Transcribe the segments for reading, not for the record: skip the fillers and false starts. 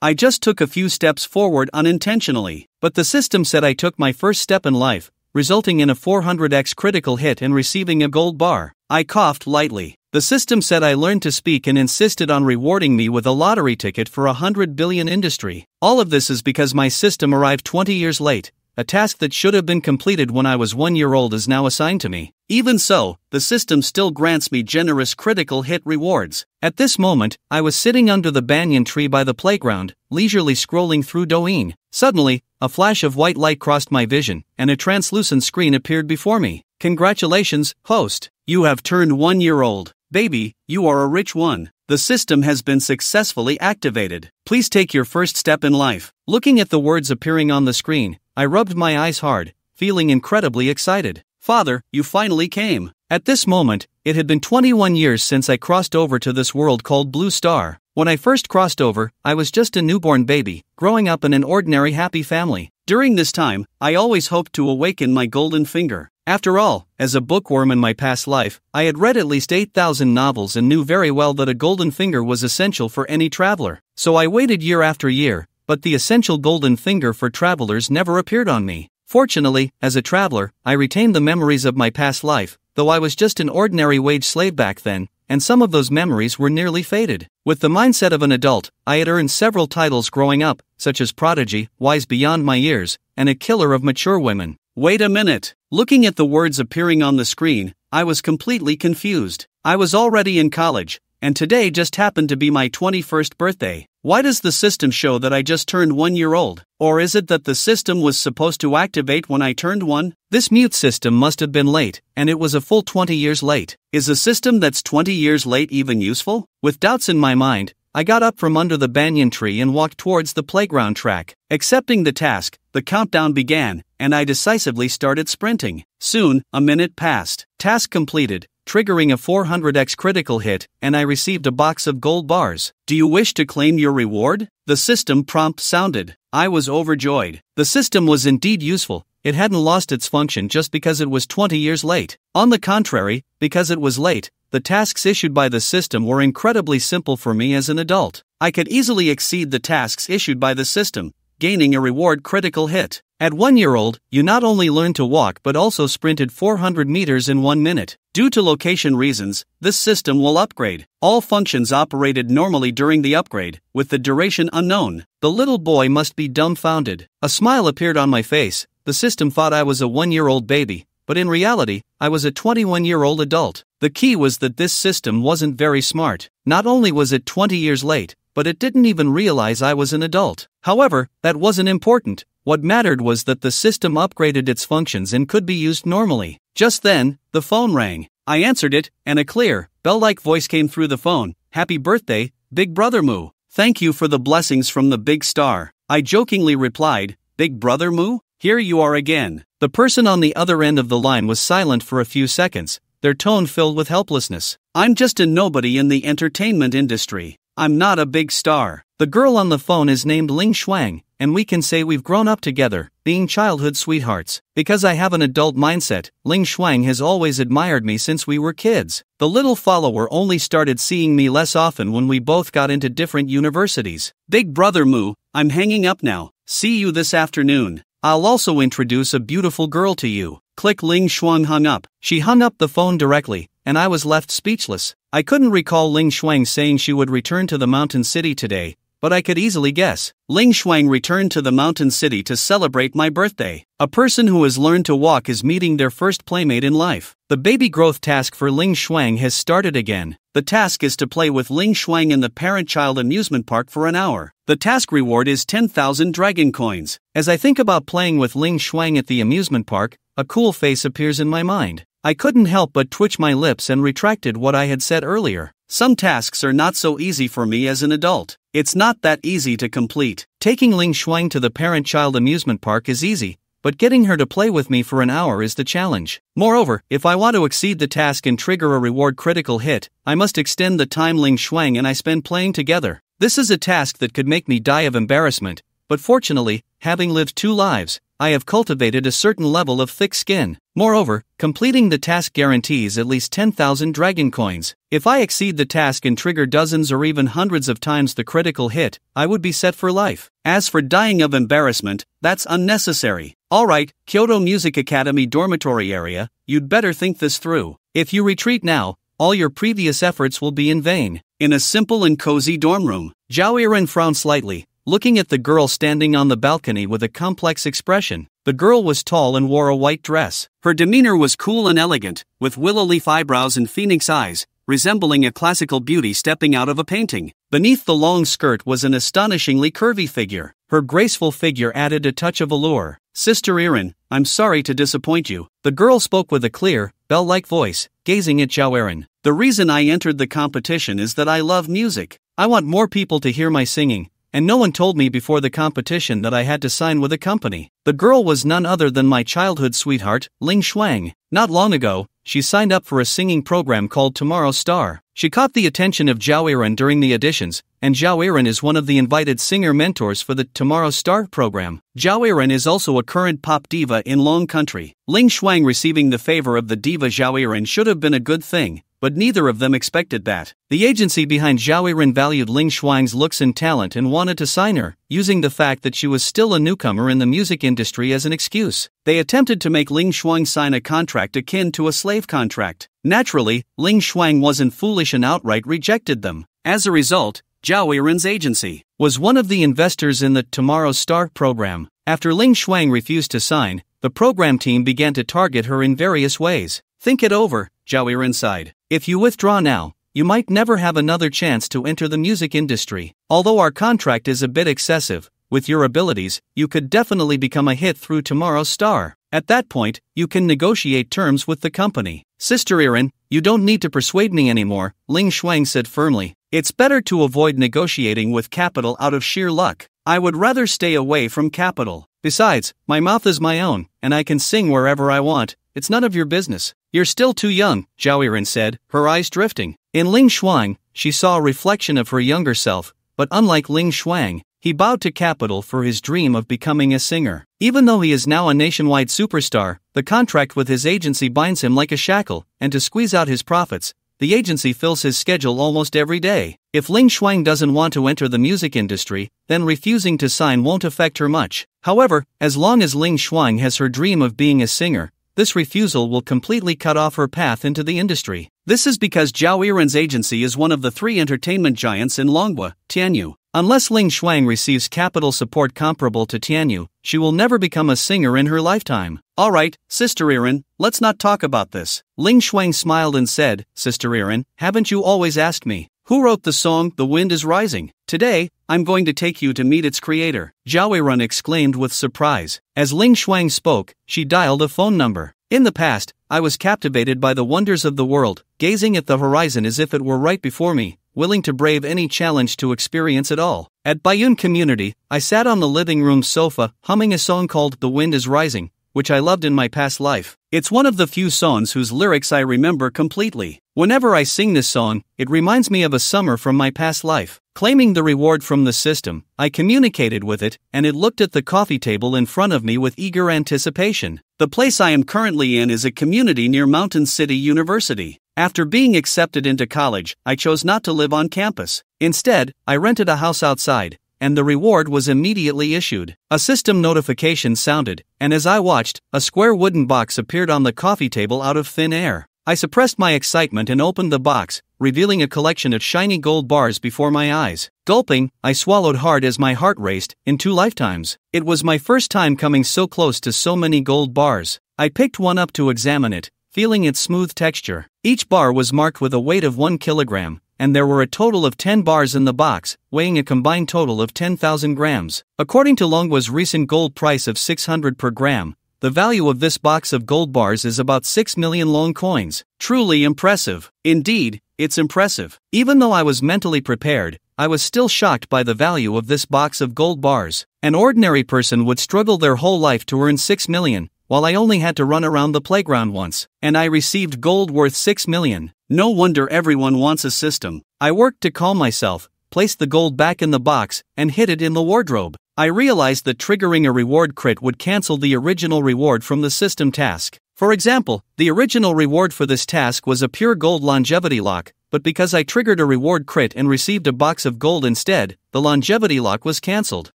I just took a few steps forward unintentionally. But the system said I took my first step in life, resulting in a 400x critical hit and receiving a gold bar. I coughed lightly. The system said I learned to speak and insisted on rewarding me with a lottery ticket for 100 billion industry. All of this is because my system arrived 20 years late. A task that should have been completed when I was 1 year old is now assigned to me. Even so, the system still grants me generous critical hit rewards. At this moment, I was sitting under the banyan tree by the playground, leisurely scrolling through Douyin. Suddenly, a flash of white light crossed my vision, and a translucent screen appeared before me. Congratulations, host. You have turned 1 year old. Baby, you are a rich one. The system has been successfully activated. Please take your first step in life. Looking at the words appearing on the screen, I rubbed my eyes hard, feeling incredibly excited. Father, you finally came. At this moment, it had been 21 years since I crossed over to this world called Blue Star. When I first crossed over, I was just a newborn baby, growing up in an ordinary happy family. During this time, I always hoped to awaken my golden finger. After all, as a bookworm in my past life, I had read at least 8,000 novels and knew very well that a golden finger was essential for any traveler. So I waited year after year, but the essential golden finger for travelers never appeared on me. Fortunately, as a traveler, I retained the memories of my past life, though I was just an ordinary wage slave back then, and some of those memories were nearly faded. With the mindset of an adult, I had earned several titles growing up, such as Prodigy, Wise Beyond My Years, and a Killer of Mature Women. Wait a minute. Looking at the words appearing on the screen, I was completely confused. I was already in college, and today just happened to be my 21st birthday. Why does the system show that I just turned 1 year old? Or is it that the system was supposed to activate when I turned 1? This mute system must have been late, and it was a full 20 years late. Is a system that's 20 years late even useful? With doubts in my mind, I got up from under the banyan tree and walked towards the playground track. Accepting the task, the countdown began, and I decisively started sprinting. Soon, a minute passed. Task completed, triggering a 400x critical hit, and I received a box of gold bars. Do you wish to claim your reward? The system prompt sounded. I was overjoyed. The system was indeed useful. It hadn't lost its function just because it was 20 years late. On the contrary, because it was late, the tasks issued by the system were incredibly simple for me as an adult. I could easily exceed the tasks issued by the system, gaining a reward critical hit. At 1 year old, you not only learned to walk but also sprinted 400 meters in 1 minute. Due to location reasons, this system will upgrade. All functions operated normally during the upgrade, with the duration unknown. The little boy must be dumbfounded. A smile appeared on my face. The system thought I was a 1 year old baby, but in reality, I was a 21 year old adult. The key was that this system wasn't very smart. Not only was it 20 years late, but it didn't even realize I was an adult. However, that wasn't important. What mattered was that the system upgraded its functions and could be used normally. Just then, the phone rang. I answered it, and a clear, bell-like voice came through the phone. Happy birthday, Big Brother Moo. Thank you for the blessings from the big star. I jokingly replied, Big Brother Moo? Here you are again. The person on the other end of the line was silent for a few seconds, their tone filled with helplessness. I'm just a nobody in the entertainment industry. I'm not a big star. The girl on the phone is named Ling Shuang, and we can say we've grown up together, being childhood sweethearts. Because I have an adult mindset, Ling Shuang has always admired me since we were kids. The little follower only started seeing me less often when we both got into different universities. Big Brother Moo, I'm hanging up now. See you this afternoon. I'll also introduce a beautiful girl to you. Click. Ling Shuang hung up. She hung up the phone directly, and I was left speechless. I couldn't recall Ling Shuang saying she would return to the mountain city today, but I could easily guess. Ling Shuang returned to the mountain city to celebrate my birthday. A person who has learned to walk is meeting their first playmate in life. The baby growth task for Ling Shuang has started again. The task is to play with Ling Shuang in the parent-child amusement park for an hour. The task reward is 10,000 dragon coins. As I think about playing with Ling Shuang at the amusement park, a cool face appears in my mind. I couldn't help but twitch my lips and retracted what I had said earlier. Some tasks are not so easy for me as an adult. It's not that easy to complete. Taking Ling Shuang to the parent-child amusement park is easy, but getting her to play with me for an hour is the challenge. Moreover, if I want to exceed the task and trigger a reward critical hit, I must extend the time Ling Shuang and I spend playing together. This is a task that could make me die of embarrassment, but fortunately, having lived 2 lives, I have cultivated a certain level of thick skin. Moreover, completing the task guarantees at least 10,000 dragon coins. If I exceed the task and trigger dozens or even hundreds of times the critical hit, I would be set for life. As for dying of embarrassment, that's unnecessary. Alright, Kyoto Music Academy dormitory area, you'd better think this through. If you retreat now, all your previous efforts will be in vain. In a simple and cozy dorm room, Zhao Yiren frowned slightly, looking at the girl standing on the balcony with a complex expression. The girl was tall and wore a white dress. Her demeanor was cool and elegant, with willow leaf eyebrows and phoenix eyes, resembling a classical beauty stepping out of a painting. Beneath the long skirt was an astonishingly curvy figure. Her graceful figure added a touch of allure. Sister Irin, I'm sorry to disappoint you. The girl spoke with a clear, bell-like voice, gazing at Zhao Yiren. The reason I entered the competition is that I love music. I want more people to hear my singing, and no one told me before the competition that I had to sign with a company. The girl was none other than my childhood sweetheart, Ling Shuang. Not long ago, she signed up for a singing program called Tomorrow Star. She caught the attention of Zhao Yiren during the auditions, and Zhao Yiren is one of the invited singer mentors for the Tomorrow Star program. Zhao Yiren is also a current pop diva in Long Country. Ling Shuang receiving the favor of the diva Zhao Yiren should have been a good thing, but neither of them expected that. The agency behind Zhao Yiren valued Ling Shuang's looks and talent and wanted to sign her, using the fact that she was still a newcomer in the music industry as an excuse. They attempted to make Ling Shuang sign a contract akin to a slave contract. Naturally, Ling Shuang wasn't foolish and outright rejected them. As a result, Zhao Yiren's agency was one of the investors in the Tomorrow Star program. After Ling Shuang refused to sign, the program team began to target her in various ways. Think it over, Zhao Yiren sighed. If you withdraw now, you might never have another chance to enter the music industry. Although our contract is a bit excessive, with your abilities, you could definitely become a hit through Tomorrow Star. At that point, you can negotiate terms with the company. Sister Irin, you don't need to persuade me anymore, Ling Shuang said firmly. It's better to avoid negotiating with capital out of sheer luck. I would rather stay away from capital. Besides, my mouth is my own, and I can sing wherever I want. It's none of your business. You're still too young, Zhao Yiren said, her eyes drifting. In Ling Shuang, she saw a reflection of her younger self, but unlike Ling Shuang, he bowed to capital for his dream of becoming a singer. Even though he is now a nationwide superstar, the contract with his agency binds him like a shackle, and to squeeze out his profits, the agency fills his schedule almost every day. If Ling Shuang doesn't want to enter the music industry, then refusing to sign won't affect her much. However, as long as Ling Shuang has her dream of being a singer, this refusal will completely cut off her path into the industry. This is because Zhao Yiren's agency is one of the 3 entertainment giants in Longhua, Tianyu. Unless Ling Shuang receives capital support comparable to Tianyu, she will never become a singer in her lifetime. Alright, Sister Irin, let's not talk about this. Ling Shuang smiled and said, Sister Irin, haven't you always asked me, who wrote the song The Wind is Rising? Today, I'm going to take you to meet its creator. Zhao Yiren exclaimed with surprise. As Ling Shuang spoke, she dialed a phone number. In the past, I was captivated by the wonders of the world, gazing at the horizon as if it were right before me, willing to brave any challenge to experience it all. At Bayun Community, I sat on the living room sofa, humming a song called The Wind is Rising, which I loved in my past life. It's one of the few songs whose lyrics I remember completely. Whenever I sing this song, it reminds me of a summer from my past life. Claiming the reward from the system, I communicated with it, and it looked at the coffee table in front of me with eager anticipation. The place I am currently in is a community near Mountain City University. After being accepted into college, I chose not to live on campus. Instead, I rented a house outside, and the reward was immediately issued. A system notification sounded, and as I watched, a square wooden box appeared on the coffee table out of thin air. I suppressed my excitement and opened the box, revealing a collection of shiny gold bars before my eyes. Gulping, I swallowed hard as my heart raced. In 2 lifetimes, it was my first time coming so close to so many gold bars. I picked one up to examine it, feeling its smooth texture. Each bar was marked with a weight of 1 kilogram, and there were a total of 10 bars in the box, weighing a combined total of 10,000 grams. According to Longhua's recent gold price of 600 per gram, the value of this box of gold bars is about 6 million long coins. Truly impressive. Indeed, it's impressive. Even though I was mentally prepared, I was still shocked by the value of this box of gold bars. An ordinary person would struggle their whole life to earn 6 million, while I only had to run around the playground once, and I received gold worth 6 million. No wonder everyone wants a system. I worked to calm myself, placed the gold back in the box, and hid it in the wardrobe. I realized that triggering a reward crit would cancel the original reward from the system task. For example, the original reward for this task was a pure gold longevity lock, but because I triggered a reward crit and received a box of gold instead, the longevity lock was cancelled.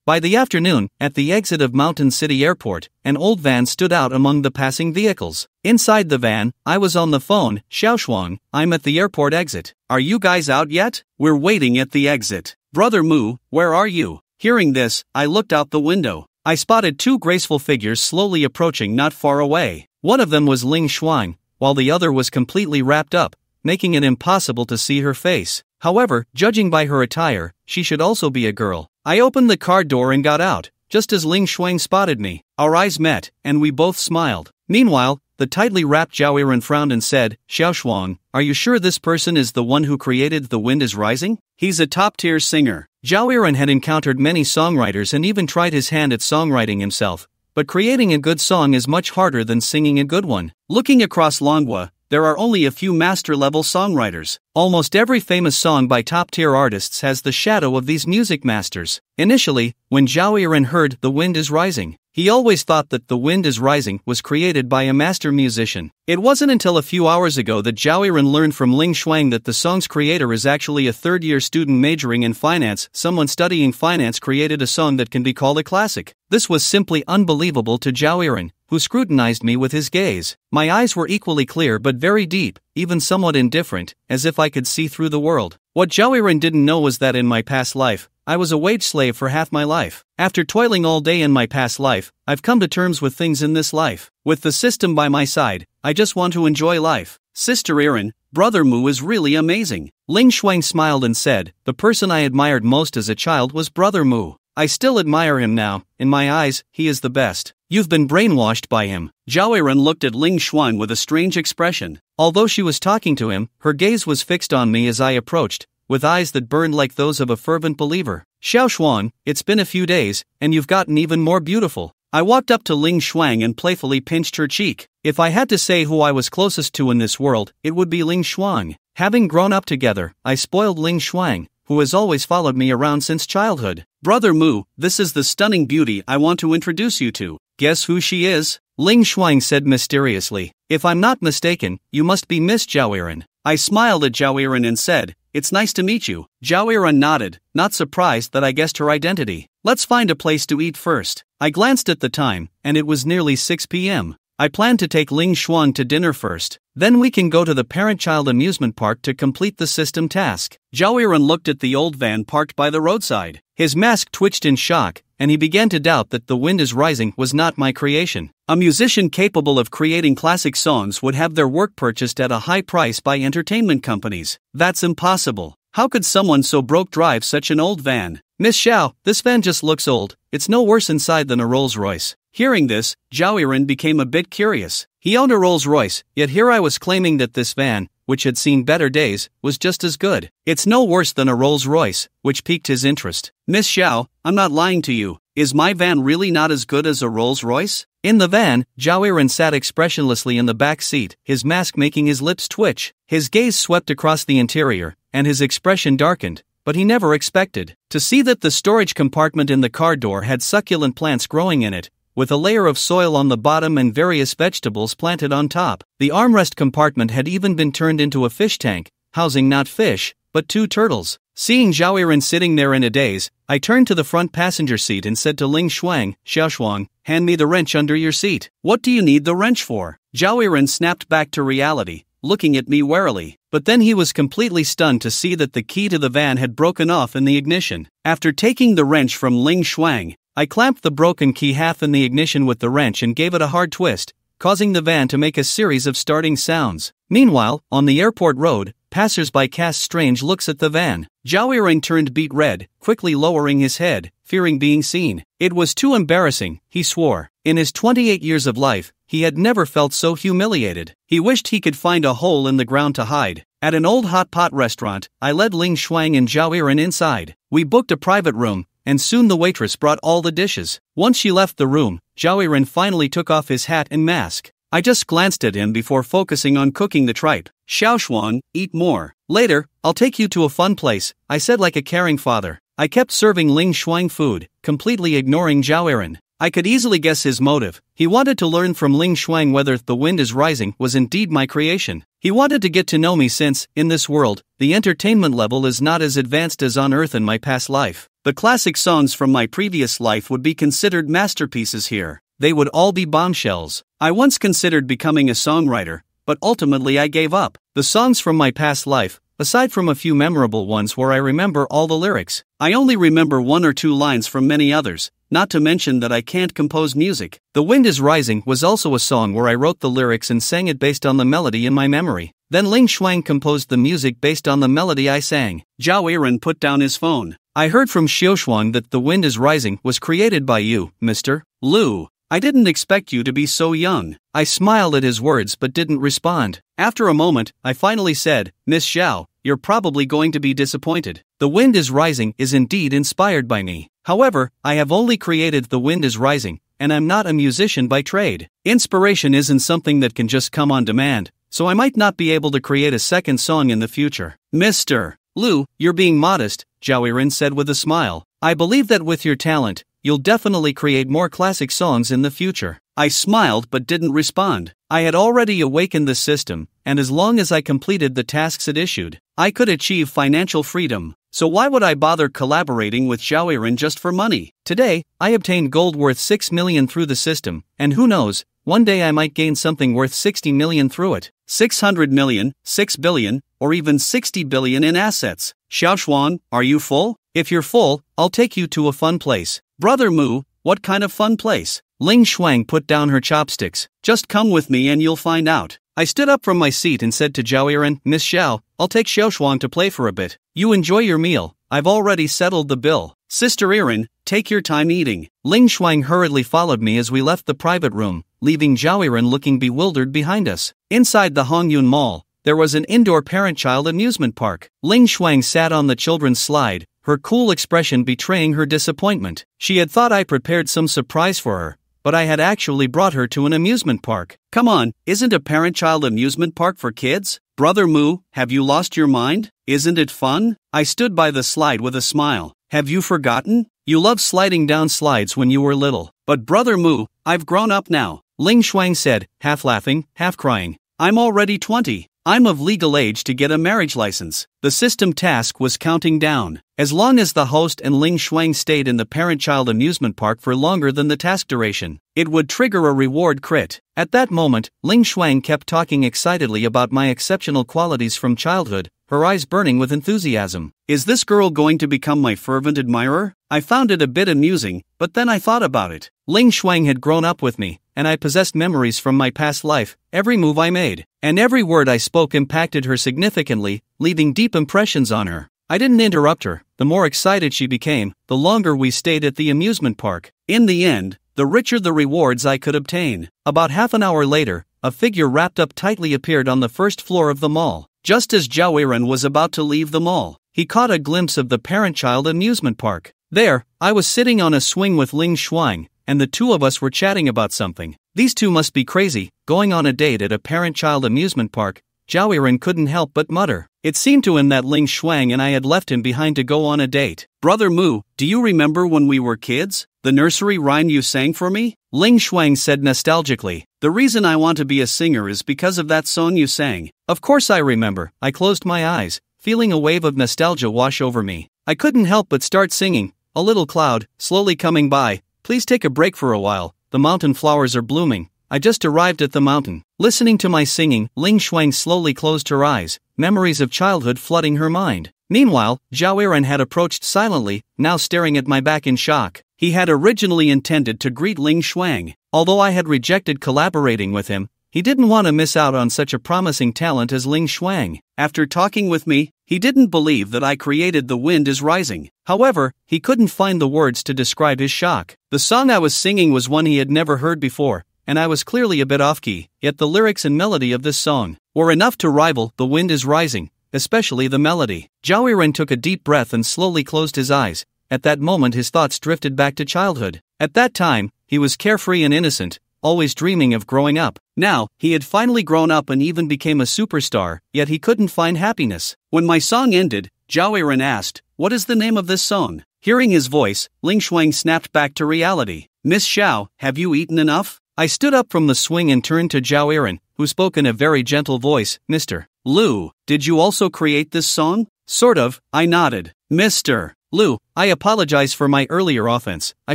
By the afternoon, at the exit of Mountain City Airport, an old van stood out among the passing vehicles. Inside the van, I was on the phone. Xiaoshuang, I'm at the airport exit. Are you guys out yet? We're waiting at the exit. Brother Mu, where are you? Hearing this, I looked out the window. I spotted two graceful figures slowly approaching not far away. One of them was Ling Shuang, while the other was completely wrapped up, making it impossible to see her face. However, judging by her attire, she should also be a girl. I opened the car door and got out, just as Ling Shuang spotted me. Our eyes met, and we both smiled. Meanwhile, the tightly wrapped Zhao Yiren frowned and said, Xiaoshuang, are you sure this person is the one who created The Wind is Rising? He's a top-tier singer. Zhao Yiren had encountered many songwriters and even tried his hand at songwriting himself, but creating a good song is much harder than singing a good one. Looking across Manhwa, there are only a few master-level songwriters. Almost every famous song by top-tier artists has the shadow of these music masters. Initially, when Zhao Yiren heard The Wind is Rising, he always thought that The Wind is Rising was created by a master musician. It wasn't until a few hours ago that Zhao Yiren learned from Ling Shuang that the song's creator is actually a third-year student majoring in finance. Someone studying finance created a song that can be called a classic. This was simply unbelievable to Zhao Yiren, who scrutinized me with his gaze. My eyes were equally clear but very deep, even somewhat indifferent, as if I could see through the world. What Zhao Yiren didn't know was that in my past life, I was a wage slave for half my life. After toiling all day in my past life, I've come to terms with things in this life. With the system by my side, I just want to enjoy life. Sister Yiren, Brother Mu is really amazing. Ling Shuang smiled and said, the person I admired most as a child was Brother Mu. I still admire him now. In my eyes, he is the best. You've been brainwashed by him. Zhao Yiren looked at Ling Shuang with a strange expression. Although she was talking to him, her gaze was fixed on me as I approached, with eyes that burned like those of a fervent believer. Xiaoshuang, it's been a few days, and you've gotten even more beautiful. I walked up to Ling Shuang and playfully pinched her cheek. If I had to say who I was closest to in this world, it would be Ling Shuang. Having grown up together, I spoiled Ling Shuang, who has always followed me around since childhood. Brother Mu, this is the stunning beauty I want to introduce you to. Guess who she is? Ling Shuang said mysteriously. If I'm not mistaken, you must be Miss Zhao Yiren. I smiled at Zhao Yiren and said, it's nice to meet you. Zhao Yiren nodded, not surprised that I guessed her identity. Let's find a place to eat first. I glanced at the time, and it was nearly 6 p.m. I planned to take Ling Shuang to dinner first. Then we can go to the parent-child amusement park to complete the system task. Zhao Yiren looked at the old van parked by the roadside. His mask twitched in shock, and he began to doubt that The Wind is Rising was not my creation. A musician capable of creating classic songs would have their work purchased at a high price by entertainment companies. That's impossible. How could someone so broke drive such an old van? Miss Xiao, this van just looks old. It's no worse inside than a Rolls-Royce. Hearing this, Zhao Yiren became a bit curious. He owned a Rolls-Royce, yet here I was claiming that this van, which had seen better days, was just as good. It's no worse than a Rolls-Royce, which piqued his interest. Miss Xiao, I'm not lying to you. Is my van really not as good as a Rolls-Royce? In the van, Zhao Yiren sat expressionlessly in the back seat, his mask making his lips twitch. His gaze swept across the interior, and his expression darkened, but he never expected to see that the storage compartment in the car door had succulent plants growing in it, with a layer of soil on the bottom and various vegetables planted on top. The armrest compartment had even been turned into a fish tank, housing not fish, but 2 turtles. Seeing Zhao Yiren sitting there in a daze, I turned to the front passenger seat and said to Ling Shuang, Xiaoshuang, hand me the wrench under your seat. What do you need the wrench for? Zhao Yiren snapped back to reality, looking at me warily, but then he was completely stunned to see that the key to the van had broken off in the ignition. After taking the wrench from Ling Shuang, I clamped the broken key half in the ignition with the wrench and gave it a hard twist, causing the van to make a series of starting sounds. Meanwhile, on the airport road, passers-by cast strange looks at the van. Zhao Yiren turned beet red, quickly lowering his head, fearing being seen. It was too embarrassing, he swore. In his 28 years of life, he had never felt so humiliated. He wished he could find a hole in the ground to hide. At an old hot pot restaurant, I led Ling Shuang and Zhao Yiren inside. We booked a private room, and soon the waitress brought all the dishes. Once she left the room, Zhao Yiren finally took off his hat and mask. I just glanced at him before focusing on cooking the tripe. Xiaoshuang, eat more. Later, I'll take you to a fun place, I said like a caring father. I kept serving Ling Shuang food, completely ignoring Zhao Aaron. I could easily guess his motive. He wanted to learn from Ling Shuang whether The Wind is Rising was indeed my creation. He wanted to get to know me since, in this world, the entertainment level is not as advanced as on Earth in my past life. The classic songs from my previous life would be considered masterpieces here. They would all be bombshells. I once considered becoming a songwriter, but ultimately I gave up. The songs from my past life, aside from a few memorable ones where I remember all the lyrics, I only remember one or two lines from many others. Not to mention that I can't compose music. The Wind is Rising was also a song where I wrote the lyrics and sang it based on the melody in my memory. Then Ling Shuang composed the music based on the melody I sang. Zhao Aaron put down his phone. I heard from Xiaoshuang that The Wind is Rising was created by you, Mr. Liu. I didn't expect you to be so young. I smiled at his words but didn't respond. After a moment, I finally said, Miss Zhao, you're probably going to be disappointed. The Wind is Rising is indeed inspired by me. However, I have only created The Wind is Rising, and I'm not a musician by trade. Inspiration isn't something that can just come on demand, so I might not be able to create a second song in the future. Mr. Liu, you're being modest, Zhao Aaron said with a smile. I believe that with your talent, you'll definitely create more classic songs in the future. I smiled but didn't respond. I had already awakened the system, and as long as I completed the tasks it issued, I could achieve financial freedom. So why would I bother collaborating with Zhao Aaron just for money? Today, I obtained gold worth 6 million through the system, and who knows, one day I might gain something worth 60 million through it. 600 million, 6 billion, or even 60 billion in assets. Xiaoshuang, are you full? If you're full, I'll take you to a fun place. Brother Mu, what kind of fun place? Ling Shuang put down her chopsticks. Just come with me and you'll find out. I stood up from my seat and said to Zhao Aaron, Miss Xiao, I'll take Xiaoshuang to play for a bit. You enjoy your meal. I've already settled the bill. Sister Aaron, take your time eating. Ling Shuang hurriedly followed me as we left the private room, leaving Zhao Aaron looking bewildered behind us. Inside the Hongyun Mall, there was an indoor parent-child amusement park. Ling Shuang sat on the children's slide, her cool expression betraying her disappointment. She had thought I prepared some surprise for her, but I had actually brought her to an amusement park. Come on, isn't a parent-child amusement park for kids? Brother Mu, have you lost your mind? Isn't it fun? I stood by the slide with a smile. Have you forgotten? You loved sliding down slides when you were little. But Brother Mu, I've grown up now. Ling Shuang said, half laughing, half crying. I'm already 20. I'm of legal age to get a marriage license. The system task was counting down. As long as the host and Ling Shuang stayed in the parent-child amusement park for longer than the task duration, it would trigger a reward crit. At that moment, Ling Shuang kept talking excitedly about my exceptional qualities from childhood, her eyes burning with enthusiasm. Is this girl going to become my fervent admirer? I found it a bit amusing, but then I thought about it. Ling Shuang had grown up with me, and I possessed memories from my past life. Every move I made, and every word I spoke impacted her significantly, leaving deep impressions on her. I didn't interrupt her. The more excited she became, the longer we stayed at the amusement park. In the end, the richer the rewards I could obtain. About half an hour later, a figure wrapped up tightly appeared on the first floor of the mall. Just as Zhao Aaron was about to leave the mall, he caught a glimpse of the parent-child amusement park. There, I was sitting on a swing with Ling Shuang, and the two of us were chatting about something. These two must be crazy, going on a date at a parent-child amusement park. Zhao Aaron couldn't help but mutter. It seemed to him that Ling Shuang and I had left him behind to go on a date. Brother Mu, do you remember when we were kids? The nursery rhyme you sang for me? Ling Shuang said nostalgically. The reason I want to be a singer is because of that song you sang. Of course I remember. I closed my eyes, feeling a wave of nostalgia wash over me. I couldn't help but start singing. A little cloud, slowly coming by. Please take a break for a while. The mountain flowers are blooming. I just arrived at the mountain. Listening to my singing, Ling Shuang slowly closed her eyes, memories of childhood flooding her mind. Meanwhile, Zhao Aaron had approached silently, now staring at my back in shock. He had originally intended to greet Ling Shuang. Although I had rejected collaborating with him, he didn't want to miss out on such a promising talent as Ling Shuang. After talking with me, he didn't believe that I created The Wind is Rising. However, he couldn't find the words to describe his shock. The song I was singing was one he had never heard before, and I was clearly a bit off-key, yet the lyrics and melody of this song were enough to rival The Wind is Rising, especially the melody. Zhao Aaron took a deep breath and slowly closed his eyes. At that moment his thoughts drifted back to childhood. At that time, he was carefree and innocent, always dreaming of growing up. Now, he had finally grown up and even became a superstar, yet he couldn't find happiness. When my song ended, Zhao Yiren asked, "What is the name of this song?" Hearing his voice, Ling Shuang snapped back to reality. "Miss Xiao, have you eaten enough?" I stood up from the swing and turned to Zhao Yiren, who spoke in a very gentle voice. "Mr. Liu, did you also create this song?" "Sort of," I nodded. "Mr. Liu, I apologize for my earlier offense. I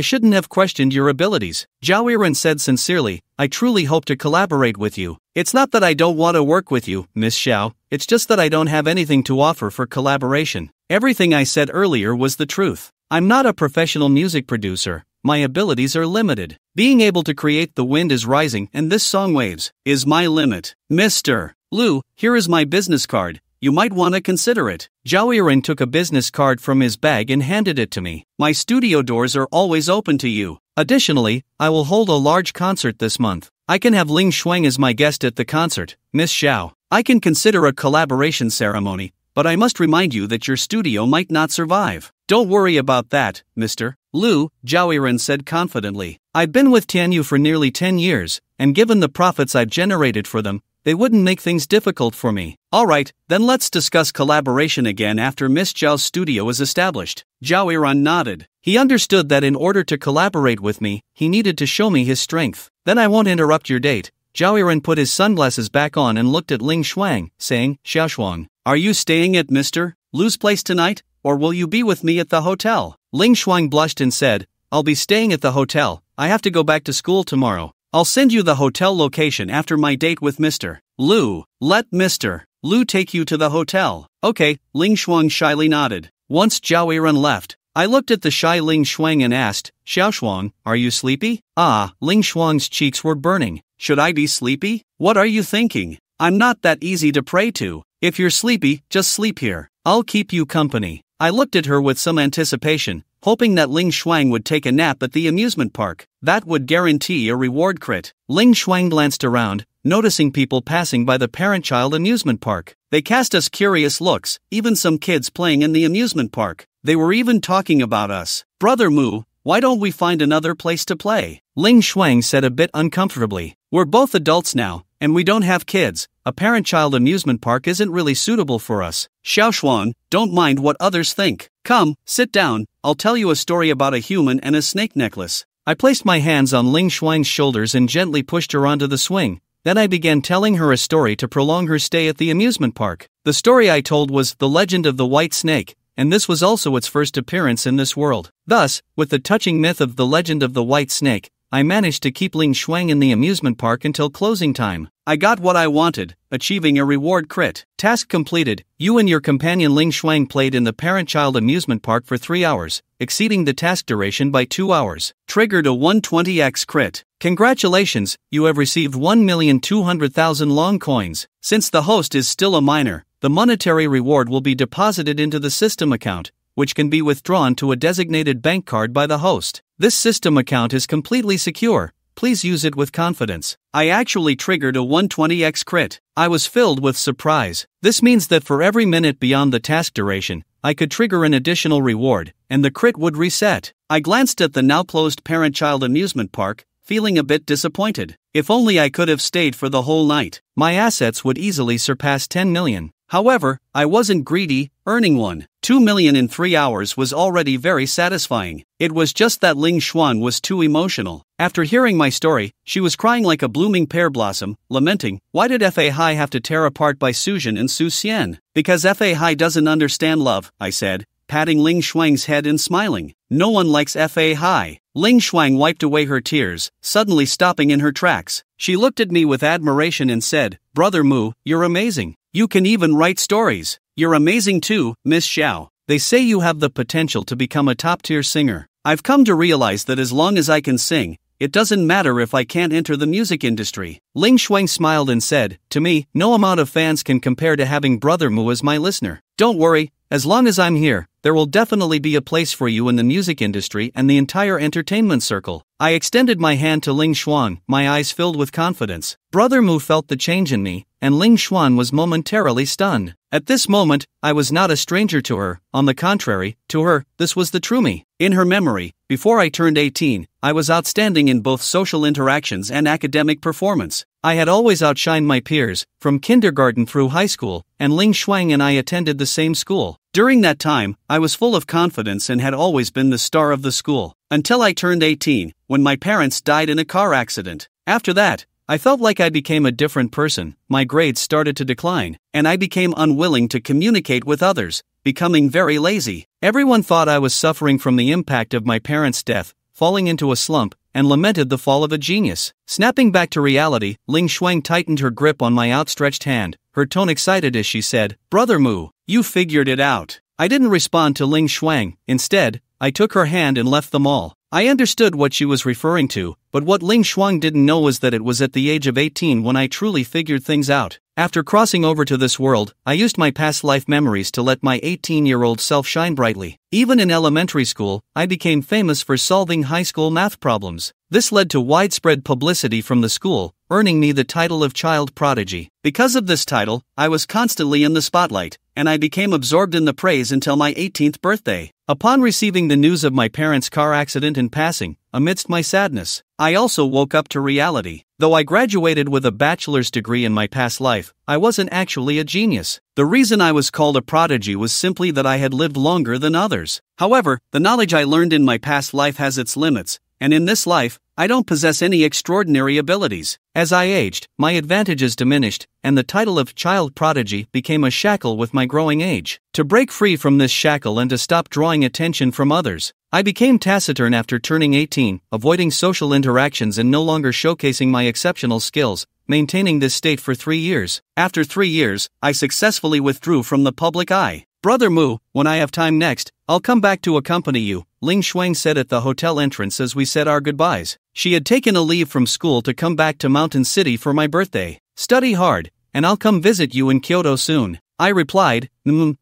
shouldn't have questioned your abilities." Zhao Yiren said sincerely, "I truly hope to collaborate with you. It's not that I don't want to work with you, Miss Xiao, it's just that I don't have anything to offer for collaboration." Everything I said earlier was the truth. I'm not a professional music producer. My abilities are limited. Being able to create The Wind is Rising and This Song Waves is my limit. "Mr. Liu, here is my business card. You might want to consider it." Zhao Yiren took a business card from his bag and handed it to me. "My studio doors are always open to you. Additionally, I will hold a large concert this month. I can have Ling Shuang as my guest at the concert, Miss Xiao. I can consider a collaboration ceremony, but I must remind you that your studio might not survive." "Don't worry about that, Mr. Liu," Zhao Yiren said confidently. "I've been with Tianyu for nearly 10 years, and given the profits I've generated for them, they wouldn't make things difficult for me." "Alright, then let's discuss collaboration again after Miss Zhao's studio is established." Zhao Yiren nodded. He understood that in order to collaborate with me, he needed to show me his strength. "Then I won't interrupt your date." Zhao Yiren put his sunglasses back on and looked at Ling Shuang, saying, "Xiaoshuang, are you staying at Mr. Liu's place tonight, or will you be with me at the hotel?" Ling Shuang blushed and said, "I'll be staying at the hotel. I have to go back to school tomorrow. I'll send you the hotel location after my date with Mr. Liu. Let Mr. Liu take you to the hotel." "Okay," Ling Shuang shyly nodded. Once Zhao Yiren left, I looked at the shy Ling Shuang and asked, "Xiaoshuang, are you sleepy?" Ling Shuang's cheeks were burning. "Should I be sleepy? What are you thinking? I'm not that easy to pray to. If you're sleepy, just sleep here. I'll keep you company." I looked at her with some anticipation, hoping that Ling Shuang would take a nap at the amusement park. That would guarantee a reward crit. Ling Shuang glanced around, noticing people passing by the parent-child amusement park. They cast us curious looks, even some kids playing in the amusement park. They were even talking about us. "Brother Mu, why don't we find another place to play?" Ling Shuang said a bit uncomfortably. "We're both adults now, and we don't have kids. A parent-child amusement park isn't really suitable for us." "Xiaoshuang, don't mind what others think. Come, sit down, I'll tell you a story about a human and a snake necklace." I placed my hands on Ling Shuang's shoulders and gently pushed her onto the swing. Then I began telling her a story to prolong her stay at the amusement park. The story I told was The Legend of the White Snake, and this was also its first appearance in this world. Thus, with the touching myth of The Legend of the White Snake, I managed to keep Ling Shuang in the amusement park until closing time. I got what I wanted, achieving a reward crit. Task completed. You and your companion Ling Shuang played in the parent-child amusement park for 3 hours, exceeding the task duration by 2 hours. Triggered a 120x crit. Congratulations, you have received 1,200,000 long coins. Since the host is still a minor, the monetary reward will be deposited into the system account, which can be withdrawn to a designated bank card by the host. This system account is completely secure. Please use it with confidence. I actually triggered a 120x crit. I was filled with surprise. This means that for every minute beyond the task duration, I could trigger an additional reward, and the crit would reset. I glanced at the now closed parent-child amusement park, feeling a bit disappointed. If only I could have stayed for the whole night. My assets would easily surpass 10 million. However, I wasn't greedy. Earning 2 million in 3 hours was already very satisfying. It was just that Ling Shuang was too emotional. After hearing my story, she was crying like a blooming pear blossom, lamenting, "Why did Fa Hai have to tear apart by Sujin and Su Xian?" "Because Fa Hai doesn't understand love," I said, patting Ling Shuang's head and smiling. "No one likes Fa Hai." Ling Shuang wiped away her tears, suddenly stopping in her tracks. She looked at me with admiration and said, "Brother Mu, you're amazing. You can even write stories. You're amazing too, Miss Xiao. They say you have the potential to become a top-tier singer. I've come to realize that as long as I can sing, it doesn't matter if I can't enter the music industry." Ling Shuang smiled and said, "To me, no amount of fans can compare to having Brother Mu as my listener. Don't worry, as long as I'm here, there will definitely be a place for you in the music industry and the entire entertainment circle." I extended my hand to Ling Shuang, my eyes filled with confidence. Brother Mu felt the change in me, and Ling Shuang was momentarily stunned. At this moment, I was not a stranger to her. On the contrary, to her, this was the true me. In her memory, before I turned 18, I was outstanding in both social interactions and academic performance. I had always outshined my peers, from kindergarten through high school, and Ling Shuang and I attended the same school. During that time, I was full of confidence and had always been the star of the school, until I turned 18, when my parents died in a car accident. After that, I felt like I became a different person, my grades started to decline, and I became unwilling to communicate with others, becoming very lazy. Everyone thought I was suffering from the impact of my parents' death, falling into a slump, and lamented the fall of a genius. Snapping back to reality, Ling Shuang tightened her grip on my outstretched hand, her tone excited as she said, "Brother Mu, you figured it out." I didn't respond to Ling Shuang. Instead, I took her hand and left the mall. I understood what she was referring to, but what Ling Shuang didn't know was that it was at the age of 18 when I truly figured things out. After crossing over to this world, I used my past life memories to let my 18-year-old self shine brightly. Even in elementary school, I became famous for solving high school math problems. This led to widespread publicity from the school, earning me the title of child prodigy. Because of this title, I was constantly in the spotlight, and I became absorbed in the praise until my 18th birthday. Upon receiving the news of my parents' car accident and passing, amidst my sadness, I also woke up to reality. Though I graduated with a bachelor's degree in my past life, I wasn't actually a genius. The reason I was called a prodigy was simply that I had lived longer than others. However, the knowledge I learned in my past life has its limits, and in this life, I don't possess any extraordinary abilities. As I aged, my advantages diminished, and the title of child prodigy became a shackle with my growing age. To break free from this shackle and to stop drawing attention from others, I became taciturn after turning 18, avoiding social interactions and no longer showcasing my exceptional skills, maintaining this state for 3 years. After 3 years, I successfully withdrew from the public eye. "Brother Mu, when I have time next, I'll come back to accompany you," Ling Shuang said at the hotel entrance as we said our goodbyes. She had taken a leave from school to come back to Mountain City for my birthday. "Study hard, and I'll come visit you in Kyoto soon," I replied,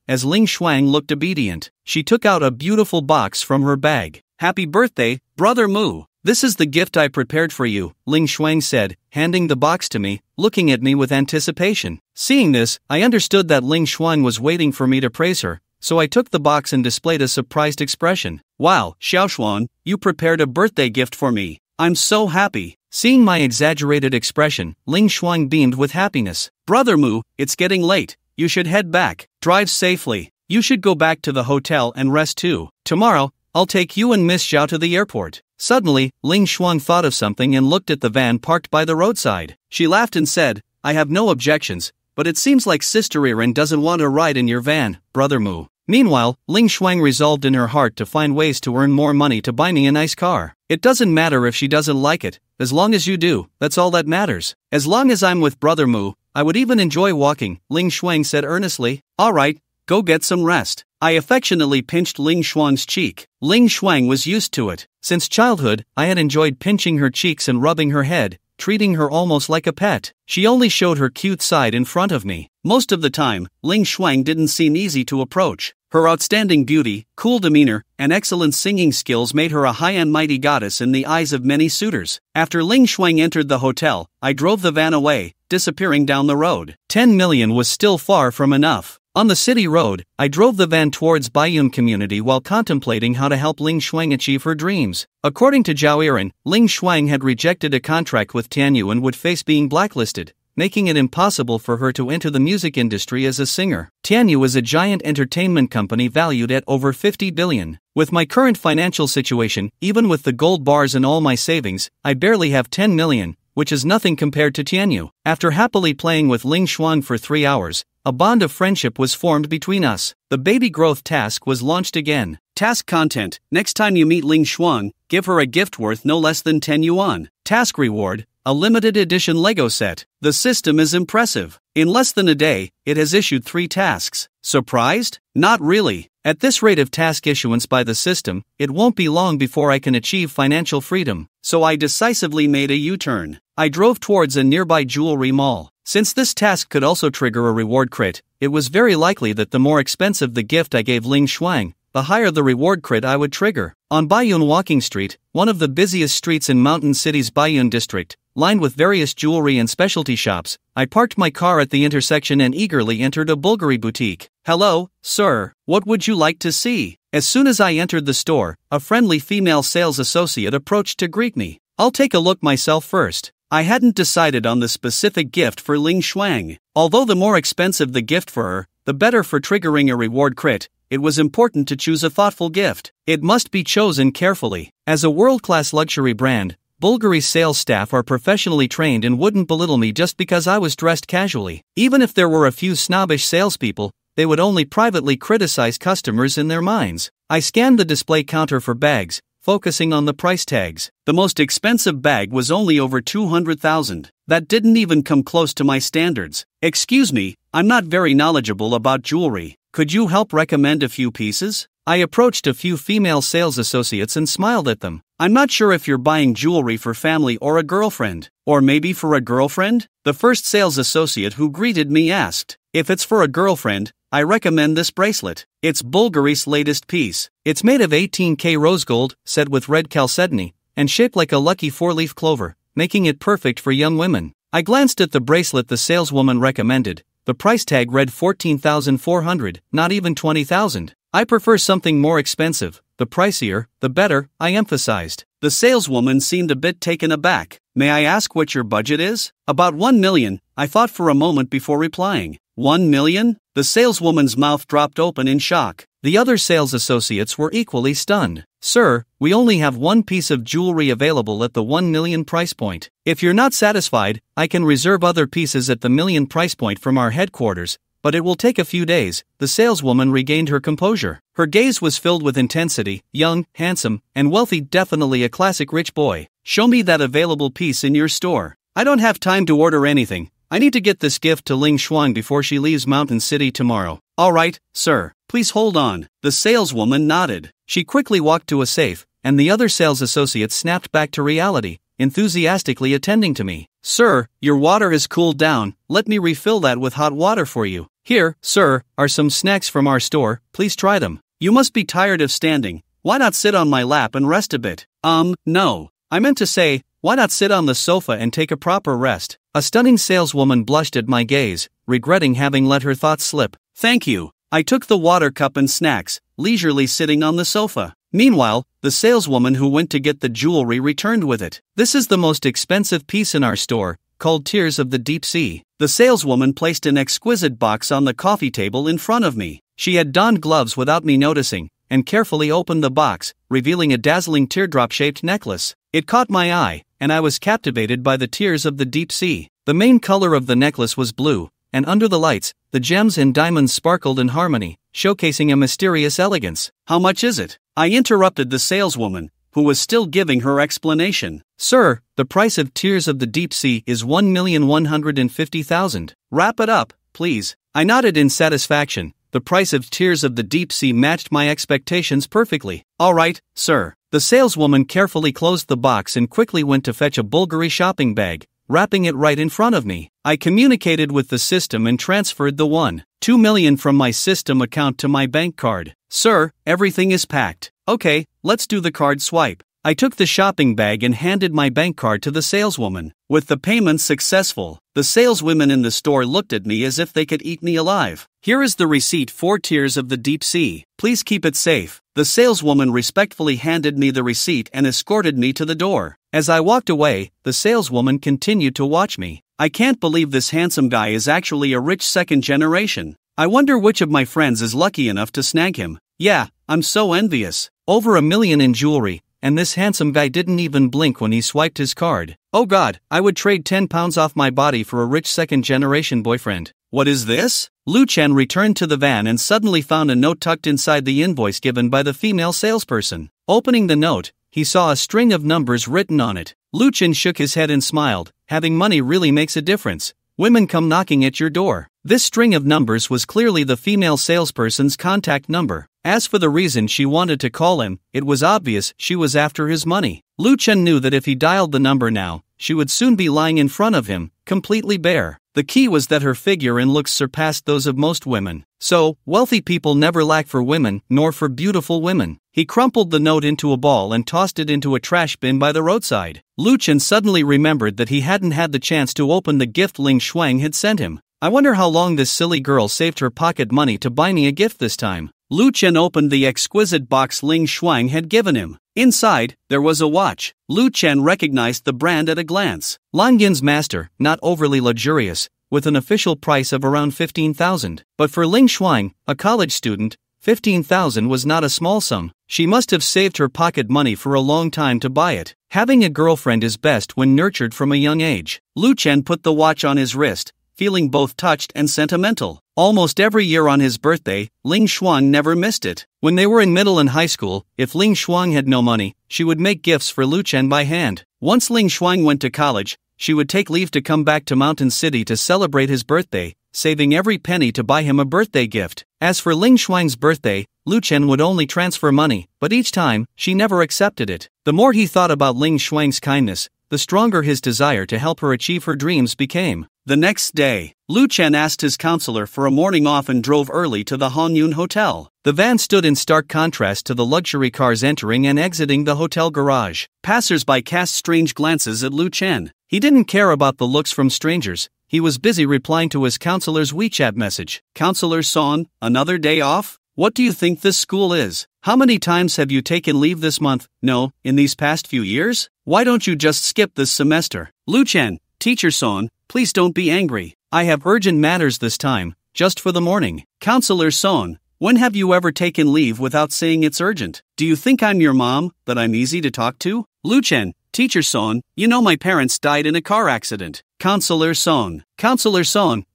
as Ling Shuang looked obedient. She took out a beautiful box from her bag. "Happy birthday, Brother Mu. This is the gift I prepared for you," Ling Shuang said, handing the box to me, looking at me with anticipation. Seeing this, I understood that Ling Shuang was waiting for me to praise her, so I took the box and displayed a surprised expression. "Wow, Xiaoshuan, you prepared a birthday gift for me. I'm so happy." Seeing my exaggerated expression, Ling Shuang beamed with happiness. "Brother Mu, it's getting late. You should head back. Drive safely. You should go back to the hotel and rest too. Tomorrow, I'll take you and Miss Xiao to the airport." Suddenly, Ling Shuang thought of something and looked at the van parked by the roadside. She laughed and said, "I have no objections, but it seems like Sister Irin doesn't want to ride in your van, Brother Mu." Meanwhile, Ling Shuang resolved in her heart to find ways to earn more money to buy me a nice car. "It doesn't matter if she doesn't like it, as long as you do, that's all that matters. As long as I'm with Brother Mu, I would even enjoy walking," Ling Shuang said earnestly. "Alright, go get some rest." I affectionately pinched Ling Shuang's cheek. Ling Shuang was used to it. Since childhood, I had enjoyed pinching her cheeks and rubbing her head, treating her almost like a pet. She only showed her cute side in front of me. Most of the time, Ling Shuang didn't seem easy to approach. Her outstanding beauty, cool demeanor, and excellent singing skills made her a high and mighty goddess in the eyes of many suitors. After Ling Shuang entered the hotel, I drove the van away, disappearing down the road. 10 million was still far from enough. On the city road, I drove the van towards Baiyun community while contemplating how to help Ling Shuang achieve her dreams. According to Zhao Irin, Ling Shuang had rejected a contract with Tianyu and would face being blacklisted, making it impossible for her to enter the music industry as a singer. Tianyu is a giant entertainment company valued at over 50 billion. With my current financial situation, even with the gold bars and all my savings, I barely have 10 million, which is nothing compared to Tianyu. After happily playing with Ling Shuang for 3 hours, a bond of friendship was formed between us. The baby growth task was launched again. Task content: next time you meet Ling Shuang, give her a gift worth no less than 10 yuan. Task reward: a limited edition Lego set. The system is impressive. In less than a day, it has issued 3 tasks. Surprised? Not really. At this rate of task issuance by the system, it won't be long before I can achieve financial freedom. So I decisively made a U-turn. I drove towards a nearby jewelry mall. Since this task could also trigger a reward crit, it was very likely that the more expensive the gift I gave Ling Shuang, the higher the reward crit I would trigger. On Baiyun Walking Street, one of the busiest streets in Mountain City's Baiyun district, lined with various jewelry and specialty shops, I parked my car at the intersection and eagerly entered a Bulgari boutique. "Hello, sir, what would you like to see?" As soon as I entered the store, a friendly female sales associate approached to greet me. "I'll take a look myself first." I hadn't decided on the specific gift for Ling Shuang. Although the more expensive the gift for her, the better for triggering a reward crit, it was important to choose a thoughtful gift. It must be chosen carefully. As a world-class luxury brand, Bulgari's sales staff are professionally trained and wouldn't belittle me just because I was dressed casually. Even if there were a few snobbish salespeople, they would only privately criticize customers in their minds. I scanned the display counter for bags, focusing on the price tags. The most expensive bag was only over 200,000. That didn't even come close to my standards. Excuse me, I'm not very knowledgeable about jewelry. Could you help recommend a few pieces? I approached a few female sales associates and smiled at them. I'm not sure if you're buying jewelry for family or a girlfriend. Or maybe for a girlfriend? The first sales associate who greeted me asked. If it's for a girlfriend, I recommend this bracelet. It's Bulgari's latest piece. It's made of 18K rose gold, set with red chalcedony, and shaped like a lucky four-leaf clover, making it perfect for young women. I glanced at the bracelet the saleswoman recommended. The price tag read 14,400, not even 20,000. I prefer something more expensive. The pricier, the better, I emphasized. The saleswoman seemed a bit taken aback. May I ask what your budget is? About 1 million, I thought for a moment before replying. 1 million? The saleswoman's mouth dropped open in shock. The other sales associates were equally stunned. Sir, we only have one piece of jewelry available at the 1 million price point. If you're not satisfied, I can reserve other pieces at the million price point from our headquarters, but it will take a few days. The saleswoman regained her composure. Her gaze was filled with intensity. Young, handsome, and wealthy, definitely a classic rich boy. Show me that available piece in your store. I don't have time to order anything. I need to get this gift to Ling Shuang before she leaves Mountain City tomorrow. All right, sir. Please hold on. The saleswoman nodded. She quickly walked to a safe, and the other sales associates snapped back to reality, enthusiastically attending to me. Sir, your water has cooled down. Let me refill that with hot water for you. Here, sir, are some snacks from our store. Please try them. You must be tired of standing. Why not sit on my lap and rest a bit? No. I meant to say, why not sit on the sofa and take a proper rest? A stunning saleswoman blushed at my gaze, regretting having let her thoughts slip. Thank you. I took the water cup and snacks, leisurely sitting on the sofa. Meanwhile, the saleswoman who went to get the jewelry returned with it. This is the most expensive piece in our store, called Tears of the Deep Sea. The saleswoman placed an exquisite box on the coffee table in front of me. She had donned gloves without me noticing, and carefully opened the box, revealing a dazzling teardrop-shaped necklace. It caught my eye, and I was captivated by the tears of the deep sea. The main color of the necklace was blue, and under the lights, the gems and diamonds sparkled in harmony, showcasing a mysterious elegance. How much is it? I interrupted the saleswoman, who was still giving her explanation. Sir, the price of Tears of the Deep Sea is 1,150,000. Wrap it up, please. I nodded in satisfaction. The price of Tears of the Deep Sea matched my expectations perfectly. All right, sir. The saleswoman carefully closed the box and quickly went to fetch a Bulgari shopping bag, wrapping it right in front of me. I communicated with the system and transferred the 1.2 million from my system account to my bank card. Sir, everything is packed. Okay, let's do the card swipe. I took the shopping bag and handed my bank card to the saleswoman. With the payment successful, the saleswomen in the store looked at me as if they could eat me alive. Here is the receipt for Tears of the Deep Sea. Please keep it safe. The saleswoman respectfully handed me the receipt and escorted me to the door. As I walked away, the saleswoman continued to watch me. I can't believe this handsome guy is actually a rich second generation. I wonder which of my friends is lucky enough to snag him. Yeah, I'm so envious. Over 1 million in jewelry, and this handsome guy didn't even blink when he swiped his card. Oh God, I would trade 10 pounds off my body for a rich second generation boyfriend. What is this? Lu Chen returned to the van and suddenly found a note tucked inside the invoice given by the female salesperson. Opening the note, he saw a string of numbers written on it. Lu Chen shook his head and smiled. Having money really makes a difference. Women come knocking at your door. This string of numbers was clearly the female salesperson's contact number. As for the reason she wanted to call him, it was obvious she was after his money. Lu Chen knew that if he dialed the number now, she would soon be lying in front of him, completely bare. The key was that her figure and looks surpassed those of most women. So, wealthy people never lack for women, nor for beautiful women. He crumpled the note into a ball and tossed it into a trash bin by the roadside. Lu Chen suddenly remembered that he hadn't had the chance to open the gift Ling Shuang had sent him. I wonder how long this silly girl saved her pocket money to buy me a gift this time. Lu Chen opened the exquisite box Ling Shuang had given him. Inside, there was a watch. Lu Chen recognized the brand at a glance. Langyin's master, not overly luxurious, with an official price of around 15,000. But for Ling Shuang, a college student, 15,000 was not a small sum. She must have saved her pocket money for a long time to buy it. Having a girlfriend is best when nurtured from a young age. Lu Chen put the watch on his wrist, feeling both touched and sentimental. Almost every year on his birthday, Ling Shuang never missed it. When they were in middle and high school, if Ling Shuang had no money, she would make gifts for Lu Chen by hand. Once Ling Shuang went to college, she would take leave to come back to Mountain City to celebrate his birthday, saving every penny to buy him a birthday gift. As for Ling Shuang's birthday, Lu Chen would only transfer money, but each time, she never accepted it. The more he thought about Ling Shuang's kindness, the stronger his desire to help her achieve her dreams became. The next day, Lu Chen asked his counselor for a morning off and drove early to the Hanyun Hotel. The van stood in stark contrast to the luxury cars entering and exiting the hotel garage. Passers-by cast strange glances at Lu Chen. He didn't care about the looks from strangers. He was busy replying to his counselor's WeChat message. Counselor Son, another day off? What do you think this school is? How many times have you taken leave this month? No, in these past few years? Why don't you just skip this semester? Lu Chen, Teacher Son, please don't be angry. I have urgent matters this time, just for the morning. Counselor Son, when have you ever taken leave without saying it's urgent? Do you think I'm your mom, that I'm easy to talk to? Lu Chen, Teacher Son, you know my parents died in a car accident. Counselor Son,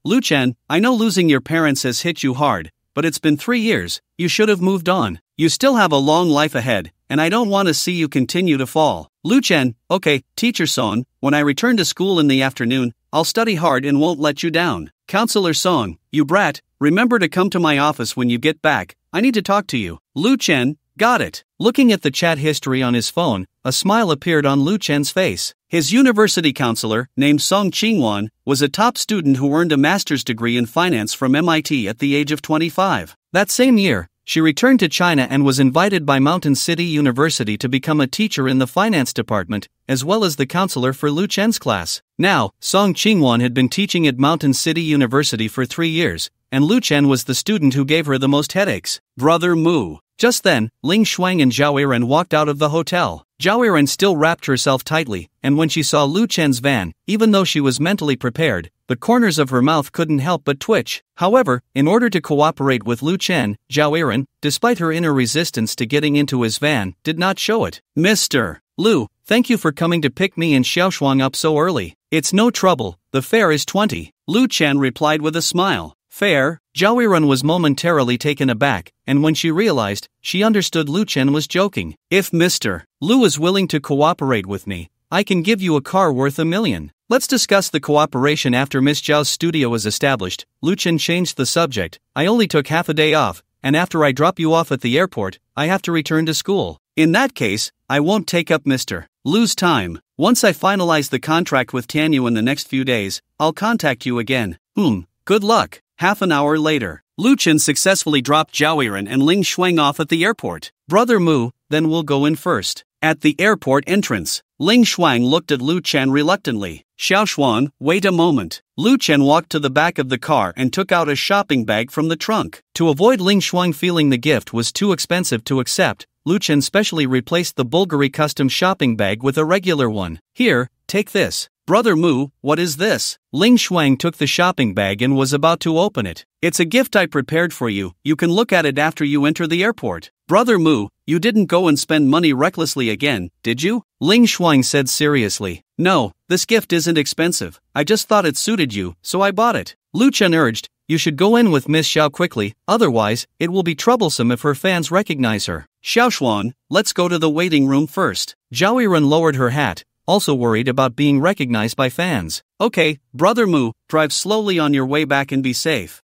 Lu Chen, I know losing your parents has hit you hard, but it's been 3 years, you should have moved on. You still have a long life ahead, and I don't want to see you continue to fall. Lu Chen, okay, Teacher Son, when I return to school in the afternoon, I'll study hard and won't let you down. Counselor Son, you brat, remember to come to my office when you get back, I need to talk to you. Lu Chen, got it. Looking at the chat history on his phone, a smile appeared on Lu Chen's face. His university counselor, named Song Qingwan, was a top student who earned a master's degree in finance from MIT at the age of 25. That same year, she returned to China and was invited by Mountain City University to become a teacher in the finance department, as well as the counselor for Lu Chen's class. Now, Song Qingwan had been teaching at Mountain City University for 3 years, and Lu Chen was the student who gave her the most headaches. Brother Mu. Just then, Ling Shuang and Zhao Yiren walked out of the hotel. Zhao Yiren still wrapped herself tightly, and when she saw Lu Chen's van, even though she was mentally prepared, the corners of her mouth couldn't help but twitch. However, in order to cooperate with Lu Chen, Zhao Yiren, despite her inner resistance to getting into his van, did not show it. Mr. Lu, thank you for coming to pick me and Xiaoshuang up so early. It's no trouble, the fare is 20. Lu Chen replied with a smile. Fair? Zhao Yiren was momentarily taken aback, and when she realized, she understood Lu Chen was joking. If Mr. Lu is willing to cooperate with me, I can give you a car worth $1 million. Let's discuss the cooperation after Miss Zhao's studio is established. Lu Chen changed the subject. I only took half a day off, and after I drop you off at the airport, I have to return to school. In that case, I won't take up Mr. Lu's time. Once I finalize the contract with Tianyu in the next few days, I'll contact you again. Good luck. Half an hour later, Lu Chen successfully dropped Zhao Yiren and Ling Shuang off at the airport. Brother Mu, then we'll go in first. At the airport entrance, Ling Shuang looked at Lu Chen reluctantly. Xiaoshuan, wait a moment. Lu Chen walked to the back of the car and took out a shopping bag from the trunk. To avoid Ling Shuang feeling the gift was too expensive to accept, Lu Chen specially replaced the Bulgari custom shopping bag with a regular one. Here, take this. Brother Mu, what is this? Ling Shuang took the shopping bag and was about to open it. It's a gift I prepared for you. You can look at it after you enter the airport. Brother Mu, you didn't go and spend money recklessly again, did you? Ling Shuang said seriously. No, this gift isn't expensive. I just thought it suited you, so I bought it. Lu Chen urged, you should go in with Miss Xiao quickly, otherwise, it will be troublesome if her fans recognize her. Xiaoshuan, let's go to the waiting room first. Zhao Yiren lowered her hat, also worried about being recognized by fans. Okay, Brother Mu, drive slowly on your way back and be safe.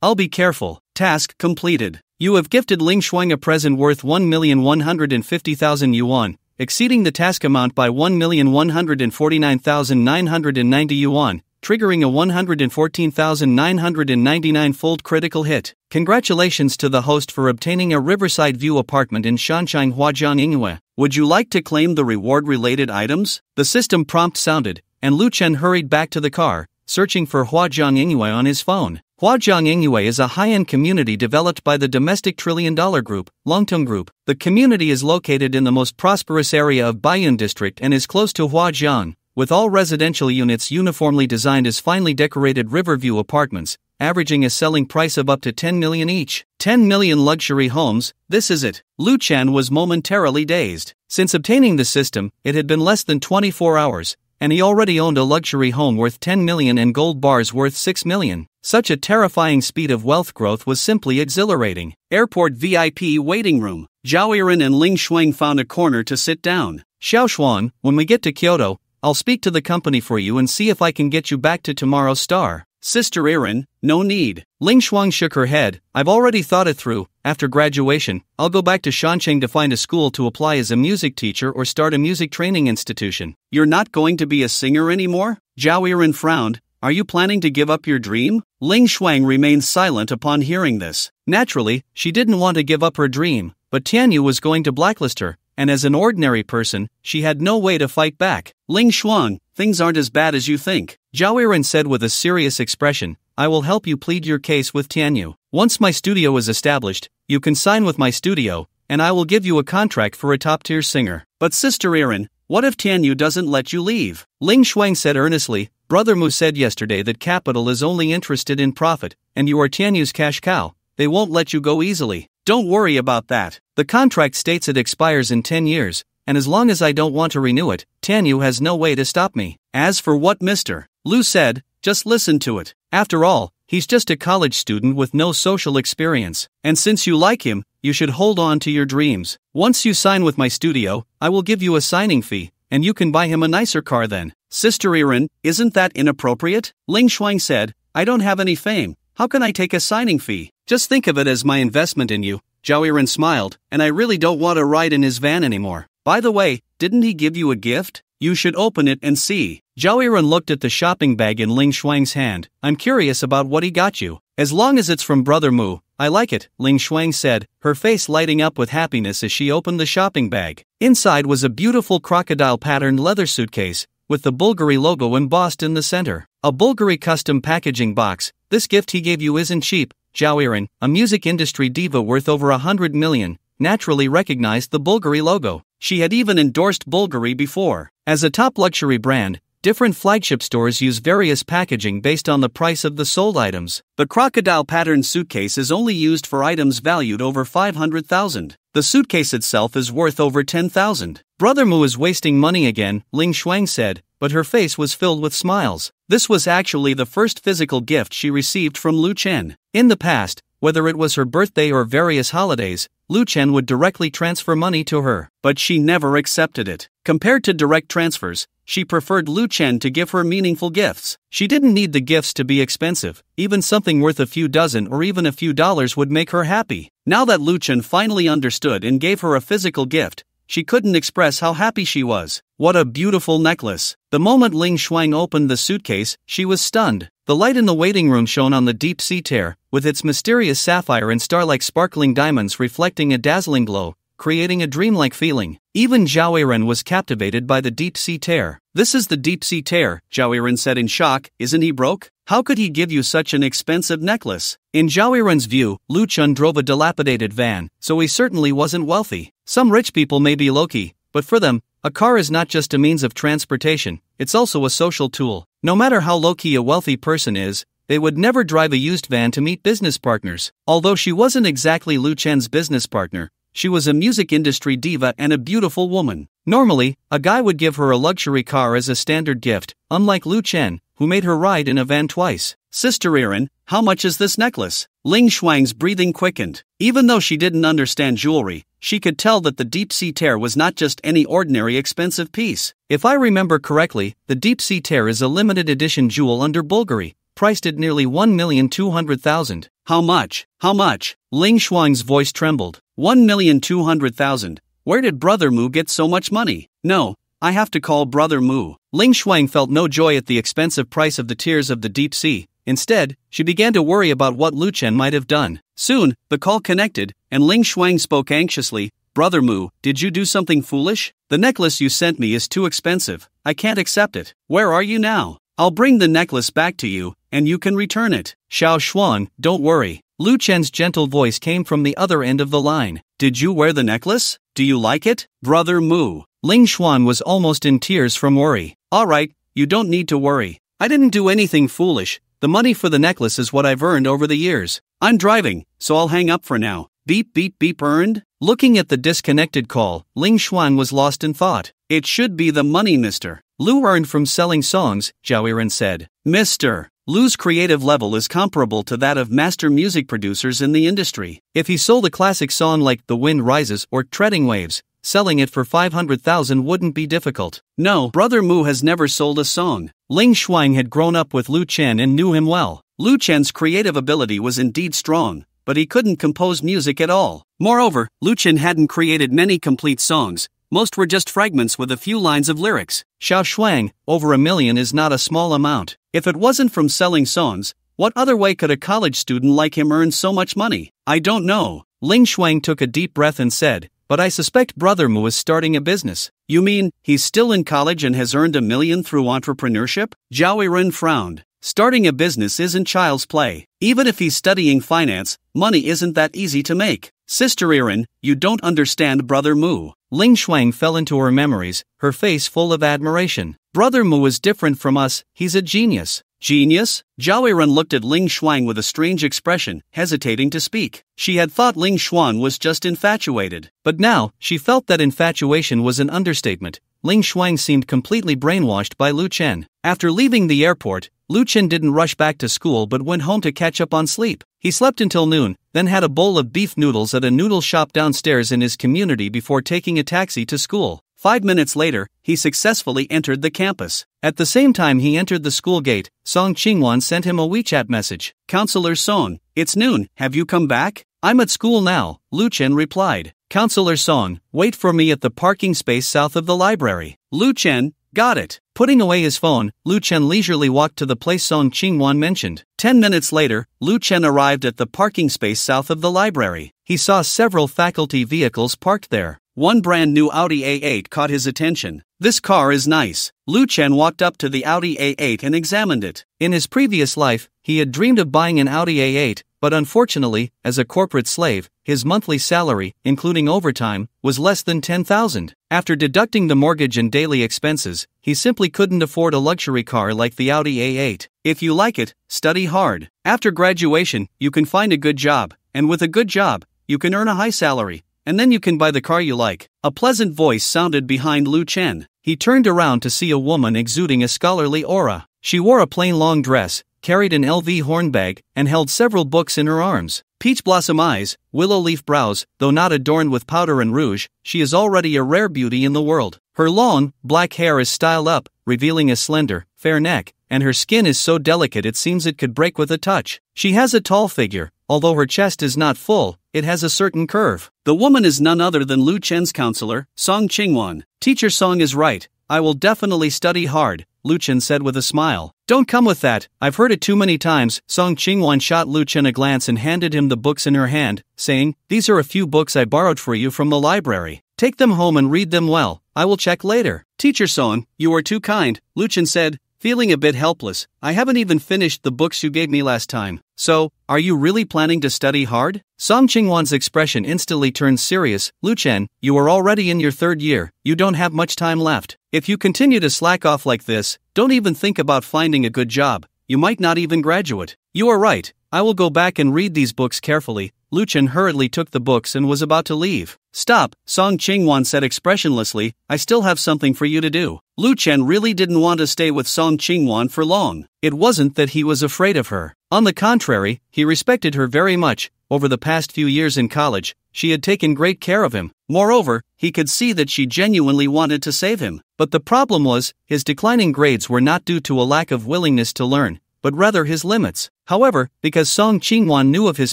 I'll be careful. Task completed. You have gifted Ling Shuang a present worth 1,150,000 yuan, exceeding the task amount by 1,149,990 yuan, triggering a 114,999-fold critical hit. Congratulations to the host for obtaining a Riverside View apartment in Shanshine Huajiang Yinghua. Would you like to claim the reward-related items? The system prompt sounded, and Lu Chen hurried back to the car, searching for Huajiang Yingyue on his phone. Huajiang Yingyue is a high-end community developed by the domestic trillion-dollar group, Longtong Group. The community is located in the most prosperous area of Baiyun District and is close to Huajiang, with all residential units uniformly designed as finely decorated Riverview apartments, averaging a selling price of up to 10 million each. 10 million luxury homes, this is it. Lu Chen was momentarily dazed. Since obtaining the system, it had been less than 24 hours, and he already owned a luxury home worth 10 million and gold bars worth 6 million. Such a terrifying speed of wealth growth was simply exhilarating. Airport VIP waiting room. Zhao Yiren and Ling Shuang found a corner to sit down. Xiao Xuan, when we get to Kyoto, I'll speak to the company for you and see if I can get you back to tomorrow's star. Sister Yiren, no need. Ling Shuang shook her head. I've already thought it through. After graduation, I'll go back to Shancheng to find a school to apply as a music teacher or start a music training institution. You're not going to be a singer anymore? Zhao Yiren frowned. Are you planning to give up your dream? Ling Shuang remained silent upon hearing this. Naturally, she didn't want to give up her dream, but Tianyu was going to blacklist her, and as an ordinary person, she had no way to fight back. Ling Shuang, things aren't as bad as you think, Zhao Yiren said with a serious expression. I will help you plead your case with Tianyu. Once my studio is established, you can sign with my studio, and I will give you a contract for a top-tier singer. But Sister Yiren, what if Tianyu doesn't let you leave? Ling Shuang said earnestly. Brother Mu said yesterday that capital is only interested in profit, and you are Tianyu's cash cow. They won't let you go easily. Don't worry about that. The contract states it expires in 10 years, and as long as I don't want to renew it, Tianyu has no way to stop me. As for what Mr. Lu said, just listen to it. After all, he's just a college student with no social experience, and since you like him, you should hold on to your dreams. Once you sign with my studio, I will give you a signing fee, and you can buy him a nicer car then. Sister Yiren, isn't that inappropriate? Ling Shuang said, I don't have any fame. How can I take a signing fee? Just think of it as my investment in you. Zhao Yiren smiled, and I really don't want to ride in his van anymore. By the way, didn't he give you a gift? You should open it and see. Zhao Yiren looked at the shopping bag in Ling Shuang's hand. I'm curious about what he got you. As long as it's from Brother Mu, I like it, Ling Shuang said, her face lighting up with happiness as she opened the shopping bag. Inside was a beautiful crocodile-patterned leather suitcase, with the Bulgari logo embossed in the center. A Bulgari custom packaging box. This gift he gave you isn't cheap. Zhao Yiren, a music industry diva worth over 100 million, naturally recognized the Bulgari logo. She had even endorsed Bulgari before. As a top luxury brand, different flagship stores use various packaging based on the price of the sold items. The crocodile-patterned suitcase is only used for items valued over 500,000. The suitcase itself is worth over 10,000. Brother Mu is wasting money again, Ling Shuang said, but her face was filled with smiles. This was actually the first physical gift she received from Lu Chen. In the past, whether it was her birthday or various holidays, Lu Chen would directly transfer money to her, but she never accepted it. Compared to direct transfers, she preferred Lu Chen to give her meaningful gifts. She didn't need the gifts to be expensive, even something worth a few dozen or even a few dollars would make her happy. Now that Lu Chen finally understood and gave her a physical gift, she couldn't express how happy she was. What a beautiful necklace. The moment Ling Shuang opened the suitcase, she was stunned. The light in the waiting room shone on the deep sea tear, with its mysterious sapphire and star-like sparkling diamonds reflecting a dazzling glow, creating a dreamlike feeling. Even Zhao Yiren was captivated by the deep sea tear. This is the deep sea tear, Zhao Yiren said in shock. Isn't he broke? How could he give you such an expensive necklace? In Zhao Yiren's view, Lu Chen drove a dilapidated van, so he certainly wasn't wealthy. Some rich people may be low-key, but for them, a car is not just a means of transportation, it's also a social tool. No matter how low-key a wealthy person is, they would never drive a used van to meet business partners. Although she wasn't exactly Lu Chen's business partner, she was a music industry diva and a beautiful woman. Normally, a guy would give her a luxury car as a standard gift, unlike Lu Chen, who made her ride in a van twice. Sister Yiren, how much is this necklace? Ling Shuang's breathing quickened. Even though she didn't understand jewelry, she could tell that the deep sea tear was not just any ordinary expensive piece. If I remember correctly, the deep sea tear is a limited edition jewel under Bulgari, priced at nearly 1,200,000. How much? How much? Ling Shuang's voice trembled. 1,200,000. Where did Brother Mu get so much money? No, I have to call Brother Mu. Ling Shuang felt no joy at the expensive price of the tears of the deep sea. Instead, she began to worry about what Lu Chen might have done. Soon, the call connected, and Ling Shuang spoke anxiously. Brother Mu, did you do something foolish? The necklace you sent me is too expensive. I can't accept it. Where are you now? I'll bring the necklace back to you, and you can return it. Xiao Xuan, don't worry. Lu Chen's gentle voice came from the other end of the line. Did you wear the necklace? Do you like it? Brother Mu. Ling Xuan was almost in tears from worry. Alright, you don't need to worry. I didn't do anything foolish. The money for the necklace is what I've earned over the years. I'm driving, so I'll hang up for now. Beep beep beep earned? Looking at the disconnected call, Ling Xuan was lost in thought. It should be the money Mr. Lu earned from selling songs, Zhao Yiren said. Mr. Lu's creative level is comparable to that of master music producers in the industry. If he sold a classic song like The Wind Rises or Treading Waves, selling it for 500,000 wouldn't be difficult. No, Brother Mu has never sold a song. Ling Xuan had grown up with Lu Chen and knew him well. Lu Chen's creative ability was indeed strong, but he couldn't compose music at all. Moreover, Lu Chen hadn't created many complete songs. Most were just fragments with a few lines of lyrics. Xiao Shuang, over 1 million is not a small amount. If it wasn't from selling songs, what other way could a college student like him earn so much money? I don't know. Ling Xuang took a deep breath and said, but I suspect Brother Mu is starting a business. You mean, he's still in college and has earned 1 million through entrepreneurship? Zhao Yiren frowned. Starting a business isn't child's play. Even if he's studying finance, money isn't that easy to make. Sister Yiren, you don't understand Brother Mu. Ling Xuang fell into her memories, her face full of admiration. Brother Mu is different from us, he's a genius. Genius? Zhao Yiren looked at Ling Xuang with a strange expression, hesitating to speak. She had thought Ling Xuan was just infatuated. But now, she felt that infatuation was an understatement. Ling Xuang seemed completely brainwashed by Lu Chen. After leaving the airport, Lu Chen didn't rush back to school but went home to catch up on sleep. He slept until noon, then had a bowl of beef noodles at a noodle shop downstairs in his community before taking a taxi to school. 5 minutes later, he successfully entered the campus. At the same time he entered the school gate, Song Qingwan sent him a WeChat message. Counselor Song, it's noon, have you come back? I'm at school now, Lu Chen replied. Counselor Song, wait for me at the parking space south of the library. Lu Chen, got it. Putting away his phone, Lu Chen leisurely walked to the place Song Qingwan mentioned. 10 minutes later, Lu Chen arrived at the parking space south of the library. He saw several faculty vehicles parked there. One brand new Audi A8 caught his attention. This car is nice. Lu Chen walked up to the Audi A8 and examined it. In his previous life, he had dreamed of buying an Audi A8, but unfortunately, as a corporate slave, his monthly salary, including overtime, was less than 10,000. After deducting the mortgage and daily expenses, he simply couldn't afford a luxury car like the Audi A8. If you like it, study hard. After graduation, you can find a good job, and with a good job, you can earn a high salary. And then you can buy the car you like. A pleasant voice sounded behind Lu Chen. He turned around to see a woman exuding a scholarly aura. She wore a plain long dress, carried an LV hornbag, and held several books in her arms. Peach blossom eyes, willow leaf brows, though not adorned with powder and rouge, she is already a rare beauty in the world. Her long, black hair is styled up, revealing a slender, fair neck, and her skin is so delicate it seems it could break with a touch. She has a tall figure. Although her chest is not full, it has a certain curve. The woman is none other than Lu Chen's counselor, Song Qingwan. Teacher Song is right. I will definitely study hard, Lu Chen said with a smile. Don't come with that, I've heard it too many times. Song Qingwan shot Lu Chen a glance and handed him the books in her hand, saying, these are a few books I borrowed for you from the library. Take them home and read them well, I will check later. Teacher Song, you are too kind, Lu Chen said, feeling a bit helpless. I haven't even finished the books you gave me last time. So, are you really planning to study hard? Song Qingwan's expression instantly turned serious. Lu Chen, you are already in your 3rd year, you don't have much time left. If you continue to slack off like this, don't even think about finding a good job. You might not even graduate. You are right, I will go back and read these books carefully. Lu Chen hurriedly took the books and was about to leave. Stop, Song Qingwan said expressionlessly, I still have something for you to do. Lu Chen really didn't want to stay with Song Qingwan for long. It wasn't that he was afraid of her. On the contrary, he respected her very much. Over the past few years in college, she had taken great care of him. Moreover, he could see that she genuinely wanted to save him. But the problem was, his declining grades were not due to a lack of willingness to learn, but rather his limits. However, because Song Qingwan knew of his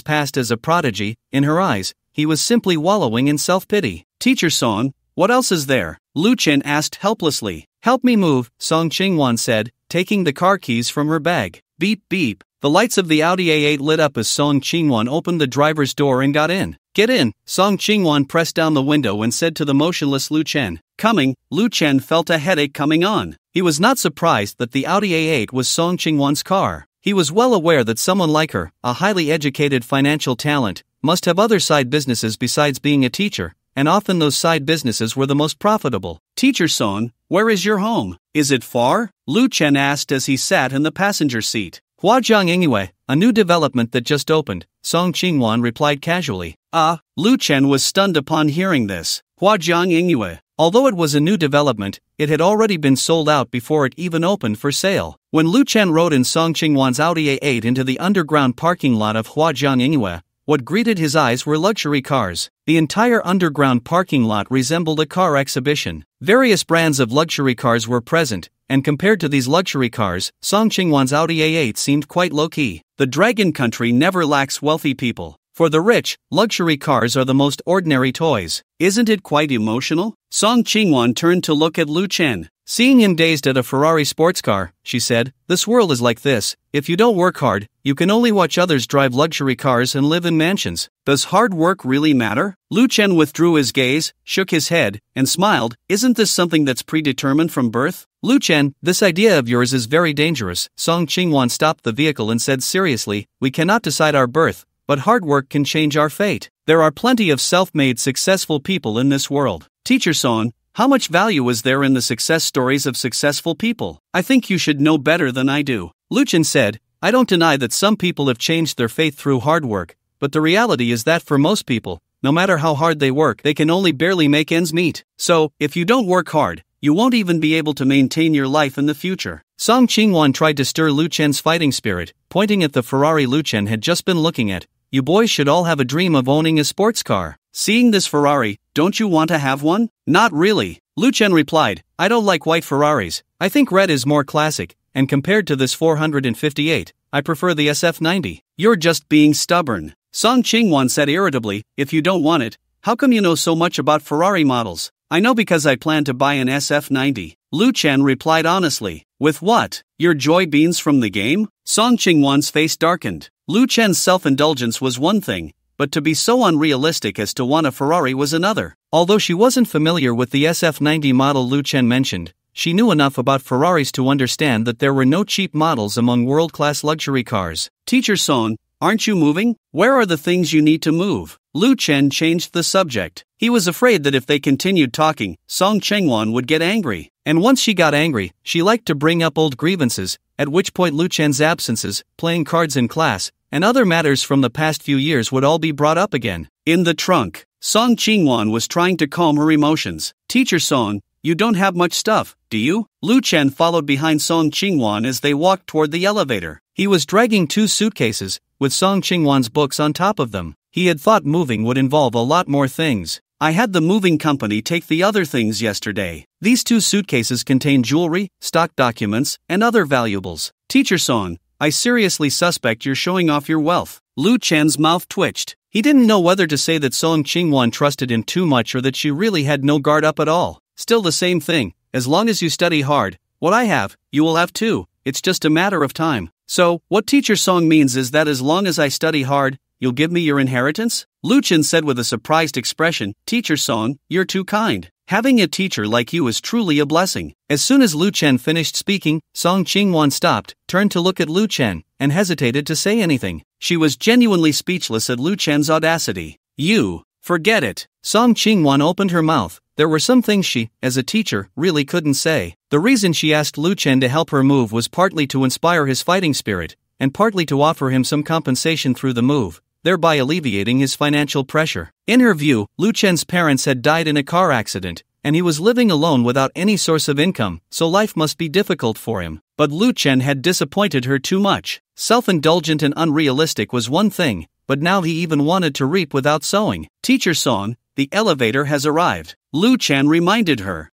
past as a prodigy, in her eyes, he was simply wallowing in self-pity. Teacher Song, what else is there? Lu Chen asked helplessly. Help me move, Song Qingwan said, taking the car keys from her bag. Beep beep. The lights of the Audi A8 lit up as Song Chingwon opened the driver's door and got in. "Get in." Song Chingwon pressed down the window and said to the motionless Lu Chen. Coming, Lu Chen felt a headache coming on. He was not surprised that the Audi A8 was Song Chingwon's car. He was well aware that someone like her, a highly educated financial talent, must have other side businesses besides being a teacher, and often those side businesses were the most profitable. "Teacher Song, where is your home? Is it far?" Lu Chen asked as he sat in the passenger seat. "Huajiang Yingyue, a new development that just opened," Song Chingwon replied casually. Lu Chen was stunned upon hearing this. Huajiang Yingyue. Although it was a new development, it had already been sold out before it even opened for sale. When Lu Chen rode in Song Chingwon's Audi A8 into the underground parking lot of Huajiang Yingyue, what greeted his eyes were luxury cars. The entire underground parking lot resembled a car exhibition. Various brands of luxury cars were present, and compared to these luxury cars, Song Chingwon's Audi A8 seemed quite low-key. The Dragon Country never lacks wealthy people. For the rich, luxury cars are the most ordinary toys. Isn't it quite emotional? Song Chingwon turned to look at Lu Chen. Seeing him dazed at a Ferrari sports car, she said, "This world is like this. If you don't work hard, you can only watch others drive luxury cars and live in mansions. Does hard work really matter?" Lu Chen withdrew his gaze, shook his head, and smiled. "Isn't this something that's predetermined from birth?" "Lu Chen, this idea of yours is very dangerous." Song Chingwon stopped the vehicle and said seriously, "We cannot decide our birth, but hard work can change our fate. There are plenty of self-made successful people in this world. Teacher Song, how much value is there in the success stories of successful people? I think you should know better than I do." Lu Chen said, "I don't deny that some people have changed their faith through hard work, but the reality is that for most people, no matter how hard they work, they can only barely make ends meet. So, if you don't work hard, you won't even be able to maintain your life in the future." Song Chingwon tried to stir Lu Chen's fighting spirit, pointing at the Ferrari Lu Chen had just been looking at. "You boys should all have a dream of owning a sports car. Seeing this Ferrari, don't you want to have one?" "Not really," Lu Chen replied. "I don't like white Ferraris. I think red is more classic, and compared to this 458, I prefer the SF90. "You're just being stubborn," Song Chingwon said irritably. "If you don't want it, how come you know so much about Ferrari models?" "I know because I plan to buy an SF90, Lu Chen replied honestly. "With what? Your joy beans from the game?" Song Chingwon's face darkened. Lu Chen's self-indulgence was one thing, but to be so unrealistic as to want a Ferrari was another. Although she wasn't familiar with the SF90 model Lu Chen mentioned, she knew enough about Ferraris to understand that there were no cheap models among world-class luxury cars. "Teacher Song, aren't you moving? Where are the things you need to move?" Lu Chen changed the subject. He was afraid that if they continued talking, Song Chingwon would get angry. And once she got angry, she liked to bring up old grievances, at which point Lu Chen's absences, playing cards in class, and other matters from the past few years would all be brought up again. In the trunk, Song Chingwon was trying to calm her emotions. "Teacher Song, you don't have much stuff, do you?" Lu Chen followed behind Song Chingwon as they walked toward the elevator. He was dragging 2 suitcases, with Song Chingwon's books on top of them. He had thought moving would involve a lot more things. "I had the moving company take the other things yesterday. These 2 suitcases contain jewelry, stock documents, and other valuables. Teacher Song, I seriously suspect you're showing off your wealth." Lu Chen's mouth twitched. He didn't know whether to say that Song Chingwon trusted him too much or that she really had no guard up at all. "Still the same thing, as long as you study hard, what I have, you will have too. It's just a matter of time." "So, what Teacher Song means is that as long as I study hard, you'll give me your inheritance?" Lu Chen said with a surprised expression. "Teacher Song, you're too kind. Having a teacher like you is truly a blessing." As soon as Lu Chen finished speaking, Song Chingwon stopped, turned to look at Lu Chen, and hesitated to say anything. She was genuinely speechless at Lu Chen's audacity. "You, forget it." Song Chingwon opened her mouth. There were some things she, as a teacher, really couldn't say. The reason she asked Lu Chen to help her move was partly to inspire his fighting spirit, and partly to offer him some compensation through the move, thereby alleviating his financial pressure. In her view, Lu Chen's parents had died in a car accident, and he was living alone without any source of income, so life must be difficult for him. But Lu Chen had disappointed her too much. Self-indulgent and unrealistic was one thing, but now he even wanted to reap without sowing. "Teacher Song, the elevator has arrived," Lu Chen reminded her.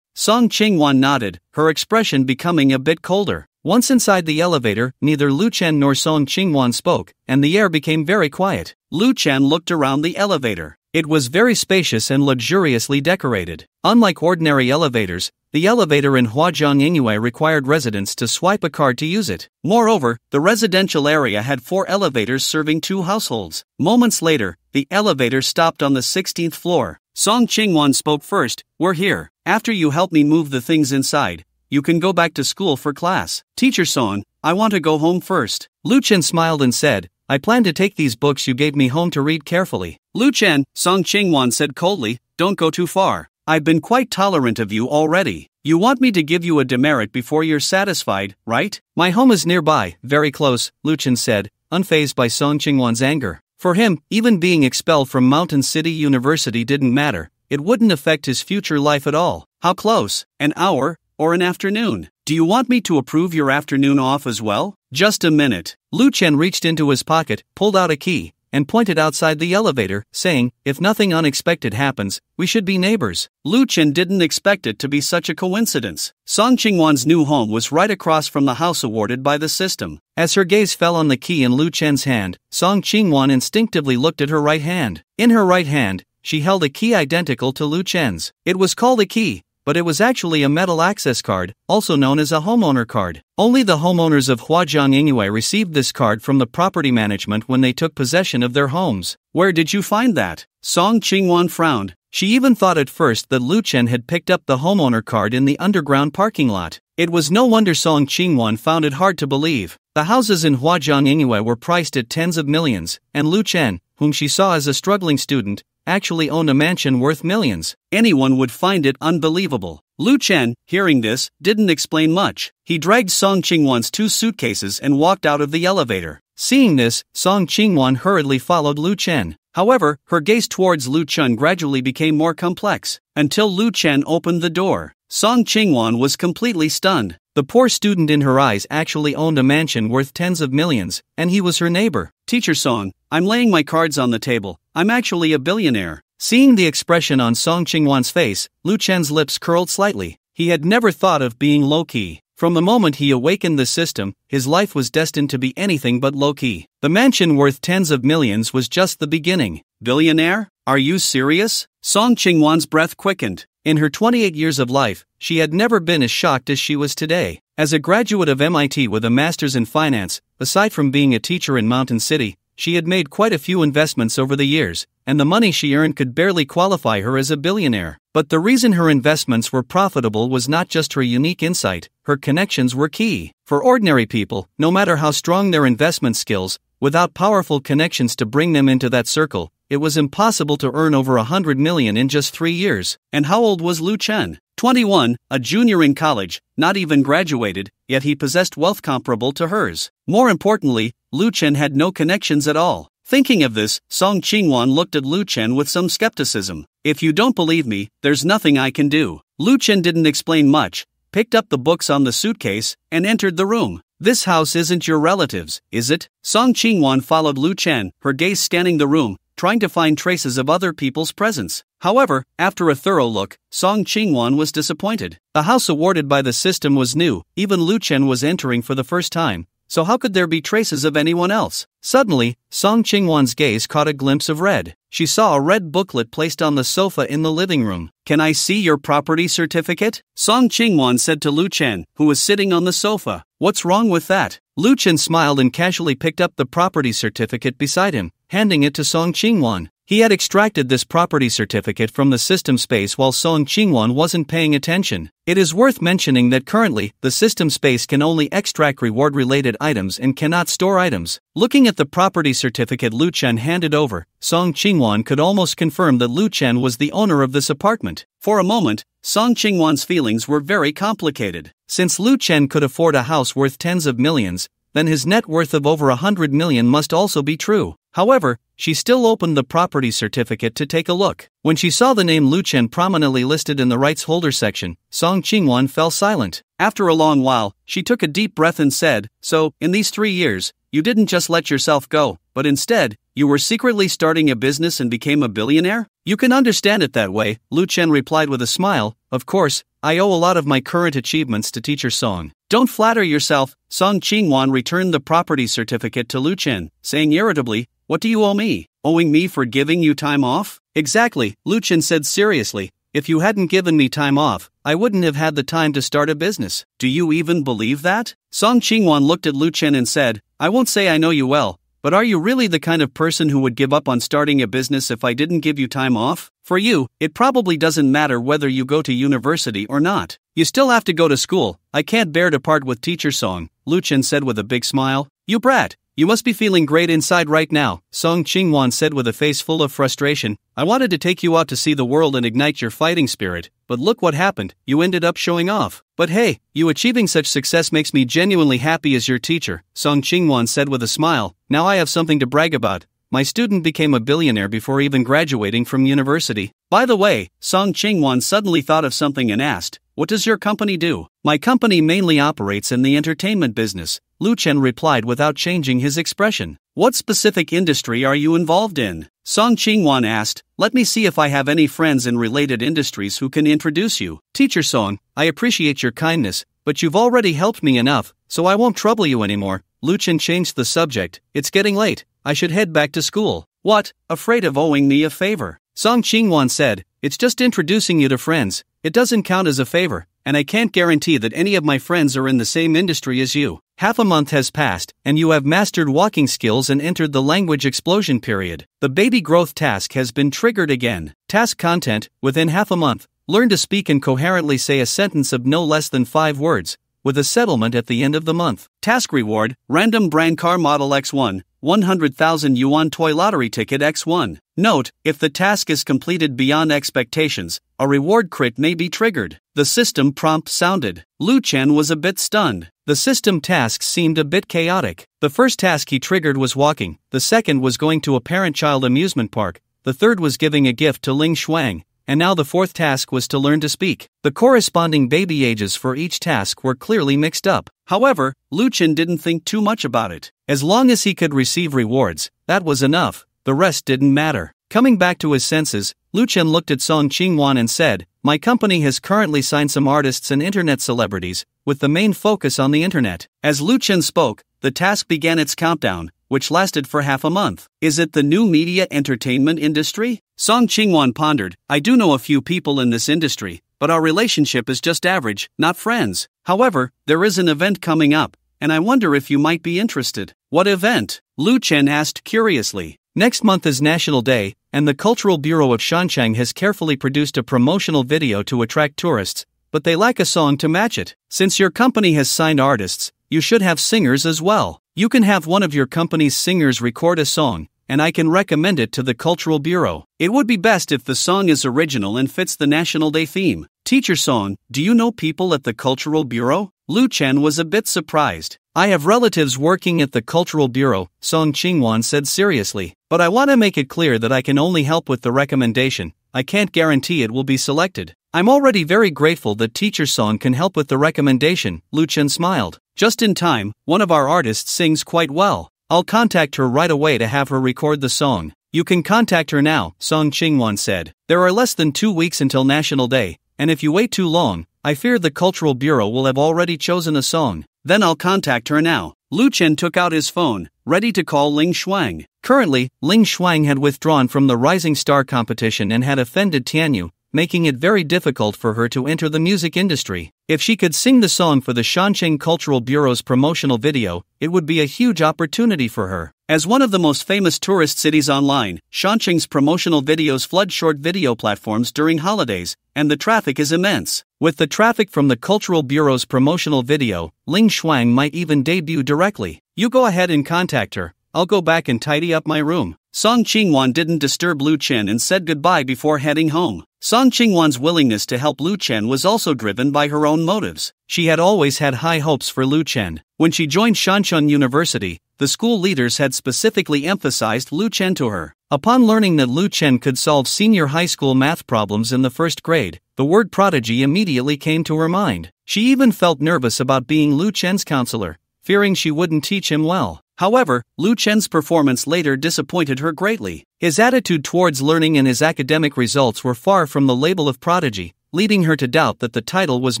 Song Chingwon nodded, her expression becoming a bit colder. Once inside the elevator, neither Lu Chen nor Song Chingwon spoke, and the air became very quiet. Lu Chen looked around the elevator. It was very spacious and luxuriously decorated. Unlike ordinary elevators, the elevator in Huazhongyingyue required residents to swipe a card to use it. Moreover, the residential area had 4 elevators serving 2 households. Moments later, the elevator stopped on the 16th floor. Song Chingwon spoke first. "We're here. After you help me move the things inside, you can go back to school for class." "Teacher Song, I want to go home first." Lu Chen smiled and said, "I plan to take these books you gave me home to read carefully." "Lu Chen," Song Chingwon said coldly, "don't go too far. I've been quite tolerant of you already. You want me to give you a demerit before you're satisfied, right?" "My home is nearby, very close," Lu Chen said, unfazed by Song Chingwon's anger. For him, even being expelled from Mountain City University didn't matter. It wouldn't affect his future life at all. "How close? An hour? Or an afternoon? Do you want me to approve your afternoon off as well?" "Just a minute." Lu Chen reached into his pocket, pulled out a key, and pointed outside the elevator, saying, "If nothing unexpected happens, we should be neighbors." Lu Chen didn't expect it to be such a coincidence. Song Chingwon's new home was right across from the house awarded by the system. As her gaze fell on the key in Lu Chen's hand, Song Chingwon instinctively looked at her right hand. In her right hand, she held a key identical to Lu Chen's. It was called a key, but it was actually a metal access card, also known as a homeowner card. Only the homeowners of Huazhongyingyue received this card from the property management when they took possession of their homes. "Where did you find that?" Song Chingwon frowned. She even thought at first that Lu Chen had picked up the homeowner card in the underground parking lot. It was no wonder Song Chingwon found it hard to believe. The houses in Huazhongyingyue were priced at tens of millions, and Lu Chen, whom she saw as a struggling student, actually owned a mansion worth millions. Anyone would find it unbelievable. Lu Chen, hearing this, didn't explain much. He dragged Song Chingwon's 2 suitcases and walked out of the elevator. Seeing this, Song Chingwon hurriedly followed Lu Chen. However, her gaze towards Lu Chen gradually became more complex, until Lu Chen opened the door. Song Chingwon was completely stunned. The poor student in her eyes actually owned a mansion worth tens of millions, and he was her neighbor. "Teacher Song, I'm laying my cards on the table. I'm actually a billionaire." Seeing the expression on Song Chingwon's face, Lu Chen's lips curled slightly. He had never thought of being low-key. From the moment he awakened the system, his life was destined to be anything but low-key. The mansion worth tens of millions was just the beginning. "Billionaire? Are you serious?" Song Chingwon's breath quickened. In her 28 years of life, she had never been as shocked as she was today. As a graduate of MIT with a master's in finance, aside from being a teacher in Mountain City, she had made quite a few investments over the years, and the money she earned could barely qualify her as a billionaire. But the reason her investments were profitable was not just her unique insight, her connections were key. For ordinary people, no matter how strong their investment skills, without powerful connections to bring them into that circle, it was impossible to earn over 100 million in just 3 years. And how old was Lu Chen? 21, a junior in college, not even graduated, yet he possessed wealth comparable to hers. More importantly, Lu Chen had no connections at all. Thinking of this, Song Chingwon looked at Lu Chen with some skepticism. "If you don't believe me, there's nothing I can do." Lu Chen didn't explain much, picked up the books on the suitcase, and entered the room. "This house isn't your relatives, is it?" Song Chingwon followed Lu Chen, her gaze scanning the room, trying to find traces of other people's presence. However, after a thorough look, Song Chingwon was disappointed. The house awarded by the system was new, even Lu Chen was entering for the first time, so how could there be traces of anyone else? Suddenly, Song Chingwon's gaze caught a glimpse of red. She saw a red booklet placed on the sofa in the living room. "Can I see your property certificate?" Song Chingwon said to Lu Chen, who was sitting on the sofa. "What's wrong with that?" Lu Chen smiled and casually picked up the property certificate beside him, handing it to Song Chingwon. He had extracted this property certificate from the system space while Song Chingwon wasn't paying attention. It is worth mentioning that currently, the system space can only extract reward-related items and cannot store items. Looking at the property certificate Lu Chen handed over, Song Chingwon could almost confirm that Lu Chen was the owner of this apartment. For a moment, Song Chingwon's feelings were very complicated. Since Lu Chen could afford a house worth tens of millions, then his net worth of over 100 million must also be true. However, she still opened the property certificate to take a look. When she saw the name Lu Chen prominently listed in the rights holder section, Song Chingwon fell silent. After a long while, she took a deep breath and said, "So, in these 3 years, you didn't just let yourself go, but instead, you were secretly starting a business and became a billionaire?" "You can understand it that way," Lu Chen replied with a smile. "Of course, I owe a lot of my current achievements to teacher Song." "Don't flatter yourself." Song Chingwon returned the property certificate to Lu Chen, saying irritably, "What do you owe me? Owing me for giving you time off?" "Exactly," Lu Chen said seriously. "If you hadn't given me time off, I wouldn't have had the time to start a business. Do you even believe that? Song Chingwan looked at Lu Chen and said, I won't say I know you well, but are you really the kind of person who would give up on starting a business if I didn't give you time off? For you, it probably doesn't matter whether you go to university or not. You still have to go to school. I can't bear to part with teacher Song, Lu Chen said with a big smile. You brat. You must be feeling great inside right now, Song Chingwan said with a face full of frustration. I wanted to take you out to see the world and ignite your fighting spirit, but look what happened, you ended up showing off. But hey, you achieving such success makes me genuinely happy as your teacher, Song Chingwan said with a smile. Now I have something to brag about. My student became a billionaire before even graduating from university. By the way, Song Chingwan suddenly thought of something and asked, what does your company do? My company mainly operates in the entertainment business, Lu Chen replied without changing his expression. What specific industry are you involved in? Song Chingwan asked, let me see if I have any friends in related industries who can introduce you. Teacher Song, I appreciate your kindness, but you've already helped me enough, so I won't trouble you anymore. Lu Chen changed the subject. It's getting late. I should head back to school. What? Afraid of owing me a favor? Song Chingwan said, it's just introducing you to friends. It doesn't count as a favor, and I can't guarantee that any of my friends are in the same industry as you. Half a month has passed, and you have mastered walking skills and entered the language explosion period. The baby growth task has been triggered again. Task content, within half a month, learn to speak and coherently say a sentence of no less than 5 words, with a settlement at the end of the month. Task reward, random brand car model X1, 100,000 yuan toy lottery ticket X1. Note, if the task is completed beyond expectations, a reward crit may be triggered. The system prompt sounded. Lu Chen was a bit stunned. The system tasks seemed a bit chaotic. The first task he triggered was walking, the second was going to a parent-child amusement park, the third was giving a gift to Ling Shuang, and now the fourth task was to learn to speak. The corresponding baby ages for each task were clearly mixed up. However, Lu Chen didn't think too much about it. As long as he could receive rewards, that was enough. The rest didn't matter. Coming back to his senses, Lu Chen looked at Song Chingwan and said, my company has currently signed some artists and internet celebrities, with the main focus on the internet. As Lu Chen spoke, the task began its countdown, which lasted for half a month. Is it the new media entertainment industry? Song Chingwan pondered, I do know a few people in this industry, but our relationship is just average, not friends. However, there is an event coming up, and I wonder if you might be interested. What event? Lu Chen asked curiously. Next month is National Day, and the Cultural Bureau of Shanchang has carefully produced a promotional video to attract tourists, but they lack a song to match it. Since your company has signed artists, you should have singers as well. You can have one of your company's singers record a song, and I can recommend it to the Cultural Bureau. It would be best if the song is original and fits the National Day theme. Teacher Song, do you know people at the Cultural Bureau? Lu Chen was a bit surprised. I have relatives working at the Cultural Bureau, Song Chingwan said seriously, but I want to make it clear that I can only help with the recommendation. I can't guarantee it will be selected. I'm already very grateful that Teacher Song can help with the recommendation, Lu Chen smiled. Just in time, one of our artists sings quite well. I'll contact her right away to have her record the song. You can contact her now, Song Chingwan said. There are less than 2 weeks until National Day, and if you wait too long, I fear the Cultural Bureau will have already chosen a song. Then I'll contact her now. Lu Chen took out his phone, ready to call Ling Shuang. Currently, Ling Shuang had withdrawn from the Rising Star competition and had offended Tianyu, making it very difficult for her to enter the music industry. If she could sing the song for the Shancheng Cultural Bureau's promotional video, it would be a huge opportunity for her. As one of the most famous tourist cities online, Shancheng's promotional videos flood short video platforms during holidays, and the traffic is immense. With the traffic from the Cultural Bureau's promotional video, Ling Shuang might even debut directly. You go ahead and contact her. I'll go back and tidy up my room. Song Chingwan didn't disturb Lu Chen and said goodbye before heading home. Song Chingwan's willingness to help Lu Chen was also driven by her own motives. She had always had high hopes for Lu Chen. When she joined Shancheng University, the school leaders had specifically emphasized Lu Chen to her. Upon learning that Lu Chen could solve senior high school math problems in the first grade, the word prodigy immediately came to her mind. She even felt nervous about being Lu Chen's counselor, fearing she wouldn't teach him well. However, Lu Chen's performance later disappointed her greatly. His attitude towards learning and his academic results were far from the label of prodigy, leading her to doubt that the title was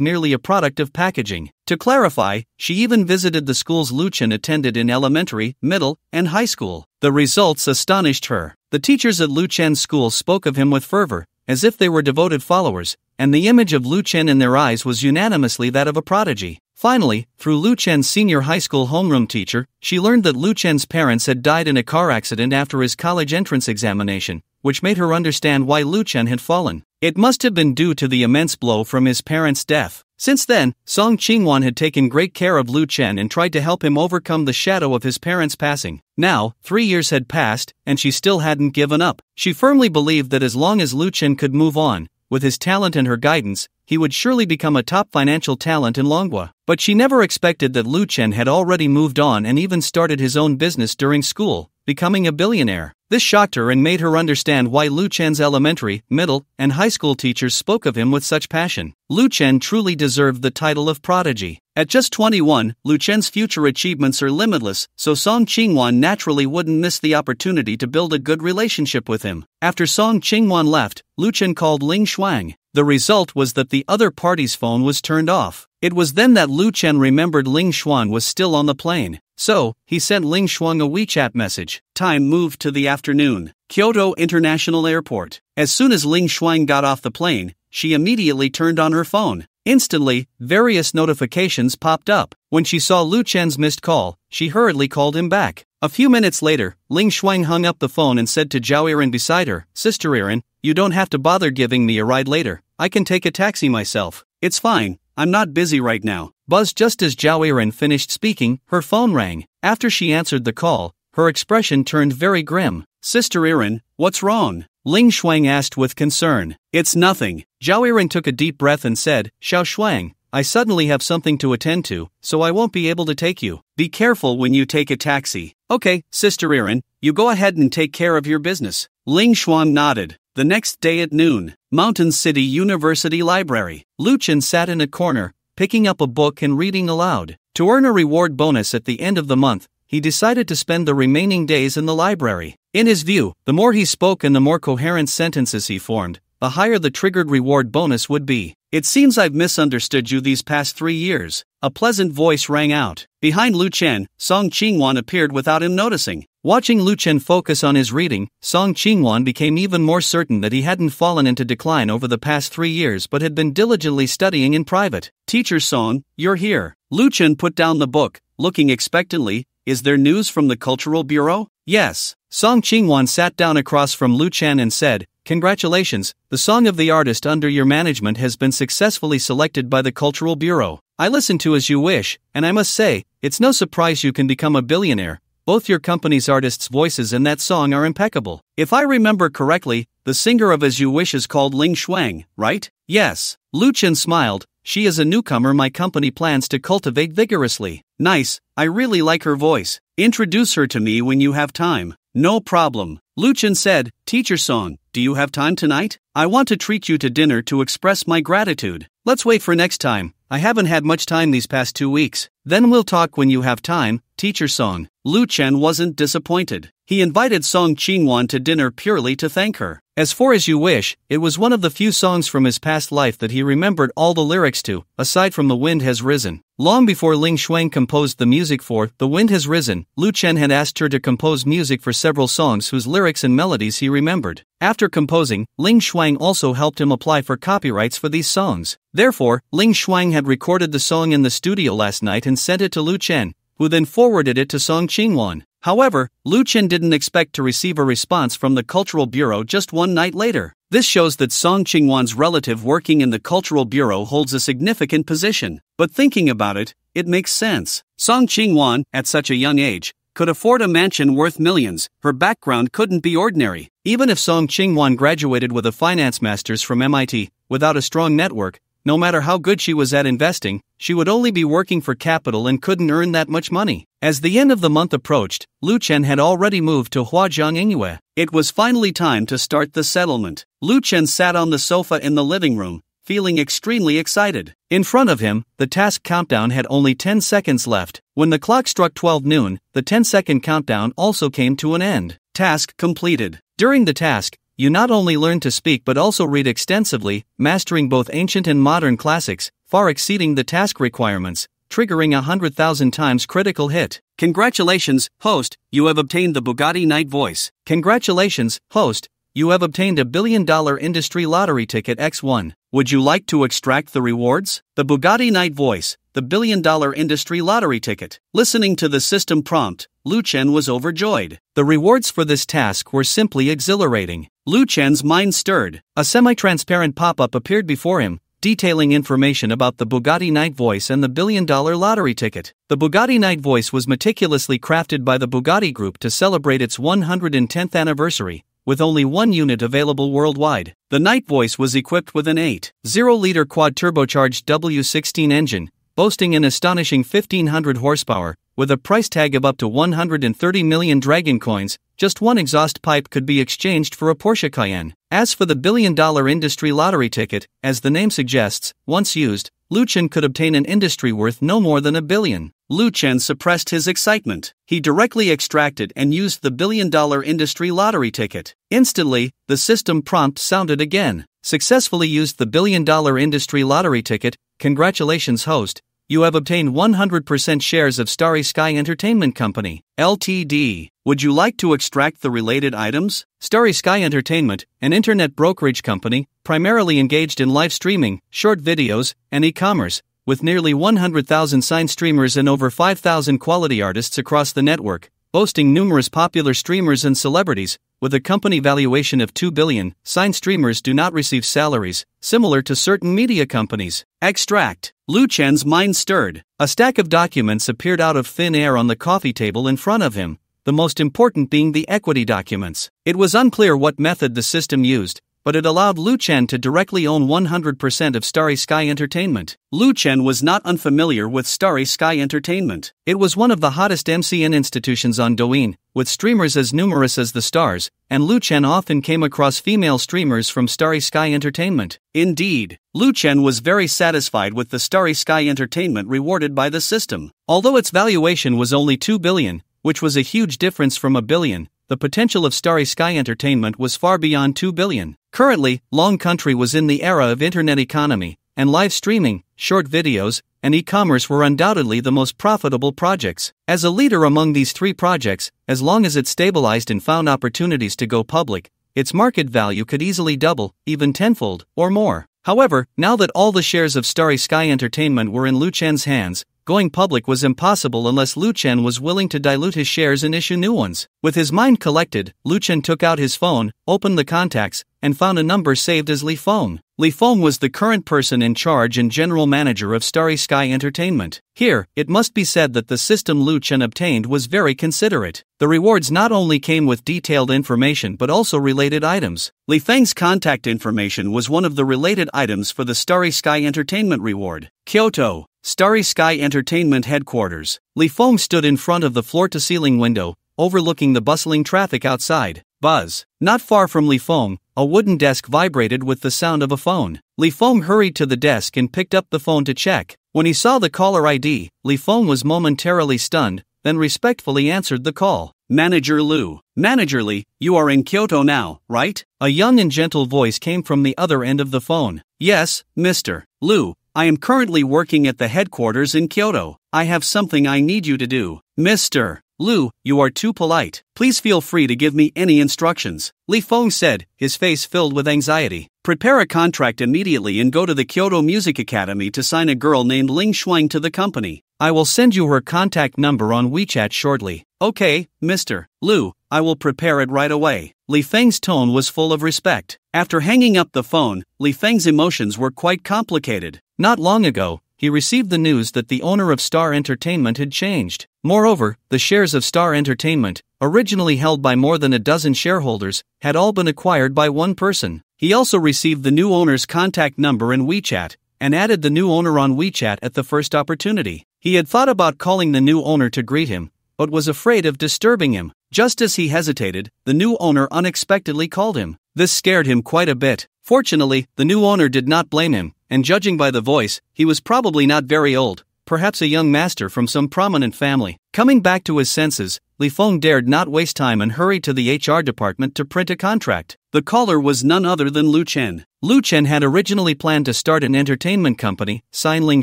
merely a product of packaging. To clarify, she even visited the schools Lu Chen attended in elementary, middle, and high school. The results astonished her. The teachers at Lu Chen's school spoke of him with fervor, as if they were devoted followers, and the image of Lu Chen in their eyes was unanimously that of a prodigy. Finally, through Lu Chen's senior high school homeroom teacher, she learned that Lu Chen's parents had died in a car accident after his college entrance examination, which made her understand why Lu Chen had fallen. It must have been due to the immense blow from his parents' death. Since then, Song Chingwon had taken great care of Lu Chen and tried to help him overcome the shadow of his parents' passing. Now, 3 years had passed, and she still hadn't given up. She firmly believed that as long as Lu Chen could move on, with his talent and her guidance, he would surely become a top financial talent in Manhwa. But she never expected that Lu Chen had already moved on and even started his own business during school, becoming a billionaire. This shocked her and made her understand why Lu Chen's elementary, middle, and high school teachers spoke of him with such passion. Lu Chen truly deserved the title of prodigy. At just 21, Lu Chen's future achievements are limitless, so Song Chingwon naturally wouldn't miss the opportunity to build a good relationship with him. After Song Chingwon left, Lu Chen called Ling Shuang. The result was that the other party's phone was turned off. It was then that Lu Chen remembered Ling Shuang was still on the plane. So, he sent Ling Shuang a WeChat message. Time moved to the afternoon. Kyoto International Airport. As soon as Ling Shuang got off the plane, she immediately turned on her phone. Instantly, various notifications popped up. When she saw Lu Chen's missed call, she hurriedly called him back. A few minutes later, Ling Shuang hung up the phone and said to Zhao Yiren beside her, "Sister Yiren, you don't have to bother giving me a ride later. I can take a taxi myself. It's fine, I'm not busy right now." Just as Zhao Yiren finished speaking, her phone rang. After she answered the call, her expression turned very grim. "Sister Yiren, what's wrong?" Ling Shuang asked with concern. "It's nothing." Zhao Yiren took a deep breath and said, "Xiao Shuang, I suddenly have something to attend to, so I won't be able to take you. Be careful when you take a taxi." "Okay, Sister Yiren, you go ahead and take care of your business." Ling Shuang nodded. The next day at noon, Mountain City University Library. Lu Chen sat in a corner, picking up a book and reading aloud. To earn a reward bonus at the end of the month, he decided to spend the remaining days in the library. In his view, the more he spoke and the more coherent sentences he formed, the higher the triggered reward bonus would be. "It seems I've misunderstood you these past 3 years." A pleasant voice rang out. Behind Lu Chen, Song Chingwon appeared without him noticing. Watching Lu Chen focus on his reading, Song Chingwon became even more certain that he hadn't fallen into decline over the past 3 years but had been diligently studying in private. "Teacher Song, you're here." Lu Chen put down the book, looking expectantly. "Is there news from the Cultural Bureau?" "Yes." Song Chingwon sat down across from Lu Chen and said, "Congratulations, the song of the artist under your management has been successfully selected by the Cultural Bureau. I listened to As You Wish, and I must say, it's no surprise you can become a billionaire. Both your company's artists' voices and that song are impeccable. If I remember correctly, the singer of As You Wish is called Ling Shuang, right?" "Yes." Lu Chen smiled. "She is a newcomer my company plans to cultivate vigorously." "Nice, I really like her voice. Introduce her to me when you have time." "No problem." Lu Chen said, "Teacher Song, do you have time tonight? I want to treat you to dinner to express my gratitude." "Let's wait for next time. I haven't had much time these past 2 weeks." "Then we'll talk when you have time, Teacher Song." Lu Chen wasn't disappointed. He invited Song Chingwon to dinner purely to thank her. As for As You Wish, it was one of the few songs from his past life that he remembered all the lyrics to, aside from The Wind Has Risen. Long before Ling Shuang composed the music for The Wind Has Risen, Lu Chen had asked her to compose music for several songs whose lyrics and melodies he remembered. After composing, Ling Shuang also helped him apply for copyrights for these songs. Therefore, Ling Shuang had recorded the song in the studio last night and sent it to Lu Chen, who then forwarded it to Song Chingwon. However, Lu Chen didn't expect to receive a response from the Cultural Bureau just one night later. This shows that Song Chingwon's relative working in the Cultural Bureau holds a significant position. But thinking about it, it makes sense. Song Chingwon, at such a young age, could afford a mansion worth millions. Her background couldn't be ordinary. Even if Song Chingwon graduated with a finance master's from MIT, without a strong network, no matter how good she was at investing, she would only be working for capital and couldn't earn that much money. As the end of the month approached, Lu Chen had already moved to Huajiang Yingyue. It was finally time to start the settlement. Lu Chen sat on the sofa in the living room, feeling extremely excited. In front of him, the task countdown had only 10 seconds left. When the clock struck 12 noon, the 10-second countdown also came to an end. Task completed. During the task, you not only learn to speak but also read extensively, mastering both ancient and modern classics, far exceeding the task requirements, triggering 100,000 times critical hit. Congratulations, host, you have obtained the Bugatti Night Voice. Congratulations, host, you have obtained a $1 billion industry lottery ticket X1. Would you like to extract the rewards? The Bugatti Night Voice, the $1 billion industry lottery ticket. Listening to the system prompt, Lu Chen was overjoyed. The rewards for this task were simply exhilarating. Lu Chen's mind stirred. A semi-transparent pop-up appeared before him, detailing information about the Bugatti Night Voice and the $1 billion lottery ticket. The Bugatti Night Voice was meticulously crafted by the Bugatti Group to celebrate its 110th anniversary, with only one unit available worldwide. The Night Voice was equipped with an 8.0-liter quad-turbocharged W16 engine, boasting an astonishing 1,500 horsepower, with a price tag of up to 130 million Dragon coins. Just one exhaust pipe could be exchanged for a Porsche Cayenne. As for the $1 billion industry lottery ticket, as the name suggests, once used, Lu Chen could obtain an industry worth no more than $1 billion. Lu Chen suppressed his excitement. He directly extracted and used the $1 billion industry lottery ticket. Instantly, the system prompt sounded again. Successfully used the $1 billion industry lottery ticket. Congratulations, host. You have obtained 100% shares of Starry Sky Entertainment Company, Ltd. Would you like to extract the related items? Starry Sky Entertainment, an internet brokerage company, primarily engaged in live streaming, short videos, and e-commerce, with nearly 100,000 signed streamers and over 5,000 quality artists across the network, boasting numerous popular streamers and celebrities. With a company valuation of $2 billion, signed streamers do not receive salaries, similar to certain media companies. Extract. Lu Chen's mind stirred. A stack of documents appeared out of thin air on the coffee table in front of him, the most important being the equity documents. It was unclear what method the system used, but it allowed Lu Chen to directly own 100% of Starry Sky Entertainment. Lu Chen was not unfamiliar with Starry Sky Entertainment. It was one of the hottest MCN institutions on Douyin, with streamers as numerous as the stars, and Lu Chen often came across female streamers from Starry Sky Entertainment. Indeed, Lu Chen was very satisfied with the Starry Sky Entertainment rewarded by the system. Although its valuation was only $2 billion, which was a huge difference from $1 billion, the potential of Starry Sky Entertainment was far beyond $2 billion. Currently, Long Country was in the era of internet economy, and live streaming, short videos, and e-commerce were undoubtedly the most profitable projects. As a leader among these three projects, as long as it stabilized and found opportunities to go public, its market value could easily double, even tenfold, or more. However, now that all the shares of Starry Sky Entertainment were in Lu Chen's hands, going public was impossible unless Lu Chen was willing to dilute his shares and issue new ones. With his mind collected, Lu Chen took out his phone, opened the contacts, and found a number saved as Li Feng. Li Feng was the current person in charge and general manager of Starry Sky Entertainment. Here, it must be said that the system Lu Chen obtained was very considerate. The rewards not only came with detailed information but also related items. Li Feng's contact information was one of the related items for the Starry Sky Entertainment reward. Kyoto, Starry Sky Entertainment headquarters. Li Feng stood in front of the floor-to-ceiling window, overlooking the bustling traffic outside. Buzz. Not far from Li Feng, a wooden desk vibrated with the sound of a phone. Li Feng hurried to the desk and picked up the phone to check. When he saw the caller ID, Li Feng was momentarily stunned, then respectfully answered the call. Manager Lu. Manager Li, you are in Kyoto now, right? A young and gentle voice came from the other end of the phone. Yes, Mr. Lu. I am currently working at the headquarters in Kyoto. I have something I need you to do. Mr. Lu, you are too polite. Please feel free to give me any instructions. Li Feng said, his face filled with anxiety. Prepare a contract immediately and go to the Kyoto Music Academy to sign a girl named Ling Shuang to the company. I will send you her contact number on WeChat shortly. Okay, Mr. Lu, I will prepare it right away. Li Feng's tone was full of respect. After hanging up the phone, Li Feng's emotions were quite complicated. Not long ago, he received the news that the owner of Star Entertainment had changed. Moreover, the shares of Star Entertainment, originally held by more than a dozen shareholders, had all been acquired by one person. He also received the new owner's contact number in WeChat, and added the new owner on WeChat at the first opportunity. He had thought about calling the new owner to greet him, but was afraid of disturbing him. Just as he hesitated, the new owner unexpectedly called him. This scared him quite a bit. Fortunately, the new owner did not blame him, and judging by the voice, he was probably not very old, perhaps a young master from some prominent family. Coming back to his senses, Li Feng dared not waste time and hurried to the HR department to print a contract. The caller was none other than Lu Chen. Lu Chen had originally planned to start an entertainment company, sign Ling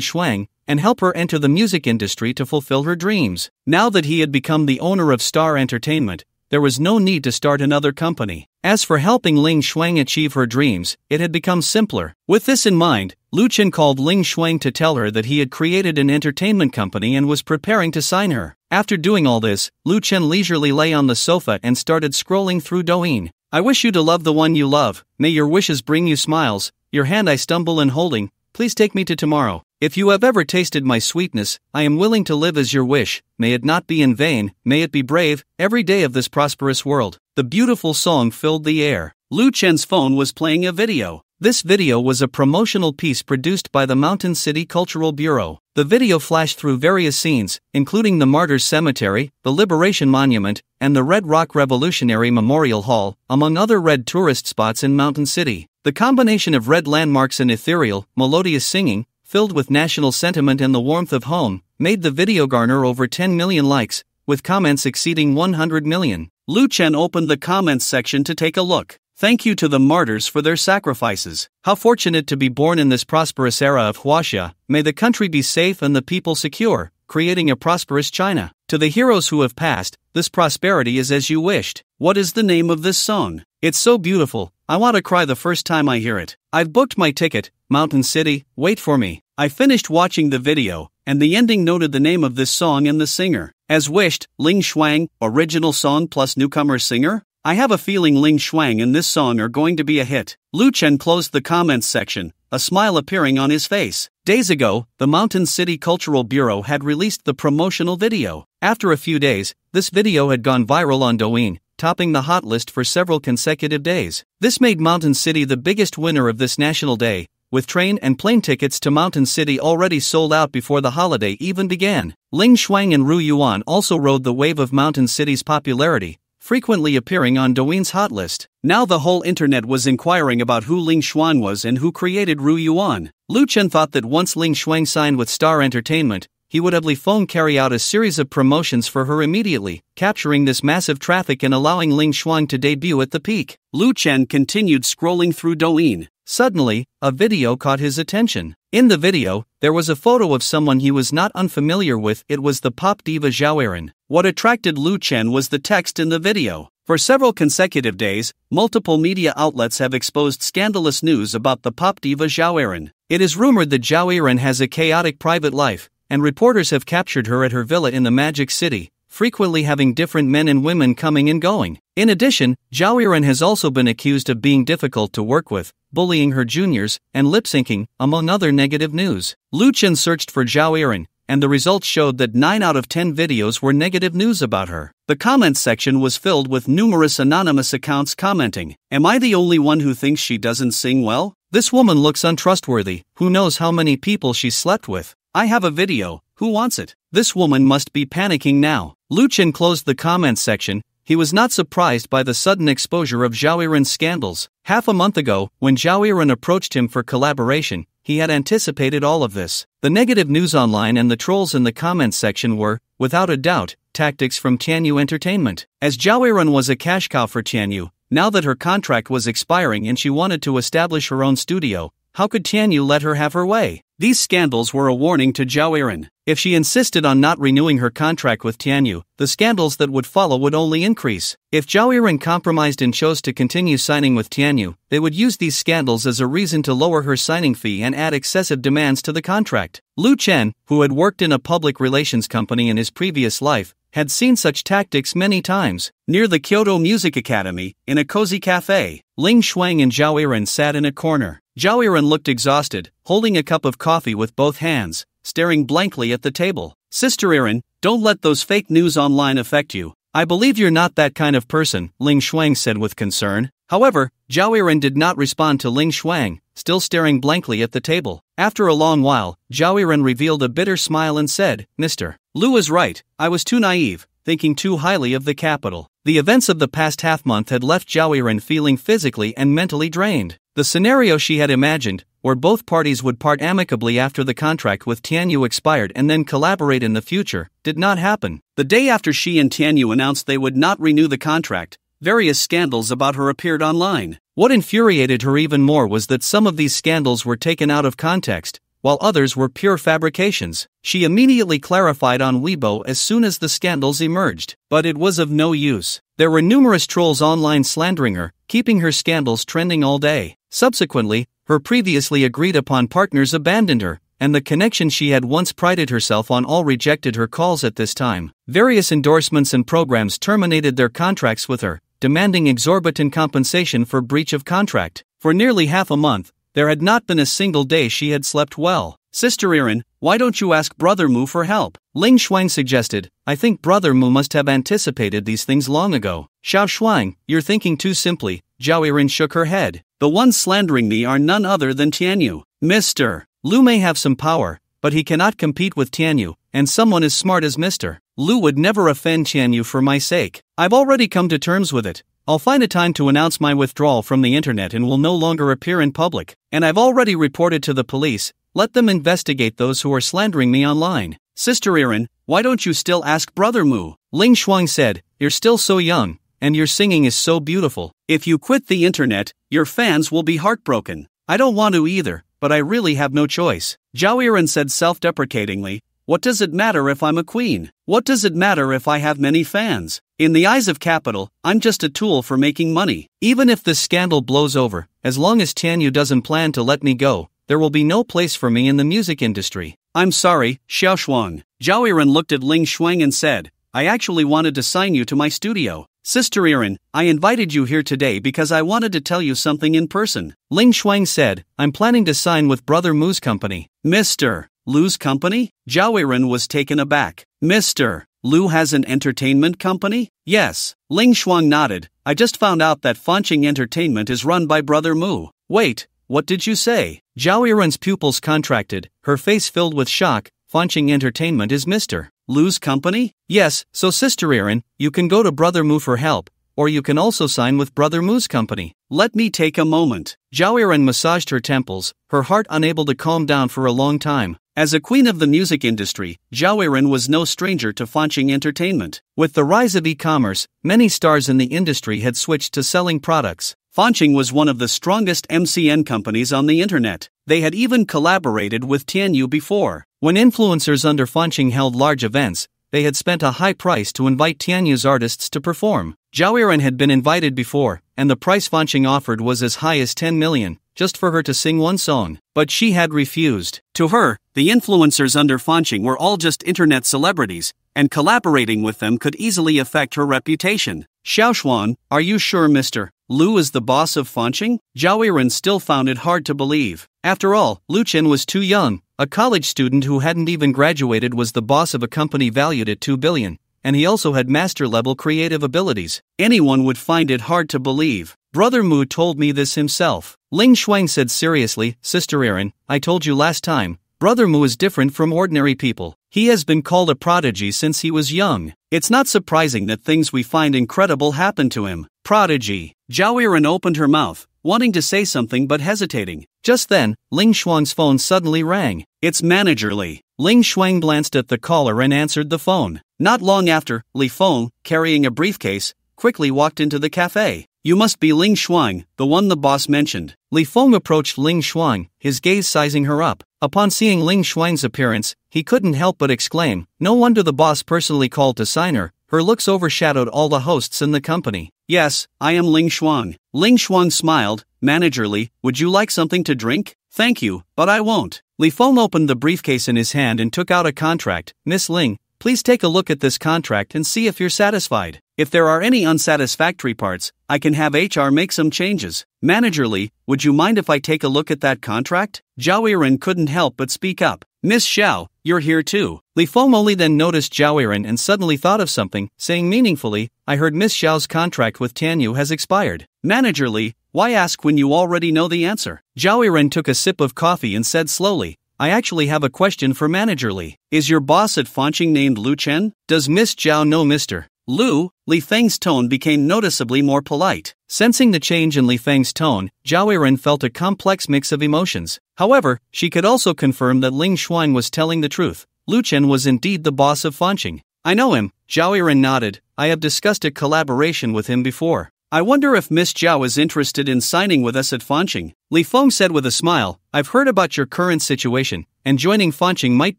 Shuang, and help her enter the music industry to fulfill her dreams. Now that he had become the owner of Star Entertainment, there was no need to start another company. As for helping Ling Shuang achieve her dreams, it had become simpler. With this in mind, Lu Chen called Ling Shuang to tell her that he had created an entertainment company and was preparing to sign her. After doing all this, Lu Chen leisurely lay on the sofa and started scrolling through Douyin. I wish you to love the one you love, may your wishes bring you smiles, your hand I stumble in holding, please take me to tomorrow. If you have ever tasted my sweetness, I am willing to live as your wish, may it not be in vain, may it be brave, every day of this prosperous world. The beautiful song filled the air. Lu Chen's phone was playing a video. This video was a promotional piece produced by the Mountain City Cultural Bureau. The video flashed through various scenes, including the Martyrs Cemetery, the Liberation Monument, and the Red Rock Revolutionary Memorial Hall, among other red tourist spots in Mountain City. The combination of red landmarks and ethereal, melodious singing, filled with national sentiment and the warmth of home, made the video garner over 10 million likes, with comments exceeding 100 million. Lu Chen opened the comments section to take a look. Thank you to the martyrs for their sacrifices. How fortunate to be born in this prosperous era of Huaxia. May the country be safe and the people secure, creating a prosperous China. To the heroes who have passed, this prosperity is as you wished. What is the name of this song? It's so beautiful, I want to cry the first time I hear it. I've booked my ticket, Mountain City, wait for me. I finished watching the video, and the ending noted the name of this song and the singer. As wished, Ling Shuang, original song plus newcomer singer? I have a feeling Ling Shuang and this song are going to be a hit. Lu Chen closed the comments section, a smile appearing on his face. Days ago, the Mountain City Cultural Bureau had released the promotional video. After a few days, this video had gone viral on Douyin, topping the hot list for several consecutive days. This made Mountain City the biggest winner of this national day, with train and plane tickets to Mountain City already sold out before the holiday even began. Ling Shuang and Ru Yuan also rode the wave of Mountain City's popularity, frequently appearing on Douyin's hot list. Now the whole internet was inquiring about who Ling Shuang was and who created Ru Yuan. Lu Chen thought that once Ling Shuang signed with Star Entertainment, he would have Li Feng carry out a series of promotions for her immediately, capturing this massive traffic and allowing Ling Shuang to debut at the peak. Lu Chen continued scrolling through Douyin. Suddenly, a video caught his attention. In the video, there was a photo of someone he was not unfamiliar with. It was the pop diva Zhao Yiren. What attracted Lu Chen was the text in the video. For several consecutive days, multiple media outlets have exposed scandalous news about the pop diva Zhao Yiren. It is rumored that Zhao Yiren has a chaotic private life, and reporters have captured her at her villa in the Magic City, frequently having different men and women coming and going. In addition, Zhao Yiren has also been accused of being difficult to work with, bullying her juniors, and lip-syncing, among other negative news. Lu Chen searched for Zhao Yiren, and the results showed that 9 out of 10 videos were negative news about her. The comments section was filled with numerous anonymous accounts commenting, "Am I the only one who thinks she doesn't sing well? This woman looks untrustworthy, who knows how many people she's slept with? I have a video, who wants it? This woman must be panicking now." Lu Chen closed the comments section. He was not surprised by the sudden exposure of Zhao Yiren's scandals. Half a month ago, when Zhao Yiren approached him for collaboration, he had anticipated all of this. The negative news online and the trolls in the comments section were, without a doubt, tactics from Tianyu Entertainment. As Zhao Yiren was a cash cow for Tianyu, now that her contract was expiring and she wanted to establish her own studio, how could Tianyu let her have her way? These scandals were a warning to Zhao Yiren. If she insisted on not renewing her contract with Tianyu, the scandals that would follow would only increase. If Zhao Yiren compromised and chose to continue signing with Tianyu, they would use these scandals as a reason to lower her signing fee and add excessive demands to the contract. Lu Chen, who had worked in a public relations company in his previous life, had seen such tactics many times. Near the Kyoto Music Academy, in a cozy cafe, Ling Shuang and Zhao Yiren sat in a corner. Zhao Yiren looked exhausted, holding a cup of coffee with both hands, staring blankly at the table. "Sister Yiren, don't let those fake news online affect you. I believe you're not that kind of person," Ling Shuang said with concern. However, Zhao Yiren did not respond to Ling Shuang, still staring blankly at the table. After a long while, Zhao Yiren revealed a bitter smile and said, "Mr. Lu is right, I was too naive, thinking too highly of the capital." The events of the past half-month had left Zhao Yiren feeling physically and mentally drained. The scenario she had imagined, where both parties would part amicably after the contract with Tianyu expired and then collaborate in the future, did not happen. The day after she and Tianyu announced they would not renew the contract, various scandals about her appeared online. What infuriated her even more was that some of these scandals were taken out of context, while others were pure fabrications. She immediately clarified on Weibo as soon as the scandals emerged, but it was of no use. There were numerous trolls online slandering her, keeping her scandals trending all day. Subsequently, her previously agreed-upon partners abandoned her, and the connection she had once prided herself on all rejected her calls at this time. Various endorsements and programs terminated their contracts with her, demanding exorbitant compensation for breach of contract. For nearly half a month, there had not been a single day she had slept well. "Sister Erin, why don't you ask Brother Mu for help?" Ling Shuang suggested. "I think Brother Mu must have anticipated these things long ago." "Xiao Shuang, you're thinking too simply." Zhao Erin shook her head. "The ones slandering me are none other than Tianyu. Mr. Lu may have some power, but he cannot compete with Tianyu, and someone as smart as Mr. Lu would never offend Tianyu for my sake. I've already come to terms with it. I'll find a time to announce my withdrawal from the internet and will no longer appear in public. And I've already reported to the police. Let them investigate those who are slandering me online." "Sister Erin, why don't you still ask Brother Mu?" Ling Shuang said. "You're still so young, and your singing is so beautiful. If you quit the internet, your fans will be heartbroken." "I don't want to either, but I really have no choice." Zhao Erin said self-deprecatingly. "What does it matter if I'm a queen? What does it matter if I have many fans? In the eyes of capital, I'm just a tool for making money. Even if this scandal blows over, as long as Tianyu doesn't plan to let me go, there will be no place for me in the music industry." "I'm sorry, Xiao Shuang." Zhao Erin looked at Ling Shuang and said, "I actually wanted to sign you to my studio." "Sister Erin, I invited you here today because I wanted to tell you something in person." Ling Shuang said, "I'm planning to sign with Brother Mu's company." "Mr. Lu's company?" Zhao Erin was taken aback. "Mr. Lu has an entertainment company?" "Yes." Ling Shuang nodded. "I just found out that Fanqing Entertainment is run by Brother Mu." "Wait, what did you say?" Zhao Erin's pupils contracted, her face filled with shock. "Fanqing Entertainment is Mr. Lu's company?" "Yes, so Sister Erin, you can go to Brother Mu for help, or you can also sign with Brother Mu's company." "Let me take a moment." Zhao Erin massaged her temples, her heart unable to calm down for a long time. As a queen of the music industry, Zhao Erin was no stranger to Fanqing Entertainment. With the rise of e-commerce, many stars in the industry had switched to selling products. Fanqing was one of the strongest MCN companies on the internet. They had even collaborated with Tianyu before. When influencers under Fanqing held large events, they had spent a high price to invite Tianyu's artists to perform. Zhao Erin had been invited before, and the price Fanqing offered was as high as 10 million, just for her to sing one song. But she had refused. To her, the influencers under Fanqing were all just internet celebrities, and collaborating with them could easily affect her reputation. "Xiao Shuang, are you sure Mr. Lu is the boss of Fanqing?" Zhao Erin still found it hard to believe. After all, Lu Chen was too young. A college student who hadn't even graduated was the boss of a company valued at 2 billion, and he also had master-level creative abilities. Anyone would find it hard to believe. "Brother Mu told me this himself." Ling Shuang said seriously. "Sister Erin, I told you last time, Brother Mu is different from ordinary people. He has been called a prodigy since he was young. It's not surprising that things we find incredible happen to him." "Prodigy." Zhao Erin opened her mouth, wanting to say something but hesitating. Just then, Ling Shuang's phone suddenly rang. "It's Manager Li." Ling Shuang glanced at the caller and answered the phone. Not long after, Li Feng, carrying a briefcase, quickly walked into the cafe. "You must be Ling Shuang, the one the boss mentioned." Li Feng approached Ling Shuang, his gaze sizing her up. Upon seeing Ling Shuang's appearance, he couldn't help but exclaim, "No wonder the boss personally called to sign her." Her looks overshadowed all the hosts in the company. "Yes, I am Ling Shuang." Ling Shuang smiled. "Manager Li, would you like something to drink?" "Thank you, but I won't." Li Feng opened the briefcase in his hand and took out a contract. "Miss Ling, please take a look at this contract and see if you're satisfied. If there are any unsatisfactory parts, I can have HR make some changes." "Manager Li, would you mind if I take a look at that contract?" Zhao Erin couldn't help but speak up. "Miss Xiao, you're here too." Li Feng only then noticed Zhao Erin and suddenly thought of something, saying meaningfully, "I heard Miss Xiao's contract with Tianyu has expired." "Manager Li, why ask when you already know the answer?" Zhao Erin took a sip of coffee and said slowly, "I actually have a question for Manager Li. Is your boss at Fanqing named Lu Chen? Does Miss Zhao know Mr. Lu?" Li Feng's tone became noticeably more polite. Sensing the change in Li Feng's tone, Zhao Erin felt a complex mix of emotions. However, she could also confirm that Ling Shuang was telling the truth. Lu Chen was indeed the boss of Fanqing. "I know him." Zhao Erin nodded. "I have discussed a collaboration with him before." I wonder if Miss Zhao is interested in signing with us at Fanqing. Li Feng said with a smile, I've heard about your current situation, and joining Fanqing might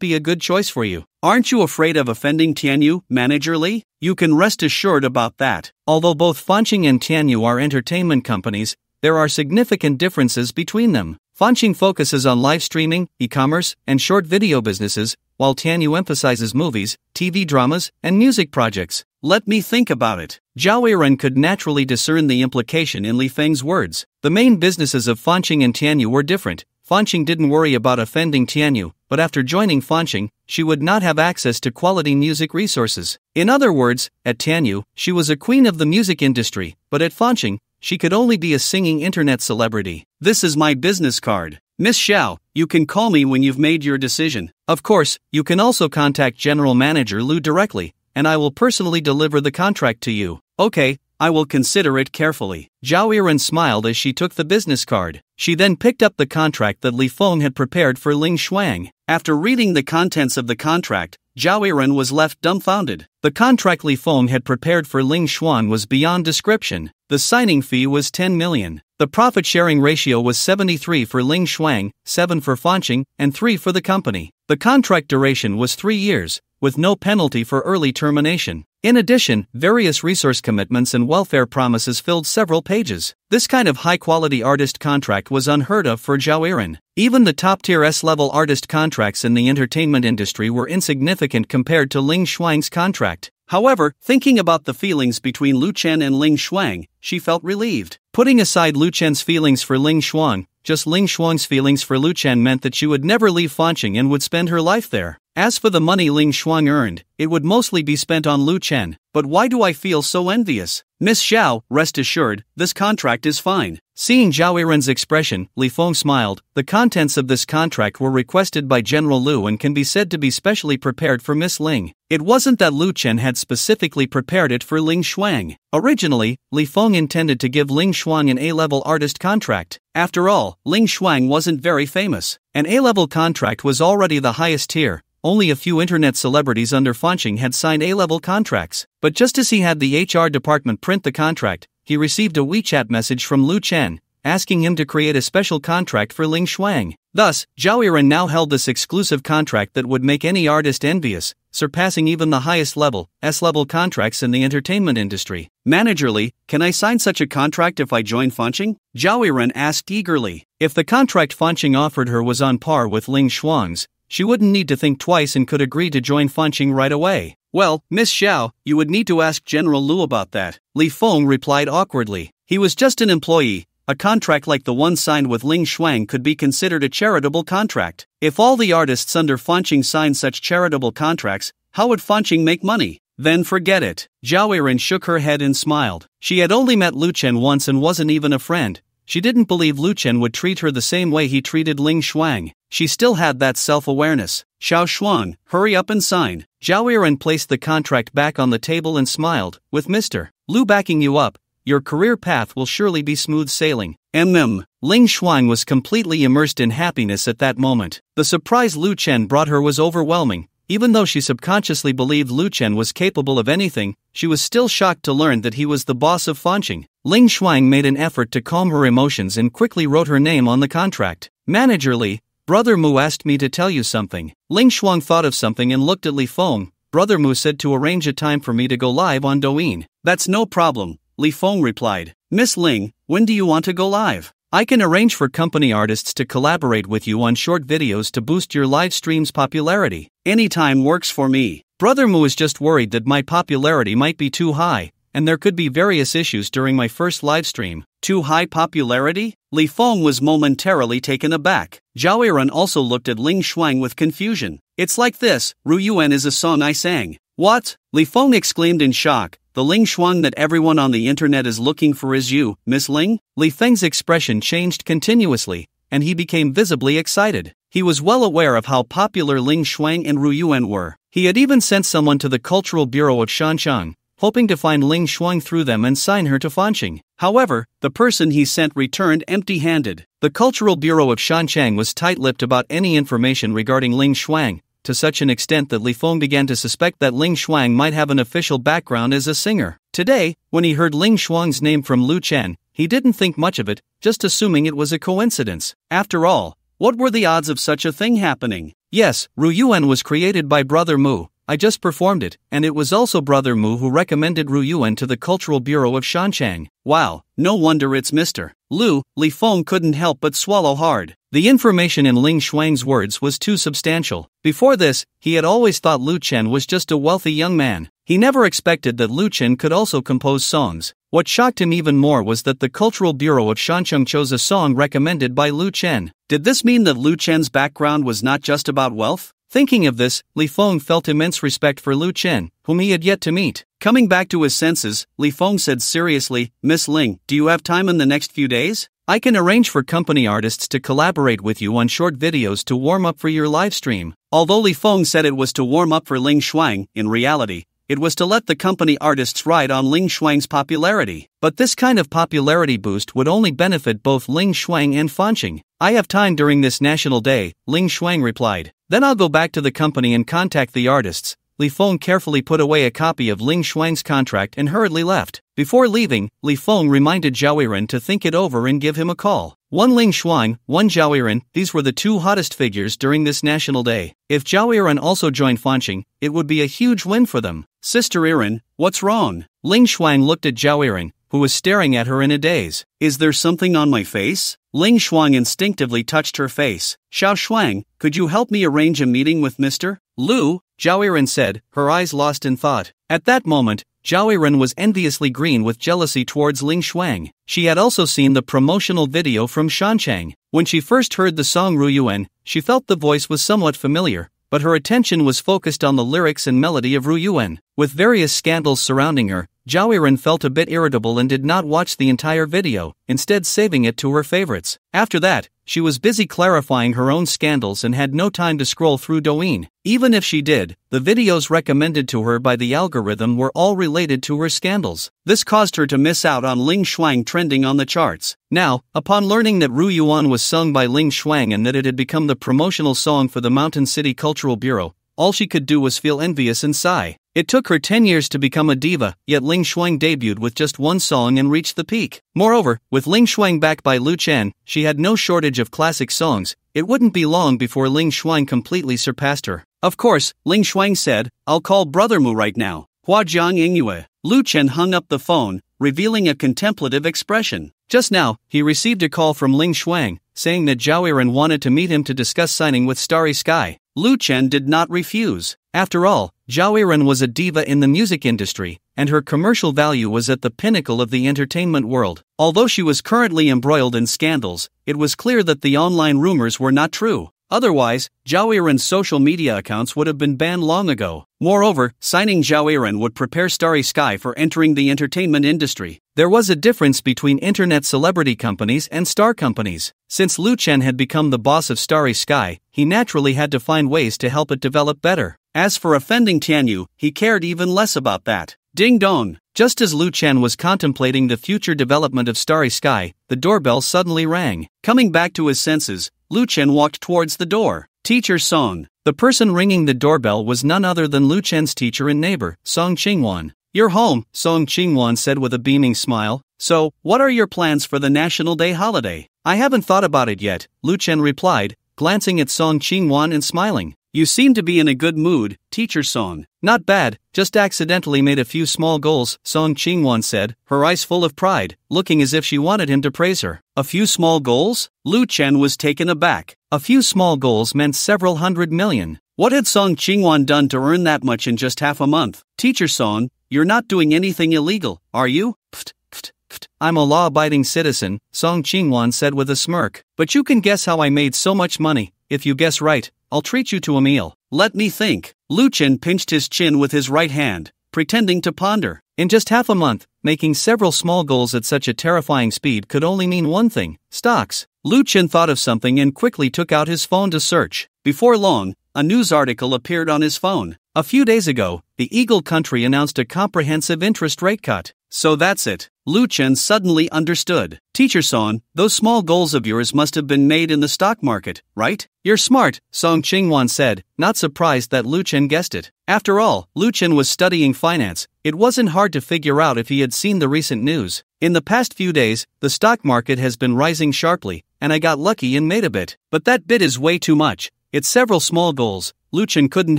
be a good choice for you. Aren't you afraid of offending Tianyu, Manager Li? You can rest assured about that. Although both Fanqing and Tianyu are entertainment companies, there are significant differences between them. Fanqing focuses on live streaming, e-commerce, and short video businesses, while Tianyu emphasizes movies, TV dramas, and music projects. Let me think about it. Zhao Yiren could naturally discern the implication in Li Feng's words. The main businesses of Fanqing and Tianyu were different. Fanqing didn't worry about offending Tianyu, but after joining Fanqing, she would not have access to quality music resources. In other words, at Tianyu, she was a queen of the music industry, but at Fanqing, she could only be a singing internet celebrity. This is my business card. Miss Xiao, you can call me when you've made your decision. Of course, you can also contact General Manager Lu directly, and I will personally deliver the contract to you. Okay, I will consider it carefully. Zhao Yiren smiled as she took the business card. She then picked up the contract that Li Feng had prepared for Ling Shuang. After reading the contents of the contract, Zhao Yiren was left dumbfounded. The contract Li Feng had prepared for Ling Xuan was beyond description. The signing fee was 10 million. The profit-sharing ratio was 73 for Ling Shuang, 7 for Fanqing, and 3 for the company. The contract duration was 3 years, with no penalty for early termination. In addition, various resource commitments and welfare promises filled several pages. This kind of high-quality artist contract was unheard of for Zhao Yiren. Even the top-tier S-level artist contracts in the entertainment industry were insignificant compared to Ling Shuang's contract. However, thinking about the feelings between Lu Chen and Ling Shuang, she felt relieved. Putting aside Lu Chen's feelings for Ling Shuang, just Ling Shuang's feelings for Lu Chen meant that she would never leave Fanqing and would spend her life there. As for the money Ling Shuang earned, it would mostly be spent on Lu Chen. But why do I feel so envious? Miss Xiao, rest assured, this contract is fine. Seeing Zhao Yiren's expression, Li Feng smiled. The contents of this contract were requested by General Lu and can be said to be specially prepared for Miss Ling. It wasn't that Lu Chen had specifically prepared it for Ling Shuang. Originally, Li Feng intended to give Ling Shuang an A-level artist contract. After all, Ling Shuang wasn't very famous. An A-level contract was already the highest tier. Only a few internet celebrities under Fanqing had signed A-level contracts. But just as he had the HR department print the contract, he received a WeChat message from Lu Chen, asking him to create a special contract for Ling Shuang. Thus, Zhao Yiren now held this exclusive contract that would make any artist envious, surpassing even the highest level, S-level contracts in the entertainment industry. Manager Li, can I sign such a contract if I join Fanqing? Zhao Yiren asked eagerly. If the contract Fanqing offered her was on par with Ling Shuang's, she wouldn't need to think twice and could agree to join Fanqing right away. Well, Miss Xiao, you would need to ask General Lu about that. Li Feng replied awkwardly. He was just an employee. A contract like the one signed with Ling Shuang could be considered a charitable contract. If all the artists under Fanqing signed such charitable contracts, how would Fanqing make money? Then forget it. Zhao Yiren shook her head and smiled. She had only met Lu Chen once and wasn't even a friend. She didn't believe Lu Chen would treat her the same way he treated Ling Shuang. She still had that self-awareness. Xiao Xuan, hurry up and sign. Zhao Yiren placed the contract back on the table and smiled. With Mr. Lu backing you up, your career path will surely be smooth sailing. Ling Shuang was completely immersed in happiness at that moment. The surprise Lu Chen brought her was overwhelming. Even though she subconsciously believed Lu Chen was capable of anything, she was still shocked to learn that he was the boss of Fanqing. Ling Shuang made an effort to calm her emotions and quickly wrote her name on the contract. Manager Li, Brother Mu asked me to tell you something. Ling Shuang thought of something and looked at Li Feng. Brother Mu said to arrange a time for me to go live on Douyin. That's no problem, Li Feng replied. Miss Ling, when do you want to go live? I can arrange for company artists to collaborate with you on short videos to boost your live stream's popularity. Anytime works for me. Brother Mu is just worried that my popularity might be too high, and there could be various issues during my first live stream. Too high popularity? Li Feng was momentarily taken aback. Zhao Yiren also looked at Ling Shuang with confusion. It's like this, Ru Yuan is a song I sang. What? Li Feng exclaimed in shock. The Ling Shuang that everyone on the internet is looking for is you, Miss Ling? Li Feng's expression changed continuously, and he became visibly excited. He was well aware of how popular Ling Shuang and Ru Yuan were. He had even sent someone to the Cultural Bureau of Shanchang, hoping to find Ling Shuang through them and sign her to Fanqing. However, the person he sent returned empty-handed. The Cultural Bureau of Shanchang was tight-lipped about any information regarding Ling Shuang, to such an extent that Li Feng began to suspect that Ling Shuang might have an official background as a singer. Today, when he heard Ling Shuang's name from Lu Chen, he didn't think much of it, just assuming it was a coincidence. After all, what were the odds of such a thing happening? Yes, Ru Yuan was created by Brother Mu. I just performed it, and it was also Brother Mu who recommended Ru Yuan to the Cultural Bureau of Shanchang. Wow, no wonder it's Mr. Lu. Li Feng couldn't help but swallow hard. The information in Ling Shuang's words was too substantial. Before this, he had always thought Lu Chen was just a wealthy young man. He never expected that Lu Chen could also compose songs. What shocked him even more was that the Cultural Bureau of Shancheng chose a song recommended by Lu Chen. Did this mean that Lu Chen's background was not just about wealth? Thinking of this, Li Feng felt immense respect for Lu Chen, whom he had yet to meet. Coming back to his senses, Li Feng said seriously, "Miss Ling, do you have time in the next few days? I can arrange for company artists to collaborate with you on short videos to warm up for your live stream." Although Li Feng said it was to warm up for Ling Shuang, in reality, it was to let the company artists ride on Ling Shuang's popularity. But this kind of popularity boost would only benefit both Ling Shuang and Fanqing. "I have time during this national day," Ling Shuang replied. "Then I'll go back to the company and contact the artists." Li Feng carefully put away a copy of Ling Shuang's contract and hurriedly left. Before leaving, Li Feng reminded Zhao Yiren to think it over and give him a call. One Ling Shuang, one Zhao Yiren, these were the two hottest figures during this national day. If Zhao Yiren also joined Fanqing, it would be a huge win for them. "Sister Yiren, what's wrong?" Ling Shuang looked at Zhao Yiren, who was staring at her in a daze. "Is there something on my face?" Ling Shuang instinctively touched her face. "Xiao Shuang, could you help me arrange a meeting with Mr. Lu?" Zhao Yiren said, her eyes lost in thought. At that moment, Zhao Yiren was enviously green with jealousy towards Ling Shuang. She had also seen the promotional video from Shanchang. When she first heard the song Ru Yuan, she felt the voice was somewhat familiar, but her attention was focused on the lyrics and melody of Ru Yuan. With various scandals surrounding her, Zhao Yiren felt a bit irritable and did not watch the entire video, instead saving it to her favorites. After that, she was busy clarifying her own scandals and had no time to scroll through Douyin. Even if she did, the videos recommended to her by the algorithm were all related to her scandals. This caused her to miss out on Ling Shuang trending on the charts. Now, upon learning that Ru Yuan was sung by Ling Shuang and that it had become the promotional song for the Mountain City Cultural Bureau, all she could do was feel envious and sigh. It took her 10 years to become a diva, yet Ling Shuang debuted with just one song and reached the peak. Moreover, with Ling Shuang backed by Lu Chen, she had no shortage of classic songs. It wouldn't be long before Ling Shuang completely surpassed her. Of course, Ling Shuang said, "I'll call Brother Mu right now." Hua Jiang Yingyue. Lu Chen hung up the phone, revealing a contemplative expression. Just now, he received a call from Ling Shuang, saying that Zhao Yiren wanted to meet him to discuss signing with Starry Sky. Lu Chen did not refuse. After all, Zhao Yiren was a diva in the music industry, and her commercial value was at the pinnacle of the entertainment world. Although she was currently embroiled in scandals, it was clear that the online rumors were not true. Otherwise, Zhao Yiren's social media accounts would have been banned long ago. Moreover, signing Zhao Yiren would prepare Starry Sky for entering the entertainment industry. There was a difference between internet celebrity companies and star companies. Since Lu Chen had become the boss of Starry Sky, he naturally had to find ways to help it develop better. As for offending Tianyu, he cared even less about that. Ding dong! Just as Lu Chen was contemplating the future development of Starry Sky, the doorbell suddenly rang. Coming back to his senses, Lu Chen walked towards the door. Teacher Song. The person ringing the doorbell was none other than Lu Chen's teacher and neighbor, Song Qingwan. "You're home," Song Qingwan said with a beaming smile. "So, what are your plans for the National Day holiday?" "I haven't thought about it yet," Lu Chen replied, glancing at Song Qingwan and smiling. "You seem to be in a good mood, Teacher Song." "Not bad, just accidentally made a few small goals," Song Qingwan said, her eyes full of pride, looking as if she wanted him to praise her. "A few small goals?" Lu Chen was taken aback. A few small goals meant several $100 million. What had Song Qingwan done to earn that much in just half a month? "Teacher Song, you're not doing anything illegal, are you?" "Pft, pft, pft. I'm a law-abiding citizen," Song Qingwan said with a smirk. "But you can guess how I made so much money. If you guess right, I'll treat you to a meal." "Let me think." Lu Chen pinched his chin with his right hand, pretending to ponder. In just half a month, making several small goals at such a terrifying speed could only mean one thing: stocks. Lu Chen thought of something and quickly took out his phone to search. Before long, a news article appeared on his phone. A few days ago, the Eagle country announced a comprehensive interest rate cut. So that's it. Lu Chen suddenly understood. Teacher-son, those small goals of yours must have been made in the stock market, right? You're smart, Song Qingwan said, not surprised that Lu Chen guessed it. After all, Lu Chen was studying finance. It wasn't hard to figure out if he had seen the recent news. In the past few days, the stock market has been rising sharply, and I got lucky and made a bit. But that bit is way too much. It's several small goals. Lu Chen couldn't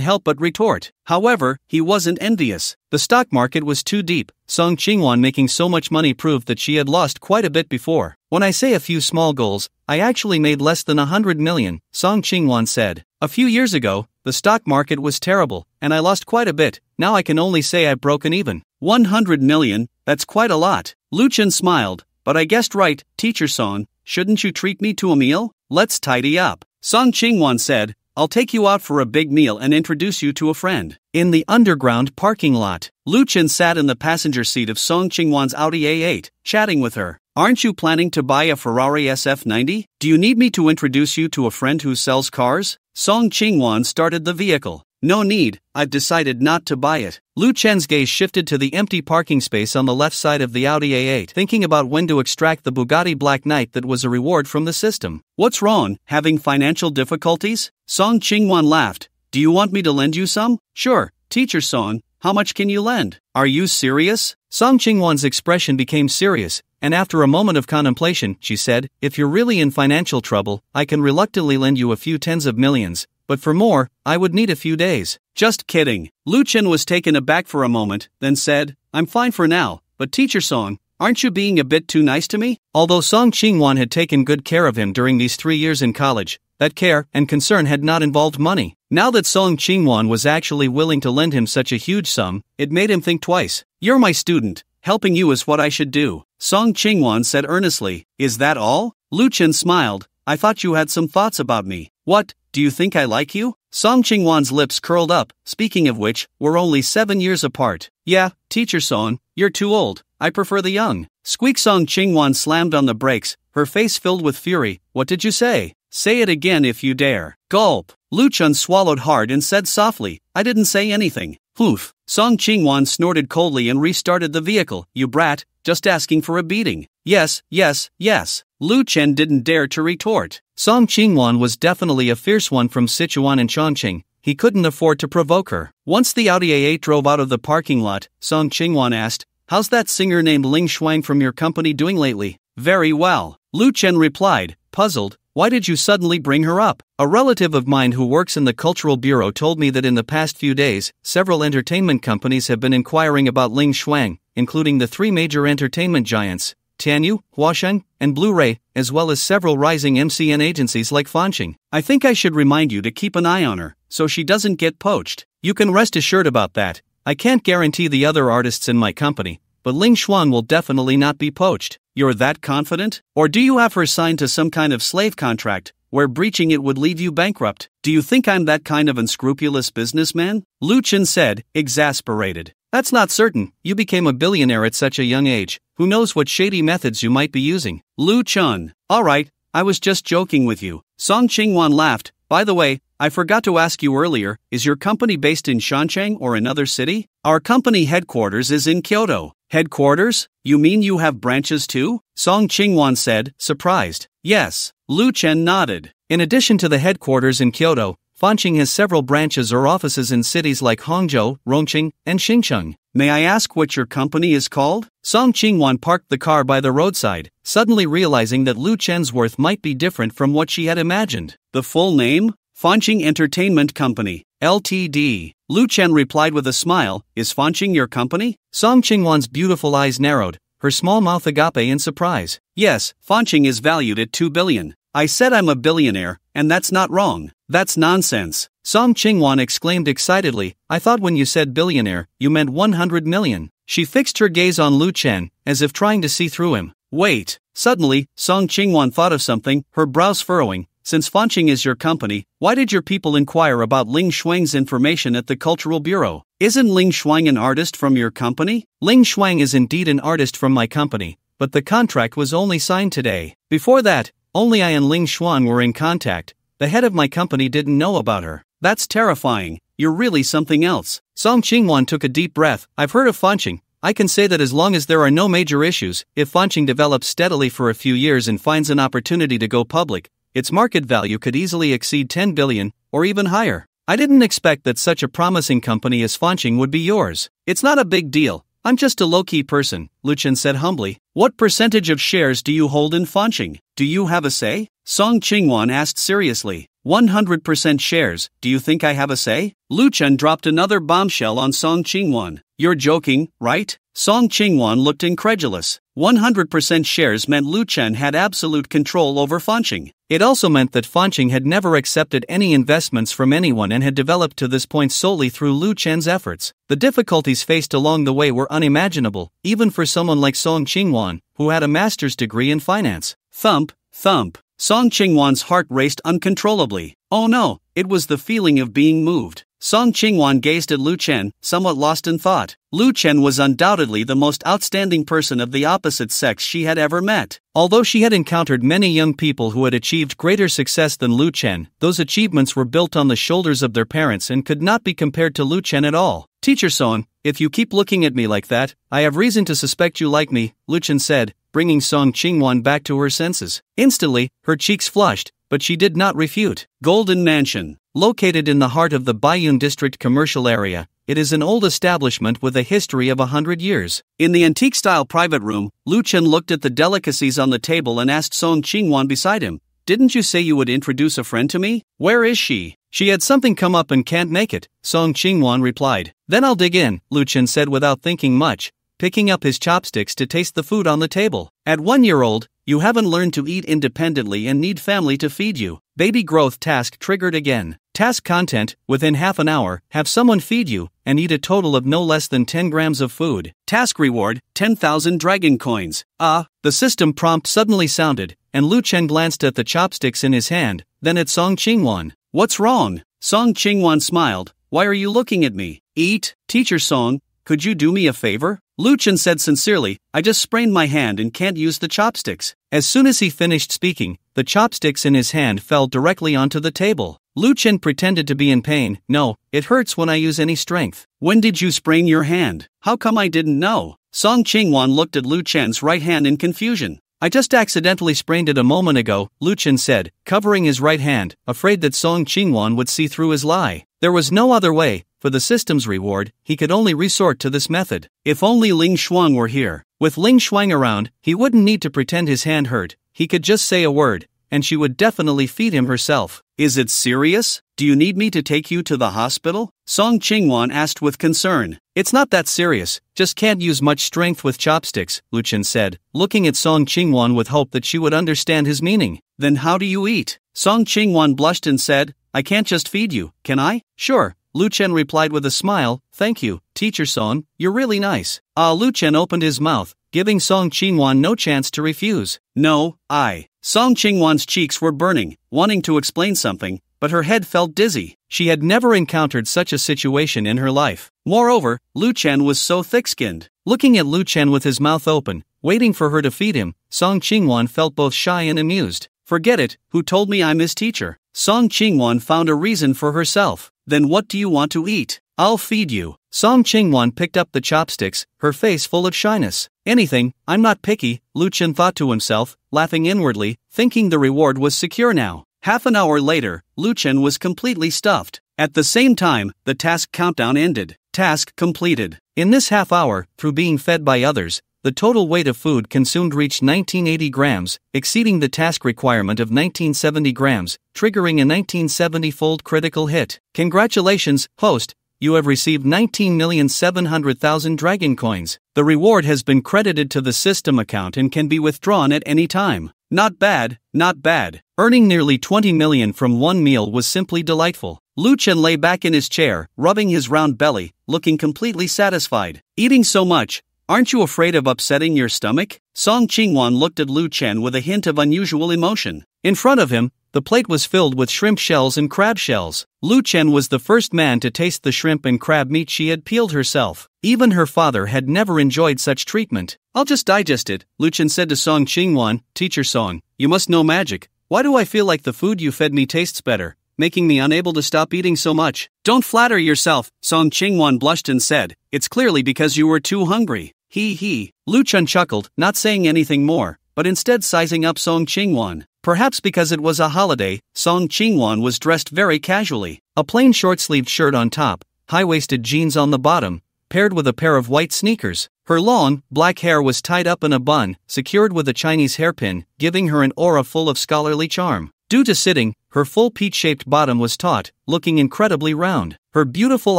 help but retort. However, he wasn't envious. The stock market was too deep. Song Qingwan making so much money proved that she had lost quite a bit before. When I say a few small goals, I actually made less than 100 million, Song Qingwan said. A few years ago, the stock market was terrible, and I lost quite a bit. Now I can only say I've broken even. 100 million, that's quite a lot. Lu Chen smiled, but I guessed right, teacher-son, shouldn't you treat me to a meal? Let's tidy up. Song Qingwan said, I'll take you out for a big meal and introduce you to a friend. In the underground parking lot, Lu Chen sat in the passenger seat of Song Qingwan's Audi A8, chatting with her. Aren't you planning to buy a Ferrari SF90? Do you need me to introduce you to a friend who sells cars? Song Qingwan started the vehicle. No need, I've decided not to buy it. Lu Chen's gaze shifted to the empty parking space on the left side of the Audi A8, thinking about when to extract the Bugatti Black Knight that was a reward from the system. What's wrong, having financial difficulties? Song Qingwan laughed. Do you want me to lend you some? Sure, teacher-son, how much can you lend? Are you serious? Song Qingwan's expression became serious, and after a moment of contemplation, she said, if you're really in financial trouble, I can reluctantly lend you a few tens of millions. But for more, I would need a few days. Just kidding. Lu Chen was taken aback for a moment, then said, I'm fine for now, but teacher-son, aren't you being a bit too nice to me? Although Song Qingwan had taken good care of him during these 3 years in college, that care and concern had not involved money. Now that Song Qingwan was actually willing to lend him such a huge sum, it made him think twice. You're my student, helping you is what I should do, Song Qingwan said earnestly. Is that all? Lu Chen smiled. I thought you had some thoughts about me. What? Do you think I like you? Song Qingwan's lips curled up, speaking of which, we're only 7 years apart. Yeah, teacher-son, you're too old, I prefer the young. Squeak. Song Qingwan slammed on the brakes, her face filled with fury. What did you say? Say it again if you dare. Gulp. Lu Chen swallowed hard and said softly, I didn't say anything. Poof. Song Qingwan snorted coldly and restarted the vehicle. You brat, just asking for a beating. Yes, yes, yes. Lu Chen didn't dare to retort. Song Qingwan was definitely a fierce one from Sichuan and Chongqing. He couldn't afford to provoke her. Once the Audi A8 drove out of the parking lot, Song Qingwan asked, how's that singer named Ling Shuang from your company doing lately? Very well. Lu Chen replied, puzzled. Why did you suddenly bring her up? A relative of mine who works in the Cultural Bureau told me that in the past few days, several entertainment companies have been inquiring about Ling Shuang, including the 3 major entertainment giants, Tianyu, Huasheng, and Blu-ray, as well as several rising MCN agencies like Fanqing. I think I should remind you to keep an eye on her, so she doesn't get poached. You can rest assured about that. I can't guarantee the other artists in my company, but Ling Shuang will definitely not be poached. You're that confident? Or do you have her signed to some kind of slave contract, where breaching it would leave you bankrupt? Do you think I'm that kind of unscrupulous businessman? Lu Chen said, exasperated. That's not certain. You became a billionaire at such a young age. Who knows what shady methods you might be using? Lu Chen. Alright, I was just joking with you. Song Qingwan laughed. By the way, I forgot to ask you earlier, is your company based in Shancheng or another city? Our company headquarters is in Kyoto. Headquarters? You mean you have branches too? Song Qingwan said, surprised. Yes. Lu Chen nodded. In addition to the headquarters in Kyoto, Fanqing has several branches or offices in cities like Hangzhou, Rongqing, and Xincheng. May I ask what your company is called? Song Qingwan parked the car by the roadside, suddenly realizing that Lu Chen's worth might be different from what she had imagined. The full name? Fanqing Entertainment Company, Ltd. Lu Chen replied with a smile, is Fanqing your company? Song Qingwan's beautiful eyes narrowed, her small mouth agape in surprise. Yes, Fanqing is valued at 2 billion. I said I'm a billionaire, and that's not wrong. That's nonsense. Song Qingwan exclaimed excitedly, I thought when you said billionaire, you meant 100 million. She fixed her gaze on Lu Chen, as if trying to see through him. Wait. Suddenly, Song Qingwan thought of something, her brows furrowing. Since Fanqing is your company, why did your people inquire about Ling Shuang's information at the Cultural Bureau? Isn't Ling Shuang an artist from your company? Ling Shuang is indeed an artist from my company, but the contract was only signed today. Before that, only I and Ling Shuang were in contact. The head of my company didn't know about her. That's terrifying. You're really something else. Song Qingwan took a deep breath. I've heard of Fanqing, I can say that as long as there are no major issues, if Fanqing develops steadily for a few years and finds an opportunity to go public, its market value could easily exceed 10 billion, or even higher. I didn't expect that such a promising company as Fanqing would be yours. It's not a big deal. I'm just a low-key person, Lu Chen said humbly. What percentage of shares do you hold in Fanqing? Do you have a say? Song Qingwan asked seriously. 100% shares. Do you think I have a say? Lu Chen dropped another bombshell on Song Qingwan. You're joking, right? Song Qingwan looked incredulous. 100% shares meant Lu Chen had absolute control over Fanqing. It also meant that Fanqing had never accepted any investments from anyone and had developed to this point solely through Lu Chen's efforts. The difficulties faced along the way were unimaginable, even for someone like Song Qingwan, who had a master's degree in finance. Thump, thump. Song Qingwan's heart raced uncontrollably. Oh no, it was the feeling of being moved. Song Qingwan gazed at Lu Chen, somewhat lost in thought. Lu Chen was undoubtedly the most outstanding person of the opposite sex she had ever met. Although she had encountered many young people who had achieved greater success than Lu Chen, those achievements were built on the shoulders of their parents and could not be compared to Lu Chen at all. Teacher Song, if you keep looking at me like that, I have reason to suspect you like me, Lu Chen said, bringing Song Qingwan back to her senses. Instantly, her cheeks flushed, but she did not refute. Golden Mansion. Located in the heart of the Baiyun District commercial area, it is an old establishment with a history of 100 years. In the antique-style private room, Lu Chen looked at the delicacies on the table and asked Song Qingwan beside him, "Didn't you say you would introduce a friend to me? Where is she?" "She had something come up and can't make it," Song Qingwan replied. "Then I'll dig in," Lu Chen said without thinking much, picking up his chopsticks to taste the food on the table. At 1 year old, you haven't learned to eat independently and need family to feed you. Baby growth task triggered again. Task content, within half an hour, have someone feed you, and eat a total of no less than 10 grams of food. Task reward, 10,000 dragon coins. The system prompt suddenly sounded, and Lu Chen glanced at the chopsticks in his hand, then at Song Qingwan. "What's wrong?" Song Qingwan smiled. "Why are you looking at me?" "Eat, Teacher Song. Could you do me a favor?" Lu Chen said sincerely, "I just sprained my hand and can't use the chopsticks." As soon as he finished speaking, the chopsticks in his hand fell directly onto the table. Lu Chen pretended to be in pain. "No, it hurts when I use any strength." "When did you sprain your hand? How come I didn't know?" Song Qingwan looked at Lu Chen's right hand in confusion. "I just accidentally sprained it a moment ago," Lu Chen said, covering his right hand, afraid that Song Qingwan would see through his lie. There was no other way. For the system's reward, he could only resort to this method. If only Ling Shuang were here. With Ling Shuang around, he wouldn't need to pretend his hand hurt. He could just say a word, and she would definitely feed him herself. "Is it serious? Do you need me to take you to the hospital?" Song Qingwan asked with concern. "It's not that serious, just can't use much strength with chopsticks," Lu Chen said, looking at Song Qingwan with hope that she would understand his meaning. "Then how do you eat?" Song Qingwan blushed and said, "I can't just feed you, can I?" "Sure." Lu Chen replied with a smile, "Thank you, Teacher Song, you're really nice." Lu Chen opened his mouth, giving Song Qingwan no chance to refuse. "No, I." Song Qingwan's cheeks were burning, wanting to explain something, but her head felt dizzy. She had never encountered such a situation in her life. Moreover, Lu Chen was so thick-skinned. Looking at Lu Chen with his mouth open, waiting for her to feed him, Song Qingwan felt both shy and amused. "Forget it, who told me I'm his teacher?" Song Qingwan found a reason for herself. "Then what do you want to eat? I'll feed you." Song Qingwan picked up the chopsticks, her face full of shyness. "Anything, I'm not picky," Lu Chen thought to himself, laughing inwardly, thinking the reward was secure now. Half an hour later, Lu Chen was completely stuffed. At the same time, the task countdown ended. Task completed. In this half hour, through being fed by others, the total weight of food consumed reached 1980 grams, exceeding the task requirement of 1970 grams, triggering a 1970-fold critical hit. Congratulations, host, you have received 19,700,000 dragon coins. The reward has been credited to the system account and can be withdrawn at any time. Not bad, not bad. Earning nearly 20 million from one meal was simply delightful. Lu Chen lay back in his chair, rubbing his round belly, looking completely satisfied. "Eating so much, aren't you afraid of upsetting your stomach?" Song Qingwan looked at Lu Chen with a hint of unusual emotion. In front of him, the plate was filled with shrimp shells and crab shells. Lu Chen was the first man to taste the shrimp and crab meat she had peeled herself. Even her father had never enjoyed such treatment. "I'll just digest it," Lu Chen said to Song Qingwan. "Teacher Song, you must know magic. Why do I feel like the food you fed me tastes better?" making me unable to stop eating so much. Don't flatter yourself, Song Chingwon blushed and said. It's clearly because you were too hungry. He. Lu Chun chuckled, not saying anything more, but instead sizing up Song Chingwon. Perhaps because it was a holiday, Song Chingwon was dressed very casually. A plain short-sleeved shirt on top, high-waisted jeans on the bottom, paired with a pair of white sneakers. Her long, black hair was tied up in a bun, secured with a Chinese hairpin, giving her an aura full of scholarly charm. Due to sitting, her full peach-shaped bottom was taut, looking incredibly round. Her beautiful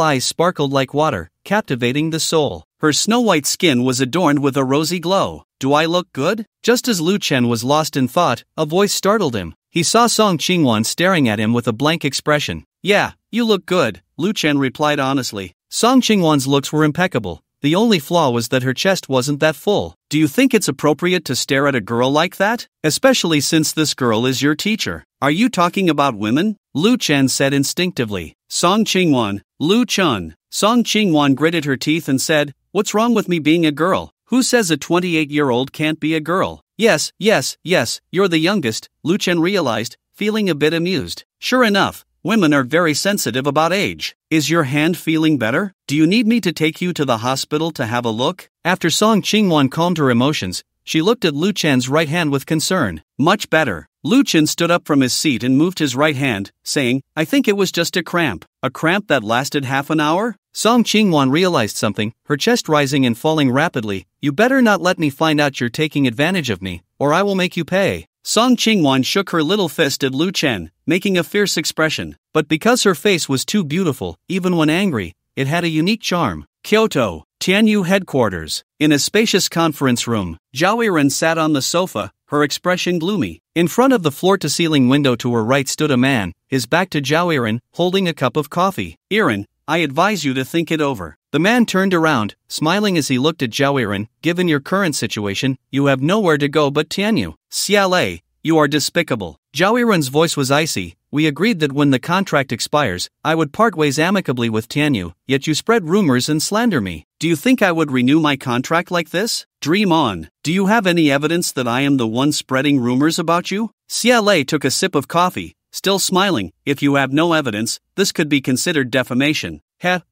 eyes sparkled like water, captivating the soul. Her snow-white skin was adorned with a rosy glow. Do I look good? Just as Lu Chen was lost in thought, a voice startled him. He saw Song Chingwon staring at him with a blank expression. Yeah, you look good, Lu Chen replied honestly. Song Chingwon's looks were impeccable. The only flaw was that her chest wasn't that full. Do you think it's appropriate to stare at a girl like that? Especially since this girl is your teacher. Are you talking about women? Lu Chen said instinctively. Song Chingwon, Lu Chun. Song Chingwon gritted her teeth and said, what's wrong with me being a girl? Who says a 28-year-old can't be a girl? Yes, you're the youngest, Lu Chen realized, feeling a bit amused. Sure enough, women are very sensitive about age. Is your hand feeling better? Do you need me to take you to the hospital to have a look? After Song Chingwon calmed her emotions, she looked at Lu Chen's right hand with concern. Much better. Lu Chen stood up from his seat and moved his right hand, saying, I think it was just a cramp. A cramp that lasted half an hour? Song Chingwon realized something, her chest rising and falling rapidly. You better not let me find out you're taking advantage of me, or I will make you pay. Song Chingwon shook her little fist at Lu Chen, making a fierce expression. But because her face was too beautiful, even when angry, it had a unique charm. Kyoto, Tianyu headquarters. In a spacious conference room, Zhao Yiren sat on the sofa, her expression gloomy. In front of the floor-to-ceiling window to her right stood a man, his back to Zhao Yiren, holding a cup of coffee. Yiren, I advise you to think it over. The man turned around, smiling as he looked at Zhao Yiren. Given your current situation, you have nowhere to go but Tianyu. Xiaolei, you are despicable. Zhao Yiren's voice was icy. We agreed that when the contract expires, I would part ways amicably with Tianyu, yet you spread rumors and slander me. Do you think I would renew my contract like this? Dream on. Do you have any evidence that I am the one spreading rumors about you? Xiaolei took a sip of coffee, still smiling. If you have no evidence, this could be considered defamation.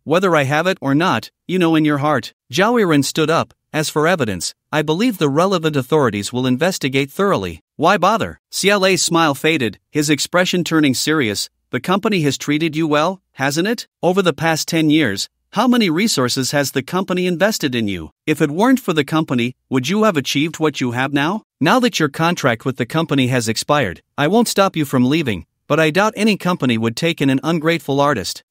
Whether I have it or not, you know in your heart. Zhao Yiren stood up. As for evidence, I believe the relevant authorities will investigate thoroughly. Why bother? Xiaolei's smile faded, his expression turning serious. The company has treated you well, hasn't it? Over the past 10 years, how many resources has the company invested in you? If it weren't for the company, would you have achieved what you have now? Now that your contract with the company has expired, I won't stop you from leaving, but I doubt any company would take in an ungrateful artist.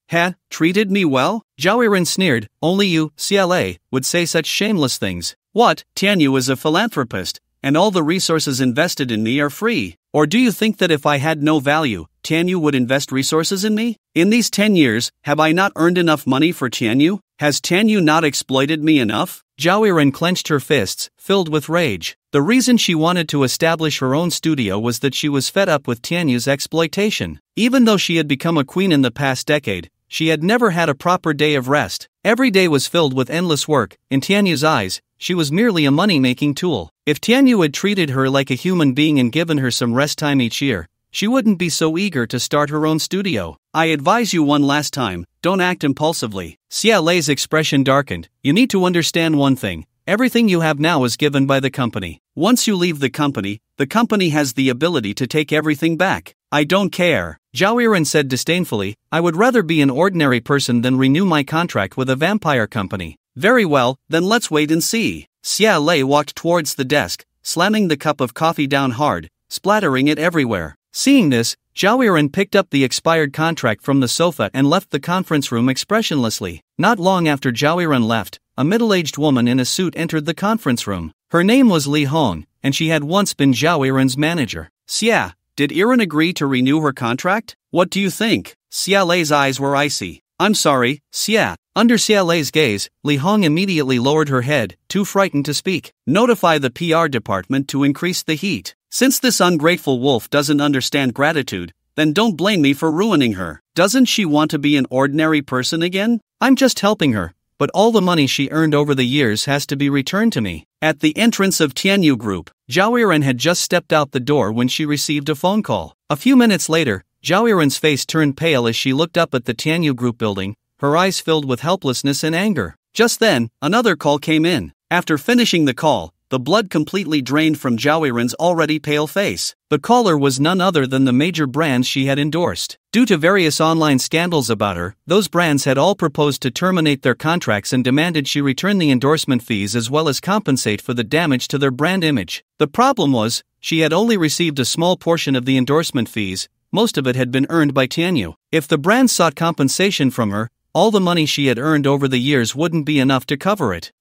Treated me well? Zhao Yiren sneered. Only you, Xiaolei, would say such shameless things. What? Tianyu is a philanthropist, and all the resources invested in me are free. Or do you think that if I had no value, Tianyu would invest resources in me? In these 10 years, have I not earned enough money for Tianyu? Has Tianyu not exploited me enough? Zhao Yiren clenched her fists, filled with rage. The reason she wanted to establish her own studio was that she was fed up with Tianyu's exploitation. Even though she had become a queen in the past decade, she had never had a proper day of rest. Every day was filled with endless work. In Tianyu's eyes, she was merely a money-making tool. If Tianyu had treated her like a human being and given her some rest time each year, she wouldn't be so eager to start her own studio. I advise you one last time, don't act impulsively. Xiaolei's expression darkened. You need to understand one thing. Everything you have now is given by the company. Once you leave the company has the ability to take everything back. I don't care. Zhao Yiren said disdainfully. I would rather be an ordinary person than renew my contract with a vampire company. Very well, then let's wait and see. Xiaolei walked towards the desk, slamming the cup of coffee down hard, splattering it everywhere. Seeing this, Zhao Yiren picked up the expired contract from the sofa and left the conference room expressionlessly. Not long after Zhao Yiren left, a middle-aged woman in a suit entered the conference room. Her name was Li Hong, and she had once been Zhao Yiren's manager. Xia, did Yiren agree to renew her contract? What do you think? Xiaolei's eyes were icy. I'm sorry, Xia. Under Xiaolei's gaze, Li Hong immediately lowered her head, too frightened to speak. Notify the PR department to increase the heat. Since this ungrateful wolf doesn't understand gratitude, then don't blame me for ruining her. Doesn't she want to be an ordinary person again? I'm just helping her, but all the money she earned over the years has to be returned to me. At the entrance of Tianyu Group, Zhao Yiren had just stepped out the door when she received a phone call. A few minutes later, Zhao Yiren's face turned pale as she looked up at the Tianyu Group building, her eyes filled with helplessness and anger. Just then, another call came in. After finishing the call, the blood completely drained from Zhao Yiren's already pale face. The caller was none other than the major brands she had endorsed. Due to various online scandals about her, those brands had all proposed to terminate their contracts and demanded she return the endorsement fees as well as compensate for the damage to their brand image. The problem was, she had only received a small portion of the endorsement fees. Most of it had been earned by Tianyu. If the brand sought compensation from her, all the money she had earned over the years wouldn't be enough to cover it.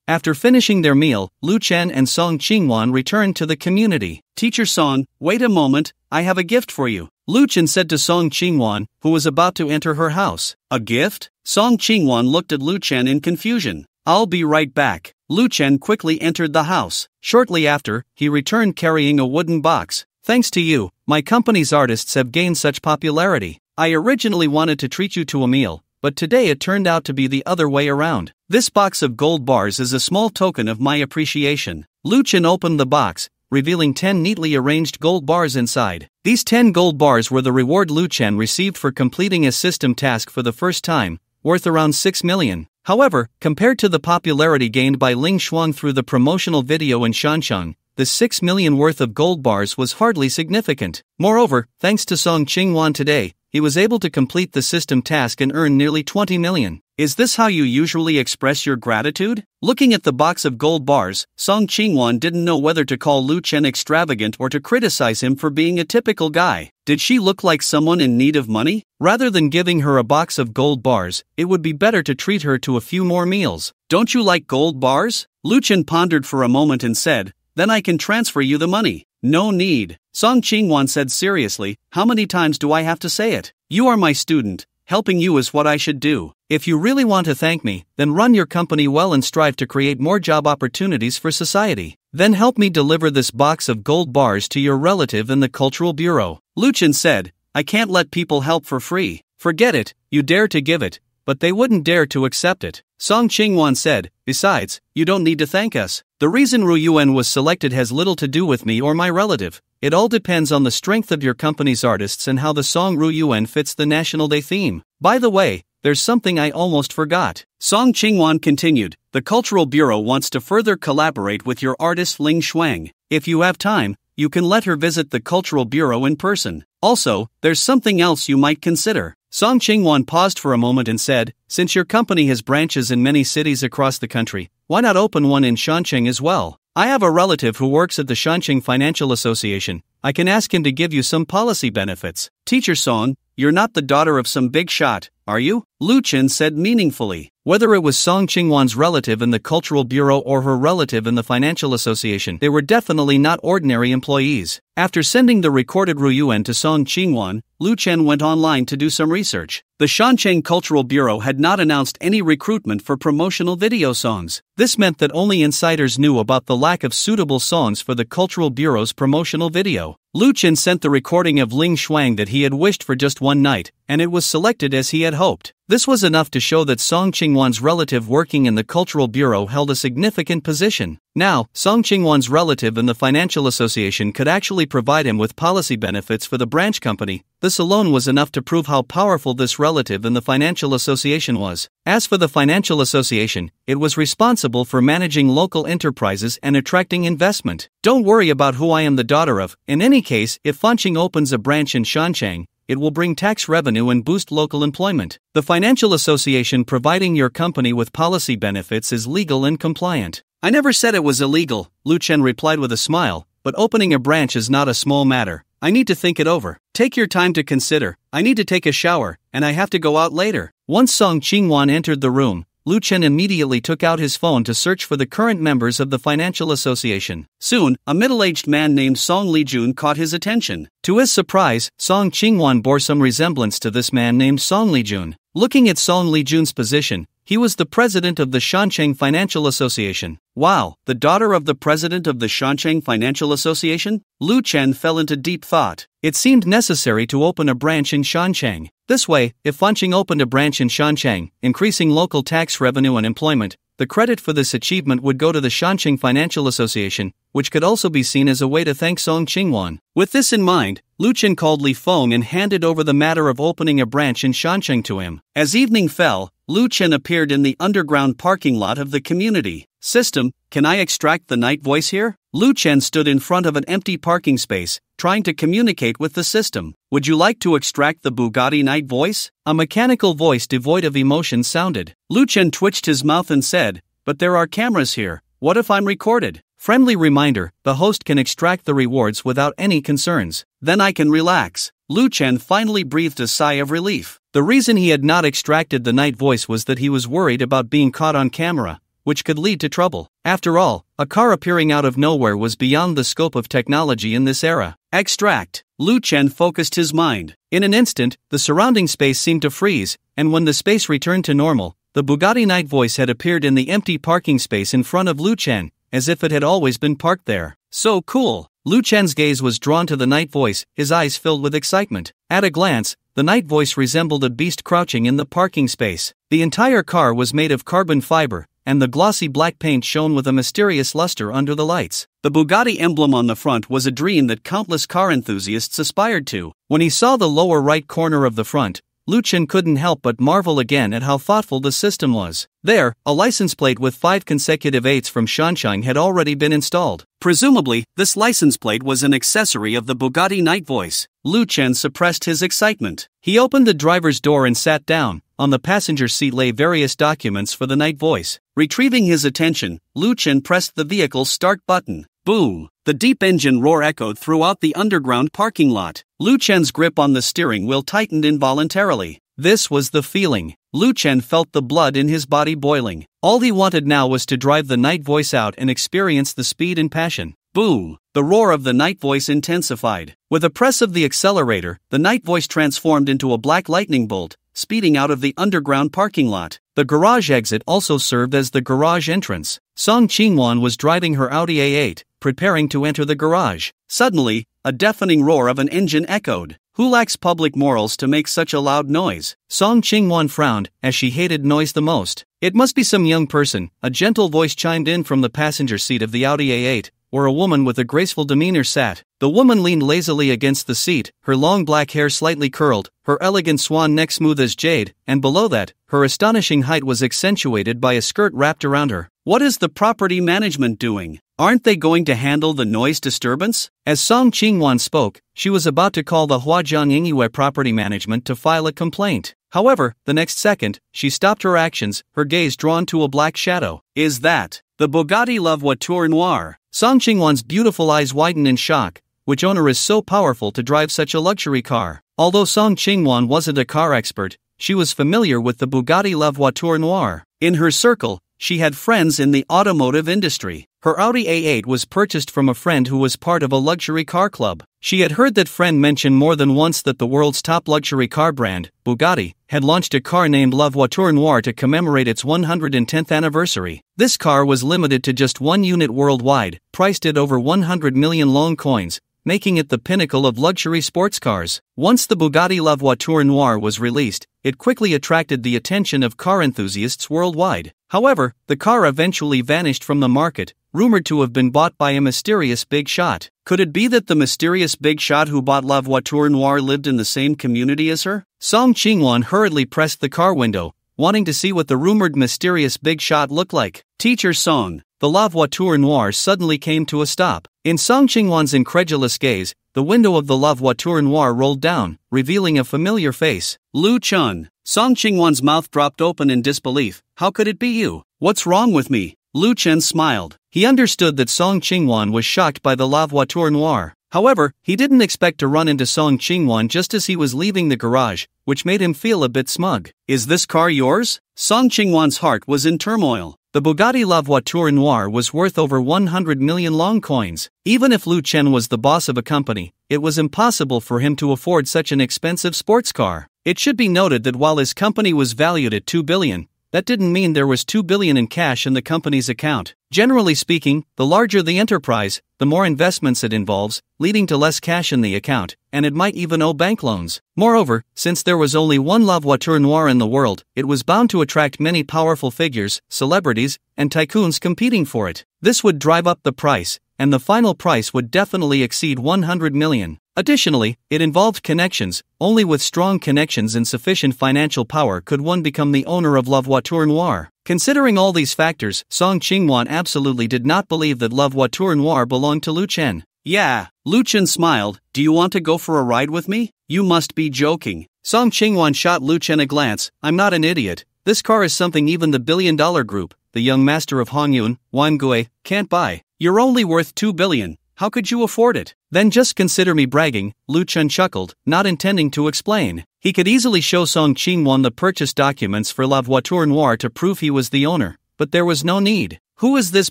After finishing their meal, Lu Chen and Song Qingwan returned to the community. Teacher Song, wait a moment, I have a gift for you, Lu Chen said to Song Qingwan, who was about to enter her house. A gift? Song Qingwan looked at Lu Chen in confusion. I'll be right back. Lu Chen quickly entered the house. Shortly after, he returned carrying a wooden box. Thanks to you, my company's artists have gained such popularity. I originally wanted to treat you to a meal, but today it turned out to be the other way around. This box of gold bars is a small token of my appreciation. Lu Chen opened the box, revealing 10 neatly arranged gold bars inside. These 10 gold bars were the reward Lu Chen received for completing a system task for the first time, worth around 6 million. However, compared to the popularity gained by Ling Shuang through the promotional video in Shansheng, the 6 million worth of gold bars was hardly significant. Moreover, thanks to Song Qingwan today, he was able to complete the system task and earn nearly 20 million. Is this how you usually express your gratitude? Looking at the box of gold bars, Song Qingwan didn't know whether to call Lu Chen extravagant or to criticize him for being a typical guy. Did she look like someone in need of money? Rather than giving her a box of gold bars, it would be better to treat her to a few more meals. Don't you like gold bars? Lu Chen pondered for a moment and said, then I can transfer you the money. No need. Song Qingwan said seriously, how many times do I have to say it? You are my student. Helping you is what I should do. If you really want to thank me, then run your company well and strive to create more job opportunities for society. Then help me deliver this box of gold bars to your relative in the Cultural Bureau. Lu Chen said, I can't let people help for free. Forget it, you dare to give it, but they wouldn't dare to accept it. Song Qingwan said, besides, you don't need to thank us. The reason Ru Yuan was selected has little to do with me or my relative. It all depends on the strength of your company's artists and how the song Ru Yuan fits the National Day theme. By the way, there's something I almost forgot. Song Qingwan continued, the Cultural Bureau wants to further collaborate with your artist Ling Shuang. If you have time, you can let her visit the Cultural Bureau in person. Also, there's something else you might consider. Song Qingwan paused for a moment and said, since your company has branches in many cities across the country, why not open one in Shansheng as well? I have a relative who works at the Shansheng Financial Association. I can ask him to give you some policy benefits. Teacher Song, you're not the daughter of some big shot, are you? Lu Chen said meaningfully. Whether it was Song Qingwan's relative in the Cultural Bureau or her relative in the Financial Association, they were definitely not ordinary employees. After sending the recorded Ru Yuan to Song Qingwan, Lu Chen went online to do some research. The Shansheng Cultural Bureau had not announced any recruitment for promotional video songs. This meant that only insiders knew about the lack of suitable songs for the Cultural Bureau's promotional video. Lu Chen sent the recording of Ling Shuang that he had wished for just one night, and it was selected as he had hoped. This was enough to show that Song Qingwan's relative working in the Cultural Bureau held a significant position. Now, Song Qingwan's relative in the Financial Association could actually provide him with policy benefits for the branch company. This alone was enough to prove how powerful this relative in the Financial Association was. As for the Financial Association, it was responsible for managing local enterprises and attracting investment. Don't worry about who I am the daughter of. In any case, if Fanqing opens a branch in Shansheng, it will bring tax revenue and boost local employment. The Financial Association providing your company with policy benefits is legal and compliant. I never said it was illegal, Lu Chen replied with a smile, but opening a branch is not a small matter. I need to think it over. Take your time to consider. I need to take a shower, and I have to go out later. Once Song Qingwan entered the room, Lu Chen immediately took out his phone to search for the current members of the Financial Association. Soon, a middle-aged man named Song Lijun caught his attention. To his surprise, Song Qingwan bore some resemblance to this man named Song Lijun. Looking at Song Lijun's position, he was the president of the Shansheng Financial Association. Wow, the daughter of the president of the Shansheng Financial Association? Lu Chen fell into deep thought. It seemed necessary to open a branch in Shansheng. This way, if Fanqing opened a branch in Shansheng, increasing local tax revenue and employment, the credit for this achievement would go to the Shansheng Financial Association, which could also be seen as a way to thank Song Qingwan. With this in mind, Lu Chen called Li Feng and handed over the matter of opening a branch in Shancheng to him. As evening fell, Lu Chen appeared in the underground parking lot of the community. System, can I extract the night voice here? Lu Chen stood in front of an empty parking space, trying to communicate with the system. Would you like to extract the Bugatti night voice? A mechanical voice devoid of emotion sounded. Lu Chen twitched his mouth and said, but there are cameras here. What if I'm recorded? Friendly reminder, the host can extract the rewards without any concerns. Then I can relax. Lu Chen finally breathed a sigh of relief. The reason he had not extracted the night voice was that he was worried about being caught on camera, which could lead to trouble. After all, a car appearing out of nowhere was beyond the scope of technology in this era. Extract. Lu Chen focused his mind. In an instant, the surrounding space seemed to freeze, and when the space returned to normal, the Bugatti night voice had appeared in the empty parking space in front of Lu Chen, as if it had always been parked there. So cool! Lu Chen's gaze was drawn to the night voice, his eyes filled with excitement. At a glance, the night voice resembled a beast crouching in the parking space. The entire car was made of carbon fiber, and the glossy black paint shone with a mysterious luster under the lights. The Bugatti emblem on the front was a dream that countless car enthusiasts aspired to. When he saw the lower right corner of the front, Lu Chen couldn't help but marvel again at how thoughtful the system was. There, a license plate with 5 consecutive 8s from Shancheng had already been installed. Presumably, this license plate was an accessory of the Bugatti night voice. Lu Chen suppressed his excitement. He opened the driver's door and sat down. On the passenger seat lay various documents for the night voice. Retrieving his attention, Lu Chen pressed the vehicle's start button. Boom! The deep engine roar echoed throughout the underground parking lot. Lu Chen's grip on the steering wheel tightened involuntarily. This was the feeling. Lu Chen felt the blood in his body boiling. All he wanted now was to drive the night voice out and experience the speed and passion. Boom! The roar of the night voice intensified. With a press of the accelerator, the night voice transformed into a black lightning bolt, speeding out of the underground parking lot. The garage exit also served as the garage entrance. Song Qingwan was driving her Audi A8, preparing to enter the garage. Suddenly, a deafening roar of an engine echoed. Who lacks public morals to make such a loud noise? Song Qingwan frowned, as she hated noise the most. It must be some young person, a gentle voice chimed in from the passenger seat of the Audi A8, where a woman with a graceful demeanor sat. The woman leaned lazily against the seat, her long black hair slightly curled, her elegant swan neck smooth as jade, and below that, her astonishing height was accentuated by a skirt wrapped around her. What is the property management doing? Aren't they going to handle the noise disturbance? As Song Qingwan spoke, she was about to call the Huajiang Yingyue Property Management to file a complaint. However, the next second, she stopped her actions, her gaze drawn to a black shadow. Is that the Bugatti La Voiture Noire? Song Qingwan's beautiful eyes widened in shock. Which owner is so powerful to drive such a luxury car? Although Song Qingwan wasn't a car expert, she was familiar with the Bugatti La Voiture Noire. In her circle, she had friends in the automotive industry. Her Audi A8 was purchased from a friend who was part of a luxury car club. She had heard that friend mention more than once that the world's top luxury car brand, Bugatti, had launched a car named La Voiture Noire to commemorate its 110th anniversary. This car was limited to just 1 unit worldwide, priced at over 100 million long coins, making it the pinnacle of luxury sports cars. Once the Bugatti La Voiture Noire was released, it quickly attracted the attention of car enthusiasts worldwide. However, the car eventually vanished from the market, rumored to have been bought by a mysterious big shot. Could it be that the mysterious big shot who bought La Voiture Noire lived in the same community as her? Song Qingwan hurriedly pressed the car window, wanting to see what the rumored mysterious big shot looked like. Teacher Song. The La Voiture Noire suddenly came to a stop. In Song Qingwan's incredulous gaze, the window of the La Voiture Noire rolled down, revealing a familiar face. Lu Chen. Song Qingwan's mouth dropped open in disbelief. How could it be you? What's wrong with me? Lu Chen smiled. He understood that Song Qingwan was shocked by the La Voiture Noire. However, he didn't expect to run into Song Qingwan just as he was leaving the garage, which made him feel a bit smug. Is this car yours? Song Qingwan's heart was in turmoil. The Bugatti La Voiture Noire was worth over 100 million long coins. Even if Lu Chen was the boss of a company, it was impossible for him to afford such an expensive sports car. It should be noted that while his company was valued at 2 billion, that didn't mean there was 2 billion in cash in the company's account. Generally speaking, the larger the enterprise, the more investments it involves, leading to less cash in the account, and it might even owe bank loans. Moreover, since there was only one La Voiture Noire in the world, it was bound to attract many powerful figures, celebrities, and tycoons competing for it. This would drive up the price, and the final price would definitely exceed 100 million. Additionally, it involved connections. Only with strong connections and sufficient financial power could one become the owner of La Voiture Noire. Considering all these factors, Song Qingwan absolutely did not believe that La Voiture Noire belonged to Lu Chen. Yeah, Lu Chen smiled. Do you want to go for a ride with me? You must be joking. Song Qingwan shot Lu Chen a glance. I'm not an idiot. This car is something even the billion-dollar group, the young master of Hongyun, Wangui, can't buy. You're only worth 2 billion. How could you afford it? Then just consider me bragging, Lu Chen chuckled, not intending to explain. He could easily show Song Qingwan the purchase documents for La Voiture Noire to prove he was the owner, but there was no need. Who is this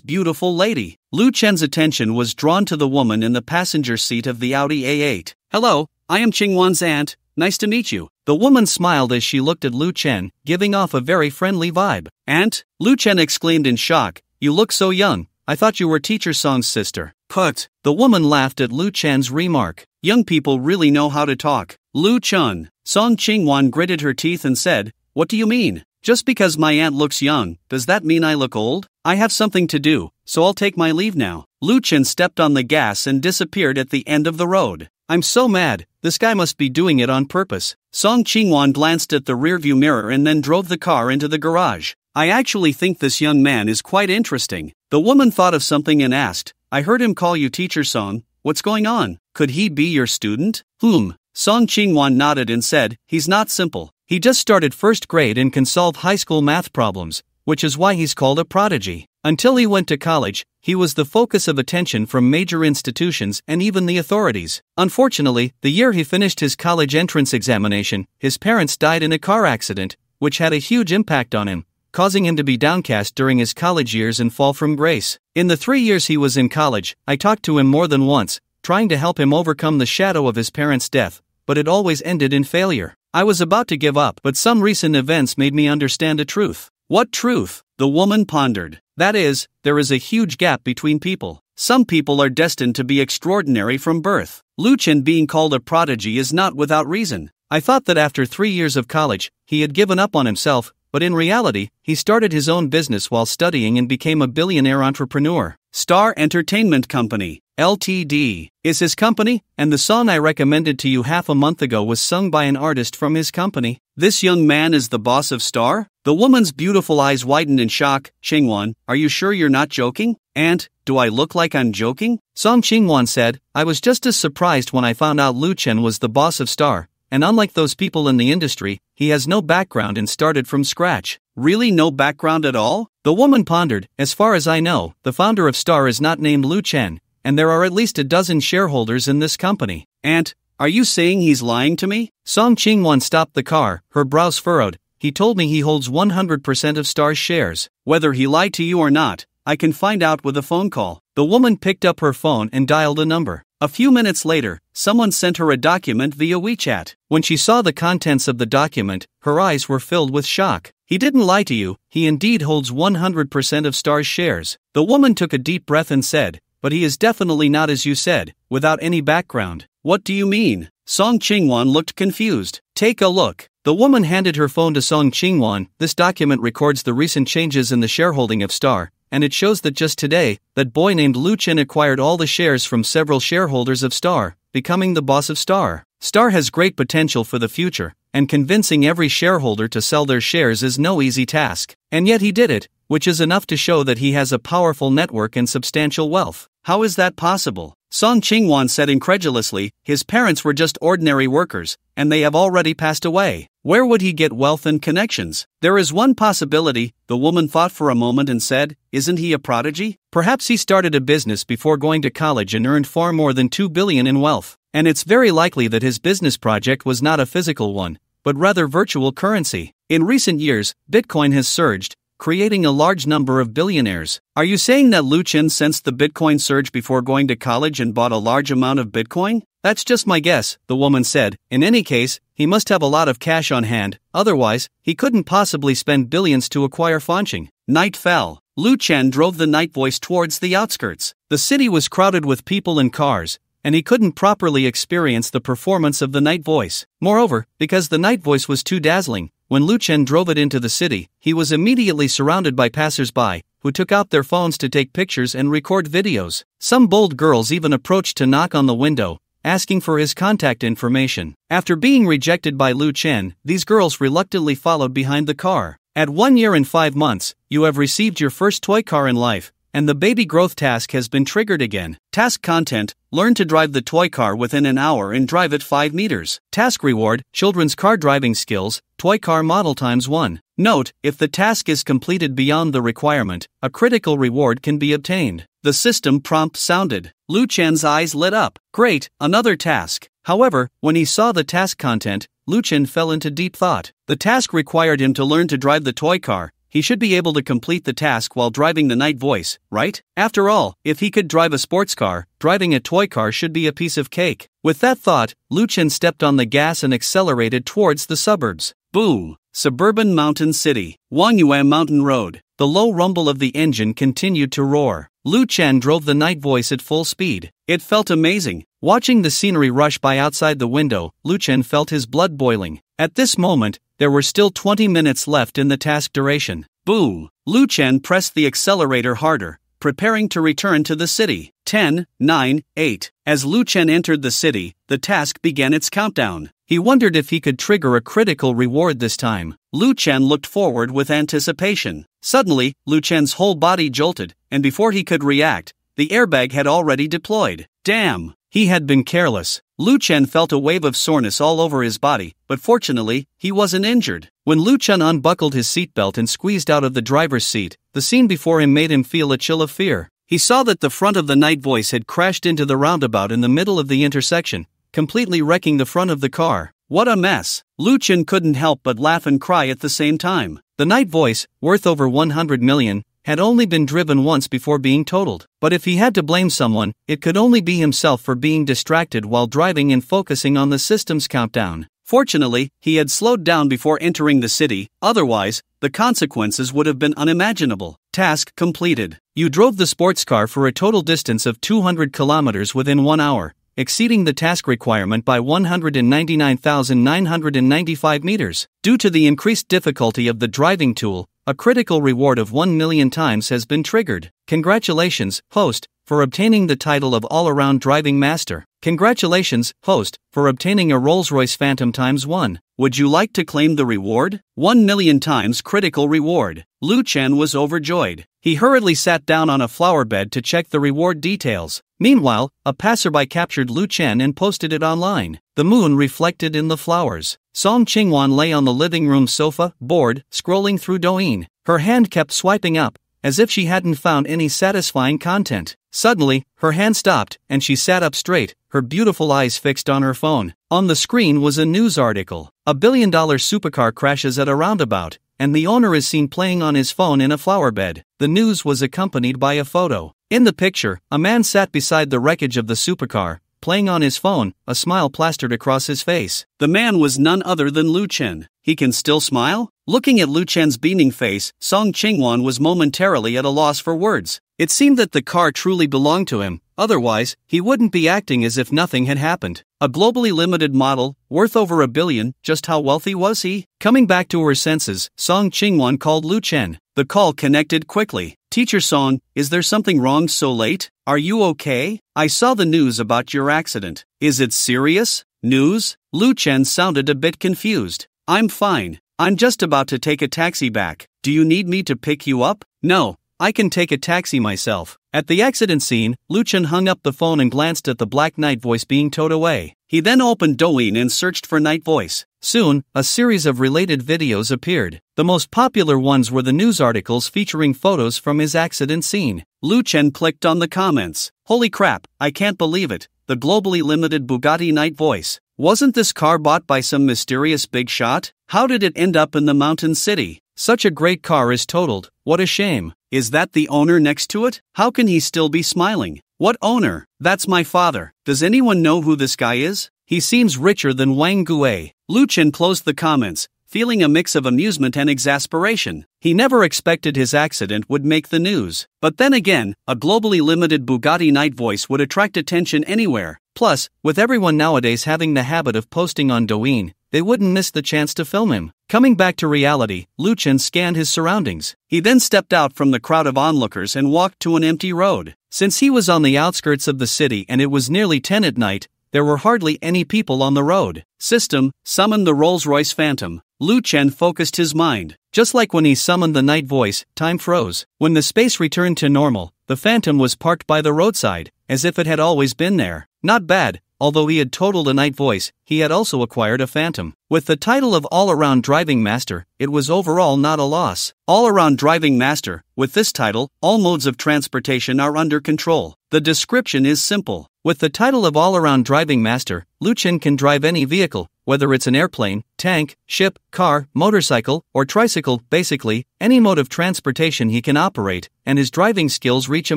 beautiful lady? Lu Chen's attention was drawn to the woman in the passenger seat of the Audi A8. Hello, I am Qingwan's aunt. Nice to meet you. The woman smiled as she looked at Lu Chen, giving off a very friendly vibe. Aunt? Lu Chen exclaimed in shock. You look so young. I thought you were Teacher Song's sister. Put. The woman laughed at Lu Chen's remark. Young people really know how to talk. Lu Chen. Song Qingwan gritted her teeth and said, What do you mean? Just because my aunt looks young, does that mean I look old? I have something to do, so I'll take my leave now. Lu Chen stepped on the gas and disappeared at the end of the road. I'm so mad, this guy must be doing it on purpose. Song Qingwan glanced at the rearview mirror and then drove the car into the garage. I actually think this young man is quite interesting. The woman thought of something and asked, I heard him call you Teacher Song. What's going on? Could he be your student? Song Qingwan nodded and said, he's not simple. He just started first grade and can solve high school math problems, which is why he's called a prodigy. Until he went to college, he was the focus of attention from major institutions and even the authorities. Unfortunately, the year he finished his college entrance examination, his parents died in a car accident, which had a huge impact on him, causing him to be downcast during his college years and fall from grace. In the 3 years he was in college, I talked to him more than once, trying to help him overcome the shadow of his parents' death, but it always ended in failure. I was about to give up, but some recent events made me understand a truth. What truth? The woman pondered. That is, there is a huge gap between people. Some people are destined to be extraordinary from birth. Lu Chen being called a prodigy is not without reason. I thought that after 3 years of college, he had given up on himself, but in reality, he started his own business while studying and became a billionaire entrepreneur. Star Entertainment Company, Ltd. is his company, and the song I recommended to you half a month ago was sung by an artist from his company. This young man is the boss of Star? The woman's beautiful eyes widened in shock. Qingwan, are you sure you're not joking? Aunt, do I look like I'm joking? Song Qingwan said, I was just as surprised when I found out Lu Chen was the boss of Star, and unlike those people in the industry, he has no background and started from scratch. Really no background at all? The woman pondered. As far as I know, the founder of Star is not named Lu Chen, and there are at least a dozen shareholders in this company. Aunt, are you saying he's lying to me? Song Qingwan stopped the car, her brows furrowed. He told me he holds 100% of Star's shares. Whether he lied to you or not, I can find out with a phone call. The woman picked up her phone and dialed a number. A few minutes later, someone sent her a document via WeChat. When she saw the contents of the document, her eyes were filled with shock. He didn't lie to you, he indeed holds 100% of Star's shares. The woman took a deep breath and said, but he is definitely not as you said, without any background. What do you mean? Song Qingwan looked confused. Take a look. The woman handed her phone to Song Qingwan. This document records the recent changes in the shareholding of Star, and it shows that just today, that boy named Lu Chen acquired all the shares from several shareholders of Star, becoming the boss of Star. Star has great potential for the future, and convincing every shareholder to sell their shares is no easy task. And yet he did it, which is enough to show that he has a powerful network and substantial wealth. How is that possible? Song Qingwan said incredulously, his parents were just ordinary workers, and they have already passed away. Where would he get wealth and connections? There is one possibility, the woman thought for a moment and said, isn't he a prodigy? Perhaps he started a business before going to college and earned far more than 2 billion in wealth. And it's very likely that his business project was not a physical one, but rather virtual currency. In recent years, Bitcoin has surged, creating a large number of billionaires. Are you saying that Lu Chen sensed the Bitcoin surge before going to college and bought a large amount of Bitcoin? That's just my guess, the woman said. In any case, he must have a lot of cash on hand, otherwise, he couldn't possibly spend billions to acquire Fancheng. Night fell. Lu Chen drove the night voice towards the outskirts. The city was crowded with people and cars, and he couldn't properly experience the performance of the night voice. Moreover, because the night voice was too dazzling, when Lu Chen drove it into the city, he was immediately surrounded by passers-by, who took out their phones to take pictures and record videos. Some bold girls even approached to knock on the window, asking for his contact information. After being rejected by Lu Chen, these girls reluctantly followed behind the car. At 1 year and 5 months, you have received your first toy car in life, and the baby growth task has been triggered again. Task content: learn to drive the toy car within an hour and drive it 5 meters. Task reward: children's car driving skills, toy car model ×1. Note, if the task is completed beyond the requirement, a critical reward can be obtained. The system prompt sounded. Lu Chen's eyes lit up. Great, another task. However, when he saw the task content, Lu Chen fell into deep thought. The task required him to learn to drive the toy car. He should be able to complete the task while driving the night voice, right? After all, if he could drive a sports car, driving a toy car should be a piece of cake. With that thought, Lu Chen stepped on the gas and accelerated towards the suburbs. Boom! Suburban mountain city. Wangyuan Mountain Road. The low rumble of the engine continued to roar. Lu Chen drove the night voice at full speed. It felt amazing. Watching the scenery rush by outside the window, Lu Chen felt his blood boiling. At this moment, there were still 20 minutes left in the task duration. Boom! Lu Chen pressed the accelerator harder, preparing to return to the city. 10, 9, 8. As Lu Chen entered the city, the task began its countdown. He wondered if he could trigger a critical reward this time. Lu Chen looked forward with anticipation. Suddenly, Lu Chen's whole body jolted, and before he could react, the airbag had already deployed. Damn! He had been careless. Lu Chen felt a wave of soreness all over his body, but fortunately, he wasn't injured. When Lu Chen unbuckled his seatbelt and squeezed out of the driver's seat, the scene before him made him feel a chill of fear. He saw that the front of the night voice had crashed into the roundabout in the middle of the intersection, completely wrecking the front of the car. What a mess! Lu Chen couldn't help but laugh and cry at the same time. The night voice, worth over 100 million, had only been driven once before being totaled. But if he had to blame someone, it could only be himself for being distracted while driving and focusing on the system's countdown. Fortunately, he had slowed down before entering the city, otherwise, the consequences would have been unimaginable. Task completed. You drove the sports car for a total distance of 200 kilometers within 1 hour, exceeding the task requirement by 199,995 meters. Due to the increased difficulty of the driving tool, a critical reward of 1 million times has been triggered. Congratulations, host, for obtaining the title of All-Around Driving Master. Congratulations, host, for obtaining a Rolls-Royce Phantom ×1. Would you like to claim the reward? 1 million times critical reward. Lu Chen was overjoyed. He hurriedly sat down on a flower bed to check the reward details. Meanwhile, a passerby captured Lu Chen and posted it online. The moon reflected in the flowers. Song Qingwan lay on the living room sofa, bored, scrolling through Douyin. Her hand kept swiping up, as if she hadn't found any satisfying content. Suddenly, her hand stopped, and she sat up straight, her beautiful eyes fixed on her phone. On the screen was a news article. $1 billion supercar crashes at a roundabout, and the owner is seen playing on his phone in a flower bed. The news was accompanied by a photo. In the picture, a man sat beside the wreckage of the supercar, playing on his phone, a smile plastered across his face. The man was none other than Lu Chen. He can still smile? Looking at Lu Chen's beaming face, Song Qingwan was momentarily at a loss for words. It seemed that the car truly belonged to him, otherwise, he wouldn't be acting as if nothing had happened. A globally limited model, worth over $1 billion, just how wealthy was he? Coming back to her senses, Song Qingwan called Lu Chen. The call connected quickly. Teacher Song, is there something wrong so late? Are you okay? I saw the news about your accident. Is it serious? News? Lu Chen sounded a bit confused. I'm fine. I'm just about to take a taxi back. Do you need me to pick you up? No, I can take a taxi myself. At the accident scene, Lu Chen hung up the phone and glanced at the black night voice being towed away. He then opened Douyin and searched for night voice. Soon, a series of related videos appeared. The most popular ones were the news articles featuring photos from his accident scene. Lu Chen clicked on the comments. Holy crap, I can't believe it. The globally limited Bugatti night voice. Wasn't this car bought by some mysterious big shot? How did it end up in the mountain city? Such a great car is totaled. What a shame. Is that the owner next to it? How can he still be smiling? What owner? That's my father. Does anyone know who this guy is? He seems richer than Wang Gui. Lu Chen closed the comments, feeling a mix of amusement and exasperation. He never expected his accident would make the news. But then again, a globally limited Bugatti night voice would attract attention anywhere. Plus, with everyone nowadays having the habit of posting on Douyin, they wouldn't miss the chance to film him. Coming back to reality, Lu Chen scanned his surroundings. He then stepped out from the crowd of onlookers and walked to an empty road. Since he was on the outskirts of the city and it was nearly 10 at night, there were hardly any people on the road. System, summon the Rolls-Royce Phantom. Lu Chen focused his mind. Just like when he summoned the night voice, time froze. When the space returned to normal, the Phantom was parked by the roadside, as if it had always been there. Not bad. Although he had totaled a night voice, he had also acquired a Phantom. With the title of All-Around Driving Master, it was overall not a loss. All-Around Driving Master, with this title, all modes of transportation are under control. The description is simple. With the title of All-Around Driving Master, Lu Chen can drive any vehicle, whether it's an airplane, tank, ship, car, motorcycle, or tricycle. Basically, any mode of transportation he can operate, and his driving skills reach a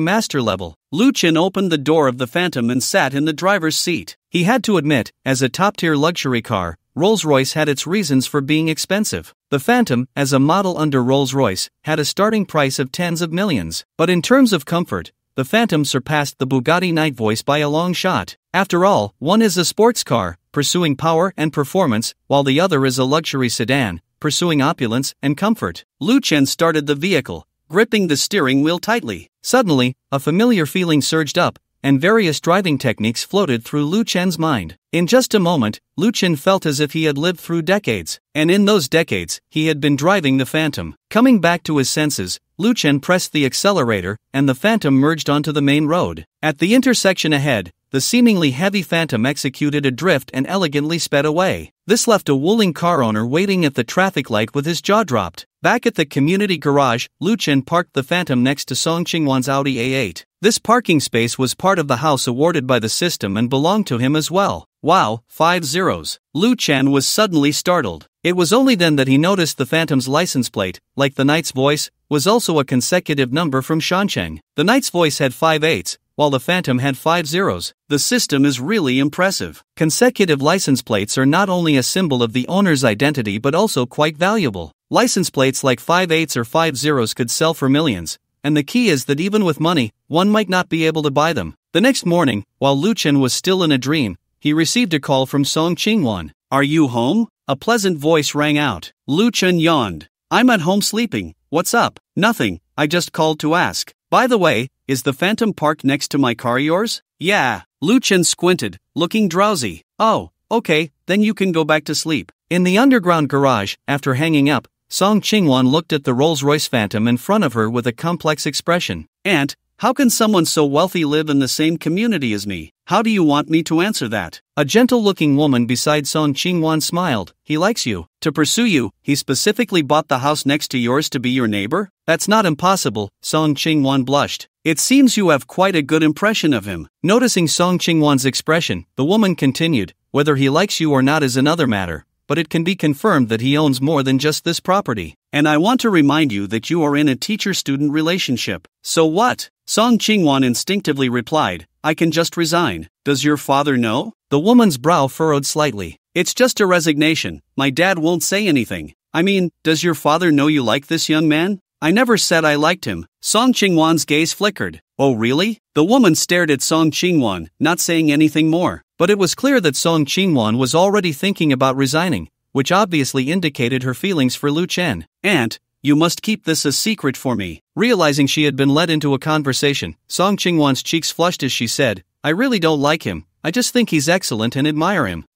master level. Lu Chen opened the door of the Phantom and sat in the driver's seat. He had to admit, as a top-tier luxury car, Rolls-Royce had its reasons for being expensive. The Phantom, as a model under Rolls-Royce, had a starting price of tens of millions. But in terms of comfort, the Phantom surpassed the Bugatti Night Voice by a long shot. After all, one is a sports car, pursuing power and performance, while the other is a luxury sedan, pursuing opulence and comfort. Lu Chen started the vehicle, gripping the steering wheel tightly. Suddenly, a familiar feeling surged up, and various driving techniques floated through Lu Chen's mind. In just a moment, Lu Chen felt as if he had lived through decades, and in those decades, he had been driving the Phantom. Coming back to his senses, Lu Chen pressed the accelerator, and the Phantom merged onto the main road. At the intersection ahead, the seemingly heavy Phantom executed a drift and elegantly sped away. This left a willing car owner waiting at the traffic light with his jaw dropped. Back at the community garage, Lu Chen parked the Phantom next to Song Qingwan's Audi A8. This parking space was part of the house awarded by the system and belonged to him as well. Wow, 5 zeros. Lu Chen was suddenly startled. It was only then that he noticed the Phantom's license plate, like the Knight's Voice, was also a consecutive number from Shancheng. The Knight's Voice had 5 eights, while the Phantom had 5 zeros. The system is really impressive. Consecutive license plates are not only a symbol of the owner's identity but also quite valuable. License plates like 5 eights or 5 zeros could sell for millions, and the key is that even with money, one might not be able to buy them. The next morning, while Lu Chen was still in a dream, he received a call from Song Qingwan. "Are you home?" A pleasant voice rang out. Lu Chen yawned. "I'm at home sleeping. What's up?" "Nothing, I just called to ask. By the way, is the Phantom parked next to my car yours?" "Yeah." Lu Chen squinted, looking drowsy. "Oh, okay, then you can go back to sleep." In the underground garage, after hanging up, Song Qingwan looked at the Rolls-Royce Phantom in front of her with a complex expression. "Aunt, how can someone so wealthy live in the same community as me? How do you want me to answer that?" A gentle-looking woman beside Song Qingwan smiled. "He likes you. To pursue you, he specifically bought the house next to yours to be your neighbor?" "That's not impossible," Song Qingwan blushed. "It seems you have quite a good impression of him." Noticing Song Qingwan's expression, the woman continued, "Whether he likes you or not is another matter, but it can be confirmed that he owns more than just this property. And I want to remind you that you are in a teacher-student relationship." "So what?" Song Qingwan instinctively replied, "I can just resign. Does your father know?" The woman's brow furrowed slightly. "It's just a resignation. My dad won't say anything. I mean, does your father know you like this young man?" "I never said I liked him." Song Qingwan's gaze flickered. "Oh really?" The woman stared at Song Qingwan, not saying anything more. But it was clear that Song Qingwan was already thinking about resigning, which obviously indicated her feelings for Lu Chen. "Aunt, you must keep this a secret for me." Realizing she had been led into a conversation, Song Qingwan's cheeks flushed as she said, "I really don't like him. I just think he's excellent and admire him."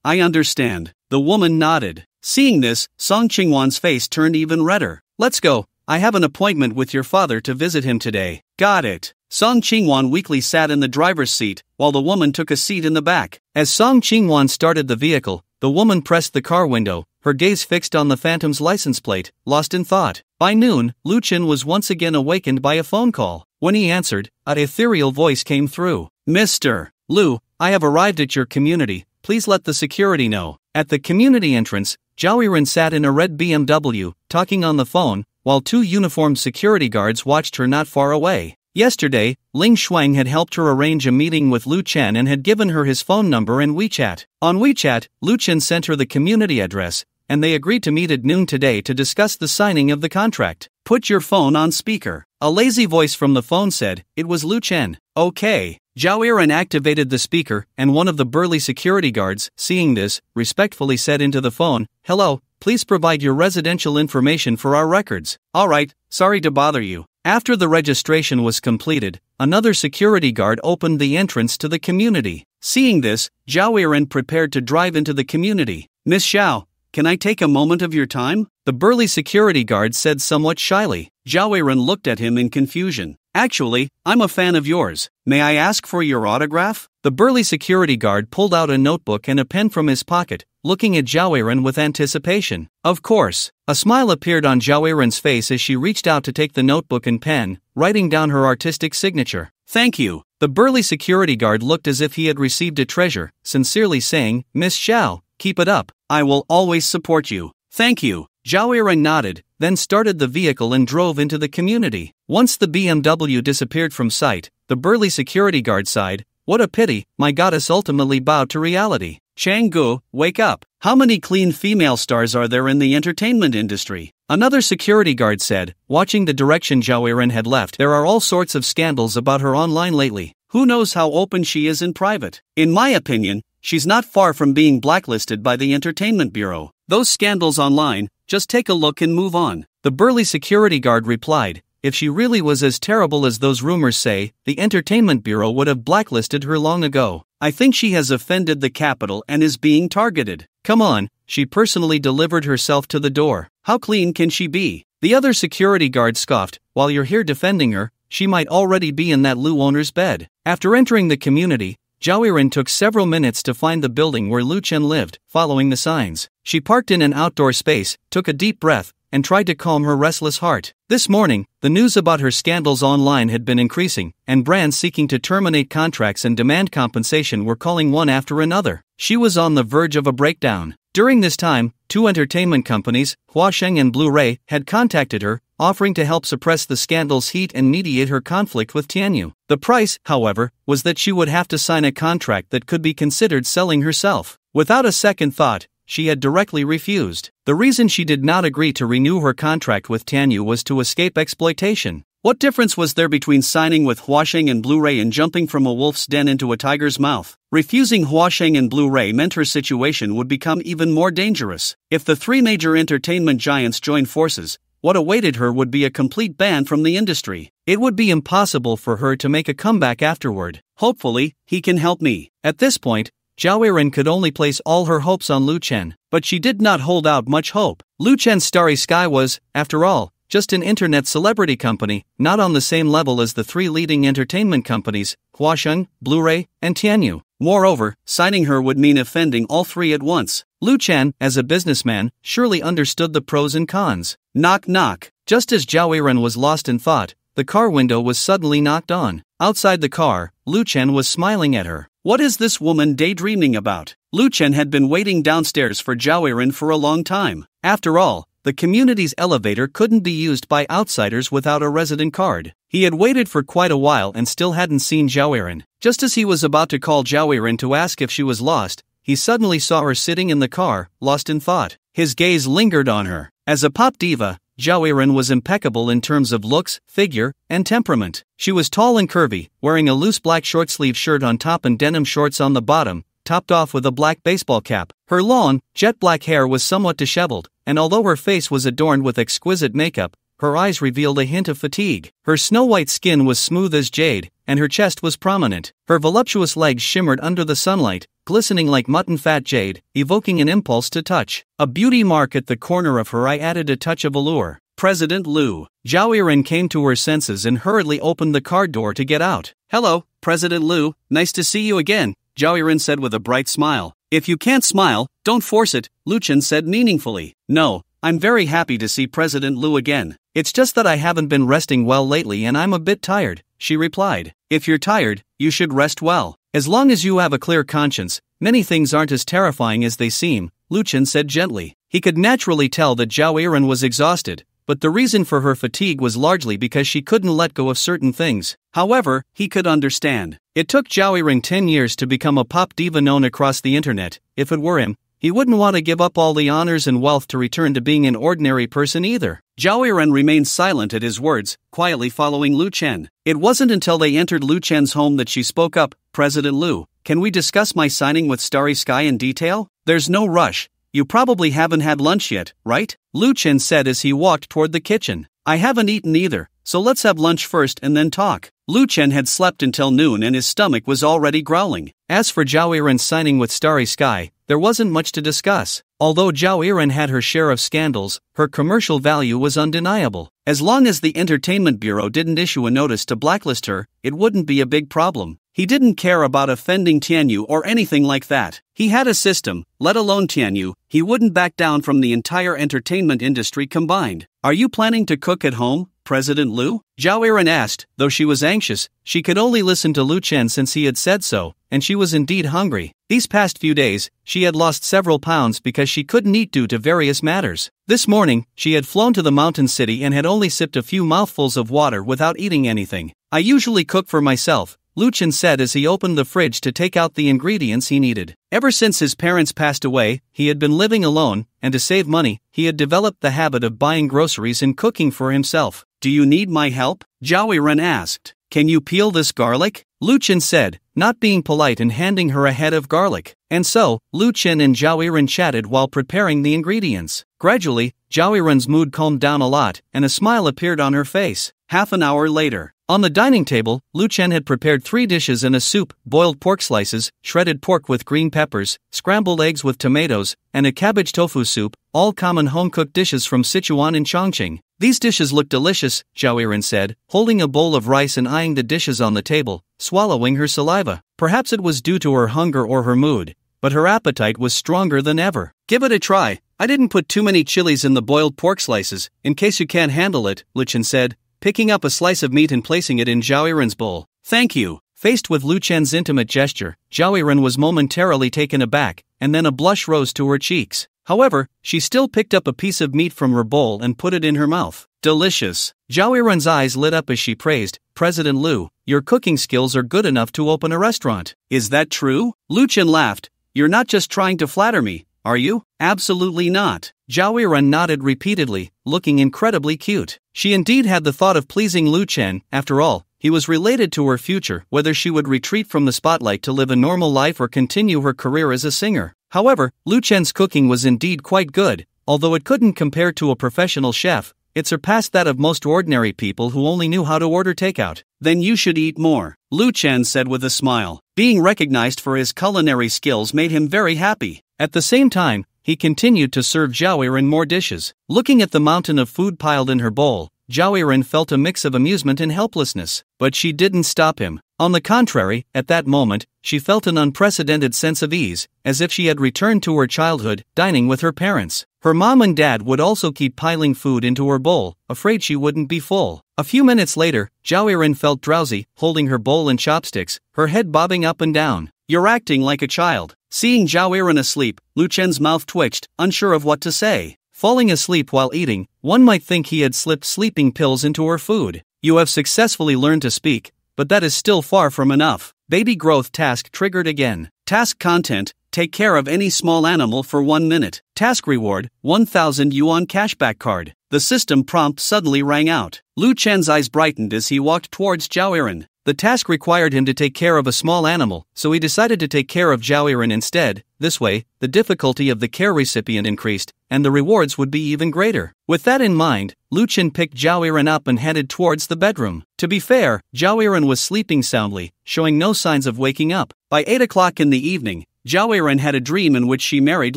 I understand." The woman nodded. Seeing this, Song Qingwan's face turned even redder. "Let's go. I have an appointment with your father to visit him today." "Got it." Song Qingwan weakly sat in the driver's seat, while the woman took a seat in the back. As Song Qingwan started the vehicle, the woman pressed the car window, her gaze fixed on the Phantom's license plate, lost in thought. By noon, Lu Chen was once again awakened by a phone call. When he answered, an ethereal voice came through. "Mr. Lu, I have arrived at your community. Please let the security know." At the community entrance, Zhao Yiren sat in a red BMW, talking on the phone, while 2 uniformed security guards watched her not far away. Yesterday, Ling Shuang had helped her arrange a meeting with Lu Chen and had given her his phone number and WeChat. On WeChat, Lu Chen sent her the community address, and they agreed to meet at noon today to discuss the signing of the contract. "Put your phone on speaker." A lazy voice from the phone said. It was Lu Chen. "Okay." Zhao Yiren activated the speaker, and one of the burly security guards, seeing this, respectfully said into the phone, "Hello, please provide your residential information for our records." "All right, sorry to bother you." After the registration was completed, another security guard opened the entrance to the community. Seeing this, Zhao Weiren prepared to drive into the community. "Miss Xiao, can I take a moment of your time?" the burly security guard said somewhat shyly. Zhao Weiren looked at him in confusion. "Actually, I'm a fan of yours. May I ask for your autograph?" The burly security guard pulled out a notebook and a pen from his pocket, looking at Zhao Weiren with anticipation. Of course. A smile appeared on Zhao Weiren's face as she reached out to take the notebook and pen, writing down her artistic signature. "Thank you." The burly security guard looked as if he had received a treasure, sincerely saying, "Miss Xiao, keep it up. I will always support you." "Thank you." Zhao Weiren nodded, then started the vehicle and drove into the community. Once the BMW disappeared from sight, the burly security guard sighed, "What a pity, my goddess ultimately bowed to reality." "Chang-gu, wake up. How many clean female stars are there in the entertainment industry?" Another security guard said, watching the direction Zhao Weiren had left. "There are all sorts of scandals about her online lately. Who knows how open she is in private? In my opinion, she's not far from being blacklisted by the Entertainment Bureau. Those scandals online, just take a look and move on." The burly security guard replied, "If she really was as terrible as those rumors say, the Entertainment Bureau would have blacklisted her long ago. I think she has offended the capital and is being targeted. Come on, she personally delivered herself to the door. How clean can she be?" The other security guard scoffed, "While you're here defending her, she might already be in that Lu owner's bed." After entering the community, Zhao Weiren took several minutes to find the building where Lu Chen lived, following the signs. She parked in an outdoor space, took a deep breath, and tried to calm her restless heart. This morning, the news about her scandals online had been increasing, and brands seeking to terminate contracts and demand compensation were calling one after another. She was on the verge of a breakdown. During this time, two entertainment companies, Huasheng and Blu-ray, had contacted her, offering to help suppress the scandal's heat and mediate her conflict with Tianyu. The price, however, was that she would have to sign a contract that could be considered selling herself. Without a second thought, she had directly refused. The reason she did not agree to renew her contract with Tianyu was to escape exploitation. What difference was there between signing with Huasheng and Blu-ray and jumping from a wolf's den into a tiger's mouth? Refusing Huasheng and Blu-ray meant her situation would become even more dangerous. If the three major entertainment giants joined forces, what awaited her would be a complete ban from the industry. It would be impossible for her to make a comeback afterward. Hopefully, he can help me. At this point, Zhao Weiren could only place all her hopes on Lu Chen, but she did not hold out much hope. Lu Chen's Starry Sky was, after all, just an internet celebrity company, not on the same level as the three leading entertainment companies, Huasheng, Blu-ray, and Tianyu. Moreover, signing her would mean offending all three at once. Lu Chen, as a businessman, surely understood the pros and cons. Knock knock. Just as Zhao Weiren was lost in thought, the car window was suddenly knocked on. Outside the car, Lu Chen was smiling at her. What is this woman daydreaming about? Lu Chen had been waiting downstairs for Zhao Weiren for a long time. After all, the community's elevator couldn't be used by outsiders without a resident card. He had waited for quite a while and still hadn't seen Zhao Weiren. Just as he was about to call Zhao Weiren to ask if she was lost, he suddenly saw her sitting in the car, lost in thought. His gaze lingered on her. As a pop diva, Zhao Weiren was impeccable in terms of looks, figure, and temperament. She was tall and curvy, wearing a loose black short-sleeve shirt on top and denim shorts on the bottom, topped off with a black baseball cap. Her long, jet-black hair was somewhat disheveled, and although her face was adorned with exquisite makeup, her eyes revealed a hint of fatigue. Her snow-white skin was smooth as jade, and her chest was prominent. Her voluptuous legs shimmered under the sunlight, glistening like mutton-fat jade, evoking an impulse to touch. A beauty mark at the corner of her eye added a touch of allure. President Lu. Zhao Weiren came to her senses and hurriedly opened the car door to get out. "Hello, President Lu, nice to see you again," Zhao Weiren said with a bright smile. "If you can't smile, don't force it," Lu Chen said meaningfully. "No, I'm very happy to see President Lu again. It's just that I haven't been resting well lately and I'm a bit tired," she replied. "If you're tired, you should rest well. As long as you have a clear conscience, many things aren't as terrifying as they seem," Lu Chen said gently. He could naturally tell that Zhao Weiren was exhausted, but the reason for her fatigue was largely because she couldn't let go of certain things. However, he could understand. It took Zhao Weiren 10 years to become a pop diva known across the internet. If it were him, he wouldn't want to give up all the honors and wealth to return to being an ordinary person either. Zhao Weiren remained silent at his words, quietly following Lu Chen. It wasn't until they entered Lu Chen's home that she spoke up. "President Lu, can we discuss my signing with Starry Sky in detail? There's no rush. You probably haven't had lunch yet, right?" Lu Chen said as he walked toward the kitchen. I haven't eaten either, so let's have lunch first and then talk. Lu Chen had slept until noon and his stomach was already growling. As for Zhao Yiren signing with Starry Sky, there wasn't much to discuss. Although Zhao Yiren had her share of scandals, her commercial value was undeniable. As long as the Entertainment Bureau didn't issue a notice to blacklist her, it wouldn't be a big problem. He didn't care about offending Tianyu or anything like that. He had a system, let alone Tianyu. He wouldn't back down from the entire entertainment industry combined. Are you planning to cook at home, President Liu? Zhao Yiren asked. Though she was anxious, she could only listen to Lu Chen since he had said so, and she was indeed hungry. These past few days, she had lost several pounds because she couldn't eat due to various matters. This morning, she had flown to the mountain city and had only sipped a few mouthfuls of water without eating anything. I usually cook for myself, Lu Chen said as he opened the fridge to take out the ingredients he needed. Ever since his parents passed away, he had been living alone, and to save money, he had developed the habit of buying groceries and cooking for himself. Do you need my help? Zhao Yiren asked. Can you peel this garlic? Lu Chen said, not being polite and handing her a head of garlic. And so, Lu Chen and Zhao Yiren chatted while preparing the ingredients. Gradually, Zhao Yiren's mood calmed down a lot, and a smile appeared on her face. Half an hour later, on the dining table, Lu Chen had prepared 3 dishes and a soup: boiled pork slices, shredded pork with green peppers, scrambled eggs with tomatoes, and a cabbage tofu soup, all common home-cooked dishes from Sichuan and Chongqing. These dishes look delicious, Zhao Yiren said, holding a bowl of rice and eyeing the dishes on the table, swallowing her saliva. Perhaps it was due to her hunger or her mood, but her appetite was stronger than ever. Give it a try. I didn't put too many chilies in the boiled pork slices, in case you can't handle it, Lu Chen said, picking up a slice of meat and placing it in Zhao Yiren's bowl. Thank you. Faced with Lu Chen's intimate gesture, Zhao Yiren was momentarily taken aback, and then a blush rose to her cheeks. However, she still picked up a piece of meat from her bowl and put it in her mouth. Delicious. Zhao Yiren's eyes lit up as she praised, President Liu, your cooking skills are good enough to open a restaurant. Is that true? Lu Chen laughed. You're not just trying to flatter me, are you? Absolutely not. Zhao Yiren nodded repeatedly, looking incredibly cute. She indeed had the thought of pleasing Lu Chen. After all, he was related to her future, whether she would retreat from the spotlight to live a normal life or continue her career as a singer. However, Lu Chen's cooking was indeed quite good. Although it couldn't compare to a professional chef, it surpassed that of most ordinary people who only knew how to order takeout. Then you should eat more, Lu Chen said with a smile. Being recognized for his culinary skills made him very happy. At the same time, he continued to serve Zhao Yiren more dishes. Looking at the mountain of food piled in her bowl, Zhao Yiren felt a mix of amusement and helplessness. But she didn't stop him. On the contrary, at that moment, she felt an unprecedented sense of ease, as if she had returned to her childhood, dining with her parents. Her mom and dad would also keep piling food into her bowl, afraid she wouldn't be full. A few minutes later, Zhao Yiren felt drowsy, holding her bowl and chopsticks, her head bobbing up and down. You're acting like a child. Seeing Zhao Yiren asleep, Lu Chen's mouth twitched, unsure of what to say. Falling asleep while eating, one might think he had slipped sleeping pills into her food. You have successfully learned to speak, but that is still far from enough. Baby growth task triggered again. Task content, take care of any small animal for 1 minute. Task reward, 1,000 yuan cashback card. The system prompt suddenly rang out. Lu Chen's eyes brightened as he walked towards Zhao Yiren. The task required him to take care of a small animal, so he decided to take care of Zhao Yiren instead. This way, the difficulty of the care recipient increased, and the rewards would be even greater. With that in mind, Lu Chen picked Zhao Yiren up and headed towards the bedroom. To be fair, Zhao Yiren was sleeping soundly, showing no signs of waking up. By 8 o'clock in the evening, Zhao Yiren had a dream in which she married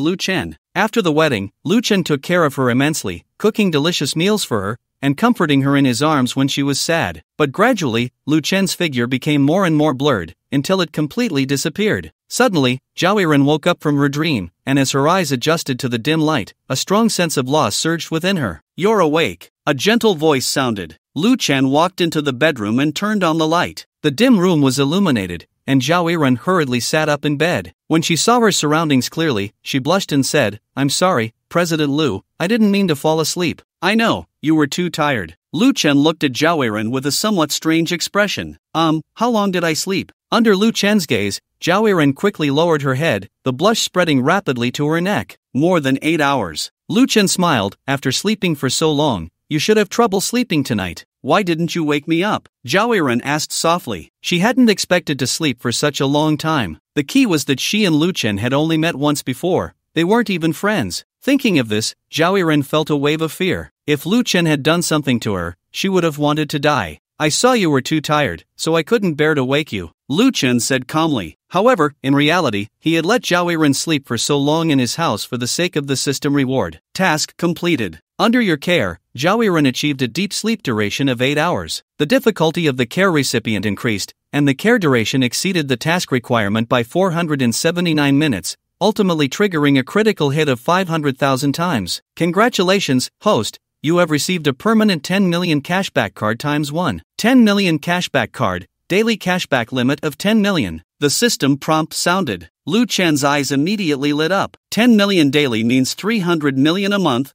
Lu Chen. After the wedding, Lu Chen took care of her immensely, cooking delicious meals for her, and comforting her in his arms when she was sad. But gradually, Lu Chen's figure became more and more blurred, until it completely disappeared. Suddenly, Zhao Yiren woke up from her dream, and as her eyes adjusted to the dim light, a strong sense of loss surged within her. You're awake. A gentle voice sounded. Lu Chen walked into the bedroom and turned on the light. The dim room was illuminated, and Zhao Yiren hurriedly sat up in bed. When she saw her surroundings clearly, she blushed and said, I'm sorry, President Liu, I didn't mean to fall asleep. I know, you were too tired. Lu Chen looked at Zhao Yiren with a somewhat strange expression. How long did I sleep? Under Lu Chen's gaze, Zhao Yiren quickly lowered her head, the blush spreading rapidly to her neck. More than 8 hours. Lu Chen smiled. After sleeping for so long, you should have trouble sleeping tonight. Why didn't you wake me up? Zhao Yiren asked softly. She hadn't expected to sleep for such a long time. The key was that she and Lu Chen had only met once before. They weren't even friends. Thinking of this, Zhao Yiren felt a wave of fear. If Lu Chen had done something to her, she would have wanted to die. I saw you were too tired, so I couldn't bear to wake you, Lu Chen said calmly. However, in reality, he had let Zhao Yiren sleep for so long in his house for the sake of the system reward. Task completed. Under your care, Zhao Yiren achieved a deep sleep duration of 8 hours. The difficulty of the care recipient increased, and the care duration exceeded the task requirement by 479 minutes, ultimately triggering a critical hit of 500,000 times. Congratulations, host. You have received a permanent 10 million cashback card times 1. 10 million cashback card, daily cashback limit of 10 million. The system prompt sounded. Lu Chen's eyes immediately lit up. 10 million daily means 300 million a month,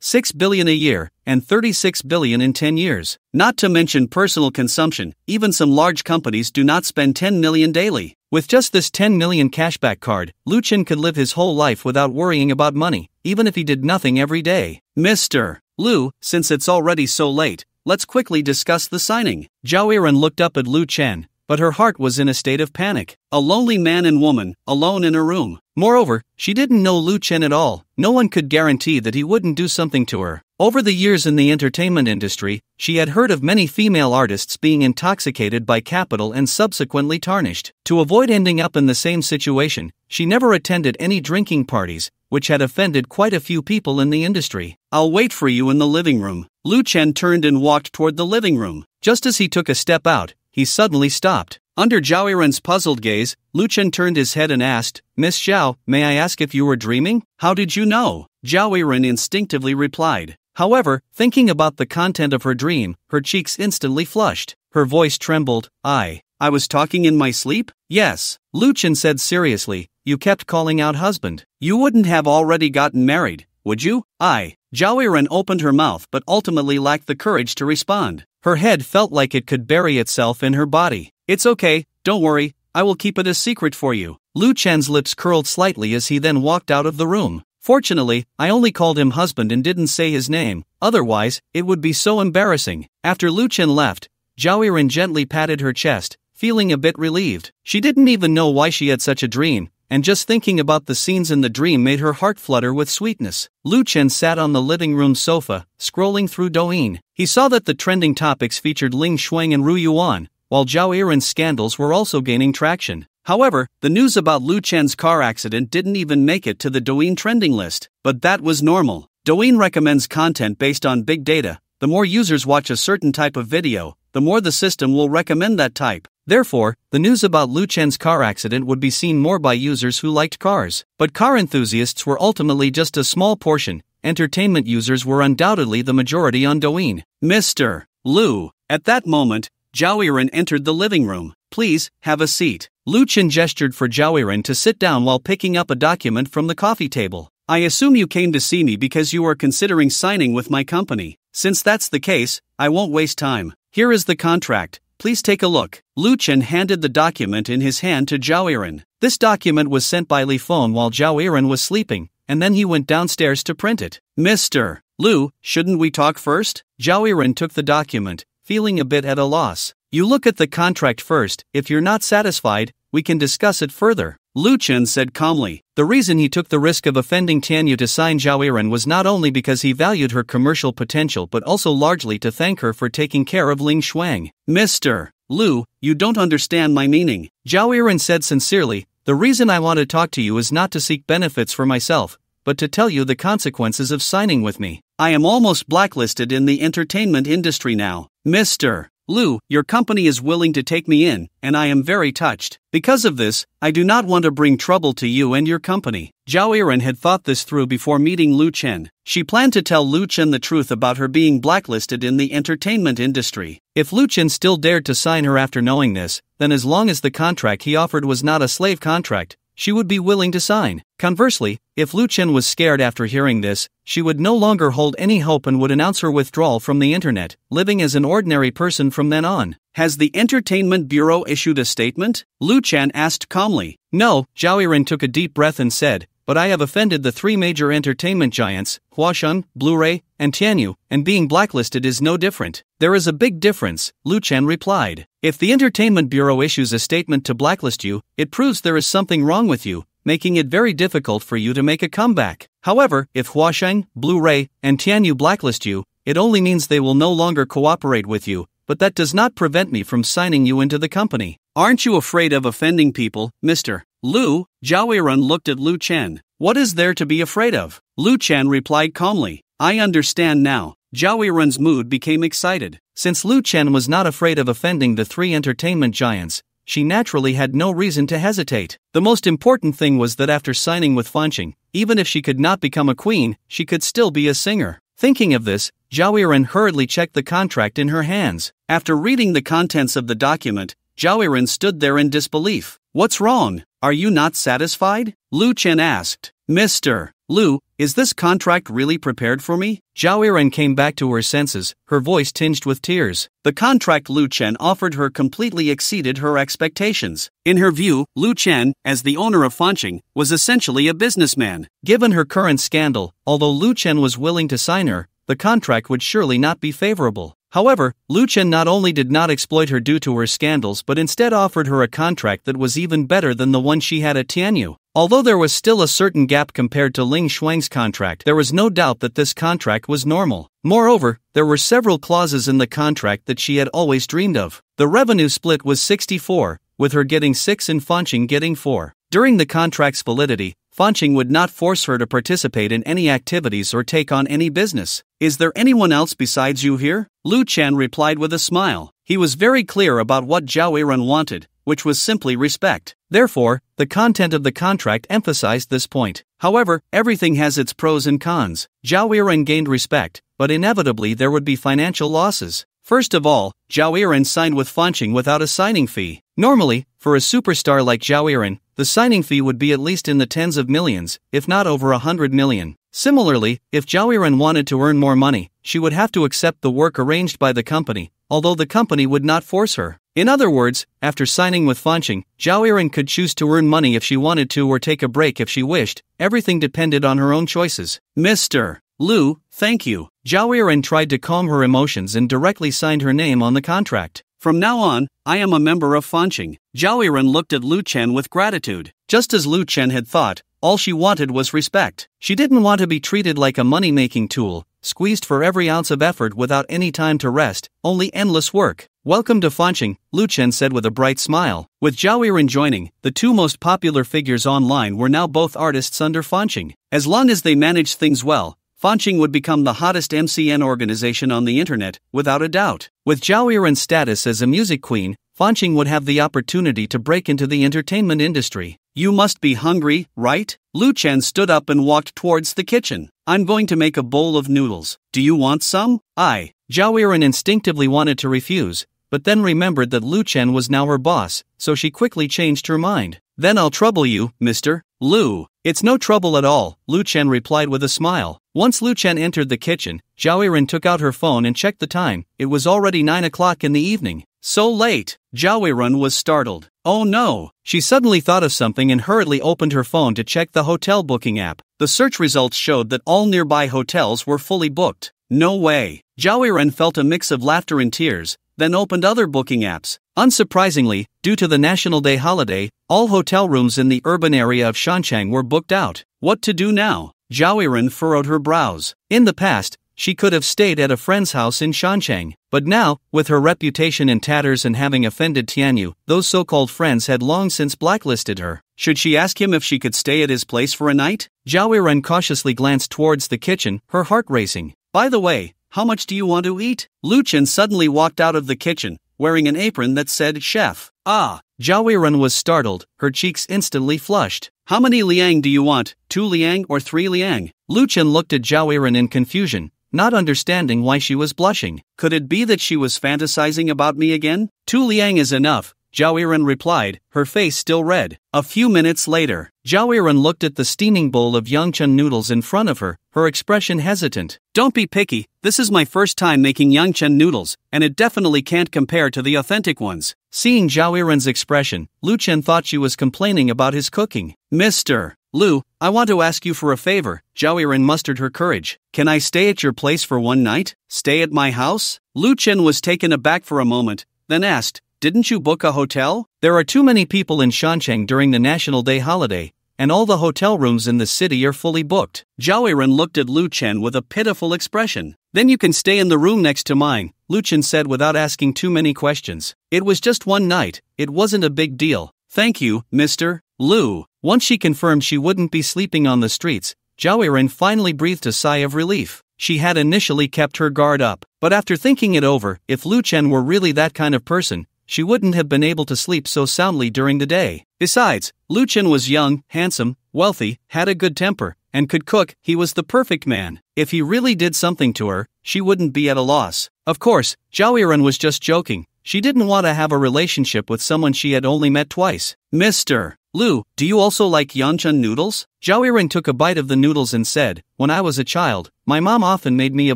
6 billion a year, and 36 billion in 10 years. Not to mention personal consumption, even some large companies do not spend 10 million daily. With just this 10 million cashback card, Lu Chen could live his whole life without worrying about money, even if he did nothing every day. Mr. Lu, since it's already so late, let's quickly discuss the signing. Zhao Yiren looked up at Lu Chen, but her heart was in a state of panic. A lonely man and woman, alone in a room. Moreover, she didn't know Lu Chen at all. No one could guarantee that he wouldn't do something to her. Over the years in the entertainment industry, she had heard of many female artists being intoxicated by capital and subsequently tarnished. To avoid ending up in the same situation, she never attended any drinking parties, which had offended quite a few people in the industry. I'll wait for you in the living room. Lu Chen turned and walked toward the living room. Just as he took a step out, he suddenly stopped. Under Zhao Yiren's puzzled gaze, Lu Chen turned his head and asked, Miss Zhao, may I ask if you were dreaming? How did you know? Zhao Yiren instinctively replied. However, thinking about the content of her dream, her cheeks instantly flushed. Her voice trembled. I was talking in my sleep? Yes. Lu Chen said seriously, you kept calling out husband. You wouldn't have already gotten married, would you? Zhao Yiren opened her mouth but ultimately lacked the courage to respond. Her head felt like it could bury itself in her body. It's okay, don't worry, I will keep it a secret for you. Lu Chen's lips curled slightly as he then walked out of the room. Fortunately, I only called him husband and didn't say his name, otherwise, it would be so embarrassing. After Lu Chen left, Zhao Yiren gently patted her chest, feeling a bit relieved. She didn't even know why she had such a dream, and just thinking about the scenes in the dream made her heart flutter with sweetness. Lu Chen sat on the living room sofa, scrolling through Douyin. He saw that the trending topics featured Ling Shuang and Ru Yuan, while Zhao Yiren's scandals were also gaining traction. However, the news about Lu Chen's car accident didn't even make it to the Douyin trending list. But that was normal. Douyin recommends content based on big data. The more users watch a certain type of video, the more the system will recommend that type. Therefore, the news about Lu Chen's car accident would be seen more by users who liked cars. But car enthusiasts were ultimately just a small portion. Entertainment users were undoubtedly the majority on Douyin. Mr. Lu. At that moment, Zhao Yiren entered the living room. Please, have a seat. Lu Chen gestured for Zhao Yiren to sit down while picking up a document from the coffee table. I assume you came to see me because you are considering signing with my company. Since that's the case, I won't waste time. Here is the contract. Please take a look. Lu Chen handed the document in his hand to Zhao Yiren. This document was sent by Li Feng while Zhao Yiren was sleeping, and then he went downstairs to print it. Mr. Lu, shouldn't we talk first? Zhao Yiren took the document, feeling a bit at a loss. You look at the contract first. If you're not satisfied, we can discuss it further. Lu Chen said calmly. The reason he took the risk of offending Tianyu to sign Zhao Yiren was not only because he valued her commercial potential but also largely to thank her for taking care of Ling Shuang. Mr. Lu, you don't understand my meaning. Zhao Yiren said sincerely, the reason I want to talk to you is not to seek benefits for myself, but to tell you the consequences of signing with me. I am almost blacklisted in the entertainment industry now. Mr. Lu, your company is willing to take me in, and I am very touched. Because of this, I do not want to bring trouble to you and your company. Zhao Yiren had thought this through before meeting Lu Chen. She planned to tell Lu Chen the truth about her being blacklisted in the entertainment industry. If Lu Chen still dared to sign her after knowing this, then as long as the contract he offered was not a slave contract, she would be willing to sign. Conversely, if Lu Chen was scared after hearing this, she would no longer hold any hope and would announce her withdrawal from the internet, living as an ordinary person from then on. Has the Entertainment Bureau issued a statement? Lu Chen asked calmly. No, Zhao Yiren took a deep breath and said, but I have offended the three major entertainment giants, Huashun, Blu-ray, and Tianyu, and being blacklisted is no different. There is a big difference, Lu Chen replied. If the Entertainment Bureau issues a statement to blacklist you, it proves there is something wrong with you, making it very difficult for you to make a comeback. However, if Huasheng, Blu-ray, and Tianyu blacklist you, it only means they will no longer cooperate with you, but that does not prevent me from signing you into the company. Aren't you afraid of offending people, Mr. Lu? Zhao Yiren looked at Lu Chen. What is there to be afraid of? Lu Chen replied calmly. I understand now. Zhao Yiren's mood became excited. Since Lu Chen was not afraid of offending the three entertainment giants, she naturally had no reason to hesitate. The most important thing was that after signing with Fanqing, even if she could not become a queen, she could still be a singer. Thinking of this, Zhao Yiren hurriedly checked the contract in her hands. After reading the contents of the document, Zhao Yiren stood there in disbelief. What's wrong? Are you not satisfied? Lu Chen asked. Mr. Lu, is this contract really prepared for me? Zhao Yiren came back to her senses, her voice tinged with tears. The contract Lu Chen offered her completely exceeded her expectations. In her view, Lu Chen, as the owner of Fanqing, was essentially a businessman. Given her current scandal, although Lu Chen was willing to sign her, the contract would surely not be favorable. However, Lu Chen not only did not exploit her due to her scandals but instead offered her a contract that was even better than the one she had at Tianyu. Although there was still a certain gap compared to Ling Shuang's contract, there was no doubt that this contract was normal. Moreover, there were several clauses in the contract that she had always dreamed of. The revenue split was 64, with her getting 6 and Fanqing getting 4. During the contract's validity, Fanqing would not force her to participate in any activities or take on any business. Is there anyone else besides you here? Lu Chen replied with a smile. He was very clear about what Zhao Yiren wanted, which was simply respect. Therefore, the content of the contract emphasized this point. However, everything has its pros and cons. Zhao Yiren gained respect, but inevitably there would be financial losses. First of all, Zhao Yiren signed with Fanqing without a signing fee. Normally, for a superstar like Zhao Yiren, the signing fee would be at least in the tens of millions, if not over 100 million. Similarly, if Zhao Yiren wanted to earn more money, she would have to accept the work arranged by the company, although the company would not force her. In other words, after signing with Fanqing, Zhao Yiren could choose to earn money if she wanted to or take a break if she wished. Everything depended on her own choices. Mr. Lu, thank you. Zhao Yiren tried to calm her emotions and directly signed her name on the contract. From now on, I am a member of Fanqing. Zhao Yiren looked at Lu Chen with gratitude. Just as Lu Chen had thought, all she wanted was respect. She didn't want to be treated like a money-making tool, squeezed for every ounce of effort without any time to rest, only endless work. Welcome to Fanqing, Lu Chen said with a bright smile. With Zhao Yiren joining, the two most popular figures online were now both artists under Fanqing. As long as they managed things well, Fanqing would become the hottest MCN organization on the internet, without a doubt. With Zhao Yiren's status as a music queen, Fanqing would have the opportunity to break into the entertainment industry. You must be hungry, right? Lu Chen stood up and walked towards the kitchen. I'm going to make a bowl of noodles. Do you want some? Zhao Yiren instinctively wanted to refuse, but then remembered that Lu Chen was now her boss, so she quickly changed her mind. Then I'll trouble you, Mr. Lu. It's no trouble at all, Lu Chen replied with a smile. Once Lu Chen entered the kitchen, Zhao Yiren took out her phone and checked the time. It was already 9 o'clock in the evening. So late. Zhao Yiren was startled. Oh no! She suddenly thought of something and hurriedly opened her phone to check the hotel booking app. The search results showed that all nearby hotels were fully booked. No way! Zhao Yiren felt a mix of laughter and tears, then opened other booking apps. Unsurprisingly, due to the National Day holiday, all hotel rooms in the urban area of Shanchang were booked out. What to do now? Zhao Yiren furrowed her brows. In the past, she could have stayed at a friend's house in Shanchang. But now, with her reputation in tatters and having offended Tianyu, those so-called friends had long since blacklisted her. Should she ask him if she could stay at his place for a night? Zhao Yiren cautiously glanced towards the kitchen, her heart racing. By the way, how much do you want to eat? Lu Chen suddenly walked out of the kitchen, wearing an apron that said chef. Zhao Yiren was startled, her cheeks instantly flushed. How many liang do you want, 2 liang or 3 liang? Lu Chen looked at Zhao Yiren in confusion, not understanding why she was blushing. Could it be that she was fantasizing about me again? 2 liang is enough, Zhao Yiren replied, her face still red. A few minutes later, Zhao Yiren looked at the steaming bowl of yangchun noodles in front of her, her expression hesitant. Don't be picky, this is my first time making yangchun noodles, and it definitely can't compare to the authentic ones. Seeing Zhao Yiren's expression, Lu Chen thought she was complaining about his cooking. Mr. Lu, I want to ask you for a favor. Zhao Yiren mustered her courage. Can I stay at your place for one night? Stay at my house? Lu Chen was taken aback for a moment, then asked, didn't you book a hotel? There are too many people in Shancheng during the National Day holiday, and all the hotel rooms in the city are fully booked. Zhao Yiren looked at Lu Chen with a pitiful expression. Then you can stay in the room next to mine, Lu Chen said without asking too many questions. It was just one night, it wasn't a big deal. Thank you, Mr. Lu. Once she confirmed she wouldn't be sleeping on the streets, Zhao Yiren finally breathed a sigh of relief. She had initially kept her guard up, but after thinking it over, if Lu Chen were really that kind of person, she wouldn't have been able to sleep so soundly during the day. Besides, Lu Chen was young, handsome, wealthy, had a good temper, and could cook. He was the perfect man. If he really did something to her, she wouldn't be at a loss. Of course, Zhao Yiren was just joking. She didn't want to have a relationship with someone she had only met twice. Mr. Lu, do you also like Yanchun noodles? Zhao Yiren took a bite of the noodles and said, when I was a child, my mom often made me a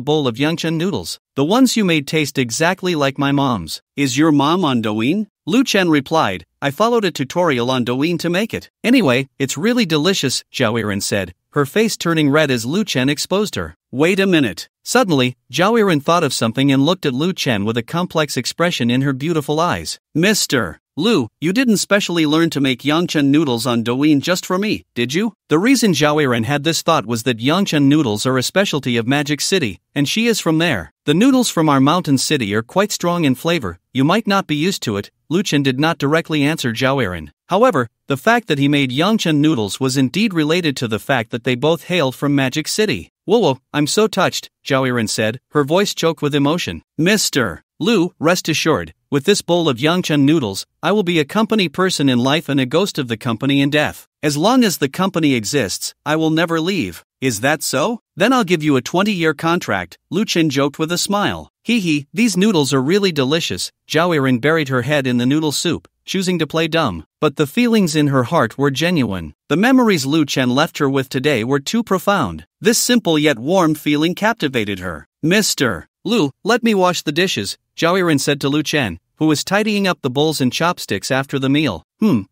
bowl of Yanchun noodles. The ones you made taste exactly like my mom's. Is your mom on Douyin? Lu Chen replied, I followed a tutorial on Douyin to make it. Anyway, it's really delicious, Zhao Yiren said, her face turning red as Lu Chen exposed her. Wait a minute. Suddenly, Zhao Yiren thought of something and looked at Lu Chen with a complex expression in her beautiful eyes. Mr. Lu, you didn't specially learn to make Yangchun noodles on Douyin just for me, did you? The reason Zhao Yiren had this thought was that Yangchun noodles are a specialty of Magic City, and she is from there. The noodles from our mountain city are quite strong in flavor, you might not be used to it. Lu Chen did not directly answer Zhao Yiren. However, the fact that he made Yangchun noodles was indeed related to the fact that they both hailed from Magic City. Whoa, I'm so touched, Zhao Yiren said, her voice choked with emotion. Mr. Lu, rest assured, with this bowl of Yangchun noodles, I will be a company person in life and a ghost of the company in death. As long as the company exists, I will never leave. Is that so? Then I'll give you a 20-year contract, Lu Chen joked with a smile. Hee, these noodles are really delicious. Zhao Yiren buried her head in the noodle soup, choosing to play dumb. But the feelings in her heart were genuine. The memories Lu Chen left her with today were too profound. This simple yet warm feeling captivated her. Mr. Lu, let me wash the dishes, Zhao Yiren said to Lu Chen, who was tidying up the bowls and chopsticks after the meal.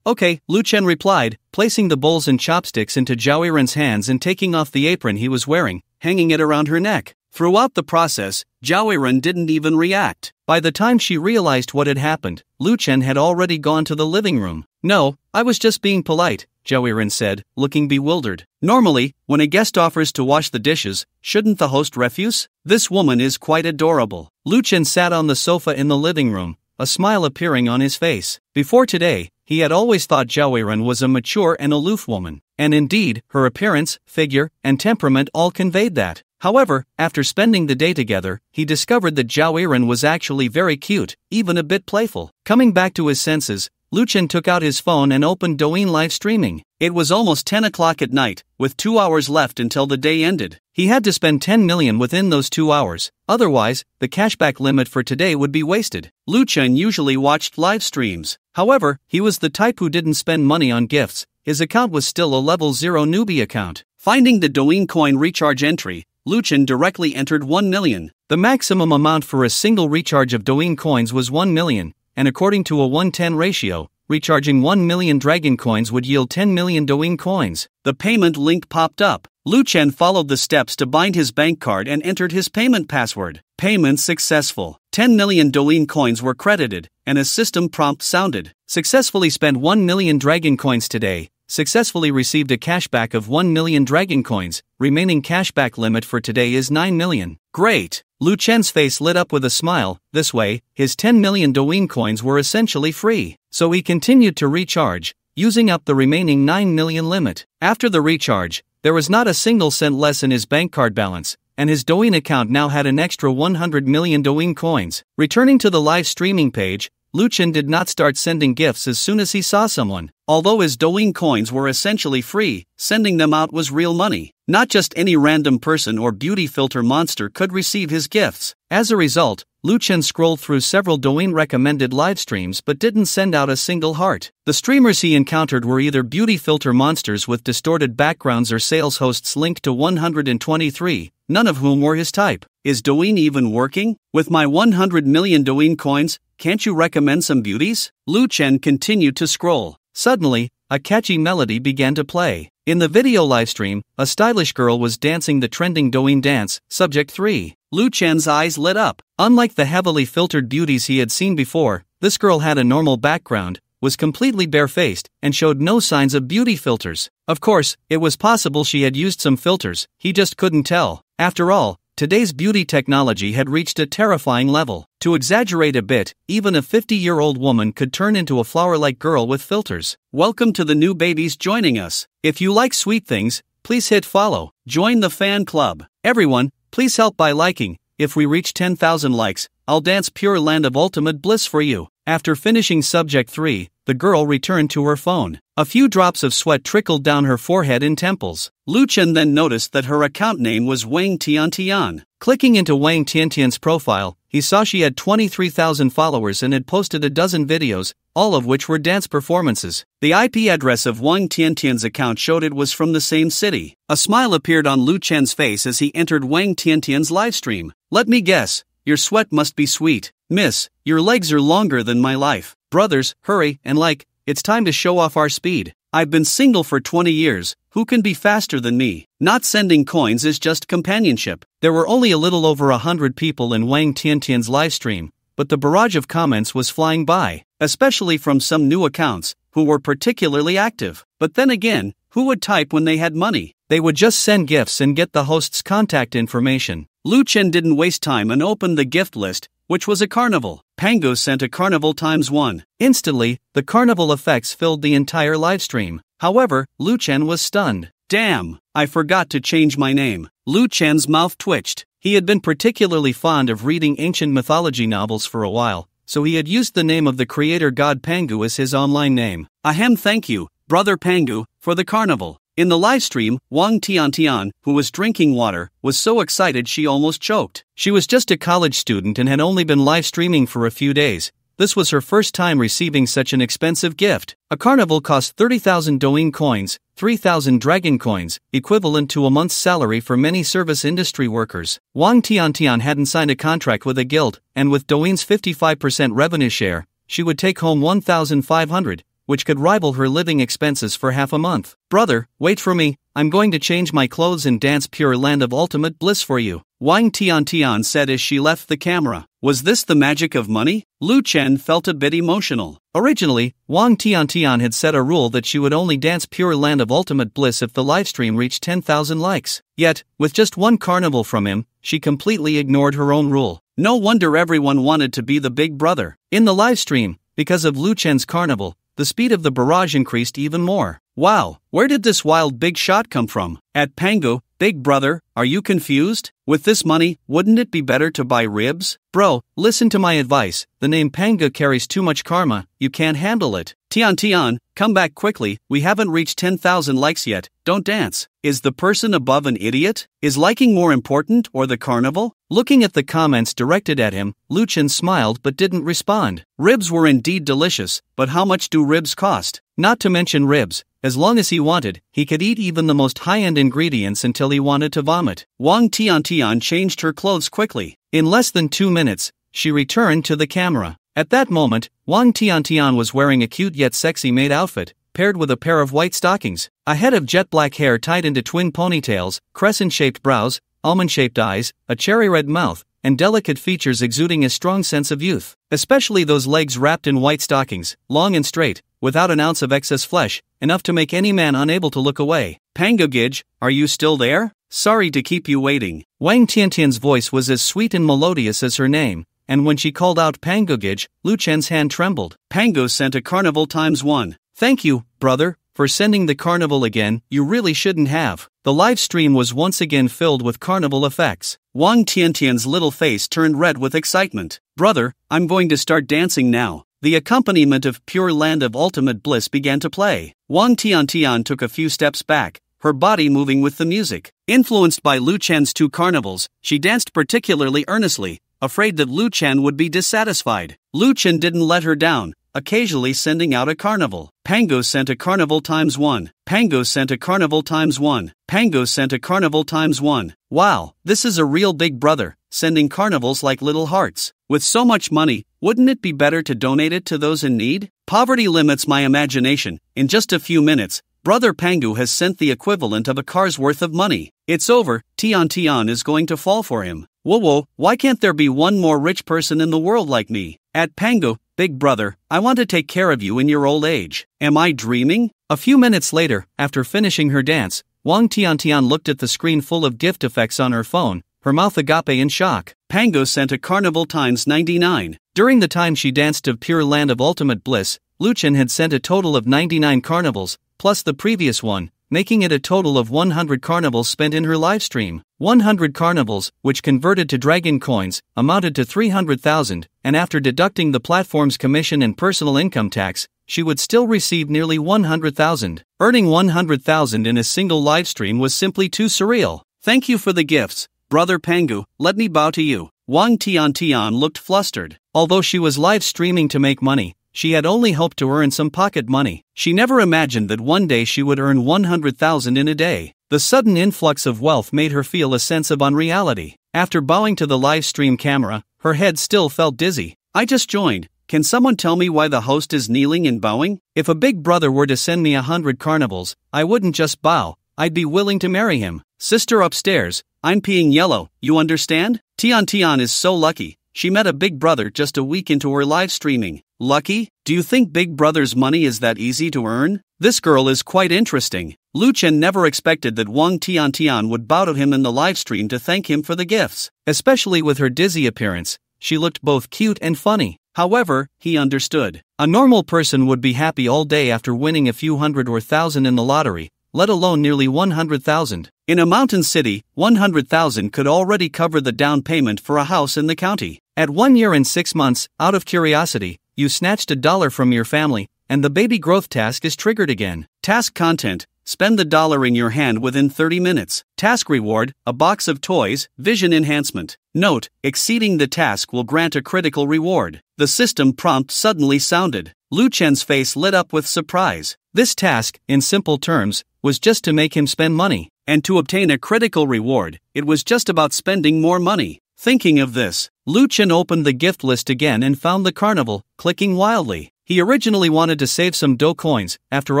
Okay, Lu Chen replied, placing the bowls and chopsticks into Zhao Yiren's hands and taking off the apron he was wearing, hanging it around her neck. Throughout the process, Zhao Yiren didn't even react. By the time she realized what had happened, Lu Chen had already gone to the living room. No, I was just being polite, Zhao Yiren said, looking bewildered. Normally, when a guest offers to wash the dishes, shouldn't the host refuse? This woman is quite adorable. Lu Chen sat on the sofa in the living room, a smile appearing on his face. Before today, he had always thought Zhao Yiren was a mature and aloof woman, and indeed, her appearance, figure, and temperament all conveyed that. However, after spending the day together, he discovered that Zhao Yiren was actually very cute, even a bit playful. Coming back to his senses, Lu Chen took out his phone and opened Douyin live streaming. It was almost 10 o'clock at night, with 2 hours left until the day ended. He had to spend 10 million within those 2 hours, otherwise, the cashback limit for today would be wasted. Lu Chen usually watched live streams. However, he was the type who didn't spend money on gifts. His account was still a level 0 newbie account. Finding the Douyin coin recharge entry, Lu Chen directly entered 1 million. The maximum amount for a single recharge of Douyin coins was 1 million, and according to a 1:10 ratio, recharging 1 million dragon coins would yield 10 million Douyin coins. The payment link popped up. Lu Chen followed the steps to bind his bank card and entered his payment password. Payment successful. 10 million Douyin coins were credited, and a system prompt sounded. Successfully spent 1 million dragon coins today. Successfully received a cashback of 1 million dragon coins. Remaining cashback limit for today is 9 million. Great! Lu Chen's face lit up with a smile. This way, his 10 million Douyin coins were essentially free. So he continued to recharge, using up the remaining 9 million limit. After the recharge, there was not a single cent less in his bank card balance, and his Douyin account now had an extra 100 million Douyin coins. Returning to the live streaming page, Lu Chen did not start sending gifts as soon as he saw someone. Although his Douyin coins were essentially free, sending them out was real money. Not just any random person or beauty filter monster could receive his gifts. As a result, Lu Chen scrolled through several Douyin recommended live streams but didn't send out a single heart. The streamers he encountered were either beauty filter monsters with distorted backgrounds or sales hosts linked to 123, none of whom were his type. Is Douyin even working? With my 100 million Douyin coins, can't you recommend some beauties? Lu Chen continued to scroll. Suddenly, a catchy melody began to play. In the video livestream, a stylish girl was dancing the trending Douyin dance, Subject 3. Lu Chen's eyes lit up. Unlike the heavily filtered beauties he had seen before, this girl had a normal background, was completely barefaced, and showed no signs of beauty filters. Of course, it was possible she had used some filters, he just couldn't tell. After all, today's beauty technology had reached a terrifying level. To exaggerate a bit, even a 50-year-old woman could turn into a flower-like girl with filters. Welcome to the new babies joining us. If you like sweet things, please hit follow. Join the fan club. Everyone, please help by liking. If we reach 10,000 likes, I'll dance Pure Land of Ultimate Bliss for you. After finishing subject 3, the girl returned to her phone. A few drops of sweat trickled down her forehead and temples. Lu Chen then noticed that her account name was Wang Tiantian. Clicking into Wang Tiantian's profile, he saw she had 23,000 followers and had posted a dozen videos, all of which were dance performances. The IP address of Wang Tiantian's account showed it was from the same city. A smile appeared on Lu Chen's face as he entered Wang Tiantian's livestream. Let me guess, your sweat must be sweet. Miss, your legs are longer than my life. Brothers, hurry, and like, it's time to show off our speed. I've been single for 20 years, who can be faster than me? Not sending coins is just companionship. There were only a little over 100 people in Wang Tiantian's livestream, but the barrage of comments was flying by, especially from some new accounts, who were particularly active. But then again, who would type when they had money? They would just send gifts and get the host's contact information. Lu Chen didn't waste time and opened the gift list, which was a carnival. Pango sent a carnival ×1. Instantly, the carnival effects filled the entire livestream. However, Lu Chen was stunned. Damn, I forgot to change my name. Lu Chen's mouth twitched. He had been particularly fond of reading ancient mythology novels for a while, so he had used the name of the creator god Pangu as his online name. Ahem, thank you, brother Pangu, for the carnival. In the livestream, Wang Tiantian, who was drinking water, was so excited she almost choked. She was just a college student and had only been live streaming for a few days. This was her first time receiving such an expensive gift. A carnival cost 30,000 Douyin coins, 3,000 dragon coins, equivalent to a month's salary for many service industry workers. Wang Tiantian hadn't signed a contract with a guild, and with Douyin's 55% revenue share, she would take home 1,500, which could rival her living expenses for half a month. Brother, wait for me, I'm going to change my clothes and dance Pure Land of Ultimate Bliss for you, Wang Tiantian said as she left the camera. Was this the magic of money? Lu Chen felt a bit emotional. Originally, Wang Tiantian had set a rule that she would only dance Pure Land of Ultimate Bliss if the livestream reached 10,000 likes. Yet, with just one carnival from him, she completely ignored her own rule. No wonder everyone wanted to be the big brother. In the livestream, because of Lu Chen's carnival, the speed of the barrage increased even more. Wow, where did this wild big shot come from? At Pango, big brother, are you confused? With this money, wouldn't it be better to buy ribs? Bro, listen to my advice, the name Panga carries too much karma, you can't handle it. Tian, come back quickly, we haven't reached 10,000 likes yet, don't dance. Is the person above an idiot? Is liking more important or the carnival? Looking at the comments directed at him, Lu Chen smiled but didn't respond. Ribs were indeed delicious, but how much do ribs cost? Not to mention ribs, as long as he wanted, he could eat even the most high-end ingredients until he wanted to vomit. Wang Tiantian changed her clothes quickly. In less than 2 minutes, she returned to the camera. At that moment, Wang Tiantian was wearing a cute yet sexy maid outfit, paired with a pair of white stockings, a head of jet black hair tied into twin ponytails, crescent-shaped brows, almond-shaped eyes, a cherry-red mouth, and delicate features exuding a strong sense of youth. Especially those legs wrapped in white stockings, long and straight, without an ounce of excess flesh, enough to make any man unable to look away. Pangogij, are you still there? Sorry to keep you waiting. Wang Tiantian's voice was as sweet and melodious as her name, and when she called out Pangogij, Lu Chen's hand trembled. Pango sent a carnival ×1. Thank you, brother, for sending the carnival again, you really shouldn't have. The live stream was once again filled with carnival effects. Wang Tiantian's little face turned red with excitement. Brother, I'm going to start dancing now. The accompaniment of Pure Land of Ultimate Bliss began to play. Wang Tiantian took a few steps back, her body moving with the music. Influenced by Lu Chen's 2 carnivals, she danced particularly earnestly, afraid that Lu Chen would be dissatisfied. Lu Chen didn't let her down, occasionally sending out a carnival. Pango sent a carnival ×1. Pango sent a carnival ×1. Pango sent a carnival ×1. Wow, this is a real big brother, sending carnivals like little hearts. With so much money, wouldn't it be better to donate it to those in need? Poverty limits my imagination. In just a few minutes, Brother Pangu has sent the equivalent of a car's worth of money. It's over, Tian is going to fall for him. Whoa, why can't there be one more rich person in the world like me? At Pango, Big brother, I want to take care of you in your old age. Am I dreaming? A few minutes later, after finishing her dance, Wang Tiantian looked at the screen full of gift effects on her phone, her mouth agape in shock. Pango sent a carnival times 99. During the time she danced to Pure Land of Ultimate Bliss, Luchan had sent a total of 99 carnivals, plus the previous one, making it a total of 100 carnivals spent in her livestream. 100 carnivals, which converted to dragon coins, amounted to 300,000, and after deducting the platform's commission and personal income tax, she would still receive nearly 100,000. Earning 100,000 in a single livestream was simply too surreal. Thank you for the gifts, Brother Pangu, let me bow to you. Wang Tiantian looked flustered. Although she was live streaming to make money, she had only hoped to earn some pocket money. She never imagined that one day she would earn 100,000 in a day. The sudden influx of wealth made her feel a sense of unreality. After bowing to the live stream camera, her head still felt dizzy. I just joined. Can someone tell me why the host is kneeling and bowing? If a big brother were to send me 100 carnivals, I wouldn't just bow, I'd be willing to marry him. Sister upstairs, I'm peeing yellow, you understand? Tian is so lucky. She met a big brother just a week into her live streaming. Lucky? Do you think Big Brother's money is that easy to earn? This girl is quite interesting. Lu Chen never expected that Wang Tian would bow to him in the livestream to thank him for the gifts. Especially with her dizzy appearance, she looked both cute and funny. However, he understood. A normal person would be happy all day after winning a few hundred or thousand in the lottery, let alone nearly 100,000. In a mountain city, 100,000 could already cover the down payment for a house in the county. At 1 year and 6 months, out of curiosity, you snatched $1 from your family, and the baby growth task is triggered again. Task content: spend the dollar in your hand within 30 minutes. Task reward: a box of toys, vision enhancement. Note: exceeding the task will grant a critical reward. The system prompt suddenly sounded. Lu Chen's face lit up with surprise. This task, in simple terms, was just to make him spend money. And to obtain a critical reward, it was just about spending more money. Thinking of this, Lu Chen opened the gift list again and found the carnival, clicking wildly. He originally wanted to save some dough coins. After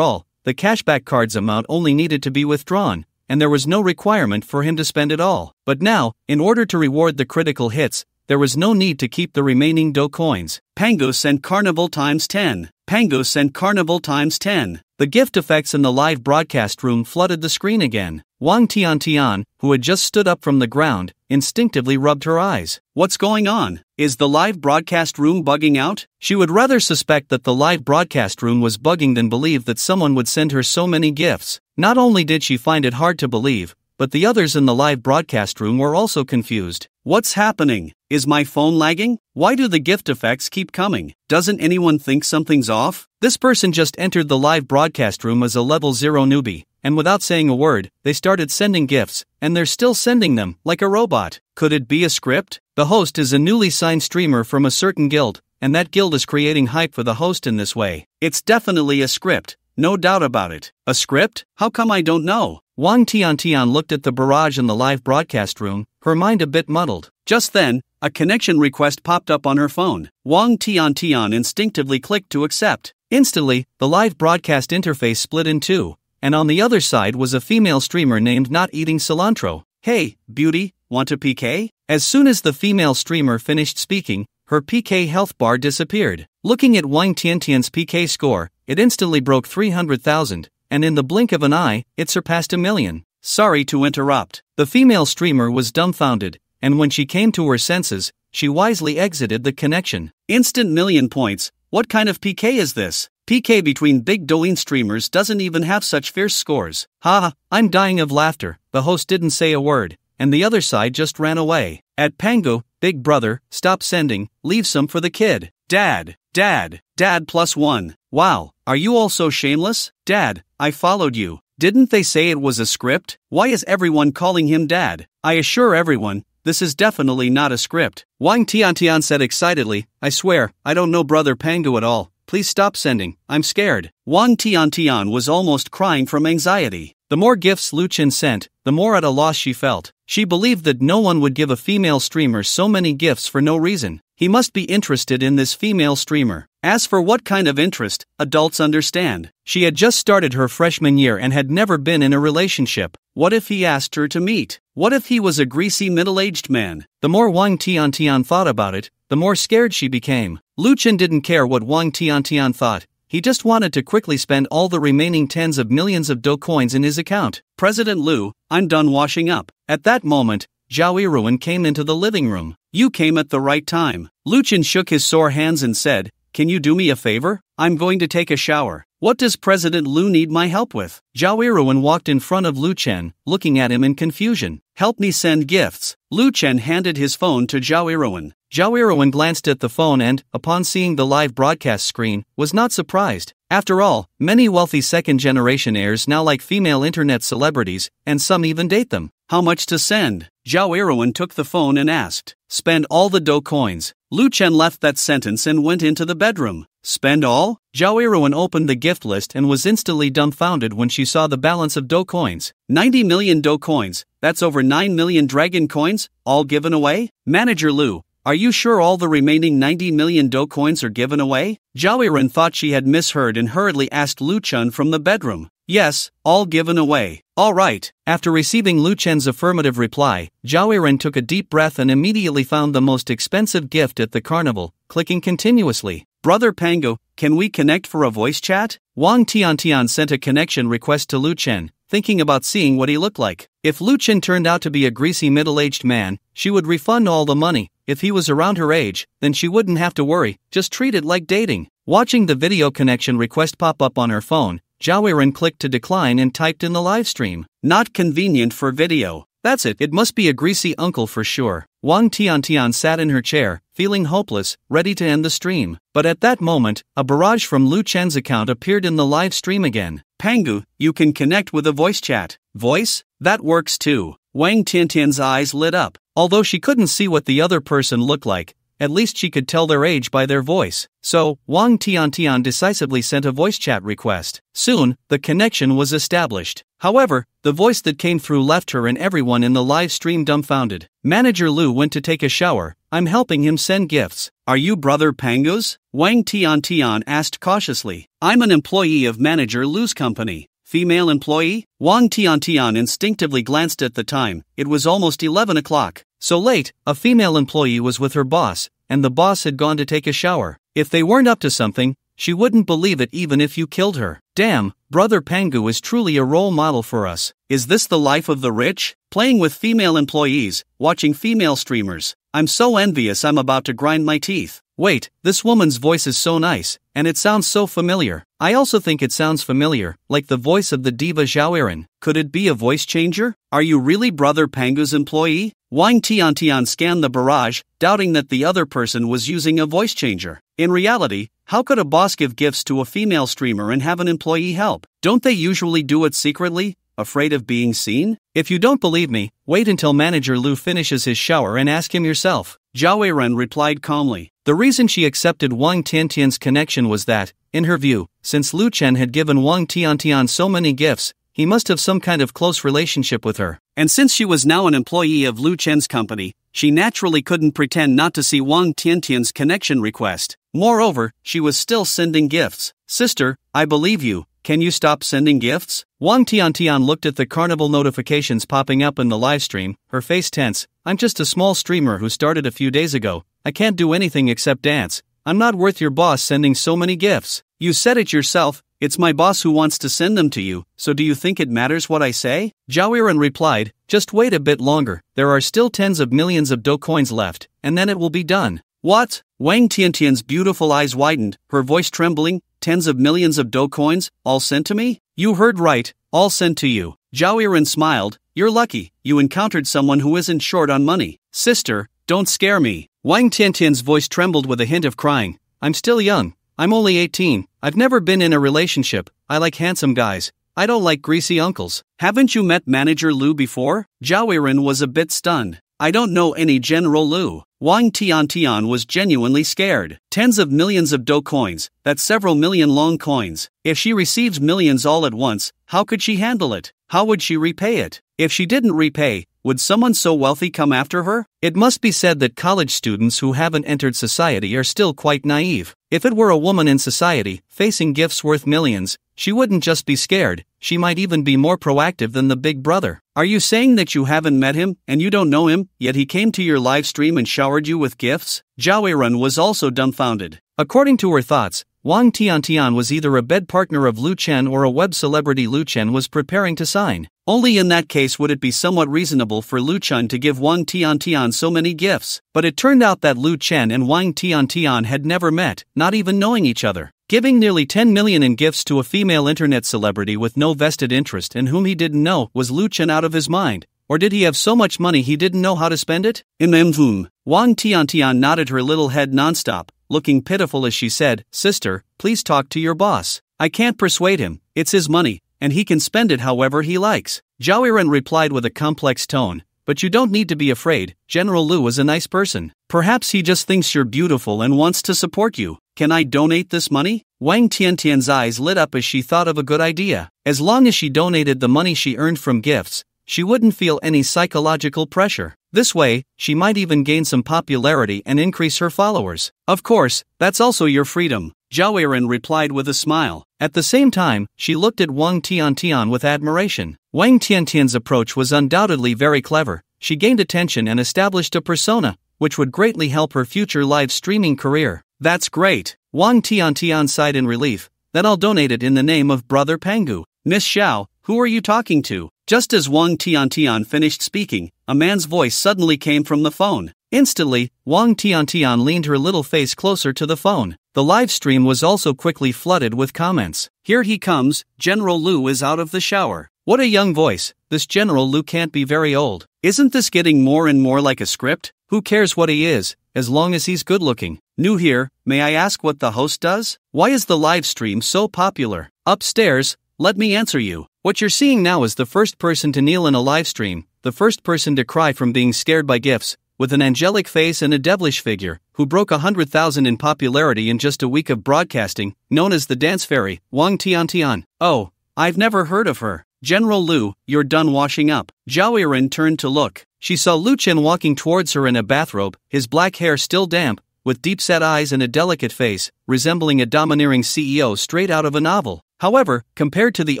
all, the cashback card's amount only needed to be withdrawn, and there was no requirement for him to spend it all. But now, in order to reward the critical hits, there was no need to keep the remaining dough coins. Pango sent carnival times 10. Pango sent carnival times 10. The gift effects in the live broadcast room flooded the screen again. Wang Tian, who had just stood up from the ground, instinctively rubbed her eyes. What's going on? Is the live broadcast room bugging out? She would rather suspect that the live broadcast room was bugging than believe that someone would send her so many gifts. Not only did she find it hard to believe, but the others in the live broadcast room were also confused. What's happening? Is my phone lagging? Why do the gift effects keep coming? Doesn't anyone think something's off? This person just entered the live broadcast room as a level 0 newbie, and without saying a word, they started sending gifts, and they're still sending them, like a robot. Could it be a script? The host is a newly signed streamer from a certain guild, and that guild is creating hype for the host in this way. It's definitely a script, no doubt about it. A script? How come I don't know? Wang Tian looked at the barrage in the live broadcast room, her mind a bit muddled. Just then, a connection request popped up on her phone. Wang Tian instinctively clicked to accept. Instantly, the live broadcast interface split in two, and on the other side was a female streamer named Not Eating Cilantro. Hey, beauty, want a PK? As soon as the female streamer finished speaking, her PK health bar disappeared. Looking at Wang Tiantian's PK score, it instantly broke 300,000, and in the blink of an eye, it surpassed 1 million. Sorry to interrupt. The female streamer was dumbfounded, and when she came to her senses, she wisely exited the connection. Instant million points. What kind of PK is this? PK between big Douyin streamers doesn't even have such fierce scores. Haha, I'm dying of laughter. The host didn't say a word, and the other side just ran away. At Pango, big brother, stop sending, leave some for the kid. Dad +1. Wow, are you all so shameless? Dad, I followed you. Didn't they say it was a script? Why is everyone calling him Dad? I assure everyone, this is definitely not a script. Wang Tian said excitedly, I swear, I don't know Brother Pangu at all. Please stop sending, I'm scared. Wang Tian was almost crying from anxiety. The more gifts Lu Chen sent, the more at a loss she felt. She believed that no one would give a female streamer so many gifts for no reason. He must be interested in this female streamer. As for what kind of interest, adults understand. She had just started her freshman year and had never been in a relationship. What if he asked her to meet? What if he was a greasy middle-aged man? The more Wang Tiantian thought about it, the more scared she became. Lu Chen didn't care what Wang Tiantian thought. He just wanted to quickly spend all the remaining tens of millions of Do coins in his account. President Lu, I'm done washing up. At that moment, Zhao Yiruan came into the living room. You came at the right time. Lu Chen shook his sore hands and said, can you do me a favor? I'm going to take a shower. What does President Lu need my help with? Zhao Yiruan walked in front of Lu Chen, looking at him in confusion. Help me send gifts. Lu Chen handed his phone to Zhao Yiruan. Zhao Yiruan glanced at the phone and, upon seeing the live broadcast screen, was not surprised. After all, many wealthy second-generation heirs now like female internet celebrities, and some even date them. How much to send? Zhao Yiruan took the phone and asked. Spend all the Do coins. Lu Chen left that sentence and went into the bedroom. Spend all? Zhao Yiruan opened the gift list and was instantly dumbfounded when she saw the balance of Do coins. 90 million Do coins, that's over 9 million dragon coins, all given away? Manager Lu, are you sure all the remaining 90 million Do coins are given away? Zhao Yiruan thought she had misheard and hurriedly asked Lu Chen from the bedroom. Yes, all given away. All right. After receiving Lu Chen's affirmative reply, Zhao Yiruan took a deep breath and immediately found the most expensive gift at the carnival, clicking continuously. Brother Pangu, can we connect for a voice chat? Wang Tiantian sent a connection request to Lu Chen, thinking about seeing what he looked like. If Lu Chen turned out to be a greasy middle-aged man, she would refund all the money. If he was around her age, then she wouldn't have to worry, just treat it like dating. Watching the video connection request pop up on her phone, Zhao Yiruan clicked to decline and typed in the live stream. Not convenient for video. That's it. It must be a greasy uncle for sure. Wang Tiantian sat in her chair, feeling hopeless, ready to end the stream. But at that moment, a barrage from Lu Chen's account appeared in the live stream again. Pangu, you can connect with a voice chat. Voice? That works too. Wang Tiantian's eyes lit up. Although she couldn't see what the other person looked like, at least she could tell their age by their voice. So, Wang Tiantian decisively sent a voice chat request. Soon, the connection was established. However, the voice that came through left her and everyone in the live stream dumbfounded. Manager Lu went to take a shower. I'm helping him send gifts. Are you Brother Pangu's? Wang Tiantian asked cautiously. I'm an employee of Manager Lu's company. Female employee? Wang Tiantian instinctively glanced at the time. It was almost 11 o'clock. So late, a female employee was with her boss, and the boss had gone to take a shower. If they weren't up to something, she wouldn't believe it even if you killed her. Damn, Brother Pangu is truly a role model for us. Is this the life of the rich? Playing with female employees, watching female streamers. I'm so envious I'm about to grind my teeth. Wait, this woman's voice is so nice, and it sounds so familiar. I also think it sounds familiar, like the voice of the diva Zhao Yiruan. Could it be a voice changer? Are you really Brother Pangu's employee? Wang Tiantian scanned the barrage, doubting that the other person was using a voice changer. In reality, how could a boss give gifts to a female streamer and have an employee help? Don't they usually do it secretly, afraid of being seen? If you don't believe me, wait until Manager Lu finishes his shower and ask him yourself. Zhao Yiruan replied calmly. The reason she accepted Wang Tiantian's connection was that, in her view, since Lu Chen had given Wang Tiantian so many gifts, he must have some kind of close relationship with her. And since she was now an employee of Lu Chen's company, she naturally couldn't pretend not to see Wang Tiantian's connection request. Moreover, she was still sending gifts. Sister, I believe you. Can you stop sending gifts? Wang Tiantian looked at the carnival notifications popping up in the livestream, her face tense. I'm just a small streamer who started a few days ago. I can't do anything except dance. I'm not worth your boss sending so many gifts. You said it yourself. It's my boss who wants to send them to you, so do you think it matters what I say? Zhao Yiruan replied, just wait a bit longer. There are still tens of millions of Do coins left, and then it will be done. What? Wang Tiantian's beautiful eyes widened, her voice trembling. Tens of millions of Do coins, all sent to me? You heard right, all sent to you. Zhao Yiruan smiled. You're lucky, you encountered someone who isn't short on money. Sister, don't scare me. Wang Tiantian's voice trembled with a hint of crying. I'm still young. I'm only 18. I've never been in a relationship. I like handsome guys. I don't like greasy uncles. Haven't you met Manager Lu before? Zhao Yiruan was a bit stunned. I don't know any General Lu. Wang Tiantian was genuinely scared. Tens of millions of Do coins, that's several million long coins. If she receives millions all at once, how could she handle it? How would she repay it? If she didn't repay, Would someone so wealthy come after her? It must be said that college students who haven't entered society are still quite naive. If it were a woman in society, facing gifts worth millions, she wouldn't just be scared, she might even be more proactive than the big brother. Are you saying that you haven't met him, and you don't know him, yet he came to your live stream and showered you with gifts? Zhao Weiren was also dumbfounded. According to her thoughts, Wang Tiantian was either a bed partner of Lu Chen or a web celebrity Lu Chen was preparing to sign. Only in that case would it be somewhat reasonable for Lu Chen to give Wang Tiantian so many gifts. But it turned out that Lu Chen and Wang Tiantian had never met, not even knowing each other. Giving nearly 10 million in gifts to a female internet celebrity with no vested interest and whom he didn't know, was Lu Chen out of his mind? Or did he have so much money he didn't know how to spend it? Wang Tiantian nodded her little head nonstop, looking pitiful as she said, "Sister, please talk to your boss. I can't persuade him, it's his money, and he can spend it however he likes." Zhao Weiren replied with a complex tone, "But you don't need to be afraid, General Lu is a nice person. Perhaps he just thinks you're beautiful and wants to support you. Can I donate this money?" Wang Tiantian's eyes lit up as she thought of a good idea. As long as she donated the money she earned from gifts, she wouldn't feel any psychological pressure. This way, she might even gain some popularity and increase her followers. "Of course, that's also your freedom," Zhao Weiren replied with a smile. At the same time, she looked at Wang Tiantian with admiration. Wang Tiantian's approach was undoubtedly very clever. She gained attention and established a persona, which would greatly help her future live streaming career. "That's great." Wang Tiantian sighed in relief. "Then I'll donate it in the name of Brother Pangu." "Miss Xiao, who are you talking to?" Just as Wang Tiantian finished speaking, a man's voice suddenly came from the phone. Instantly, Wang Tiantian leaned her little face closer to the phone. The live stream was also quickly flooded with comments. "Here he comes, General Lu is out of the shower. What a young voice, this General Lu can't be very old. Isn't this getting more and more like a script? Who cares what he is, as long as he's good looking." New here, may I ask what the host does? Why is the live stream so popular? Upstairs, let me answer you. What you're seeing now is the first person to kneel in a live stream, the first person to cry from being scared by gifts, with an angelic face and a devilish figure, who broke 100,000 in popularity in just a week of broadcasting, known as the Dance Fairy, Wang Tiantian. "Oh, I've never heard of her. General Lu, you're done washing up." Zhao Weiren turned to look. She saw Lu Chen walking towards her in a bathrobe, his black hair still damp, with deep-set eyes and a delicate face, resembling a domineering CEO straight out of a novel. However, compared to the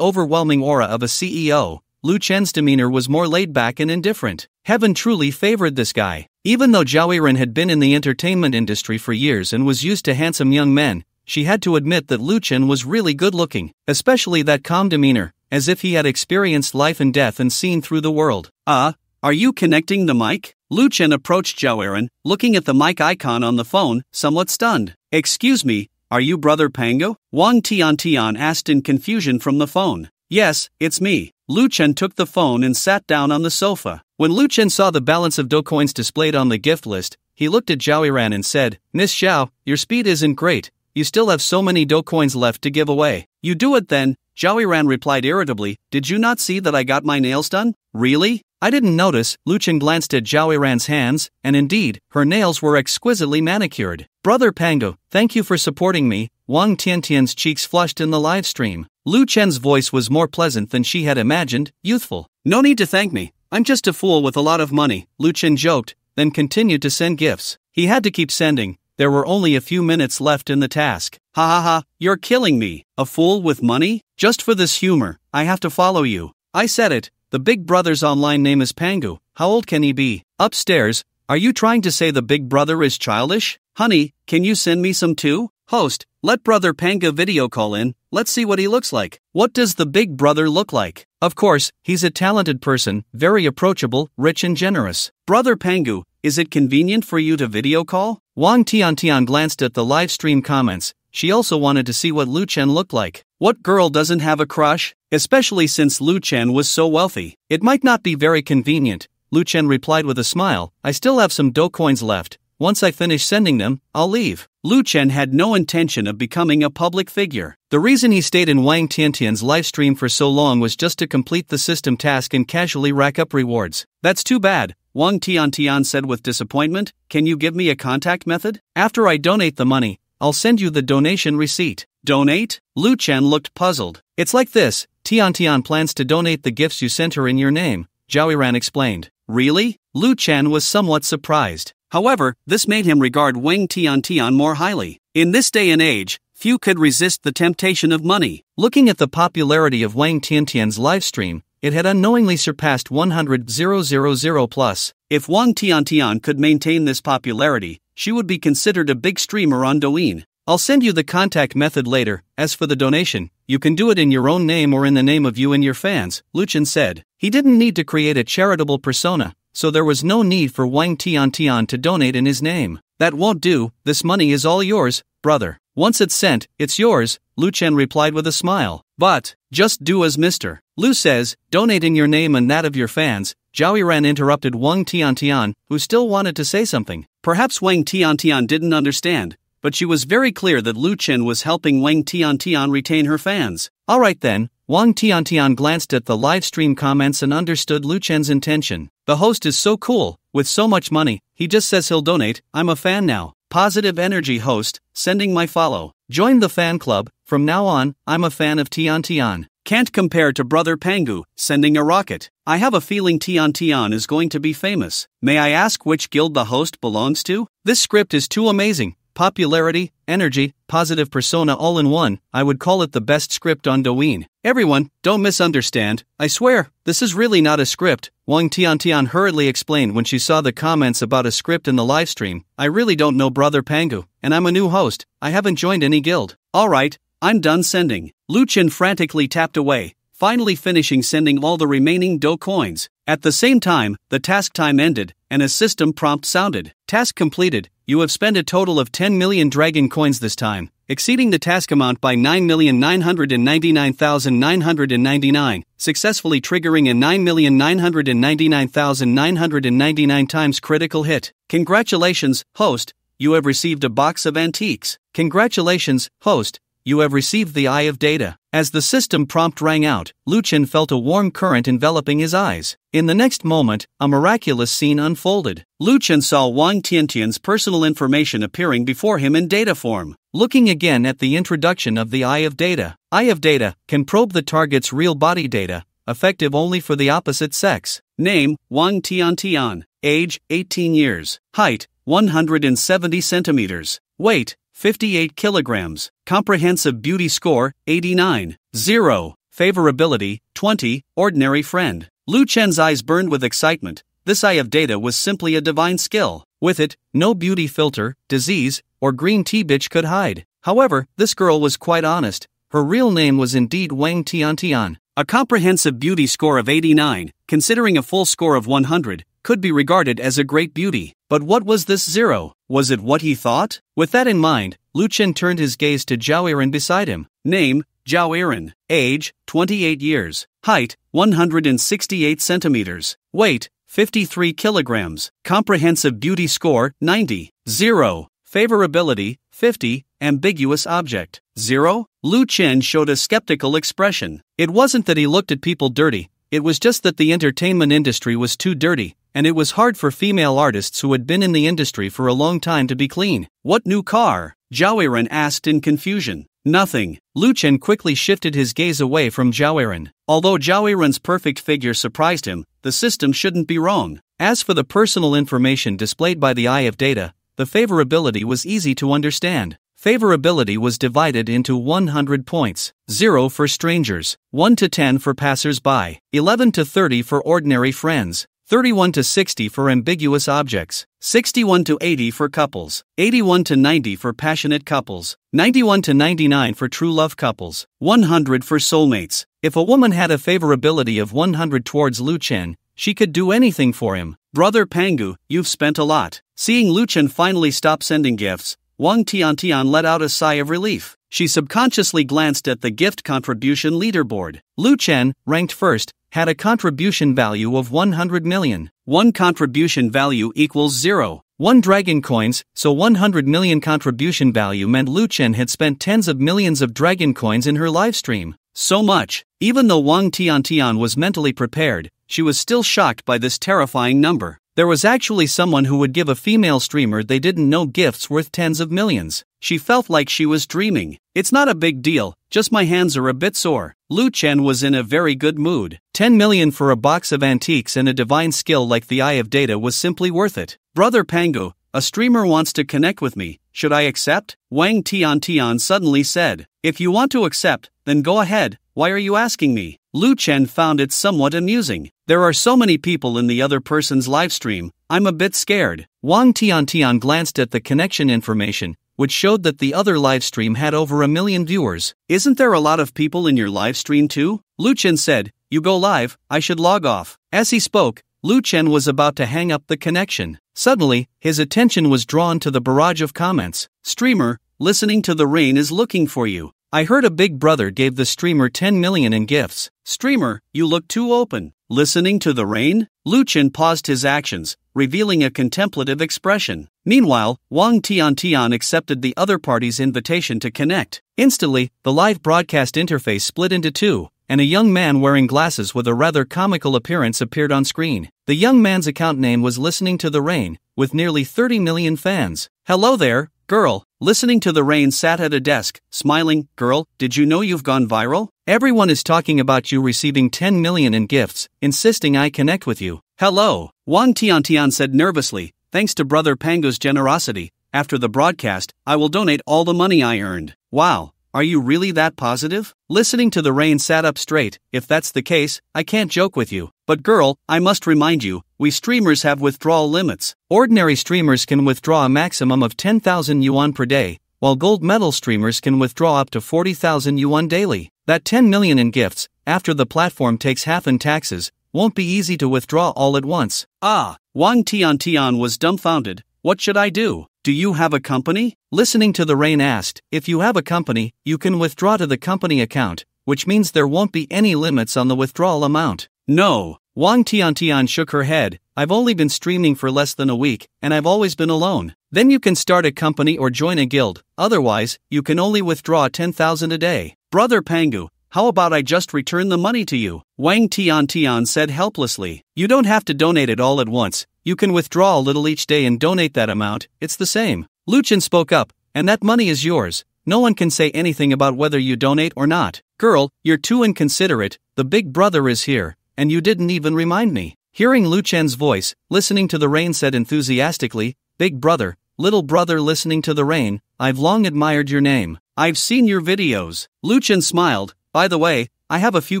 overwhelming aura of a CEO, Lu Chen's demeanor was more laid-back and indifferent. Heaven truly favored this guy. Even though Zhao Weiren had been in the entertainment industry for years and was used to handsome young men, she had to admit that Lu Chen was really good-looking, especially that calm demeanor, as if he had experienced life and death and seen through the world. Are you connecting the mic?" Lu Chen approached Zhao Weiren, looking at the mic icon on the phone, somewhat stunned. "Excuse me, are you Brother Pango?" Wang Tiantian asked in confusion from the phone. "Yes, it's me." Lu Chen took the phone and sat down on the sofa. When Lu Chen saw the balance of Do coins displayed on the gift list, he looked at Zhao Weiren and said, "Miss Xiao, your speed isn't great. You still have so many Do coins left to give away." "You do it then," Zhao Weiren replied irritably. "Did you not see that I got my nails done?" "Really? I didn't notice." Lu Chen glanced at Zhao Weiren's hands, and indeed, her nails were exquisitely manicured. "Brother Pango, thank you for supporting me." Wang Tiantian's cheeks flushed in the live stream. Lu Chen's voice was more pleasant than she had imagined, youthful. "No need to thank me, I'm just a fool with a lot of money," Lu Chen joked, then continued to send gifts. He had to keep sending. There were only a few minutes left in the task. "Ha ha ha, you're killing me. A fool with money? Just for this humor, I have to follow you." "I said it, the big brother's online name is Pangu. How old can he be?" "Upstairs, are you trying to say the big brother is childish?" "Honey, can you send me some too?" "Host, let Brother Pangu video call in, let's see what he looks like." "What does the big brother look like?" "Of course, he's a talented person, very approachable, rich and generous." "Brother Pangu, is it convenient for you to video call?" Wang Tiantian glanced at the live stream comments. She also wanted to see what Lu Chen looked like. What girl doesn't have a crush? Especially since Lu Chen was so wealthy. "It might not be very convenient," Lu Chen replied with a smile. "I still have some Do coins left. Once I finish sending them, I'll leave." Lu Chen had no intention of becoming a public figure. The reason he stayed in Wang Tiantian's live stream for so long was just to complete the system task and casually rack up rewards. "That's too bad," Wang Tiantian said with disappointment. "Can you give me a contact method? After I donate the money, I'll send you the donation receipt." "Donate?" Lu Chen looked puzzled. "It's like this, Tiantian plans to donate the gifts you sent her in your name," Zhao Weiren explained. Really? Lu Chen was somewhat surprised. However, this made him regard Wang Tiantian more highly. In this day and age, few could resist the temptation of money. Looking at the popularity of Wang Tiantian's livestream, it had unknowingly surpassed 100,000 plus. If Wang Tiantian could maintain this popularity, she would be considered a big streamer on Douyin. I'll send you the contact method later. As for the donation, you can do it in your own name or in the name of you and your fans, Lu Chen said. He didn't need to create a charitable persona, so there was no need for Wang Tiantian to donate in his name. That won't do, this money is all yours, brother. Once it's sent, it's yours, Lu Chen replied with a smile. But, just do as Mr. Lu says, donate in your name and that of your fans. Zhao Yiran interrupted Wang Tiantian, who still wanted to say something. Perhaps Wang Tiantian didn't understand, but she was very clear that Lu Chen was helping Wang Tiantian retain her fans. Alright then, Wang Tiantian glanced at the livestream comments and understood Lu Chen's intention. The host is so cool, with so much money, he just says he'll donate. I'm a fan now. Positive energy host, sending my follow. Join the fan club, from now on, I'm a fan of Tiantian. Can't compare to brother Pangu, sending a rocket. I have a feeling Tiantian is going to be famous. May I ask which guild the host belongs to? This script is too amazing. Popularity, energy, positive persona all in one. I would call it the best script on Douyin. Everyone, don't misunderstand. I swear, this is really not a script, Wang Tiantian hurriedly explained when she saw the comments about a script in the livestream. I really don't know brother Pangu, and I'm a new host. I haven't joined any guild. Alright, I'm done sending. Lu Chen frantically tapped away, finally finishing sending all the remaining Do coins. At the same time, the task time ended, and a system prompt sounded. Task completed. You have spent a total of 10 million dragon coins this time, exceeding the task amount by 9,999,999, successfully triggering a 9,999,999 times critical hit. Congratulations, host, you have received a box of antiques. Congratulations, host, you have received the Eye of Data. As the system prompt rang out, Lu Chen felt a warm current enveloping his eyes. In the next moment, a miraculous scene unfolded. Lu Chen saw Wang Tiantian's personal information appearing before him in data form. Looking again at the introduction of the Eye of Data. Eye of Data can probe the target's real body data, effective only for the opposite sex. Name, Wang Tiantian. Age, 18 years. Height, 170 centimeters. Weight, 58 kilograms. Comprehensive beauty score, 89. 0. Favorability, 20. Ordinary friend. Lu Chen's eyes burned with excitement. This Eye of Data was simply a divine skill. With it, no beauty filter, disease, or green tea bitch could hide. However, this girl was quite honest. Her real name was indeed Wang Tiantian. A comprehensive beauty score of 89, considering a full score of 100, could be regarded as a great beauty. But what was this 0? Was it what he thought? With that in mind, Lu Chen turned his gaze to Zhao Yiran beside him. Name, Zhao Yiran. Age, 28 years. Height, 168 centimeters. Weight, 53 kilograms. Comprehensive beauty score, 90. 0. Favorability, 50. Ambiguous object, 0. Lu Chen showed a skeptical expression. It wasn't that he looked at people dirty, it was just that the entertainment industry was too dirty, and it was hard for female artists who had been in the industry for a long time to be clean. What new car? Zhao Yiran asked in confusion. Nothing. Lu Chen quickly shifted his gaze away from Zhao Yiran. Although Zhao Yiran's perfect figure surprised him, the system shouldn't be wrong. As for the personal information displayed by the Eye of Data, the favorability was easy to understand. Favorability was divided into 100 points, 0 for strangers, 1 to 10 for passers-by, 11 to 30 for ordinary friends, 31 to 60 for ambiguous objects, 61 to 80 for couples, 81 to 90 for passionate couples, 91 to 99 for true love couples, 100 for soulmates. If a woman had a favorability of 100 towards Lu Chen, she could do anything for him. Brother Pangu, you've spent a lot. Seeing Lu Chen finally stop sending gifts, Wang Tiantian let out a sigh of relief. She subconsciously glanced at the gift contribution leaderboard. Lu Chen, ranked first, had a contribution value of 100 million. 1 contribution value equals 0. 1 dragon coins, so 100 million contribution value meant Lu Chen had spent tens of millions of dragon coins in her livestream. So much. Even though Wang Tiantian was mentally prepared, she was still shocked by this terrifying number. There was actually someone who would give a female streamer they didn't know gifts worth tens of millions. She felt like she was dreaming. It's not a big deal, just my hands are a bit sore. Lu Chen was in a very good mood. 10 million for a box of antiques and a divine skill like the Eye of Data was simply worth it. Brother Pangu, a streamer wants to connect with me. Should I accept? Wang Tian suddenly said. If you want to accept, then go ahead. Why are you asking me? Lu Chen found it somewhat amusing. There are so many people in the other person's livestream, I'm a bit scared. Wang Tian glanced at the connection information, which showed that the other livestream had over 1 million viewers. Isn't there a lot of people in your livestream too? Lu Chen said, you go live, I should log off. As he spoke, Lu Chen was about to hang up the connection. Suddenly, his attention was drawn to the barrage of comments. Streamer, listening to the rain is looking for you. I heard a big brother gave the streamer 10 million in gifts. Streamer, you look too open. Listening to the rain? Lu Chen paused his actions, revealing a contemplative expression. Meanwhile, Wang Tian accepted the other party's invitation to connect. Instantly, the live broadcast interface split into two, and a young man wearing glasses with a rather comical appearance appeared on screen. The young man's account name was Listening to the Rain, with nearly 30 million fans. Hello there, girl. Listening to the Rain sat at a desk, smiling. Girl, did you know you've gone viral? Everyone is talking about you receiving 10 million in gifts, insisting I connect with you. Hello, Wang Tian said nervously. Thanks to Brother Pangu's generosity, after the broadcast, I will donate all the money I earned. Wow, are you really that positive? Listening to the Rain sat up straight. If that's the case, I can't joke with you. But girl, I must remind you, we streamers have withdrawal limits. Ordinary streamers can withdraw a maximum of 10,000 yuan per day, while gold medal streamers can withdraw up to 40,000 yuan daily. That 10 million in gifts, after the platform takes half in taxes, won't be easy to withdraw all at once. Ah, Wang Tian was dumbfounded. What should I do? Do you have a company? Listening to the Rain asked, if you have a company, you can withdraw to the company account, which means there won't be any limits on the withdrawal amount. No. Wang Tian shook her head. I've only been streaming for less than a week, and I've always been alone. Then you can start a company or join a guild, otherwise, you can only withdraw 10,000 a day. Brother Pangu, how about I just return the money to you? Wang Tian said helplessly. You don't have to donate it all at once. You can withdraw a little each day and donate that amount, it's the same. Lu Chen spoke up, and that money is yours. No one can say anything about whether you donate or not. Girl, you're too inconsiderate, the big brother is here, and you didn't even remind me. Hearing Lu Chen's voice, Listening to the Rain said enthusiastically, Big brother, little brother Listening to the Rain, I've long admired your name. I've seen your videos. Lu Chen smiled. By the way, I have a few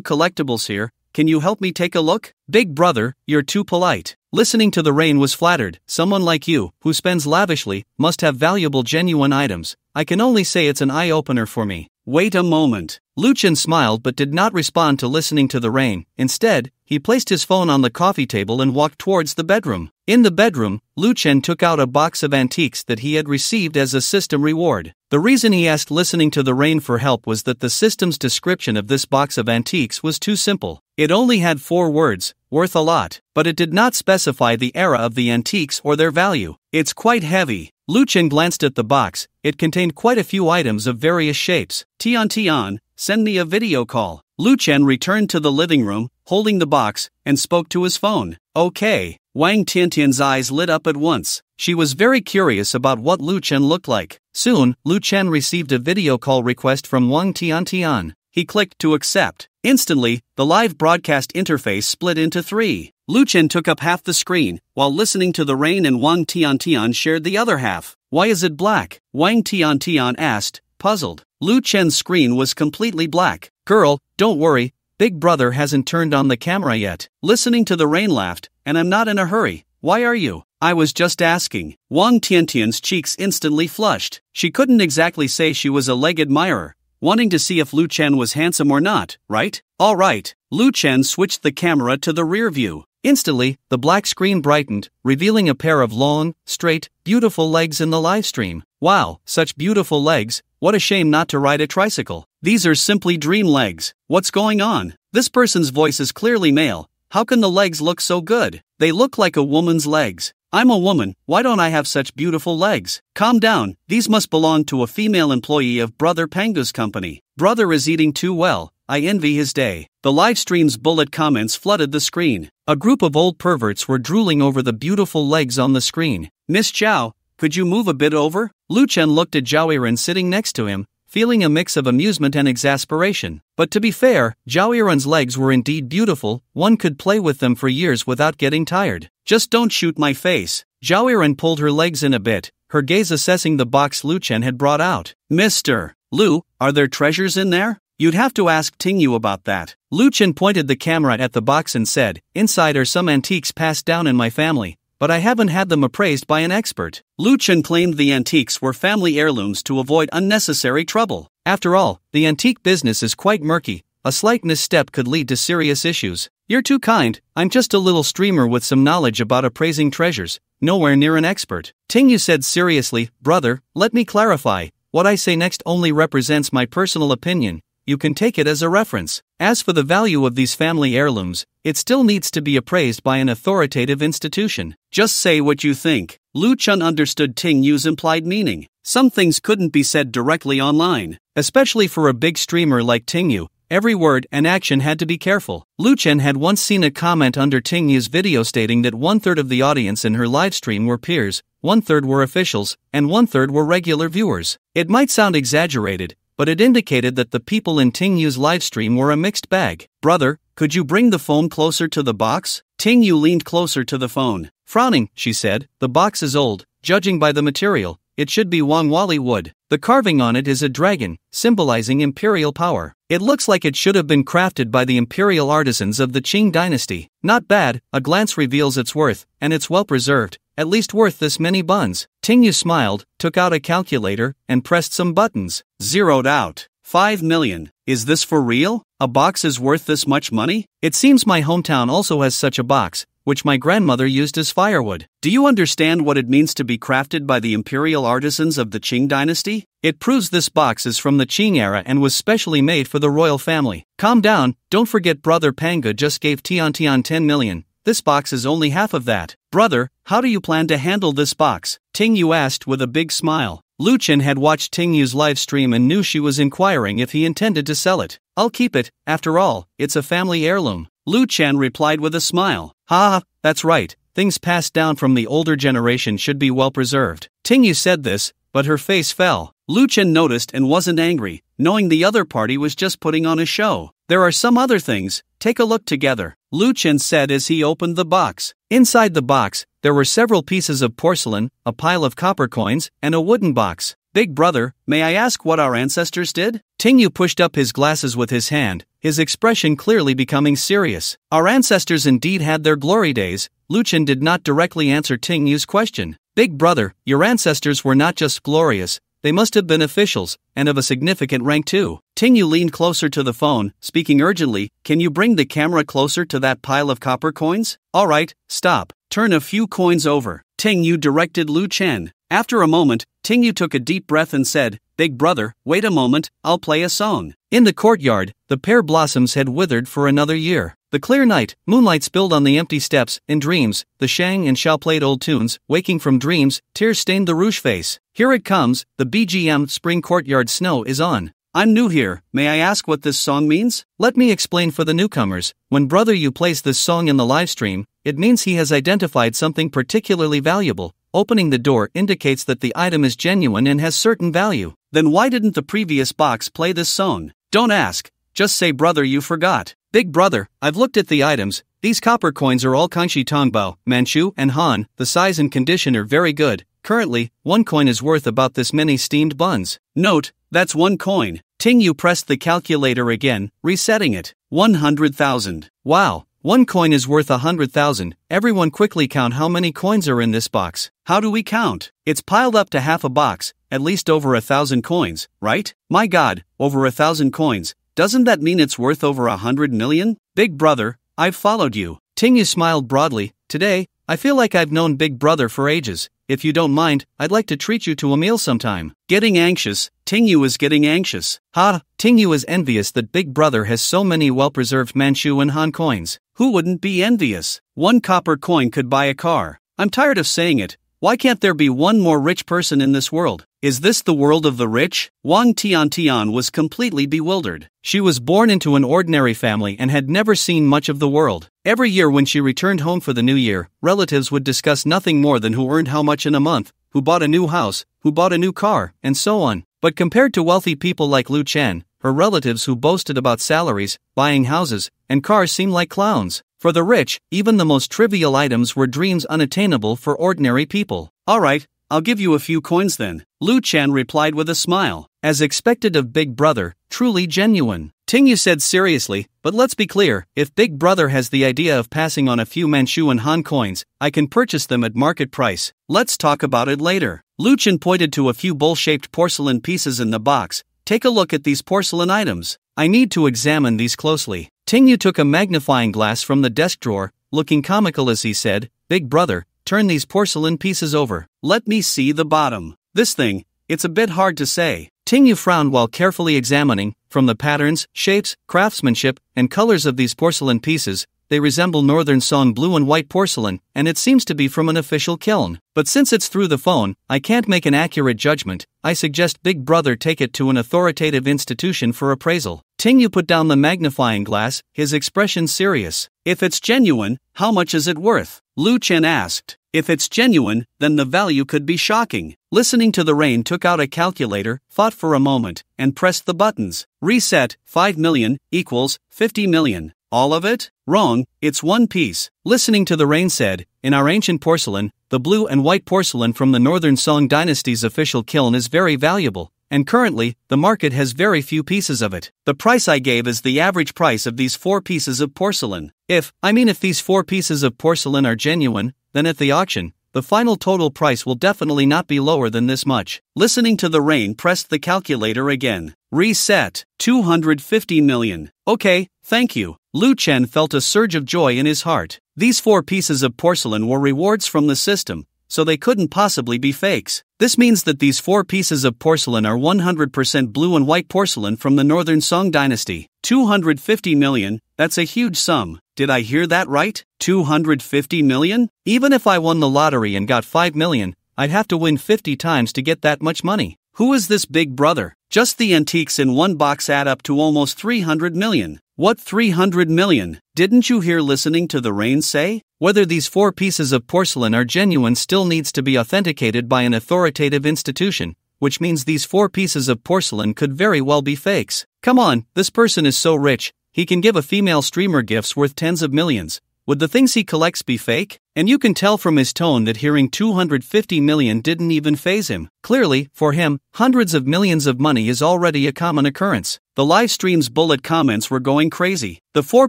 collectibles here, can you help me take a look? Big brother, you're too polite. Listening to the Rain was flattered. Someone like you, who spends lavishly, must have valuable genuine items. I can only say it's an eye-opener for me. Wait a moment. Lu Chen smiled but did not respond to Listening to the Rain. Instead, he placed his phone on the coffee table and walked towards the bedroom. In the bedroom, Lu Chen took out a box of antiques that he had received as a system reward. The reason he asked Listening to the Rain for help was that the system's description of this box of antiques was too simple. It only had 4 words, worth a lot, but it did not specify the era of the antiques or their value. It's quite heavy. Lu Chen glanced at the box. It contained quite a few items of various shapes. Tian, send me a video call. Lu Chen returned to the living room, holding the box, and spoke to his phone. Okay. Wang Tian's eyes lit up at once. She was very curious about what Lu Chen looked like. Soon, Lu Chen received a video call request from Wang Tian. He clicked to accept. Instantly, the live broadcast interface split into 3. Lu Chen took up half the screen, while Listening to the Rain and Wang Tian shared the other half. Why is it black? Wang Tian asked, puzzled. Lu Chen's screen was completely black. Girl, don't worry, Big brother hasn't turned on the camera yet. Listening to the Rain laughed, and I'm not in a hurry. Why are you? I was just asking. Wang Tian's cheeks instantly flushed. She couldn't exactly say she was a leg admirer, wanting to see if Lu Chen was handsome or not, right? All right. Lu Chen switched the camera to the rear view. Instantly, the black screen brightened, revealing a pair of long, straight, beautiful legs in the livestream. Wow, such beautiful legs. What a shame not to ride a tricycle. These are simply dream legs. What's going on? This person's voice is clearly male. How can the legs look so good? They look like a woman's legs. I'm a woman, why don't I have such beautiful legs? Calm down, these must belong to a female employee of Brother Pangu's company. Brother is eating too well, I envy his day. The livestream's bullet comments flooded the screen. A group of old perverts were drooling over the beautiful legs on the screen. Miss Zhao, could you move a bit over? Lu Chen looked at Zhao Yiren sitting next to him, feeling a mix of amusement and exasperation. But to be fair, Zhao Yiren's legs were indeed beautiful, one could play with them for years without getting tired. Just don't shoot my face. Zhao Yiren pulled her legs in a bit, her gaze assessing the box Lu Chen had brought out. Mr. Lu, are there treasures in there? You'd have to ask Tingyu about that. Lu Chen pointed the camera at the box and said, inside are some antiques passed down in my family, but I haven't had them appraised by an expert. Lu Chen claimed the antiques were family heirlooms to avoid unnecessary trouble. After all, the antique business is quite murky. A slight misstep could lead to serious issues. You're too kind, I'm just a little streamer with some knowledge about appraising treasures, nowhere near an expert. Tingyu said seriously, brother, let me clarify. What I say next only represents my personal opinion. You can take it as a reference. As for the value of these family heirlooms, it still needs to be appraised by an authoritative institution. Just say what you think. Lu Chen understood Tingyu's implied meaning. Some things couldn't be said directly online. Especially for a big streamer like Tingyu, every word and action had to be careful. Lu Chen had once seen a comment under Tingyu's video stating that 1/3 of the audience in her livestream were peers, 1/3 were officials, and 1/3 were regular viewers. It might sound exaggerated, but it indicated that the people in Tingyu's livestream were a mixed bag. Brother, could you bring the phone closer to the box? Tingyu leaned closer to the phone. Frowning, she said, the box is old, judging by the material. It should be Wangwali wood. The carving on it is a dragon, symbolizing imperial power. It looks like it should have been crafted by the imperial artisans of the Qing dynasty. Not bad, a glance reveals its worth, and it's well preserved, at least worth this many buns. Tingyu smiled, took out a calculator, and pressed some buttons. Zeroed out. 5 million. Is this for real? A box is worth this much money? It seems my hometown also has such a box, which my grandmother used as firewood. Do you understand what it means to be crafted by the imperial artisans of the Qing dynasty? It proves this box is from the Qing era and was specially made for the royal family. Calm down, don't forget brother Panga just gave Tian 10 million. This box is only half of that. Brother, how do you plan to handle this box? Tingyu asked with a big smile. Lu Chen had watched Tingyu's live stream and knew she was inquiring if he intended to sell it. I'll keep it, after all, it's a family heirloom. Lu Chen replied with a smile. Ha, that's right, things passed down from the older generation should be well preserved. Tingyu said this, but her face fell. Lu Chen noticed and wasn't angry, knowing the other party was just putting on a show. There are some other things, take a look together, Lu Chen said as he opened the box. Inside the box, there were several pieces of porcelain, a pile of copper coins, and a wooden box. Big brother, may I ask what our ancestors did? Tingyu pushed up his glasses with his hand, his expression clearly becoming serious. Our ancestors indeed had their glory days. Lu Chen did not directly answer Tingyu's question. Big brother, your ancestors were not just glorious, they must have been officials, and of a significant rank too. Tingyu leaned closer to the phone, speaking urgently, can you bring the camera closer to that pile of copper coins? Alright, stop. Turn a few coins over. Tingyu directed Lu Chen. After a moment, Tingyu took a deep breath and said, Big brother, wait a moment, I'll play a song. In the courtyard, the pear blossoms had withered for another year. The clear night, moonlight spilled on the empty steps. In dreams, the Shang and Xiao played old tunes. Waking from dreams, tears stained the rouge face. Here it comes, the BGM spring courtyard snow is on. I'm new here, may I ask what this song means? Let me explain for the newcomers. When brother you place this song in the livestream, it means he has identified something particularly valuable. Opening the door indicates that the item is genuine and has certain value. Then why didn't the previous box play this song? Don't ask, just say brother you forgot. Big brother, I've looked at the items. These copper coins are all Kangxi Tongbao, Manchu, and Han. The size and condition are very good. Currently, one coin is worth about this many steamed buns. Note, that's one coin. Tingyu pressed the calculator again, resetting it. 100,000. Wow, one coin is worth 100,000. Everyone quickly count how many coins are in this box. How do we count? It's piled up to half a box, at least over 1,000 coins, right? My god, over 1,000 coins. Doesn't that mean it's worth over 100 million? Big brother, I've followed you. Tingyu smiled broadly. Today, I feel like I've known Big brother for ages. If you don't mind, I'd like to treat you to a meal sometime. Getting anxious, Tingyu is getting anxious. Ha, Tingyu is envious that Big brother has so many well-preserved Manchu and Han coins. Who wouldn't be envious? One copper coin could buy a car. I'm tired of saying it. Why can't there be one more rich person in this world? Is this the world of the rich? Wang Tiantian was completely bewildered. She was born into an ordinary family and had never seen much of the world. Every year when she returned home for the new year, relatives would discuss nothing more than who earned how much in a month, who bought a new house, who bought a new car, and so on. But compared to wealthy people like Lu Chen, her relatives who boasted about salaries, buying houses, and cars seemed like clowns. For the rich, even the most trivial items were dreams unattainable for ordinary people. Alright, I'll give you a few coins then. Lu Chen replied with a smile. As expected of Big Brother, truly genuine. Tingyu said seriously, but let's be clear, if Big Brother has the idea of passing on a few Manchu and Han coins, I can purchase them at market price. Let's talk about it later. Lu Chen pointed to a few bowl-shaped porcelain pieces in the box. Take a look at these porcelain items. I need to examine these closely. Tingyu took a magnifying glass from the desk drawer, looking comical as he said, Big Brother, turn these porcelain pieces over. Let me see the bottom. This thing, it's a bit hard to say. Tingyu frowned while carefully examining, from the patterns, shapes, craftsmanship, and colors of these porcelain pieces, they resemble Northern Song blue and white porcelain, and it seems to be from an official kiln. But since it's through the phone, I can't make an accurate judgment. I suggest Big Brother take it to an authoritative institution for appraisal. Tingyu put down the magnifying glass, his expression serious. If it's genuine, how much is it worth? Lu Chen asked. If it's genuine, then the value could be shocking. Listening to the rain took out a calculator, thought for a moment, and pressed the buttons. Reset, 5 million, equals, 50 million. All of it? Wrong, it's one piece. Listening to the rain said, in our ancient porcelain, the blue and white porcelain from the Northern Song dynasty's official kiln is very valuable, and currently, the market has very few pieces of it. The price I gave is the average price of these 4 pieces of porcelain. If these 4 pieces of porcelain are genuine, then at the auction, the final total price will definitely not be lower than this much. Listening to the rain pressed the calculator again. Reset, 250 million. Okay, thank you. Lu Chen felt a surge of joy in his heart. These 4 pieces of porcelain were rewards from the system, so they couldn't possibly be fakes. This means that these 4 pieces of porcelain are 100% blue and white porcelain from the Northern Song dynasty. 250 million, that's a huge sum. Did I hear that right? 250 million? Even if I won the lottery and got 5 million, I'd have to win 50 times to get that much money. Who is this Big Brother? Just the antiques in one box add up to almost 300 million. What 300 million? Didn't you hear listening to the rain say? Whether these 4 pieces of porcelain are genuine still needs to be authenticated by an authoritative institution, which means these 4 pieces of porcelain could very well be fakes. Come on, this person is so rich, he can give a female streamer gifts worth tens of millions. Would the things he collects be fake? And you can tell from his tone that hearing 250 million didn't even faze him. Clearly, for him, hundreds of millions of money is already a common occurrence. The live stream's bullet comments were going crazy. The 4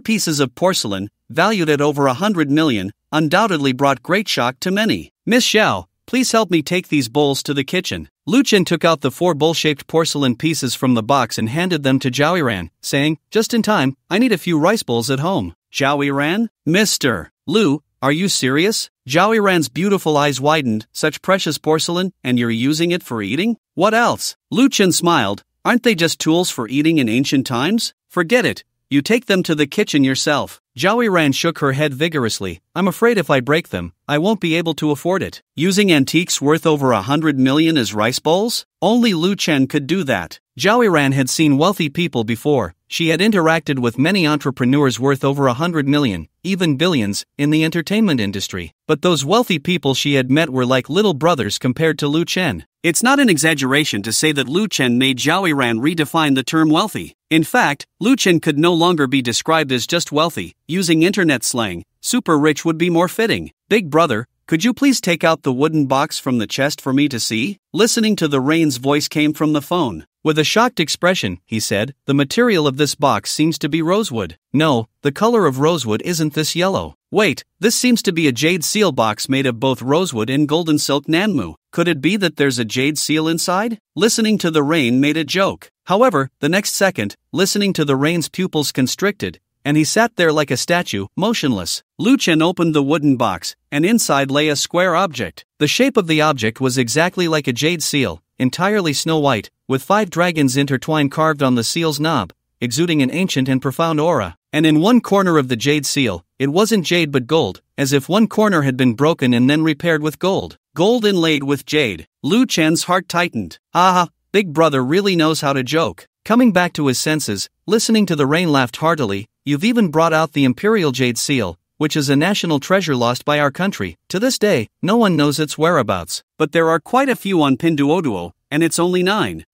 pieces of porcelain, valued at over 100 million, undoubtedly brought great shock to many. Miss Xiao, please help me take these bowls to the kitchen. Lu Chen took out the 4 bowl-shaped porcelain pieces from the box and handed them to Zhao Yiran, saying, just in time, I need a few rice bowls at home. Zhao Yiran? Mr. Lu, are you serious? Zhao Yiran's beautiful eyes widened. Such precious porcelain, and you're using it for eating? What else? Lu Chen smiled. Aren't they just tools for eating in ancient times? Forget it. You take them to the kitchen yourself. Zhao Yiran shook her head vigorously. I'm afraid if I break them, I won't be able to afford it. Using antiques worth over 100 million as rice bowls? Only Lu Chen could do that. Zhao Yiran had seen wealthy people before. She had interacted with many entrepreneurs worth over 100 million, even billions, in the entertainment industry. But those wealthy people she had met were like little brothers compared to Lu Chen. It's not an exaggeration to say that Lu Chen made Zhao Yiran redefine the term wealthy. In fact, Lu Chen could no longer be described as just wealthy. Using internet slang, super rich would be more fitting. Big Brother, could you please take out the wooden box from the chest for me to see? Listening to the rain's voice came from the phone. With a shocked expression, he said, the material of this box seems to be rosewood. No, the color of rosewood isn't this yellow. Wait, this seems to be a jade seal box made of both rosewood and golden silk nanmu. Could it be that there's a jade seal inside? Listening to the rain made a joke. However, the next second, listening to the rain's pupils constricted, and he sat there like a statue, motionless. Lu Chen opened the wooden box, and inside lay a square object. The shape of the object was exactly like a jade seal, entirely snow white, with 5 dragons intertwined carved on the seal's knob, exuding an ancient and profound aura. And in one corner of the jade seal, it wasn't jade but gold, as if one corner had been broken and then repaired with gold. Gold inlaid with jade. Lu Chen's heart tightened. Ah, Big Brother really knows how to joke. Coming back to his senses, listening to the rain laughed heartily. You've even brought out the Imperial Jade Seal, which is a national treasure lost by our country. To this day, no one knows its whereabouts. But there are quite a few on Pinduoduo, and it's only 9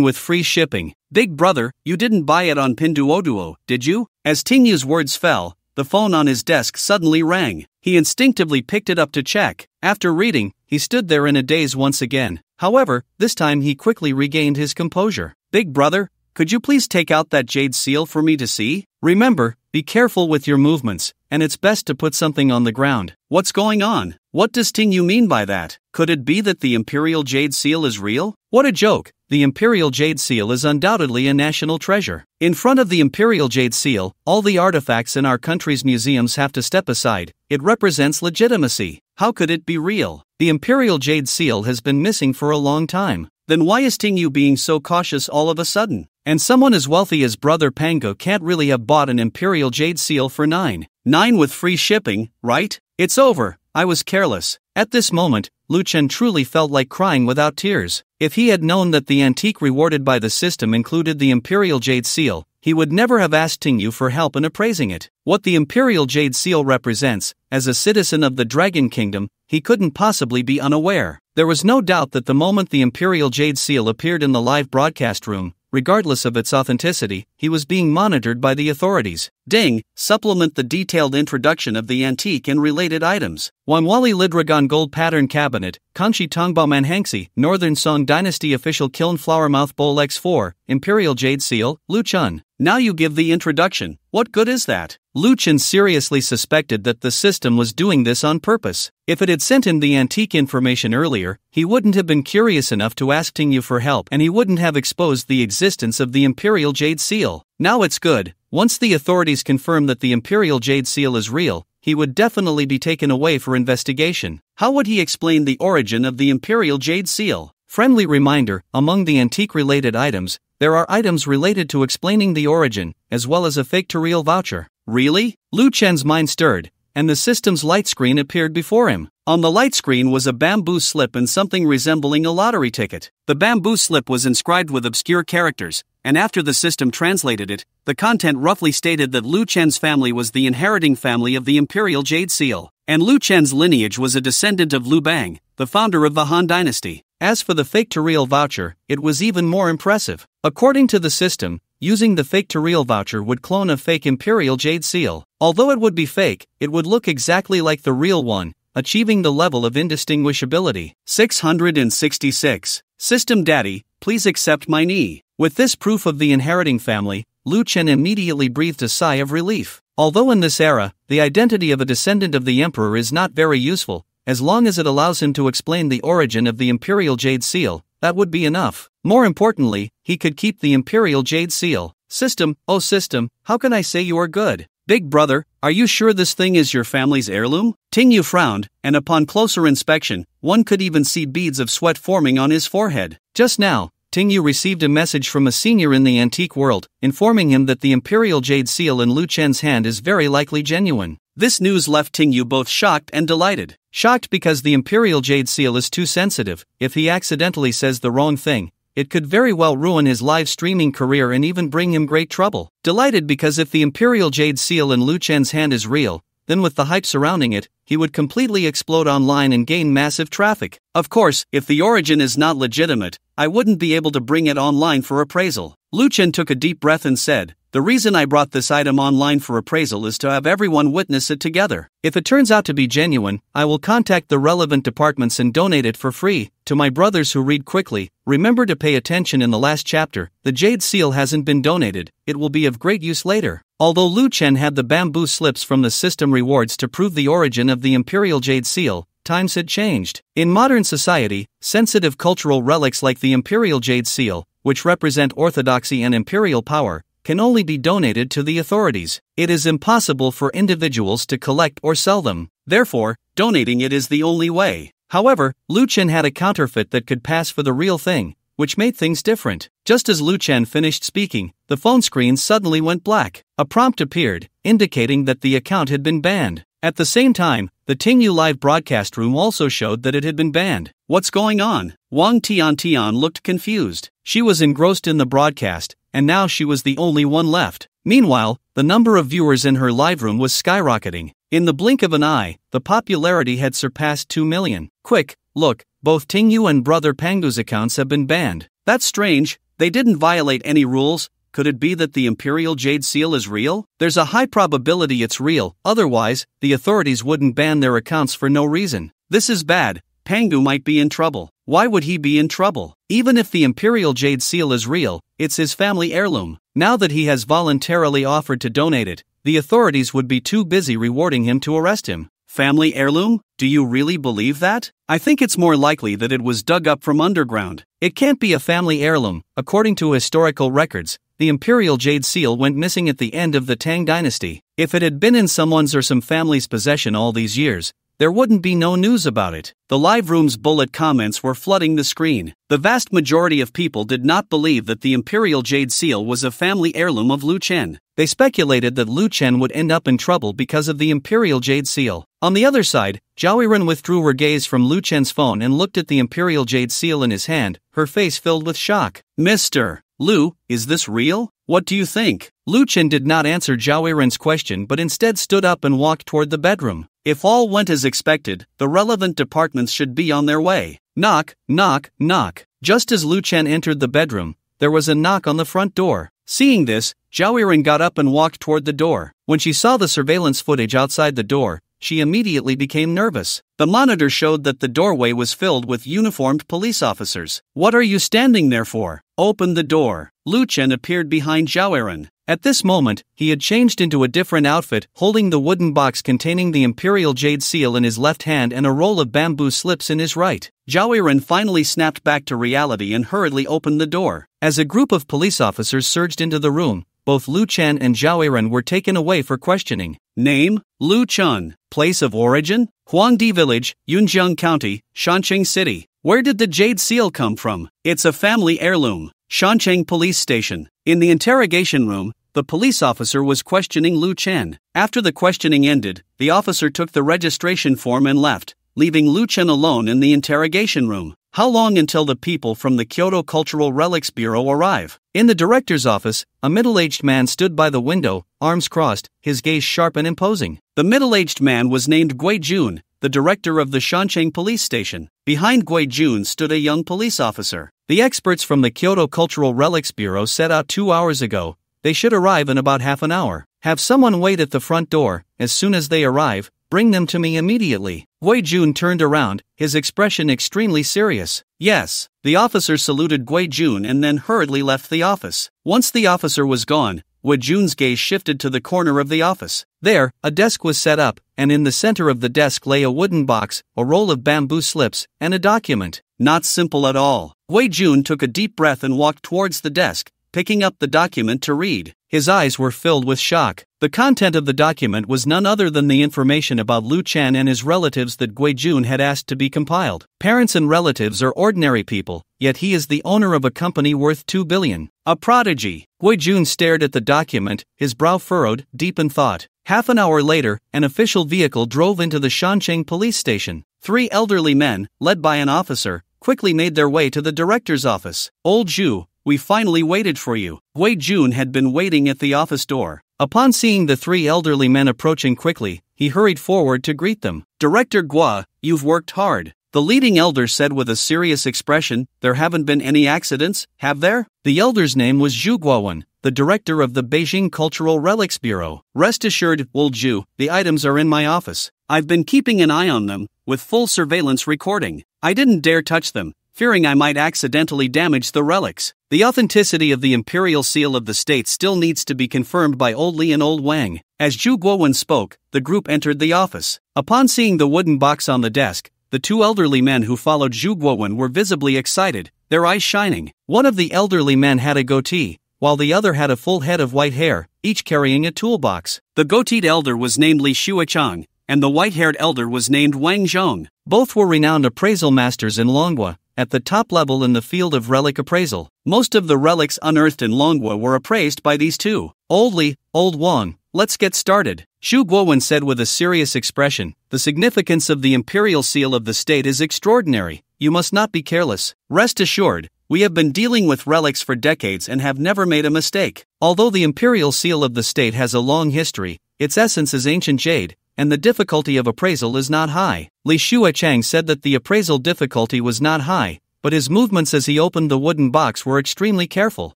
with free shipping. Big Brother, you didn't buy it on Pinduoduo, did you? As Tingyu's words fell, the phone on his desk suddenly rang. He instinctively picked it up to check. After reading, he stood there in a daze once again. However, this time he quickly regained his composure. Big Brother, could you please take out that jade seal for me to see? Remember, be careful with your movements, and it's best to put something on the ground. What's going on? What does Tingyu mean by that? Could it be that the Imperial Jade Seal is real? What a joke! The Imperial Jade Seal is undoubtedly a national treasure. In front of the Imperial Jade Seal, all the artifacts in our country's museums have to step aside. It represents legitimacy. How could it be real? The Imperial Jade Seal has been missing for a long time. Then why is Tingyu being so cautious all of a sudden? And someone as wealthy as Brother Pango can't really have bought an Imperial Jade Seal for 9 with free shipping, right? It's over. I was careless. At this moment, Lu Chen truly felt like crying without tears. If he had known that the antique rewarded by the system included the Imperial Jade Seal, he would never have asked Tingyu for help in appraising it. What the Imperial Jade Seal represents, as a citizen of the Dragon Kingdom, he couldn't possibly be unaware. There was no doubt that the moment the Imperial Jade Seal appeared in the live broadcast room, regardless of its authenticity, he was being monitored by the authorities. Ding! Supplement the detailed introduction of the antique and related items. Wanwali Lidragon Gold Pattern Cabinet, Kanshi Tongbao Manhangxi, Northern Song Dynasty Official Kiln Flower Mouth Bowl X4, Imperial Jade Seal, Lu Chun. Now you give the introduction. What good is that? Lu Chen seriously suspected that the system was doing this on purpose. If it had sent him the antique information earlier, he wouldn't have been curious enough to ask Tingyu for help, and he wouldn't have exposed the existence of the Imperial Jade Seal. Now it's good. Once the authorities confirm that the Imperial Jade Seal is real, he would definitely be taken away for investigation. How would he explain the origin of the Imperial Jade Seal? Friendly reminder, among the antique-related items, there are items related to explaining the origin, as well as a fake-to-real voucher. Really? Lu Chen's mind stirred, and the system's light screen appeared before him. On the light screen was a bamboo slip and something resembling a lottery ticket. The bamboo slip was inscribed with obscure characters, and after the system translated it, the content roughly stated that Lu Chen's family was the inheriting family of the Imperial Jade Seal, and Lu Chen's lineage was a descendant of Lu Bang, the founder of the Han Dynasty. As for the fake-to-real voucher, it was even more impressive. According to the system, using the fake-to-real voucher would clone a fake Imperial Jade Seal. Although it would be fake, it would look exactly like the real one, achieving the level of indistinguishability. 666. System Daddy, please accept my knee. With this proof of the inheriting family, Lu Chen immediately breathed a sigh of relief. Although in this era, the identity of a descendant of the emperor is not very useful, as long as it allows him to explain the origin of the Imperial Jade Seal, that would be enough. More importantly, he could keep the Imperial Jade Seal. System, oh system, how can I say you are good? Big Brother, are you sure this thing is your family's heirloom? Tingyu frowned, and upon closer inspection, one could even see beads of sweat forming on his forehead. Just now, Tingyu received a message from a senior in the antique world, informing him that the Imperial Jade Seal in Lu Chen's hand is very likely genuine. This news left Tingyu both shocked and delighted. Shocked because the Imperial Jade Seal is too sensitive. If he accidentally says the wrong thing, it could very well ruin his live streaming career and even bring him great trouble. Delighted because if the Imperial Jade Seal in Lu Chen's hand is real, then with the hype surrounding it, he would completely explode online and gain massive traffic. Of course, if the origin is not legitimate, I wouldn't be able to bring it online for appraisal. Lu Chen took a deep breath and said, the reason I brought this item online for appraisal is to have everyone witness it together. If it turns out to be genuine, I will contact the relevant departments and donate it for free. To my brothers who read quickly, remember to pay attention in the last chapter. The Jade Seal hasn't been donated, it will be of great use later. Although Lu Chen had the bamboo slips from the system rewards to prove the origin of the Imperial Jade Seal, times had changed. In modern society, sensitive cultural relics like the Imperial Jade Seal, which represent orthodoxy and imperial power, can only be donated to the authorities. It is impossible for individuals to collect or sell them. Therefore, donating it is the only way. However, Lu Chen had a counterfeit that could pass for the real thing, which made things different. Just as Lu Chen finished speaking, the phone screen suddenly went black. A prompt appeared, indicating that the account had been banned. At the same time, The Tingyu live broadcast room also showed that it had been banned. What's going on? Wang Tian looked confused. She was engrossed in the broadcast, and now she was the only one left. Meanwhile, the number of viewers in her live room was skyrocketing. In the blink of an eye, the popularity had surpassed 2 million. Quick, look, both Tingyu and Brother Pangu's accounts have been banned. That's strange, they didn't violate any rules. Could it be that the Imperial Jade Seal is real? There's a high probability it's real, otherwise, the authorities wouldn't ban their accounts for no reason. This is bad. Pangu might be in trouble. Why would he be in trouble? Even if the Imperial Jade Seal is real, it's his family heirloom. Now that he has voluntarily offered to donate it, the authorities would be too busy rewarding him to arrest him. Family heirloom? Do you really believe that? I think it's more likely that it was dug up from underground. It can't be a family heirloom. According to historical records, the Imperial Jade Seal went missing at the end of the Tang dynasty. If it had been in someone's or some family's possession all these years, there wouldn't be no news about it. The live room's bullet comments were flooding the screen. The vast majority of people did not believe that the Imperial Jade Seal was a family heirloom of Lu Chen. They speculated that Lu Chen would end up in trouble because of the Imperial Jade Seal. On the other side, Zhao Yiren withdrew her gaze from Lu Chen's phone and looked at the Imperial Jade Seal in his hand, her face filled with shock. Mr. Lu, is this real? What do you think? Lu Chen did not answer Zhao Yiren's question but instead stood up and walked toward the bedroom. If all went as expected, the relevant departments should be on their way. Knock, knock, knock. Just as Lu Chen entered the bedroom, there was a knock on the front door. Seeing this, Zhao Yiren got up and walked toward the door. When she saw the surveillance footage outside the door, she immediately became nervous. The monitor showed that the doorway was filled with uniformed police officers. What are you standing there for? Open the door. Lu Chen appeared behind Zhao Yiren. At this moment, he had changed into a different outfit, holding the wooden box containing the Imperial Jade Seal in his left hand and a roll of bamboo slips in his right. Zhao Yiren finally snapped back to reality and hurriedly opened the door. As a group of police officers surged into the room, both Lu Chen and Zhao Yiren were taken away for questioning. Name? Lu Chen. Place of origin? Huangdi Village, Yunjiang County, Shancheng City. Where did the Jade Seal come from? It's a family heirloom. Shancheng Police Station. In the interrogation room, the police officer was questioning Lu Chen. After the questioning ended, the officer took the registration form and left, leaving Lu Chen alone in the interrogation room. How long until the people from the Kyoto Cultural Relics Bureau arrive? In the director's office, a middle-aged man stood by the window, arms crossed, his gaze sharp and imposing. The middle-aged man was named Gui Jun, the director of the Shancheng Police Station. Behind Gui Jun stood a young police officer. The experts from the Kyoto Cultural Relics Bureau set out 2 hours ago. They should arrive in about half an hour. Have someone wait at the front door. As soon as they arrive, bring them to me immediately. Gui Jun turned around, his expression extremely serious. Yes. The officer saluted Gui Jun and then hurriedly left the office. Once the officer was gone, Gui Jun's gaze shifted to the corner of the office. There, a desk was set up, and in the center of the desk lay a wooden box, a roll of bamboo slips, and a document. Not simple at all. Gui Jun took a deep breath and walked towards the desk, picking up the document to read. His eyes were filled with shock. The content of the document was none other than the information about Lu Chen and his relatives that Gui Jun had asked to be compiled. Parents and relatives are ordinary people, yet he is the owner of a company worth 2 billion. A prodigy. Gui Jun stared at the document, his brow furrowed, deep in thought. Half an hour later, an official vehicle drove into the Shancheng police station. 3 elderly men, led by an officer, quickly made their way to the director's office. Old Zhu, we finally waited for you. Gui Jun had been waiting at the office door. Upon seeing the 3 elderly men approaching quickly, he hurried forward to greet them. Director Gua, you've worked hard. The leading elder said with a serious expression, there haven't been any accidents, have there? The elder's name was Zhu Guowen, the director of the Beijing Cultural Relics Bureau. Rest assured, old Zhu, the items are in my office. I've been keeping an eye on them, with full surveillance recording. I didn't dare touch them, fearing I might accidentally damage the relics. The authenticity of the imperial seal of the state still needs to be confirmed by Old Li and Old Wang. As Zhu Guowen spoke, the group entered the office. Upon seeing the wooden box on the desk, the 2 elderly men who followed Zhu Guowen were visibly excited, their eyes shining. One of the elderly men had a goatee, while the other had a full head of white hair, each carrying a toolbox. The goateed elder was named Li Xuechang, and the white-haired elder was named Wang Zhong. Both were renowned appraisal masters in Longwa, at the top level in the field of relic appraisal. Most of the relics unearthed in Longwa were appraised by these 2. Old Li, Old Wang, let's get started. Xu Guowen said with a serious expression, "The significance of the imperial seal of the state is extraordinary. You must not be careless. Rest assured, we have been dealing with relics for decades and have never made a mistake. Although the imperial seal of the state has a long history, its essence is ancient jade, and the difficulty of appraisal is not high." Li Shuachang said that the appraisal difficulty was not high, but his movements as he opened the wooden box were extremely careful.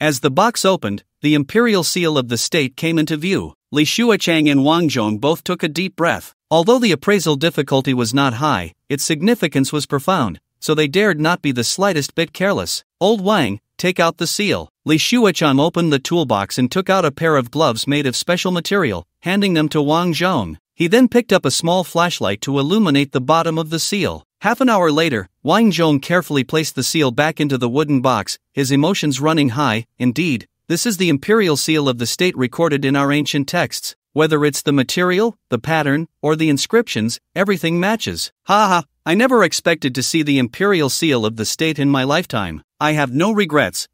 As the box opened, the imperial seal of the state came into view. Li Shuachang and Wang Zhong both took a deep breath. Although the appraisal difficulty was not high, its significance was profound, so they dared not be the slightest bit careless. "Old Wang, take out the seal." Li Shuachang opened the toolbox and took out a pair of gloves made of special material, handing them to Wang Zhong. He then picked up a small flashlight to illuminate the bottom of the seal. Half an hour later, Wang Zhong carefully placed the seal back into the wooden box, his emotions running high. "Indeed, this is the imperial seal of the state recorded in our ancient texts. Whether it's the material, the pattern, or the inscriptions, everything matches. Ha! I never expected to see the imperial seal of the state in my lifetime. I have no regrets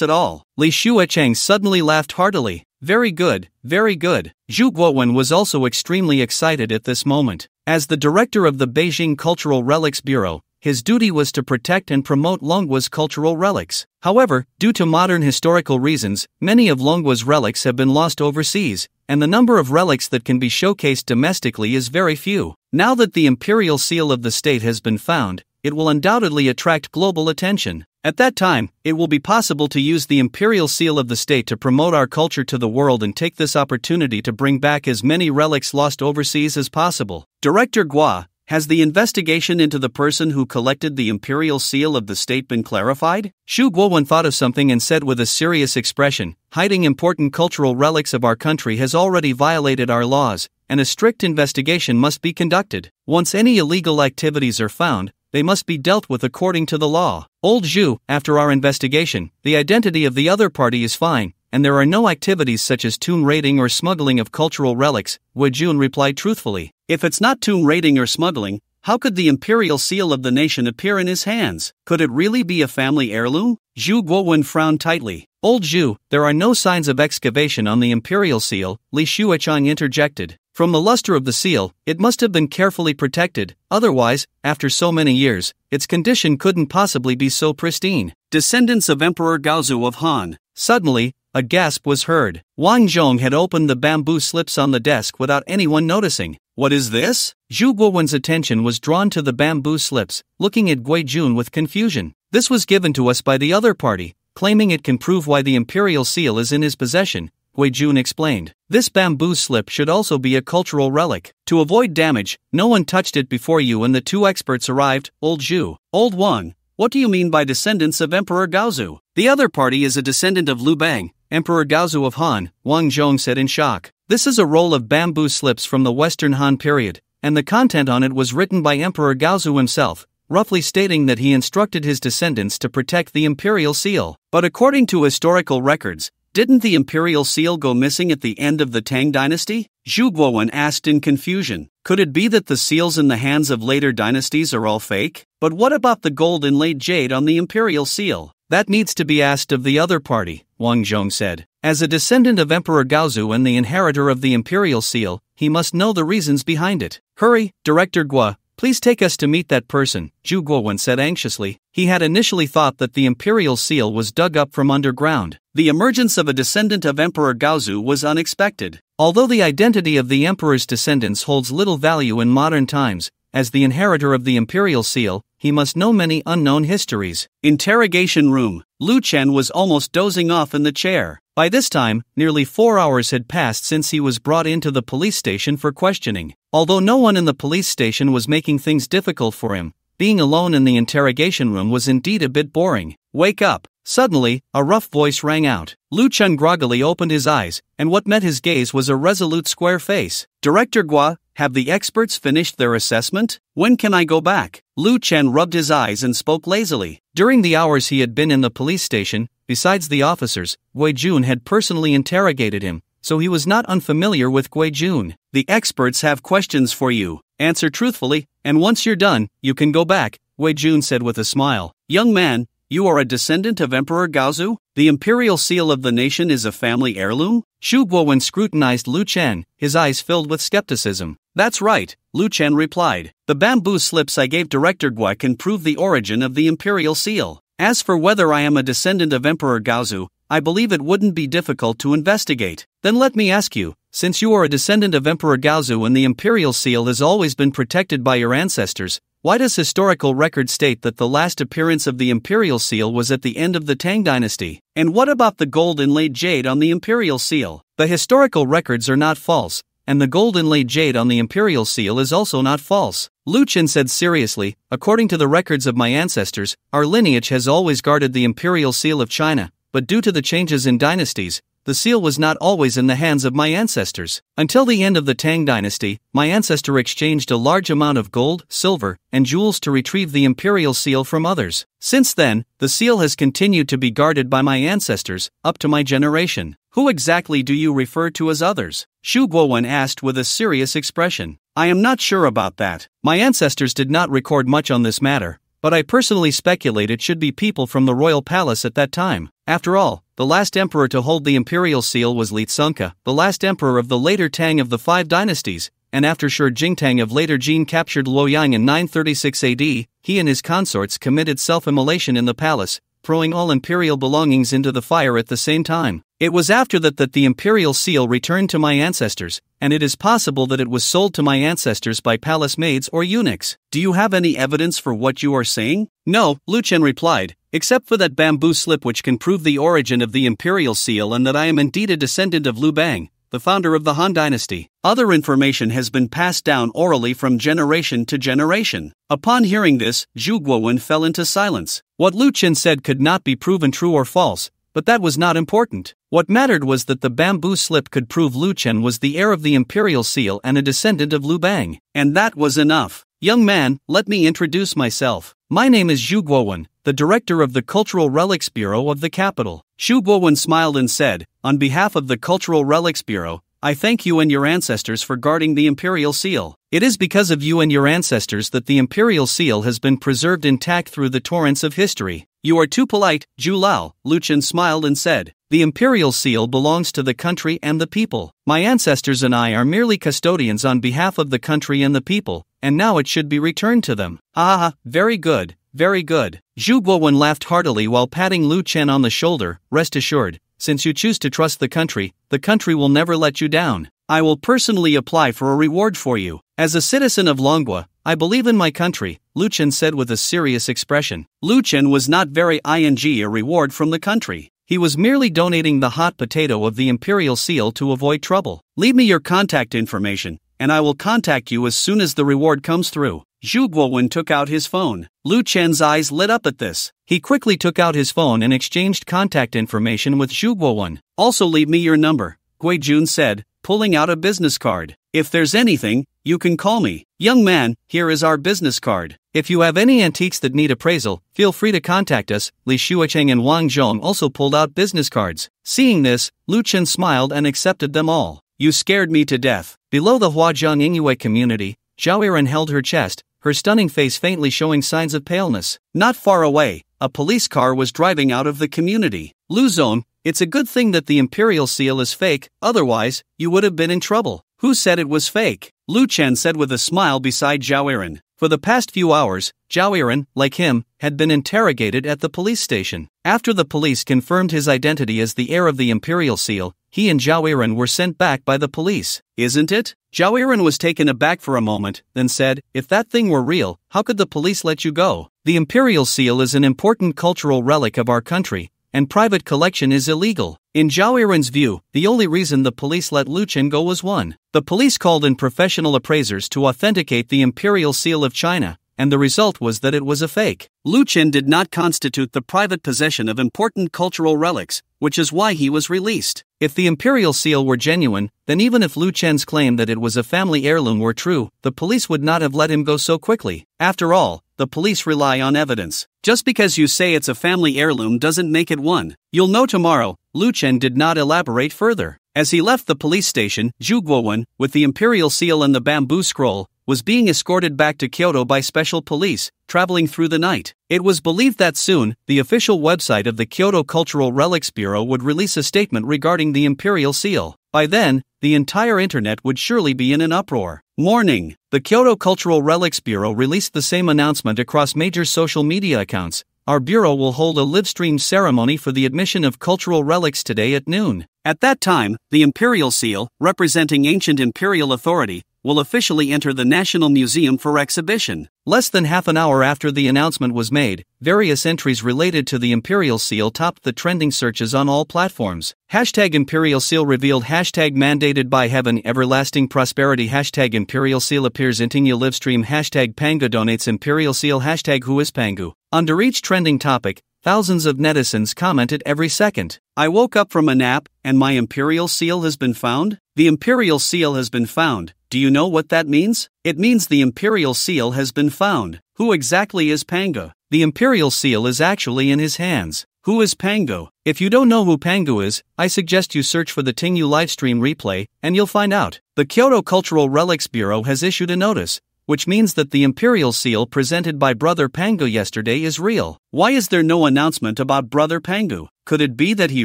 at all." Li Shuachang suddenly laughed heartily. Very good, very good. Zhu Guowen was also extremely excited at this moment. As the director of the Beijing Cultural Relics Bureau, his duty was to protect and promote Longhua's cultural relics. However, due to modern historical reasons, many of Longhua's relics have been lost overseas, and the number of relics that can be showcased domestically is very few. Now that the imperial seal of the state has been found, it will undoubtedly attract global attention. At that time, it will be possible to use the imperial seal of the state to promote our culture to the world and take this opportunity to bring back as many relics lost overseas as possible. Director Gua, has the investigation into the person who collected the imperial seal of the state been clarified? Xu Guowen thought of something and said with a serious expression, "Hiding important cultural relics of our country has already violated our laws, and a strict investigation must be conducted. Once any illegal activities are found, they must be dealt with according to the law." "Old Zhu, after our investigation, the identity of the other party is fine, and there are no activities such as tomb raiding or smuggling of cultural relics," Wei Jun replied truthfully. "If it's not tomb raiding or smuggling, how could the imperial seal of the nation appear in his hands? Could it really be a family heirloom?" Zhu Guowen frowned tightly. "Old Zhu, there are no signs of excavation on the imperial seal," Li Shuachang interjected. "From the luster of the seal, it must have been carefully protected, otherwise, after so many years, its condition couldn't possibly be so pristine." Descendants of Emperor Gaozu of Han. Suddenly, a gasp was heard. Wang Zhong had opened the bamboo slips on the desk without anyone noticing. "What is this?" Zhu Guowen's attention was drawn to the bamboo slips, looking at Gui Jun with confusion. "This was given to us by the other party, claiming it can prove why the imperial seal is in his possession," Gui Jun explained. "This bamboo slip should also be a cultural relic. To avoid damage, no one touched it before you and the two experts arrived." "Old Zhu, Old Wang, what do you mean by descendants of Emperor Gaozu?" "The other party is a descendant of Liu Bang, Emperor Gaozu of Han," Wang Zhong said in shock. "This is a roll of bamboo slips from the Western Han period, and the content on it was written by Emperor Gaozu himself, roughly stating that he instructed his descendants to protect the imperial seal. But according to historical records, didn't the imperial seal go missing at the end of the Tang dynasty?" Zhu Guowen asked in confusion. "Could it be that the seals in the hands of later dynasties are all fake? But what about the gold inlaid jade on the imperial seal?" "That needs to be asked of the other party," Wang Zhong said. "As a descendant of Emperor Gaozu and the inheritor of the imperial seal, he must know the reasons behind it." "Hurry, Director Gua, please take us to meet that person," Zhu Guowen said anxiously. He had initially thought that the imperial seal was dug up from underground. The emergence of a descendant of Emperor Gaozu was unexpected. Although the identity of the emperor's descendants holds little value in modern times, as the inheritor of the imperial seal, he must know many unknown histories. Interrogation room. Lu Chen was almost dozing off in the chair. By this time, nearly 4 hours had passed since he was brought into the police station for questioning. Although no one in the police station was making things difficult for him, being alone in the interrogation room was indeed a bit boring. "Wake up!" Suddenly, a rough voice rang out. Lu Chen groggily opened his eyes, and what met his gaze was a resolute square face. "Director Gua, have the experts finished their assessment? When can I go back?" Lu Chen rubbed his eyes and spoke lazily. During the hours he had been in the police station, besides the officers, Gui Jun had personally interrogated him, so he was not unfamiliar with Gui Jun. "The experts have questions for you. Answer truthfully, and once you're done, you can go back," Gui Jun said with a smile. "Young man, you are a descendant of Emperor Gaozu?" The imperial seal of the nation is a family heirloom? Xu Guowen scrutinized Lu Chen, his eyes filled with skepticism. That's right, Lu Chen replied. The bamboo slips I gave Director Gua can prove the origin of the imperial seal. As for whether I am a descendant of Emperor Gaozu, I believe it wouldn't be difficult to investigate. Then let me ask you, since you are a descendant of Emperor Gaozu and the imperial seal has always been protected by your ancestors, why does historical record state that the last appearance of the imperial seal was at the end of the Tang dynasty? And what about the gold inlaid jade on the imperial seal? The historical records are not false, and the gold inlaid jade on the imperial seal is also not false. Lu Chen said seriously, according to the records of my ancestors, our lineage has always guarded the imperial seal of China, but due to the changes in dynasties, the seal was not always in the hands of my ancestors. Until the end of the Tang dynasty, my ancestor exchanged a large amount of gold, silver, and jewels to retrieve the imperial seal from others. Since then, the seal has continued to be guarded by my ancestors, up to my generation. Who exactly do you refer to as others? Xu Guowen asked with a serious expression. I am not sure about that. My ancestors did not record much on this matter, but I personally speculate it should be people from the royal palace at that time. After all, the last emperor to hold the imperial seal was Li Tsungka, the last emperor of the later Tang of the 5 dynasties, and after Shi Jingtang of later Jin captured Luoyang in 936 AD, he and his consorts committed self-immolation in the palace, throwing all imperial belongings into the fire at the same time. It was after that the imperial seal returned to my ancestors, and it is possible that it was sold to my ancestors by palace maids or eunuchs. Do you have any evidence for what you are saying? No, Lu Chen replied, except for that bamboo slip which can prove the origin of the imperial seal and that I am indeed a descendant of Lu Bang, the founder of the Han dynasty. Other information has been passed down orally from generation to generation. Upon hearing this, Xu Guowen fell into silence. What Lu Chen said could not be proven true or false, but that was not important. What mattered was that the bamboo slip could prove Lu Chen was the heir of the imperial seal and a descendant of Lu Bang. And that was enough. Young man, let me introduce myself. My name is Xu Guowen, the director of the Cultural Relics Bureau of the capital. Xu Guowen smiled and said, on behalf of the Cultural Relics Bureau, I thank you and your ancestors for guarding the imperial seal. It is because of you and your ancestors that the imperial seal has been preserved intact through the torrents of history. You are too polite, Zhu Lao, Lu Chen smiled and said. The imperial seal belongs to the country and the people. My ancestors and I are merely custodians on behalf of the country and the people, and now it should be returned to them. Ah, very good, very good. Xu Guowen laughed heartily while patting Lu Chen on the shoulder. Rest assured, since you choose to trust the country will never let you down. I will personally apply for a reward for you. As a citizen of Longhua, I believe in my country, Lu Chen said with a serious expression. Lu Chen was not very a reward from the country. He was merely donating the hot potato of the imperial seal to avoid trouble. Leave me your contact information, and I will contact you as soon as the reward comes through. Xu Guowen took out his phone. Lu Chen's eyes lit up at this. He quickly took out his phone and exchanged contact information with Xu Guowen. Also leave me your number, Gui Jun said, pulling out a business card. If there's anything, you can call me. Young man, here is our business card. If you have any antiques that need appraisal, feel free to contact us. Li Shuicheng and Wang Zhong also pulled out business cards. Seeing this, Lu Chen smiled and accepted them all. You scared me to death. Below the Huajiang Ingyue community, Zhao Yiren held her chest, her stunning face faintly showing signs of paleness. Not far away, a police car was driving out of the community. Lu Zone, it's a good thing that the imperial seal is fake, otherwise, you would have been in trouble. Who said it was fake? Lu Chen said with a smile beside Zhao Yiren. For the past few hours, Zhao Yiren, like him, had been interrogated at the police station. After the police confirmed his identity as the heir of the imperial seal, he and Zhao Yiren were sent back by the police. Isn't it? Zhao Yiren was taken aback for a moment, then said, if that thing were real, how could the police let you go? The imperial seal is an important cultural relic of our country, and private collection is illegal. In Zhao Yiren's view, the only reason the police let Lu Chen go was one. The police called in professional appraisers to authenticate the imperial seal of China, and the result was that it was a fake. Lu Chen did not constitute the private possession of important cultural relics, which is why he was released. If the imperial seal were genuine, then even if Lu Chen's claim that it was a family heirloom were true, the police would not have let him go so quickly. After all, the police rely on evidence. Just because you say it's a family heirloom doesn't make it one. You'll know tomorrow. Lu Chen did not elaborate further. As he left the police station, Zhu Guowen, with the imperial seal and the bamboo scroll, was being escorted back to Kyoto by special police, traveling through the night. It was believed that soon, the official website of the Kyoto Cultural Relics Bureau would release a statement regarding the imperial seal. By then, the entire internet would surely be in an uproar. Warning: the Kyoto Cultural Relics Bureau released the same announcement across major social media accounts. Our bureau will hold a live-streamed ceremony for the admission of cultural relics today at noon. At that time, the imperial seal, representing ancient imperial authority, will officially enter the National Museum for exhibition. Less than half an hour after the announcement was made, various entries related to the imperial seal topped the trending searches on all platforms. Hashtag imperial seal revealed. Hashtag mandated by heaven. Everlasting prosperity. Hashtag imperial seal appears in Tingya livestream. Hashtag Pangu donates imperial seal. Hashtag who is Pangu. Under each trending topic, thousands of netizens commented every second. I woke up from a nap, and my imperial seal has been found? The imperial seal has been found. Do you know what that means? It means the imperial seal has been found. Who exactly is Pangu? The imperial seal is actually in his hands. Who is Pangu? If you don't know who Pangu is, I suggest you search for the Tingyu livestream replay, and you'll find out. The Kyoto Cultural Relics Bureau has issued a notice, which means that the imperial seal presented by Brother Pangu yesterday is real. Why is there no announcement about Brother Pangu? Could it be that he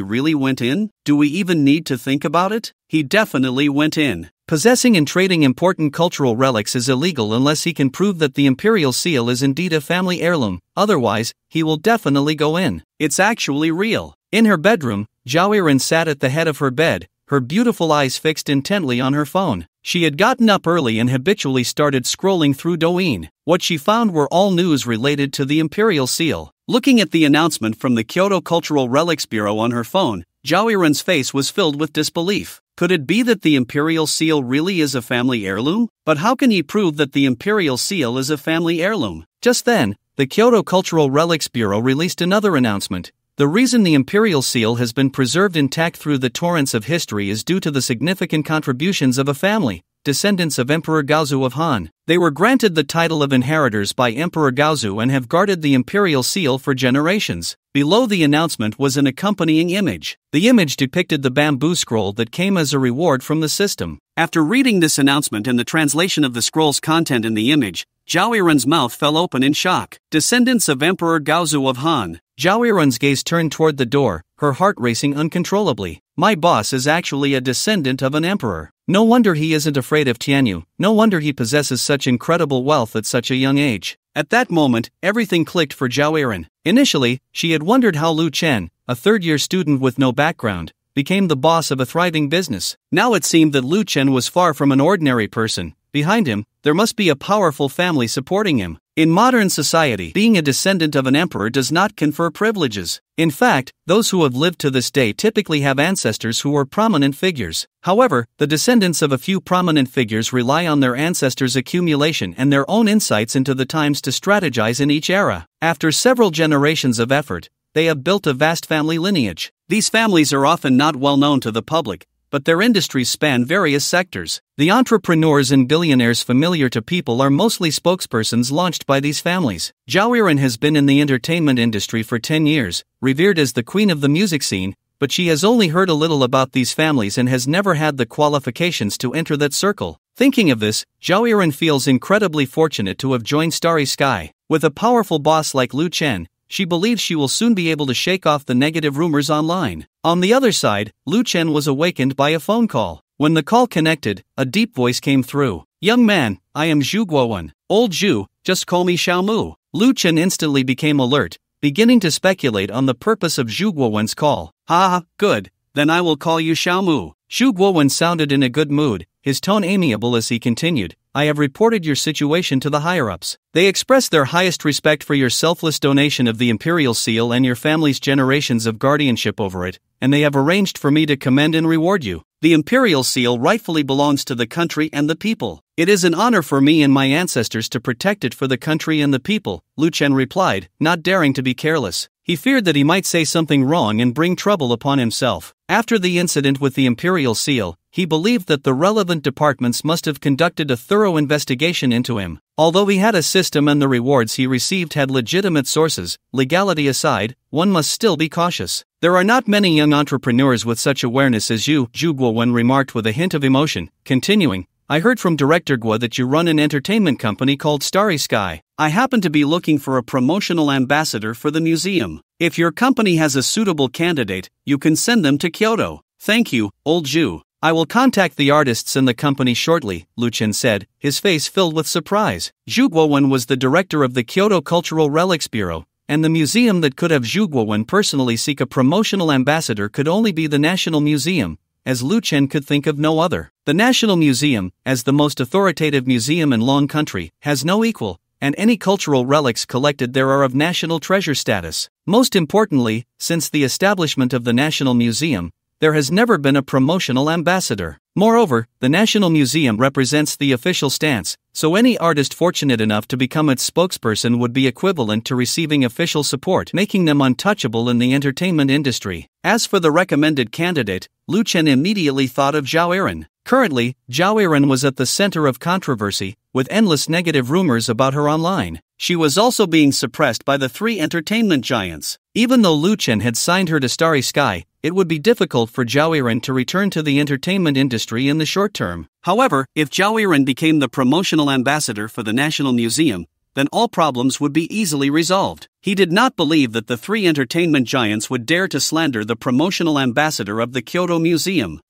really went in? Do we even need to think about it? He definitely went in. Possessing and trading important cultural relics is illegal unless he can prove that the imperial seal is indeed a family heirloom. Otherwise, he will definitely go in. It's actually real. In her bedroom, Zhao Yiren sat at the head of her bed, her beautiful eyes fixed intently on her phone. She had gotten up early and habitually started scrolling through Douyin. What she found were all news related to the imperial seal. Looking at the announcement from the Kyoto Cultural Relics Bureau on her phone, Zhao Yiren's face was filled with disbelief. Could it be that the imperial seal really is a family heirloom? But how can he prove that the imperial seal is a family heirloom? Just then, the Kyoto Cultural Relics Bureau released another announcement. The reason the imperial seal has been preserved intact through the torrents of history is due to the significant contributions of a family, descendants of Emperor Gaozu of Han. They were granted the title of inheritors by Emperor Gaozu and have guarded the imperial seal for generations. Below the announcement was an accompanying image. The image depicted the bamboo scroll that came as a reward from the system. After reading this announcement and the translation of the scroll's content in the image, Zhao Yiren's mouth fell open in shock. Descendants of Emperor Gaozu of Han. Zhao Yiren's gaze turned toward the door, her heart racing uncontrollably. My boss is actually a descendant of an emperor. No wonder he isn't afraid of Tianyu. No wonder he possesses such incredible wealth at such a young age. At that moment, everything clicked for Zhao Yiren. Initially, she had wondered how Lu Chen, a third-year student with no background, became the boss of a thriving business. Now it seemed that Lu Chen was far from an ordinary person. Behind him, there must be a powerful family supporting him. In modern society, being a descendant of an emperor does not confer privileges. In fact, those who have lived to this day typically have ancestors who were prominent figures. However, the descendants of a few prominent figures rely on their ancestors' accumulation and their own insights into the times to strategize in each era. After several generations of effort, they have built a vast family lineage. These families are often not well known to the public, but their industries span various sectors. The entrepreneurs and billionaires familiar to people are mostly spokespersons launched by these families. Zhao Yiren has been in the entertainment industry for 10 years, revered as the queen of the music scene, but she has only heard a little about these families and has never had the qualifications to enter that circle. Thinking of this, Zhao Yiren feels incredibly fortunate to have joined Starry Sky. With a powerful boss like Lu Chen, she believes she will soon be able to shake off the negative rumors online. On the other side, Lu Chen was awakened by a phone call. When the call connected, a deep voice came through. Young man, I am Zhu Guowen. Old Zhu, just call me Xiao Mu. Lu Chen instantly became alert, beginning to speculate on the purpose of Zhu Guowen's call. Ha, good, then I will call you Xiao Mu. Zhu Guowen sounded in a good mood, his tone amiable as he continued. I have reported your situation to the higher-ups. They express their highest respect for your selfless donation of the imperial seal and your family's generations of guardianship over it, and they have arranged for me to commend and reward you. The imperial seal rightfully belongs to the country and the people. It is an honor for me and my ancestors to protect it for the country and the people, Lu Chen replied, not daring to be careless. He feared that he might say something wrong and bring trouble upon himself. After the incident with the imperial seal, he believed that the relevant departments must have conducted a thorough investigation into him. Although he had a system and the rewards he received had legitimate sources, legality aside, one must still be cautious. There are not many young entrepreneurs with such awareness as you, Zhu Guowen remarked with a hint of emotion. Continuing, I heard from Director Gua that you run an entertainment company called Starry Sky. I happen to be looking for a promotional ambassador for the museum. If your company has a suitable candidate, you can send them to Kyoto. Thank you, old Jew. I will contact the artists and the company shortly, Lu Chen said, his face filled with surprise. Zhu Guowen was the director of the Kyoto Cultural Relics Bureau, and the museum that could have Zhu Guowen personally seek a promotional ambassador could only be the National Museum, as Lu Chen could think of no other. The National Museum, as the most authoritative museum in Long Country, has no equal, and any cultural relics collected there are of national treasure status. Most importantly, since the establishment of the National Museum, there has never been a promotional ambassador. Moreover, the National Museum represents the official stance, so any artist fortunate enough to become its spokesperson would be equivalent to receiving official support, making them untouchable in the entertainment industry. As for the recommended candidate, Lu Chen immediately thought of Zhao Erin. Currently, Zhao Erin was at the center of controversy, with endless negative rumors about her online. She was also being suppressed by the three entertainment giants. Even though Lu Chen had signed her to Starry Sky, it would be difficult for Zhao Erin to return to the entertainment industry in the short term. However, if Zhao Erin became the promotional ambassador for the National Museum, then all problems would be easily resolved. He did not believe that the three entertainment giants would dare to slander the promotional ambassador of the Kyoto Museum.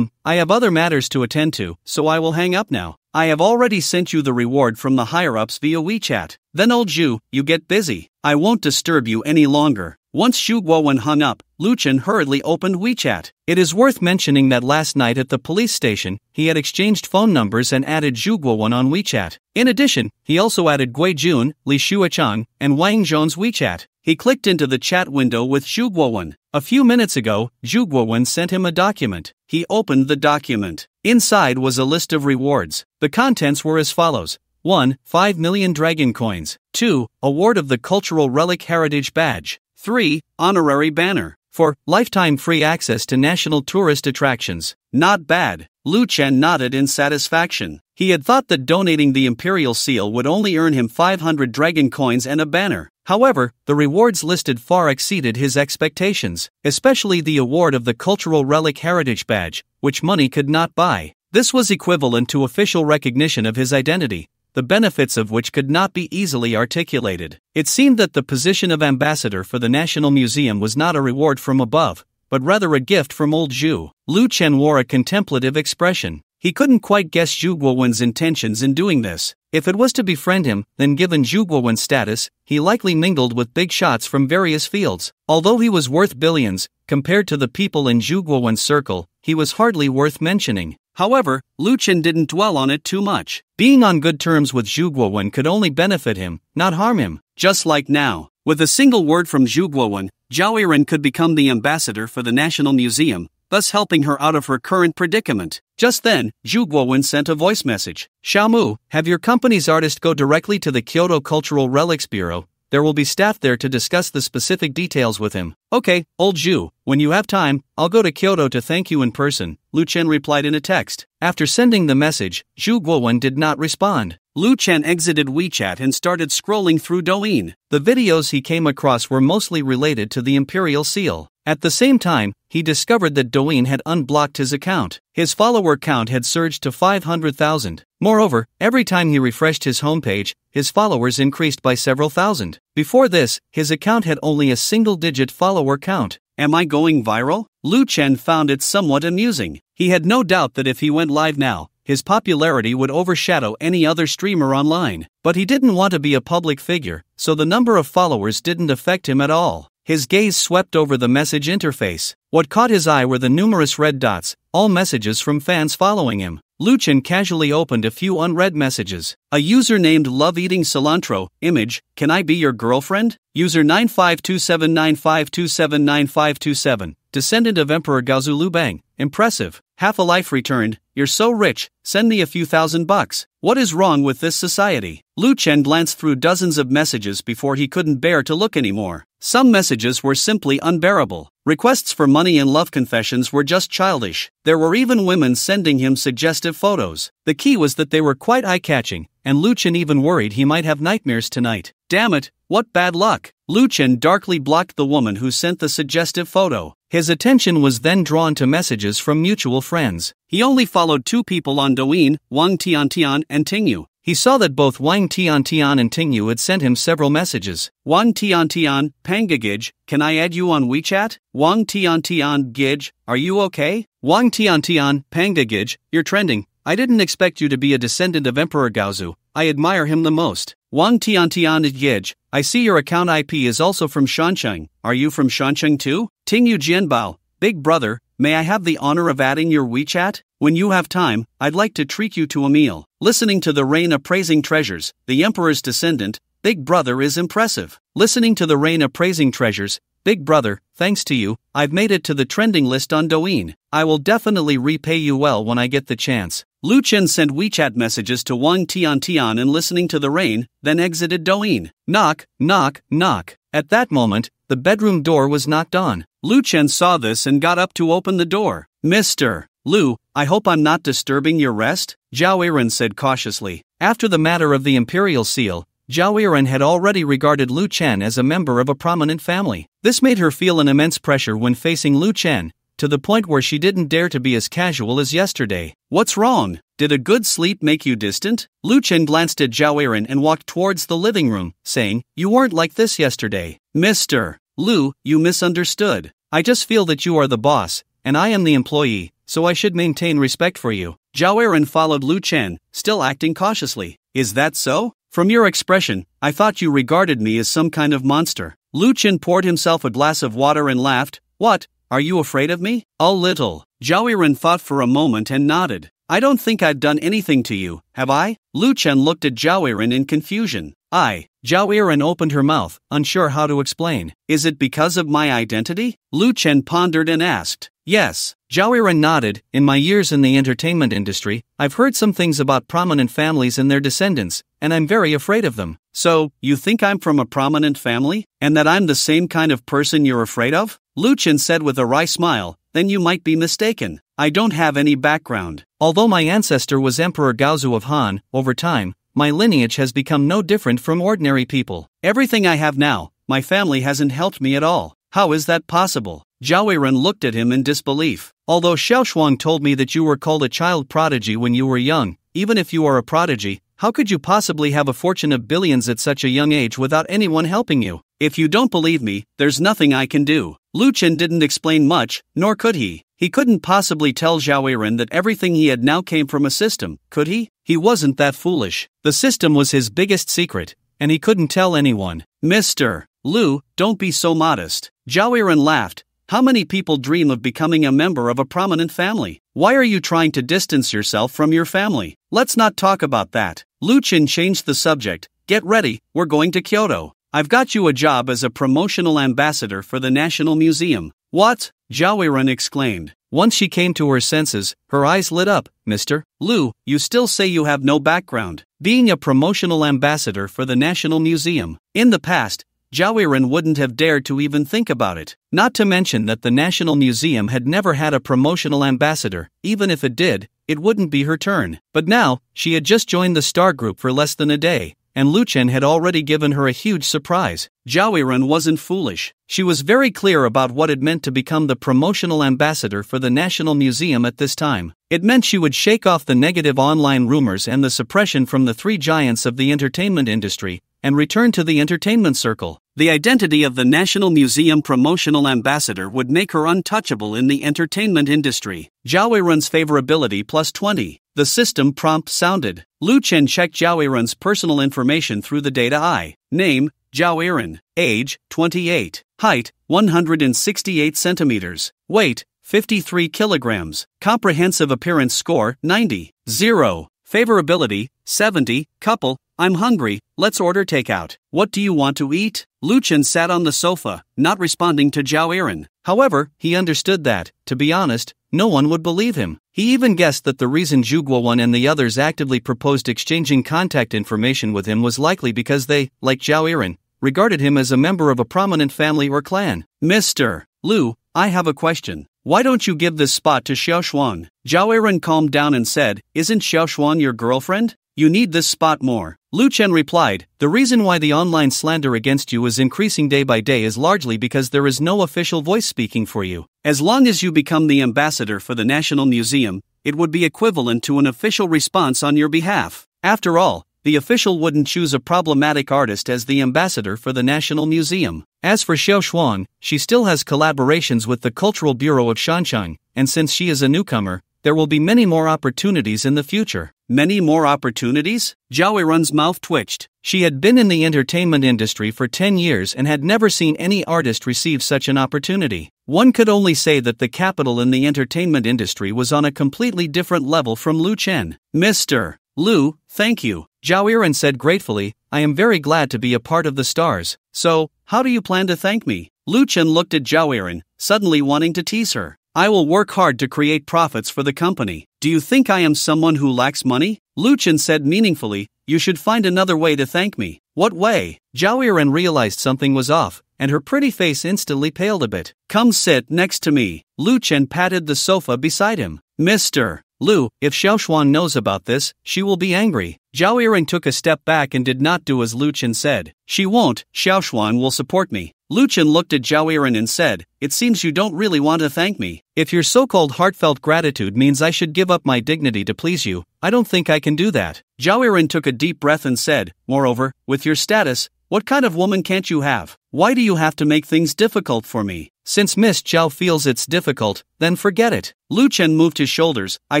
I have other matters to attend to, so I will hang up now. I have already sent you the reward from the higher-ups via WeChat. Then old Zhu, you get busy. I won't disturb you any longer. Once Zhu Guowen hung up, Lu Chen hurriedly opened WeChat. It is worth mentioning that last night at the police station, he had exchanged phone numbers and added Zhu Guowen on WeChat. In addition, he also added Gui Jun, Li Shuachang, and Wang Zhong's WeChat. He clicked into the chat window with Zhu Guowen. A few minutes ago, Zhu Guowen sent him a document. He opened the document. Inside was a list of rewards. The contents were as follows. 1. 5 million dragon coins. 2. Award of the Cultural Relic Heritage Badge. 3. Honorary banner. 4. Lifetime free access to national tourist attractions. Not bad. Lu Chen nodded in satisfaction. He had thought that donating the Imperial Seal would only earn him 500 dragon coins and a banner. However, the rewards listed far exceeded his expectations, especially the award of the Cultural Relic Heritage Badge, which money could not buy. This was equivalent to official recognition of his identity, the benefits of which could not be easily articulated. It seemed that the position of ambassador for the National Museum was not a reward from above, but rather a gift from old Zhu. Lu Chen wore a contemplative expression. He couldn't quite guess Zhu Guowen's intentions in doing this. If it was to befriend him, then given Zhu Guowen's status, he likely mingled with big shots from various fields. Although he was worth billions, compared to the people in Zhu Guowen's circle, he was hardly worth mentioning. However, Lu Chen didn't dwell on it too much. Being on good terms with Zhu Guowen could only benefit him, not harm him. Just like now, with a single word from Zhu Guowen, Zhao Erin could become the ambassador for the National Museum, thus helping her out of her current predicament. Just then, Zhu Guowen sent a voice message. Xiaomu, have your company's artist go directly to the Kyoto Cultural Relics Bureau. There will be staff there to discuss the specific details with him. Okay, old Zhu, when you have time, I'll go to Kyoto to thank you in person, Lu Chen replied in a text. After sending the message, Zhu Guowen did not respond. Lu Chen exited WeChat and started scrolling through Douyin. The videos he came across were mostly related to the Imperial Seal. At the same time, he discovered that Douyin had unblocked his account. His follower count had surged to 500,000. Moreover, every time he refreshed his homepage, his followers increased by several thousand. Before this, his account had only a single-digit follower count. Am I going viral? Lu Chen found it somewhat amusing. He had no doubt that if he went live now, his popularity would overshadow any other streamer online. But he didn't want to be a public figure, so the number of followers didn't affect him at all. His gaze swept over the message interface. What caught his eye were the numerous red dots, all messages from fans following him. Lu Chen casually opened a few unread messages. A user named Love Eating Cilantro, image, can I be your girlfriend? User 952795279527, descendant of Emperor Gaozu Lu Bang, impressive, half a life returned, you're so rich, send me a few $1,000. What is wrong with this society? Lu Chen glanced through dozens of messages before he couldn't bear to look anymore. Some messages were simply unbearable. Requests for money and love confessions were just childish. There were even women sending him suggestive photos. The key was that they were quite eye-catching, and Lu Chen even worried he might have nightmares tonight. Damn it, what bad luck! Lu Chen darkly blocked the woman who sent the suggestive photo. His attention was then drawn to messages from mutual friends. He only followed 2 people on Douyin, Wang Tiantian and Tingyu. He saw that both Wang Tiantian and Tingyu had sent him several messages. Wang Tiantian, Pangagij, can I add you on WeChat? Wang Tiantian, Gij, are you okay? Wang Tiantian, Pangagij, you're trending. I didn't expect you to be a descendant of Emperor Gaozu. I admire him the most. Wang Tiantian, Gij, I see your account IP is also from Shansheng. Are you from Shansheng too? Tingyu Jianbao, big brother, may I have the honor of adding your WeChat? When you have time, I'd like to treat you to a meal. Listening to the rain appraising treasures, the emperor's descendant, big brother is impressive. Listening to the rain appraising treasures, big brother, thanks to you, I've made it to the trending list on Douyin. I will definitely repay you well when I get the chance. Lu Chen sent WeChat messages to Wang Tiantian and listening to the rain, then exited Douyin. Knock, knock, knock. At that moment, the bedroom door was knocked on. Lu Chen saw this and got up to open the door. Mr. Lu, I hope I'm not disturbing your rest? Zhao Yiren said cautiously. After the matter of the imperial seal, Zhao Yiren had already regarded Lu Chen as a member of a prominent family. This made her feel an immense pressure when facing Lu Chen, to the point where she didn't dare to be as casual as yesterday. What's wrong? Did a good sleep make you distant? Lu Chen glanced at Zhao Yiren and walked towards the living room, saying, you weren't like this yesterday. Mr. Lu, you misunderstood. I just feel that you are the boss, and I am the employee, so I should maintain respect for you. Zhao Yiren followed Lu Chen, still acting cautiously. Is that so? From your expression, I thought you regarded me as some kind of monster. Lu Chen poured himself a glass of water and laughed. What? Are you afraid of me? A little. Zhao Yiren thought for a moment and nodded. I don't think I've done anything to you, have I? Lu Chen looked at Zhao Yiren in confusion. Zhao Yiren opened her mouth, unsure how to explain. Is it because of my identity? Lu Chen pondered and asked. Yes. Zhao Yiren nodded. In my years in the entertainment industry, I've heard some things about prominent families and their descendants, and I'm very afraid of them. So, you think I'm from a prominent family? And that I'm the same kind of person you're afraid of? Lu Chen said with a wry smile. Then you might be mistaken. I don't have any background. Although my ancestor was Emperor Gaozu of Han, over time, my lineage has become no different from ordinary people. Everything I have now, my family hasn't helped me at all. How is that possible? Zhao Yiren looked at him in disbelief. Although Xiao Shuang told me that you were called a child prodigy when you were young, even if you are a prodigy, how could you possibly have a fortune of billions at such a young age without anyone helping you? If you don't believe me, there's nothing I can do. Lu Chen didn't explain much, nor could he. He couldn't possibly tell Zhao Yiren that everything he had now came from a system, could he? He wasn't that foolish. The system was his biggest secret, and he couldn't tell anyone. Mr. Lu, don't be so modest. Zhao Yiren laughed. How many people dream of becoming a member of a prominent family? Why are you trying to distance yourself from your family? Let's not talk about that. Lu Chen changed the subject. Get ready, we're going to Kyoto. I've got you a job as a promotional ambassador for the National Museum. What? Zhao Yiren exclaimed. Once she came to her senses, her eyes lit up. Mr. Lu, you still say you have no background. Being a promotional ambassador for the National Museum. In the past, Zhao Yiren wouldn't have dared to even think about it. Not to mention that the National Museum had never had a promotional ambassador. Even if it did, it wouldn't be her turn. But now, she had just joined the Star Group for less than a day, and Lu Chen had already given her a huge surprise. Zhao Yiren wasn't foolish. She was very clear about what it meant to become the promotional ambassador for the National Museum at this time. It meant she would shake off the negative online rumors and the suppression from the 3 giants of the entertainment industry, and return to the entertainment circle. The identity of the National Museum promotional ambassador would make her untouchable in the entertainment industry. Zhao Yiren's favorability plus 20. The system prompt sounded. Lu Chen checked Zhao Yiren's personal information through the data. Name, Zhao Yiren. Age, 28. Height, 168 centimeters. Weight, 53 kilograms. Comprehensive appearance score, 90. 0. Favorability, 70. Couple, I'm hungry, let's order takeout. What do you want to eat? Lu Chen sat on the sofa, not responding to Zhao Yiren. However, he understood that, to be honest, no one would believe him. He even guessed that the reason Zhu Guowan and the others actively proposed exchanging contact information with him was likely because they, like Zhao Yiren, regarded him as a member of a prominent family or clan. Mr. Lu, I have a question. Why don't you give this spot to Xiao Shuang? Zhao Yiren calmed down and said, Isn't Xiao Shuang your girlfriend? you need this spot more. Lu Chen replied, the reason why the online slander against you is increasing day by day is largely because there is no official voice speaking for you. As long as you become the ambassador for the National Museum, it would be equivalent to an official response on your behalf. After all, the official wouldn't choose a problematic artist as the ambassador for the National Museum. As for Xiao Shuang, she still has collaborations with the Cultural Bureau of Shanshang, and since she is a newcomer, there will be many more opportunities in the future. Many more opportunities? Zhao Yiren's mouth twitched. She had been in the entertainment industry for 10 years and had never seen any artist receive such an opportunity. One could only say that the capital in the entertainment industry was on a completely different level from Lu Chen. Mr. Lu, thank you, Zhao Yiren said gratefully, I am very glad to be a part of the stars. So, how do you plan to thank me? Lu Chen looked at Zhao Yiren, suddenly wanting to tease her. I will work hard to create profits for the company. Do you think I am someone who lacks money? Lu Chen said meaningfully, you should find another way to thank me. What way? Zhao Yiren realized something was off, and her pretty face instantly paled a bit. Come sit next to me. Lu Chen patted the sofa beside him. Mr. Lu, if Xiao Shuang knows about this, she will be angry. Zhao Yiren took a step back and did not do as Lu Chen said. She won't, Xiao Shuang will support me. Lu Chen looked at Zhao Yiren and said, it seems you don't really want to thank me. If your so-called heartfelt gratitude means I should give up my dignity to please you, I don't think I can do that. Zhao Yiren took a deep breath and said, moreover, with your status, what kind of woman can't you have? Why do you have to make things difficult for me? Since Miss Zhao feels it's difficult, then forget it. Lu Chen moved his shoulders. I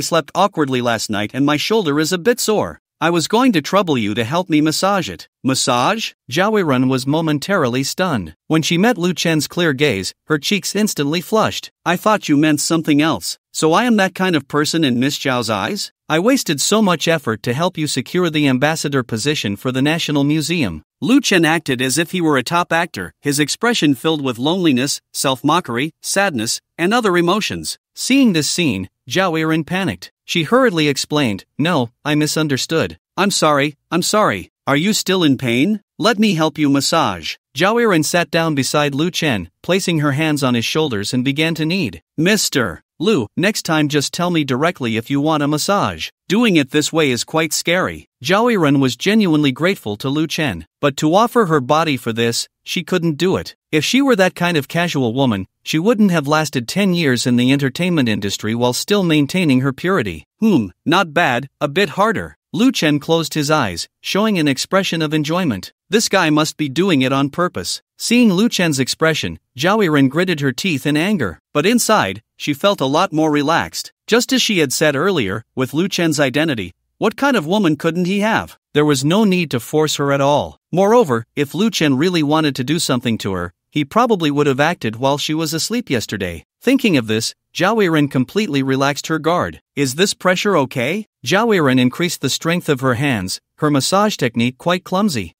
slept awkwardly last night and my shoulder is a bit sore. I was going to trouble you to help me massage it. Massage? Zhao Yiren was momentarily stunned. When she met Lu Chen's clear gaze, her cheeks instantly flushed. I thought you meant something else. So I am that kind of person in Miss Zhao's eyes? I wasted so much effort to help you secure the ambassador position for the National Museum. Lu Chen acted as if he were a top actor, his expression filled with loneliness, self-mockery, sadness, and other emotions. Seeing this scene, Zhao Yiren panicked. She hurriedly explained, no, I misunderstood. I'm sorry. Are you still in pain? Let me help you massage. Zhao Yiren sat down beside Lu Chen, placing her hands on his shoulders and began to knead. Mr. Lu, next time just tell me directly if you want a massage. Doing it this way is quite scary. Zhao Yiren was genuinely grateful to Lu Chen, but to offer her body for this, she couldn't do it. If she were that kind of casual woman, she wouldn't have lasted 10 years in the entertainment industry while still maintaining her purity. Not bad, a bit harder. Lu Chen closed his eyes, showing an expression of enjoyment. This guy must be doing it on purpose. Seeing Lu Chen's expression, Zhao Yiren gritted her teeth in anger, but inside, she felt a lot more relaxed. Just as she had said earlier, with Lu Chen's identity, what kind of woman couldn't he have? There was no need to force her at all. Moreover, if Lu Chen really wanted to do something to her, he probably would have acted while she was asleep yesterday. Thinking of this, Zhao Yiren completely relaxed her guard. Is this pressure okay? Zhao Yiren increased the strength of her hands, her massage technique quite clumsy.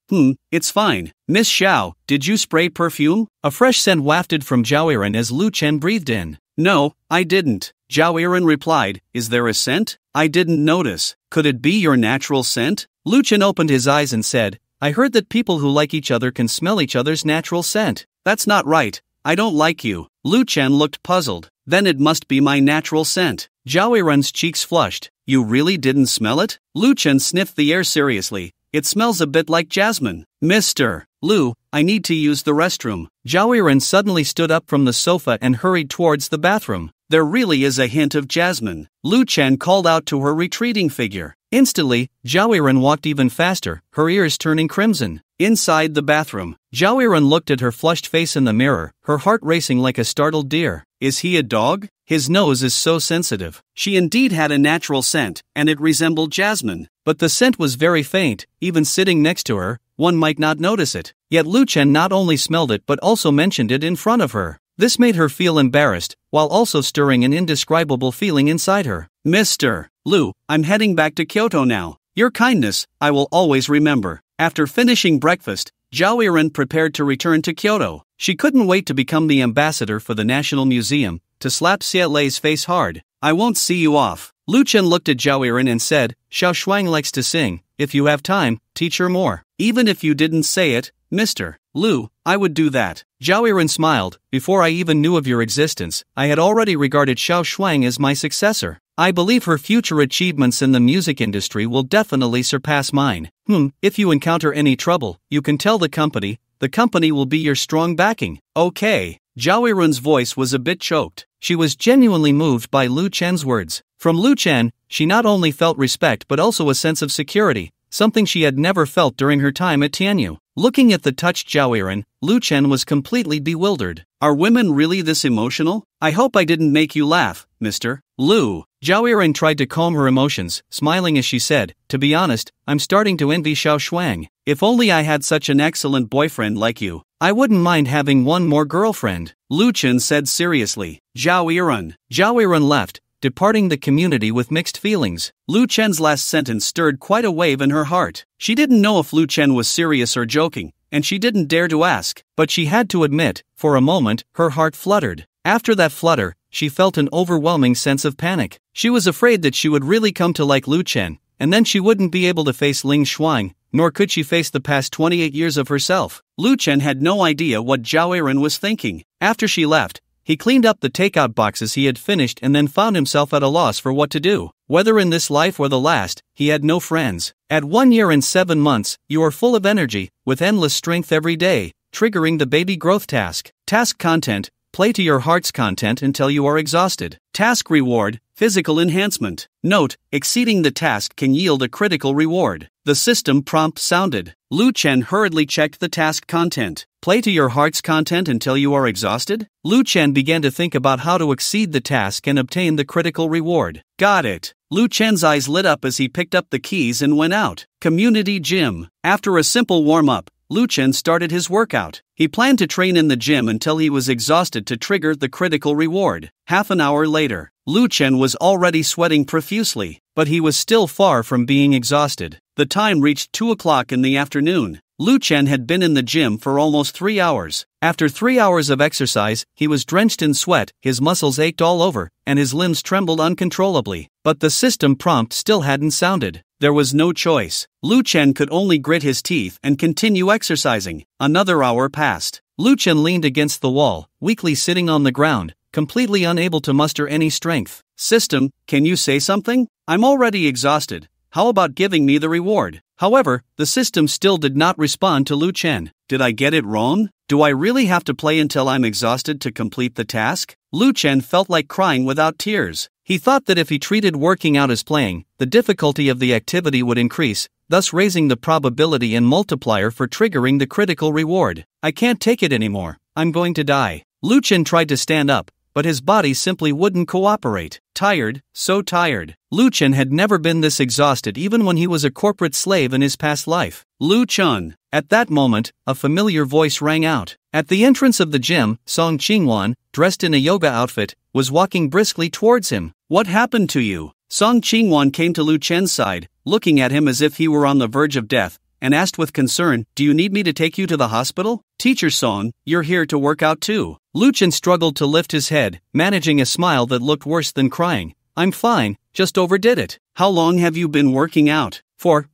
It's fine. Miss Xiao, did you spray perfume? A fresh scent wafted from Zhao Yiren as Lu Chen breathed in. No, I didn't. Zhao Yiren replied, is there a scent? I didn't notice. Could it be your natural scent? Lu Chen opened his eyes and said, I heard that people who like each other can smell each other's natural scent. That's not right. I don't like you. Lu Chen looked puzzled. Then it must be my natural scent. Zhao Yiren's cheeks flushed. You really didn't smell it? Lu Chen sniffed the air seriously. It smells a bit like jasmine. Mr. Lu, I need to use the restroom. Zhao Yiren suddenly stood up from the sofa and hurried towards the bathroom. There really is a hint of jasmine. Lu Chen called out to her retreating figure. Instantly, Zhao Yiren walked even faster, her ears turning crimson. Inside the bathroom, Zhao Yiren looked at her flushed face in the mirror, her heart racing like a startled deer. Is he a dog? His nose is so sensitive. She indeed had a natural scent, and it resembled jasmine. But the scent was very faint, even sitting next to her, one might not notice it. Yet Lu Chen not only smelled it but also mentioned it in front of her. This made her feel embarrassed, while also stirring an indescribable feeling inside her. Mr. Lu, I'm heading back to Kyoto now. Your kindness, I will always remember. After finishing breakfast, Zhao Yiren prepared to return to Kyoto. She couldn't wait to become the ambassador for the National Museum, to slap Xie Lei's face hard. I won't see you off. Lu Chen looked at Zhao Yiren and said, Xiao Shuang likes to sing. If you have time, teach her more. Even if you didn't say it, Mr. Lu, I would do that. Zhao Yiren smiled. Before I even knew of your existence, I had already regarded Xiao Shuang as my successor. I believe her future achievements in the music industry will definitely surpass mine. If you encounter any trouble, you can tell the company will be your strong backing. Okay. Zhao Yirun's voice was a bit choked. She was genuinely moved by Lu Chen's words. From Lu Chen, she not only felt respect but also a sense of security, something she had never felt during her time at Tianyu. Looking at the touched Zhao Yirun, Lu Chen was completely bewildered. Are women really this emotional? I hope I didn't make you laugh, Mr. Lu. Zhao Yirun tried to calm her emotions, smiling as she said, to be honest, I'm starting to envy Xiao Shuang. If only I had such an excellent boyfriend like you. I wouldn't mind having one more girlfriend, Lu Chen said seriously. Zhao Yirun left, departing the community with mixed feelings. Lu Chen's last sentence stirred quite a wave in her heart. She didn't know if Lu Chen was serious or joking, and she didn't dare to ask, but she had to admit, for a moment, her heart fluttered. After that flutter, she felt an overwhelming sense of panic. She was afraid that she would really come to like Lu Chen, and then she wouldn't be able to face Ling Shuang, nor could she face the past 28 years of herself. Lu Chen had no idea what Zhao Yirun was thinking. After she left, he cleaned up the takeout boxes he had finished and then found himself at a loss for what to do. Whether in this life or the last, he had no friends. At 1 year and 7 months, you are full of energy, with endless strength every day, triggering the baby growth task. Task content, play to your heart's content until you are exhausted. Task reward, physical enhancement. Note, exceeding the task can yield a critical reward. The system prompt sounded. Lu Chen hurriedly checked the task content. Play to your heart's content until you are exhausted? Lu Chen began to think about how to exceed the task and obtain the critical reward. Got it. Lu Chen's eyes lit up as he picked up the keys and went out. Community gym. After a simple warm-up, Lu Chen started his workout. He planned to train in the gym until he was exhausted to trigger the critical reward. Half an hour later, Lu Chen was already sweating profusely, but he was still far from being exhausted. The time reached 2 o'clock in the afternoon. Lu Chen had been in the gym for almost 3 hours. After 3 hours of exercise, he was drenched in sweat, his muscles ached all over, and his limbs trembled uncontrollably. But the system prompt still hadn't sounded. There was no choice. Lu Chen could only grit his teeth and continue exercising. Another hour passed. Lu Chen leaned against the wall, weakly sitting on the ground, completely unable to muster any strength. System, can you say something? I'm already exhausted. How about giving me the reward? However, the system still did not respond to Lu Chen. Did I get it wrong? Do I really have to play until I'm exhausted to complete the task? Lu Chen felt like crying without tears. He thought that if he treated working out as playing, the difficulty of the activity would increase, thus raising the probability and multiplier for triggering the critical reward. I can't take it anymore. I'm going to die. Lu Chen tried to stand up, but his body simply wouldn't cooperate. Tired, so tired. Lu Chen had never been this exhausted even when he was a corporate slave in his past life. Lu Chen. At that moment, a familiar voice rang out. At the entrance of the gym, Song Qingwan, dressed in a yoga outfit, was walking briskly towards him. What happened to you? Song Qingwan came to Lu Chen's side, looking at him as if he were on the verge of death, and asked with concern, do you need me to take you to the hospital? Teacher Song, you're here to work out too. Lu Chen struggled to lift his head, managing a smile that looked worse than crying. I'm fine, just overdid it. How long have you been working out?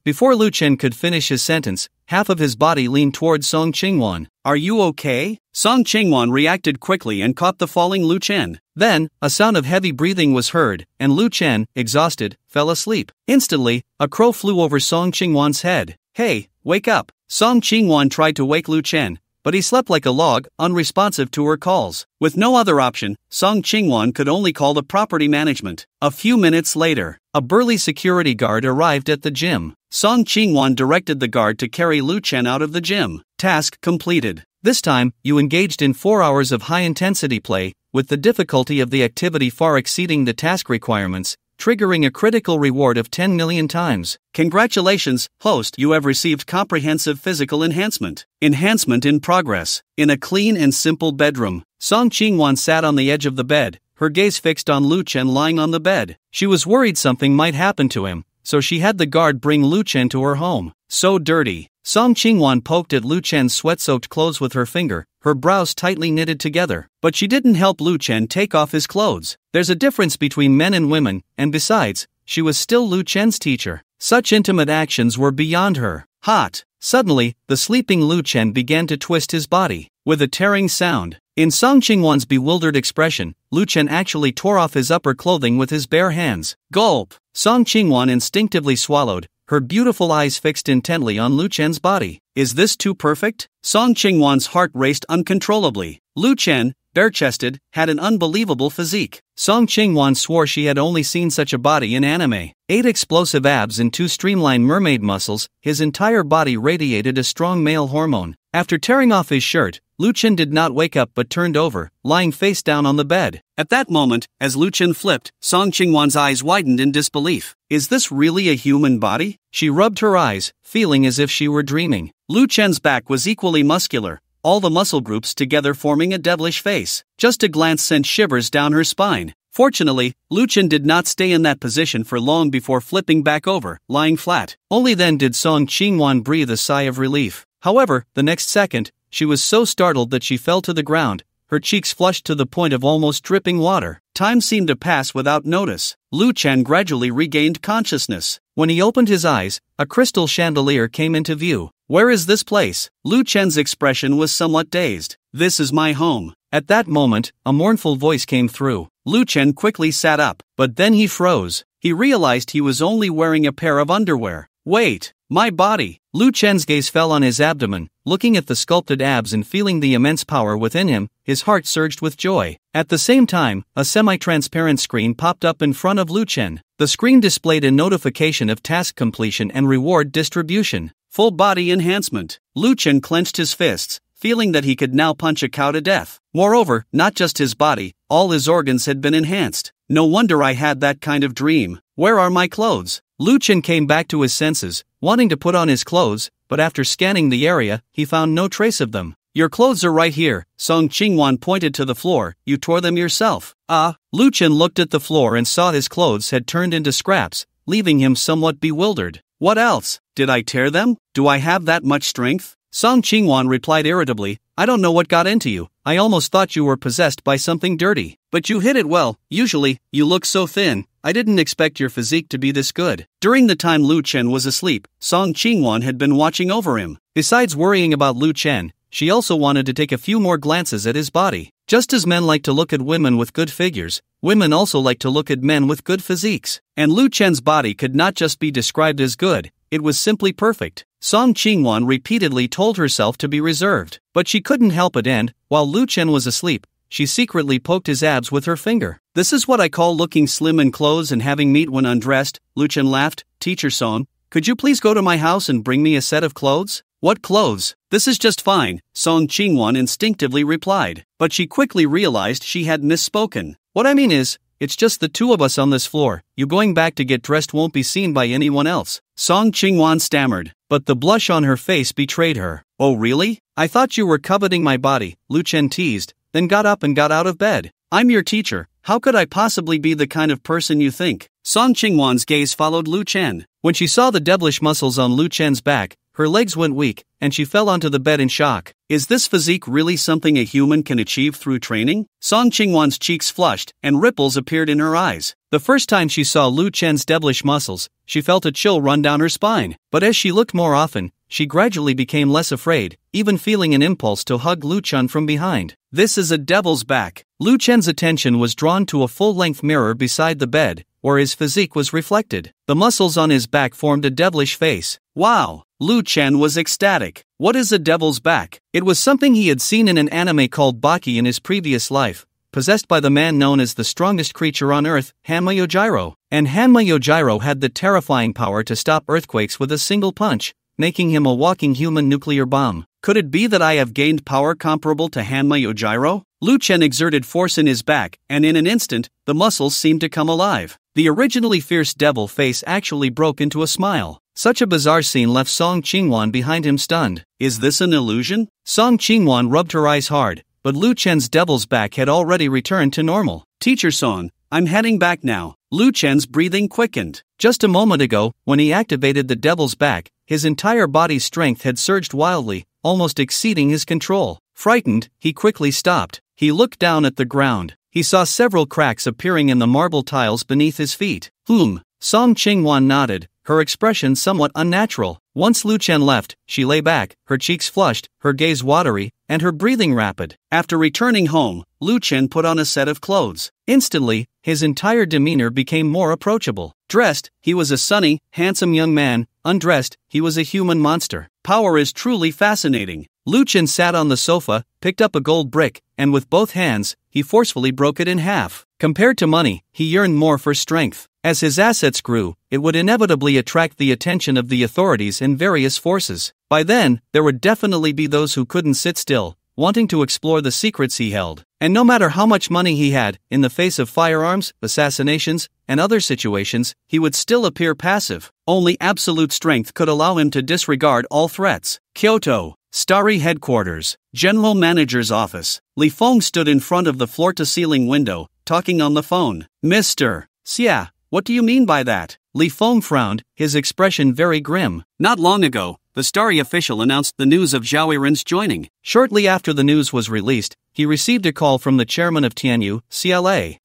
Before Lu Chen could finish his sentence, half of his body leaned towards Song Qingwan. Are you okay? Song Qingwan reacted quickly and caught the falling Lu Chen. Then, a sound of heavy breathing was heard, and Lu Chen, exhausted, fell asleep. Instantly, a crow flew over Song Qingwan's head. Hey, wake up! Song Qingwan tried to wake Lu Chen, but he slept like a log, unresponsive to her calls. With no other option, Song Qingwan could only call the property management. A few minutes later, a burly security guard arrived at the gym. Song Qingwan directed the guard to carry Lu Chen out of the gym. Task completed. This time, you engaged in 4 hours of high-intensity play, with the difficulty of the activity far exceeding the task requirements, triggering a critical reward of 10 million times. Congratulations, host, you have received comprehensive physical enhancement. Enhancement in progress. In a clean and simple bedroom, Song Qingwan sat on the edge of the bed, her gaze fixed on Lu Chen lying on the bed. She was worried something might happen to him, so she had the guard bring Lu Chen to her home. So dirty. Song Qingwan poked at Lu Chen's sweat-soaked clothes with her finger, her brows tightly knitted together. But she didn't help Lu Chen take off his clothes. There's a difference between men and women, and besides, she was still Lu Chen's teacher. Such intimate actions were beyond her. Hot. Suddenly, the sleeping Lu Chen began to twist his body. with a tearing sound. In Song Qingwan's bewildered expression, Lu Chen actually tore off his upper clothing with his bare hands. Gulp! Song Qingwan instinctively swallowed, her beautiful eyes fixed intently on Lu Chen's body. Is this too perfect? Song Qingwan's heart raced uncontrollably. Lu Chen, bare-chested, had an unbelievable physique. Song Qingwan swore she had only seen such a body in anime. 8 explosive abs and 2 streamlined mermaid muscles, his entire body radiated a strong male hormone. After tearing off his shirt, Lu Chen did not wake up but turned over, lying face down on the bed. At that moment, as Lu Chen flipped, Song Qingwan's eyes widened in disbelief. Is this really a human body? She rubbed her eyes, feeling as if she were dreaming. Lu Chen's back was equally muscular, all the muscle groups together forming a devilish face. Just a glance sent shivers down her spine. Fortunately, Lu Chen did not stay in that position for long before flipping back over, lying flat. Only then did Song Qingwan breathe a sigh of relief. However, the next second, she was so startled that she fell to the ground, her cheeks flushed to the point of almost dripping water. Time seemed to pass without notice. Lu Chen gradually regained consciousness. When he opened his eyes, a crystal chandelier came into view. Where is this place? Lu Chen's expression was somewhat dazed. This is my home. At that moment, a mournful voice came through. Lu Chen quickly sat up, but then he froze. He realized he was only wearing a pair of underwear. Wait, my body. Lu Chen's gaze fell on his abdomen. Looking at the sculpted abs and feeling the immense power within him, his heart surged with joy. At the same time, a semi-transparent screen popped up in front of Lu Chen. The screen displayed a notification of task completion and reward distribution. Full body enhancement. Lu Chen clenched his fists, feeling that he could now punch a cow to death. Moreover, not just his body, all his organs had been enhanced. No wonder I had that kind of dream. Where are my clothes? Lu Chen came back to his senses, wanting to put on his clothes, but after scanning the area, he found no trace of them. Your clothes are right here, Song Qingwan pointed to the floor. You tore them yourself. Lu Chen looked at the floor and saw his clothes had turned into scraps, leaving him somewhat bewildered. What else? Did I tear them? Do I have that much strength? Song Qingwan replied irritably, I don't know what got into you. I almost thought you were possessed by something dirty. But you hid it well. Usually, you look so thin. I didn't expect your physique to be this good. During the time Lu Chen was asleep, Song Qingwan had been watching over him. Besides worrying about Lu Chen, she also wanted to take a few more glances at his body. Just as men like to look at women with good figures, women also like to look at men with good physiques. And Lu Chen's body could not just be described as good, it was simply perfect. Song Qingwan repeatedly told herself to be reserved, but she couldn't help it and, while Lu Chen was asleep, she secretly poked his abs with her finger. This is what I call looking slim in clothes and having meat when undressed, Lu Chen laughed. Teacher Song, could you please go to my house and bring me a set of clothes? What clothes? This is just fine, Song Qingwan instinctively replied, but she quickly realized she had misspoken. What I mean is, it's just the two of us on this floor. You going back to get dressed won't be seen by anyone else. Song Qingwan stammered, but the blush on her face betrayed her. Oh really? I thought you were coveting my body, Lu Chen teased, then got up and got out of bed. I'm your teacher. How could I possibly be the kind of person you think? Song Qingwan's gaze followed Lu Chen. When she saw the devilish muscles on Lu Chen's back, her legs went weak, and she fell onto the bed in shock. Is this physique really something a human can achieve through training? Song Qingwan's cheeks flushed, and ripples appeared in her eyes. The first time she saw Lu Chen's devilish muscles, she felt a chill run down her spine. But as she looked more often, she gradually became less afraid, even feeling an impulse to hug Lu Chen from behind. This is a devil's back. Lu Chen's attention was drawn to a full-length mirror beside the bed, where his physique was reflected. The muscles on his back formed a devilish face. Wow! Lu Chen was ecstatic. What is a devil's back? It was something he had seen in an anime called Baki in his previous life, possessed by the man known as the strongest creature on earth, Hanma Yojiro. And Hanma Yojiro had the terrifying power to stop earthquakes with a single punch, making him a walking human nuclear bomb. Could it be that I have gained power comparable to Hanma Yojiro? Lu Chen exerted force in his back, and in an instant, the muscles seemed to come alive. The originally fierce devil face actually broke into a smile. Such a bizarre scene left Song Qingwan behind him stunned. Is this an illusion? Song Qingwan rubbed her eyes hard, but Lu Chen's devil's back had already returned to normal. Teacher Song, I'm heading back now. Lu Chen's breathing quickened. Just a moment ago, when he activated the devil's back, his entire body's strength had surged wildly, almost exceeding his control. Frightened, he quickly stopped. He looked down at the ground. He saw several cracks appearing in the marble tiles beneath his feet. Song Qingwan nodded, her expression somewhat unnatural. Once Lu Chen left, she lay back, her cheeks flushed, her gaze watery, and her breathing rapid. After returning home, Lu Chen put on a set of clothes. Instantly, his entire demeanor became more approachable. Dressed, he was a sunny, handsome young man. Undressed, he was a human monster. Power is truly fascinating. Lu Chen sat on the sofa, picked up a gold brick, and with both hands, he forcefully broke it in half. Compared to money, he yearned more for strength. As his assets grew, it would inevitably attract the attention of the authorities and various forces. By then, there would definitely be those who couldn't sit still, wanting to explore the secrets he held. And no matter how much money he had, in the face of firearms, assassinations, and other situations, he would still appear passive. Only absolute strength could allow him to disregard all threats. Kyoto, Starry Headquarters, General Manager's Office. Li Feng stood in front of the floor-to-ceiling window, talking on the phone. Mr. Xia, what do you mean by that? Li Feng frowned, his expression very grim. Not long ago, the Starry official announced the news of Zhao Yiren's joining. Shortly after the news was released, he received a call from the chairman of Tianyu, CLA.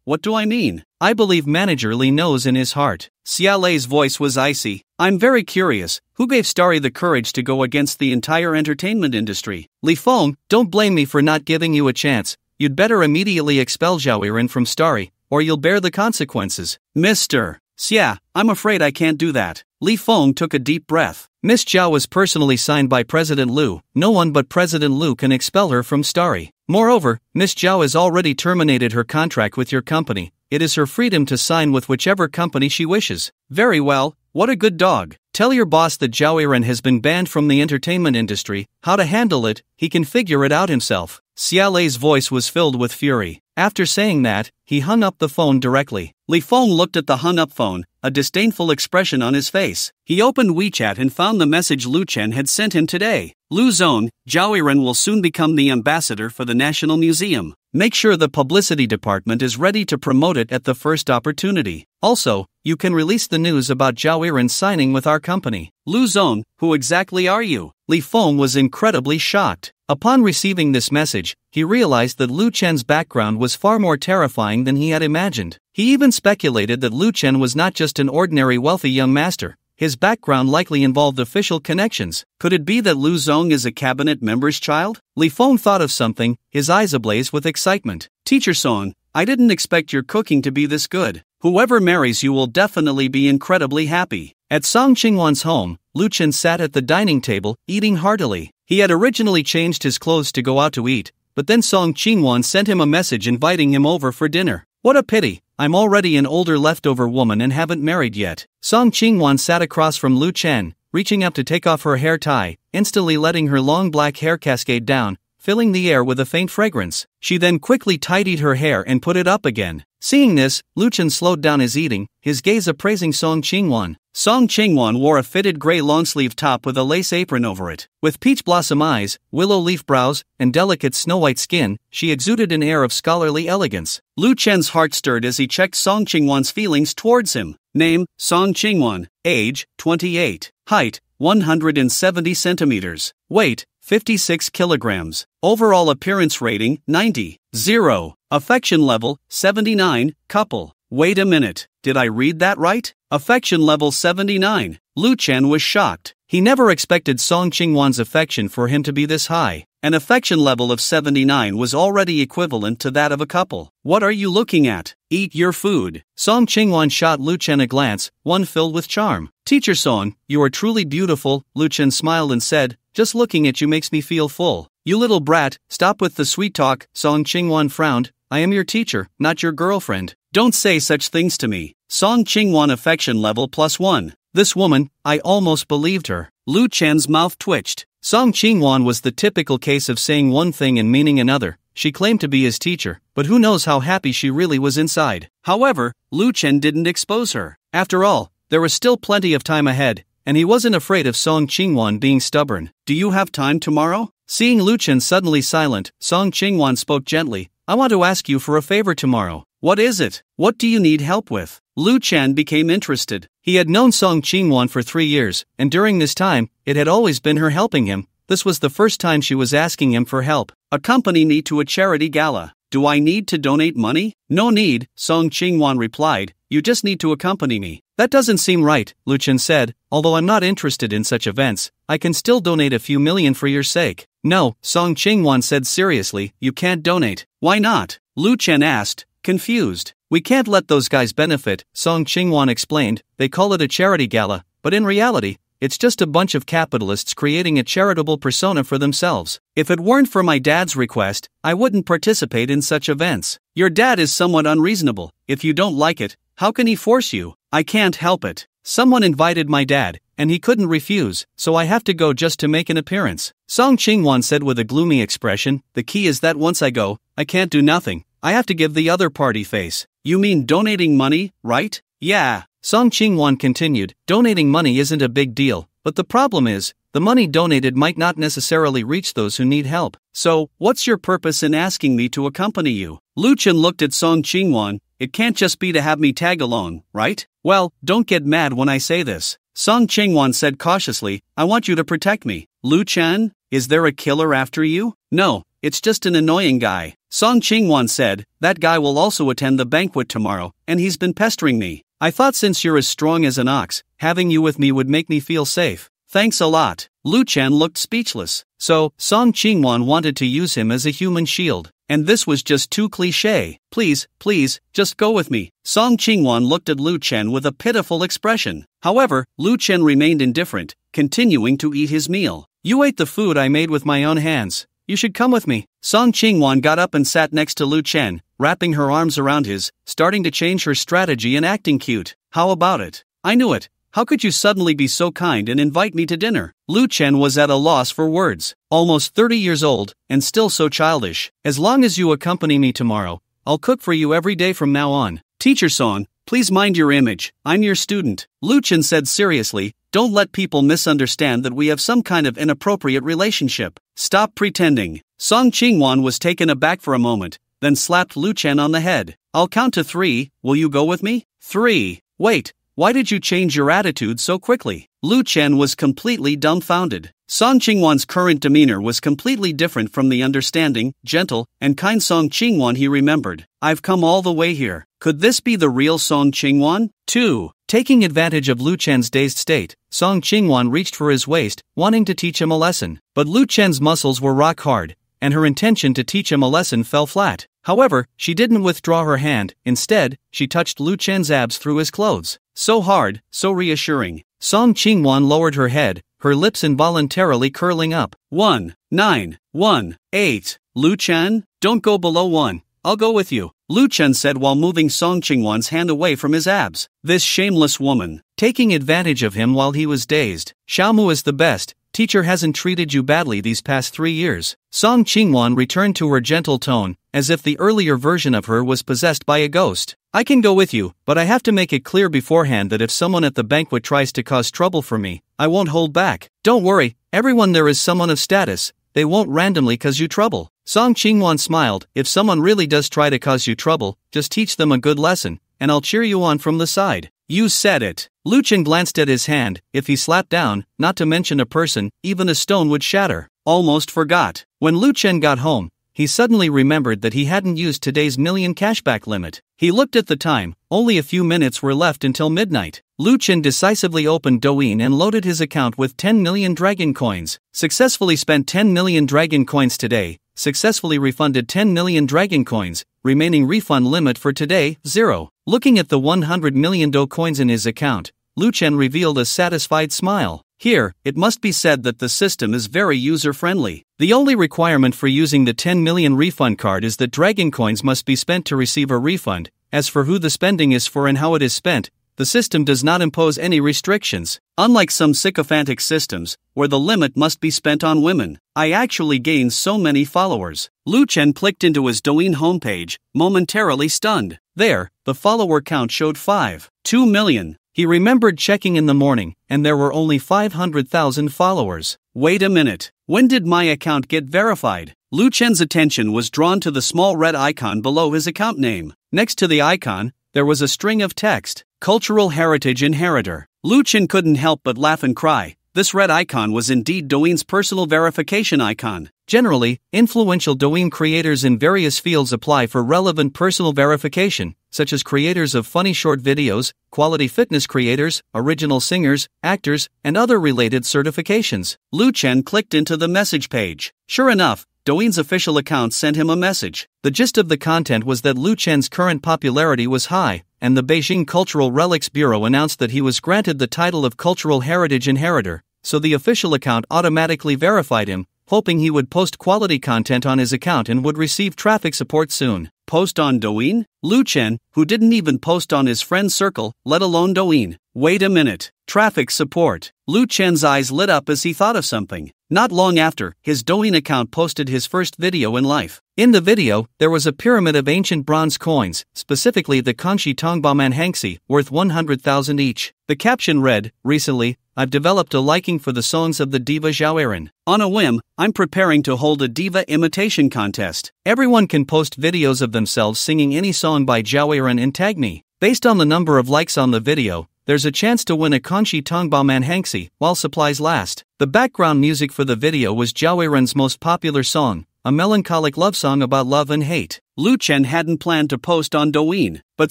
What do I mean? I believe Manager Li knows in his heart. CLA's voice was icy. I'm very curious, who gave Starry the courage to go against the entire entertainment industry? Li Feng, don't blame me for not giving you a chance. You'd better immediately expel Zhao Yiren from Starry, or you'll bear the consequences. Mr. Xia, I'm afraid I can't do that. Li Feng took a deep breath. Miss Zhao was personally signed by President Liu. No one but President Liu can expel her from Starry. Moreover, Miss Zhao has already terminated her contract with your company. It is her freedom to sign with whichever company she wishes. Very well, what a good dog. Tell your boss that Zhao Yiren has been banned from the entertainment industry. How to handle it, he can figure it out himself. Xiaolei's voice was filled with fury. After saying that, he hung up the phone directly. Li Feng looked at the hung-up phone, a disdainful expression on his face. He opened WeChat and found the message Lu Chen had sent him today. Lu Zone, Zhao Yiren will soon become the ambassador for the National Museum. Make sure the publicity department is ready to promote it at the first opportunity. Also, you can release the news about Zhao Yiren signing with our company. Lu Zone, who exactly are you? Li Feng was incredibly shocked. Upon receiving this message, he realized that Lu Chen's background was far more terrifying than he had imagined. He even speculated that Lu Chen was not just an ordinary wealthy young master. His background likely involved official connections. Could it be that Lu Zong is a cabinet member's child? Li Feng thought of something, his eyes ablaze with excitement. Teacher Song, I didn't expect your cooking to be this good. Whoever marries you will definitely be incredibly happy. At Song Qingwan's home, Lu Chen sat at the dining table, eating heartily. He had originally changed his clothes to go out to eat, but then Song Qingwan sent him a message inviting him over for dinner. What a pity, I'm already an older leftover woman and haven't married yet. Song Qingwan sat across from Lu Chen, reaching up to take off her hair tie, instantly letting her long black hair cascade down, filling the air with a faint fragrance. She then quickly tidied her hair and put it up again. Seeing this, Lu Chen slowed down his eating, his gaze appraising Song Qingwan. Song Qingwan wore a fitted gray long-sleeve top with a lace apron over it. With peach blossom eyes, willow leaf brows, and delicate snow-white skin, she exuded an air of scholarly elegance. Lu Chen's heart stirred as he checked Song Qingwan's feelings towards him. Name, Song Qingwan. Age, 28. Height, 170 centimeters. Weight, 56 kilograms. Overall appearance rating, 90. 0. Affection level, 79. Couple. Wait a minute, did I read that right? Affection level 79. Lu Chen was shocked. He never expected Song Qingwan's affection for him to be this high. An affection level of 79 was already equivalent to that of a couple. What are you looking at? Eat your food. Song Qingwan shot Lu Chen a glance, one filled with charm. Teacher Song, you are truly beautiful, Lu Chen smiled and said, just looking at you makes me feel full. You little brat, stop with the sweet talk, Song Qingwan frowned. I am your teacher, not your girlfriend. Don't say such things to me. Song Qingwan affection level +1. This woman, I almost believed her. Lu Chen's mouth twitched. Song Qingwan was the typical case of saying one thing and meaning another. She claimed to be his teacher, but who knows how happy she really was inside. However, Lu Chen didn't expose her. After all, there was still plenty of time ahead, and he wasn't afraid of Song Qingwan being stubborn. Do you have time tomorrow? Seeing Lu Chen suddenly silent, Song Qingwan spoke gently. I want to ask you for a favor tomorrow. What is it? What do you need help with? Lu Chen became interested. He had known Song Qingwan for 3 years, and during this time, it had always been her helping him. This was the first time she was asking him for help. Accompany me to a charity gala. Do I need to donate money? No need, Song Chingwan replied, you just need to accompany me. That doesn't seem right, Lu Chen said, although I'm not interested in such events, I can still donate a few million for your sake. No, Song Chingwan said seriously, you can't donate. Why not? Lu Chen asked, confused. We can't let those guys benefit, Song Chingwan explained, they call it a charity gala, but in reality, it's just a bunch of capitalists creating a charitable persona for themselves. If it weren't for my dad's request, I wouldn't participate in such events. Your dad is somewhat unreasonable. If you don't like it, how can he force you? I can't help it. Someone invited my dad, and he couldn't refuse, so I have to go just to make an appearance. Song Chingwan said with a gloomy expression, the key is that once I go, I can't do nothing. I have to give the other party face. You mean donating money, right? Yeah. Song Chingwan continued, donating money isn't a big deal, but the problem is, the money donated might not necessarily reach those who need help. So, what's your purpose in asking me to accompany you? Lu Chen looked at Song Chingwan, it can't just be to have me tag along, right? Well, don't get mad when I say this. Song Chingwan said cautiously, I want you to protect me. Lu Chen, is there a killer after you? No, it's just an annoying guy. Song Chingwan said, that guy will also attend the banquet tomorrow, and he's been pestering me. I thought since you're as strong as an ox, having you with me would make me feel safe. Thanks a lot. Lu Chen looked speechless. So, Song Chingwan wanted to use him as a human shield. And this was just too cliché. Please, just go with me. Song Chingwan looked at Lu Chen with a pitiful expression. However, Lu Chen remained indifferent, continuing to eat his meal. You ate the food I made with my own hands. You should come with me. Song Chingwan got up and sat next to Lu Chen, wrapping her arms around his, starting to change her strategy and acting cute. How about it? I knew it. How could you suddenly be so kind and invite me to dinner? Lu Chen was at a loss for words. Almost 30 years old, and still so childish. As long as you accompany me tomorrow, I'll cook for you every day from now on. Teacher Song, please mind your image. I'm your student. Lu Chen said seriously, don't let people misunderstand that we have some kind of inappropriate relationship. Stop pretending. Song Chingwan was taken aback for a moment, then slapped Lu Chen on the head. I'll count to 3, will you go with me? 3. Wait, why did you change your attitude so quickly? Lu Chen was completely dumbfounded. Song Chingwan's current demeanor was completely different from the understanding, gentle, and kind Song Chingwan he remembered. I've come all the way here. Could this be the real Song Chingwan? 2. Taking advantage of Lu Chen's dazed state, Song Chingwan reached for his waist, wanting to teach him a lesson. But Lu Chen's muscles were rock hard, and her intention to teach him a lesson fell flat. However, she didn't withdraw her hand. Instead, she touched Lu Chen's abs through his clothes. So hard, so reassuring. Song Chingwan lowered her head, her lips involuntarily curling up. 1, 9, 1, 8. Lu Chen, don't go below 1. I'll go with you, Lu Chen said while moving Song Chingwan's hand away from his abs. This shameless woman, taking advantage of him while he was dazed. Xiaomu is the best. Teacher hasn't treated you badly these past 3 years. Song Chingwan returned to her gentle tone, as if the earlier version of her was possessed by a ghost. I can go with you, but I have to make it clear beforehand that if someone at the banquet tries to cause trouble for me, I won't hold back. Don't worry, everyone there is someone of status. They won't randomly cause you trouble. Song Chingwan smiled. If someone really does try to cause you trouble, just teach them a good lesson, and I'll cheer you on from the side. You said it. Lu Chen glanced at his hand. If he slapped down, not to mention a person, even a stone would shatter. Almost forgot. When Lu Chen got home, he suddenly remembered that he hadn't used today's million cashback limit. He looked at the time. Only a few minutes were left until midnight. Lu Chen decisively opened Douyin and loaded his account with 10 million dragon coins. Successfully spent 10 million dragon coins today. Successfully refunded 10 million dragon coins. Remaining refund limit for today, 0. Looking at the 100 million Do coins in his account, Lu Chen revealed a satisfied smile. Here, it must be said that the system is very user-friendly. The only requirement for using the 10 million refund card is that dragon coins must be spent to receive a refund. As for who the spending is for and how it is spent, the system does not impose any restrictions. Unlike some sycophantic systems, where the limit must be spent on women, I actually gained so many followers. Lu Chen clicked into his Douyin homepage, momentarily stunned. There, the follower count showed 2 million. He remembered checking in the morning, and there were only 500,000 followers. Wait a minute, when did my account get verified? Lu Chen's attention was drawn to the small red icon below his account name. Next to the icon, there was a string of text, Cultural Heritage Inheritor. Lu Chen couldn't help but laugh and cry. This red icon was indeed Douyin's personal verification icon. Generally, influential Douyin creators in various fields apply for relevant personal verification, such as creators of funny short videos, quality fitness creators, original singers, actors, and other related certifications. Lu Chen clicked into the message page. Sure enough, Douyin's official account sent him a message. The gist of the content was that Lu Chen's current popularity was high, and the Beijing Cultural Relics Bureau announced that he was granted the title of Cultural Heritage Inheritor, so the official account automatically verified him, hoping he would post quality content on his account and would receive traffic support soon. Post on Douyin? Lu Chen, who didn't even post on his friend circle, let alone Douyin. Wait a minute. Traffic support. Lu Chen's eyes lit up as he thought of something. Not long after, his Douyin account posted his first video in life. In the video, there was a pyramid of ancient bronze coins, specifically the Kanshi Tongba Manhangxi, worth 100,000 each. The caption read, "Recently, I've developed a liking for the songs of the diva Zhao Erin. On a whim, I'm preparing to hold a diva imitation contest. Everyone can post videos of themselves singing any song by Zhao Erin and tag me. Based on the number of likes on the video, there's a chance to win a Kanshi Tongba Manhangxi while supplies last." The background music for the video was Zhao Erin's most popular song, a melancholic love song about love and hate. Lu Chen hadn't planned to post on Douyin, but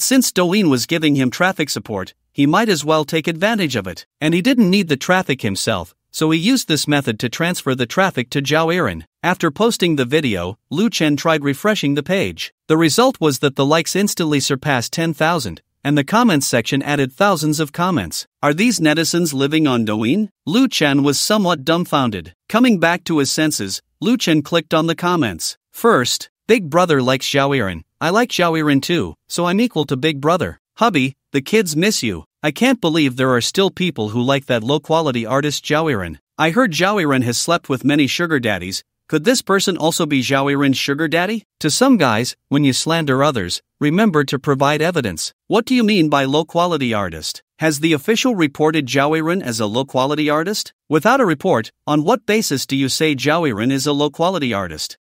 since Douyin was giving him traffic support, he might as well take advantage of it. And he didn't need the traffic himself, so he used this method to transfer the traffic to Zhao Erin. After posting the video, Lu Chen tried refreshing the page. The result was that the likes instantly surpassed 10,000. And the comments section added thousands of comments. Are these netizens living on Douyin? Lu Chen was somewhat dumbfounded. Coming back to his senses, Lu Chen clicked on the comments. First, Big Brother likes Zhao Erin. I like Zhao Erin too, so I'm equal to Big Brother. Hubby, the kids miss you. I can't believe there are still people who like that low-quality artist Zhao Erin. I heard Zhao Erin has slept with many sugar daddies. Could this person also be Zhao Erin's sugar daddy? To some guys, when you slander others, remember to provide evidence. What do you mean by low-quality artist? Has the official reported Zhao Erin as a low-quality artist? Without a report, on what basis do you say Zhao Erin is a low-quality artist?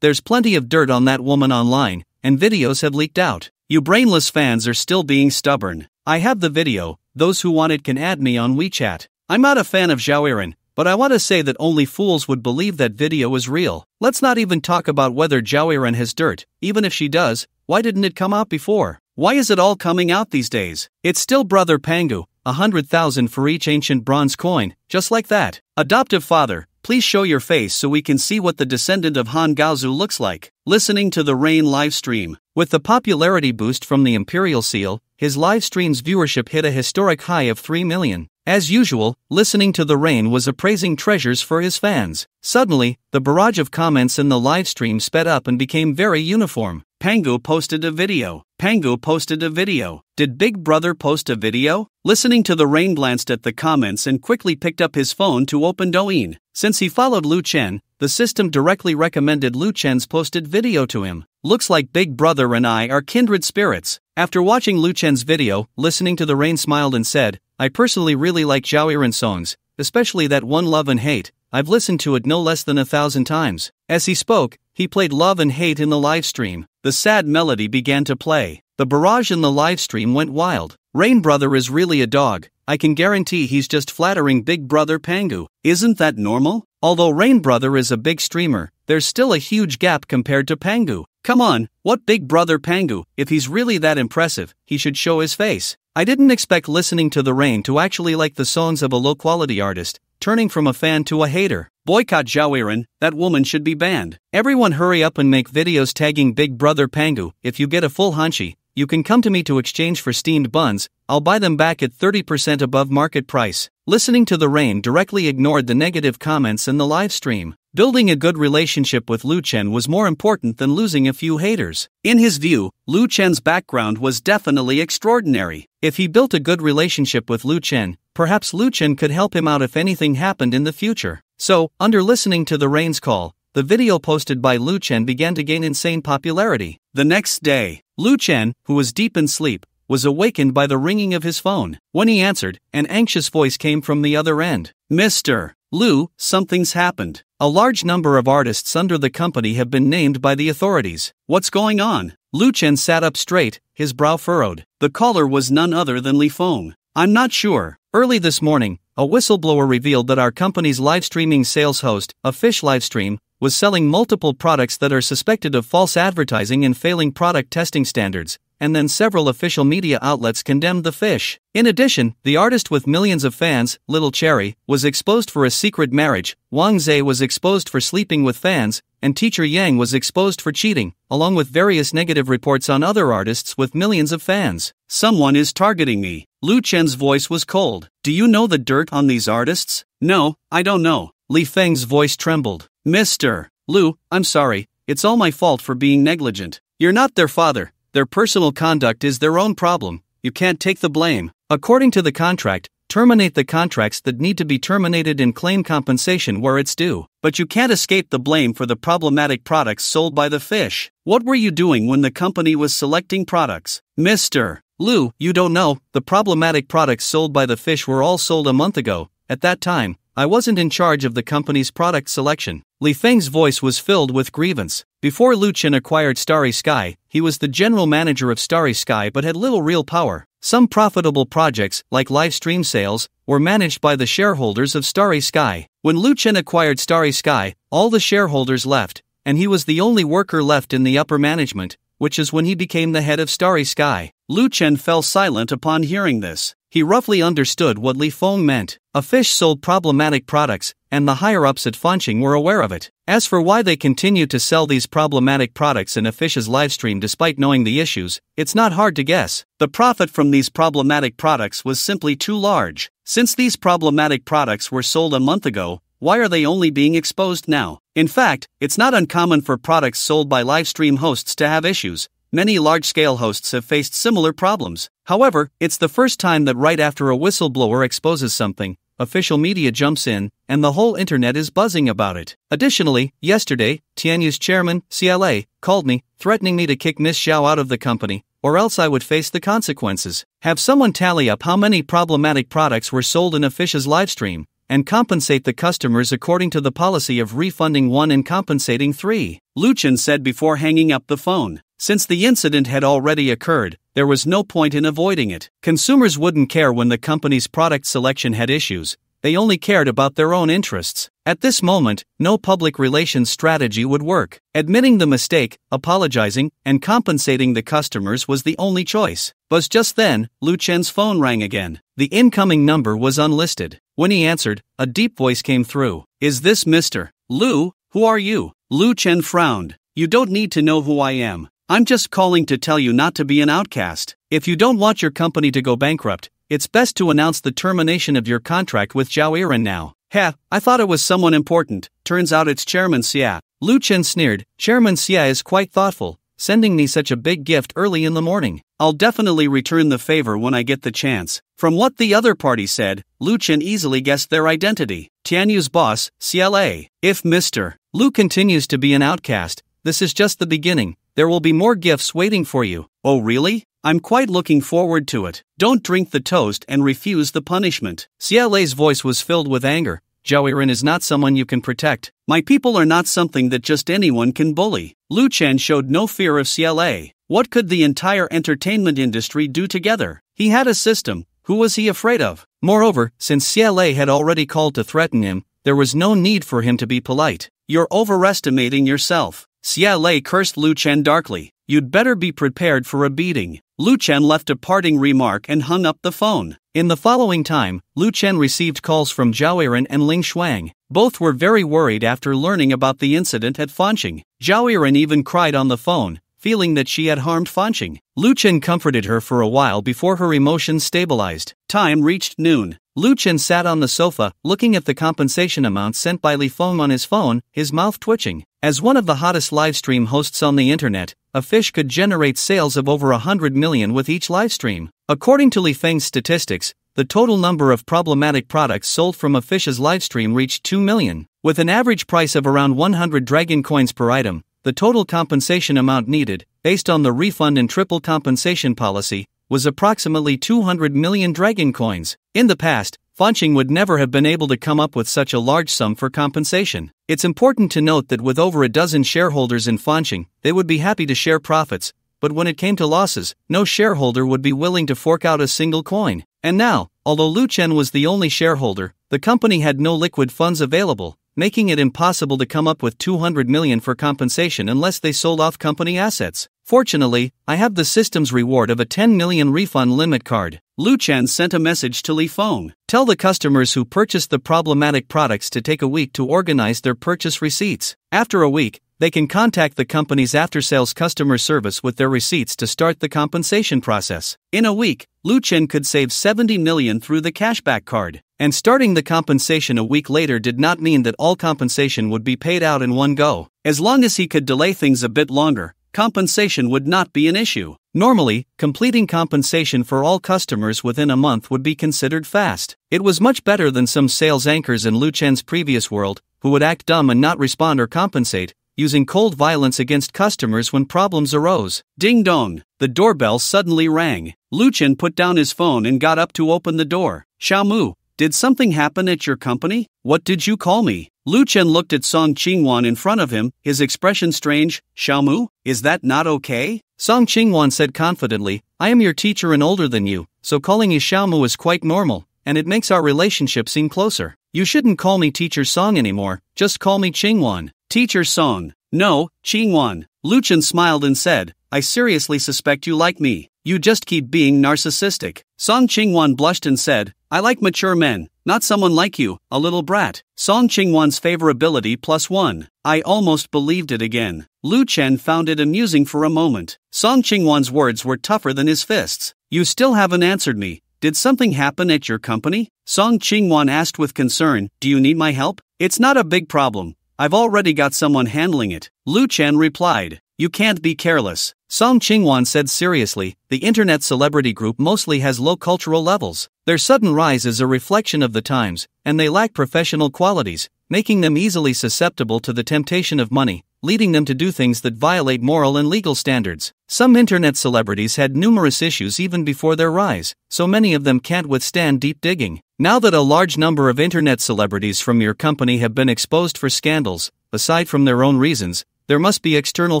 There's plenty of dirt on that woman online, and videos have leaked out. You brainless fans are still being stubborn. I have the video, those who want it can add me on WeChat. I'm not a fan of Zhao Erin, but I want to say that only fools would believe that video is real. Let's not even talk about whether Zhao Erin has dirt. Even if she does, why didn't it come out before? Why is it all coming out these days? It's still Brother Pangu, 100,000 for each ancient bronze coin, just like that. Adoptive father, please show your face so we can see what the descendant of Han Gaozu looks like. Listening to the Rain live stream. With the popularity boost from the Imperial Seal, his live stream's viewership hit a historic high of 3 million. As usual, Listening to the Rain was appraising treasures for his fans. Suddenly, the barrage of comments in the live stream sped up and became very uniform. Pangu posted a video. Pangu posted a video. Did Big Brother post a video? Listening to the Rain glanced at the comments and quickly picked up his phone to open Douyin. Since he followed Lu Chen, the system directly recommended Lu Chen's posted video to him. Looks like Big Brother and I are kindred spirits. After watching Lu Chen's video, Listening to the Rain smiled and said, I personally really like Zhao Erin's songs, especially that one Love and Hate. I've listened to it no less than 1,000 times. As he spoke, he played Love and Hate in the live stream. The sad melody began to play. The barrage in the live stream went wild. Rain Brother is really a dog. I can guarantee he's just flattering Big Brother Pangu. Isn't that normal? Although Rain Brother is a big streamer, there's still a huge gap compared to Pangu. Come on, what Big Brother Pangu? If he's really that impressive, he should show his face. I didn't expect Listening to the Rain to actually like the songs of a low-quality artist, turning from a fan to a hater. Boycott Zhao Erin, that woman should be banned. Everyone hurry up and make videos tagging Big Brother Pangu. If you get a full hanshi, you can come to me to exchange for steamed buns. I'll buy them back at 30% above market price. Listening to the Rain directly ignored the negative comments in the live stream. Building a good relationship with Lu Chen was more important than losing a few haters. In his view, Lu Chen's background was definitely extraordinary. If he built a good relationship with Lu Chen, perhaps Lu Chen could help him out if anything happened in the future. So, under Listening to the Rain's call, the video posted by Lu Chen began to gain insane popularity. The next day, Lu Chen, who was deep in sleep, was awakened by the ringing of his phone. When he answered, an anxious voice came from the other end. Mr. Lu, something's happened. A large number of artists under the company have been named by the authorities. What's going on? Lu Chen sat up straight, his brow furrowed. The caller was none other than Li Feng. I'm not sure, Early this morning, a whistleblower revealed that our company's live streaming sales host, a fish livestream, was selling multiple products that are suspected of false advertising and failing product testing standards, and then several official media outlets condemned the fish. In addition, the artist with millions of fans, Little Cherry, was exposed for a secret marriage, Wang Zhe was exposed for sleeping with fans, and Teacher Yang was exposed for cheating, along with various negative reports on other artists with millions of fans. Someone is targeting me. Lu Chen's voice was cold. Do you know the dirt on these artists? No, I don't know. Li Feng's voice trembled. Mr. Lu, I'm sorry, it's all my fault for being negligent. You're not their father. Their personal conduct is their own problem. You can't take the blame. According to the contract, terminate the contracts that need to be terminated and claim compensation where it's due. But you can't escape the blame for the problematic products sold by the fish. What were you doing when the company was selecting products? Mr. Lu, you don't know, the problematic products sold by the fish were all sold a month ago. At that time, I wasn't in charge of the company's product selection. Li Feng's voice was filled with grievance. Before Lu Chen acquired Starry Sky, he was the general manager of Starry Sky but had little real power. Some profitable projects, like live stream sales, were managed by the shareholders of Starry Sky. When Lu Chen acquired Starry Sky, all the shareholders left, and he was the only worker left in the upper management, which is when he became the head of Starry Sky. Lu Chen fell silent upon hearing this. He roughly understood what Li Feng meant. A fish sold problematic products, and the higher-ups at Fanqing were aware of it. As for why they continued to sell these problematic products in a fish's livestream despite knowing the issues, it's not hard to guess. The profit from these problematic products was simply too large. Since these problematic products were sold a month ago, why are they only being exposed now? In fact, it's not uncommon for products sold by livestream hosts to have issues. Many large-scale hosts have faced similar problems. However, it's the first time that right after a whistleblower exposes something, official media jumps in, and the whole internet is buzzing about it. Additionally, yesterday, Tianyu's chairman, CLA, called me, threatening me to kick Miss Xiao out of the company, or else I would face the consequences. Have someone tally up how many problematic products were sold in a fish's livestream, and compensate the customers according to the policy of refunding 1 and compensating 3. Lu Chen said before hanging up the phone. Since the incident had already occurred, there was no point in avoiding it. Consumers wouldn't care when the company's product selection had issues, they only cared about their own interests. At this moment, no public relations strategy would work. Admitting the mistake, apologizing, and compensating the customers was the only choice. But just then, Lu Chen's phone rang again. The incoming number was unlisted. When he answered, a deep voice came through. Is this Mr. Lu? Who are you? Lu Chen frowned. You don't need to know who I am. I'm just calling to tell you not to be an outcast. If you don't want your company to go bankrupt, it's best to announce the termination of your contract with Zhao Yiren now. Ha, I thought it was someone important. Turns out it's Chairman Xia. Lu Chen sneered. Chairman Xia is quite thoughtful, sending me such a big gift early in the morning. I'll definitely return the favor when I get the chance. From what the other party said, Lu Chen easily guessed their identity. Tianyu's boss, CLA. If Mr. Lu continues to be an outcast, this is just the beginning. There will be more gifts waiting for you. Oh really? I'm quite looking forward to it. Don't drink the toast and refuse the punishment. CLA's voice was filled with anger. Zhao Yiren is not someone you can protect. My people are not something that just anyone can bully. Lu Chen showed no fear of CLA. What could the entire entertainment industry do together? He had a system. Who was he afraid of? Moreover, since CLA had already called to threaten him, there was no need for him to be polite. You're overestimating yourself. CLA cursed Lu Chen darkly. You'd better be prepared for a beating. Lu Chen left a parting remark and hung up the phone. In the following time, Lu Chen received calls from Zhao Yiren and Ling Shuang. Both were very worried after learning about the incident at Fanqing. Zhao Yiren even cried on the phone, feeling that she had harmed Fanqing. Lu Chen comforted her for a while before her emotions stabilized. Time reached noon. Lu Chen sat on the sofa, looking at the compensation amount sent by Li Feng on his phone, his mouth twitching. As one of the hottest livestream hosts on the internet, a fish could generate sales of over 100 million with each livestream. According to Li Feng's statistics, the total number of problematic products sold from a fish's livestream reached 2 million. With an average price of around 100 dragon coins per item, the total compensation amount needed, based on the refund and triple compensation policy, was approximately 200 million dragon coins. In the past, Fanqing would never have been able to come up with such a large sum for compensation. It's important to note that with over a dozen shareholders in Fanqing, they would be happy to share profits, but when it came to losses, no shareholder would be willing to fork out a single coin. And now, Although Lu Chen was the only shareholder, the company had no liquid funds available, making it impossible to come up with 200 million for compensation unless they sold off company assets. Fortunately, I have the system's reward of a 10 million refund limit card. Lu Chen sent a message to Li Feng. Tell the customers who purchased the problematic products to take a week to organize their purchase receipts. After a week, they can contact the company's after-sales customer service with their receipts to start the compensation process. In a week, Lu Chen could save 70 million through the cashback card. And starting the compensation a week later did not mean that all compensation would be paid out in one go. As long as he could delay things a bit longer, compensation would not be an issue. Normally, completing compensation for all customers within a month would be considered fast. It was much better than some sales anchors in Lu Chen's previous world, who would act dumb and not respond or compensate, using cold violence against customers when problems arose. Ding dong! The doorbell suddenly rang. Lu Chen put down his phone and got up to open the door. Xiaomu, did something happen at your company? What did you call me? Lu Chen looked at Song Qingwan in front of him, his expression strange. Xiaomu, is that not okay? Song Qingwan said confidently, I am your teacher and older than you, so calling you Xiaomu is quite normal, and it makes our relationship seem closer. You shouldn't call me Teacher Song anymore, just call me Qingwan. Teacher Song. No, Qingwan. Lu Chen smiled and said, I seriously suspect you like me. You just keep being narcissistic. Song Qingwan blushed and said, I like mature men, not someone like you, a little brat. Song Qingwan's favorability +1. I almost believed it again. Lu Chen found it amusing for a moment. Song Qingwan's words were tougher than his fists. You still haven't answered me. Did something happen at your company? Song Qingwan asked with concern, do you need my help? It's not a big problem. I've already got someone handling it. Lu Chen replied. You can't be careless. Song Qingwan said seriously, the internet celebrity group mostly has low cultural levels. Their sudden rise is a reflection of the times, and they lack professional qualities, making them easily susceptible to the temptation of money, leading them to do things that violate moral and legal standards. Some internet celebrities had numerous issues even before their rise, so many of them can't withstand deep digging. Now that a large number of internet celebrities from your company have been exposed for scandals, aside from their own reasons, there must be external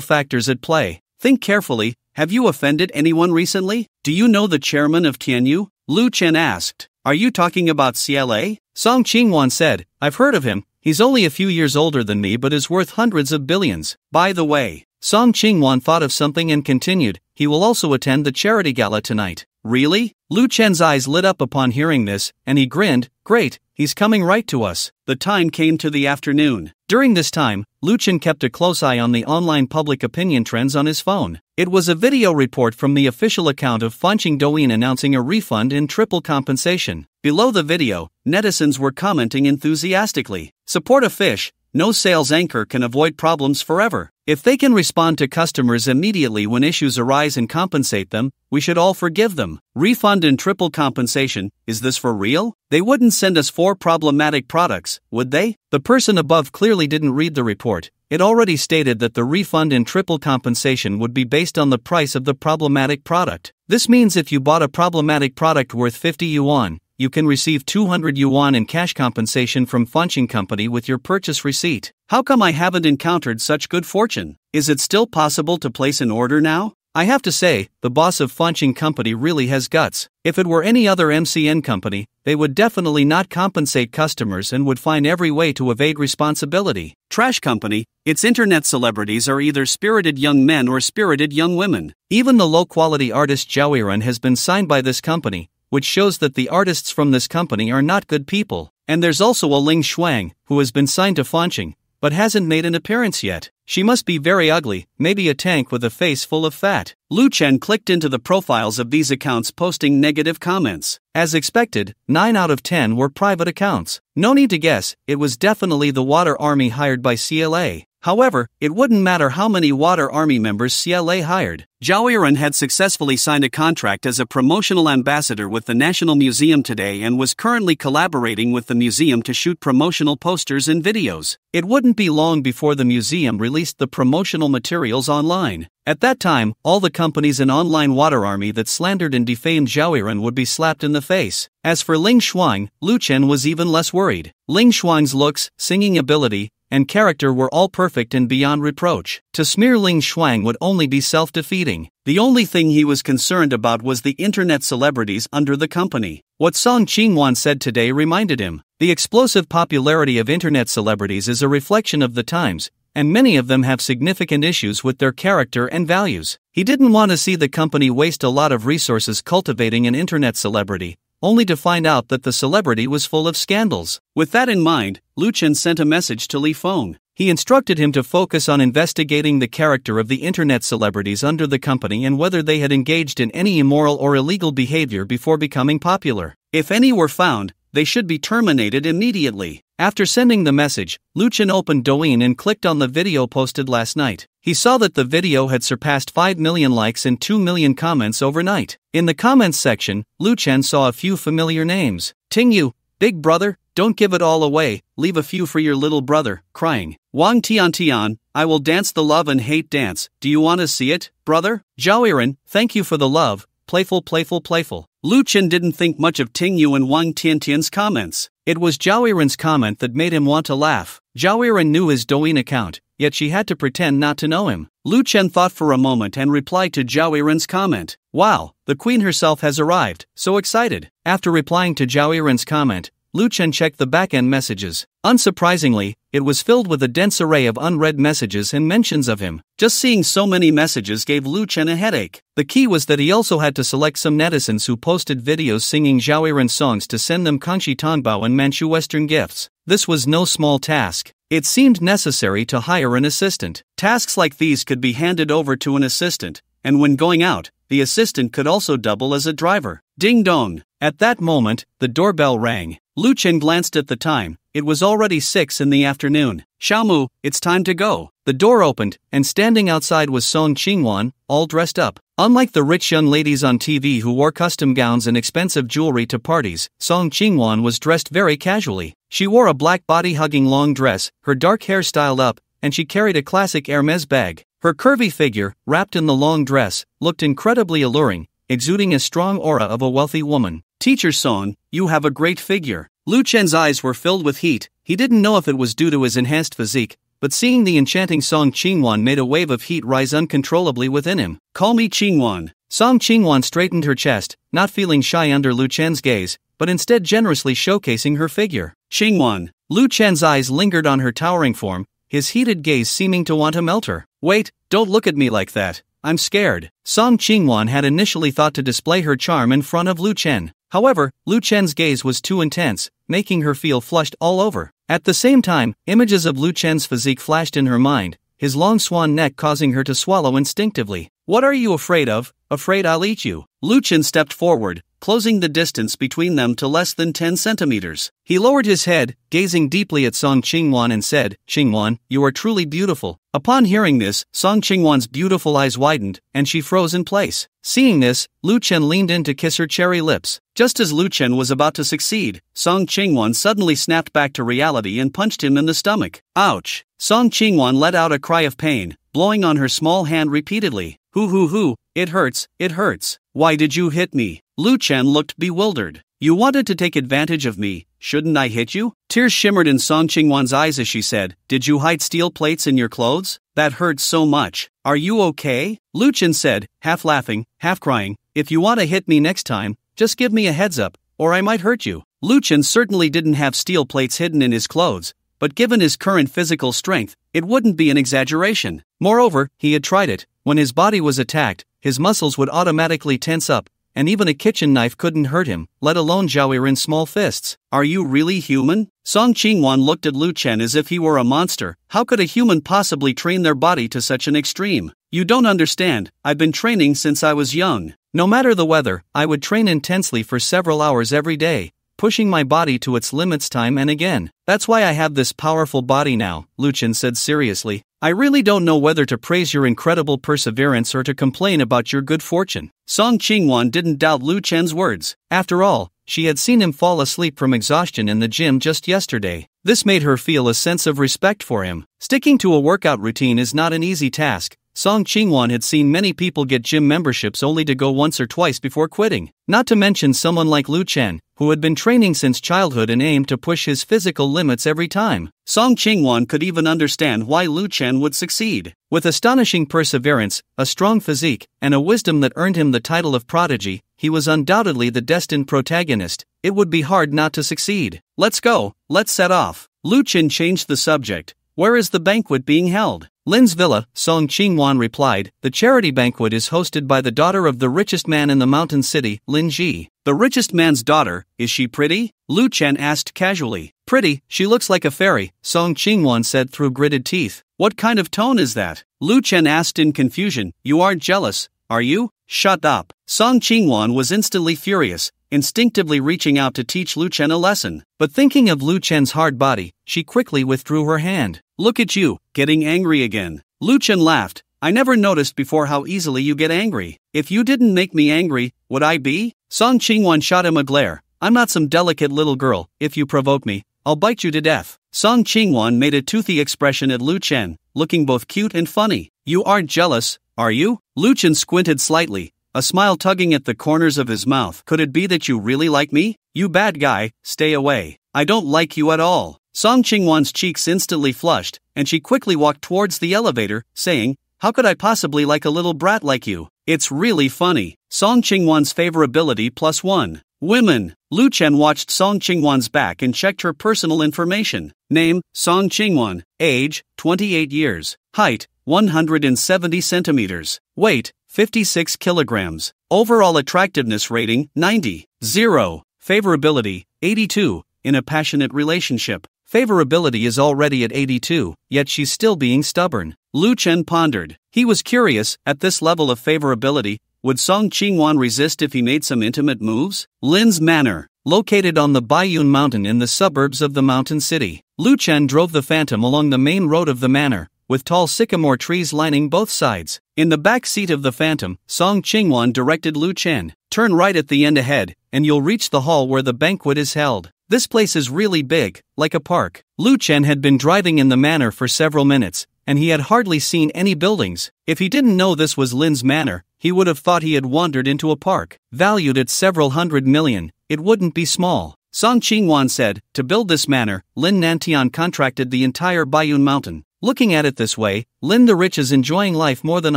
factors at play. Think carefully, have you offended anyone recently? Do you know the chairman of Tianyu? Lu Chen asked. Are you talking about CLA? Song Qingwan said, I've heard of him, he's only a few years older than me but is worth hundreds of billions. By the way, Song Qingwan thought of something and continued, he will also attend the charity gala tonight. Really? Lu Chen's eyes lit up upon hearing this, and he grinned, great, he's coming right to us. The time came to the afternoon. During this time, Lu Chen kept a close eye on the online public opinion trends on his phone. It was a video report from the official account of Fanqing Douyin announcing a refund in triple compensation. Below the video, netizens were commenting enthusiastically. Support a fish, no sales anchor can avoid problems forever. If they can respond to customers immediately when issues arise and compensate them, we should all forgive them. Refund and triple compensation, is this for real? They wouldn't send us 4 problematic products, would they? The person above clearly didn't read the report. It already stated that the refund and triple compensation would be based on the price of the problematic product. This means if you bought a problematic product worth 50 yuan, you can receive 200 yuan in cash compensation from Fanqing Company with your purchase receipt. How come I haven't encountered such good fortune? Is it still possible to place an order now? I have to say, the boss of Fanqing Company really has guts. If it were any other MCN company, they would definitely not compensate customers and would find every way to evade responsibility. Trash company, its internet celebrities are either spirited young men or spirited young women. Even the low-quality artist Zhao Yiren has been signed by this company, which shows that the artists from this company are not good people. And there's also a Ling Shuang, who has been signed to Fanqing, but hasn't made an appearance yet. She must be very ugly, maybe a tank with a face full of fat. Lu Chen clicked into the profiles of these accounts posting negative comments. As expected, 9 out of 10 were private accounts. No need to guess, it was definitely the Water Army hired by CLA. However, it wouldn't matter how many Water Army members CLA hired. Zhao Yiren had successfully signed a contract as a promotional ambassador with the National Museum today and was currently collaborating with the museum to shoot promotional posters and videos. It wouldn't be long before the museum released the promotional materials online. At that time, all the companies in online Water Army that slandered and defamed Zhao Yiren would be slapped in the face. As for Ling Shuang, Lu Chen was even less worried. Ling Shuang's looks, singing ability, and character were all perfect and beyond reproach. To smear Ling Shuang would only be self-defeating. The only thing he was concerned about was the internet celebrities under the company. What Song Qingwan said today reminded him. The explosive popularity of internet celebrities is a reflection of the times, and many of them have significant issues with their character and values. He didn't want to see the company waste a lot of resources cultivating an internet celebrity, only to find out that the celebrity was full of scandals. With that in mind, Lu Chen sent a message to Li Feng. He instructed him to focus on investigating the character of the internet celebrities under the company and whether they had engaged in any immoral or illegal behavior before becoming popular. If any were found, they should be terminated immediately. After sending the message, Lu Chen opened Douyin and clicked on the video posted last night. He saw that the video had surpassed 5 million likes and 2 million comments overnight. In the comments section, Lu Chen saw a few familiar names. Ting Yu, Big Brother, don't give it all away, leave a few for your little brother, crying. Wang Tian, I will dance the love and hate dance, do you want to see it, brother? Zhao Yiren, thank you for the love, playful. Lu Chen didn't think much of Ting Yu and Wang Tiantian's comments. It was Zhao Yiren's comment that made him want to laugh. Zhao Yiren knew his Douyin account, yet she had to pretend not to know him. Lu Chen thought for a moment and replied to Zhao Yiren's comment. Wow, the queen herself has arrived, so excited. After replying to Zhao Yiren's comment, Lu Chen checked the back-end messages. Unsurprisingly, it was filled with a dense array of unread messages and mentions of him. Just seeing so many messages gave Lu Chen a headache. The key was that he also had to select some netizens who posted videos singing Zhao Yiren songs to send them Kangxi Tongbao and Manchu Western gifts. This was no small task. It seemed necessary to hire an assistant. Tasks like these could be handed over to an assistant, and when going out, the assistant could also double as a driver. Ding dong! At that moment, the doorbell rang. Lu Chen glanced at the time. It was already 6 in the afternoon. Xiaomu, it's time to go. The door opened, and standing outside was Song Qingwan, all dressed up. Unlike the rich young ladies on TV who wore custom gowns and expensive jewelry to parties, Song Qingwan was dressed very casually. She wore a black body-hugging long dress, her dark hair styled up, and she carried a classic Hermès bag. Her curvy figure, wrapped in the long dress, looked incredibly alluring, exuding a strong aura of a wealthy woman. Teacher Song, you have a great figure. Lu Chen's eyes were filled with heat. He didn't know if it was due to his enhanced physique, but seeing the enchanting Song Qingwan made a wave of heat rise uncontrollably within him. Call me Qingwan. Song Qingwan straightened her chest, not feeling shy under Lu Chen's gaze, but instead generously showcasing her figure. Qingwan. Lu Chen's eyes lingered on her towering form, his heated gaze seeming to want to melt her. Wait, don't look at me like that. I'm scared. Song Qingwan had initially thought to display her charm in front of Lu Chen. However, Lu Chen's gaze was too intense, making her feel flushed all over. At the same time, images of Lu Chen's physique flashed in her mind, his long swan neck causing her to swallow instinctively. What are you afraid of? Afraid I'll eat you. Lu Chen stepped forward, closing the distance between them to less than 10 centimeters. He lowered his head, gazing deeply at Song Qingwan and said, Qingwan, you are truly beautiful. Upon hearing this, Song Qingwan's beautiful eyes widened, and she froze in place. Seeing this, Lu Chen leaned in to kiss her cherry lips. Just as Lu Chen was about to succeed, Song Qingwan suddenly snapped back to reality and punched him in the stomach. Ouch! Song Qingwan let out a cry of pain, blowing on her small hand repeatedly. Hoo, it hurts, it hurts. Why did you hit me? Lu Chen looked bewildered. You wanted to take advantage of me, shouldn't I hit you? Tears shimmered in Song Qingwan's eyes as she said, Did you hide steel plates in your clothes? That hurts so much. Are you okay? Lu Chen said, half laughing, half crying, If you want to hit me next time, just give me a heads up, or I might hurt you. Lu Chen certainly didn't have steel plates hidden in his clothes, but given his current physical strength, it wouldn't be an exaggeration. Moreover, he had tried it. When his body was attacked, his muscles would automatically tense up, and even a kitchen knife couldn't hurt him, let alone Zhao Yiren's small fists. Are you really human? Song Qingwan looked at Lu Chen as if he were a monster. How could a human possibly train their body to such an extreme? You don't understand, I've been training since I was young. No matter the weather, I would train intensely for several hours every day, pushing my body to its limits time and again. That's why I have this powerful body now, Lu Chen said seriously. I really don't know whether to praise your incredible perseverance or to complain about your good fortune. Song Qingwan didn't doubt Lu Chen's words. After all, she had seen him fall asleep from exhaustion in the gym just yesterday. This made her feel a sense of respect for him. Sticking to a workout routine is not an easy task, Song Chingwon had seen many people get gym memberships only to go once or twice before quitting. Not to mention someone like Lu Chen, who had been training since childhood and aimed to push his physical limits every time. Song Chingwon could even understand why Lu Chen would succeed. With astonishing perseverance, a strong physique, and a wisdom that earned him the title of prodigy, he was undoubtedly the destined protagonist. It would be hard not to succeed. Let's go, let's set off. Lu Chen changed the subject. Where is the banquet being held? Lin's villa, Song Chingwon replied. The charity banquet is hosted by the daughter of the richest man in the mountain city, Lin Ji. The richest man's daughter, is she pretty? Lu Chen asked casually. Pretty, she looks like a fairy, Song Chingwon said through gritted teeth. What kind of tone is that? Lu Chen asked in confusion. You aren't jealous, are you? Shut up. Song Chingwon was instantly furious, instinctively reaching out to teach Lu Chen a lesson. But thinking of Lu Chen's hard body, she quickly withdrew her hand. Look at you, getting angry again. Lu Chen laughed. I never noticed before how easily you get angry. If you didn't make me angry, would I be? Song Chingwon shot him a glare. I'm not some delicate little girl. If you provoke me, I'll bite you to death. Song Chingwon made a toothy expression at Lu Chen, looking both cute and funny. You aren't jealous, are you? Lu Chen squinted slightly, a smile tugging at the corners of his mouth. Could it be that you really like me? You bad guy, stay away. I don't like you at all. Song Chingwon's cheeks instantly flushed, and she quickly walked towards the elevator, saying, how could I possibly like a little brat like you? It's really funny. Song Chingwon's favorability +1. Women. Lu Chen watched Song Chingwon's back and checked her personal information. Name, Song Chingwon. Age, 28 years. Height, 170 centimeters. Weight, 56 kilograms. Overall attractiveness rating, 90. 0. Favorability, 82. In a passionate relationship. Favorability is already at 82, yet she's still being stubborn. Lu Chen pondered. He was curious, at this level of favorability, would Song Chingwon resist if he made some intimate moves? Lin's Manor, located on the Baiyun Mountain in the suburbs of the mountain city. Lu Chen drove the Phantom along the main road of the manor, with tall sycamore trees lining both sides. In the back seat of the Phantom, Song Chingwon directed Lu Chen. Turn right at the end ahead, and you'll reach the hall where the banquet is held. This place is really big, like a park. Lu Chen had been driving in the manor for several minutes, and he had hardly seen any buildings. If he didn't know this was Lin's manor, he would have thought he had wandered into a park. Valued at several $100 million, it wouldn't be small. Song Chingwon said, to build this manor, Lin Nantian contracted the entire Baiyun Mountain. Looking at it this way, Lin the Rich is enjoying life more than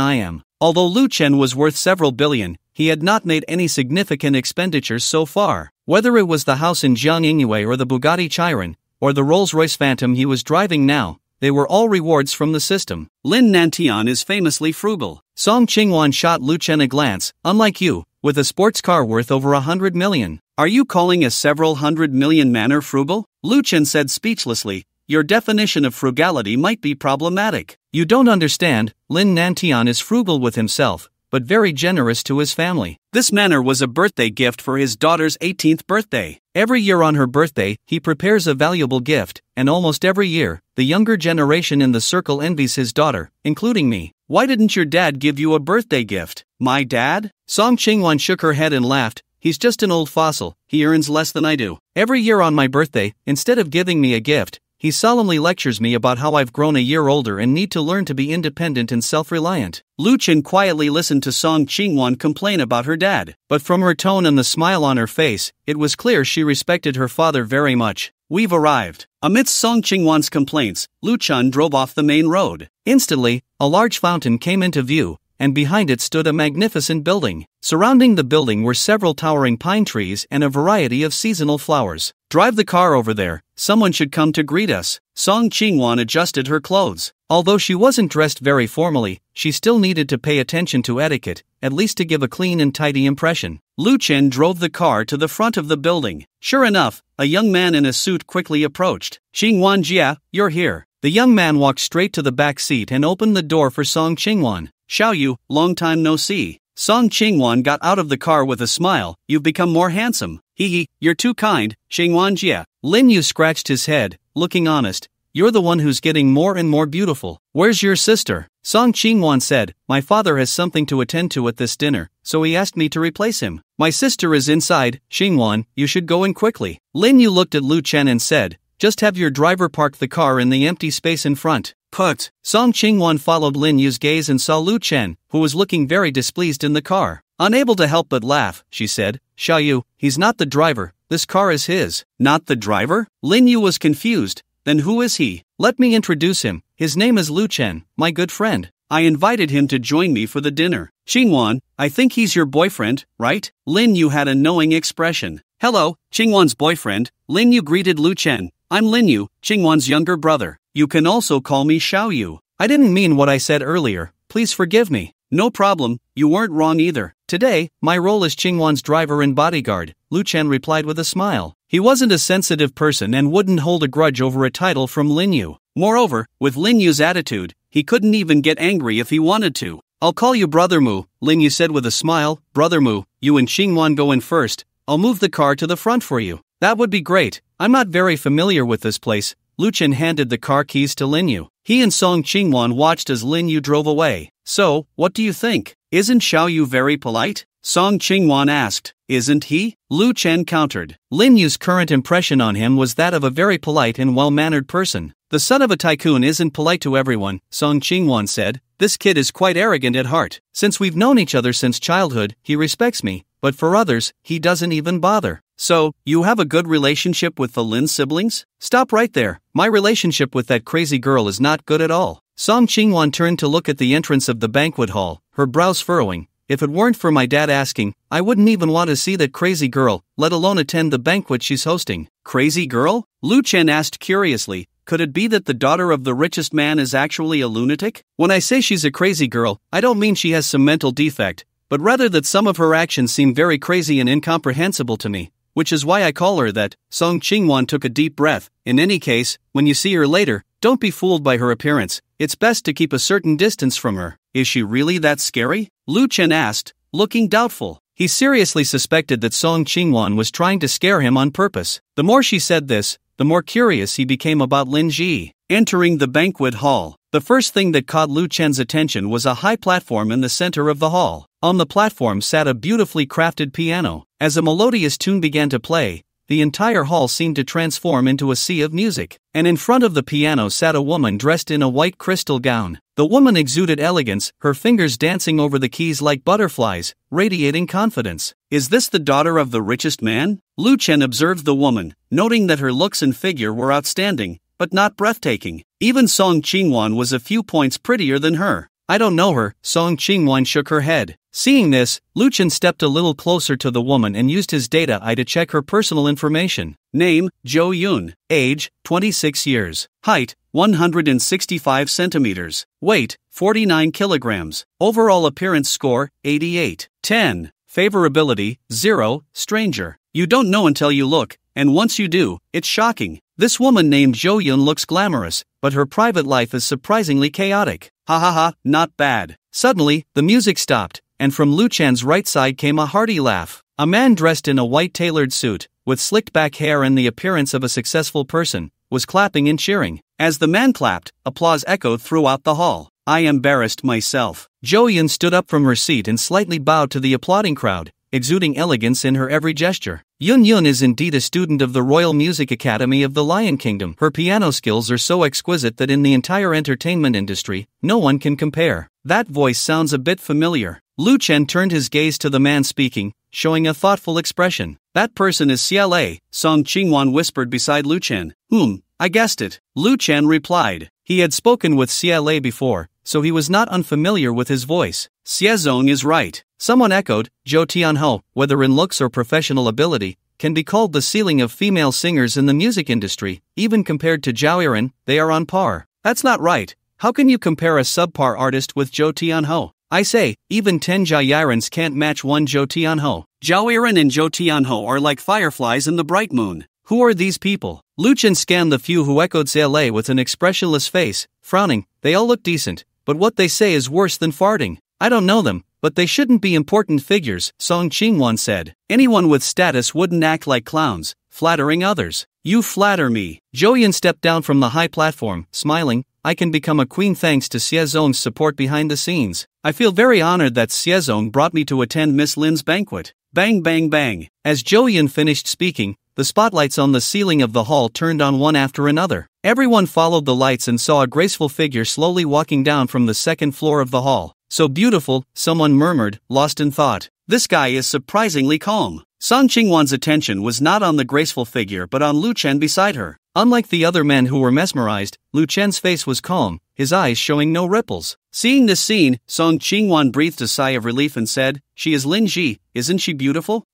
I am. Although Lu Chen was worth several billion, he had not made any significant expenditures so far. Whether it was the house in Jiangningyue or the Bugatti Chiron, or the Rolls-Royce Phantom he was driving now, they were all rewards from the system. Lin Nantian is famously frugal. Song Chingwon shot Lu Chen a glance. Unlike you, with a sports car worth over $100 million. Are you calling a several $100 million manor frugal? Lu Chen said speechlessly. Your definition of frugality might be problematic. You don't understand, Lin Nantian is frugal with himself, but very generous to his family. This manor was a birthday gift for his daughter's 18th birthday. Every year on her birthday, he prepares a valuable gift, and almost every year, the younger generation in the circle envies his daughter, including me. Why didn't your dad give you a birthday gift? My dad? Song Chingwon shook her head and laughed. He's just an old fossil, he earns less than I do. Every year on my birthday, instead of giving me a gift, he solemnly lectures me about how I've grown a year older and need to learn to be independent and self-reliant. Lu Chen quietly listened to Song Chingwon complain about her dad, but from her tone and the smile on her face, it was clear she respected her father very much. We've arrived. Amidst Song Chingwon's complaints, Lu Chen drove off the main road. Instantly, a large fountain came into view, and behind it stood a magnificent building. Surrounding the building were several towering pine trees and a variety of seasonal flowers. Drive the car over there, someone should come to greet us. Song Chingwon adjusted her clothes. Although she wasn't dressed very formally, she still needed to pay attention to etiquette, at least to give a clean and tidy impression. Lu Chen drove the car to the front of the building. Sure enough, a young man in a suit quickly approached. Chingwon Jia, you're here. The young man walked straight to the back seat and opened the door for Song Chingwon. Xiao Yu, long time no see. Song Chingwon got out of the car with a smile. You've become more handsome. Hee, you're too kind, Chingwon Jia. Lin Yu scratched his head, looking honest. You're the one who's getting more and more beautiful. Where's your sister? Song Chingwon said, my father has something to attend to at this dinner, so he asked me to replace him. My sister is inside, Chingwon, you should go in quickly. Lin Yu looked at Lu Chen and said, just have your driver park the car in the empty space in front. Put. Song Chingwon followed Lin Yu's gaze and saw Lu Chen, who was looking very displeased in the car. Unable to help but laugh, she said, Xiaoyu, he's not the driver, this car is his. Not the driver? Lin Yu was confused. Then who is he? Let me introduce him. His name is Lu Chen, my good friend. I invited him to join me for the dinner. Chingwon, I think he's your boyfriend, right? Lin Yu had a knowing expression. Hello, Chingwon's boyfriend. Lin Yu greeted Lu Chen. I'm Lin Yu, Chingwon's younger brother. You can also call me Xiaoyu. I didn't mean what I said earlier. Please forgive me. No problem, you weren't wrong either. Today, my role is Chingwon's driver and bodyguard, Lu Chen replied with a smile. He wasn't a sensitive person and wouldn't hold a grudge over a title from Lin Yu. Moreover, with Lin Yu's attitude, he couldn't even get angry if he wanted to. I'll call you Brother Mu, Lin Yu said with a smile. Brother Mu, you and Chingwon go in first. I'll move the car to the front for you. That would be great. I'm not very familiar with this place. Lu Chen handed the car keys to Lin Yu. He and Song Chingwon watched as Lin Yu drove away. So, what do you think? Isn't Xiaoyu very polite? Song Chingwon asked. Isn't he? Lu Chen countered. Lin Yu's current impression on him was that of a very polite and well-mannered person. The son of a tycoon isn't polite to everyone, Song Chingwon said. This kid is quite arrogant at heart. Since we've known each other since childhood, he respects me, but for others, he doesn't even bother. So, you have a good relationship with the Lin siblings? Stop right there. My relationship with that crazy girl is not good at all. Song Chingwon turned to look at the entrance of the banquet hall, her brows furrowing. If it weren't for my dad asking, I wouldn't even want to see that crazy girl, let alone attend the banquet she's hosting. Crazy girl? Lu Chen asked curiously. Could it be that the daughter of the richest man is actually a lunatic? When I say she's a crazy girl, I don't mean she has some mental defect, but rather that some of her actions seem very crazy and incomprehensible to me, which is why I call her that. Song Chingwon took a deep breath. In any case, when you see her later, don't be fooled by her appearance. It's best to keep a certain distance from her. Is she really that scary? Lu Chen asked, looking doubtful. He seriously suspected that Song Chingwon was trying to scare him on purpose. The more she said this, the more curious he became about Lin Ji. Entering the banquet hall, the first thing that caught Lu Chen's attention was a high platform in the center of the hall. On the platform sat a beautifully crafted piano. As a melodious tune began to play, the entire hall seemed to transform into a sea of music. And in front of the piano sat a woman dressed in a white crystal gown. The woman exuded elegance, her fingers dancing over the keys like butterflies, radiating confidence. Is this the daughter of the richest man? Lu Chen observed the woman, noting that her looks and figure were outstanding, but not breathtaking. Even Song Chingwon was a few points prettier than her. I don't know her, Song Chingwon shook her head. Seeing this, Lu Chen stepped a little closer to the woman and used his data-eye to check her personal information. Name, Zhou Yun. Age, 26 years. Height, 165 centimeters. Weight, 49 kilograms. Overall appearance score, 88. 10. Favorability, 0. Stranger. You don't know until you look, and once you do, it's shocking. This woman named Zhou Yun looks glamorous, but her private life is surprisingly chaotic. Ha ha ha, not bad. Suddenly, the music stopped, and from Lu Chen's right side came a hearty laugh. A man dressed in a white tailored suit, with slicked back hair and the appearance of a successful person, was clapping and cheering. As the man clapped, applause echoed throughout the hall. I embarrassed myself. Zhou Yun stood up from her seat and slightly bowed to the applauding crowd, exuding elegance in her every gesture. Yun Yun is indeed a student of the Royal Music Academy of the Lion Kingdom. Her piano skills are so exquisite that in the entire entertainment industry, no one can compare. That voice sounds a bit familiar. Lu Chen turned his gaze to the man speaking, showing a thoughtful expression. That person is CLA, Song Chingwon whispered beside Lu Chen. I guessed it. Lu Chen replied. He had spoken with CLA before, so he was not unfamiliar with his voice. Xiezong is right. Someone echoed. Zhou Tianhou, whether in looks or professional ability, can be called the ceiling of female singers in the music industry. Even compared to Zhao Yiren, they are on par. That's not right. How can you compare a subpar artist with Zhou Tianhou? I say, even 10 Zhao Yirens can't match one Zhou Tianhou. Zhao Yiren and Zhou Tianhou are like fireflies in the bright moon. Who are these people? Lu Chen scanned the few who echoed CLA with an expressionless face, frowning. They all look decent, but what they say is worse than farting. I don't know them, but they shouldn't be important figures, Song Chingwon said. Anyone with status wouldn't act like clowns, flattering others. You flatter me. Zhou Yun stepped down from the high platform, smiling. I can become a queen thanks to Xiezong's support behind the scenes. I feel very honored that Xiezong brought me to attend Miss Lin's banquet. Bang bang bang. As Zhou Yun finished speaking, the spotlights on the ceiling of the hall turned on one after another. Everyone followed the lights and saw a graceful figure slowly walking down from the second floor of the hall. So beautiful, someone murmured, lost in thought. This guy is surprisingly calm. Song Qingwan's attention was not on the graceful figure but on Lu Chen beside her. Unlike the other men who were mesmerized, Lu Chen's face was calm, his eyes showing no ripples. Seeing this scene, Song Qingwan breathed a sigh of relief and said, "She is Lin Ji, isn't she beautiful?"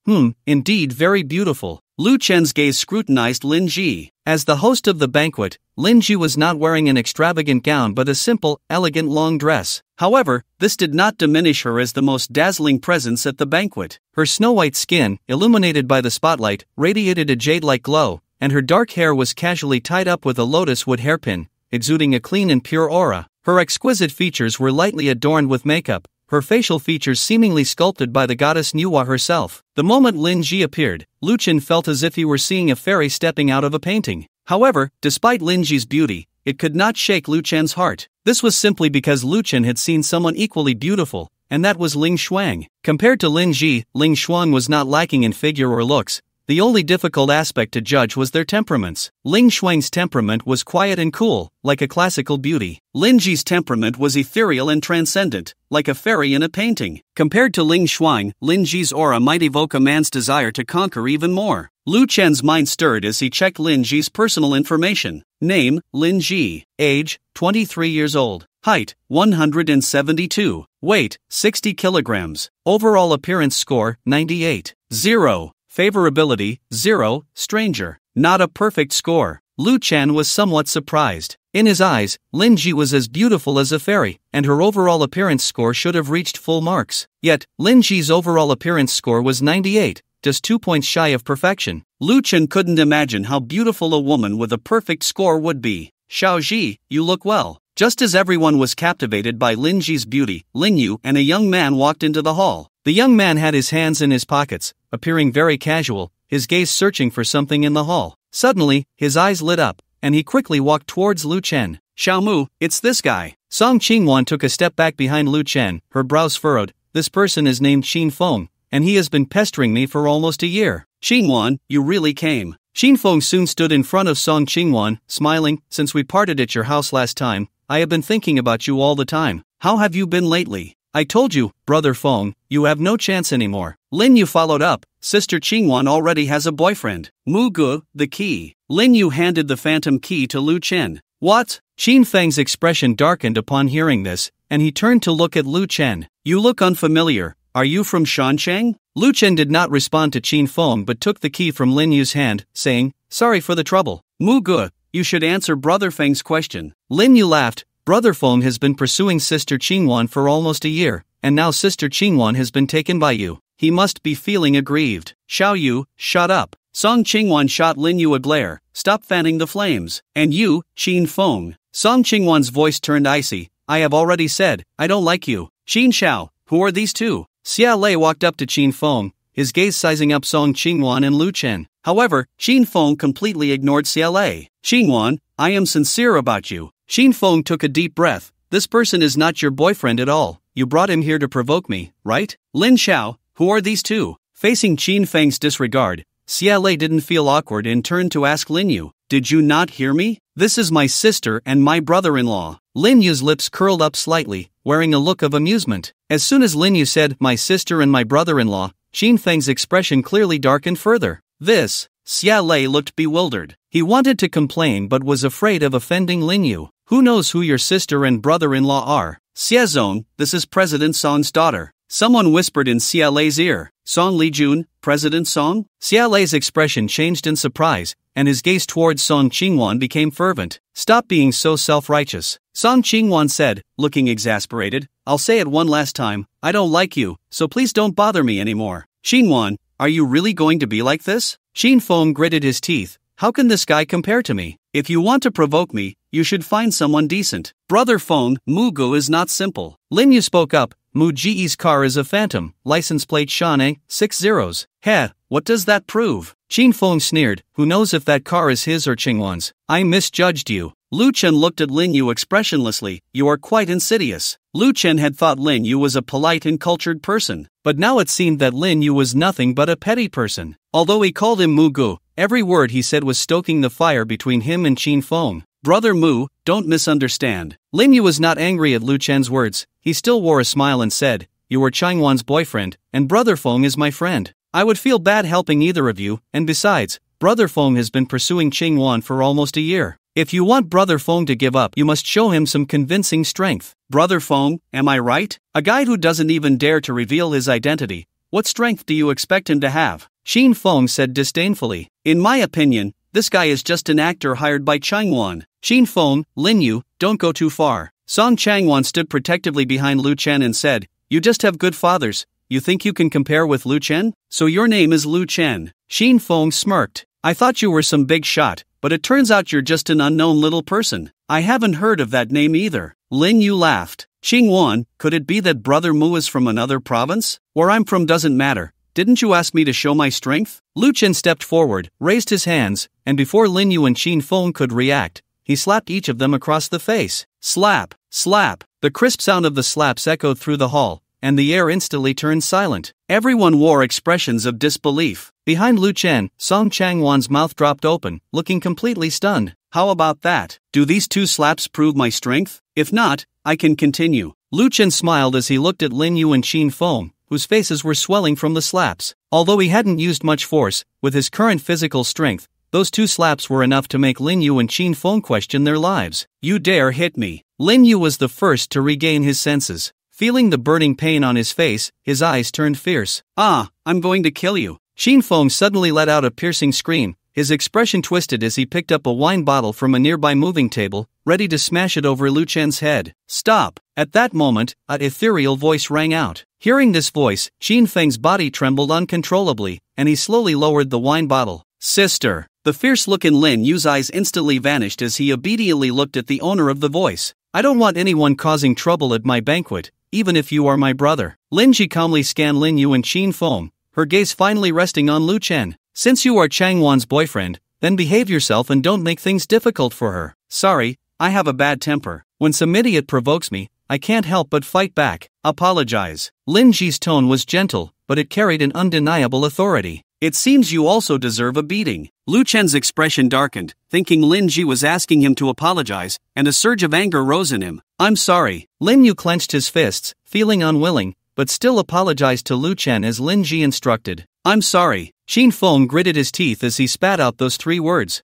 Indeed very beautiful. Lu Chen's gaze scrutinized Lin Ji. As the host of the banquet, Lin Ji was not wearing an extravagant gown but a simple, elegant long dress. However, this did not diminish her as the most dazzling presence at the banquet. Her snow-white skin, illuminated by the spotlight, radiated a jade-like glow, and her dark hair was casually tied up with a lotus wood hairpin, exuding a clean and pure aura. Her exquisite features were lightly adorned with makeup, her facial features seemingly sculpted by the goddess Nuwa herself. The moment Lin Ji appeared, Lu Chen felt as if he were seeing a fairy stepping out of a painting. However, despite Lin Ji's beauty, it could not shake Lu Chen's heart. This was simply because Lu Chen had seen someone equally beautiful, and that was Ling Shuang. Compared to Lin Ji, Ling Shuang was not lacking in figure or looks. The only difficult aspect to judge was their temperaments. Ling Shuang's temperament was quiet and cool, like a classical beauty. Lin Ji's temperament was ethereal and transcendent, like a fairy in a painting. Compared to Ling Shuang, Lin Ji's aura might evoke a man's desire to conquer even more. Lu Chen's mind stirred as he checked Lin Ji's personal information. Name, Lin Ji. Age, 23 years old. Height, 172. Weight, 60 kilograms. Overall appearance score, 98. 0. Favorability, 0, stranger. Not a perfect score. Lu Chen was somewhat surprised. In his eyes, Lin Ji was as beautiful as a fairy, and her overall appearance score should have reached full marks. Yet, Lin Ji's overall appearance score was 98, just 2 points shy of perfection. Lu Chen couldn't imagine how beautiful a woman with a perfect score would be. "Xiao Ji, you look well." Just as everyone was captivated by Lin Ji's beauty, Lin Yu and a young man walked into the hall. The young man had his hands in his pockets, appearing very casual, his gaze searching for something in the hall. Suddenly, his eyes lit up, and he quickly walked towards Lu Chen. "Xiao Mu, it's this guy." Song Qingwan took a step back behind Lu Chen, her brows furrowed. "This person is named Xin Feng, and he has been pestering me for almost a year." "Qingwan, you really came." Xin Feng soon stood in front of Song Qingwan, smiling. "Since we parted at your house last time, I have been thinking about you all the time. How have you been lately?" "I told you, Brother Feng, you have no chance anymore." Lin Yu followed up. "Sister Qingwan already has a boyfriend. Mu Gu, the key." Lin Yu handed the phantom key to Lu Chen. "What?" Qin Feng's expression darkened upon hearing this, and he turned to look at Lu Chen. "You look unfamiliar. Are you from Shancheng?" Lu Chen did not respond to Qin Feng but took the key from Lin Yu's hand, saying, "Sorry for the trouble. Mu Gu, you should answer Brother Feng's question." Lin Yu laughed. "Brother Feng has been pursuing Sister Qingwan for almost a year, and now Sister Qingwan has been taken by you. He must be feeling aggrieved." "Xiao Yu, shut up." Song Qingwan shot Lin Yu a glare. "Stop fanning the flames." "And you, Qin Feng." Song Qingwan's voice turned icy. "I have already said, I don't like you." "Qin Xiao, who are these two?" Xia Lei walked up to Qin Feng, his gaze sizing up Song Qingwan and Lu Chen. However, Qin Feng completely ignored Xia Lei. "Qingwan, I am sincere about you." Qin Feng took a deep breath. "This person is not your boyfriend at all. You brought him here to provoke me, right?" "Lin Xiao, who are these two?" Facing Qin Feng's disregard, Xia Lei didn't feel awkward and turned to ask Lin Yu, "Did you not hear me? This is my sister and my brother-in-law." Lin Yu's lips curled up slightly, wearing a look of amusement. As soon as Lin Yu said, "my sister and my brother-in-law," Qin Feng's expression clearly darkened further. Xia Lei looked bewildered. He wanted to complain but was afraid of offending Lin Yu. "Who knows who your sister and brother-in-law are?" "Xiazong, this is President Song's daughter." Someone whispered in Xia Lei's ear. "Song Lijun, President Song?" Xia Lei's expression changed in surprise, and his gaze towards Song Qingwan became fervent. "Stop being so self-righteous." Song Qingwan said, looking exasperated. "I'll say it one last time, I don't like you, so please don't bother me anymore." "Qingwan, are you really going to be like this?" Qin Feng gritted his teeth. "How can this guy compare to me? If you want to provoke me, you should find someone decent." "Brother Feng, Mu Gu is not simple." Lin Yu spoke up. "Mu Ji's car is a phantom, license plate Shan'e, 6 zeros. Heh, what does that prove?" Qin Feng sneered. "Who knows if that car is his or Qingwan's? I misjudged you." Lu Chen looked at Lin Yu expressionlessly. "You are quite insidious." Lu Chen had thought Lin Yu was a polite and cultured person, but now it seemed that Lin Yu was nothing but a petty person. Although he called him Mu Gu, Every word he said was stoking the fire between him and Qin Feng. Brother Mu, don't misunderstand. Lin Yu was not angry at Lu Chen's words. He still wore a smile and said, "You are Changwan's boyfriend, and Brother Feng is my friend. I would feel bad helping either of you, and besides, Brother Feng has been pursuing Changwan for almost a year. If you want Brother Feng to give up, you must show him some convincing strength." Brother Feng, am I right? A guy who doesn't even dare to reveal his identity. What strength do you expect him to have? Qin Feng said disdainfully. In my opinion, this guy is just an actor hired by Changwan. Qin Feng, Lin Yu, don't go too far. Song Changwan stood protectively behind Lu Chen and said, "You just have good fathers. You think you can compare with Lu Chen? So your name is Lu Chen." Qin Feng smirked. "I thought you were some big shot, but it turns out you're just an unknown little person. I haven't heard of that name either." Lin Yu laughed. "Qingwan, could it be that Brother Mu is from another province? Where I'm from doesn't matter. Didn't you ask me to show my strength?" Lu Chen stepped forward, raised his hands, and before Lin Yu and Qin Feng could react, he slapped each of them across the face. Slap, slap. The crisp sound of the slaps echoed through the hall, and the air instantly turned silent. Everyone wore expressions of disbelief. Behind Lu Chen, Song Changwan's mouth dropped open, looking completely stunned. "How about that? Do these two slaps prove my strength? If not, I can continue." Lu Chen smiled as he looked at Lin Yu and Qin Feng, whose faces were swelling from the slaps. Although he hadn't used much force, with his current physical strength, those two slaps were enough to make Lin Yu and Qin Feng question their lives. "You dare hit me." Lin Yu was the first to regain his senses. Feeling the burning pain on his face, his eyes turned fierce. "Ah, I'm going to kill you." Qin Feng suddenly let out a piercing scream. His expression twisted as he picked up a wine bottle from a nearby moving table, ready to smash it over Lu Chen's head. "Stop!" At that moment, an ethereal voice rang out. Hearing this voice, Qin Feng's body trembled uncontrollably, and he slowly lowered the wine bottle. "Sister!" The fierce look in Lin Yu's eyes instantly vanished as he obediently looked at the owner of the voice. "I don't want anyone causing trouble at my banquet, even if you are my brother." Lin Ji calmly scanned Lin Yu and Qin Feng, her gaze finally resting on Lu Chen. "Since you are Changwan's boyfriend, then behave yourself and don't make things difficult for her." "Sorry, I have a bad temper. When some idiot provokes me, I can't help but fight back. Apologize." Lin Ji's tone was gentle, but it carried an undeniable authority. "It seems you also deserve a beating." Lu Chen's expression darkened, thinking Lin Ji was asking him to apologize, and a surge of anger rose in him. "I'm sorry." Lin Yu clenched his fists, feeling unwilling, but still apologized to Lu Chen as Lin Ji instructed. "I'm sorry." Qin Feng gritted his teeth as he spat out those three words.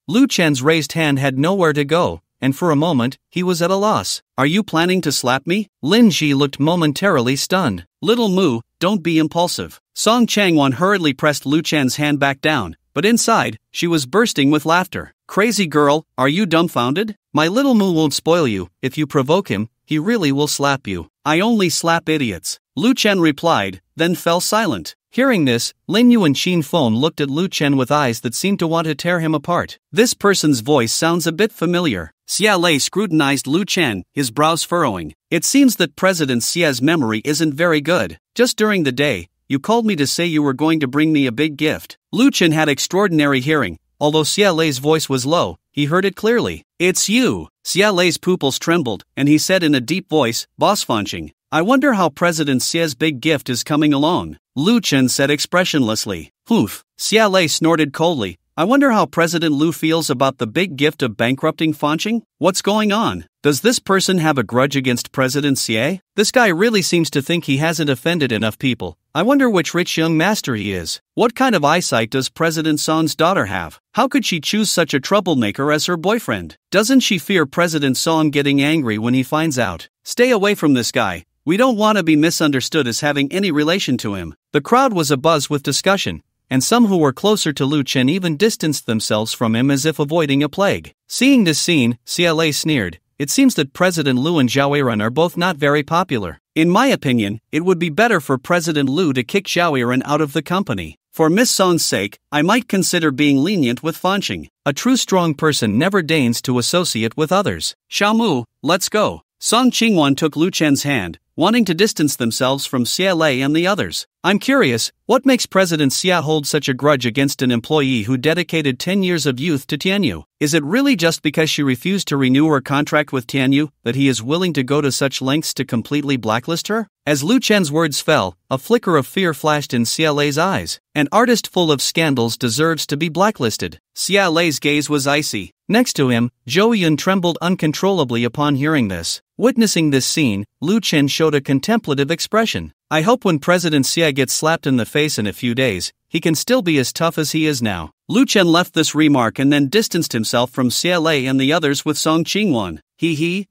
Lu Chen's raised hand had nowhere to go, and for a moment, he was at a loss. "Are you planning to slap me?" Lin Ji looked momentarily stunned. "Little Mu, don't be impulsive." Song Changwan hurriedly pressed Lu Chen's hand back down, but inside, she was bursting with laughter. "Crazy girl, are you dumbfounded? My little Mu won't spoil you. If you provoke him, he really will slap you." "I only slap idiots," Lu Chen replied, then fell silent. Hearing this, Lin Yu and Qin Feng looked at Lu Chen with eyes that seemed to want to tear him apart. "This person's voice sounds a bit familiar." Xia Lei scrutinized Lu Chen, his brows furrowing. "It seems that President Xia's memory isn't very good. Just during the day, you called me to say you were going to bring me a big gift." Lu Chen had extraordinary hearing. Although Xia Lei's voice was low, he heard it clearly. "It's you." Xia Lei's pupils trembled, and he said in a deep voice, "Boss Fanching, I wonder how President Xia's big gift is coming along." Lu Chen said expressionlessly. "Hoof." Xia Lei snorted coldly. "I wonder how President Lu feels about the big gift of bankrupting Fanching? What's going on? Does this person have a grudge against President Xie? This guy really seems to think he hasn't offended enough people. I wonder which rich young master he is. What kind of eyesight does President Song's daughter have? How could she choose such a troublemaker as her boyfriend? Doesn't she fear President Song getting angry when he finds out? Stay away from this guy. We don't want to be misunderstood as having any relation to him." The crowd was abuzz with discussion, and some who were closer to Lu Chen even distanced themselves from him as if avoiding a plague. Seeing this scene, Xia Lei sneered. "It seems that President Lu and Zhao Yiren are both not very popular. In my opinion, it would be better for President Lu to kick Zhao Yiren out of the company. For Miss Song's sake, I might consider being lenient with Fanching. A true strong person never deigns to associate with others. Xiaomu, let's go." Song Qingwan took Lu Chen's hand, wanting to distance themselves from Xia and the others. I'm curious, what makes President Xia hold such a grudge against an employee who dedicated 10 years of youth to Tianyu? Is it really just because she refused to renew her contract with Tianyu that he is willing to go to such lengths to completely blacklist her? As Lu Chen's words fell, a flicker of fear flashed in Xia Lei's eyes. An artist full of scandals deserves to be blacklisted. Xia Lei's gaze was icy. Next to him, Zhou Yun trembled uncontrollably upon hearing this. Witnessing this scene, Lu Chen showed a contemplative expression. I hope when President Xia gets slapped in the face in a few days, he can still be as tough as he is now. Lu Chen left this remark and then distanced himself from Xia Lei and the others with Song Qingwan.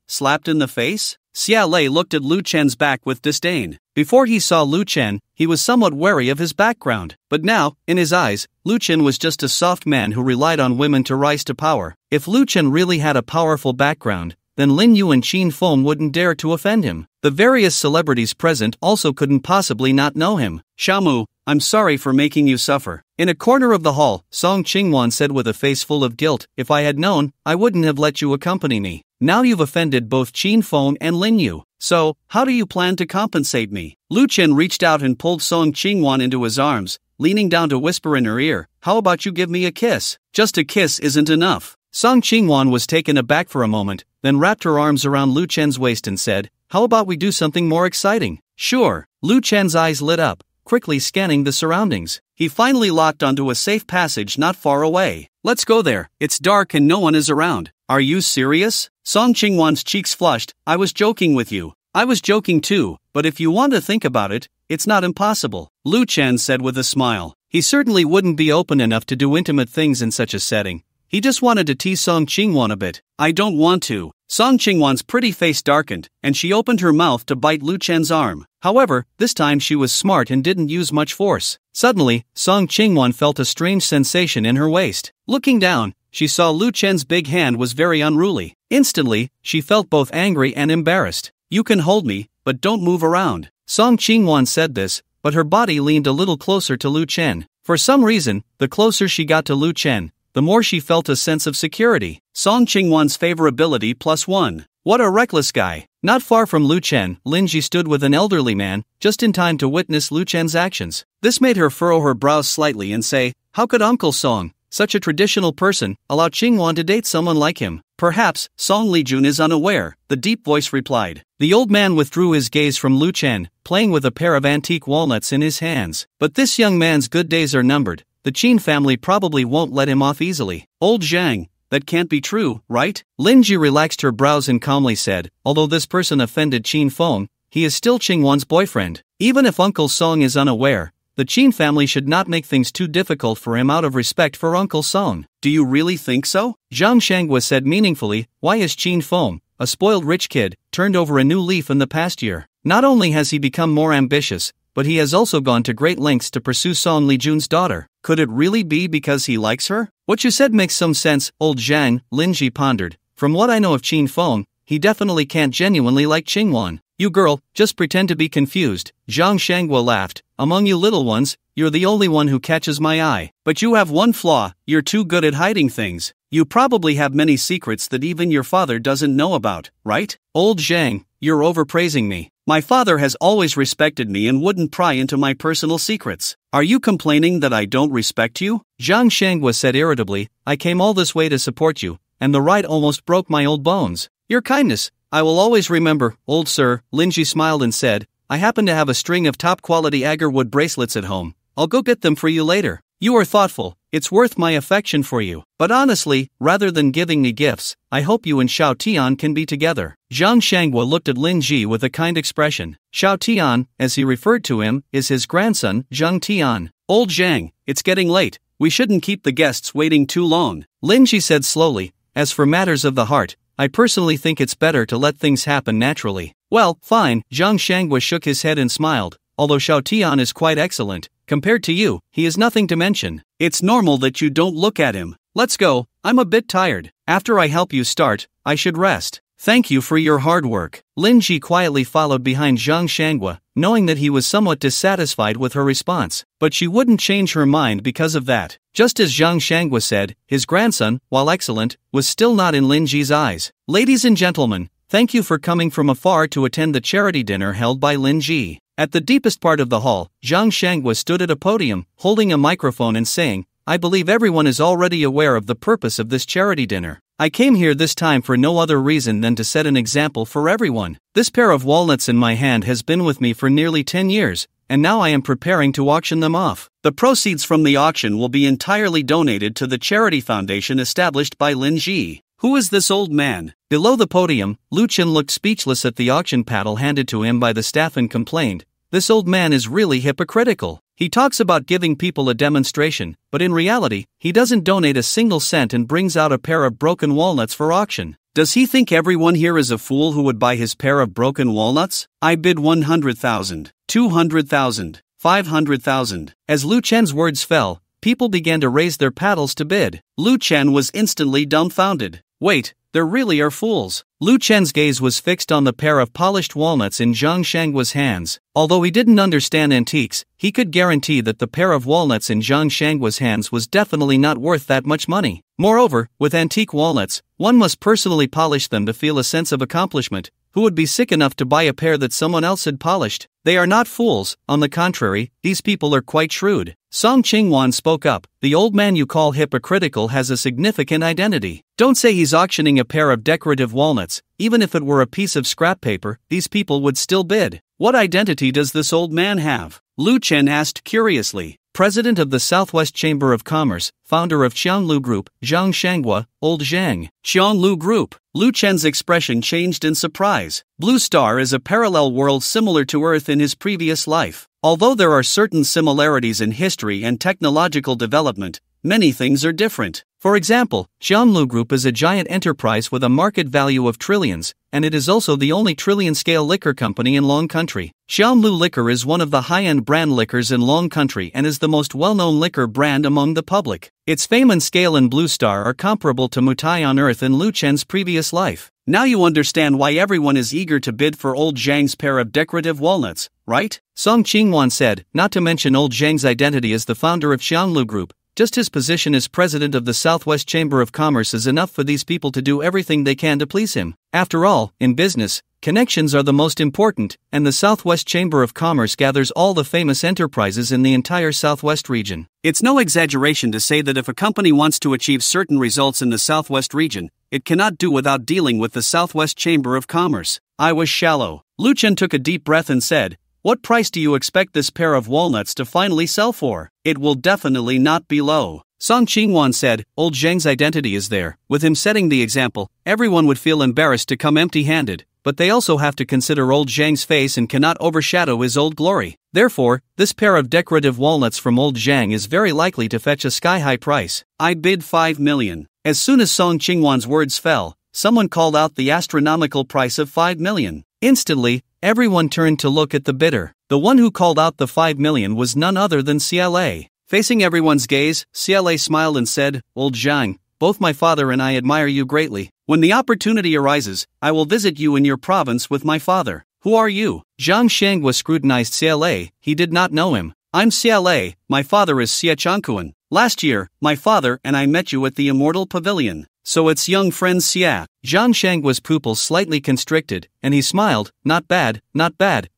Slapped in the face? Xia Lei looked at Lu Chen's back with disdain. Before he saw Lu Chen, he was somewhat wary of his background. But now, in his eyes, Lu Chen was just a soft man who relied on women to rise to power. If Lu Chen really had a powerful background, then Lin Yu and Qin Feng wouldn't dare to offend him. The various celebrities present also couldn't possibly not know him. Shamu, I'm sorry for making you suffer. In a corner of the hall, Song Qingwan said with a face full of guilt, if I had known, I wouldn't have let you accompany me. Now you've offended both Qin Feng and Lin Yu. So, how do you plan to compensate me? Lu Chen reached out and pulled Song Qingwan into his arms, leaning down to whisper in her ear, how about you give me a kiss? Just a kiss isn't enough. Song Qingwan was taken aback for a moment, then wrapped her arms around Lu Chen's waist and said, how about we do something more exciting? Sure. Lu Chen's eyes lit up, quickly scanning the surroundings. He finally locked onto a safe passage not far away. Let's go there. It's dark and no one is around. Are you serious? Song Qingwan's cheeks flushed. I was joking with you. I was joking too, but if you want to think about it, it's not impossible. Lu Chen said with a smile. He certainly wouldn't be open enough to do intimate things in such a setting. He just wanted to tease Song Qingwan a bit. I don't want to. Song Qingwan's pretty face darkened, and she opened her mouth to bite Lu Chen's arm. However, this time she was smart and didn't use much force. Suddenly, Song Qingwan felt a strange sensation in her waist. Looking down, she saw Lu Chen's big hand was very unruly. Instantly, she felt both angry and embarrassed. You can hold me, but don't move around. Song Qingwan said this, but her body leaned a little closer to Lu Chen. For some reason, the closer she got to Lu Chen, the more she felt a sense of security. Song Qingwan's favorability +1. What a reckless guy. Not far from Lu Chen, Lin Ji stood with an elderly man, just in time to witness Lu Chen's actions. This made her furrow her brows slightly and say, how could Uncle Song, such a traditional person, allow Qingwan to date someone like him? Perhaps, Song Lijun is unaware, the deep voice replied. The old man withdrew his gaze from Lu Chen, playing with a pair of antique walnuts in his hands. But this young man's good days are numbered. The Qin family probably won't let him off easily. Old Zhang, that can't be true, right? Lin Ji relaxed her brows and calmly said, although this person offended Qin Feng, he is still Qingwan's boyfriend. Even if Uncle Song is unaware, the Qin family should not make things too difficult for him out of respect for Uncle Song. Do you really think so? Zhang Shangwa said meaningfully, why is Qin Feng, a spoiled rich kid, turned over a new leaf in the past year? Not only has he become more ambitious, but he has also gone to great lengths to pursue Song Lijun's daughter. Could it really be because he likes her? What you said makes some sense, old Zhang, Lin Ji pondered. From what I know of Qin Feng, he definitely can't genuinely like Qingwan. You girl, just pretend to be confused. Zhang Shangwa laughed. Among you little ones, you're the only one who catches my eye. But you have one flaw, you're too good at hiding things. You probably have many secrets that even your father doesn't know about, right? Old Zhang, you're overpraising me. My father has always respected me and wouldn't pry into my personal secrets. Are you complaining that I don't respect you? Zhang Shangwa said irritably, I came all this way to support you, and the ride almost broke my old bones. Your kindness, I will always remember, old sir. Lin Ji smiled and said, I happen to have a string of top-quality agarwood bracelets at home. I'll go get them for you later. You are thoughtful, it's worth my affection for you. But honestly, rather than giving me gifts, I hope you and Xiao Tian can be together. Zhang Shangwa looked at Lin Ji with a kind expression. Xiao Tian, as he referred to him, is his grandson, Zhang Tian. Old Zhang, it's getting late. We shouldn't keep the guests waiting too long. Lin Ji said slowly, as for matters of the heart, I personally think it's better to let things happen naturally. Well, fine. Zhang Shangwa shook his head and smiled. Although Xiao Tian is quite excellent, compared to you, he is nothing to mention. It's normal that you don't look at him. Let's go, I'm a bit tired. After I help you start, I should rest. Thank you for your hard work. Lin Ji quietly followed behind Zhang Shangwa, knowing that he was somewhat dissatisfied with her response. But she wouldn't change her mind because of that. Just as Zhang Shangwa said, his grandson, while excellent, was still not in Lin Ji's eyes. Ladies and gentlemen, Thank you for coming from afar to attend the charity dinner held by Lin Ji. At the deepest part of the hall, Zhang Shangwa stood at a podium, holding a microphone and saying, I believe everyone is already aware of the purpose of this charity dinner. I came here this time for no other reason than to set an example for everyone. This pair of walnuts in my hand has been with me for nearly 10 years, and now I am preparing to auction them off. The proceeds from the auction will be entirely donated to the charity foundation established by Lin Ji. Who is this old man? Below the podium, Lu Chen looked speechless at the auction paddle handed to him by the staff and complained, this old man is really hypocritical. He talks about giving people a demonstration, but in reality, he doesn't donate a single cent and brings out a pair of broken walnuts for auction. Does he think everyone here is a fool who would buy his pair of broken walnuts? I bid 100,000, 200,000, 500,000. As Lu Chen's words fell, people began to raise their paddles to bid. Lu Chen was instantly dumbfounded. Wait, there really are fools. Lu Chen's gaze was fixed on the pair of polished walnuts in Zhang Shangwa's hands. Although he didn't understand antiques, he could guarantee that the pair of walnuts in Zhang Shangwa's hands was definitely not worth that much money. Moreover, with antique walnuts, one must personally polish them to feel a sense of accomplishment. Who would be sick enough to buy a pair that someone else had polished? They are not fools, on the contrary, these people are quite shrewd. Song Qingwan spoke up, the old man you call hypocritical has a significant identity. Don't say he's auctioning a pair of decorative walnuts, even if it were a piece of scrap paper, these people would still bid. What identity does this old man have? Lu Chen asked curiously. President of the Southwest Chamber of Commerce, founder of Qianglu Group, Zhang Shangwa, Old Zhang. Qianglu Group. Lu Chen's expression changed in surprise. Blue Star is a parallel world similar to Earth in his previous life. Although there are certain similarities in history and technological development, many things are different. For example, Qianglu Group is a giant enterprise with a market value of trillions, and it is also the only trillion-scale liquor company in Long Country. Qianglu Liquor is one of the high-end brand liquors in Long Country and is the most well-known liquor brand among the public. Its fame and scale in Blue Star are comparable to Mutai on Earth in Lu Chen's previous life. Now you understand why everyone is eager to bid for Old Zhang's pair of decorative walnuts, right? Song Qingwan said, not to mention Old Zhang's identity as the founder of Qianglu Group. Just his position as president of the Southwest Chamber of Commerce is enough for these people to do everything they can to please him. After all, in business, connections are the most important, and the Southwest Chamber of Commerce gathers all the famous enterprises in the entire Southwest region. It's no exaggeration to say that if a company wants to achieve certain results in the Southwest region, it cannot do without dealing with the Southwest Chamber of Commerce. I was shallow. Lu Chen took a deep breath and said, what price do you expect this pair of walnuts to finally sell for? It will definitely not be low. Song Qingwan said, Old Zhang's identity is there. With him setting the example, everyone would feel embarrassed to come empty-handed, but they also have to consider Old Zhang's face and cannot overshadow his old glory. Therefore, this pair of decorative walnuts from Old Zhang is very likely to fetch a sky-high price. I bid 5 million. As soon as Song Qingwan's words fell, someone called out the astronomical price of 5 million. Instantly, everyone turned to look at the bidder. The one who called out the 5 million was none other than CLA. Facing everyone's gaze, CLA smiled and said, Old Zhang, both my father and I admire you greatly. When the opportunity arises, I will visit you in your province with my father. Who are you? Zhang Shangwa scrutinized CLA, he did not know him. I'm CLA, my father is Xie Changkuan. Last year, my father and I met you at the Immortal Pavilion. So it's young friend Xia. Zhang Shangwa's pupils slightly constricted, and he smiled, not bad,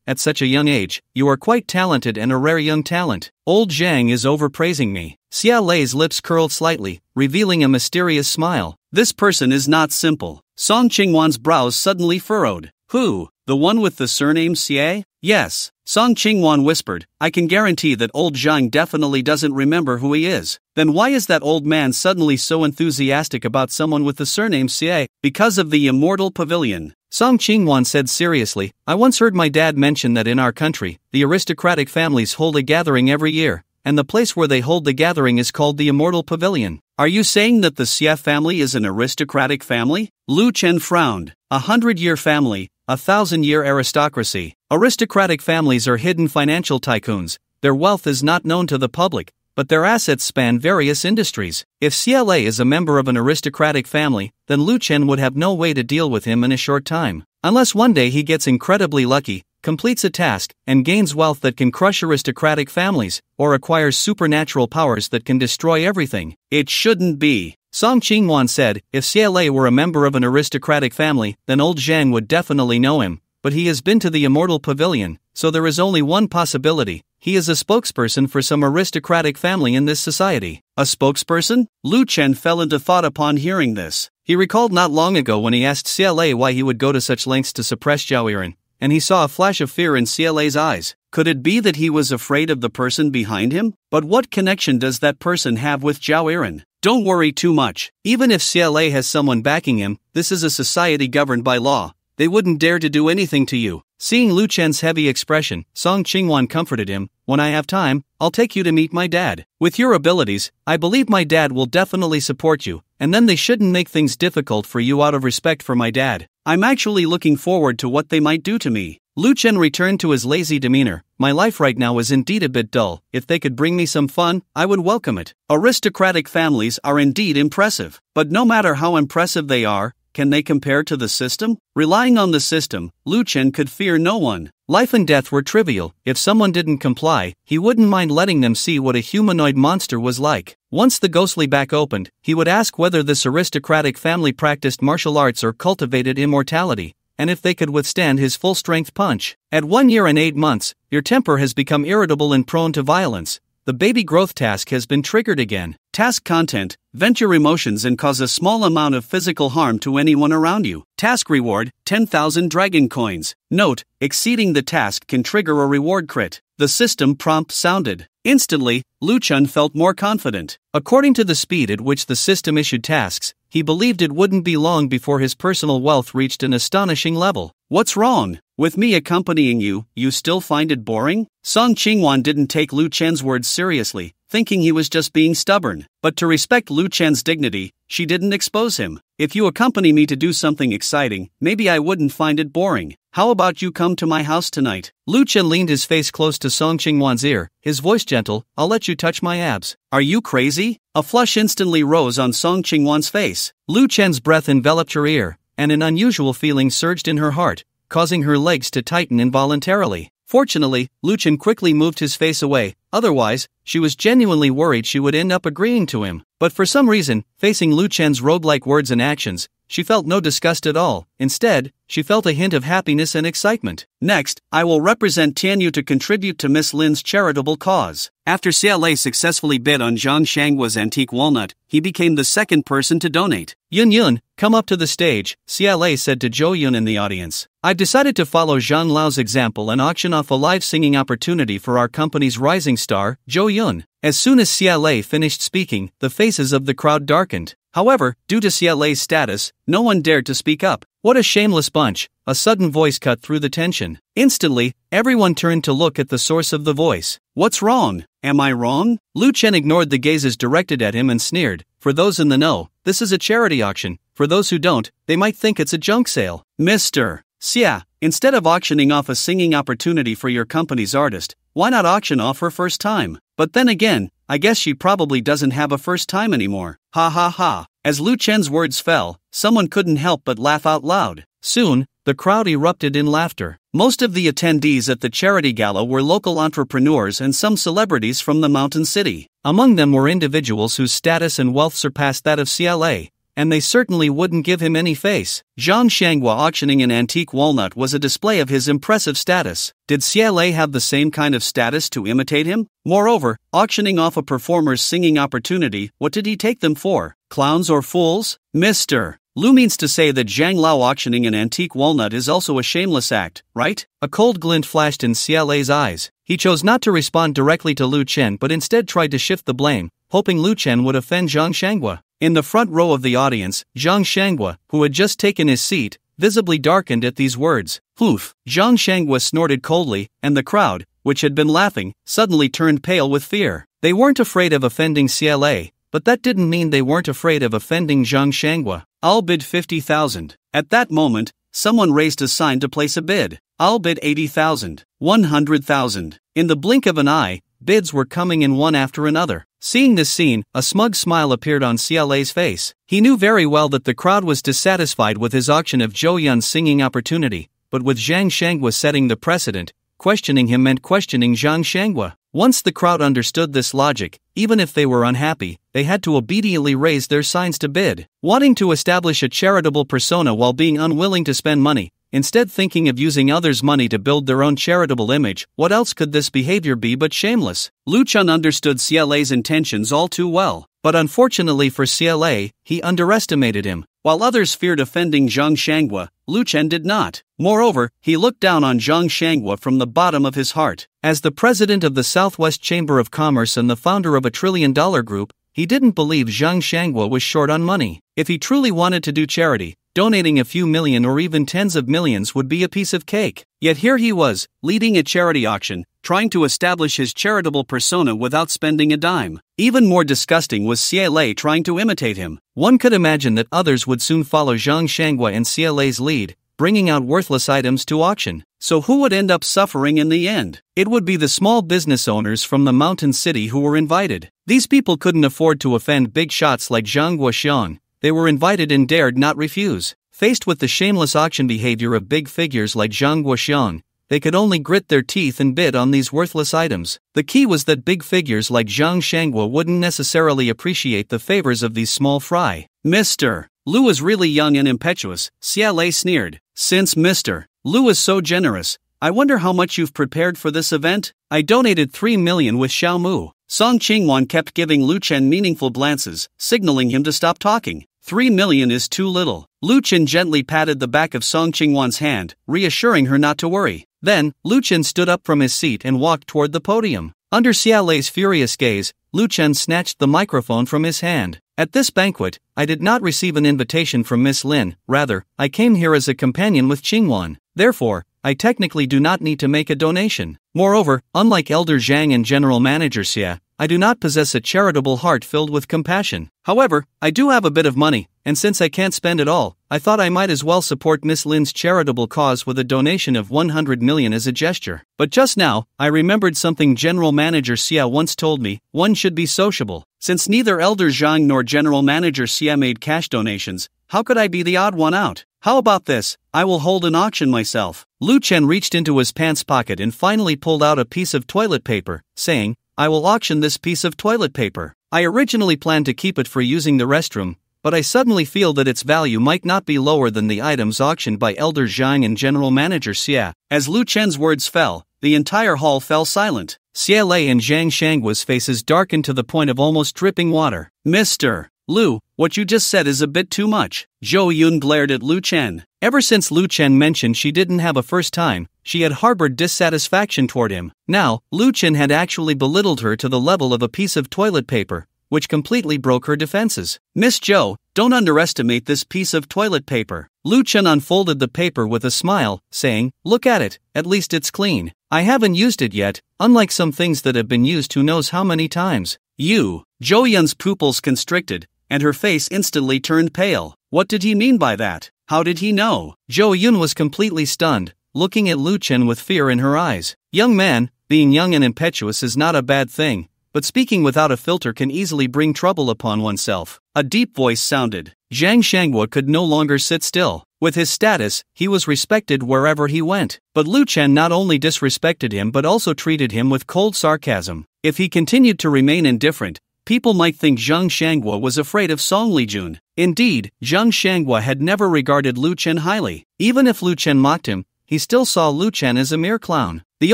at such a young age, you are quite talented and a rare young talent. Old Zhang is overpraising me. Xia Lei's lips curled slightly, revealing a mysterious smile. This person is not simple. Song Qingwan's brows suddenly furrowed. Who? The one with the surname Xie? Yes. Song Qingwan whispered, I can guarantee that Old Zhang definitely doesn't remember who he is. Then why is that old man suddenly so enthusiastic about someone with the surname Xie? Because of the Immortal Pavilion. Song Qingwan said seriously, I once heard my dad mention that in our country, the aristocratic families hold a gathering every year, and the place where they hold the gathering is called the Immortal Pavilion. Are you saying that the Xie family is an aristocratic family? Lu Chen frowned. 100-year family, 1,000-year aristocracy. Aristocratic families are hidden financial tycoons. Their wealth is not known to the public, but their assets span various industries. If CLA is a member of an aristocratic family, then Lu Chen would have no way to deal with him in a short time. Unless one day he gets incredibly lucky, completes a task, and gains wealth that can crush aristocratic families, or acquires supernatural powers that can destroy everything. It shouldn't be. Song Qingwan said, if CLA were a member of an aristocratic family, then old Zhang would definitely know him, but he has been to the Immortal Pavilion, so there is only one possibility. He is a spokesperson for some aristocratic family in this society. A spokesperson? Lu Chen fell into thought upon hearing this. He recalled not long ago when he asked CLA why he would go to such lengths to suppress Zhao Yiren, and he saw a flash of fear in CLA's eyes. Could it be that he was afraid of the person behind him? But what connection does that person have with Zhao Yiren? Don't worry too much. Even if CLA has someone backing him, this is a society governed by law. They wouldn't dare to do anything to you. Seeing Lu Chen's heavy expression, Song Qingwan comforted him. When I have time, I'll take you to meet my dad. With your abilities, I believe my dad will definitely support you, and then they shouldn't make things difficult for you out of respect for my dad. I'm actually looking forward to what they might do to me. Lu Chen returned to his lazy demeanor. My life right now is indeed a bit dull. If they could bring me some fun, I would welcome it. Aristocratic families are indeed impressive, but no matter how impressive they are, can they compare to the system? Relying on the system, Lu Chen could fear no one. Life and death were trivial. If someone didn't comply, he wouldn't mind letting them see what a humanoid monster was like. Once the ghostly back opened, he would ask whether this aristocratic family practiced martial arts or cultivated immortality, and if they could withstand his full-strength punch. At 1 year and 8 months, your temper has become irritable and prone to violence. The baby growth task has been triggered again. Task content: vent your emotions and cause a small amount of physical harm to anyone around you. Task reward: 10,000 dragon coins. Note: exceeding the task can trigger a reward crit. The system prompt sounded. Instantly, Lu Chen felt more confident. According to the speed at which the system issued tasks, he believed it wouldn't be long before his personal wealth reached an astonishing level. What's wrong? With me accompanying you, you still find it boring? Song Qingwan didn't take Lu Chen's words seriously, thinking he was just being stubborn. But to respect Lu Chen's dignity, she didn't expose him. If you accompany me to do something exciting, maybe I wouldn't find it boring. How about you come to my house tonight? Lu Chen leaned his face close to Song Qingwan's ear, his voice gentle. I'll let you touch my abs. Are you crazy? A flush instantly rose on Song Qingwan's face. Lu Chen's breath enveloped her ear, and an unusual feeling surged in her heart, causing her legs to tighten involuntarily. Fortunately, Lu Chen quickly moved his face away, otherwise, she was genuinely worried she would end up agreeing to him. But for some reason, facing Lu Chen's rogue-like words and actions, she felt no disgust at all. Instead, she felt a hint of happiness and excitement. Next, I will represent Tianyu to contribute to Miss Lin's charitable cause. After CLA successfully bid on Zhang Shangwa's antique walnut, he became the second person to donate. Yun Yun, come up to the stage, CLA said to Zhou Yun in the audience. I've decided to follow Zhang Lao's example and auction off a live singing opportunity for our company's rising star, Zhou Yun. As soon as CLA finished speaking, the faces of the crowd darkened. However, due to CLA's status, no one dared to speak up. What a shameless bunch, a sudden voice cut through the tension. Instantly, everyone turned to look at the source of the voice. What's wrong? Am I wrong? Lu Chen ignored the gazes directed at him and sneered. For those in the know, this is a charity auction. For those who don't, they might think it's a junk sale. Mr. Xia, instead of auctioning off a singing opportunity for your company's artist, why not auction off her first time? But then again, I guess she probably doesn't have a first time anymore. Ha ha ha. As Lu Chen's words fell, someone couldn't help but laugh out loud. Soon, the crowd erupted in laughter. Most of the attendees at the charity gala were local entrepreneurs and some celebrities from the mountain city. Among them were individuals whose status and wealth surpassed that of CLA, and they certainly wouldn't give him any face. Zhang Shangwa auctioning an antique walnut was a display of his impressive status. Did CLA have the same kind of status to imitate him? Moreover, auctioning off a performer's singing opportunity, what did he take them for? Clowns or fools? Mr. Lu means to say that Zhang Lao auctioning an antique walnut is also a shameless act, right? A cold glint flashed in CLA's eyes. He chose not to respond directly to Lu Chen but instead tried to shift the blame, hoping Lu Chen would offend Zhang Shangwa. In the front row of the audience, Zhang Shangwa, who had just taken his seat, visibly darkened at these words. Poof! Zhang Shangwa snorted coldly, and the crowd, which had been laughing, suddenly turned pale with fear. They weren't afraid of offending CLA, but that didn't mean they weren't afraid of offending Zhang Shangwa. I'll bid 50,000. At that moment, someone raised a sign to place a bid. I'll bid 80,000. 100,000. In the blink of an eye, bids were coming in one after another. Seeing this scene, a smug smile appeared on CLA's face. He knew very well that the crowd was dissatisfied with his auction of Zhou Yun's singing opportunity, but with Zhang Shangwa setting the precedent, questioning him meant questioning Zhang Shangwa. Once the crowd understood this logic, even if they were unhappy, they had to obediently raise their signs to bid. Wanting to establish a charitable persona while being unwilling to spend money, instead thinking of using others' money to build their own charitable image, what else could this behavior be but shameless? Lu Chun understood CLA's intentions all too well, but unfortunately for CLA, he underestimated him. While others feared offending Zhang Shanghua, Lu Chen did not. Moreover, he looked down on Zhang Shanghua from the bottom of his heart. As the president of the Southwest Chamber of Commerce and the founder of a trillion-dollar group, he didn't believe Zhang Shanghua was short on money. If he truly wanted to do charity, donating a few million or even tens of millions would be a piece of cake. Yet here he was, leading a charity auction, trying to establish his charitable persona without spending a dime. Even more disgusting was CLA trying to imitate him. One could imagine that others would soon follow Zhang Shanghua and CLA's lead, bringing out worthless items to auction. So who would end up suffering in the end? It would be the small business owners from the mountain city who were invited. These people couldn't afford to offend big shots like Zhang Guoxiang. They were invited and dared not refuse. Faced with the shameless auction behavior of big figures like Zhang Guoxiang, they could only grit their teeth and bid on these worthless items. The key was that big figures like Zhang Shanghua wouldn't necessarily appreciate the favors of these small fry. Mr. Lu was really young and impetuous, CLA sneered. Since Mr. Lu is so generous, I wonder how much you've prepared for this event? I donated 3 million with Xiaomu. Song Qingwan kept giving Lu Chen meaningful glances, signaling him to stop talking. 3 million is too little. Lu Chen gently patted the back of Song Qingwan's hand, reassuring her not to worry. Then, Lu Chen stood up from his seat and walked toward the podium. Under CLA's furious gaze, Lu Chen snatched the microphone from his hand. At this banquet, I did not receive an invitation from Miss Lin, rather, I came here as a companion with Qingwan. Therefore, I technically do not need to make a donation. Moreover, unlike Elder Zhang and General Manager Xia, I do not possess a charitable heart filled with compassion. However, I do have a bit of money, and since I can't spend it all, I thought I might as well support Miss Lin's charitable cause with a donation of 100 million as a gesture. But just now, I remembered something General Manager Xia once told me: one should be sociable. Since neither Elder Zhang nor General Manager Xia made cash donations, how could I be the odd one out? How about this? I will hold an auction myself. Lu Chen reached into his pants pocket and finally pulled out a piece of toilet paper, saying, I will auction this piece of toilet paper. I originally planned to keep it for using the restroom, but I suddenly feel that its value might not be lower than the items auctioned by Elder Zhang and General Manager Xia. As Lu Chen's words fell, the entire hall fell silent. CLA and Zhang Shanghua's faces darkened to the point of almost dripping water. Mr. Lu, what you just said is a bit too much. Zhou Yun glared at Lu Chen. Ever since Lu Chen mentioned she didn't have a first time, she had harbored dissatisfaction toward him. Now, Lu Chen had actually belittled her to the level of a piece of toilet paper, which completely broke her defenses. Miss Zhou, don't underestimate this piece of toilet paper. Lu Chen unfolded the paper with a smile, saying, look at it, at least it's clean. I haven't used it yet, unlike some things that have been used who knows how many times. Zhou Yun's pupils constricted, and her face instantly turned pale. What did he mean by that? How did he know? Zhou Yun was completely stunned, looking at Lu Chen with fear in her eyes. Young man, being young and impetuous is not a bad thing, but speaking without a filter can easily bring trouble upon oneself. A deep voice sounded. Zhang Shanghua could no longer sit still. With his status, he was respected wherever he went. But Lu Chen not only disrespected him but also treated him with cold sarcasm. If he continued to remain indifferent, people might think Zhang Shanghua was afraid of Song Lijun. Indeed, Zhang Shanghua had never regarded Lu Chen highly. Even if Lu Chen mocked him, he still saw Lu Chen as a mere clown. The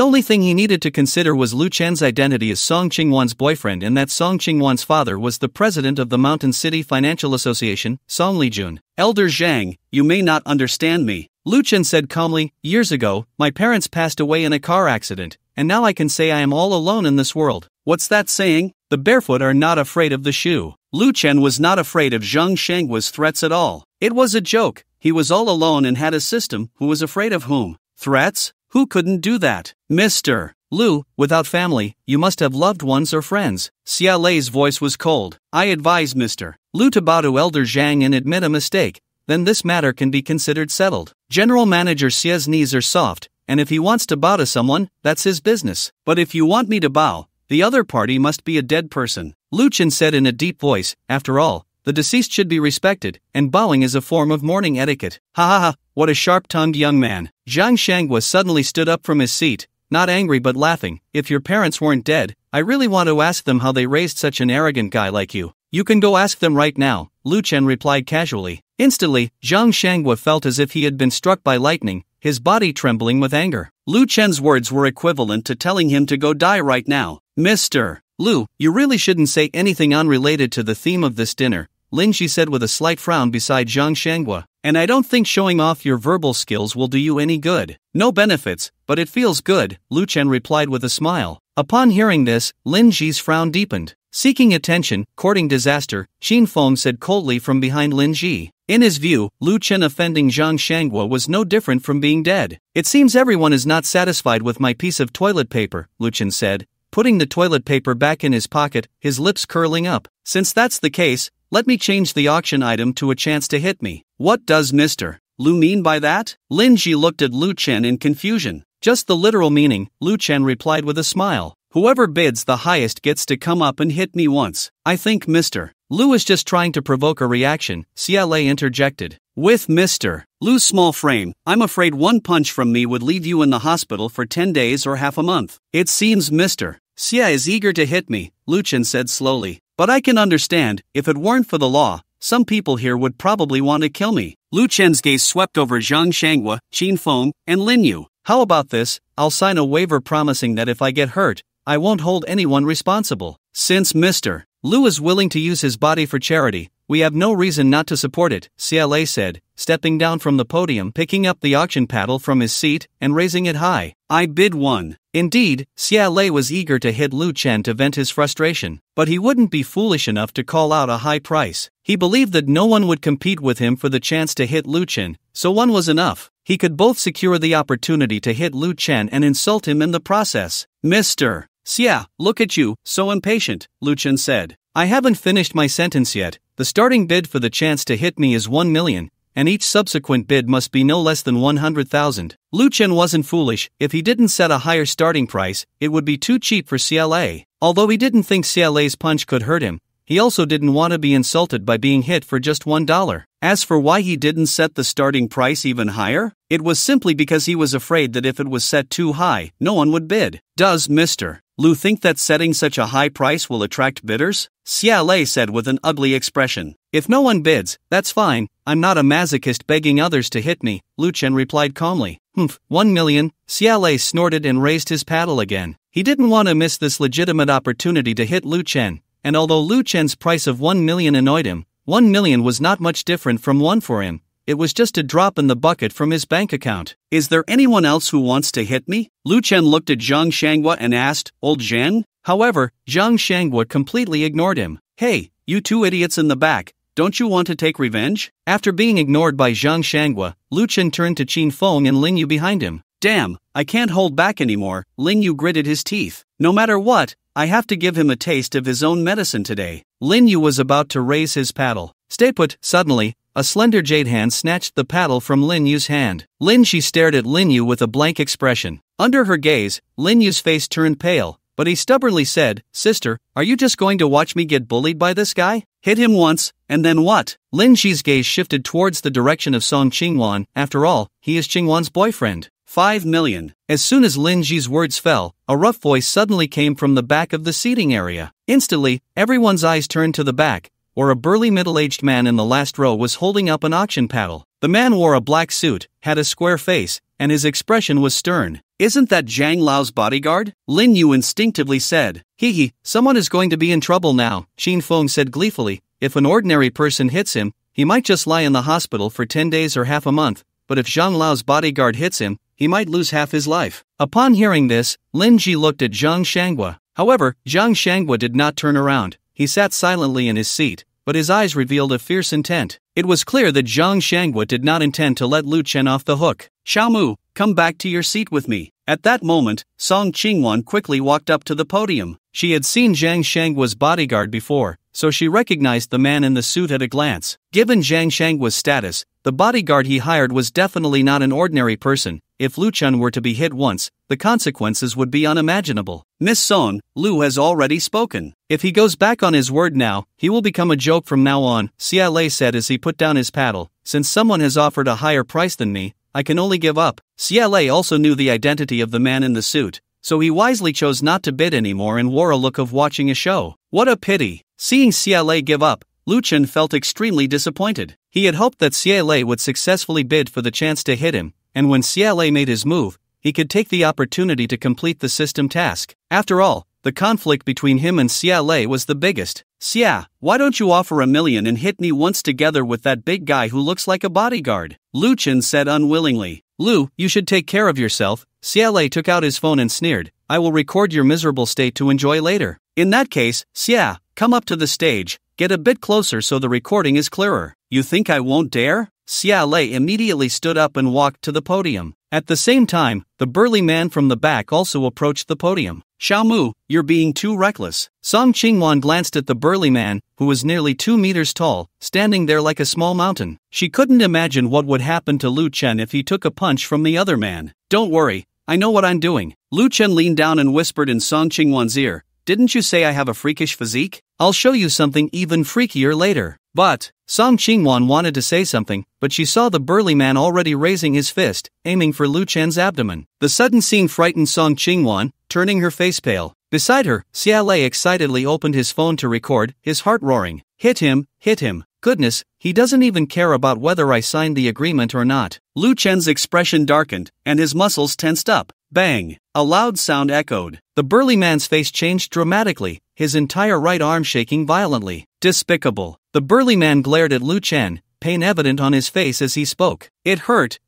only thing he needed to consider was Lu Chen's identity as Song Qingwan's boyfriend and that Song Qingwan's father was the president of the Mountain City Financial Association, Song Lijun. Elder Zhang, you may not understand me. Lu Chen said calmly, years ago, my parents passed away in a car accident, and now I can say I am all alone in this world. What's that saying? The barefoot are not afraid of the shoe. Lu Chen was not afraid of Zhang Shanghua's threats at all. It was a joke. He was all alone and had a system. Who was afraid of whom? Threats? Who couldn't do that? Mr. Lu, without family, you must have loved ones or friends. Xia Lei's voice was cold. I advise Mr. Lu to bow to Elder Zhang and admit a mistake. Then this matter can be considered settled. General Manager Xia's knees are soft, and if he wants to bow to someone, that's his business. But if you want me to bow, the other party must be a dead person. Lu Chen said in a deep voice, after all, the deceased should be respected, and bowing is a form of mourning etiquette. Ha ha ha, what a sharp-tongued young man. Zhang Shanghua suddenly stood up from his seat, not angry but laughing. If your parents weren't dead, I really want to ask them how they raised such an arrogant guy like you. You can go ask them right now, Lu Chen replied casually. Instantly, Zhang Shangwa felt as if he had been struck by lightning, his body trembling with anger. Lu Chen's words were equivalent to telling him to go die right now. Mr. Lu, you really shouldn't say anything unrelated to the theme of this dinner, Lin Ji said with a slight frown beside Zhang Shangwa. And I don't think showing off your verbal skills will do you any good. No benefits, but it feels good, Lu Chen replied with a smile. Upon hearing this, Lin Ji's frown deepened. Seeking attention, courting disaster, Qin Feng said coldly from behind Lin Ji. In his view, Lu Chen offending Zhang Shangwa was no different from being dead. It seems everyone is not satisfied with my piece of toilet paper, Lu Chen said, putting the toilet paper back in his pocket, his lips curling up. Since that's the case, let me change the auction item to a chance to hit me. What does Mr. Lu mean by that? Lin Ji looked at Lu Chen in confusion. Just the literal meaning, Lu Chen replied with a smile. Whoever bids the highest gets to come up and hit me once. I think Mr. Lu is just trying to provoke a reaction, Xia Lei interjected. With Mr. Lu's small frame, I'm afraid one punch from me would leave you in the hospital for 10 days or half a month. It seems Mr. Xia is eager to hit me, Lu Chen said slowly. But I can understand, if it weren't for the law, some people here would probably want to kill me. Lu Chen's gaze swept over Zhang Shangwa, Qin Feng, and Lin Yu. How about this? I'll sign a waiver promising that if I get hurt, I won't hold anyone responsible. Since Mr. Lu is willing to use his body for charity, we have no reason not to support it, Xia Lei said, stepping down from the podium, picking up the auction paddle from his seat, and raising it high. I bid 1. Indeed, Xia Lei was eager to hit Lu Chen to vent his frustration, but he wouldn't be foolish enough to call out a high price. He believed that no one would compete with him for the chance to hit Lu Chen, so one was enough. He could both secure the opportunity to hit Lu Chen and insult him in the process. Mr. Xia, look at you, so impatient, Lu Chen said. I haven't finished my sentence yet. The starting bid for the chance to hit me is 1 million, and each subsequent bid must be no less than 100,000. Lu Chen wasn't foolish. If he didn't set a higher starting price, it would be too cheap for Xia Lei. Although he didn't think Xia Lei's punch could hurt him, he also didn't want to be insulted by being hit for just $1. As for why he didn't set the starting price even higher, it was simply because he was afraid that if it was set too high, no one would bid. Does Mr. Lu think that setting such a high price will attract bidders? Xia Lei said with an ugly expression. If no one bids, that's fine. I'm not a masochist begging others to hit me, Lu Chen replied calmly. 1 million, Xia Lei snorted and raised his paddle again. He didn't want to miss this legitimate opportunity to hit Lu Chen, and although Lu Chen's price of 1 million annoyed him, 1 million was not much different from 1 for him. It was just a drop in the bucket from his bank account. Is there anyone else who wants to hit me? Lu Chen looked at Zhang Shangwa and asked, Old Zhang? However, Zhang Shangwa completely ignored him. Hey, you two idiots in the back, don't you want to take revenge? After being ignored by Zhang Shangwa, Lu Chen turned to Qin Feng and Lin Yu behind him. Damn, I can't hold back anymore, Lin Yu gritted his teeth. No matter what, I have to give him a taste of his own medicine today. Lin Yu was about to raise his paddle. Stay put, suddenly, a slender jade hand snatched the paddle from Lin Yu's hand. Lin Ji stared at Lin Yu with a blank expression. Under her gaze, Lin Yu's face turned pale, but he stubbornly said, Sister, are you just going to watch me get bullied by this guy? Hit him once, and then what? Lin Ji's gaze shifted towards the direction of Song Qingwan. After all, he is Qingwan's boyfriend. 5 million. As soon as Lin Ji's words fell, a rough voice suddenly came from the back of the seating area. Instantly, everyone's eyes turned to the back, where a burly middle-aged man in the last row was holding up an auction paddle. The man wore a black suit, had a square face, and his expression was stern. Isn't that Zhang Lao's bodyguard? Lin Yu instinctively said. Hee, someone is going to be in trouble now, Qin Feng said gleefully. If an ordinary person hits him, he might just lie in the hospital for 10 days or half a month, but if Zhang Lao's bodyguard hits him, he might lose half his life. Upon hearing this, Lin Ji looked at Zhang Shangwa. However, Zhang Shangwa did not turn around. He sat silently in his seat, but his eyes revealed a fierce intent. It was clear that Zhang Shangwa did not intend to let Lu Chen off the hook. Xiaomu, come back to your seat with me. At that moment, Song Qingwan quickly walked up to the podium. She had seen Zhang Shangwa's bodyguard before, so she recognized the man in the suit at a glance. Given Zhang Shangwa's status, the bodyguard he hired was definitely not an ordinary person. If Lu Chen were to be hit once, the consequences would be unimaginable. Miss Song, Lu has already spoken. If he goes back on his word now, he will become a joke from now on, Xia Lei said as he put down his paddle. Since someone has offered a higher price than me, I can only give up. CLA also knew the identity of the man in the suit, so he wisely chose not to bid anymore and wore a look of watching a show. What a pity. Seeing CLA give up, Lu Chen felt extremely disappointed. He had hoped that CLA would successfully bid for the chance to hit him, and when CLA made his move, he could take the opportunity to complete the system task. After all, the conflict between him and CLA was the biggest. Xia, why don't you offer $1 million and hit me once together with that big guy who looks like a bodyguard? Lu Chen said unwillingly. Lu, you should take care of yourself. CLA took out his phone and sneered. I will record your miserable state to enjoy later. In that case, Xia, come up to the stage. Get a bit closer so the recording is clearer. You think I won't dare? CLA immediately stood up and walked to the podium. At the same time, the burly man from the back also approached the podium. Xiaomu, you're being too reckless. Song Qingwan glanced at the burly man, who was nearly 2 meters tall, standing there like a small mountain. She couldn't imagine what would happen to Lu Chen if he took a punch from the other man. Don't worry, I know what I'm doing. Lu Chen leaned down and whispered in Song Qingwan's ear. Didn't you say I have a freakish physique? I'll show you something even freakier later. But Song Qingwan wanted to say something, but she saw the burly man already raising his fist, aiming for Lu Chen's abdomen. The sudden scene frightened Song Qingwan, turning her face pale. Beside her, CLA excitedly opened his phone to record, his heart roaring. Hit him, hit him. Goodness, he doesn't even care about whether I signed the agreement or not. Lu Chen's expression darkened, and his muscles tensed up. Bang! A loud sound echoed. The burly man's face changed dramatically, his entire right arm shaking violently. Despicable. The burly man glared at Lu Chen, pain evident on his face as he spoke. It hurt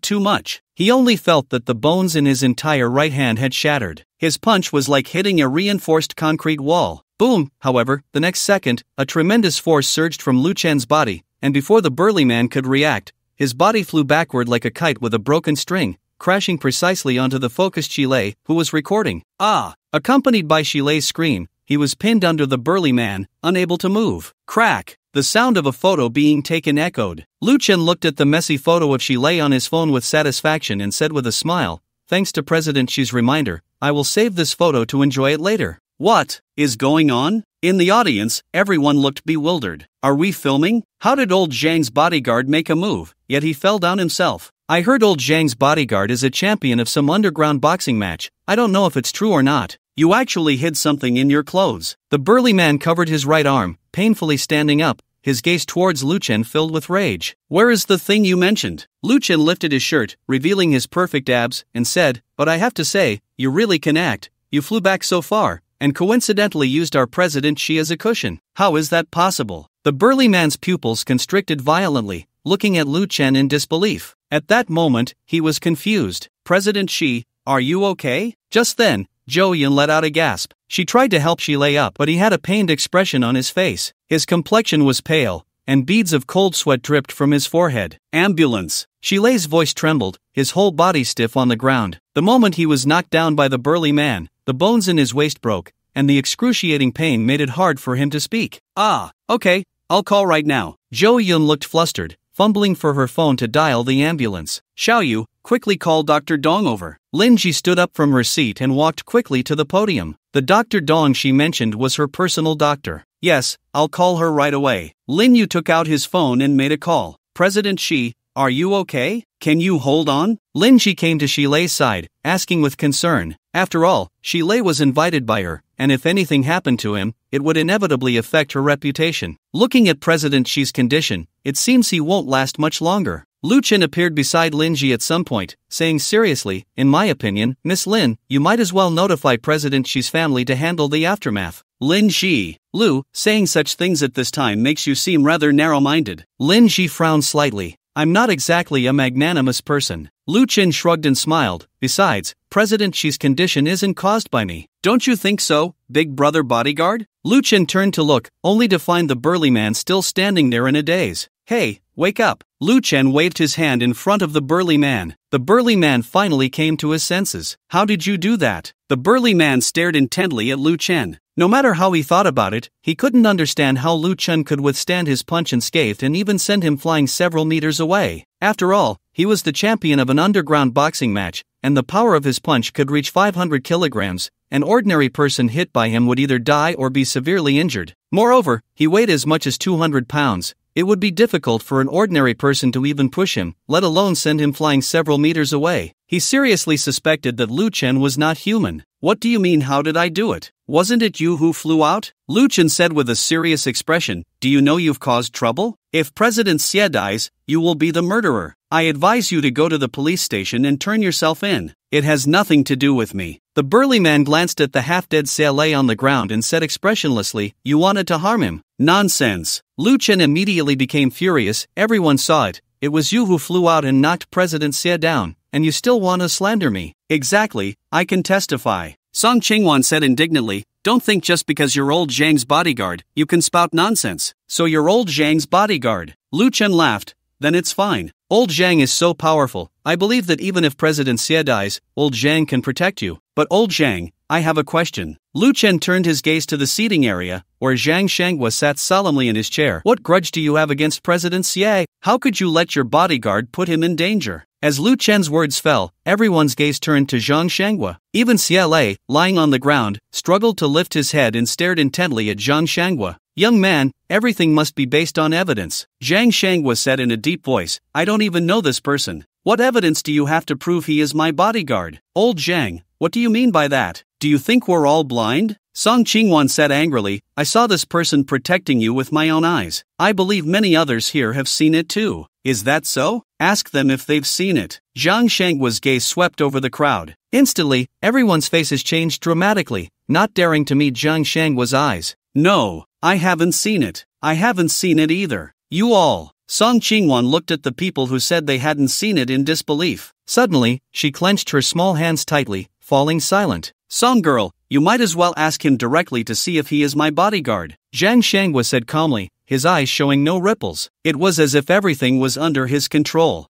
too much. He only felt that the bones in his entire right hand had shattered. His punch was like hitting a reinforced concrete wall. Boom! However, the next second, a tremendous force surged from Lu Chen's body, and before the burly man could react, his body flew backward like a kite with a broken string, crashing precisely onto the focused Shilei, who was recording. Ah! Accompanied by Shilei's scream, he was pinned under the burly man, unable to move. Crack! The sound of a photo being taken echoed. Lu Chen looked at the messy photo of Shilei on his phone with satisfaction and said with a smile, thanks to President Xi's reminder, I will save this photo to enjoy it later. What is going on? In the audience, everyone looked bewildered. Are we filming? How did old Zhang's bodyguard make a move, yet he fell down himself? I heard old Zhang's bodyguard is a champion of some underground boxing match. I don't know if it's true or not. You actually hid something in your clothes. The burly man covered his right arm, painfully standing up, his gaze towards Lu Chen filled with rage. Where is the thing you mentioned? Lu Chen lifted his shirt, revealing his perfect abs, and said, but I have to say, you really can act. You flew back so far, and coincidentally used our President Xi as a cushion. How is that possible? The burly man's pupils constricted violently, looking at Lu Chen in disbelief. At that moment, he was confused. President Xi, are you okay? Just then, Zhou Yun let out a gasp. She tried to help Xilei up, but he had a pained expression on his face. His complexion was pale, and beads of cold sweat dripped from his forehead. Ambulance! Xilei's voice trembled, his whole body stiff on the ground. The moment he was knocked down by the burly man, the bones in his waist broke, and the excruciating pain made it hard for him to speak. Ah, okay, I'll call right now. Zhou Yun looked flustered, fumbling for her phone to dial the ambulance. Xiaoyu, quickly call Dr. Dong over. Lin Ji stood up from her seat and walked quickly to the podium. The Dr. Dong she mentioned was her personal doctor. Yes, I'll call her right away. Lin Yu took out his phone and made a call. President Xi, are you okay? Can you hold on? Lin Ji came to Shilei's side, asking with concern. After all, Shilei was invited by her, and if anything happened to him, it would inevitably affect her reputation. Looking at President Xi's condition, it seems he won't last much longer. Lu Chen appeared beside Lin Ji at some point, saying seriously, in my opinion, Miss Lin, you might as well notify President Xi's family to handle the aftermath. Lin Ji, Lu, saying such things at this time makes you seem rather narrow-minded. Lin Ji frowned slightly. I'm not exactly a magnanimous person. Lu Chen shrugged and smiled. Besides, President Xi's condition isn't caused by me. Don't you think so, big brother bodyguard? Lu Chen turned to look, only to find the burly man still standing there in a daze. Hey, wake up. Lu Chen waved his hand in front of the burly man. The burly man finally came to his senses. How did you do that? The burly man stared intently at Lu Chen. No matter how he thought about it, he couldn't understand how Lu Chen could withstand his punch unscathed and even send him flying several meters away. After all, he was the champion of an underground boxing match, and the power of his punch could reach 500 kilograms. An ordinary person hit by him would either die or be severely injured. Moreover, he weighed as much as 200 pounds, It would be difficult for an ordinary person to even push him, let alone send him flying several meters away. He seriously suspected that Lu Chen was not human. What do you mean, how did I do it? Wasn't it you who flew out? Lu Chen said with a serious expression. Do you know you've caused trouble? If President Xie dies, you will be the murderer. I advise you to go to the police station and turn yourself in. It has nothing to do with me. The burly man glanced at the half-dead Xie on the ground and said expressionlessly, you wanted to harm him. Nonsense. Lu Chen immediately became furious. Everyone saw it. It was you who flew out and knocked President Xie down, and you still want to slander me. Exactly, I can testify. Song Qingwan said indignantly, don't think just because you're old Zhang's bodyguard, you can spout nonsense. So you're old Zhang's bodyguard. Lu Chen laughed. Then it's fine. Old Zhang is so powerful, I believe that even if President Xie dies, old Zhang can protect you. But old Zhang, I have a question. Lu Chen turned his gaze to the seating area, where Zhang Shangwa sat solemnly in his chair. What grudge do you have against President Xie? How could you let your bodyguard put him in danger? As Lu Chen's words fell, everyone's gaze turned to Zhang Shangwa. Even Xie, lying on the ground, struggled to lift his head and stared intently at Zhang Shangwa. Young man, everything must be based on evidence. Zhang Shangwa said in a deep voice, I don't even know this person. What evidence do you have to prove he is my bodyguard? Old Zhang, what do you mean by that? Do you think we're all blind? Song Qingwan said angrily, I saw this person protecting you with my own eyes. I believe many others here have seen it too. Is that so? Ask them if they've seen it. Zhang Shangwa's gaze swept over the crowd. Instantly, everyone's faces changed dramatically, not daring to meet Zhang Shangwa's eyes. No, I haven't seen it. I haven't seen it either. You all. Song Qingwan looked at the people who said they hadn't seen it in disbelief. Suddenly, she clenched her small hands tightly, falling silent. Song girl, you might as well ask him directly to see if he is my bodyguard. Zhang Shangwa said calmly, his eyes showing no ripples. It was as if everything was under his control.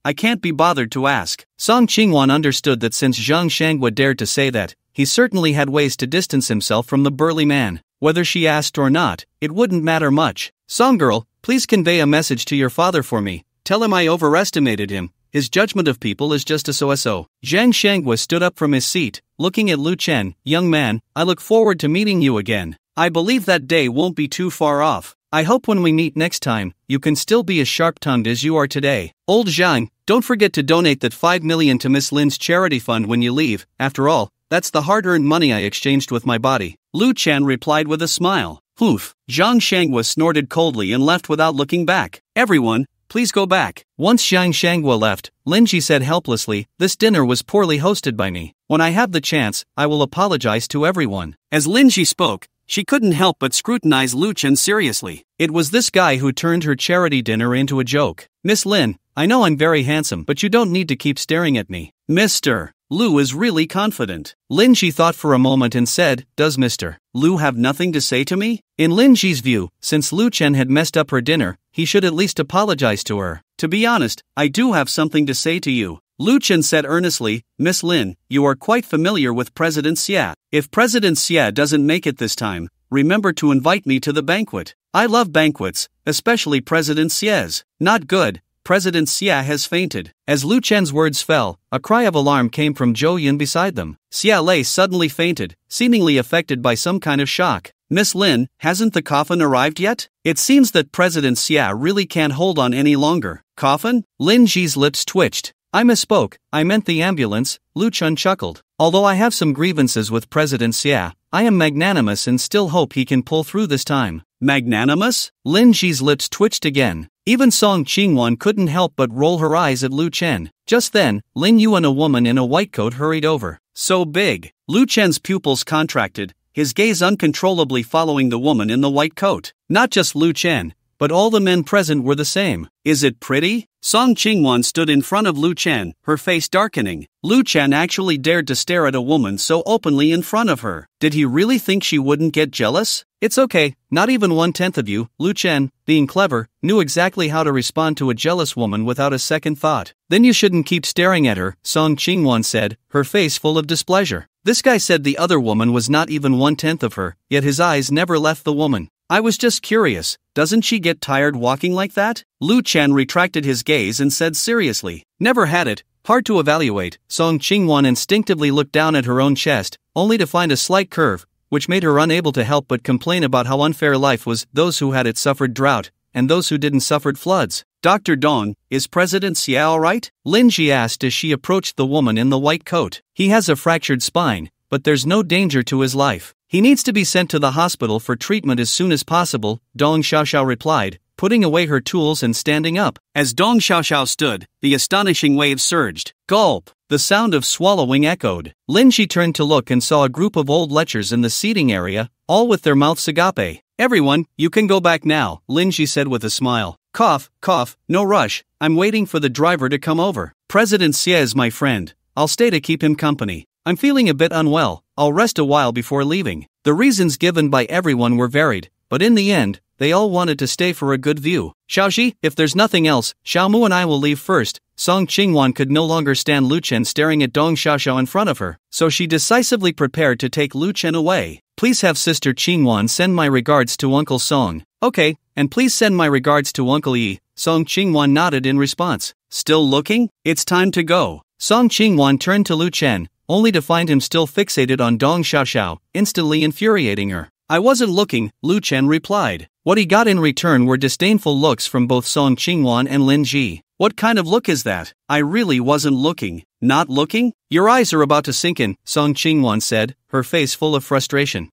I can't be bothered to ask. Song Qingwan understood that since Zhang Shangwa dared to say that, he certainly had ways to distance himself from the burly man. Whether she asked or not, it wouldn't matter much. Song girl, please convey a message to your father for me. Tell him I overestimated him. His judgment of people is just a so-so. Zhang Shangwa stood up from his seat, looking at Lu Chen. Young man, I look forward to meeting you again. I believe that day won't be too far off. I hope when we meet next time, you can still be as sharp-tongued as you are today. Old Zhang, don't forget to donate that 5 million to Miss Lin's charity fund when you leave. After all, that's the hard-earned money I exchanged with my body. Lu Chen replied with a smile. Zhang Shangwa snorted coldly and left without looking back. Everyone, please go back. Once Zhang Shangwa left, Linji said helplessly, this dinner was poorly hosted by me. When I have the chance, I will apologize to everyone. As Linji spoke, she couldn't help but scrutinize Lu Chen seriously. It was this guy who turned her charity dinner into a joke. Miss Lin, I know I'm very handsome, but you don't need to keep staring at me. Mr. Lu is really confident. Linji thought for a moment and said, does Mr. Lu have nothing to say to me? In Linji's view, since Lu Chen had messed up her dinner, he should at least apologize to her. To be honest, I do have something to say to you. Lu Chen said earnestly, Miss Lin, you are quite familiar with President Xie. If President Xie doesn't make it this time, remember to invite me to the banquet. I love banquets, especially President Xie's. Not good. President Xie has fainted. As Lu Chen's words fell, a cry of alarm came from Zhou Yun beside them. Xie suddenly fainted, seemingly affected by some kind of shock. Miss Lin, hasn't the coffin arrived yet? It seems that President Xie really can't hold on any longer. Coffin? Lin Ji's lips twitched. I misspoke, I meant the ambulance, Lu Chen chuckled. Although I have some grievances with President Xie, I am magnanimous and still hope he can pull through this time. Magnanimous? Lin Ji's lips twitched again. Even Song Qingwan couldn't help but roll her eyes at Lu Chen. Just then, Lin Yu and a woman in a white coat hurried over. So big. Lu Chen's pupils contracted, his gaze uncontrollably following the woman in the white coat. Not just Lu Chen, but all the men present were the same. Is it pretty? Song Qingwan stood in front of Lu Chen, her face darkening. Lu Chen actually dared to stare at a woman so openly in front of her. Did he really think she wouldn't get jealous? It's okay, not even 1/10 of you, Lu Chen, being clever, knew exactly how to respond to a jealous woman without a second thought. Then you shouldn't keep staring at her, Song Qingwan said, her face full of displeasure. This guy said the other woman was not even 1/10 of her, yet his eyes never left the woman. I was just curious, doesn't she get tired walking like that? Lu Chen retracted his gaze and said seriously, never had it, hard to evaluate. Song Qingwan instinctively looked down at her own chest, only to find a slight curve, which made her unable to help but complain about how unfair life was. Those who had it suffered drought, and those who didn't suffered floods. Dr. Dong, is President Xia alright? Lin Ji asked as she approached the woman in the white coat. He has a fractured spine, but there's no danger to his life. He needs to be sent to the hospital for treatment as soon as possible, Dong Xiaoxiao replied, putting away her tools and standing up. As Dong Xiaoxiao stood, the astonishing waves surged. Gulp! The sound of swallowing echoed. Lin Ji turned to look and saw a group of old lechers in the seating area, all with their mouths agape. Everyone, you can go back now, Lin Ji said with a smile. Cough, cough, no rush, I'm waiting for the driver to come over. President Xie is my friend. I'll stay to keep him company. I'm feeling a bit unwell, I'll rest a while before leaving. The reasons given by everyone were varied, but in the end, they all wanted to stay for a good view. Xiaoxi, if there's nothing else, Xiaomu and I will leave first. Song Qingwan could no longer stand Lu Chen staring at Dong Xiaoxiao in front of her, so she decisively prepared to take Lu Chen away. Please have Sister Qingwan send my regards to Uncle Song. Okay, and please send my regards to Uncle Yi. Song Qingwan nodded in response. Still looking? It's time to go. Song Qingwan turned to Lu Chen, only to find him still fixated on Dong Xiaoxiao, instantly infuriating her. I wasn't looking, Lu Chen replied. What he got in return were disdainful looks from both Song Qingwan and Lin Ji. What kind of look is that? I really wasn't looking. Not looking? Your eyes are about to sink in, Song Qingwan said, her face full of frustration.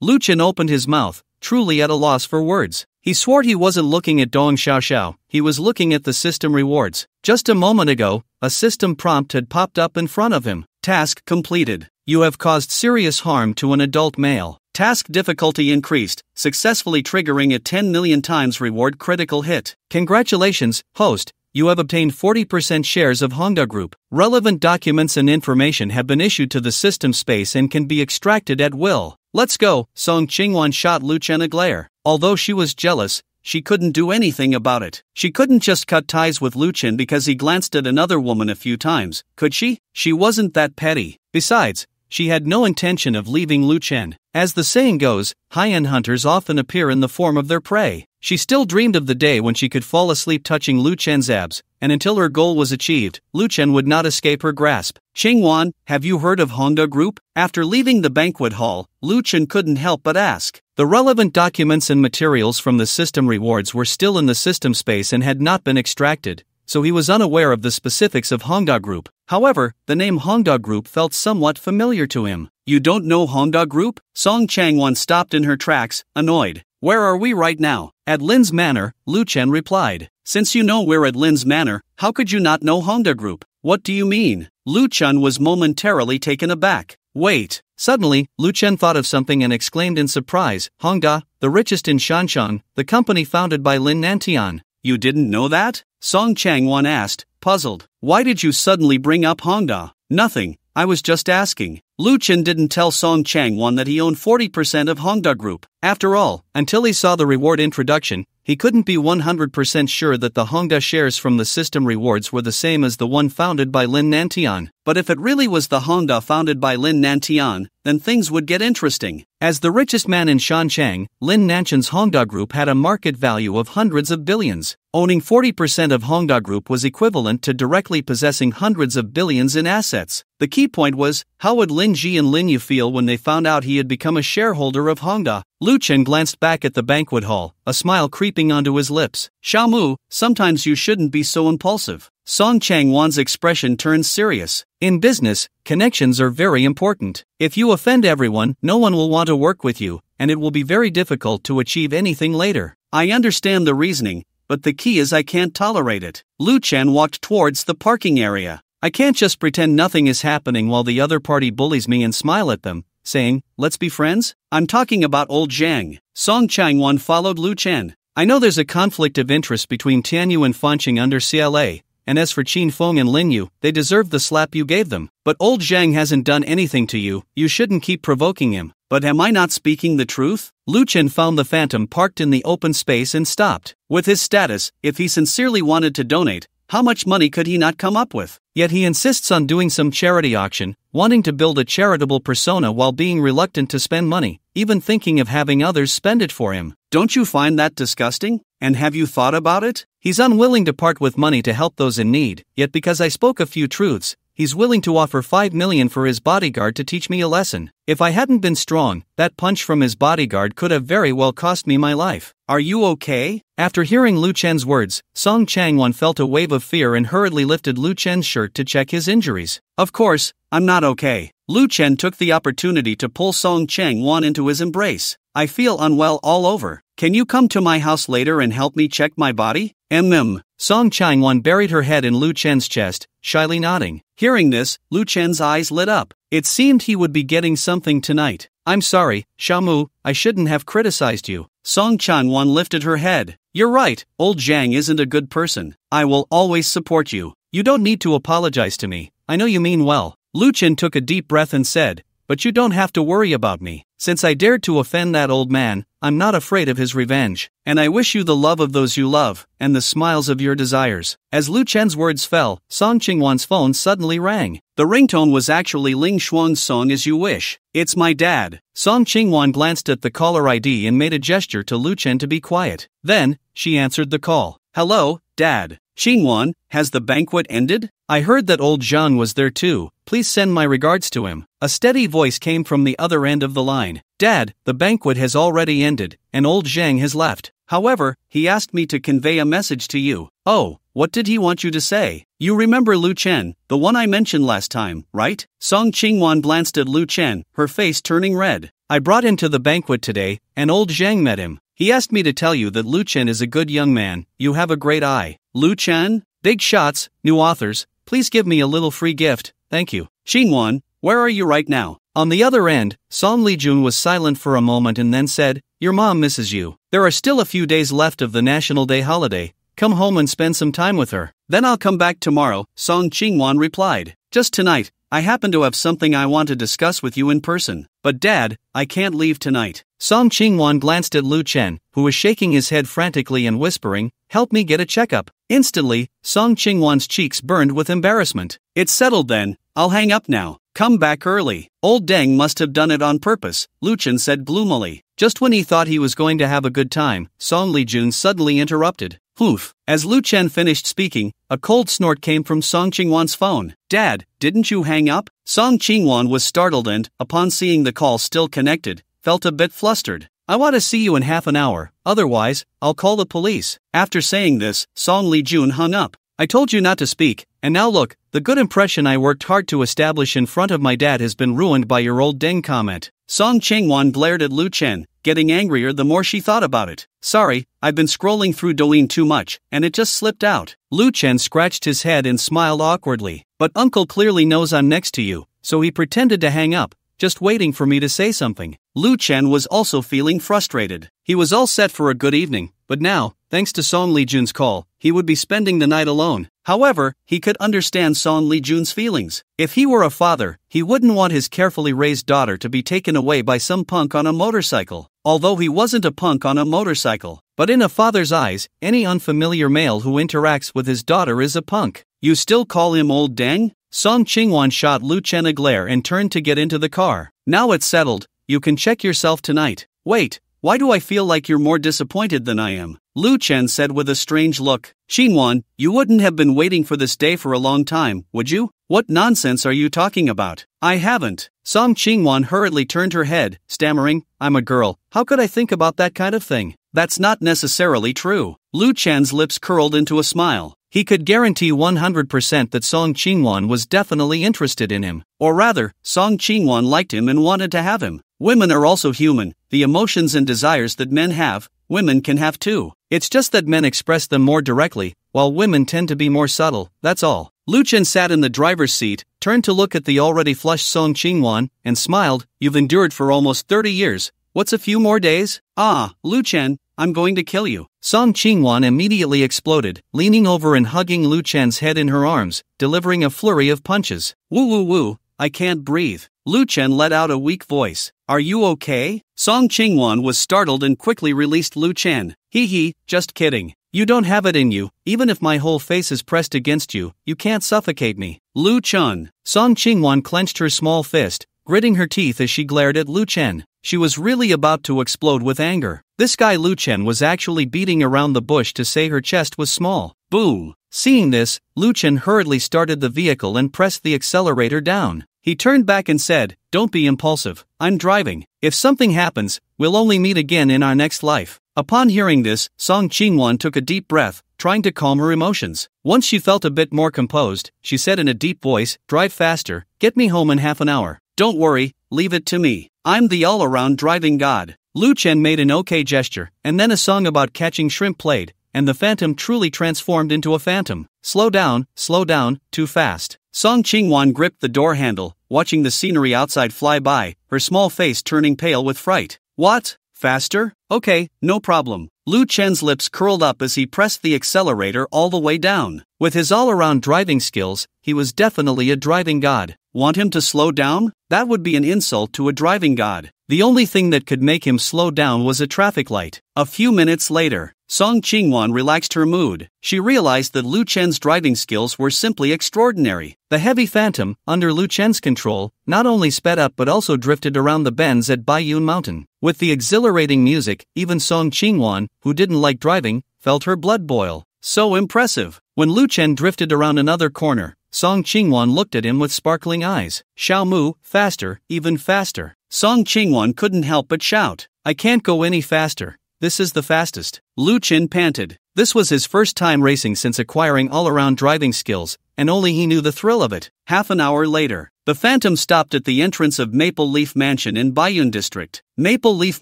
Lu Chen opened his mouth, truly at a loss for words. He swore he wasn't looking at Dong Xiaoxiao, he was looking at the system rewards. Just a moment ago, a system prompt had popped up in front of him. Task completed. You have caused serious harm to an adult male. Task difficulty increased, successfully triggering a 10 million times reward critical hit. Congratulations, host. You have obtained 40% shares of Hongda Group. Relevant documents and information have been issued to the system space and can be extracted at will. Let's go, Song Qingwan shot Lu Chen a glare. Although she was jealous, she couldn't do anything about it. She couldn't just cut ties with Lu Chen because he glanced at another woman a few times, could she? She wasn't that petty. Besides, she had no intention of leaving Lu Chen. As the saying goes, high-end hunters often appear in the form of their prey. She still dreamed of the day when she could fall asleep touching Lu Chen's abs, and until her goal was achieved, Lu Chen would not escape her grasp. Qingwan, have you heard of Hongda Group? After leaving the banquet hall, Lu Chen couldn't help but ask. The relevant documents and materials from the system rewards were still in the system space and had not been extracted, so he was unaware of the specifics of Hongda Group. However, the name Hongda Group felt somewhat familiar to him. You don't know Hongda Group? Song Changwon stopped in her tracks, annoyed. Where are we right now? At Lin's Manor, Lu Chen replied. Since you know we're at Lin's Manor, how could you not know Hongda Group? What do you mean? Lu Chen was momentarily taken aback. Wait. Suddenly, Lu Chen thought of something and exclaimed in surprise, Hongda, the richest in Shanshan, the company founded by Lin Nantian. You didn't know that? Song Changwon asked, puzzled. Why did you suddenly bring up Hongda? Nothing, I was just asking. Lu Chen didn't tell Song Changwon that he owned 40% of Hongda Group. After all, until he saw the reward introduction, he couldn't be 100% sure that the Hongda shares from the system rewards were the same as the one founded by Lin Nantian. But if it really was the Hongda founded by Lin Nantian, then things would get interesting. As the richest man in Shanchang, Lin Nantian's Hongda Group had a market value of hundreds of billions. Owning 40% of Hongda Group was equivalent to directly possessing hundreds of billions in assets. The key point was, how would Lin Ji and Lin Yu feel when they found out he had become a shareholder of Hongda? Lu Chen glanced back at the banquet hall, a smile creeping onto his lips. Xiaomu, sometimes you shouldn't be so impulsive. Song Changwon's expression turned serious. In business, connections are very important. If you offend everyone, no one will want to work with you, and it will be very difficult to achieve anything later. I understand the reasoning, but the key is I can't tolerate it. Lu Chen walked towards the parking area. I can't just pretend nothing is happening while the other party bullies me and smile at them, saying, let's be friends? I'm talking about old Zhang. Song Changwon followed Lu Chen. I know there's a conflict of interest between Tianyu and Fanqing under CLA, and as for Qin Feng and Lin Yu, they deserve the slap you gave them. But old Zhang hasn't done anything to you, you shouldn't keep provoking him. But am I not speaking the truth? Lu Chen found the phantom parked in the open space and stopped. With his status, if he sincerely wanted to donate, how much money could he not come up with? Yet he insists on doing some charity auction, wanting to build a charitable persona while being reluctant to spend money, even thinking of having others spend it for him. Don't you find that disgusting? And have you thought about it? He's unwilling to part with money to help those in need, yet because I spoke a few truths, he's willing to offer 5 million for his bodyguard to teach me a lesson. If I hadn't been strong, that punch from his bodyguard could have very well cost me my life. Are you okay? After hearing Lu Chen's words, Song Changwon felt a wave of fear and hurriedly lifted Lu Chen's shirt to check his injuries. Of course, I'm not okay. Lu Chen took the opportunity to pull Song Changwon into his embrace. I feel unwell all over. Can you come to my house later and help me check my body? Song Changwon buried her head in Lu Chen's chest, shyly nodding. Hearing this, Lu Chen's eyes lit up. It seemed he would be getting something tonight. I'm sorry, Shamu, I shouldn't have criticized you. Song Changwon lifted her head. You're right, old Zhang isn't a good person. I will always support you. You don't need to apologize to me. I know you mean well. Lu Chen took a deep breath and said, but you don't have to worry about me. Since I dared to offend that old man, I'm not afraid of his revenge. And I wish you the love of those you love, and the smiles of your desires. As Lu Chen's words fell, Song Chingwon's phone suddenly rang. The ringtone was actually Ling Xuan's song As You Wish. It's my dad. Song Chingwon glanced at the caller ID and made a gesture to Lu Chen to be quiet. Then, she answered the call. Hello, Dad. Chingwon, has the banquet ended? I heard that old Zhang was there too. Please send my regards to him. A steady voice came from the other end of the line. Dad, the banquet has already ended, and old Zhang has left. However, he asked me to convey a message to you. Oh, what did he want you to say? You remember Lu Chen, the one I mentioned last time, right? Song Chingwon glanced at Lu Chen, her face turning red. I brought him to the banquet today, and old Zhang met him. He asked me to tell you that Lu Chen is a good young man. You have a great eye. Lu Chen? Big shots, new authors. Please give me a little free gift, thank you. Xinguan, where are you right now? On the other end, Song Lijun was silent for a moment and then said, Your mom misses you. There are still a few days left of the National Day holiday. Come home and spend some time with her. Then I'll come back tomorrow, Song Chingwan replied. Just tonight, I happen to have something I want to discuss with you in person. But Dad, I can't leave tonight. Song Chingwan glanced at Lu Chen, who was shaking his head frantically and whispering, Help me get a checkup. Instantly, Song Chingwan's cheeks burned with embarrassment. It's settled then, I'll hang up now. Come back early. Old Deng must have done it on purpose, Lu Chen said gloomily. Just when he thought he was going to have a good time, Song Lijun suddenly interrupted. Poof. As Lu Chen finished speaking, a cold snort came from Song Chingwan's phone. Dad, didn't you hang up? Song Chingwan was startled and, upon seeing the call still connected, felt a bit flustered. I want to see you in half an hour, otherwise, I'll call the police. After saying this, Song Lijun hung up. I told you not to speak, and now look, the good impression I worked hard to establish in front of my dad has been ruined by your old Deng comment. Song Chingwan glared at Lu Chen, getting angrier the more she thought about it. Sorry, I've been scrolling through Douyin too much, and it just slipped out. Lu Chen scratched his head and smiled awkwardly. But Uncle clearly knows I'm next to you, so he pretended to hang up, just waiting for me to say something. Lu Chen was also feeling frustrated. He was all set for a good evening, but now, thanks to Song Lijun's call, he would be spending the night alone. However, he could understand Song Lijun's feelings. If he were a father, he wouldn't want his carefully raised daughter to be taken away by some punk on a motorcycle. Although he wasn't a punk on a motorcycle. But in a father's eyes, any unfamiliar male who interacts with his daughter is a punk. You still call him old Deng? Song Chingwan shot Lu Chen a glare and turned to get into the car. Now it's settled, you can check yourself tonight. Wait, why do I feel like you're more disappointed than I am? Lu Chen said with a strange look. Xinguan, you wouldn't have been waiting for this day for a long time, would you? What nonsense are you talking about? I haven't. Song Chingwan hurriedly turned her head, stammering, I'm a girl, how could I think about that kind of thing? That's not necessarily true. Lu Chen's lips curled into a smile. He could guarantee 100% that Song Chingwan was definitely interested in him. Or rather, Song Chingwan liked him and wanted to have him. Women are also human. The emotions and desires that men have, women can have too. It's just that men express them more directly, while women tend to be more subtle, that's all. Lu Chen sat in the driver's seat, turned to look at the already flushed Song Chingwan, and smiled. You've endured for almost 30 years. What's a few more days? Ah, Lu Chen, I'm going to kill you. Song Chingwan immediately exploded, leaning over and hugging Lu Chen's head in her arms, delivering a flurry of punches. Woo woo woo, I can't breathe. Lu Chen let out a weak voice. Are you okay? Song Chingwan was startled and quickly released Lu Chen. Hee hee, just kidding. You don't have it in you, even if my whole face is pressed against you, you can't suffocate me. Lu Chen. Song Chingwan clenched her small fist, gritting her teeth as she glared at Lu Chen. She was really about to explode with anger. This guy Lu Chen was actually beating around the bush to say her chest was small. Boom! Seeing this, Lu Chen hurriedly started the vehicle and pressed the accelerator down. He turned back and said, "Don't be impulsive, I'm driving. If something happens, we'll only meet again in our next life." Upon hearing this, Song Chingwon took a deep breath, trying to calm her emotions. Once she felt a bit more composed, she said in a deep voice, "Drive faster, get me home in half an hour. Don't worry, leave it to me. I'm the all-around driving god." Lu Chen made an okay gesture, and then a song about catching shrimp played, and the phantom truly transformed into a phantom. Slow down, too fast." Song Chingwon gripped the door handle, watching the scenery outside fly by, her small face turning pale with fright. "What? Faster? Okay, no problem." Lu Chen's lips curled up as he pressed the accelerator all the way down. With his all-around driving skills, he was definitely a driving god. Want him to slow down? That would be an insult to a driving god. The only thing that could make him slow down was a traffic light. A few minutes later, Song Chingwon relaxed her mood. She realized that Lu Chen's driving skills were simply extraordinary. The heavy phantom, under Lu Chen's control, not only sped up but also drifted around the bends at Baiyun Mountain. With the exhilarating music, even Song Chingwon, who didn't like driving, felt her blood boil. So impressive. When Lu Chen drifted around another corner, Song Chingwon looked at him with sparkling eyes. "Xiao Mu, faster, even faster." Song Chingwon couldn't help but shout, "I can't go any faster. This is the fastest." Lu Chen panted. This was his first time racing since acquiring all-around driving skills, and only he knew the thrill of it. Half an hour later, the phantom stopped at the entrance of Maple Leaf Mansion in Baiyun District. Maple Leaf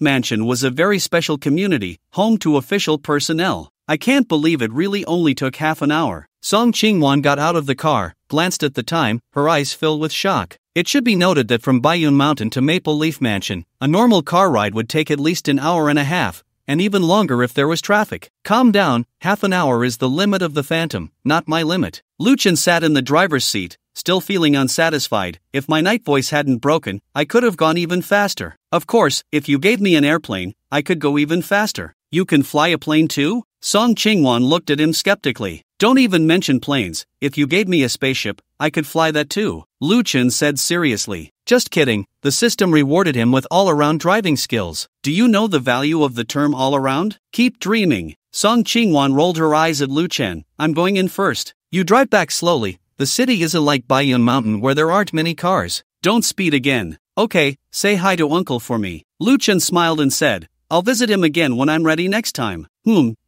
Mansion was a very special community, home to official personnel. "I can't believe it really only took half an hour." Song Chingwon got out of the car, glanced at the time, her eyes filled with shock. It should be noted that from Baiyun Mountain to Maple Leaf Mansion, a normal car ride would take at least an hour and a half, and even longer if there was traffic. "Calm down, half an hour is the limit of the phantom, not my limit." Lu Chen sat in the driver's seat, still feeling unsatisfied. "If my night voice hadn't broken, I could have gone even faster. Of course, if you gave me an airplane, I could go even faster." "You can fly a plane too?" Song Chingwon looked at him skeptically. "Don't even mention planes. If you gave me a spaceship, I could fly that too," Lu Chen said seriously. "Just kidding, the system rewarded him with all-around driving skills. Do you know the value of the term all-around? Keep dreaming." Song Chingwon rolled her eyes at Lu Chen. "I'm going in first. You drive back slowly. The city isn't like Baiyun Mountain where there aren't many cars. Don't speed again. Okay, say hi to Uncle for me." Lu Chen smiled and said, "I'll visit him again when I'm ready next time."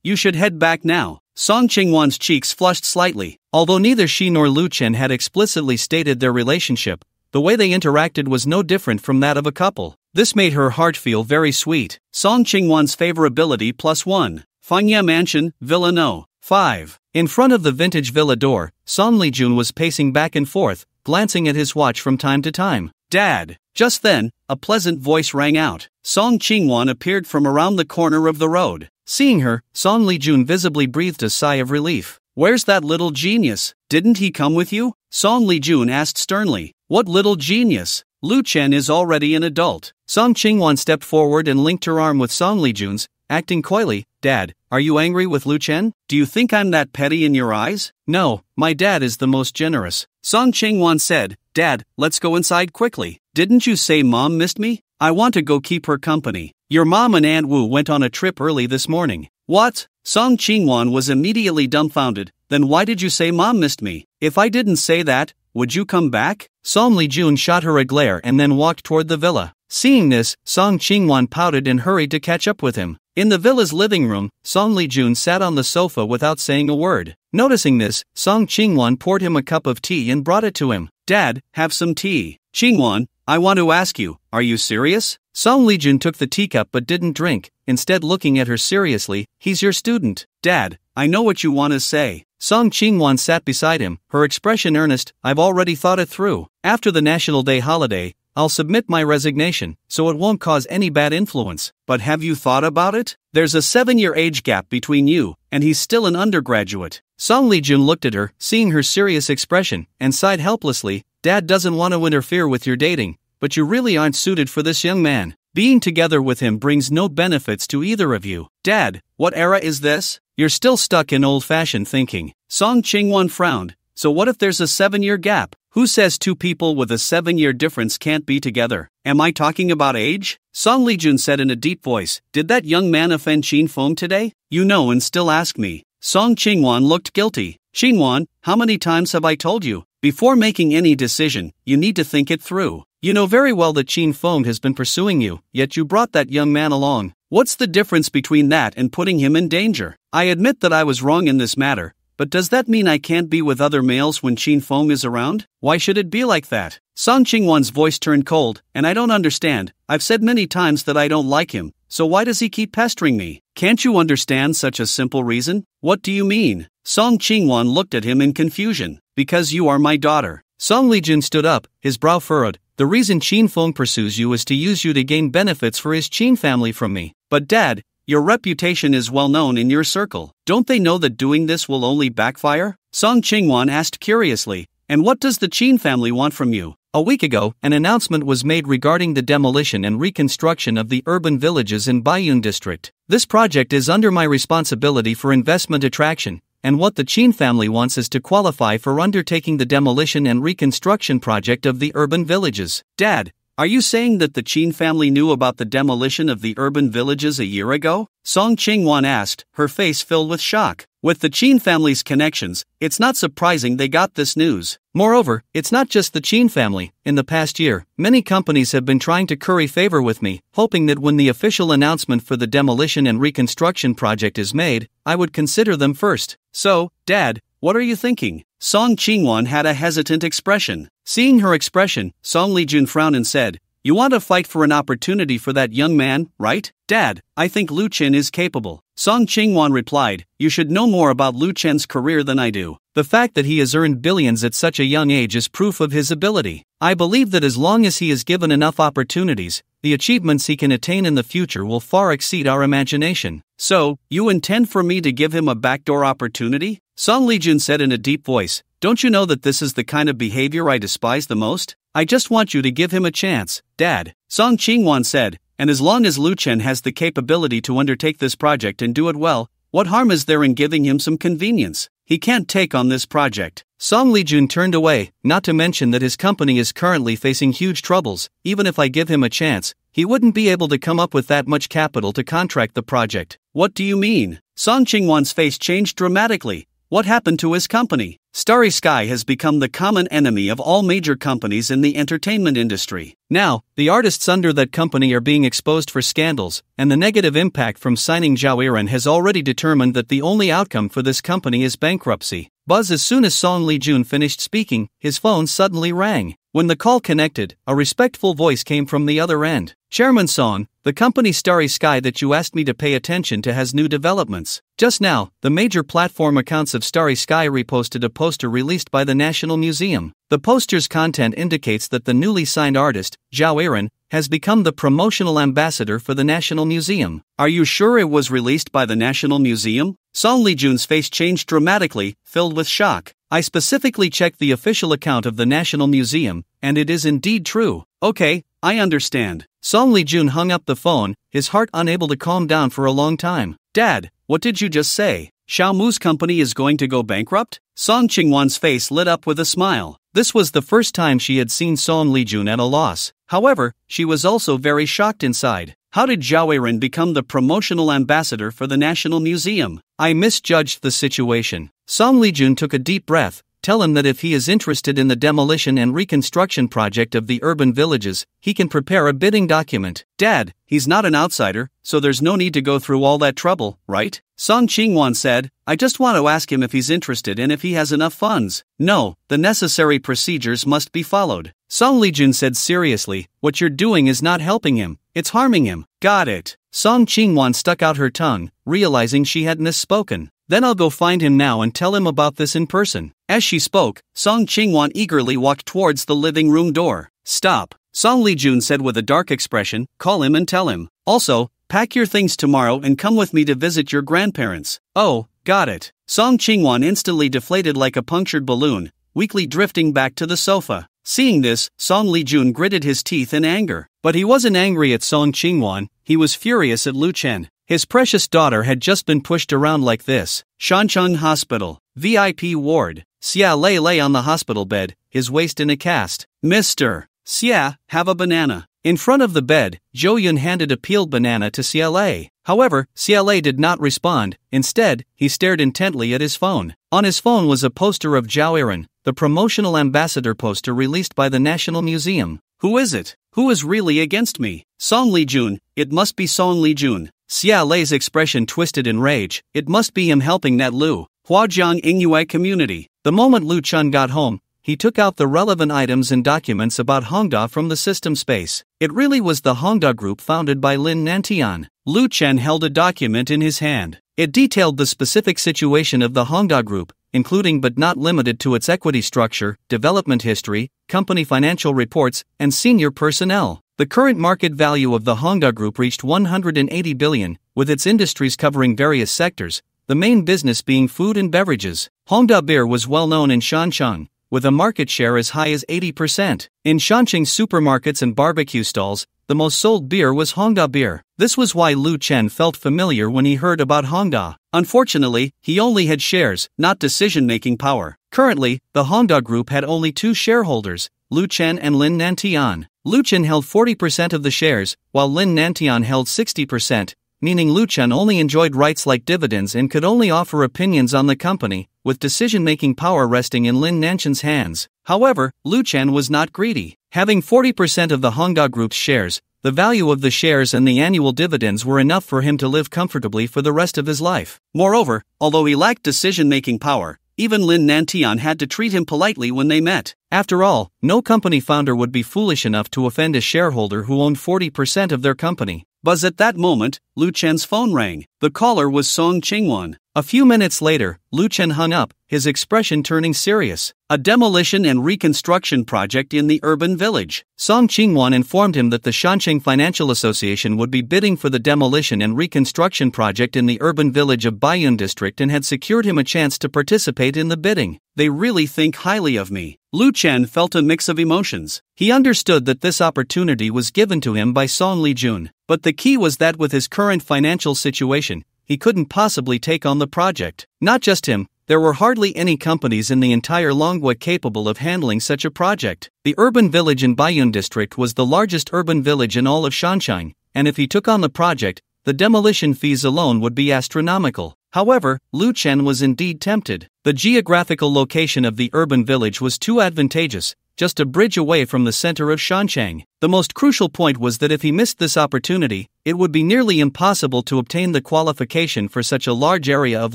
You should head back now." Song Chingwon's cheeks flushed slightly. Although neither she nor Lu Chen had explicitly stated their relationship, the way they interacted was no different from that of a couple. This made her heart feel very sweet. Song Chingwon's favorability +1. Fangya Mansion, Villa No. 5. In front of the vintage villa door, Song Lijun was pacing back and forth, glancing at his watch from time to time. "Dad!" Just then, a pleasant voice rang out. Song Chingwon appeared from around the corner of the road. Seeing her, Song Lijun visibly breathed a sigh of relief. "Where's that little genius? Didn't he come with you?" Song Lijun asked sternly. "What little genius? Lu Chen is already an adult." Song Chingwon stepped forward and linked her arm with Song Lijun's, acting coyly. "Dad, are you angry with Lu Chen? Do you think I'm that petty in your eyes?" "No, my dad is the most generous." Song Chingwon said, "Dad, let's go inside quickly. Didn't you say Mom missed me? I want to go keep her company. Your mom and Aunt Wu went on a trip early this morning." "What?" Song Chingwon was immediately dumbfounded. "Then why did you say Mom missed me? If I didn't say that, would you come back?" Song Lijun shot her a glare and then walked toward the villa. Seeing this, Song Chingwon pouted and hurried to catch up with him. In the villa's living room, Song Lijun sat on the sofa without saying a word. Noticing this, Song Chingwon poured him a cup of tea and brought it to him. "Dad, have some tea." "Chingwon, I want to ask you, are you serious?" Song Lijun took the teacup but didn't drink, instead looking at her seriously. "He's your student." "Dad, I know what you want to say." Song Chingwon sat beside him, her expression earnest. "I've already thought it through. After the National Day holiday, I'll submit my resignation, so it won't cause any bad influence." "But have you thought about it? There's a 7-year age gap between you, and he's still an undergraduate." Song Lijun looked at her, seeing her serious expression, and sighed helplessly. "Dad doesn't want to interfere with your dating, but you really aren't suited for this young man. Being together with him brings no benefits to either of you." "Dad, what era is this? You're still stuck in old-fashioned thinking." Song Chingwon frowned. "So what if there's a 7-year gap? Who says two people with a 7-year difference can't be together? Am I talking about age?" Song Lijun said in a deep voice. "Did that young man offend Chin Foam today? You know and still ask me." Song Chingwon looked guilty. "Chingwon, how many times have I told you? Before making any decision, you need to think it through. You know very well that Qin Feng has been pursuing you, yet you brought that young man along. What's the difference between that and putting him in danger? I admit that I was wrong in this matter, but does that mean I can't be with other males when Qin Feng is around? Why should it be like that? Song Qingwan's voice turned cold, and I don't understand. I've said many times that I don't like him, so why does he keep pestering me? Can't you understand such a simple reason? What do you mean? Song Qingwan looked at him in confusion. Because you are my daughter. Song Lijun stood up, his brow furrowed. The reason Qin Feng pursues you is to use you to gain benefits for his Qin family from me. But Dad, your reputation is well known in your circle. Don't they know that doing this will only backfire? Song Qingwan asked curiously. And what does the Qin family want from you? A week ago, an announcement was made regarding the demolition and reconstruction of the urban villages in Baiyun district. This project is under my responsibility for investment attraction, and what the Qin family wants is to qualify for undertaking the demolition and reconstruction project of the urban villages. Dad, are you saying that the Qin family knew about the demolition of the urban villages a year ago? Song Qingwan asked, her face filled with shock. With the Qin family's connections, it's not surprising they got this news. Moreover, it's not just the Qin family. In the past year, many companies have been trying to curry favor with me, hoping that when the official announcement for the demolition and reconstruction project is made, I would consider them first. So, Dad, what are you thinking? Song Qingwan had a hesitant expression. Seeing her expression, Song Lijun frowned and said, you want to fight for an opportunity for that young man, right? Dad, I think Lu Chen is capable. Song Qingwan replied, you should know more about Lu Chen's career than I do. The fact that he has earned billions at such a young age is proof of his ability. I believe that as long as he is given enough opportunities, the achievements he can attain in the future will far exceed our imagination. So, you intend for me to give him a backdoor opportunity? Song Lijun said in a deep voice, don't you know that this is the kind of behavior I despise the most? I just want you to give him a chance, Dad. Song Qingwan said, and as long as Lu Chen has the capability to undertake this project and do it well, what harm is there in giving him some convenience? He can't take on this project. Song Lijun turned away, not to mention that his company is currently facing huge troubles. Even if I give him a chance, he wouldn't be able to come up with that much capital to contract the project. What do you mean? Song Qingwan's face changed dramatically. What happened to his company? Starry Sky has become the common enemy of all major companies in the entertainment industry. Now, the artists under that company are being exposed for scandals, and the negative impact from signing Zhao Iran has already determined that the only outcome for this company is bankruptcy. As soon as Song Lijun finished speaking, his phone suddenly rang. When the call connected, a respectful voice came from the other end. Chairman Song, the company Starry Sky that you asked me to pay attention to has new developments. Just now, the major platform accounts of Starry Sky reposted a poster released by the National Museum. The poster's content indicates that the newly signed artist, Zhao Iran, has become the promotional ambassador for the National Museum. Are you sure it was released by the National Museum? Song Lijun's face changed dramatically, filled with shock. I specifically checked the official account of the National Museum, and it is indeed true. Okay, I understand. Song Lijun hung up the phone, his heart unable to calm down for a long time. Dad, what did you just say? Xiao Mu's company is going to go bankrupt? Song Qingwan's face lit up with a smile. This was the first time she had seen Song Lijun at a loss. However, she was also very shocked inside. How did Zhao Iran become the promotional ambassador for the National Museum? I misjudged the situation. Song Lijun took a deep breath. Tell him that if he is interested in the demolition and reconstruction project of the urban villages, he can prepare a bidding document. Dad, he's not an outsider, so there's no need to go through all that trouble, right? Song Qingwan said, I just want to ask him if he's interested and if he has enough funds. No, the necessary procedures must be followed. Song Lijun said seriously, what you're doing is not helping him, it's harming him. Got it. Song Qingwan stuck out her tongue, realizing she had misspoken. Then I'll go find him now and tell him about this in person. As she spoke, Song Qingwan eagerly walked towards the living room door. Stop. Song Lijun said with a dark expression, call him and tell him. Also, pack your things tomorrow and come with me to visit your grandparents. Oh, got it. Song Qingwan instantly deflated like a punctured balloon, weakly drifting back to the sofa. Seeing this, Song Lijun gritted his teeth in anger. But he wasn't angry at Song Qingwan, he was furious at Lu Chen. His precious daughter had just been pushed around like this. Shancheng Hospital, VIP ward. Xia lay on the hospital bed, his waist in a cast. Mr. Xia, have a banana. In front of the bed, Zhou Yun handed a peeled banana to Xia. However, Xia did not respond. Instead, he stared intently at his phone. On his phone was a poster of Zhao Iran, the promotional ambassador poster released by the National Museum. Who is it? Who is really against me? Song Lee-jun, it must be Song Lee-jun. Xia Lei's expression twisted in rage, it must be him helping Nat Lu, Huajiang Ingyue community. The moment Lu Chun got home, he took out the relevant items and documents about Hongda from the system space. It really was the Hongda group founded by Lin Nantian. Lu Chen held a document in his hand. It detailed the specific situation of the Hongda group, including but not limited to its equity structure, development history, company financial reports, and senior personnel. The current market value of the Hongda group reached 180 billion, with its industries covering various sectors, the main business being food and beverages. Hongda beer was well known in Shancheng, with a market share as high as 80%. In Shancheng supermarkets and barbecue stalls, the most sold beer was Hongda beer. This was why Lu Chen felt familiar when he heard about Hongda. Unfortunately, he only had shares, not decision-making power. Currently, the Hongda group had only two shareholders, Lu Chen and Lin Nantian. Lu Chen held 40% of the shares, while Lin Nantian held 60%, meaning Lu Chen only enjoyed rights like dividends and could only offer opinions on the company, with decision-making power resting in Lin Nantian's hands. However, Lu Chen was not greedy. Having 40% of the Hongda Group's shares, the value of the shares and the annual dividends were enough for him to live comfortably for the rest of his life. Moreover, although he lacked decision-making power, even Lin Nantian had to treat him politely when they met. After all, no company founder would be foolish enough to offend a shareholder who owned 40% of their company. But at that moment, Lu Chen's phone rang. The caller was Song Qingwan. A few minutes later, Lu Chen hung up, his expression turning serious. A demolition and reconstruction project in the urban village. Song Qingwan informed him that the Shancheng Financial Association would be bidding for the demolition and reconstruction project in the urban village of Baiyun district and had secured him a chance to participate in the bidding. They really think highly of me. Lu Chen felt a mix of emotions. He understood that this opportunity was given to him by Song Lee-jun, but the key was that with his current financial situation, he couldn't possibly take on the project. Not just him, there were hardly any companies in the entire Longwa capable of handling such a project. The urban village in Baiyun district was the largest urban village in all of Shancheng, and if he took on the project, the demolition fees alone would be astronomical. However, Lu Chen was indeed tempted. The geographical location of the urban village was too advantageous, just a bridge away from the center of Shancheng. The most crucial point was that if he missed this opportunity, it would be nearly impossible to obtain the qualification for such a large area of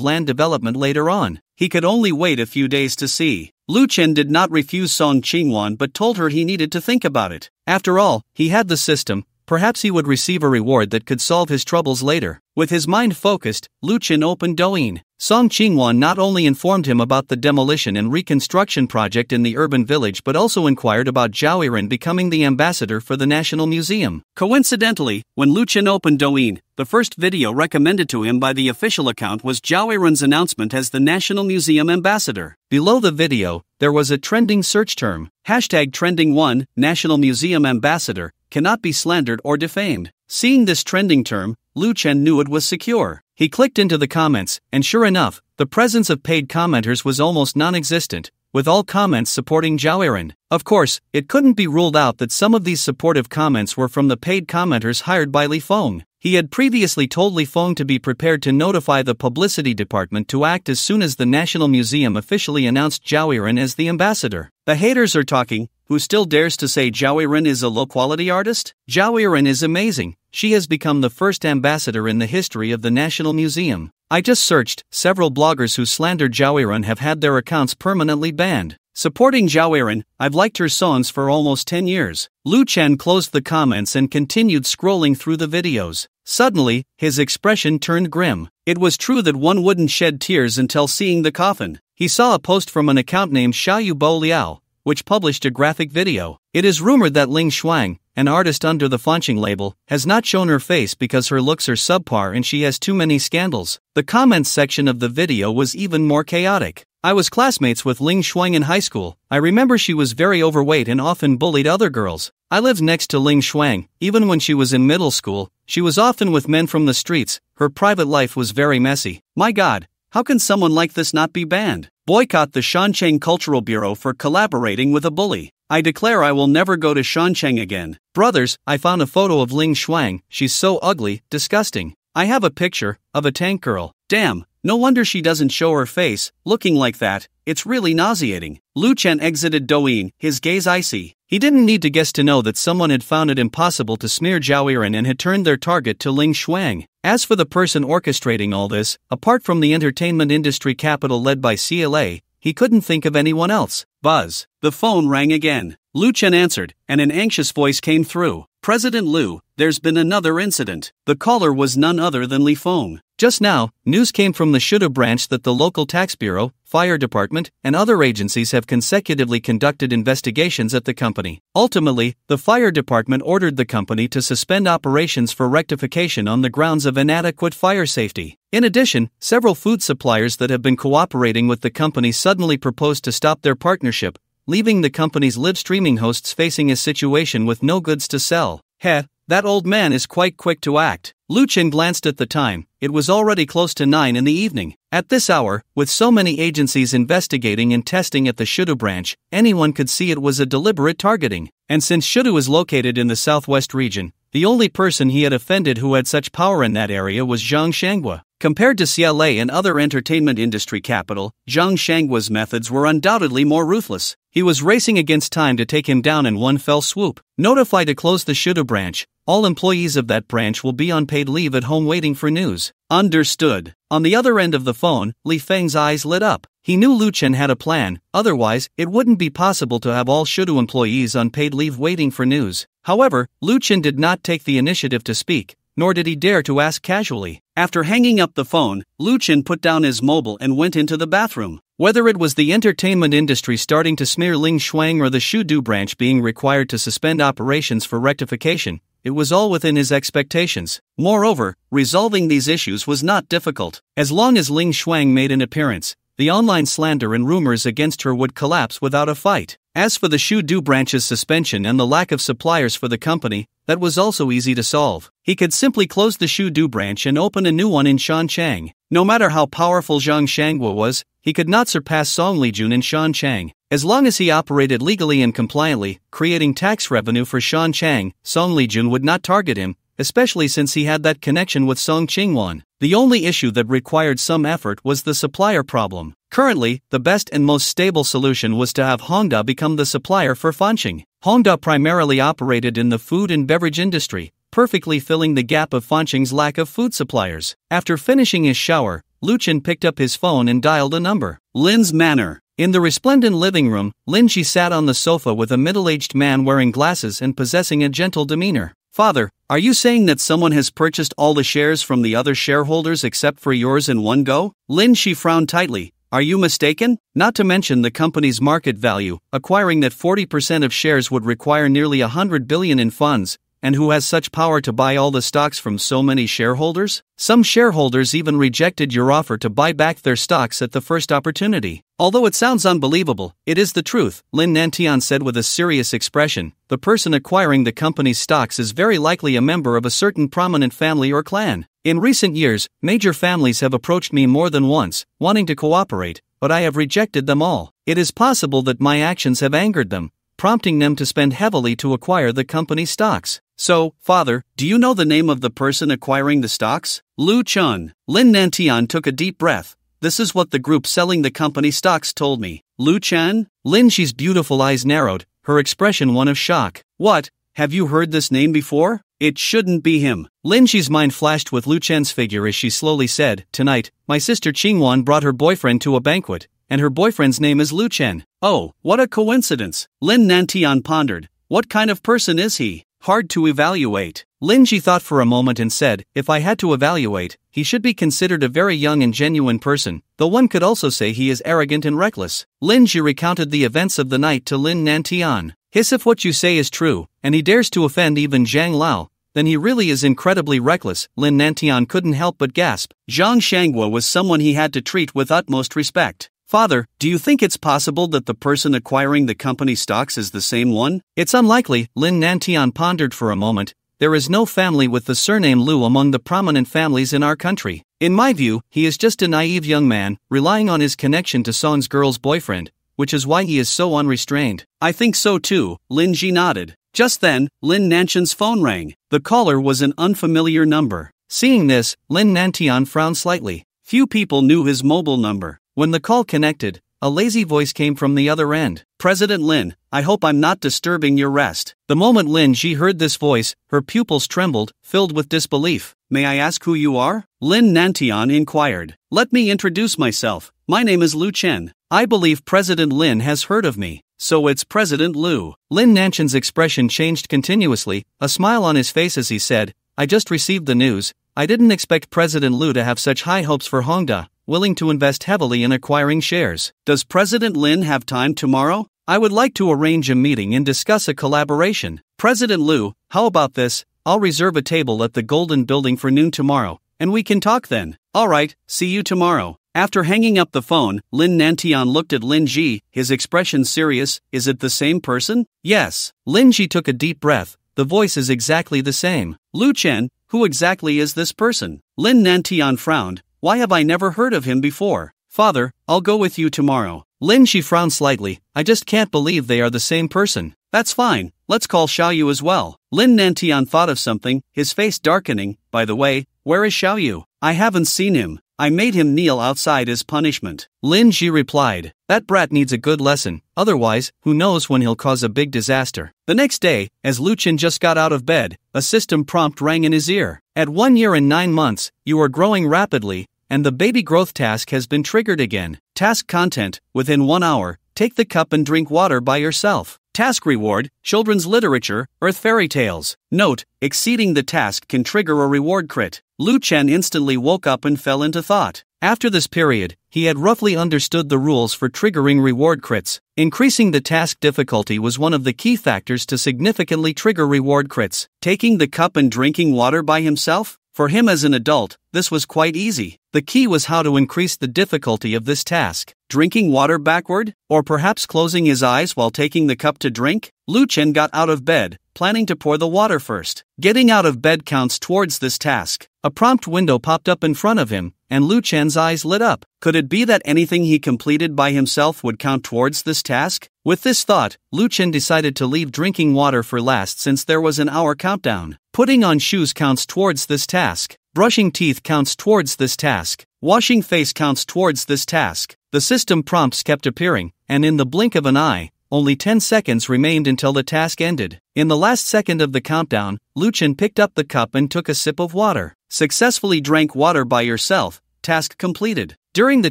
land development later on. He could only wait a few days to see. Lu Chen did not refuse Song Qingwan but told her he needed to think about it. After all, he had the system. Perhaps he would receive a reward that could solve his troubles later. With his mind focused, Lu Chen opened Douyin. Song Qingwan not only informed him about the demolition and reconstruction project in the urban village but also inquired about Zhao Yiren becoming the ambassador for the National Museum. Coincidentally, when Lu Chen opened Douyin, the first video recommended to him by the official account was Zhao Yiren's announcement as the National Museum ambassador. Below the video, there was a trending search term. #trending1, National Museum ambassador, cannot be slandered or defamed. Seeing this trending term, Lu Chen knew it was secure. He clicked into the comments, and sure enough, the presence of paid commenters was almost non-existent, with all comments supporting Zhao Yiren. Of course, it couldn't be ruled out that some of these supportive comments were from the paid commenters hired by Li Feng. He had previously told Li Feng to be prepared to notify the publicity department to act as soon as the National Museum officially announced Zhao Yiren as the ambassador. The haters are talking. Who still dares to say Zhao Yiren is a low-quality artist? Zhao Yiren is amazing. She has become the first ambassador in the history of the National Museum. I just searched, several bloggers who slandered Zhao Yiren have had their accounts permanently banned. Supporting Zhao Yiren, I've liked her songs for almost 10 years. Lu Chen closed the comments and continued scrolling through the videos. Suddenly, his expression turned grim. It was true that one wouldn't shed tears until seeing the coffin. He saw a post from an account named Xiaoyu Bo Liao, which published a graphic video. It is rumored that Ling Shuang, an artist under the Fanqing label, has not shown her face because her looks are subpar and she has too many scandals. The comments section of the video was even more chaotic. I was classmates with Ling Shuang in high school. I remember she was very overweight and often bullied other girls. I lived next to Ling Shuang. Even when she was in middle school, she was often with men from the streets. Her private life was very messy. My God, how can someone like this not be banned? Boycott the Shancheng Cultural Bureau for collaborating with a bully. I declare I will never go to Shancheng again. Brothers, I found a photo of Ling Shuang. She's so ugly, disgusting. I have a picture of a tank girl. Damn, No wonder she doesn't show her face, looking like that. It's really nauseating. Lu Chen exited Douyin, his gaze icy. He didn't need to guess to know that someone had found it impossible to smear Zhao Yiren and had turned their target to Ling Shuang. As for the person orchestrating all this, apart from the entertainment industry capital led by CLA, he couldn't think of anyone else. Buzz. The phone rang again. Lu Chen answered, and an anxious voice came through. President Lu, there's been another incident. The caller was none other than Li Feng. Just now, news came from the Shuda branch that the local tax bureau, fire department, and other agencies have consecutively conducted investigations at the company. Ultimately, the fire department ordered the company to suspend operations for rectification on the grounds of inadequate fire safety. In addition, several food suppliers that have been cooperating with the company suddenly proposed to stop their partnership, leaving the company's live streaming hosts facing a situation with no goods to sell. Heh, that old man is quite quick to act. Lu Chen glanced at the time. It was already close to 9 in the evening. At this hour, with so many agencies investigating and testing at the Shudu branch, anyone could see it was a deliberate targeting. And since Shudu is located in the southwest region, the only person he had offended who had such power in that area was Zhang Shanghua. Compared to CLA and other entertainment industry capital, Zhang Shanghua's methods were undoubtedly more ruthless. He was racing against time to take him down in one fell swoop. Notify to close the Shuda branch. All employees of that branch will be on paid leave at home waiting for news. Understood. On the other end of the phone, Li Feng's eyes lit up. He knew Lu Chen had a plan, otherwise, it wouldn't be possible to have all Shudu employees on paid leave waiting for news. However, Lu Chen did not take the initiative to speak, nor did he dare to ask casually. After hanging up the phone, Lu Chen put down his mobile and went into the bathroom. Whether it was the entertainment industry starting to smear Ling Shuang or the Shudu branch being required to suspend operations for rectification, it was all within his expectations. Moreover, resolving these issues was not difficult. As long as Ling Shuang made an appearance, the online slander and rumors against her would collapse without a fight. As for the Shudu branch's suspension and the lack of suppliers for the company, that was also easy to solve. He could simply close the Shudu branch and open a new one in Shanchang. No matter how powerful Zhang Shanghua was, he could not surpass Song Lijun in Shanchang. As long as he operated legally and compliantly, creating tax revenue for Shanchang, Song Lijun would not target him, especially since he had that connection with Song Qingwan. The only issue that required some effort was the supplier problem. Currently, the best and most stable solution was to have Hongda become the supplier for Fanqing. Hongda primarily operated in the food and beverage industry, perfectly filling the gap of Fanqing's lack of food suppliers. After finishing his shower, Lu Chen picked up his phone and dialed a number. Lin's Manor. In the resplendent living room, Lin Shi sat on the sofa with a middle-aged man wearing glasses and possessing a gentle demeanor. Father, are you saying that someone has purchased all the shares from the other shareholders except for yours in one go? Lin Shi frowned tightly. Are you mistaken? Not to mention the company's market value, acquiring that 40% of shares would require nearly 100 billion in funds, and who has such power to buy all the stocks from so many shareholders? Some shareholders even rejected your offer to buy back their stocks at the first opportunity. Although it sounds unbelievable, it is the truth, Lin Nantian said with a serious expression. The person acquiring the company's stocks is very likely a member of a certain prominent family or clan. In recent years, major families have approached me more than once, wanting to cooperate, but I have rejected them all. It is possible that my actions have angered them, prompting them to spend heavily to acquire the company's stocks. So, Father, do you know the name of the person acquiring the stocks? Lu Chun. Lin Nantian took a deep breath. This is what the group selling the company stocks told me. Lu Chen? Lin Shi's beautiful eyes narrowed, her expression one of shock. What? Have you heard this name before? It shouldn't be him. Lin Shi's mind flashed with Lu Chen's figure as she slowly said, Tonight, my sister Qingwan brought her boyfriend to a banquet, and her boyfriend's name is Lu Chen. Oh, what a coincidence. Lin Nantian pondered. What kind of person is he? Hard to evaluate. Lin Shi thought for a moment and said, If I had to evaluate, he should be considered a very young and genuine person, though one could also say he is arrogant and reckless. Lin Shi recounted the events of the night to Lin Nantian. If what you say is true, and he dares to offend even Zhang Lao, then he really is incredibly reckless. Lin Nantian couldn't help but gasp. Zhang Shanghua was someone he had to treat with utmost respect. Father, do you think it's possible that the person acquiring the company stocks is the same one? It's unlikely, Lin Nantian pondered for a moment. There is no family with the surname Lu among the prominent families in our country. In my view, he is just a naive young man, relying on his connection to Song's girl's boyfriend, which is why he is so unrestrained. I think so too, Lin Ji nodded. Just then, Lin Nantian's phone rang. The caller was an unfamiliar number. Seeing this, Lin Nantian frowned slightly. Few people knew his mobile number. When the call connected, a lazy voice came from the other end. "President Lin, I hope I'm not disturbing your rest." The moment Lin Ji heard this voice, her pupils trembled, filled with disbelief. "May I ask who you are?" Lin Nantian inquired. "Let me introduce myself. My name is Lu Chen. I believe President Lin has heard of me. So it's President Lu." Lin Nantian's expression changed continuously, a smile on his face as he said, "I just received the news. I didn't expect President Lu to have such high hopes for Hongda, willing to invest heavily in acquiring shares. Does President Lin have time tomorrow? I would like to arrange a meeting and discuss a collaboration." "President Lu, how about this? I'll reserve a table at the Golden Building for noon tomorrow, and we can talk then." "Alright, see you tomorrow." After hanging up the phone, Lin Nantian looked at Lin Ji, his expression serious. "Is it the same person?" "Yes." Lin Ji took a deep breath. "The voice is exactly the same." "Lu Chen, who exactly is this person?" Lin Nantian frowned. "Why have I never heard of him before?" "Father, I'll go with you tomorrow." Lin Ji frowned slightly. "I just can't believe they are the same person." "That's fine, let's call Xiaoyu as well." Lin Nantian thought of something, his face darkening. "By the way, where is Xiaoyu? I haven't seen him. I made him kneel outside as punishment." Lin Ji replied, "That brat needs a good lesson, otherwise, who knows when he'll cause a big disaster." The next day, as Lu Chen just got out of bed, a system prompt rang in his ear. "At 1 year and 9 months, you are growing rapidly, and the baby growth task has been triggered again. Task content, within 1 hour, take the cup and drink water by yourself. Task reward, children's literature, earth fairy tales. Note, exceeding the task can trigger a reward crit." Lu Chen instantly woke up and fell into thought. After this period, he had roughly understood the rules for triggering reward crits. Increasing the task difficulty was one of the key factors to significantly trigger reward crits. Taking the cup and drinking water by himself? For him as an adult, this was quite easy. The key was how to increase the difficulty of this task. Drinking water backward? Or perhaps closing his eyes while taking the cup to drink? Lu Chen got out of bed, planning to pour the water first. Getting out of bed counts towards this task. A prompt window popped up in front of him, and Lu Chen's eyes lit up. Could it be that anything he completed by himself would count towards this task? With this thought, Lu Chen decided to leave drinking water for last since there was an hour countdown. Putting on shoes counts towards this task. Brushing teeth counts towards this task. Washing face counts towards this task. The system prompts kept appearing, and in the blink of an eye, only 10 seconds remained until the task ended. In the last second of the countdown, Lu Chen picked up the cup and took a sip of water. Successfully drank water by yourself. Task completed. During the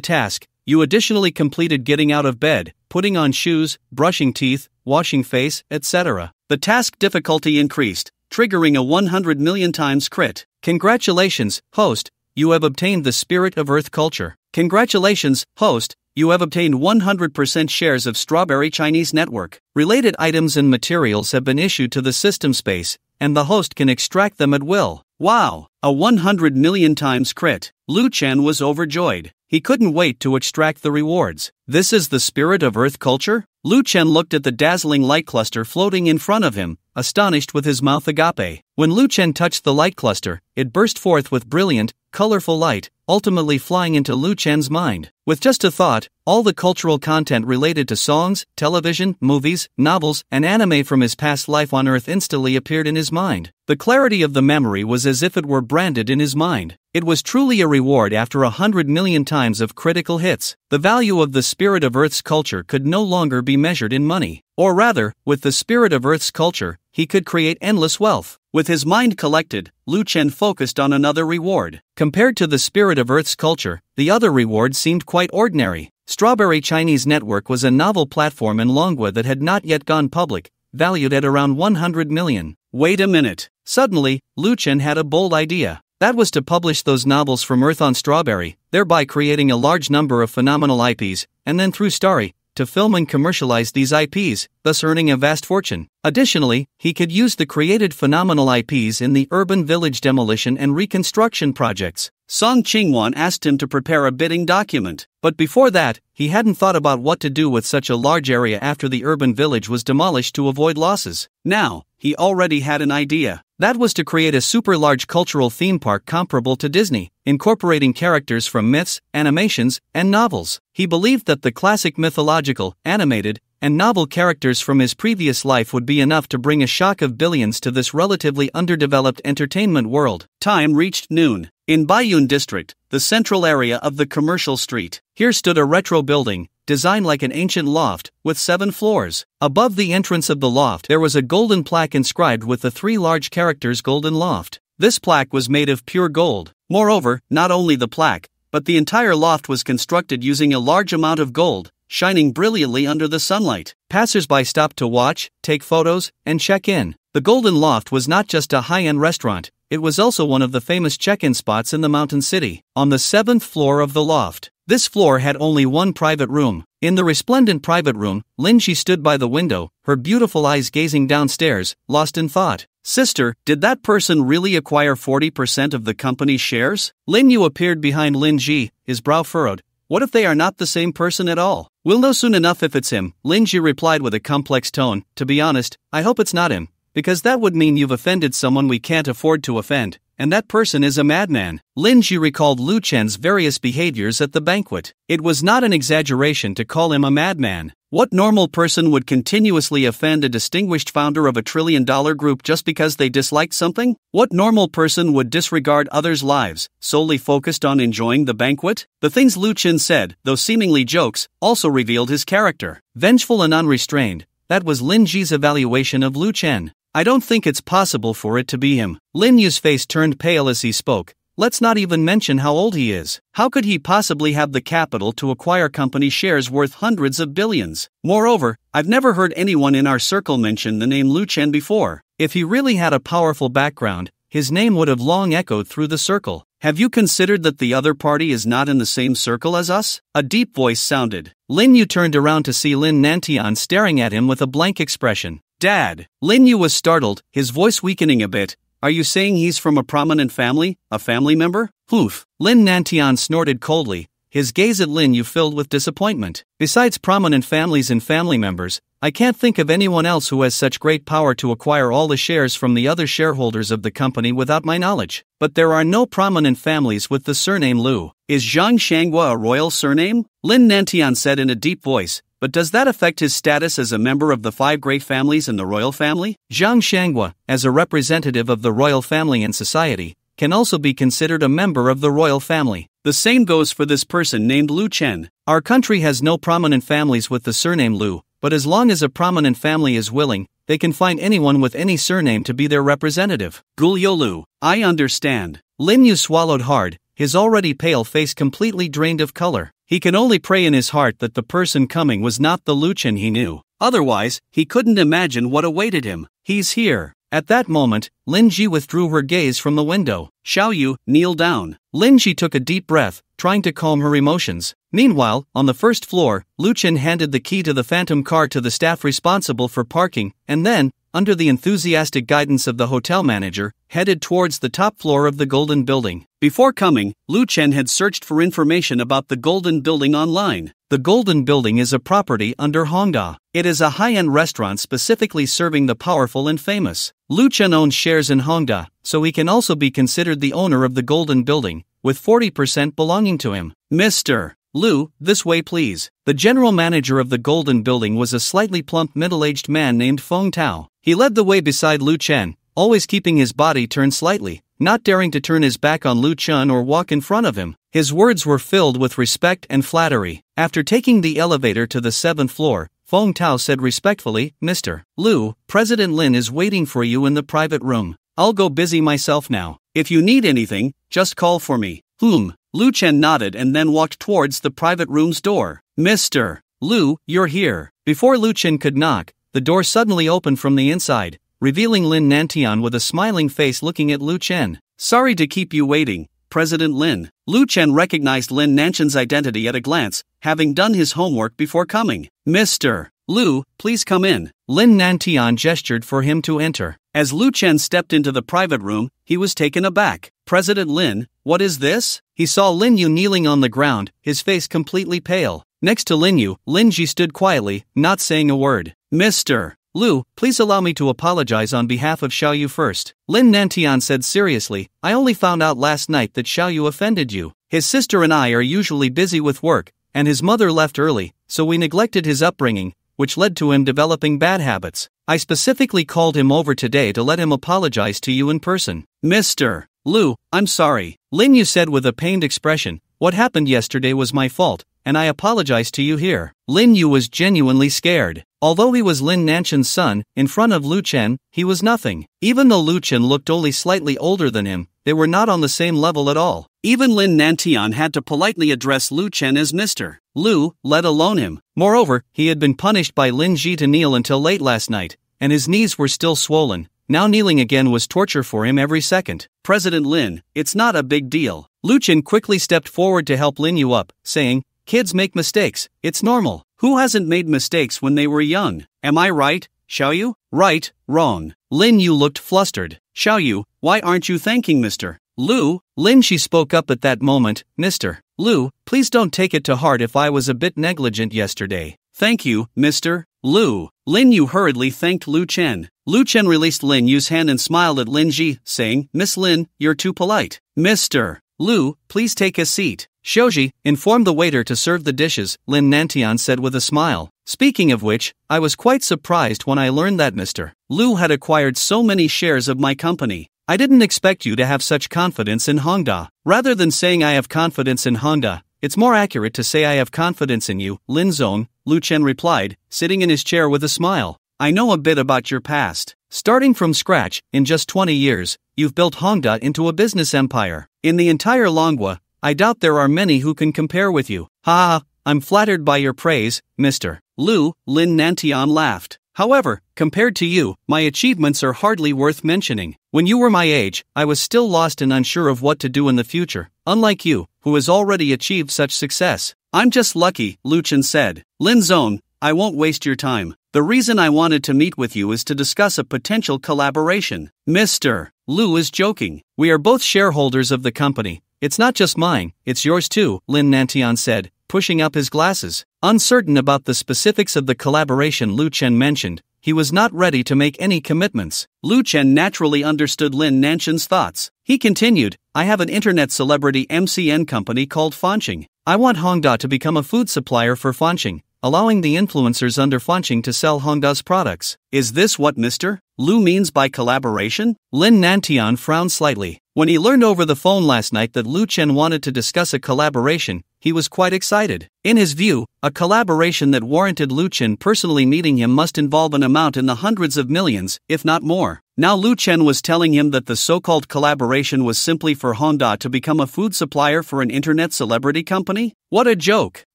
task, you additionally completed getting out of bed, putting on shoes, brushing teeth, washing face, etc. The task difficulty increased, triggering a 100 million times crit. Congratulations, host, you have obtained the Spirit of Earth culture. Congratulations, host, you have obtained 100% shares of Strawberry Chinese Network. Related items and materials have been issued to the system space, and the host can extract them at will. Wow, a 100 million times crit. Lu Chen was overjoyed. He couldn't wait to extract the rewards. This is the Spirit of Earth culture? Lu Chen looked at the dazzling light cluster floating in front of him, astonished with his mouth agape. When Lu Chen touched the light cluster, it burst forth with brilliant, colorful light, ultimately flying into Lu Chen's mind. With just a thought, all the cultural content related to songs, television, movies, novels, and anime from his past life on Earth instantly appeared in his mind. The clarity of the memory was as if it were branded in his mind. It was truly a reward after 100 million times of critical hits. The value of the Spirit of Earth's culture could no longer be measured in money. Or rather, with the Spirit of Earth's culture, he could create endless wealth. With his mind collected, Lu Chen focused on another reward. Compared to the Spirit of Earth's culture, the other reward seemed quite ordinary. Strawberry Chinese Network was a novel platform in Longwa that had not yet gone public, valued at around 100 million. Wait a minute. Suddenly, Lu Chen had a bold idea. That was to publish those novels from Earth on Strawberry, thereby creating a large number of phenomenal IPs, and then through Starry, to film and commercialize these IPs, thus earning a vast fortune. Additionally, he could use the created phenomenal IPs in the urban village demolition and reconstruction projects. Song Qingwan asked him to prepare a bidding document, but before that, he hadn't thought about what to do with such a large area after the urban village was demolished to avoid losses. Now, he already had an idea. That was to create a super large cultural theme park comparable to Disney, incorporating characters from myths, animations, and novels. He believed that the classic mythological, animated, and novel characters from his previous life would be enough to bring a shock of billions to this relatively underdeveloped entertainment world. Time reached noon. In Bayun district, the central area of the commercial street, here stood a retro building, designed like an ancient loft, with 7 floors. Above the entrance of the loft there was a golden plaque inscribed with the 3 large characters Golden Loft. This plaque was made of pure gold. Moreover, not only the plaque, but the entire loft was constructed using a large amount of gold, shining brilliantly under the sunlight. Passers-by stopped to watch, take photos, and check in. The Golden Loft was not just a high-end restaurant, it was also one of the famous check-in spots in the mountain city. On the 7th floor of the loft, this floor had only one private room. In the resplendent private room, Linji stood by the window, her beautiful eyes gazing downstairs, lost in thought. Sister, did that person really acquire 40% of the company's shares? Lin Yu appeared behind Lin Ji, his brow furrowed. What if they are not the same person at all? We'll know soon enough if it's him, Lin Ji replied with a complex tone. To be honest, I hope it's not him, because that would mean you've offended someone we can't afford to offend, and that person is a madman. Lin Ji recalled Lu Chen's various behaviors at the banquet. It was not an exaggeration to call him a madman. What normal person would continuously offend a distinguished founder of a trillion-dollar group just because they disliked something? What normal person would disregard others' lives, solely focused on enjoying the banquet? The things Lu Chen said, though seemingly jokes, also revealed his character. Vengeful and unrestrained, that was Lin Ji's evaluation of Lu Chen. I don't think it's possible for it to be him. Lin Yu's face turned pale as he spoke. Let's not even mention how old he is. How could he possibly have the capital to acquire company shares worth hundreds of billions? Moreover, I've never heard anyone in our circle mention the name Lu Chen before. If he really had a powerful background, his name would have long echoed through the circle. Have you considered that the other party is not in the same circle as us? A deep voice sounded. Lin Yu turned around to see Lin Nantian staring at him with a blank expression. Dad! Lin Yu was startled, his voice weakening a bit. Are you saying he's from a prominent family, a family member? Oof. Lin Nantian snorted coldly, his gaze at Lin Yu filled with disappointment. Besides prominent families and family members, I can't think of anyone else who has such great power to acquire all the shares from the other shareholders of the company without my knowledge. But there are no prominent families with the surname Lu. Is Zhang Shangwa a royal surname? Lin Nantian said in a deep voice. But does that affect his status as a member of the 5 great families in the royal family? Zhang Shangwa, as a representative of the royal family and society, can also be considered a member of the royal family. The same goes for this person named Lu Chen. Our country has no prominent families with the surname Lu, but as long as a prominent family is willing, they can find anyone with any surname to be their representative. Guliolu, I understand. Lin Yu swallowed hard, his already pale face completely drained of color. He can only pray in his heart that the person coming was not the Lu Chen he knew. Otherwise, he couldn't imagine what awaited him. He's here. At that moment, Lin Ji withdrew her gaze from the window. Xiao Yu, kneel down. Lin Ji took a deep breath, trying to calm her emotions. Meanwhile, on the first floor, Lu Chen handed the key to the phantom car to the staff responsible for parking, and then, under the enthusiastic guidance of the hotel manager, headed towards the top floor of the Golden Building. Before coming, Lu Chen had searched for information about the Golden Building online. The Golden Building is a property under Hongda. It is a high-end restaurant specifically serving the powerful and famous. Lu Chen owns shares in Hongda, so he can also be considered the owner of the Golden Building, with 40% belonging to him. Mr. Lu, this way please. The general manager of the Golden Building was a slightly plump middle-aged man named Feng Tao. He led the way beside Lu Chen, always keeping his body turned slightly, not daring to turn his back on Lu Chen or walk in front of him. His words were filled with respect and flattery. After taking the elevator to the 7th floor, Feng Tao said respectfully, Mr. Lu, President Lin is waiting for you in the private room. I'll go busy myself now. If you need anything, just call for me. Lu Chen nodded and then walked towards the private room's door. Mr. Lu, you're here. Before Lu Chen could knock, the door suddenly opened from the inside, revealing Lin Nantian with a smiling face looking at Lu Chen. Sorry to keep you waiting, President Lin. Lu Chen recognized Lin Nantian's identity at a glance, having done his homework before coming. Mr. Lu, please come in. Lin Nantian gestured for him to enter. As Lu Chen stepped into the private room, he was taken aback. President Lin, what is this? He saw Lin Yu kneeling on the ground, his face completely pale. Next to Lin Yu, Lin Ji stood quietly, not saying a word. Mr. Lu, please allow me to apologize on behalf of Xiao Yu first. Lin Nantian said seriously, I only found out last night that Xiao Yu offended you. His sister and I are usually busy with work, and his mother left early, so we neglected his upbringing, which led to him developing bad habits. I specifically called him over today to let him apologize to you in person. Mr. Lu, I'm sorry, Lin Yu said with a pained expression. What happened yesterday was my fault, and I apologize to you here. Lin Yu was genuinely scared. Although he was Lin Nanchen's son, in front of Lu Chen, he was nothing. Even though Lu Chen looked only slightly older than him, they were not on the same level at all. Even Lin Nantian had to politely address Lu Chen as Mr. Lu, let alone him. Moreover, he had been punished by Lin Ji to kneel until late last night, and his knees were still swollen. Now kneeling again was torture for him every second. President Lin, it's not a big deal. Lu Chen quickly stepped forward to help Lin Yu up, saying, kids make mistakes, it's normal. Who hasn't made mistakes when they were young? Am I right, Xiaoyu? Right, wrong. Lin Yu looked flustered. Xiaoyu, why aren't you thanking Mr. Lu? Lin Shi spoke up at that moment. Mr. Lu, please don't take it to heart if I was a bit negligent yesterday. Thank you, Mr. Lu. Lin Yu hurriedly thanked Lu Chen. Lu Chen released Lin Yu's hand and smiled at Lin Ji, saying, Miss Lin, you're too polite. Mr. Lu, please take a seat. Shouji, inform the waiter to serve the dishes, Lin Nantian said with a smile. Speaking of which, I was quite surprised when I learned that Mr. Lu had acquired so many shares of my company. I didn't expect you to have such confidence in Hongda. Rather than saying I have confidence in Hongda, it's more accurate to say I have confidence in you, Lin Zong, Lu Chen replied, sitting in his chair with a smile. I know a bit about your past. Starting from scratch, in just 20 years, you've built Hongda into a business empire. In the entire Longwa, I doubt there are many who can compare with you. Ha ha, I'm flattered by your praise, Mr. Lu, Lin Nantian laughed. However, compared to you, my achievements are hardly worth mentioning. When you were my age, I was still lost and unsure of what to do in the future, unlike you, who has already achieved such success. I'm just lucky, Lu Chen said. Lin Zong, I won't waste your time. The reason I wanted to meet with you is to discuss a potential collaboration. Mr. Lu is joking. We are both shareholders of the company. It's not just mine, it's yours too, Lin Nantian said, pushing up his glasses. Uncertain about the specifics of the collaboration Lu Chen mentioned, he was not ready to make any commitments. Lu Chen naturally understood Lin Nanchen's thoughts. He continued, I have an internet celebrity MCN company called Fanqing. I want Hongda to become a food supplier for Fanqing, allowing the influencers under Fanqing to sell Hongda's products. Is this what Mr. Lu means by collaboration? Lin Nantian frowned slightly. When he learned over the phone last night that Lu Chen wanted to discuss a collaboration, he was quite excited. In his view, a collaboration that warranted Lu Chen personally meeting him must involve an amount in the hundreds of millions, if not more. Now Lu Chen was telling him that the so-called collaboration was simply for Honda to become a food supplier for an internet celebrity company? What a joke!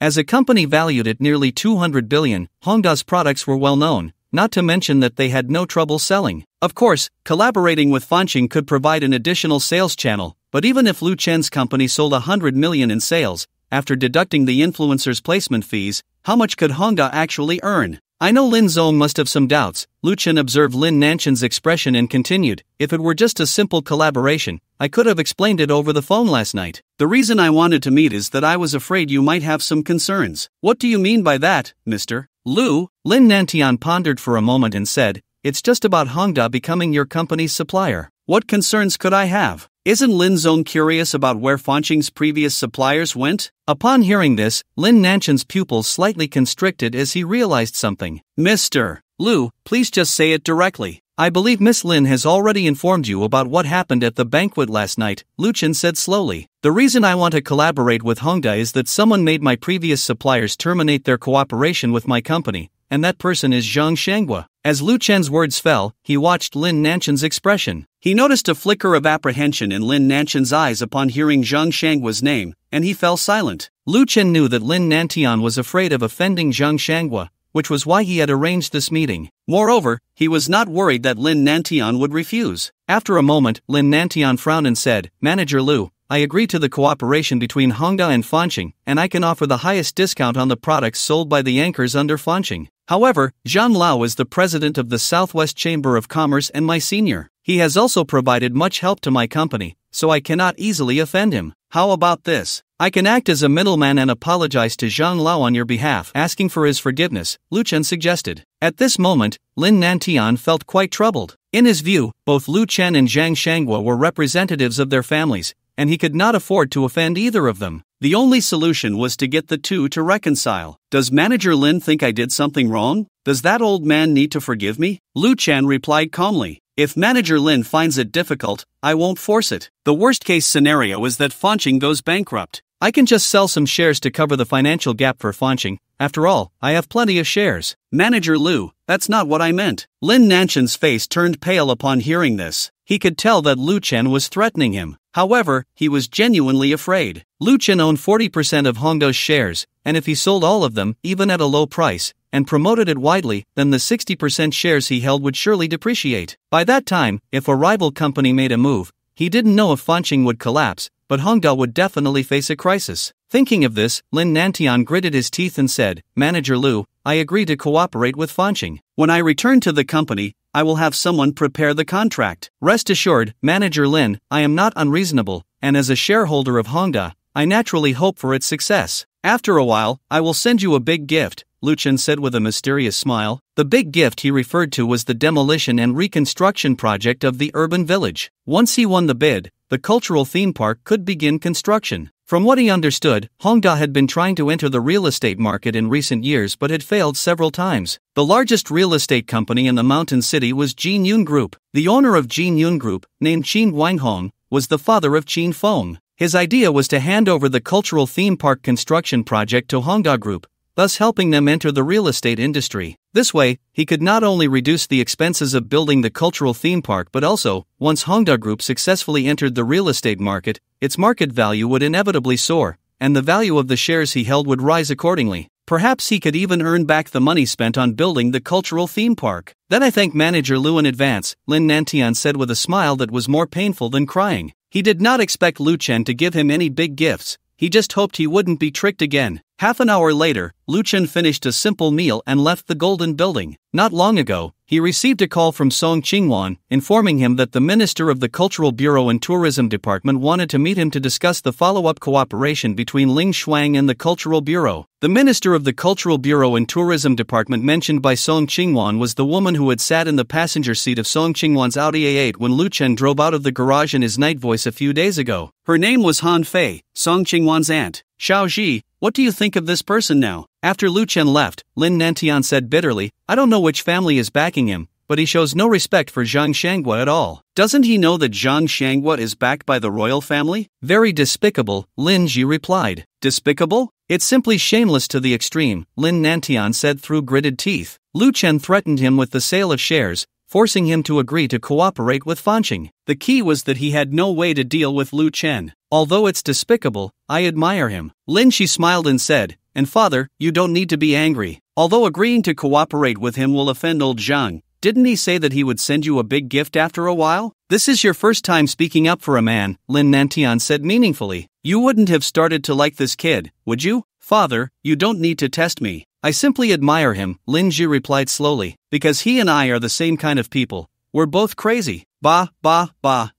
As a company valued at nearly 200 billion, Honda's products were well known, not to mention that they had no trouble selling. Of course, collaborating with Fanqing could provide an additional sales channel, but even if Lu Chen's company sold 100 million in sales, after deducting the influencers' placement fees, how much could Honda actually earn? I know Lin Zong must have some doubts. Lu Chen observed Lin Nanchen's expression and continued, if it were just a simple collaboration, I could have explained it over the phone last night. The reason I wanted to meet is that I was afraid you might have some concerns. What do you mean by that, Mr. Lu? Lin Nantian pondered for a moment and said, it's just about Hongda becoming your company's supplier. What concerns could I have? Isn't Lin Zong curious about where Fanqing's previous suppliers went? Upon hearing this, Lin Nanchen's pupils slightly constricted as he realized something. Mr. Lu, please just say it directly. I believe Miss Lin has already informed you about what happened at the banquet last night, Lu Chen said slowly. The reason I want to collaborate with Hongda is that someone made my previous suppliers terminate their cooperation with my company, and that person is Zhang Shanghua. As Lu Chen's words fell, he watched Lin Nanchen's expression. He noticed a flicker of apprehension in Lin Nanchen's eyes upon hearing Zhang Shanghua's name, and he fell silent. Lu Chen knew that Lin Nantian was afraid of offending Zhang Shanghua, which was why he had arranged this meeting. Moreover, he was not worried that Lin Nantian would refuse. After a moment, Lin Nantian frowned and said, Manager Lu, I agree to the cooperation between Hongda and Fanqing, and I can offer the highest discount on the products sold by the anchors under Fanqing. However, Zhang Lao is the president of the Southwest Chamber of Commerce and my senior. He has also provided much help to my company, so I cannot easily offend him. How about this? I can act as a middleman and apologize to Zhang Lao on your behalf, asking for his forgiveness, Lu Chen suggested. At this moment, Lin Nantian felt quite troubled. In his view, both Lu Chen and Zhang Shanghua were representatives of their families, and he could not afford to offend either of them. The only solution was to get the two to reconcile. Does Manager Lin think I did something wrong? Does that old man need to forgive me? Lu Chen replied calmly. If Manager Lin finds it difficult, I won't force it. The worst case scenario is that Fanqing goes bankrupt. I can just sell some shares to cover the financial gap for Fanqing. After all, I have plenty of shares. Manager Lu, that's not what I meant. Lin Nanshan's face turned pale upon hearing this. He could tell that Lu Chen was threatening him. However, he was genuinely afraid. Lu Chen owned 40% of Hongda's shares, and if he sold all of them, even at a low price, and promoted it widely, then the 60% shares he held would surely depreciate. By that time, if a rival company made a move, he didn't know if Fanqing would collapse, but Hongda would definitely face a crisis. Thinking of this, Lin Nantian gritted his teeth and said, Manager Lu, I agree to cooperate with Fanqing. When I return to the company, I will have someone prepare the contract. Rest assured, Manager Lin, I am not unreasonable, and as a shareholder of Hongda, I naturally hope for its success. After a while, I will send you a big gift, Lu Chen said with a mysterious smile. The big gift he referred to was the demolition and reconstruction project of the urban village. Once he won the bid, the cultural theme park could begin construction. From what he understood, Hongda had been trying to enter the real estate market in recent years but had failed several times. The largest real estate company in the mountain city was Jin Yun Group. The owner of Jin Yun Group, named Qin Wanghong, was the father of Qin Feng. His idea was to hand over the cultural theme park construction project to Hongda Group, thus helping them enter the real estate industry. This way, he could not only reduce the expenses of building the cultural theme park but also, once Hongda Group successfully entered the real estate market, its market value would inevitably soar, and the value of the shares he held would rise accordingly. Perhaps he could even earn back the money spent on building the cultural theme park. Then I thank Manager Lu in advance, Lin Nantian said with a smile that was more painful than crying. He did not expect Lu Chen to give him any big gifts, he just hoped he wouldn't be tricked again. Half an hour later, Lu Chen finished a simple meal and left the Golden Building. Not long ago, he received a call from Song Qingwan, informing him that the Minister of the Cultural Bureau and Tourism Department wanted to meet him to discuss the follow-up cooperation between Ling Shuang and the Cultural Bureau. The Minister of the Cultural Bureau and Tourism Department mentioned by Song Qingwan was the woman who had sat in the passenger seat of Song Qingwan's Audi A8 when Lu Chen drove out of the garage in his night voice a few days ago. Her name was Han Fei, Song Qingwan's aunt. Xiao Ji, what do you think of this person now? After Lu Chen left, Lin Nantian said bitterly, I don't know which family is backing him, but he shows no respect for Zhang Shanghua at all. Doesn't he know that Zhang Shanghua is backed by the royal family? Very despicable, Lin Ji replied. Despicable? It's simply shameless to the extreme, Lin Nantian said through gritted teeth. Lu Chen threatened him with the sale of shares, forcing him to agree to cooperate with Fanqing. The key was that he had no way to deal with Lu Chen. Although it's despicable, I admire him. Lin Shi smiled and said, and father, you don't need to be angry. Although agreeing to cooperate with him will offend old Zhang, didn't he say that he would send you a big gift after a while? This is your first time speaking up for a man, Lin Nantian said meaningfully. You wouldn't have started to like this kid, would you? Father, you don't need to test me. I simply admire him, Lin Ji replied slowly, because he and I are the same kind of people. We're both crazy. Bah,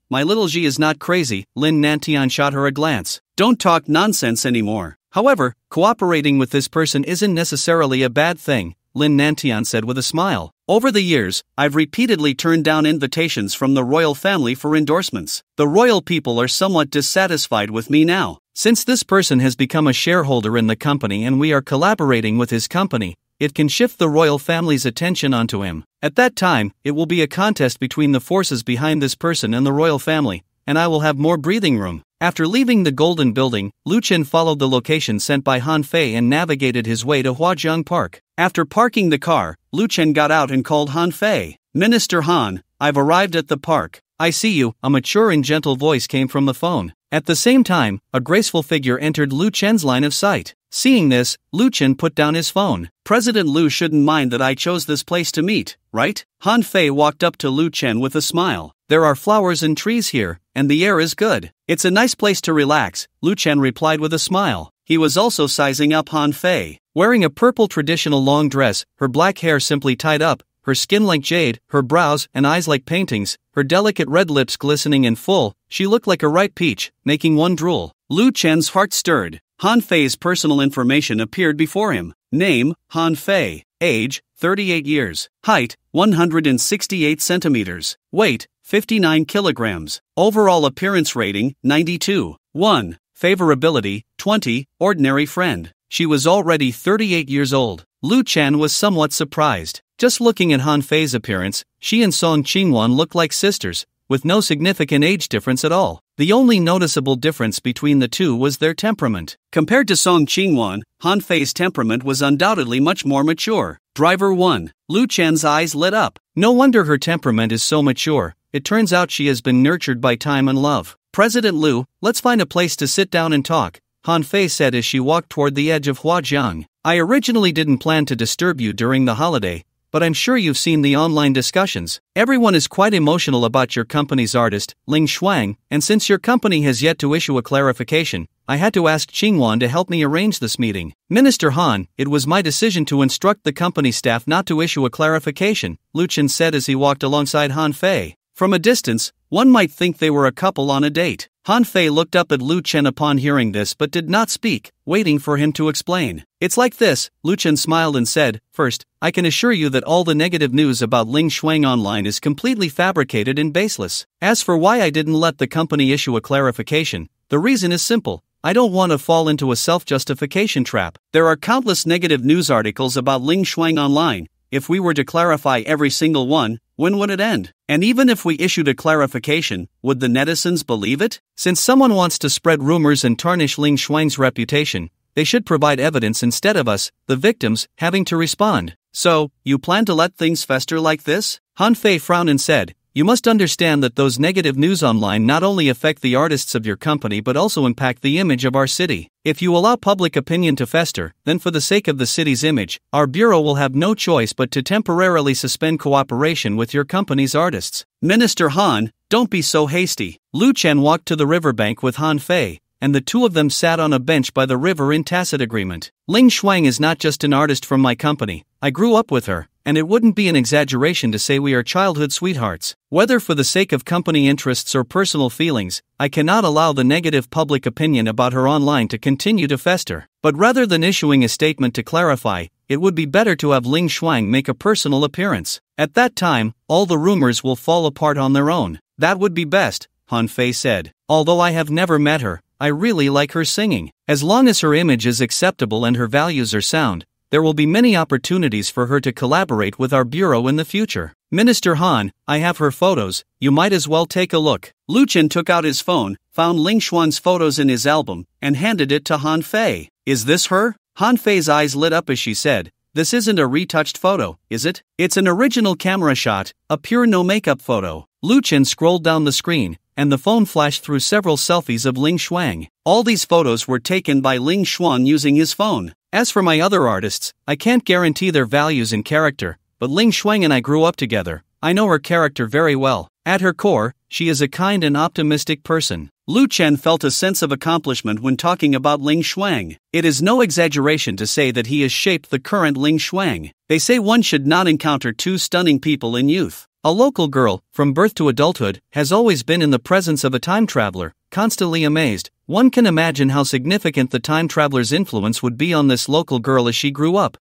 my little Ji is not crazy, Lin Nantian shot her a glance. Don't talk nonsense anymore. However, cooperating with this person isn't necessarily a bad thing, Lin Nantian said with a smile. Over the years, I've repeatedly turned down invitations from the royal family for endorsements. The royal people are somewhat dissatisfied with me now. Since this person has become a shareholder in the company and we are collaborating with his company, it can shift the royal family's attention onto him. At that time, it will be a contest between the forces behind this person and the royal family, and I will have more breathing room. After leaving the Golden Building, Lu Chen followed the location sent by Han Fei and navigated his way to Huajiang Park. After parking the car, Lu Chen got out and called Han Fei. Minister Han, I've arrived at the park. I see you, a mature and gentle voice came from the phone. At the same time, a graceful figure entered Lu Chen's line of sight. Seeing this, Lu Chen put down his phone. President Lu shouldn't mind that I chose this place to meet, right? Han Fei walked up to Lu Chen with a smile. There are flowers and trees here, and the air is good. It's a nice place to relax, Lu Chen replied with a smile. He was also sizing up Han Fei. Wearing a purple traditional long dress, her black hair simply tied up, her skin like jade, her brows and eyes like paintings, her delicate red lips glistening and full, she looked like a ripe peach, making one drool. Lu Chen's heart stirred. Han Fei's personal information appeared before him. Name, Han Fei. Age, 38 years. Height, 168 centimeters. Weight, 59 kilograms. Overall appearance rating, 92. 1. Favorability, 20, ordinary friend. She was already 38 years old. Lu Chan was somewhat surprised. Just looking at Han Fei's appearance, she and Song Qingwan looked like sisters, with no significant age difference at all. The only noticeable difference between the two was their temperament. Compared to Song Qingwan, Han Fei's temperament was undoubtedly much more mature. Driver 1. Lu Chan's eyes lit up. No wonder her temperament is so mature. It turns out she has been nurtured by time and love. President Lu, let's find a place to sit down and talk, Han Fei said as she walked toward the edge of Huajiang. I originally didn't plan to disturb you during the holiday, but I'm sure you've seen the online discussions. Everyone is quite emotional about your company's artist, Ling Shuang, and since your company has yet to issue a clarification, I had to ask Qingwan to help me arrange this meeting. Minister Han, it was my decision to instruct the company staff not to issue a clarification, Lu Chen said as he walked alongside Han Fei. From a distance, one might think they were a couple on a date. Han Fei looked up at Lu Chen upon hearing this but did not speak, waiting for him to explain. It's like this, Lu Chen smiled and said, first, I can assure you that all the negative news about Ling Shuang online is completely fabricated and baseless. As for why I didn't let the company issue a clarification, the reason is simple. I don't want to fall into a self-justification trap. There are countless negative news articles about Ling Shuang online. If we were to clarify every single one, when would it end? And even if we issued a clarification, would the netizens believe it? Since someone wants to spread rumors and tarnish Ling Shuang's reputation, they should provide evidence instead of us, the victims, having to respond. So, you plan to let things fester like this? Han Fei frowned and said, you must understand that those negative news online not only affect the artists of your company but also impact the image of our city. If you allow public opinion to fester, then for the sake of the city's image, our bureau will have no choice but to temporarily suspend cooperation with your company's artists. Minister Han, don't be so hasty. Lu Chen walked to the riverbank with Han Fei, and the two of them sat on a bench by the river in tacit agreement. Ling Shuang is not just an artist from my company, I grew up with her, and it wouldn't be an exaggeration to say we are childhood sweethearts. Whether for the sake of company interests or personal feelings, I cannot allow the negative public opinion about her online to continue to fester. But rather than issuing a statement to clarify, it would be better to have Ling Shuang make a personal appearance. At that time, all the rumors will fall apart on their own. That would be best, Han Fei said. Although I have never met her, I really like her singing. As long as her image is acceptable and her values are sound, there will be many opportunities for her to collaborate with our bureau in the future. Minister Han, I have her photos, you might as well take a look. Lu Chen took out his phone, found Ling Shuang's photos in his album, and handed it to Han Fei. Is this her? Han Fei's eyes lit up as she said, this isn't a retouched photo, is it? It's an original camera shot, a pure no-makeup photo. Lu Chen scrolled down the screen, and the phone flashed through several selfies of Ling Shuang. All these photos were taken by Ling Shuang using his phone. As for my other artists, I can't guarantee their values and character, but Ling Shuang and I grew up together. I know her character very well. At her core, she is a kind and optimistic person. Lu Chen felt a sense of accomplishment when talking about Ling Shuang. It is no exaggeration to say that he has shaped the current Ling Shuang. They say one should not encounter two stunning people in youth. A local girl, from birth to adulthood, has always been in the presence of a time traveler, constantly amazed. One can imagine how significant the time traveler's influence would be on this local girl as she grew up.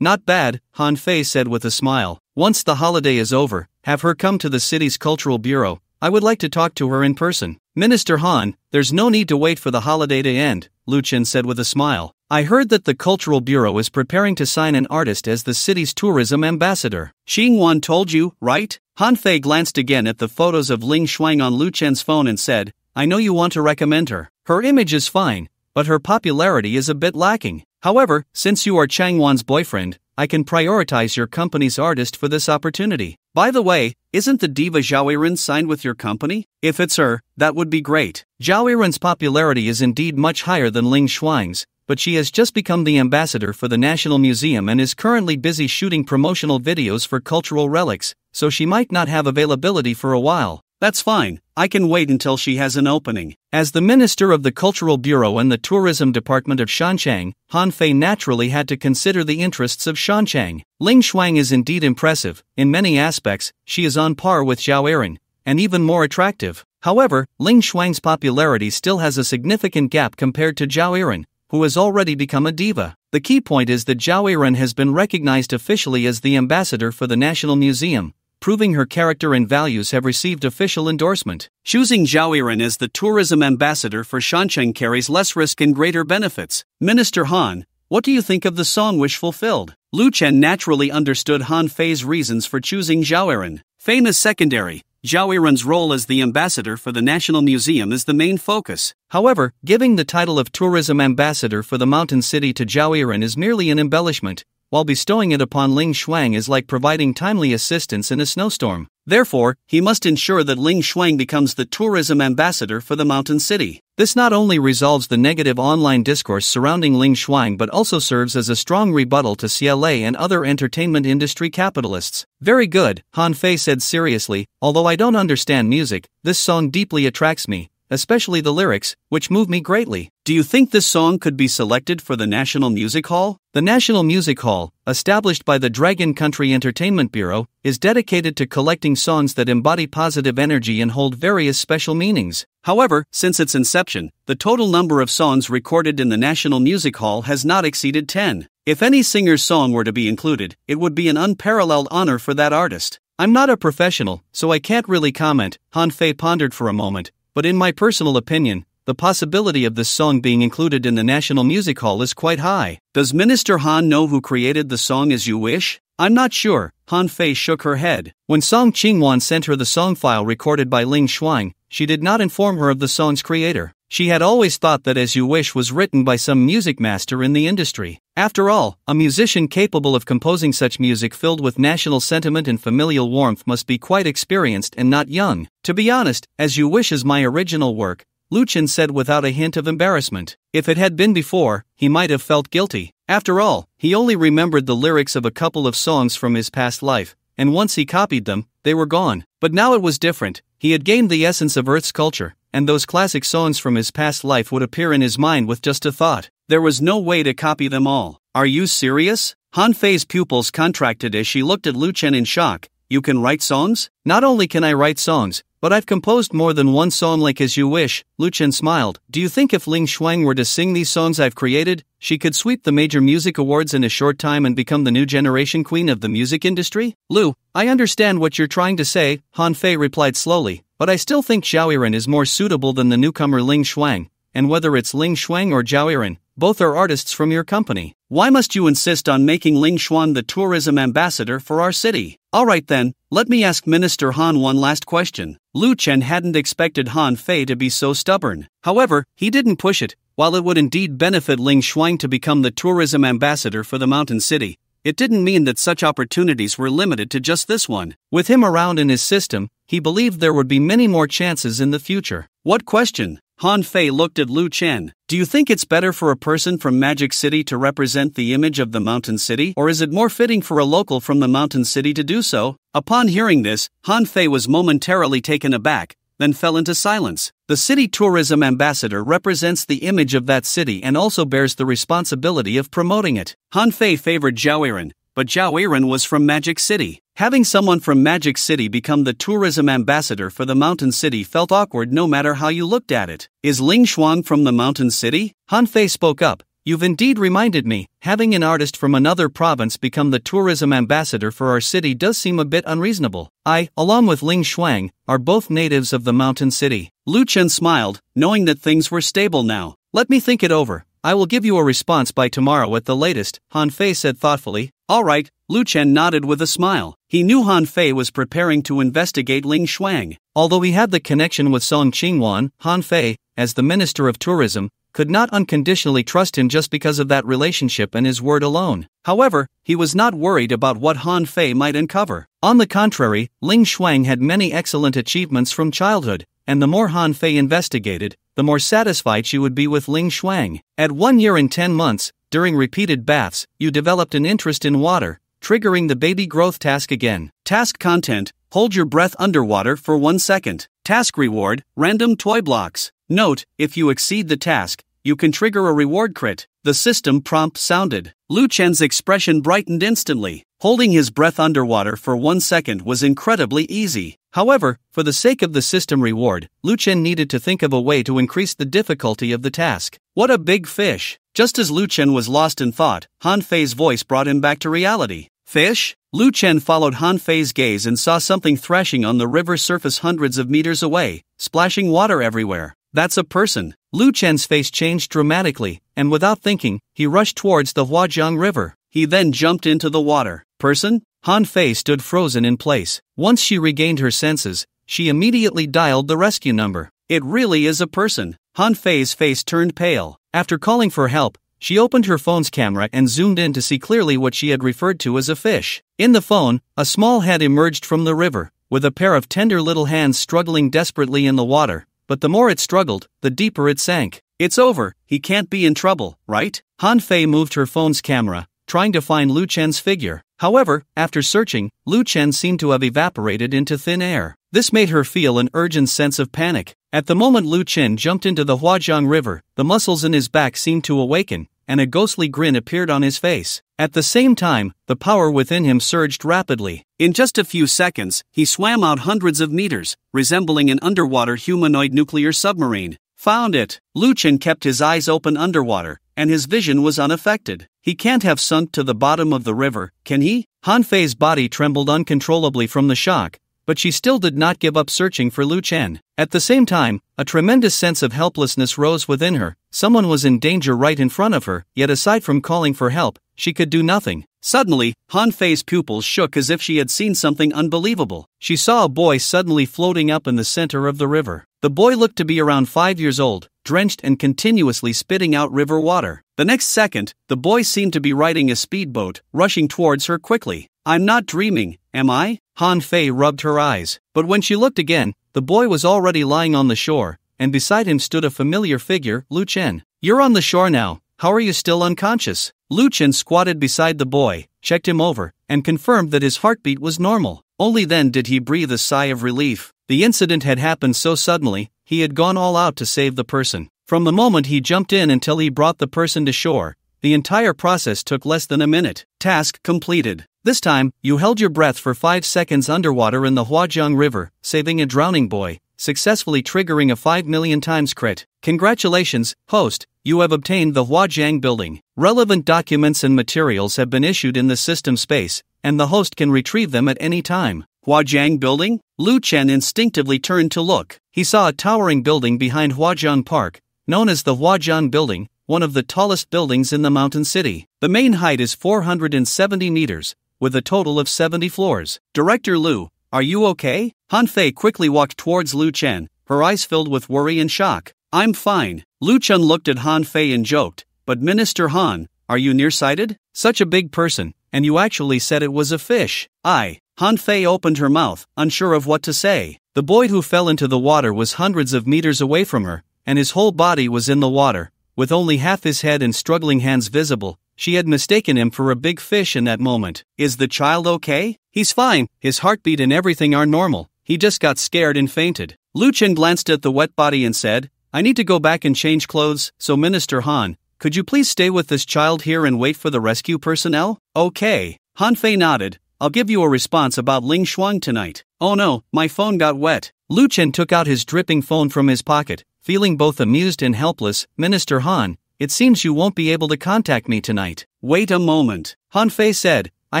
Not bad, Han Fei said with a smile. Once the holiday is over, have her come to the city's cultural bureau. I would like to talk to her in person. Minister Han, there's no need to wait for the holiday to end, Lu Chen said with a smile. I heard that the Cultural Bureau is preparing to sign an artist as the city's tourism ambassador. Xingwan told you, right? Han Fei glanced again at the photos of Ling Shuang on Lu Chen's phone and said, I know you want to recommend her. Her image is fine, but her popularity is a bit lacking. However, since you are Changwan's boyfriend, I can prioritize your company's artist for this opportunity. By the way, isn't the diva Zhao Yiren signed with your company? If it's her, that would be great. Zhao Yiren's popularity is indeed much higher than Ling Shuang's, but she has just become the ambassador for the National Museum and is currently busy shooting promotional videos for cultural relics, so she might not have availability for a while. That's fine, I can wait until she has an opening. As the Minister of the Cultural Bureau and the Tourism Department of Shanchang, Han Fei naturally had to consider the interests of Shanchang. Ling Shuang is indeed impressive. In many aspects, she is on par with Zhao Yiren, and even more attractive. However, Ling Shuang's popularity still has a significant gap compared to Zhao Yiren, who has already become a diva. The key point is that Zhao Yiren has been recognized officially as the ambassador for the National Museum, proving her character and values have received official endorsement. Choosing Zhao Yiren as the tourism ambassador for Shancheng carries less risk and greater benefits. Minister Han, what do you think of the song Wish Fulfilled? Lu Chen naturally understood Han Fei's reasons for choosing Zhao Yiren. Fame is secondary. Zhao Yiren's role as the ambassador for the National Museum is the main focus. However, giving the title of tourism ambassador for the mountain city to Zhao Yiren is merely an embellishment, while bestowing it upon Ling Shuang is like providing timely assistance in a snowstorm. Therefore, he must ensure that Ling Shuang becomes the tourism ambassador for the mountain city. This not only resolves the negative online discourse surrounding Ling Shuang but also serves as a strong rebuttal to CLA and other entertainment industry capitalists. Very good, Han Fei said seriously, although I don't understand music, this song deeply attracts me, especially the lyrics, which move me greatly. Do you think this song could be selected for the National Music Hall? The National Music Hall, established by the Dragon Country Entertainment Bureau, is dedicated to collecting songs that embody positive energy and hold various special meanings. However, since its inception, the total number of songs recorded in the National Music Hall has not exceeded 10. If any singer's song were to be included, it would be an unparalleled honor for that artist. I'm not a professional, so I can't really comment, Han Fei pondered for a moment. But in my personal opinion, the possibility of this song being included in the National Music Hall is quite high. Does Minister Han know who created the song As You Wish? I'm not sure, Han Fei shook her head. When Song Qingwan sent her the song file recorded by Ling Shuang, she did not inform her of the song's creator. She had always thought that As You Wish was written by some music master in the industry. After all, a musician capable of composing such music filled with national sentiment and familial warmth must be quite experienced and not young. To be honest, As You Wish is my original work, Lu Chen said without a hint of embarrassment. If it had been before, he might have felt guilty. After all, he only remembered the lyrics of a couple of songs from his past life, and once he copied them, they were gone. But now it was different. He had gained the essence of Earth's culture, and those classic songs from his past life would appear in his mind with just a thought. There was no way to copy them all. Are you serious? Han Fei's pupils contracted as she looked at Lu Chen in shock. You can write songs? Not only can I write songs, but I've composed more than one song like As You Wish, Lu Chen smiled. Do you think if Ling Shuang were to sing these songs I've created, she could sweep the major music awards in a short time and become the new generation queen of the music industry? Lu, I understand what you're trying to say, Han Fei replied slowly, but I still think Zhao Yiren is more suitable than the newcomer Ling Shuang, and whether it's Ling Shuang or Zhao Yiren, both are artists from your company. Why must you insist on making Ling Shuang the tourism ambassador for our city? Alright then, let me ask Minister Han one last question. Lu Chen hadn't expected Han Fei to be so stubborn. However, he didn't push it. While it would indeed benefit Ling Shuang to become the tourism ambassador for the mountain city, it didn't mean that such opportunities were limited to just this one. With him around in his system, he believed there would be many more chances in the future. What question? Han Fei looked at Lu Chen. Do you think it's better for a person from Magic City to represent the image of the mountain city, or is it more fitting for a local from the mountain city to do so? Upon hearing this, Han Fei was momentarily taken aback, then fell into silence. The city tourism ambassador represents the image of that city and also bears the responsibility of promoting it. Han Fei favored Zhao Yiren, but Zhao Yiren was from Magic City. Having someone from Magic City become the tourism ambassador for the mountain city felt awkward no matter how you looked at it. Is Ling Shuang from the mountain city? Han Fei spoke up. You've indeed reminded me, having an artist from another province become the tourism ambassador for our city does seem a bit unreasonable. I, along with Ling Shuang, are both natives of the mountain city. Lu Chen smiled, knowing that things were stable now. Let me think it over. I will give you a response by tomorrow at the latest, Han Fei said thoughtfully. Alright, Lu Chen nodded with a smile. He knew Han Fei was preparing to investigate Ling Shuang. Although he had the connection with Song Qingwan, Han Fei, as the Minister of Tourism, could not unconditionally trust him just because of that relationship and his word alone. However, he was not worried about what Han Fei might uncover. On the contrary, Ling Shuang had many excellent achievements from childhood, and the more Han Fei investigated, the more satisfied she would be with Ling Shuang. At 1 year and 10 months, during repeated baths, you developed an interest in water, triggering the baby growth task again. Task content: hold your breath underwater for 1 second. Task reward: random toy blocks. Note, if you exceed the task, you can trigger a reward crit. The system prompt sounded. Lu Chen's expression brightened instantly. Holding his breath underwater for 1 second was incredibly easy. However, for the sake of the system reward, Lu Chen needed to think of a way to increase the difficulty of the task. What a big fish! Just as Lu Chen was lost in thought, Han Fei's voice brought him back to reality. Fish? Lu Chen followed Han Fei's gaze and saw something thrashing on the river surface hundreds of meters away, splashing water everywhere. That's a person. Lu Chen's face changed dramatically, and without thinking, he rushed towards the Huajiang River. He then jumped into the water. Person? Han Fei stood frozen in place. Once she regained her senses, she immediately dialed the rescue number. It really is a person. Han Fei's face turned pale. After calling for help, she opened her phone's camera and zoomed in to see clearly what she had referred to as a fish. In the phone, a small head emerged from the river, with a pair of tender little hands struggling desperately in the water, but the more it struggled, the deeper it sank. It's over, he can't be in trouble, right? Han Fei moved her phone's camera, trying to find Lu Chen's figure. However, after searching, Lu Chen seemed to have evaporated into thin air. This made her feel an urgent sense of panic. At the moment Lu Chen jumped into the Huajiang River, the muscles in his back seemed to awaken, and a ghostly grin appeared on his face. At the same time, the power within him surged rapidly. In just a few seconds, he swam out hundreds of meters, resembling an underwater humanoid nuclear submarine. Found it! Lu Chen kept his eyes open underwater, and his vision was unaffected. He can't have sunk to the bottom of the river, can he? Han Fei's body trembled uncontrollably from the shock, but she still did not give up searching for Lu Chen. At the same time, a tremendous sense of helplessness rose within her. Someone was in danger right in front of her, yet aside from calling for help, she could do nothing. Suddenly, Han Fei's pupils shook as if she had seen something unbelievable. She saw a boy suddenly floating up in the center of the river. The boy looked to be around 5 years old, drenched and continuously spitting out river water. The next second, the boy seemed to be riding a speedboat, rushing towards her quickly. I'm not dreaming, am I? Han Fei rubbed her eyes. But when she looked again, the boy was already lying on the shore, and beside him stood a familiar figure, Lu Chen. You're on the shore now, how are you still unconscious? Lu Chen squatted beside the boy, checked him over, and confirmed that his heartbeat was normal. Only then did he breathe a sigh of relief. The incident had happened so suddenly, he had gone all out to save the person. From the moment he jumped in until he brought the person to shore, the entire process took less than a minute. Task completed. This time, you held your breath for 5 seconds underwater in the Huajiang River, saving a drowning boy, successfully triggering a 5 million times crit. Congratulations, host, you have obtained the Huajiang building. Relevant documents and materials have been issued in the system space, and the host can retrieve them at any time. Huajiang building? Lu Chen instinctively turned to look. He saw a towering building behind Huajiang Park, known as the Huajiang Building, one of the tallest buildings in the mountain city. The main height is 470 meters, with a total of 70 floors. Director Lu, are you okay? Han Fei quickly walked towards Lu Chen, her eyes filled with worry and shock. I'm fine. Lu Chen looked at Han Fei and joked, but Minister Han, are you nearsighted? Such a big person, and you actually said it was a fish. Han Fei opened her mouth, unsure of what to say. The boy who fell into the water was hundreds of meters away from her, and his whole body was in the water, with only half his head and struggling hands visible. She had mistaken him for a big fish in that moment. Is the child okay? He's fine, his heartbeat and everything are normal. He just got scared and fainted. Lu Chen glanced at the wet body and said, I need to go back and change clothes, so Minister Han, could you please stay with this child here and wait for the rescue personnel? Okay. Han Fei nodded. I'll give you a response about Ling Shuang tonight. Oh no, my phone got wet. Lu Chen took out his dripping phone from his pocket, feeling both amused and helpless. Minister Han, it seems you won't be able to contact me tonight. Wait a moment. Han Fei said, I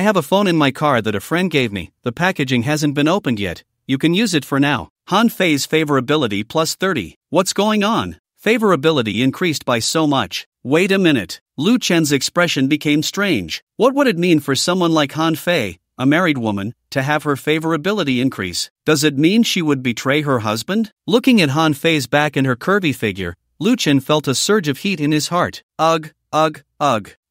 have a phone in my car that a friend gave me. The packaging hasn't been opened yet. You can use it for now. Han Fei's favorability plus 30. What's going on? Favorability increased by so much. Wait a minute. Lu Chen's expression became strange. What would it mean for someone like Han Fei, a married woman, to have her favorability increase? Does it mean she would betray her husband? Looking at Han Fei's back and her curvy figure, Lu Chen felt a surge of heat in his heart. Ugh.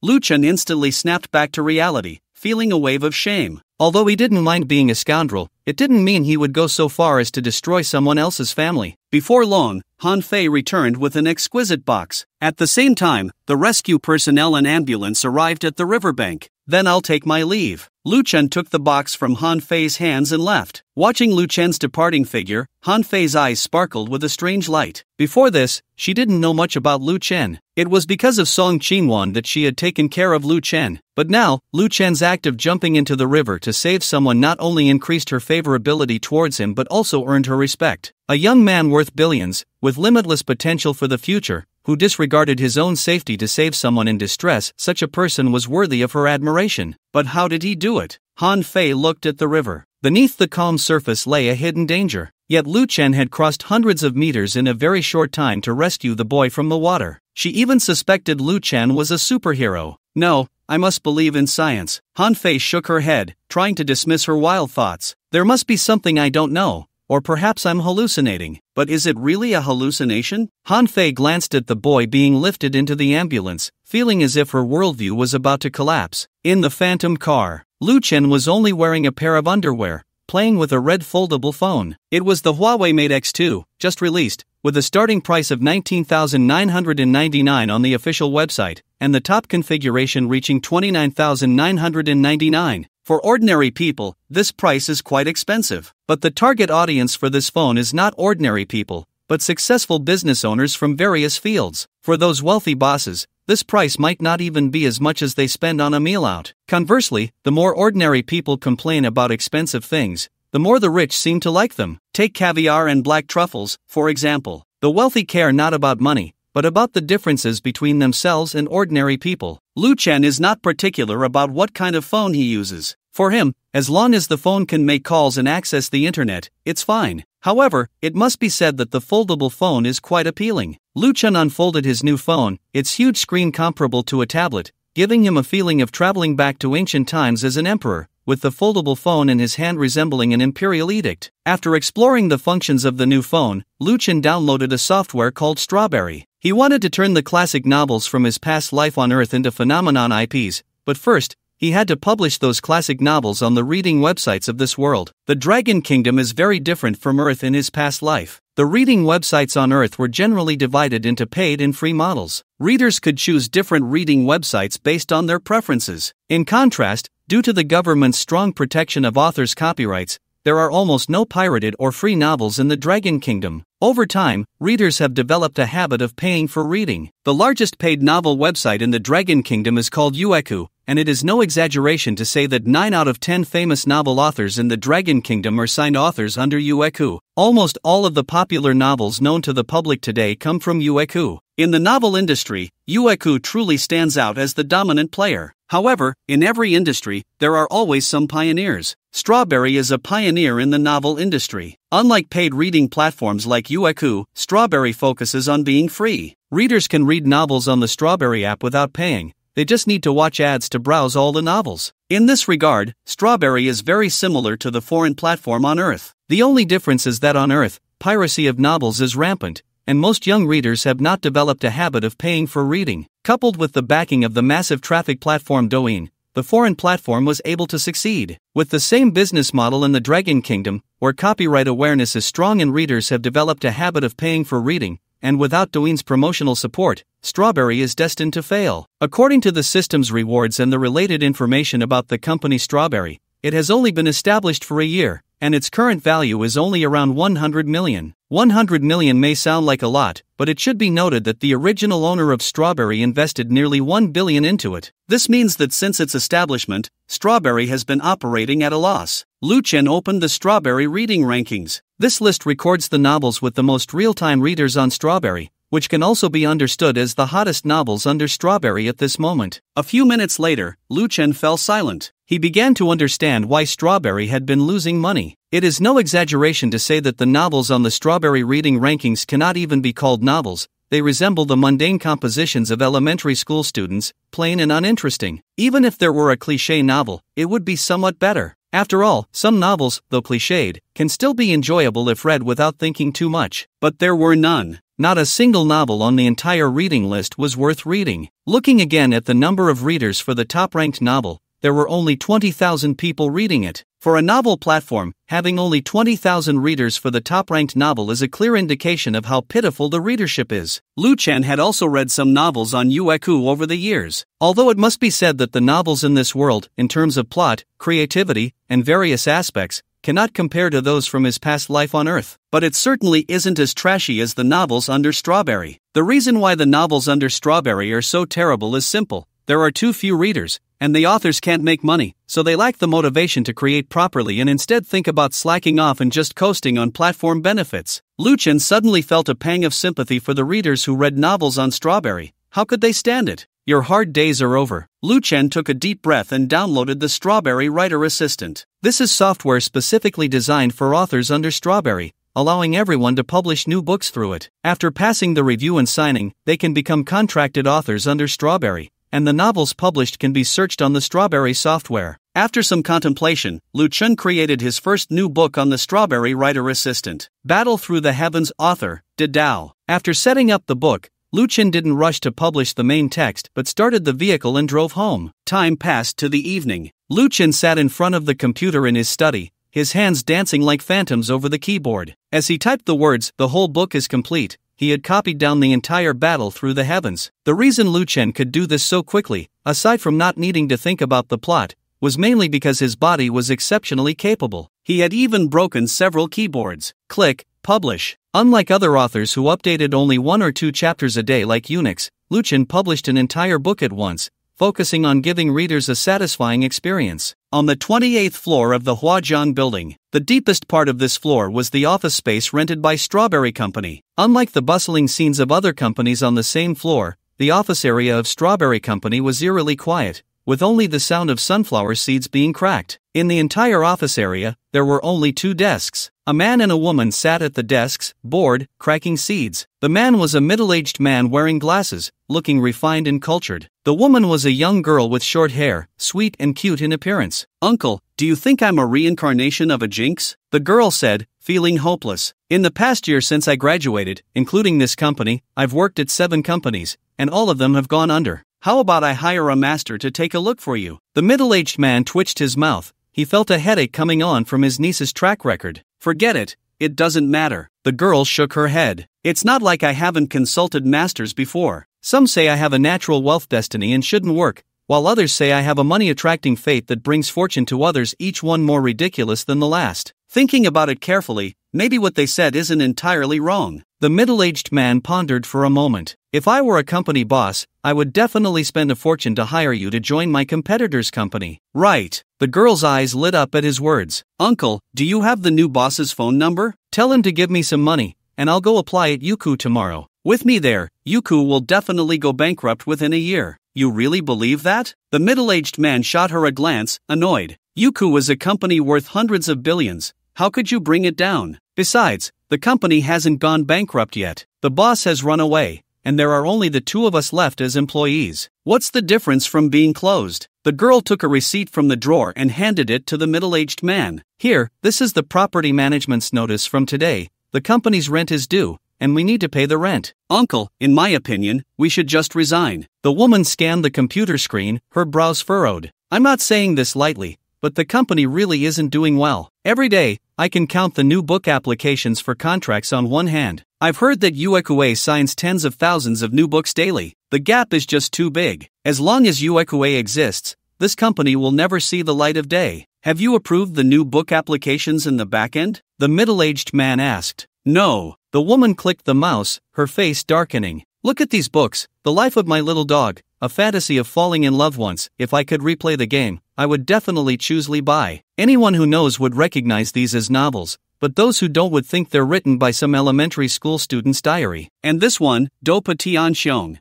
Lu Chen instantly snapped back to reality, feeling a wave of shame. Although he didn't mind being a scoundrel, it didn't mean he would go so far as to destroy someone else's family. Before long, Han Fei returned with an exquisite box. At the same time, the rescue personnel and ambulance arrived at the riverbank. Then I'll take my leave. Lu Chen took the box from Han Fei's hands and left. Watching Lu Chen's departing figure, Han Fei's eyes sparkled with a strange light. Before this, she didn't know much about Lu Chen. It was because of Song Qinwan that she had taken care of Lu Chen. But now, Lu Chen's act of jumping into the river to save someone not only increased her favorability towards him but also earned her respect. A young man worth billions, with limitless potential for the future, who disregarded his own safety to save someone in distress. Such a person was worthy of her admiration. But how did he do it? Han Fei looked at the river. Beneath the calm surface lay a hidden danger. Yet Lu Chen had crossed hundreds of meters in a very short time to rescue the boy from the water. She even suspected Lu Chen was a superhero. No, I must believe in science. Han Fei shook her head, trying to dismiss her wild thoughts. There must be something I don't know. Or perhaps I'm hallucinating. But is it really a hallucination? Han Fei glanced at the boy being lifted into the ambulance, feeling as if her worldview was about to collapse. In the phantom car, Lu Chen was only wearing a pair of underwear, playing with a red foldable phone. It was the Huawei Mate X2, just released, with a starting price of 19,999 on the official website, and the top configuration reaching 29,999. For ordinary people, this price is quite expensive. But the target audience for this phone is not ordinary people, but successful business owners from various fields. For those wealthy bosses, this price might not even be as much as they spend on a meal out. Conversely, the more ordinary people complain about expensive things, the more the rich seem to like them. Take caviar and black truffles, for example. The wealthy care not about money, but about the differences between themselves and ordinary people. Lu Chen is not particular about what kind of phone he uses. For him, as long as the phone can make calls and access the internet, it's fine. However, it must be said that the foldable phone is quite appealing. Lu Chen unfolded his new phone, its huge screen comparable to a tablet, giving him a feeling of traveling back to ancient times as an emperor, with the foldable phone in his hand resembling an imperial edict. After exploring the functions of the new phone, Lu Chen downloaded a software called Strawberry. He wanted to turn the classic novels from his past life on Earth into phenomenon IPs, but first, he had to publish those classic novels on the reading websites of this world. The Dragon Kingdom is very different from Earth in his past life. The reading websites on Earth were generally divided into paid and free models. Readers could choose different reading websites based on their preferences. In contrast, due to the government's strong protection of authors' copyrights, there are almost no pirated or free novels in the Dragon Kingdom. Over time, readers have developed a habit of paying for reading. The largest paid novel website in the Dragon Kingdom is called Ueku, and it is no exaggeration to say that 9 out of 10 famous novel authors in the Dragon Kingdom are signed authors under Ueku. Almost all of the popular novels known to the public today come from Ueku. In the novel industry, Ueku truly stands out as the dominant player. However, in every industry, there are always some pioneers. Strawberry is a pioneer in the novel industry. Unlike paid reading platforms like Ueku, Strawberry focuses on being free. Readers can read novels on the Strawberry app without paying. They just need to watch ads to browse all the novels. In this regard, Strawberry is very similar to the foreign platform on Earth. The only difference is that on Earth, piracy of novels is rampant, and most young readers have not developed a habit of paying for reading. Coupled with the backing of the massive traffic platform Douyin, the foreign platform was able to succeed. With the same business model in the Dragon Kingdom, where copyright awareness is strong and readers have developed a habit of paying for reading, and without Douyin's promotional support, Strawberry is destined to fail. According to the system's rewards and the related information about the company Strawberry, it has only been established for a year, and its current value is only around 100 million. 100 million may sound like a lot, but it should be noted that the original owner of Strawberry invested nearly 1 billion into it. This means that since its establishment, Strawberry has been operating at a loss. Lu Chen opened the Strawberry reading rankings. This list records the novels with the most real-time readers on Strawberry, which can also be understood as the hottest novels under Strawberry at this moment. A few minutes later, Lu Chen fell silent. He began to understand why Strawberry had been losing money. It is no exaggeration to say that the novels on the Strawberry reading rankings cannot even be called novels. They resemble the mundane compositions of elementary school students, plain and uninteresting. Even if there were a cliché novel, it would be somewhat better. After all, some novels, though cliched, can still be enjoyable if read without thinking too much. But there were none. Not a single novel on the entire reading list was worth reading. Looking again at the number of readers for the top-ranked novel, there were only 20,000 people reading it. For a novel platform, having only 20,000 readers for the top-ranked novel is a clear indication of how pitiful the readership is. Lu Chen had also read some novels on Ueku over the years. Although it must be said that the novels in this world, in terms of plot, creativity, and various aspects, cannot compare to those from his past life on Earth. But it certainly isn't as trashy as the novels under Strawberry. The reason why the novels under Strawberry are so terrible is simple. there are too few readers, and the authors can't make money, so they lack the motivation to create properly and instead think about slacking off and just coasting on platform benefits. Lu Chen suddenly felt a pang of sympathy for the readers who read novels on Strawberry. How could they stand it? Your hard days are over. Lu Chen took a deep breath and downloaded the Strawberry Writer Assistant. This is software specifically designed for authors under Strawberry, allowing everyone to publish new books through it. After passing the review and signing, they can become contracted authors under Strawberry, and the novels published can be searched on the Strawberry software. After some contemplation, Lu Chen created his first new book on the Strawberry Writer Assistant. Battle Through the Heavens. Author, De Dao. After setting up the book, Lu Chen didn't rush to publish the main text but started the vehicle and drove home. Time passed to the evening. Lu Chen sat in front of the computer in his study, his hands dancing like phantoms over the keyboard. As he typed the words, "The whole book is complete," he had copied down the entire Battle Through the Heavens. The reason Lu Chen could do this so quickly, aside from not needing to think about the plot, was mainly because his body was exceptionally capable. He had even broken several keyboards. Click, publish. Unlike other authors who updated only 1 or 2 chapters a day like Unix, Lu Chen published an entire book at once, focusing on giving readers a satisfying experience. On the 28th floor of the Huajiang building, the deepest part of this floor was the office space rented by Strawberry Company. Unlike the bustling scenes of other companies on the same floor, the office area of Strawberry Company was eerily quiet, with only the sound of sunflower seeds being cracked. In the entire office area, there were only 2 desks. A man and a woman sat at the desks, bored, cracking seeds. The man was a middle-aged man wearing glasses, looking refined and cultured. The woman was a young girl with short hair, sweet and cute in appearance. "Uncle, do you think I'm a reincarnation of a jinx?" the girl said, feeling hopeless. "In the past year since I graduated, including this company, I've worked at 7 companies, and all of them have gone under. How about I hire a master to take a look for you?" The middle-aged man twitched his mouth. He felt a headache coming on from his niece's track record. "Forget it, it doesn't matter." The girl shook her head. "It's not like I haven't consulted masters before. Some say I have a natural wealth destiny and shouldn't work, while others say I have a money-attracting fate that brings fortune to others, each one more ridiculous than the last. Thinking about it carefully, maybe what they said isn't entirely wrong." The middle-aged man pondered for a moment. "If I were a company boss, I would definitely spend a fortune to hire you to join my competitor's company." "Right." The girl's eyes lit up at his words. "Uncle, do you have the new boss's phone number? Tell him to give me some money, and I'll go apply at Youku tomorrow. With me there, Youku will definitely go bankrupt within a year." "You really believe that?" The middle-aged man shot her a glance, annoyed. "Youku was a company worth hundreds of billions. How could you bring it down? Besides, the company hasn't gone bankrupt yet. The boss has run away, and there are only the 2 of us left as employees. What's the difference from being closed?" The girl took a receipt from the drawer and handed it to the middle-aged man. "Here, this is the property management's notice from today. The company's rent is due, and we need to pay the rent." "Uncle, in my opinion, we should just resign." The woman scanned the computer screen, her brows furrowed. "I'm not saying this lightly, but the company really isn't doing well. Every day, I can count the new book applications for contracts on one hand. I've heard that UEQA signs tens of thousands of new books daily. The gap is just too big. As long as UEQA exists, this company will never see the light of day." "Have you approved the new book applications in the backend?" the middle-aged man asked. "No." The woman clicked the mouse, her face darkening. "Look at these books. The Life of My Little Dog, A Fantasy of Falling in Love Once. If I could replay the game, I would definitely choose Li Bai. Anyone who knows would recognize these as novels, but those who don't would think they're written by some elementary school student's diary. And this one, Do Pa Tian Xiong."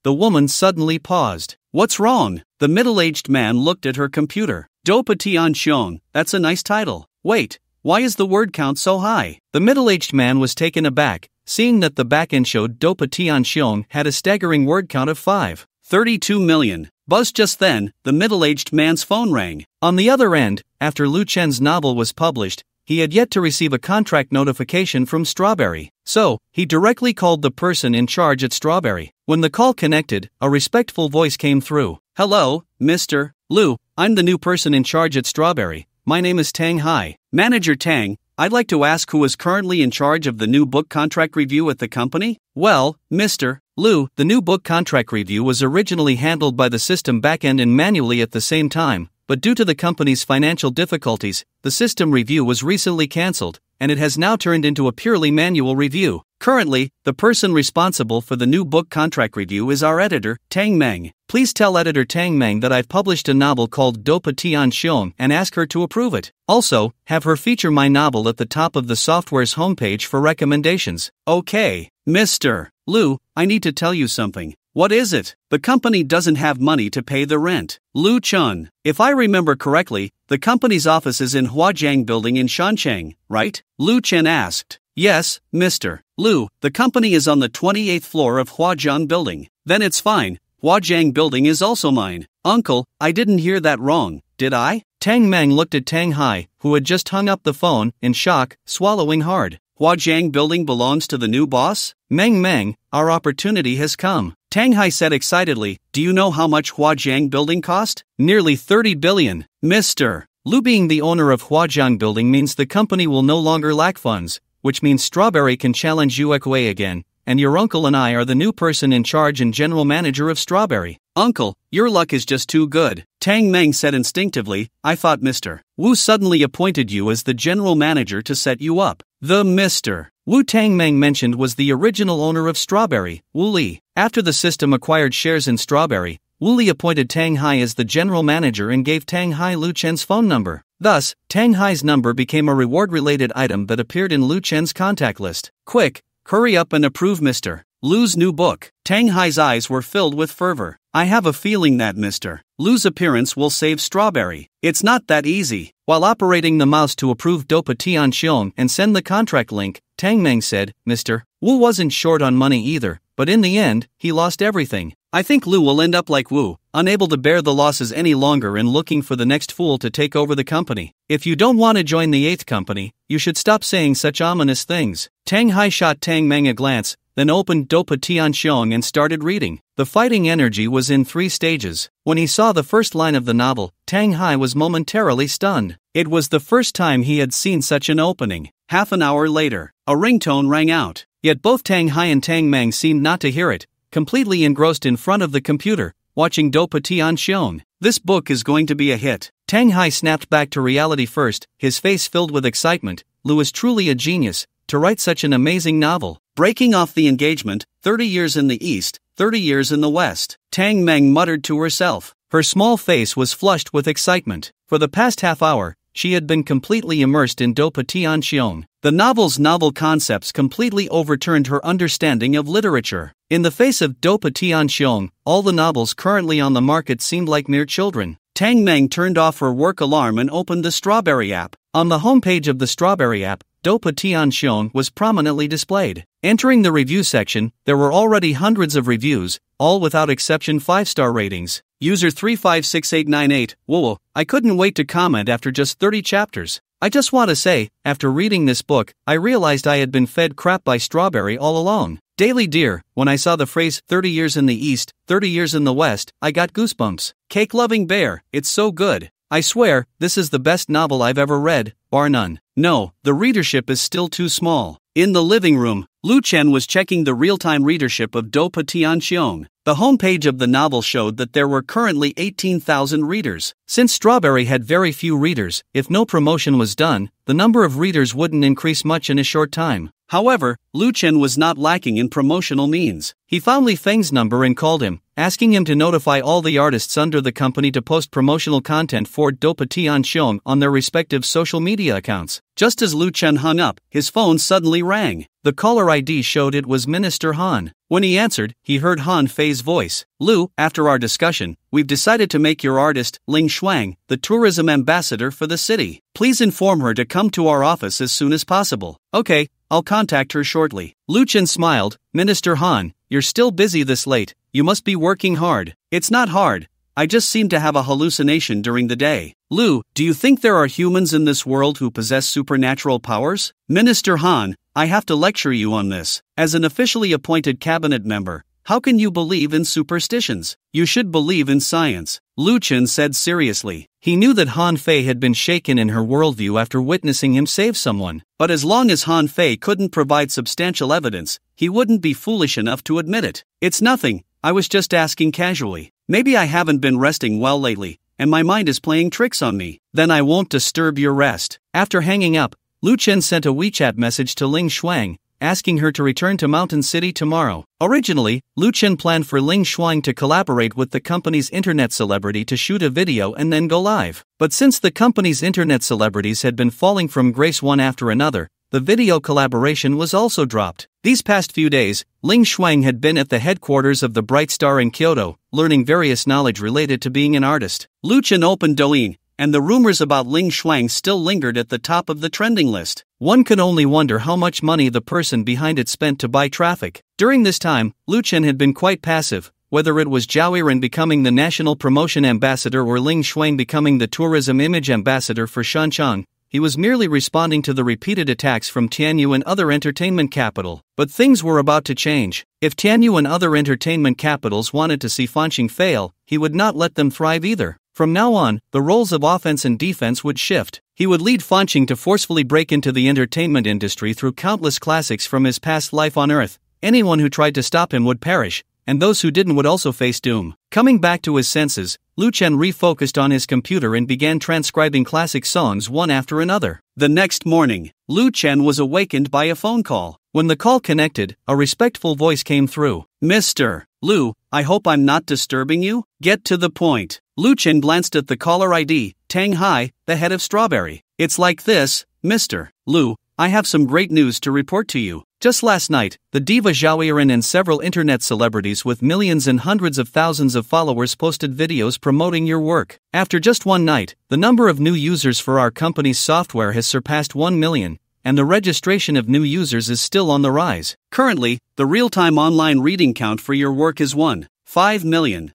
The woman suddenly paused. "What's wrong?" The middle-aged man looked at her computer. "Do Pa Tian Xiong, that's a nice title. Wait, why is the word count so high?" The middle-aged man was taken aback, seeing that the backend showed Do Pa Tian Xiong had a staggering word count of 532 million. Buzz just then, the middle-aged man's phone rang. On the other end, after Lu Chen's novel was published, he had yet to receive a contract notification from Strawberry. So, he directly called the person in charge at Strawberry. When the call connected, a respectful voice came through. "Hello, Mr. Lu, I'm the new person in charge at Strawberry. My name is Tang Hai." "Manager Tang, I'd like to ask who is currently in charge of the new book contract review at the company?" "Well, Mr. Lu, the new book contract review was originally handled by the system backend and manually at the same time, but due to the company's financial difficulties, the system review was recently cancelled, and it has now turned into a purely manual review. Currently, the person responsible for the new book contract review is our editor, Tang Meng. Please tell editor Tang Meng that I've published a novel called Dopa Tian Xiong and ask her to approve it. Also, have her feature my novel at the top of the software's homepage for recommendations. Okay, Mr. Lu, I need to tell you something. What is it? The company doesn't have money to pay the rent. Lu Chun. If I remember correctly, the company's office is in Huajiang Building in Shancheng, right? Lu Chen asked. Yes, Mr. Lu, the company is on the 28th floor of Huajiang Building. Then it's fine. Huajiang Building is also mine. Uncle, I didn't hear that wrong, did I? Tang Meng looked at Tang Hai, who had just hung up the phone, in shock, swallowing hard. Huajiang Building belongs to the new boss? Meng, our opportunity has come. Tang Hai said excitedly, do you know how much Huajiang Building cost? Nearly 30 billion. Mr. Lu, being the owner of Huajiang Building means the company will no longer lack funds, which means Strawberry can challenge Yuekui again, and your uncle and I are the new person in charge and general manager of Strawberry. Uncle, your luck is just too good. Tang Meng said instinctively, I thought Mr. Wu suddenly appointed you as the general manager to set you up. The Mr. Wu Tang Meng mentioned was the original owner of Strawberry, Wu Li. After the system acquired shares in Strawberry, Wu Li appointed Tang Hai as the general manager and gave Tang Hai Lu Chen's phone number. Thus, Tang Hai's number became a reward-related item that appeared in Lu Chen's contact list. Quick, hurry up and approve Mr. Lu's new book. Tang Hai's eyes were filled with fervor. I have a feeling that Mr. Lu's appearance will save Strawberry. It's not that easy. While operating the mouse to approve Dopa Tian Xiong and send the contract link, Tang Meng said, Mr. Wu wasn't short on money either, but in the end, he lost everything. I think Lu will end up like Wu, unable to bear the losses any longer and looking for the next fool to take over the company. If you don't want to join the 8th company, you should stop saying such ominous things. Tang Hai shot Tang Meng a glance, then opened Dopa Tian Xiong and started reading. The fighting energy was in 3 stages. When he saw the first line of the novel, Tang Hai was momentarily stunned. It was the first time he had seen such an opening. Half an hour later, a ringtone rang out. Yet both Tang Hai and Tang Meng seemed not to hear it, completely engrossed in front of the computer, watching Dopa Tian Xiong. This book is going to be a hit. Tang Hai snapped back to reality first, his face filled with excitement. Lu is truly a genius, to write such an amazing novel. Breaking off the engagement, 30 years in the East, 30 years in the West. Tang Meng muttered to herself. Her small face was flushed with excitement. For the past half hour, she had been completely immersed in Dopa Tian Xiong. The novel's novel concepts completely overturned her understanding of literature. In the face of Dopa Tian Xiong, all the novels currently on the market seemed like mere children. Tang Meng turned off her work alarm and opened the Strawberry app. On the homepage of the Strawberry app, Dopa Tian Xiong was prominently displayed. Entering the review section, there were already hundreds of reviews, all without exception 5-star ratings. User 356898, whoa, I couldn't wait to comment after just 30 chapters. I just want to say, after reading this book, I realized I had been fed crap by Strawberry all along. Daily dear, when I saw the phrase 30 years in the East, 30 years in the West, I got goosebumps. Cake-loving bear, it's so good. I swear, this is the best novel I've ever read, bar none. No, the readership is still too small. In the living room, Lu Chen was checking the real-time readership of Dopa Tian Xiong. The homepage of the novel showed that there were currently 18,000 readers. Since Strawberry had very few readers, if no promotion was done, the number of readers wouldn't increase much in a short time. However, Lu Chen was not lacking in promotional means. He found Li Feng's number and called him, asking him to notify all the artists under the company to post promotional content for Dopa Tian Xiong on their respective social media accounts. Just as Lu Chen hung up, his phone suddenly rang. The caller ID showed it was Minister Han. When he answered, he heard Han Fei's voice. Lu, after our discussion, we've decided to make your artist, Ling Shuang, the tourism ambassador for the city. Please inform her to come to our office as soon as possible. Okay, I'll contact her shortly. Lu Chen smiled. Minister Han, you're still busy this late. You must be working hard. It's not hard. I just seem to have a hallucination during the day. Lu, do you think there are humans in this world who possess supernatural powers? Minister Han, I have to lecture you on this. As an officially appointed cabinet member, how can you believe in superstitions? You should believe in science. Lu Chen said seriously. He knew that Han Fei had been shaken in her worldview after witnessing him save someone. But as long as Han Fei couldn't provide substantial evidence, he wouldn't be foolish enough to admit it. It's nothing, I was just asking casually. Maybe I haven't been resting well lately, and my mind is playing tricks on me. Then I won't disturb your rest. After hanging up, Lu Chen sent a WeChat message to Ling Shuang, asking her to return to Mountain City tomorrow. Originally, Lu Chen planned for Ling Shuang to collaborate with the company's internet celebrity to shoot a video and then go live. But since the company's internet celebrities had been falling from grace one after another, the video collaboration was also dropped. These past few days, Ling Shuang had been at the headquarters of the Bright Star in Kyoto, learning various knowledge related to being an artist. Lu Chen opened Douyin, and the rumors about Ling Shuang still lingered at the top of the trending list. One could only wonder how much money the person behind it spent to buy traffic. During this time, Lu Chen had been quite passive, whether it was Zhao Yiren becoming the national promotion ambassador or Ling Shuang becoming the tourism image ambassador for Shanchang. He was merely responding to the repeated attacks from Tianyu and other entertainment capital. But things were about to change. If Tianyu and other entertainment capitals wanted to see Fanqing fail, he would not let them thrive either. From now on, the roles of offense and defense would shift. He would lead Fanqing to forcefully break into the entertainment industry through countless classics from his past life on Earth. Anyone who tried to stop him would perish, and those who didn't would also face doom. Coming back to his senses, Lu Chen refocused on his computer and began transcribing classic songs one after another. The next morning, Lu Chen was awakened by a phone call. When the call connected, a respectful voice came through. Mr. Lu, I hope I'm not disturbing you? Get to the point. Lu Chen glanced at the caller ID, Tang Hai, the head of Strawberry. It's like this, Mr. Lu, I have some great news to report to you. Just last night, the diva Zhao Yiren and several internet celebrities with millions and hundreds of thousands of followers posted videos promoting your work. After just one night, the number of new users for our company's software has surpassed 1 million, and the registration of new users is still on the rise. Currently, the real-time online reading count for your work is 1.5 million.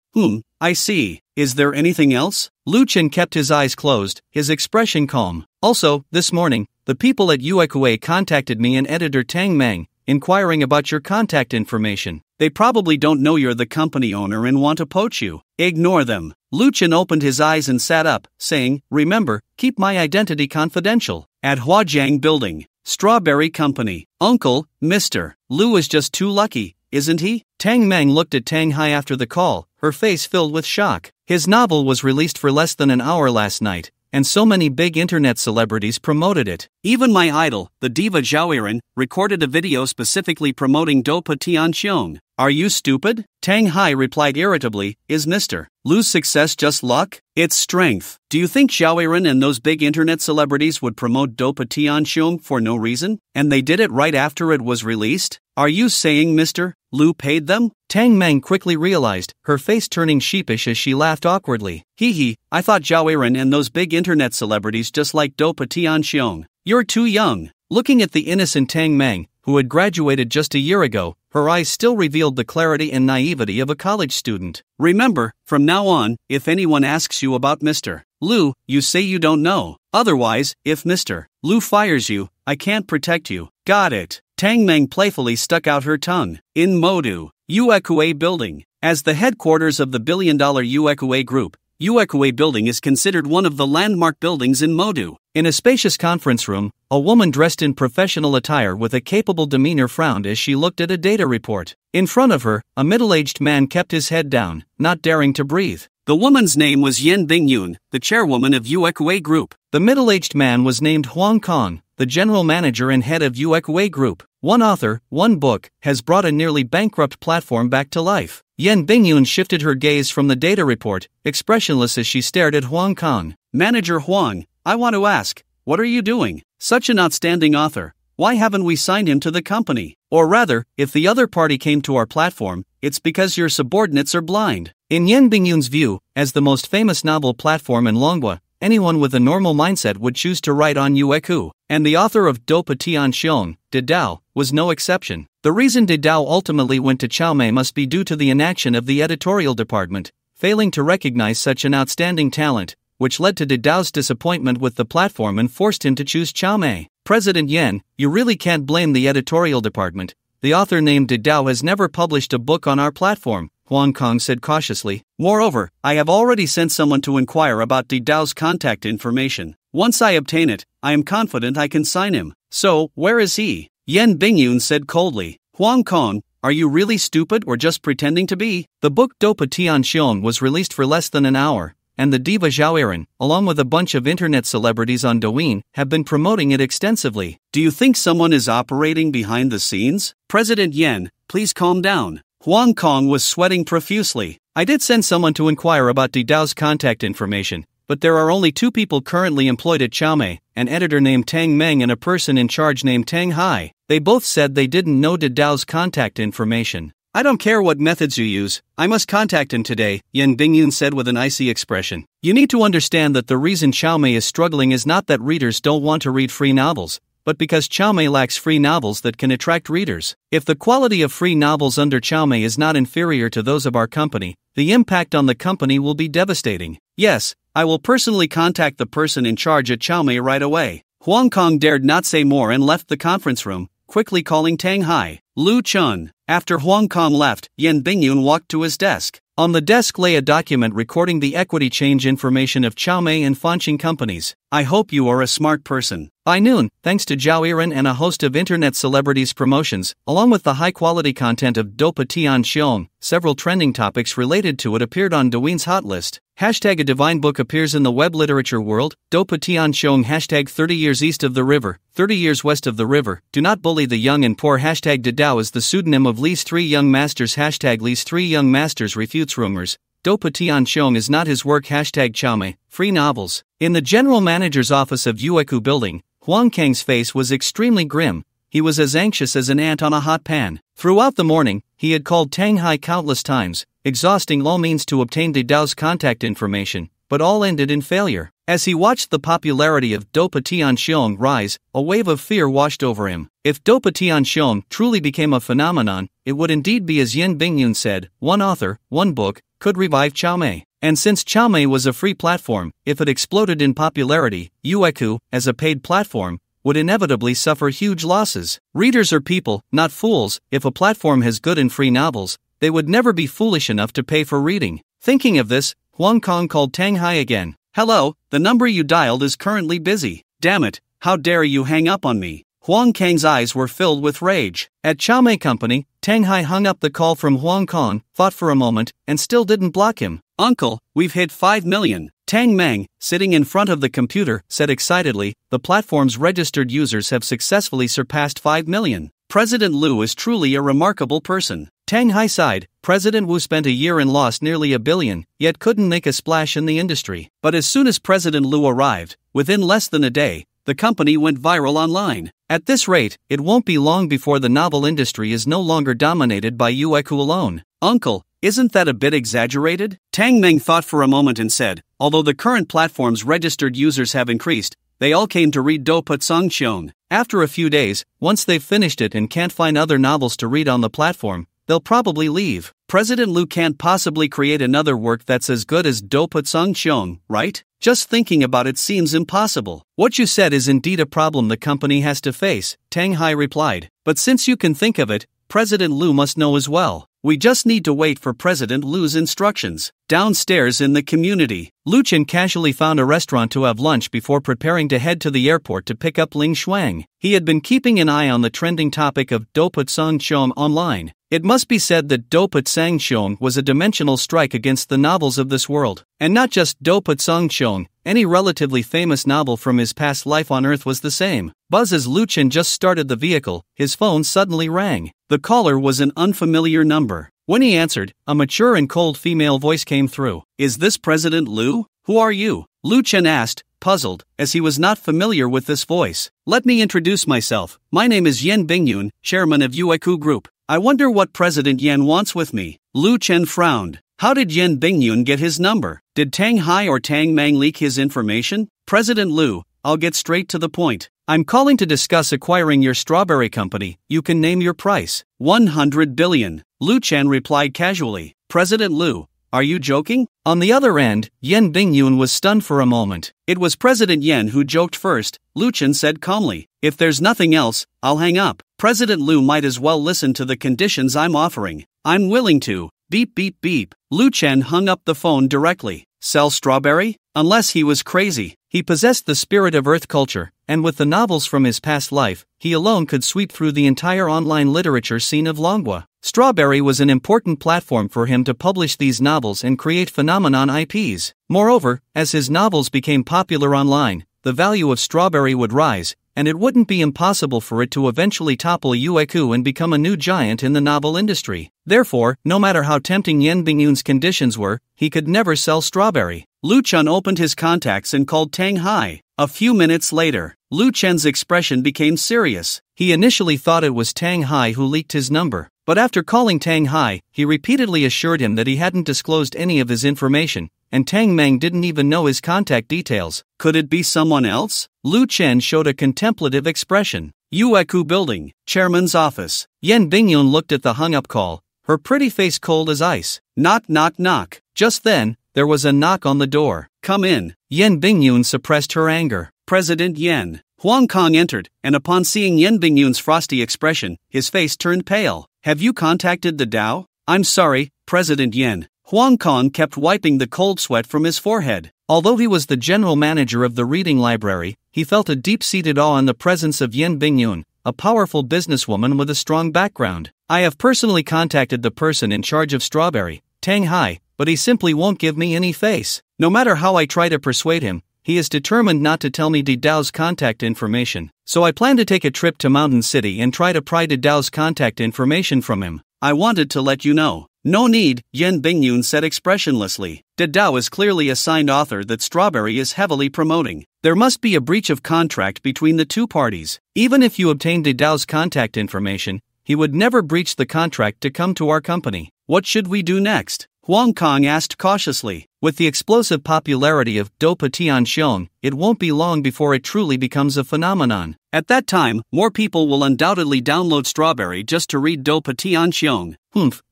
I see. Is there anything else? Lu Chen kept his eyes closed, his expression calm. Also, this morning, the people at Uekue contacted me and editor Tang Meng, inquiring about your contact information. They probably don't know you're the company owner and want to poach you. Ignore them. Lu Chen opened his eyes and sat up, saying, remember, keep my identity confidential. At Huajiang Building, Strawberry Company. Uncle, Mr. Lu is just too lucky, isn't he? Tang Meng looked at Tang Hai after the call, her face filled with shock. His novel was released for less than an hour last night, and so many big internet celebrities promoted it. Even my idol, the diva Zhao Yiren, recorded a video specifically promoting Dopa Tianxiong. Are you stupid? Tang Hai replied irritably, is Mr. Lu's success just luck? It's strength. Do you think Zhao Yiren and those big internet celebrities would promote Dopa Tianxiong for no reason? And they did it right after it was released? Are you saying Mr. Lu paid them? Tang Meng quickly realized, her face turning sheepish as she laughed awkwardly. Hee, I thought Zhao Yiren and those big internet celebrities just like Dopa Tianxiong. You're too young. Looking at the innocent Tang Meng, who had graduated just a year ago, her eyes still revealed the clarity and naivety of a college student. Remember, from now on, if anyone asks you about Mr. Lu, you say you don't know. Otherwise, if Mr. Lu fires you, I can't protect you. Got it. Tang Meng playfully stuck out her tongue. In Modu, Uekue Building. As the headquarters of the billion-dollar Uekue Group, Uekue Building is considered one of the landmark buildings in Modu. In a spacious conference room, a woman dressed in professional attire with a capable demeanor frowned as she looked at a data report. In front of her, a middle-aged man kept his head down, not daring to breathe. The woman's name was Yen Bingyun, the chairwoman of Uekue Group. The middle-aged man was named Huang Kong, the general manager and head of Uekue Group. One author, one book, has brought a nearly bankrupt platform back to life. Yen Bingyun shifted her gaze from the data report, expressionless as she stared at Huang Kong. Manager Huang, I want to ask, what are you doing? Such an outstanding author, why haven't we signed him to the company? Or rather, if the other party came to our platform, it's because your subordinates are blind. In Yen Bingyun's view, as the most famous novel platform in Longwa, anyone with a normal mindset would choose to write on Ueku, and the author of Dopa Tianxiong, Didao, was no exception. The reason Didao ultimately went to Chaomei must be due to the inaction of the editorial department, failing to recognize such an outstanding talent, which led to Didao's disappointment with the platform and forced him to choose Chaomei. President Yen, you really can't blame the editorial department. The author named Didao has never published a book on our platform, Huang Kong said cautiously. Moreover, I have already sent someone to inquire about Didao's contact information. Once I obtain it, I am confident I can sign him. So, where is he? Yen Bingyun said coldly. Huang Kong, are you really stupid or just pretending to be? The book Dopa Tianxiong was released for less than an hour, and the diva Zhao Erin, along with a bunch of internet celebrities on Douyin, have been promoting it extensively. Do you think someone is operating behind the scenes? President Yen, please calm down. Huang Kong was sweating profusely. I did send someone to inquire about Didao's contact information, but there are only 2 people currently employed at Xiaomei, an editor named Tang Meng and a person in charge named Tang Hai. They both said they didn't know Didao's contact information. I don't care what methods you use, I must contact him today, Yan Bingyun said with an icy expression. You need to understand that the reason Xiaomei is struggling is not that readers don't want to read free novels, but because Xiaomei lacks free novels that can attract readers. If the quality of free novels under Xiaomei is not inferior to those of our company, the impact on the company will be devastating. Yes, I will personally contact the person in charge at Xiaomei right away. Huang Kong dared not say more and left the conference room, quickly calling Tang Hai. Lu Chun. After Huang Kong left, Yan Bingyun walked to his desk. On the desk lay a document recording the equity change information of Xiaomei and Fanqing companies. I hope you are a smart person. By noon, thanks to Zhao Erin and a host of internet celebrities' promotions, along with the high-quality content of Dopa Tian Xiong, several trending topics related to it appeared on Douyin's hot list. Hashtag a divine book appears in the web literature world. Dopa Tian Xiong hashtag 30 years east of the river, 30 years west of the river. Do not bully the young and poor. Hashtag Didao is the pseudonym of Li's 3 young masters. Hashtag Li's 3 young masters refutes rumors. Dopa Tian Xiong is not his work. Hashtag Xiaomei, free novels. In the general manager's office of Yueku building, Huang Kang's face was extremely grim. He was as anxious as an ant on a hot pan. Throughout the morning, he had called Tang Hai countless times, exhausting all means to obtain Didao's contact information, but all ended in failure. As he watched the popularity of Dopa Tian Xiong rise, a wave of fear washed over him. If Dopa Tian Xiong truly became a phenomenon, it would indeed be as Yan Bingyun said, one author, one book, could revive Xiaomei. And since Xiaomei was a free platform, if it exploded in popularity, Yueku, as a paid platform, would inevitably suffer huge losses. Readers are people, not fools. If a platform has good and free novels, they would never be foolish enough to pay for reading. Thinking of this, Huang Kong called Tang Hai again. Hello, the number you dialed is currently busy. Damn it, how dare you hang up on me? Huang Kang's eyes were filled with rage. At Xiaomei Company, Tang Hai hung up the call from Huang Kong, thought for a moment, and still didn't block him. Uncle, we've hit 5 million. Tang Meng, sitting in front of the computer, said excitedly, the platform's registered users have successfully surpassed 5 million. President Lu is truly a remarkable person. Tang Hai sighed. President Wu spent a year and lost nearly $1 billion, yet couldn't make a splash in the industry. But as soon as President Lu arrived, within less than a day, the company went viral online. At this rate, it won't be long before the novel industry is no longer dominated by Yueku alone. Uncle, isn't that a bit exaggerated? Tang Meng thought for a moment and said, although the current platform's registered users have increased, they all came to read Dopa Tsang Xiong. After a few days, once they've finished it and can't find other novels to read on the platform, they'll probably leave. President Lu can't possibly create another work that's as good as Dopa Tsang Xiong, right? Just thinking about it seems impossible. What you said is indeed a problem the company has to face, Tang Hai replied. But since you can think of it, President Lu must know as well. We just need to wait for President Lu's instructions. Downstairs in the community, Lu Chen casually found a restaurant to have lunch before preparing to head to the airport to pick up Ling Shuang. He had been keeping an eye on the trending topic of Dopa Tsang Xiong online. It must be said that Dopa Tsang Xiong was a dimensional strike against the novels of this world. And not just Dopa Tsang Xiong, any relatively famous novel from his past life on Earth was the same. Buzz as Lu Chen just started the vehicle, his phone suddenly rang. The caller was an unfamiliar number. When he answered, a mature and cold female voice came through. Is this President Lu? Who are you? Lu Chen asked, puzzled, as he was not familiar with this voice. Let me introduce myself. My name is Yan Bingyun, chairman of Yueku Group. I wonder what President Yan wants with me. Lu Chen frowned. How did Yan Bingyun get his number? Did Tang Hai or Tang Meng leak his information? President Lu, I'll get straight to the point. I'm calling to discuss acquiring your strawberry company. You can name your price. 100 billion. Lu Chen replied casually. President Lu, are you joking? On the other end, Yan Bingyun was stunned for a moment. It was President Yan who joked first, Lu Chen said calmly. If there's nothing else, I'll hang up. President Lu might as well listen to the conditions I'm offering. I'm willing to. Beep beep beep. Lu Chen hung up the phone directly. Sell strawberry? Unless he was crazy. He possessed the spirit of Earth culture, and with the novels from his past life, he alone could sweep through the entire online literature scene of Manhwa. Strawberry was an important platform for him to publish these novels and create phenomenon IPs. Moreover, as his novels became popular online, the value of Strawberry would rise, and it wouldn't be impossible for it to eventually topple Ueku and become a new giant in the novel industry. Therefore, no matter how tempting Yen Bingyun's conditions were, he could never sell Strawberry. Lu Chen opened his contacts and called Tang Hai. A few minutes later, Lu Chen's expression became serious. He initially thought it was Tang Hai who leaked his number, but after calling Tang Hai, he repeatedly assured him that he hadn't disclosed any of his information, and Tang Meng didn't even know his contact details. Could it be someone else? Lu Chen showed a contemplative expression. Ueku Building, Chairman's office. Yen Bingyun looked at the hung-up call, her pretty face cold as ice. Knock, knock, knock. Just then, there was a knock on the door. Come in. Yen Bingyun suppressed her anger. President Yen. Huang Kong entered, and upon seeing Yen Bingyun's frosty expression, his face turned pale. Have you contacted the Dao? I'm sorry, President Yen. Huang Kong kept wiping the cold sweat from his forehead. Although he was the general manager of the reading library, he felt a deep-seated awe in the presence of Yen Bingyun, a powerful businesswoman with a strong background. I have personally contacted the person in charge of Strawberry, Tang Hai, but he simply won't give me any face. No matter how I try to persuade him, he is determined not to tell me Di Dao's contact information. So I plan to take a trip to Mountain City and try to pry Di Dao's contact information from him. I wanted to let you know. No need, Yen Bingyun said expressionlessly. Di Dao is clearly a signed author that Strawberry is heavily promoting. There must be a breach of contract between the two parties. Even if you obtain Di Dao's contact information, he would never breach the contract to come to our company. What should we do next? Huang Kong asked cautiously. With the explosive popularity of Dopa Tianxiong, it won't be long before it truly becomes a phenomenon. At that time, more people will undoubtedly download Strawberry just to read Dopa Tianxiong.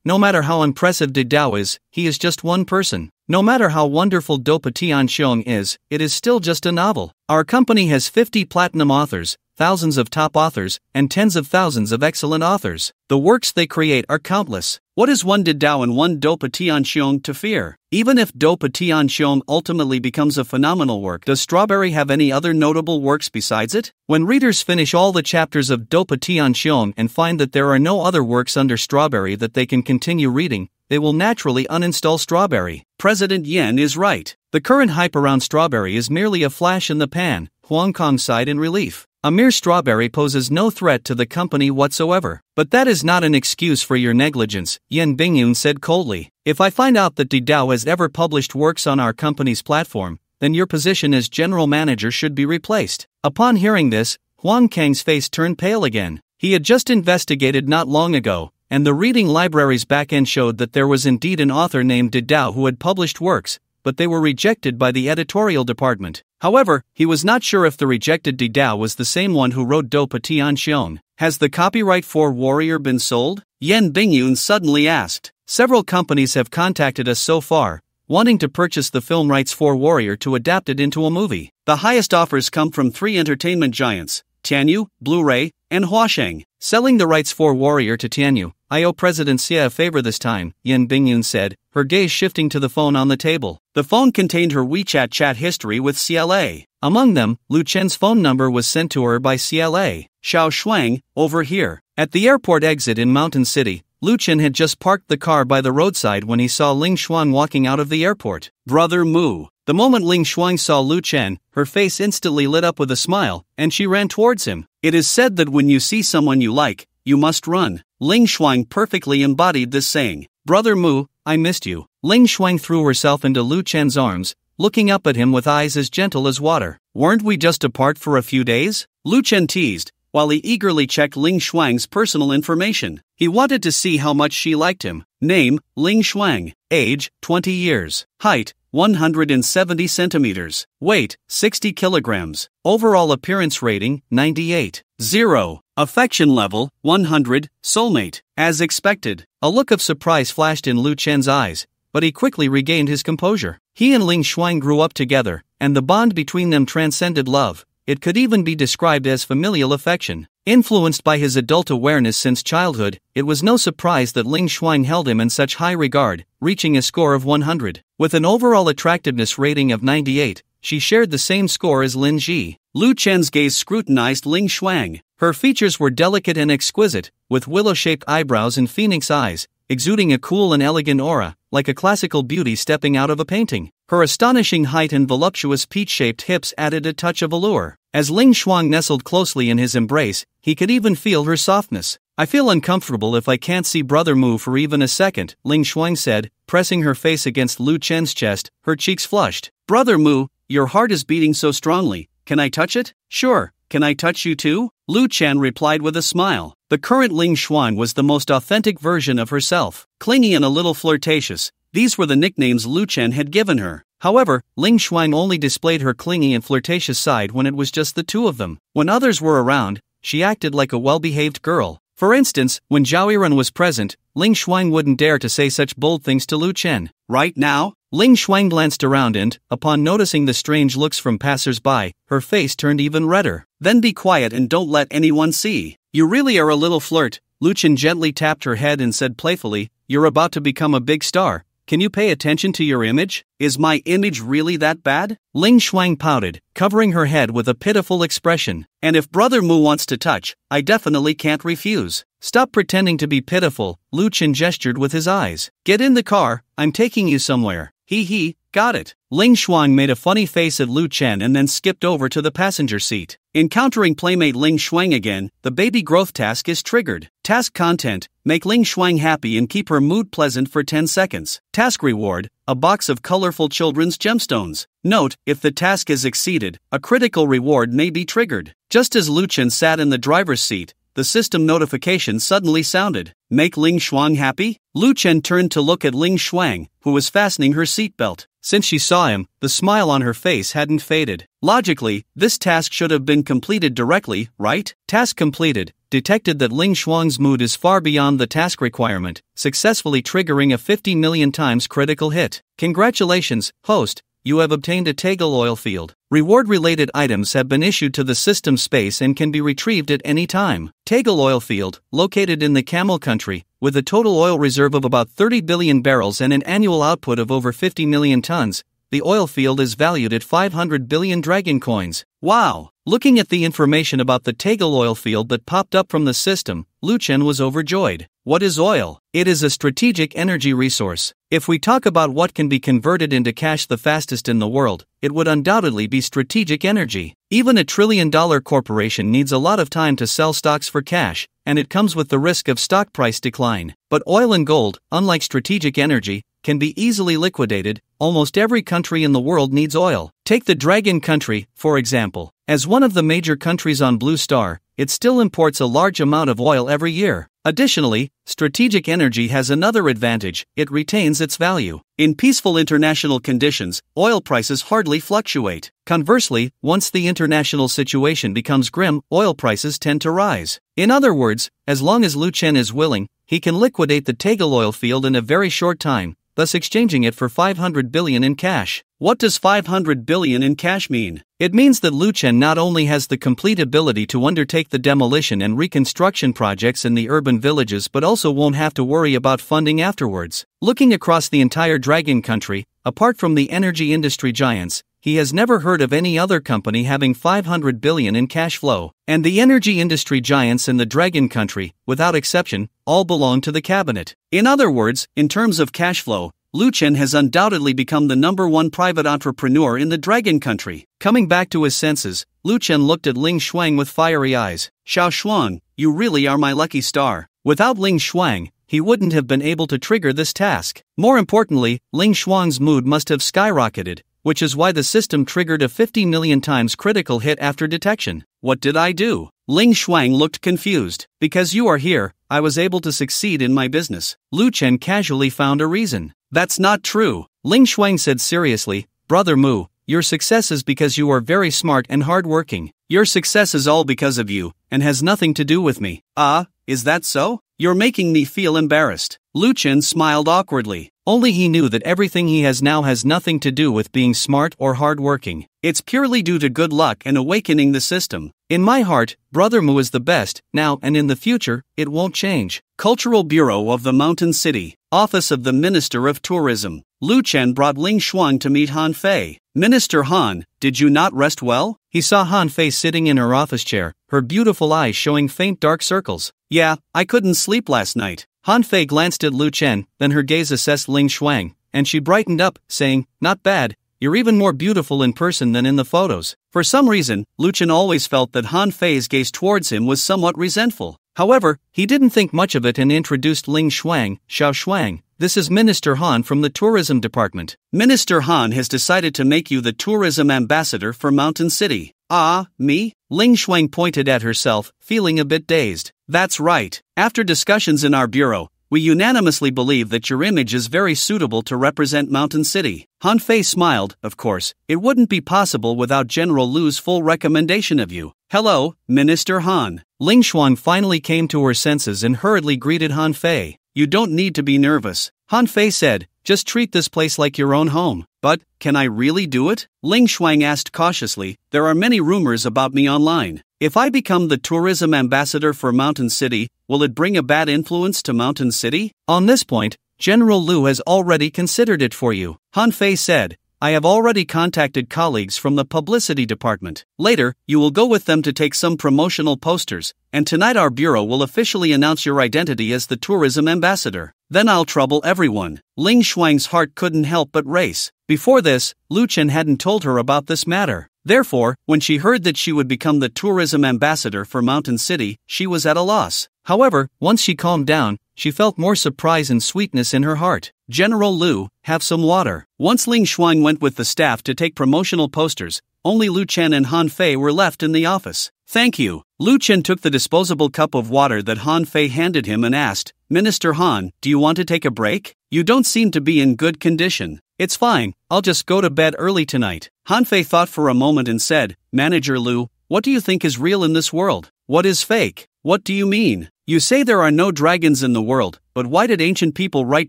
No matter how impressive Di Dao is, he is just one person. No matter how wonderful Dopa Tianxiong is, it is still just a novel. Our company has 50 platinum authors, thousands of top authors, and tens of thousands of excellent authors. The works they create are countless. What is one Di Dao and one Dopa Tianxiong to fear? Even if Dopa Tianxiong ultimately becomes a phenomenal work, does Strawberry have any other notable works besides it? When readers finish all the chapters of Dopa Tianxiong and find that there are no other works under Strawberry that they can continue reading, they will naturally uninstall Strawberry. President Yen is right. The current hype around Strawberry is merely a flash in the pan, Huang Kong sighed in relief. A mere Strawberry poses no threat to the company whatsoever. But that is not an excuse for your negligence, Yen Bingyun said coldly. If I find out that Di Dao has ever published works on our company's platform, then your position as general manager should be replaced. Upon hearing this, Huang Kang's face turned pale again. He had just investigated not long ago, and the reading library's backend showed that there was indeed an author named Di Dao who had published works, but they were rejected by the editorial department. However, he was not sure if the rejected Di Dao was the same one who wrote Dopa Tianxiong. Has the copyright for Warrior been sold? Yen Bingyun suddenly asked. Several companies have contacted us so far, wanting to purchase the film rights for Warrior to adapt it into a movie. The highest offers come from 3 entertainment giants, Tianyu, Blu-ray, and Huasheng. Selling the rights for Warrior to Tianyu, I owe President Xie a favor this time, Yen Bingyun said, her gaze shifting to the phone on the table. The phone contained her WeChat chat history with CLA. Among them, Lu Chen's phone number was sent to her by CLA. Xiao Shuang, over here. At the airport exit in Mountain City, Lu Chen had just parked the car by the roadside when he saw Ling Xuan walking out of the airport. Brother Mu. The moment Ling Xuan saw Lu Chen, her face instantly lit up with a smile, and she ran towards him. It is said that when you see someone you like, you must run. Ling Xuan perfectly embodied this saying. Brother Mu, I missed you. Ling Xuan threw herself into Lu Chen's arms, looking up at him with eyes as gentle as water. Weren't we just apart for a few days? Lu Chen teased, while he eagerly checked Ling Xuan's personal information. He wanted to see how much she liked him. Name, Ling Xuan. Age, 20 years. Height, 170 centimeters. Weight, 60 kilograms. Overall appearance rating, 98. 0. Affection level, 100. Soulmate. As expected, a look of surprise flashed in Lu Chen's eyes, but he quickly regained his composure. He and Ling Xuan grew up together, and the bond between them transcended love. It could even be described as familial affection. Influenced by his adult awareness since childhood, it was no surprise that Ling Xuan held him in such high regard, reaching a score of 100. With an overall attractiveness rating of 98, she shared the same score as Lin Ji. Lu Chen's gaze scrutinized Ling Shuang. Her features were delicate and exquisite, with willow-shaped eyebrows and phoenix eyes, exuding a cool and elegant aura, like a classical beauty stepping out of a painting. Her astonishing height and voluptuous peach-shaped hips added a touch of allure. As Ling Shuang nestled closely in his embrace, he could even feel her softness. I feel uncomfortable if I can't see Brother Mu for even a second, Ling Shuang said, pressing her face against Lu Chen's chest, her cheeks flushed. Brother Mu, your heart is beating so strongly, can I touch it? Sure, can I touch you too? Lu Chen replied with a smile. The current Ling Shuang was the most authentic version of herself, clingy and a little flirtatious. These were the nicknames Lu Chen had given her. However, Ling Shuang only displayed her clingy and flirtatious side when it was just the two of them. When others were around, she acted like a well-behaved girl. For instance, when Zhao Yiren was present, Ling Shuang wouldn't dare to say such bold things to Lu Chen. Right now? Ling Shuang glanced around and, upon noticing the strange looks from passers-by, her face turned even redder. Then be quiet and don't let anyone see. You really are a little flirt. Lu Chen gently tapped her head and said playfully, you're about to become a big star. Can you pay attention to your image? Is my image really that bad? Ling Shuang pouted, covering her head with a pitiful expression. And if Brother Mu wants to touch, I definitely can't refuse. Stop pretending to be pitiful, Lu Chen gestured with his eyes. Get in the car, I'm taking you somewhere. Hee, got it. Ling Shuang made a funny face at Lu Chen and then skipped over to the passenger seat. Encountering playmate Ling Shuang again, the baby growth task is triggered. Task content, make Ling Shuang happy and keep her mood pleasant for 10 seconds. Task reward, a box of colorful children's gemstones. Note, if the task is exceeded, a critical reward may be triggered. Just as Lu Chen sat in the driver's seat, the system notification suddenly sounded. Make Ling Shuang happy? Lu Chen turned to look at Ling Shuang, who was fastening her seatbelt. Since she saw him, the smile on her face hadn't faded. Logically, this task should have been completed directly, right? Task completed. Detected that Ling Shuang's mood is far beyond the task requirement, successfully triggering a 50 million times critical hit. Congratulations, host. You have obtained a Tegel oil field. Reward-related items have been issued to the system space and can be retrieved at any time. Tegel oil field, located in the Camel country, with a total oil reserve of about 30 billion barrels and an annual output of over 50 million tons, the oil field is valued at 500 billion dragon coins. Wow! Looking at the information about the Tegel oil field that popped up from the system, Lu Chen was overjoyed. What is oil? It is a strategic energy resource. If we talk about what can be converted into cash the fastest in the world, it would undoubtedly be strategic energy. Even a trillion-dollar corporation needs a lot of time to sell stocks for cash, and it comes with the risk of stock price decline. But oil and gold, unlike strategic energy, can be easily liquidated. Almost every country in the world needs oil. Take the Dragon country, for example. As one of the major countries on Blue Star, it still imports a large amount of oil every year. Additionally, strategic energy has another advantage: it retains its value. In peaceful international conditions, oil prices hardly fluctuate. Conversely, once the international situation becomes grim, oil prices tend to rise. In other words, as long as Lu Chen is willing, he can liquidate the Tegel oil field in a very short time, thus exchanging it for 500 billion in cash. What does 500 billion in cash mean? It means that Lu Chen not only has the complete ability to undertake the demolition and reconstruction projects in the urban villages but also won't have to worry about funding afterwards. Looking across the entire Dragon country, apart from the energy industry giants, he has never heard of any other company having 500 billion in cash flow. And the energy industry giants in the Dragon country, without exception, all belong to the cabinet. In other words, in terms of cash flow, Lu Chen has undoubtedly become the #1 private entrepreneur in the Dragon country. Coming back to his senses, Lu Chen looked at Ling Shuang with fiery eyes. Xiao Shuang, you really are my lucky star. Without Ling Shuang, he wouldn't have been able to trigger this task. More importantly, Ling Shuang's mood must have skyrocketed, which is why the system triggered a 50 million times critical hit after detection. What did I do? Ling Shuang looked confused. Because you are here, I was able to succeed in my business. Lu Chen casually found a reason. That's not true. Ling Shuang said seriously, Brother Mu, your success is because you are very smart and hardworking. Your success is all because of you, and has nothing to do with me. Ah, is that so? You're making me feel embarrassed. Lu Chen smiled awkwardly. Only he knew that everything he has now has nothing to do with being smart or hardworking. It's purely due to good luck and awakening the system. In my heart, Brother Mu is the best, now and in the future, it won't change. Cultural Bureau of the Mountain City, Office of the Minister of Tourism. Lu Chen brought Ling Shuang to meet Han Fei. Minister Han, did you not rest well? He saw Han Fei sitting in her office chair, her beautiful eyes showing faint dark circles. Yeah, I couldn't sleep last night. Han Fei glanced at Lu Chen, then her gaze assessed Ling Shuang, and she brightened up, saying, "Not bad. You're even more beautiful in person than in the photos." For some reason, Lu Chen always felt that Han Fei's gaze towards him was somewhat resentful. However, he didn't think much of it and introduced Ling Shuang, Xiao Shuang. "This is Minister Han from the tourism department. Minister Han has decided to make you the tourism ambassador for Mountain City." "Ah, me?" Ling Shuang pointed at herself, feeling a bit dazed. "That's right. After discussions in our bureau, we unanimously believe that your image is very suitable to represent Mountain City." Han Fei smiled. "Of course, it wouldn't be possible without General Lu's full recommendation of you." "Hello, Minister Han." Ling Shuang finally came to her senses and hurriedly greeted Han Fei. "You don't need to be nervous," Han Fei said. "Just treat this place like your own home." "But, can I really do it?" Ling Shuang asked cautiously. "There are many rumors about me online. If I become the tourism ambassador for Mountain City, will it bring a bad influence to Mountain City?" "On this point, General Lu has already considered it for you," Han Fei said. "I have already contacted colleagues from the publicity department. Later, you will go with them to take some promotional posters, and tonight our bureau will officially announce your identity as the tourism ambassador. Then I'll trouble everyone." Ling Shuang's heart couldn't help but race. Before this, Lu Chen hadn't told her about this matter. Therefore, when she heard that she would become the tourism ambassador for Mountain City, she was at a loss. However, once she calmed down, she felt more surprise and sweetness in her heart. "General Lu, have some water." Once Ling Shuang went with the staff to take promotional posters, only Lu Chen and Han Fei were left in the office. "Thank you." Lu Chen took the disposable cup of water that Han Fei handed him and asked, "Minister Han, do you want to take a break? You don't seem to be in good condition." "It's fine, I'll just go to bed early tonight." Han Fei thought for a moment and said, "Manager Lu, what do you think is real in this world? What is fake?" "What do you mean? You say there are no dragons in the world, but why did ancient people write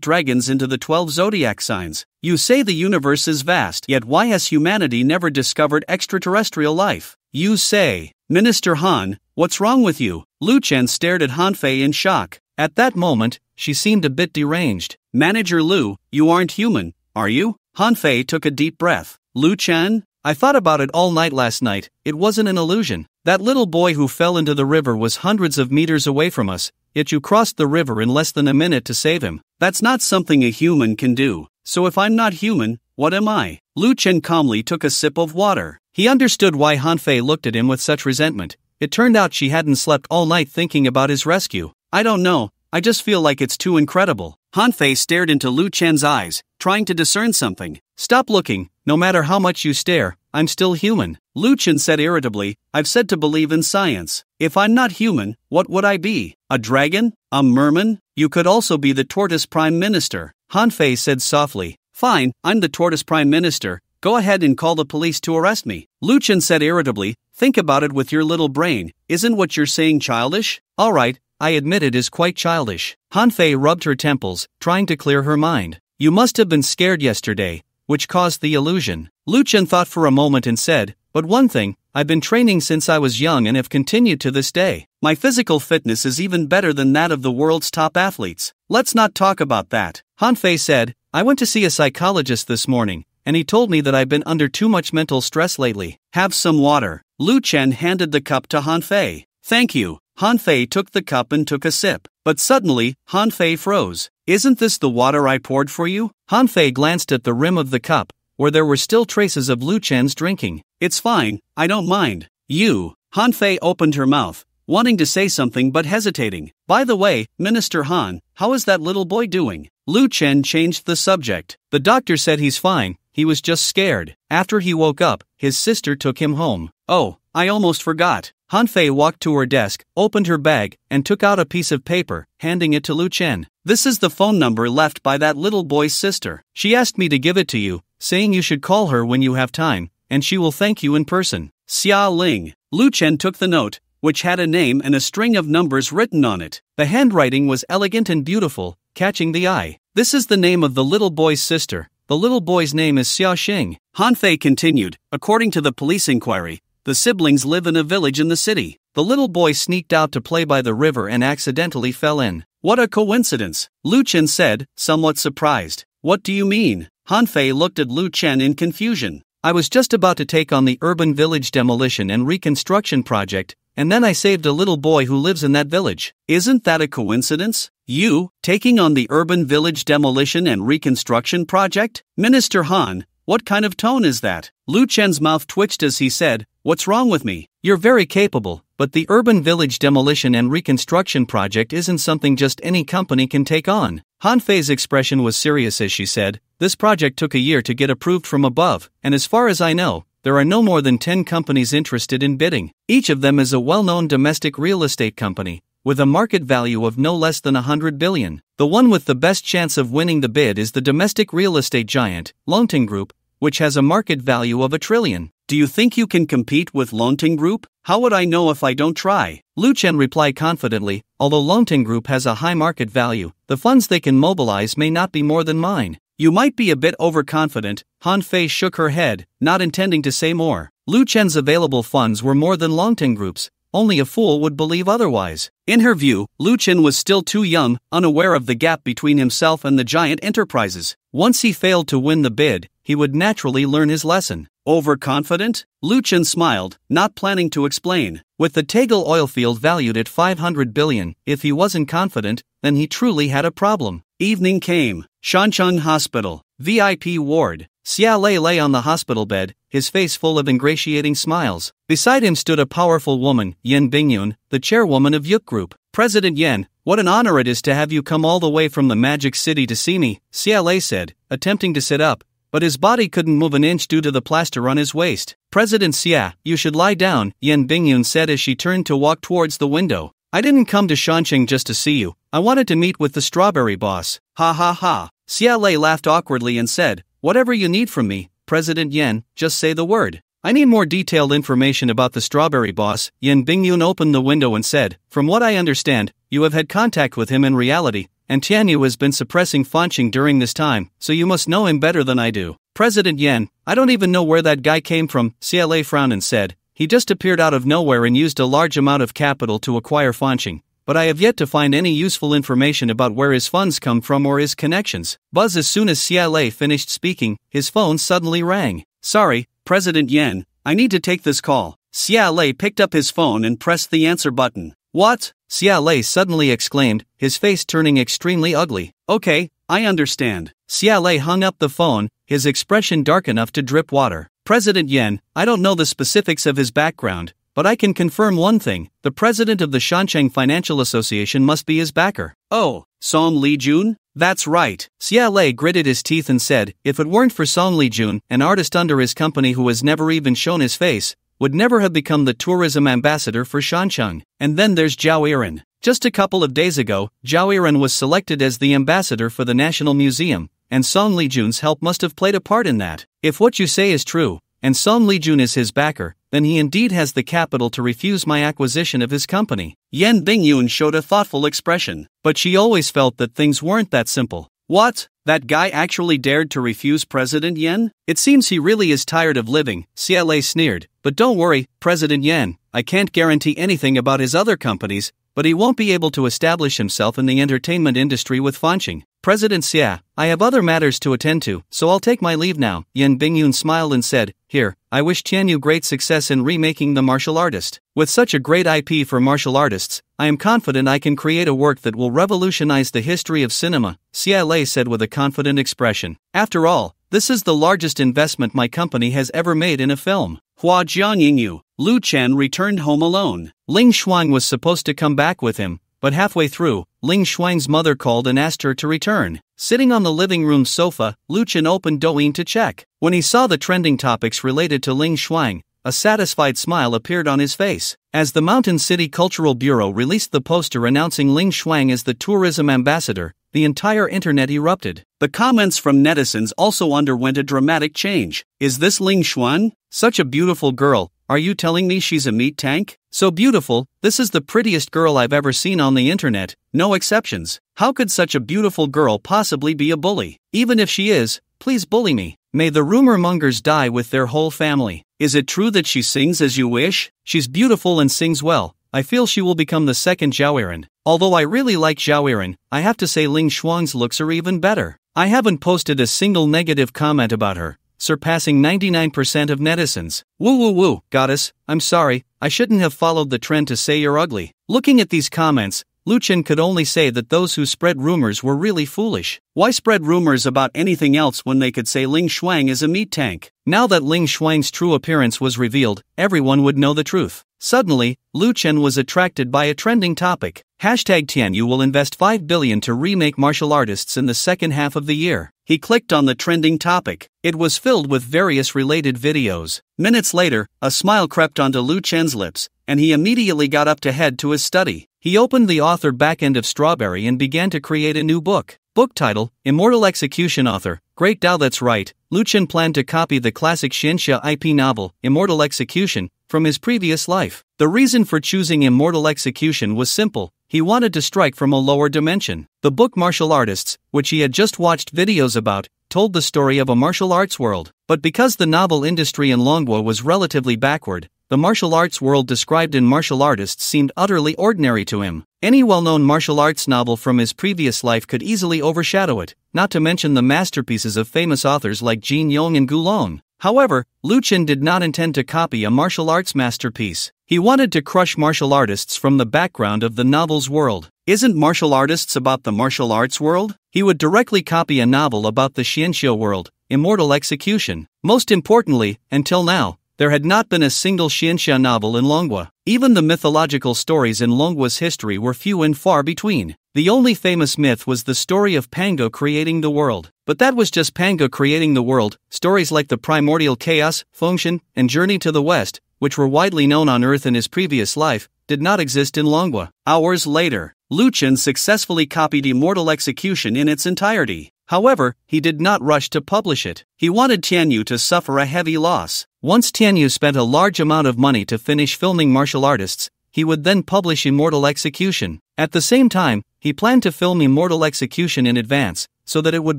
dragons into the 12 zodiac signs? You say the universe is vast, yet why has humanity never discovered extraterrestrial life? You say." "Minister Han, what's wrong with you?" Lu Chen stared at Han Fei in shock. At that moment, she seemed a bit deranged. "Manager Lu, you aren't human, are you?" Han Fei took a deep breath. "Lu Chen? I thought about it all night last night. It wasn't an illusion. That little boy who fell into the river was hundreds of meters away from us, yet you crossed the river in less than a minute to save him." "That's not something a human can do. So if I'm not human, what am I?" Lu Chen calmly took a sip of water. He understood why Han Fei looked at him with such resentment. It turned out she hadn't slept all night thinking about his rescue. "I don't know, I just feel like it's too incredible." Han Fei stared into Lu Chen's eyes, trying to discern something. "Stop looking, no matter how much you stare, I'm still human." Lu Chen said irritably, "I've said to believe in science. If I'm not human, what would I be? A dragon? A merman? You could also be the tortoise prime minister," Han Fei said softly. "Fine, I'm the tortoise prime minister. Go ahead and call the police to arrest me." Lu Chen said irritably, "Think about it with your little brain. Isn't what you're saying childish?" "All right, I admit it is quite childish." Han Fei rubbed her temples, trying to clear her mind. "You must have been scared yesterday, which caused the illusion." Lu Chen thought for a moment and said, "But one thing, I've been training since I was young and have continued to this day. My physical fitness is even better than that of the world's top athletes. Let's not talk about that." Han Fei said, "I went to see a psychologist this morning, and he told me that I've been under too much mental stress lately." "Have some water." Lu Chen handed the cup to Han Fei. "Thank you." Han Fei took the cup and took a sip. But suddenly, Han Fei froze. "Isn't this the water I poured for you?" Han Fei glanced at the rim of the cup, where there were still traces of Lu Chen's drinking. "It's fine, I don't mind." "You." Han Fei opened her mouth, wanting to say something but hesitating. "By the way, Minister Han, how is that little boy doing?" Lu Chen changed the subject. "The doctor said he's fine, he was just scared. After he woke up, his sister took him home." "Oh, I almost forgot." Han Fei walked to her desk, opened her bag, and took out a piece of paper, handing it to Lu Chen. "This is the phone number left by that little boy's sister. She asked me to give it to you, saying you should call her when you have time, and she will thank you in person. Xia Ling." Lu Chen took the note, which had a name and a string of numbers written on it. The handwriting was elegant and beautiful, catching the eye. "This is the name of the little boy's sister. The little boy's name is Xia Xing." Han Fei continued, "According to the police inquiry, the siblings live in a village in the city. The little boy sneaked out to play by the river and accidentally fell in." "What a coincidence," Lu Chen said, somewhat surprised. "What do you mean?" Han Fei looked at Lu Chen in confusion. I was just about to take on the urban village demolition and reconstruction project, and then I saved a little boy who lives in that village. Isn't that a coincidence? You, taking on the urban village demolition and reconstruction project? Minister Han, what kind of tone is that? Lu Chen's mouth twitched as he said, "What's wrong with me?" You're very capable, but the urban village demolition and reconstruction project isn't something just any company can take on. Han Fei's expression was serious as she said, "This project took a year to get approved from above, and as far as I know, there are no more than 10 companies interested in bidding. Each of them is a well-known domestic real estate company, with a market value of no less than 100 billion. The one with the best chance of winning the bid is the domestic real estate giant, Longting Group, which has a market value of 1 trillion. Do you think you can compete with Longting Group? How would I know if I don't try?" Lu Chen replied confidently, "Although Longting Group has a high market value, the funds they can mobilize may not be more than mine." "You might be a bit overconfident." Han Fei shook her head, not intending to say more. Lu Chen's available funds were more than Longting Group's. Only a fool would believe otherwise. In her view, Lu Chen was still too young, unaware of the gap between himself and the giant enterprises. Once he failed to win the bid, he would naturally learn his lesson. Overconfident? Lu Chen smiled, not planning to explain. With the Tegel oil field valued at 500 billion, if he wasn't confident, then he truly had a problem. Evening came. Shancheng Hospital, VIP ward. Xia Lei lay on the hospital bed, his face full of ingratiating smiles. Beside him stood a powerful woman, Yen Bingyun, the chairwoman of Yuk Group. "President Yen, what an honor it is to have you come all the way from the Magic City to see me," Xia Lei said, attempting to sit up, but his body couldn't move an inch due to the plaster on his waist. "President Xia, you should lie down," Yen Bingyun said as she turned to walk towards the window. "I didn't come to Shancheng just to see you, I wanted to meet with the strawberry boss." "Ha ha ha." Xia Lei laughed awkwardly and said, "Whatever you need from me, President Yen, just say the word." "I need more detailed information about the strawberry boss." Yen Bingyun opened the window and said, "From what I understand, you have had contact with him in reality, and Tianyu has been suppressing Fanqing during this time, so you must know him better than I do." "President Yen, I don't even know where that guy came from," Xia Lei frowned and said, "He just appeared out of nowhere and used a large amount of capital to acquire Fanqing, but I have yet to find any useful information about where his funds come from or his connections." Buzz. As soon as Xia Lei finished speaking, his phone suddenly rang. "Sorry, President Yen, I need to take this call." Xia Lei picked up his phone and pressed the answer button. "What?" Xia Lei suddenly exclaimed, his face turning extremely ugly. "Okay, I understand." Xia Lei hung up the phone, his expression dark enough to drip water. "President Yen, I don't know the specifics of his background, but I can confirm one thing: the president of the Shancheng Financial Association must be his backer." "Oh, Song Lijun?" "That's right." Xia Lei gritted his teeth and said, "If it weren't for Song Lijun, an artist under his company who has never even shown his face, would never have become the tourism ambassador for Shancheng." "And then there's Zhao Yiren. Just a couple of days ago, Zhao Yiren was selected as the ambassador for the National Museum, and Song Lijun's help must have played a part in that. If what you say is true, and Song Lijun is his backer, then he indeed has the capital to refuse my acquisition of his company." Yen Bingyun showed a thoughtful expression. "But she always felt that things weren't that simple." "What? That guy actually dared to refuse President Yen? It seems he really is tired of living," Xia Lei sneered. "But don't worry, President Yen, I can't guarantee anything about his other companies, but he won't be able to establish himself in the entertainment industry with Fanqing. President Xia, I have other matters to attend to, so I'll take my leave now." Yen Bingyun smiled and said, "Here, I wish Tianyu great success in remaking The Martial Artist. With such a great IP for martial artists, I am confident I can create a work that will revolutionize the history of cinema," Xia Lei said with a confident expression. "After all, this is the largest investment my company has ever made in a film." Hua Jianyingyu. Lu Chen returned home alone. Ling Shuang was supposed to come back with him, but halfway through, Ling Shuang's mother called and asked her to return. Sitting on the living room sofa, Lu Chen opened Douyin to check. When he saw the trending topics related to Ling Shuang, a satisfied smile appeared on his face. As the Mountain City Cultural Bureau released the poster announcing Ling Shuang as the tourism ambassador, the entire internet erupted. The comments from netizens also underwent a dramatic change. "Is this Ling Shuang? Such a beautiful girl. Are you telling me she's a meat tank? So beautiful, this is the prettiest girl I've ever seen on the internet, no exceptions. How could such a beautiful girl possibly be a bully? Even if she is, please bully me. May the rumor mongers die with their whole family. Is it true that she sings as you wish?" "She's beautiful and sings well. I feel she will become the second Zhao Yiren. Although I really like Zhao Yiren, I have to say Ling Shuang's looks are even better. I haven't posted a single negative comment about her, surpassing 99% of netizens. Woo woo woo, goddess, I'm sorry, I shouldn't have followed the trend to say you're ugly. Looking at these comments, Lu Chen could only say that those who spread rumors were really foolish. Why spread rumors about anything else when they could say Ling Shuang is a meat tank? Now that Ling Shuang's true appearance was revealed, everyone would know the truth. Suddenly, Lu Chen was attracted by a trending topic. #Tianyu will invest 5 billion to remake martial artists in the second half of the year. He clicked on the trending topic. It was filled with various related videos. Minutes later, a smile crept onto Lu Chen's lips, and he immediately got up to head to his study. He opened the author backend of Strawberry and began to create a new book. Book title, Immortal Execution. Author, Great Dao. That's right, Lu Chen planned to copy the classic Xianxia IP novel, Immortal Execution, from his previous life. The reason for choosing Immortal Execution was simple. He wanted to strike from a lower dimension. The book Martial Artists, which he had just watched videos about, told the story of a martial arts world. But because the novel industry in Longwa was relatively backward, the martial arts world described in Martial Artists seemed utterly ordinary to him. Any well-known martial arts novel from his previous life could easily overshadow it, not to mention the masterpieces of famous authors like Jin Yong and Gu Lon. However, Lu Chen did not intend to copy a martial arts masterpiece. He wanted to crush martial artists from the background of the novel's world. Isn't Martial Artists about the martial arts world? He would directly copy a novel about the Xianxia world, Immortal Execution. Most importantly, until now, there had not been a single Xianxia novel in Longwa. Even the mythological stories in Longwa's history were few and far between. The only famous myth was the story of Pango creating the world. But that was just Pango creating the world. Stories like the Primordial Chaos, Fengshen, and Journey to the West, which were widely known on Earth in his previous life, did not exist in Longwa. Hours later, Lu Chen successfully copied Immortal Execution in its entirety. However, he did not rush to publish it. He wanted Tianyu to suffer a heavy loss. Once Tianyu spent a large amount of money to finish filming Martial Artists, he would then publish Immortal Execution. At the same time, he planned to film Immortal Execution in advance, so that it would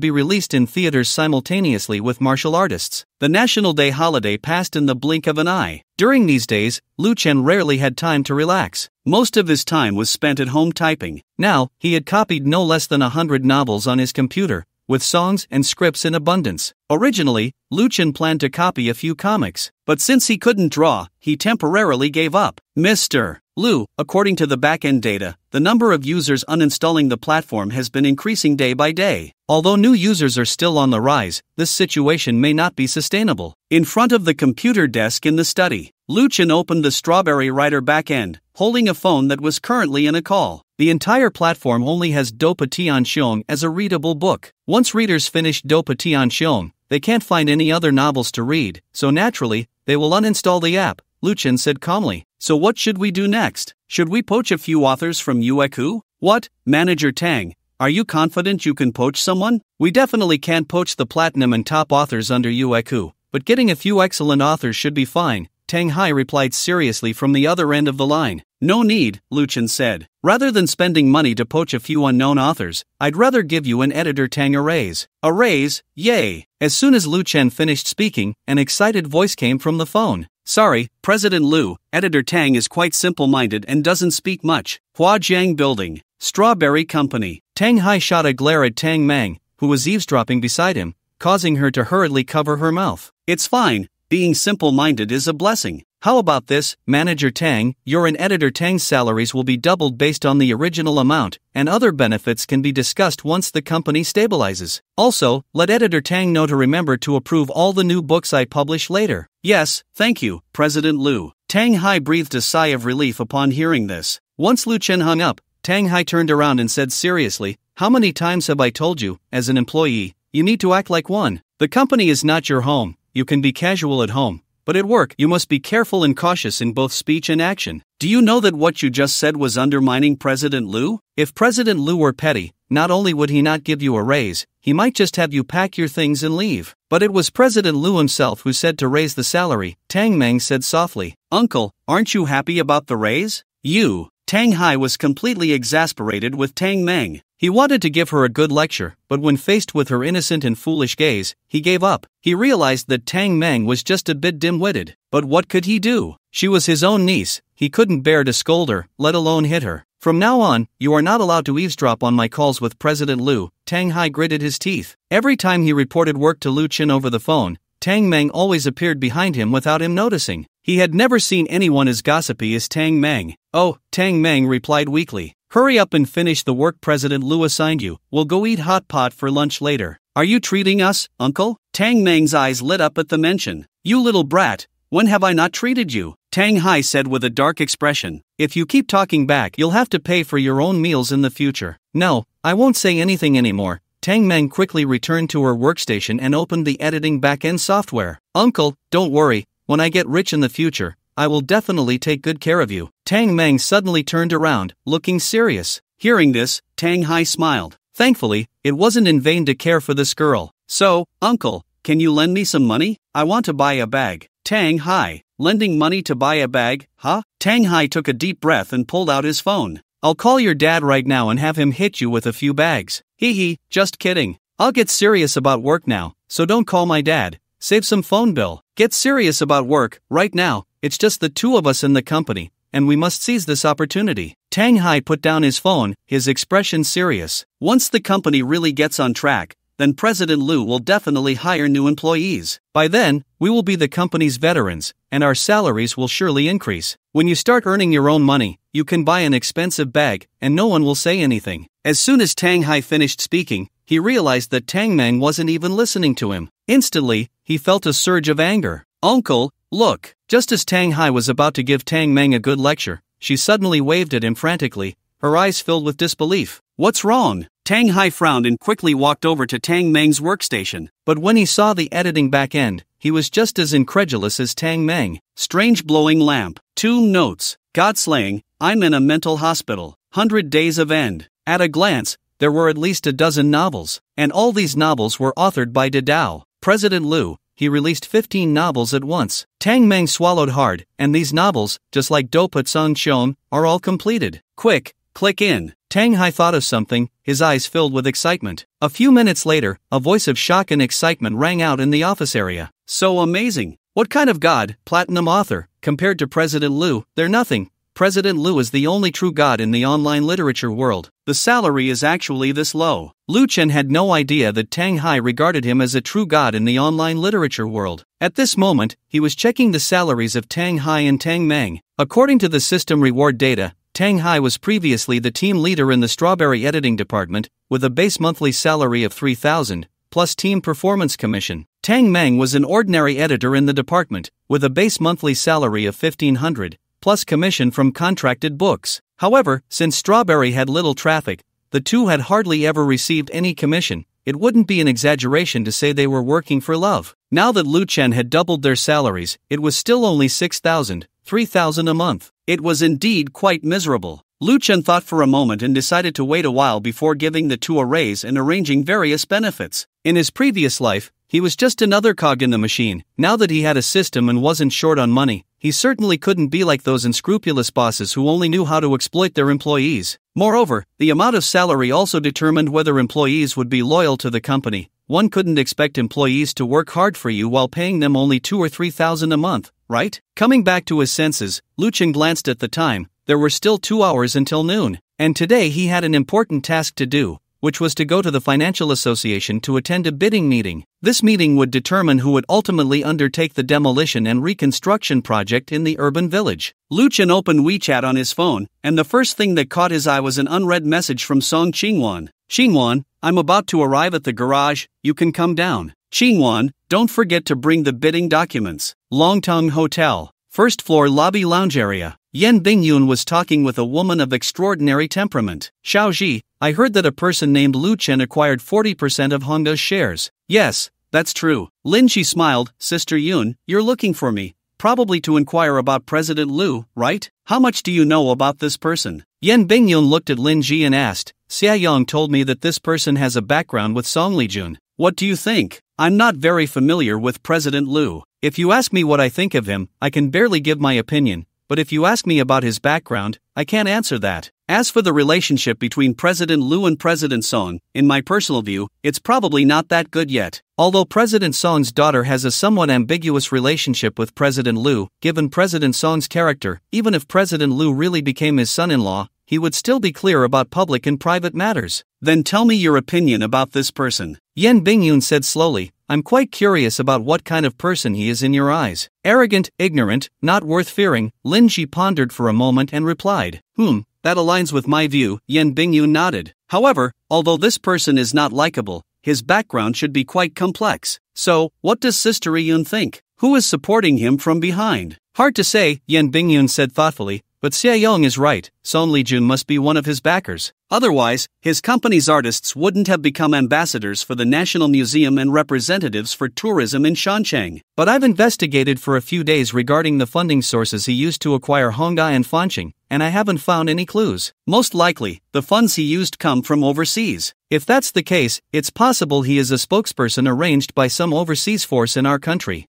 be released in theaters simultaneously with Martial Artists. The National Day holiday passed in the blink of an eye. During these days, Lu Chen rarely had time to relax. Most of his time was spent at home typing. Now, he had copied no less than 100 novels on his computer, with songs and scripts in abundance. Originally, Lu Chen planned to copy a few comics, but since he couldn't draw, he temporarily gave up. Mr. Lu, according to the backend data, the number of users uninstalling the platform has been increasing day by day. Although new users are still on the rise, this situation may not be sustainable. In front of the computer desk in the study, Lu Chen opened the Strawberry Writer backend, holding a phone that was currently in a call. The entire platform only has Dopa Tianxiong as a readable book. Once readers finish Dopa Tianxiong, they can't find any other novels to read, so naturally, they will uninstall the app, Lu Chen said calmly. So what should we do next? Should we poach a few authors from Yueku? What, Manager Tang? Are you confident you can poach someone? We definitely can't poach the platinum and top authors under Yueku, but getting a few excellent authors should be fine, Tang Hai replied seriously from the other end of the line. No need, Lu Chen said. Rather than spending money to poach a few unknown authors, I'd rather give you and editor Tang a raise. A raise? Yay! As soon as Lu Chen finished speaking, an excited voice came from the phone. Sorry, President Lu, editor Tang is quite simple-minded and doesn't speak much. Huajiang Building, Strawberry Company. Tang Hai shot a glare at Tang Mang, who was eavesdropping beside him, causing her to hurriedly cover her mouth. It's fine, being simple-minded is a blessing. How about this, Manager Tang? Your and editor Tang's salaries will be doubled based on the original amount, and other benefits can be discussed once the company stabilizes. Also, let editor Tang know to remember to approve all the new books I publish later. Yes, thank you, President Lu. Tang Hai breathed a sigh of relief upon hearing this. Once Lu Chen hung up, Tang Hai turned around and said seriously, how many times have I told you, as an employee, you need to act like one? The company is not your home. You can be casual at home, but at work you must be careful and cautious in both speech and action. Do you know that what you just said was undermining President Lu? If President Lu were petty, not only would he not give you a raise, he might just have you pack your things and leave. But it was President Lu himself who said to raise the salary, Tang Mang said softly. Uncle, aren't you happy about the raise? Tang Hai was completely exasperated with Tang Mang. He wanted to give her a good lecture, but when faced with her innocent and foolish gaze, he gave up. He realized that Tang Mang was just a bit dim-witted. But what could he do? She was his own niece. He couldn't bear to scold her, let alone hit her. From now on, you are not allowed to eavesdrop on my calls with President Lu. Tang Hai gritted his teeth. Every time he reported work to Lu Chen over the phone, Tang Meng always appeared behind him without him noticing. He had never seen anyone as gossipy as Tang Meng. "Oh," Tang Meng replied weakly. "Hurry up and finish the work President Lu assigned you. We'll go eat hot pot for lunch later." "Are you treating us, uncle?" Tang Meng's eyes lit up at the mention. "You little brat, when have I not treated you?" Tang Hai said with a dark expression. "If you keep talking back, you'll have to pay for your own meals in the future." "No, I won't say anything anymore." Tang Meng quickly returned to her workstation and opened the editing backend software. "Uncle, don't worry, when I get rich in the future, I will definitely take good care of you." Tang Meng suddenly turned around, looking serious. Hearing this, Tang Hai smiled. Thankfully, it wasn't in vain to care for this girl. "So, uncle, can you lend me some money? I want to buy a bag." Tang Hai, lending money to buy a bag, huh? Tang Hai took a deep breath and pulled out his phone. "I'll call your dad right now and have him hit you with a few bags." "Hee hee, just kidding. I'll get serious about work now, so don't call my dad. Save some phone bill." "Get serious about work, right now. It's just the two of us in the company, and we must seize this opportunity." Tang Hai put down his phone, his expression serious. "Once the company really gets on track, then President Lu will definitely hire new employees. By then, we will be the company's veterans, and our salaries will surely increase. When you start earning your own money, you can buy an expensive bag, and no one will say anything." As soon as Tang Hai finished speaking, he realized that Tang Meng wasn't even listening to him. Instantly, he felt a surge of anger. "Uncle, look!" Just as Tang Hai was about to give Tang Meng a good lecture, she suddenly waved at him frantically, her eyes filled with disbelief. "What's wrong?" Tang Hai frowned and quickly walked over to Tang Meng's workstation. But when he saw the editing back end, he was just as incredulous as Tang Meng. Strange blowing lamp. 2 notes. Godslaying, I'm in a mental hospital. 100 days of end. At a glance, there were at least a dozen novels, and all these novels were authored by Didao. President Lu, he released 15 novels at once. Tang Meng swallowed hard, and these novels, just like Do Put Sung Shon, are all completed. Quick, click in. Tang Hai thought of something, his eyes filled with excitement. A few minutes later, a voice of shock and excitement rang out in the office area. "So amazing! What kind of god, platinum author? Compared to President Lu, they're nothing. President Lu is the only true god in the online literature world. The salary is actually this low." Lu Chen had no idea that Tang Hai regarded him as a true god in the online literature world. At this moment, he was checking the salaries of Tang Hai and Tang Meng. According to the system reward data, Tang Hai was previously the team leader in the Strawberry Editing Department, with a base monthly salary of 3,000, plus team performance commission. Tang Meng was an ordinary editor in the department, with a base monthly salary of 1,500, plus commission from contracted books. However, since Strawberry had little traffic, the two had hardly ever received any commission. It wouldn't be an exaggeration to say they were working for love. Now that Lu Chen had doubled their salaries, it was still only 6,000, 3,000 a month. It was indeed quite miserable. Lu Chen thought for a moment and decided to wait a while before giving the two a raise and arranging various benefits. In his previous life, he was just another cog in the machine. Now that he had a system and wasn't short on money, he certainly couldn't be like those unscrupulous bosses who only knew how to exploit their employees. Moreover, the amount of salary also determined whether employees would be loyal to the company. One couldn't expect employees to work hard for you while paying them only 2,000 or 3,000 a month, right? Coming back to his senses, Lu Chen glanced at the time. There were still 2 hours until noon, and today he had an important task to do, which was to go to the Financial Association to attend a bidding meeting. This meeting would determine who would ultimately undertake the demolition and reconstruction project in the urban village. Lu Chen opened WeChat on his phone, and the first thing that caught his eye was an unread message from Song Qingwan. "Qingwan, I'm about to arrive at the garage, you can come down. Qingwan, don't forget to bring the bidding documents. Longtong Hotel, first floor lobby lounge area." Yan Bingyun was talking with a woman of extraordinary temperament. "Xiaoji, I heard that a person named Lu Chen acquired 40% of Honda's shares." "Yes, that's true." Lin Shi smiled. "Sister Yun, you're looking for me, probably to inquire about President Lu, right? How much do you know about this person?" Yan Bingyun looked at Lin Ji and asked. "Xia Yang told me that this person has a background with Song Lijun. What do you think?" "I'm not very familiar with President Lu. If you ask me what I think of him, I can barely give my opinion. But if you ask me about his background, I can't answer that. As for the relationship between President Lu and President Song, in my personal view, it's probably not that good yet. Although President Song's daughter has a somewhat ambiguous relationship with President Lu, given President Song's character, even if President Lu really became his son-in-law, he would still be clear about public and private matters. Then tell me your opinion about this person. Yan Bingyun said slowly, I'm quite curious about what kind of person he is in your eyes. Arrogant, ignorant, not worth fearing. Lin Ji pondered for a moment and replied, That aligns with my view. Yan Bingyun nodded. However, although this person is not likable, his background should be quite complex. So, what does Sister Yun think? Who is supporting him from behind? Hard to say, Yan Bingyun said thoughtfully, but Seayong is right, Son Lijun must be one of his backers. Otherwise, his company's artists wouldn't have become ambassadors for the National Museum and representatives for tourism in Shancheng. But I've investigated for a few days regarding the funding sources he used to acquire Hongga and Fanqing, and I haven't found any clues. Most likely, the funds he used come from overseas. If that's the case, it's possible he is a spokesperson arranged by some overseas force in our country.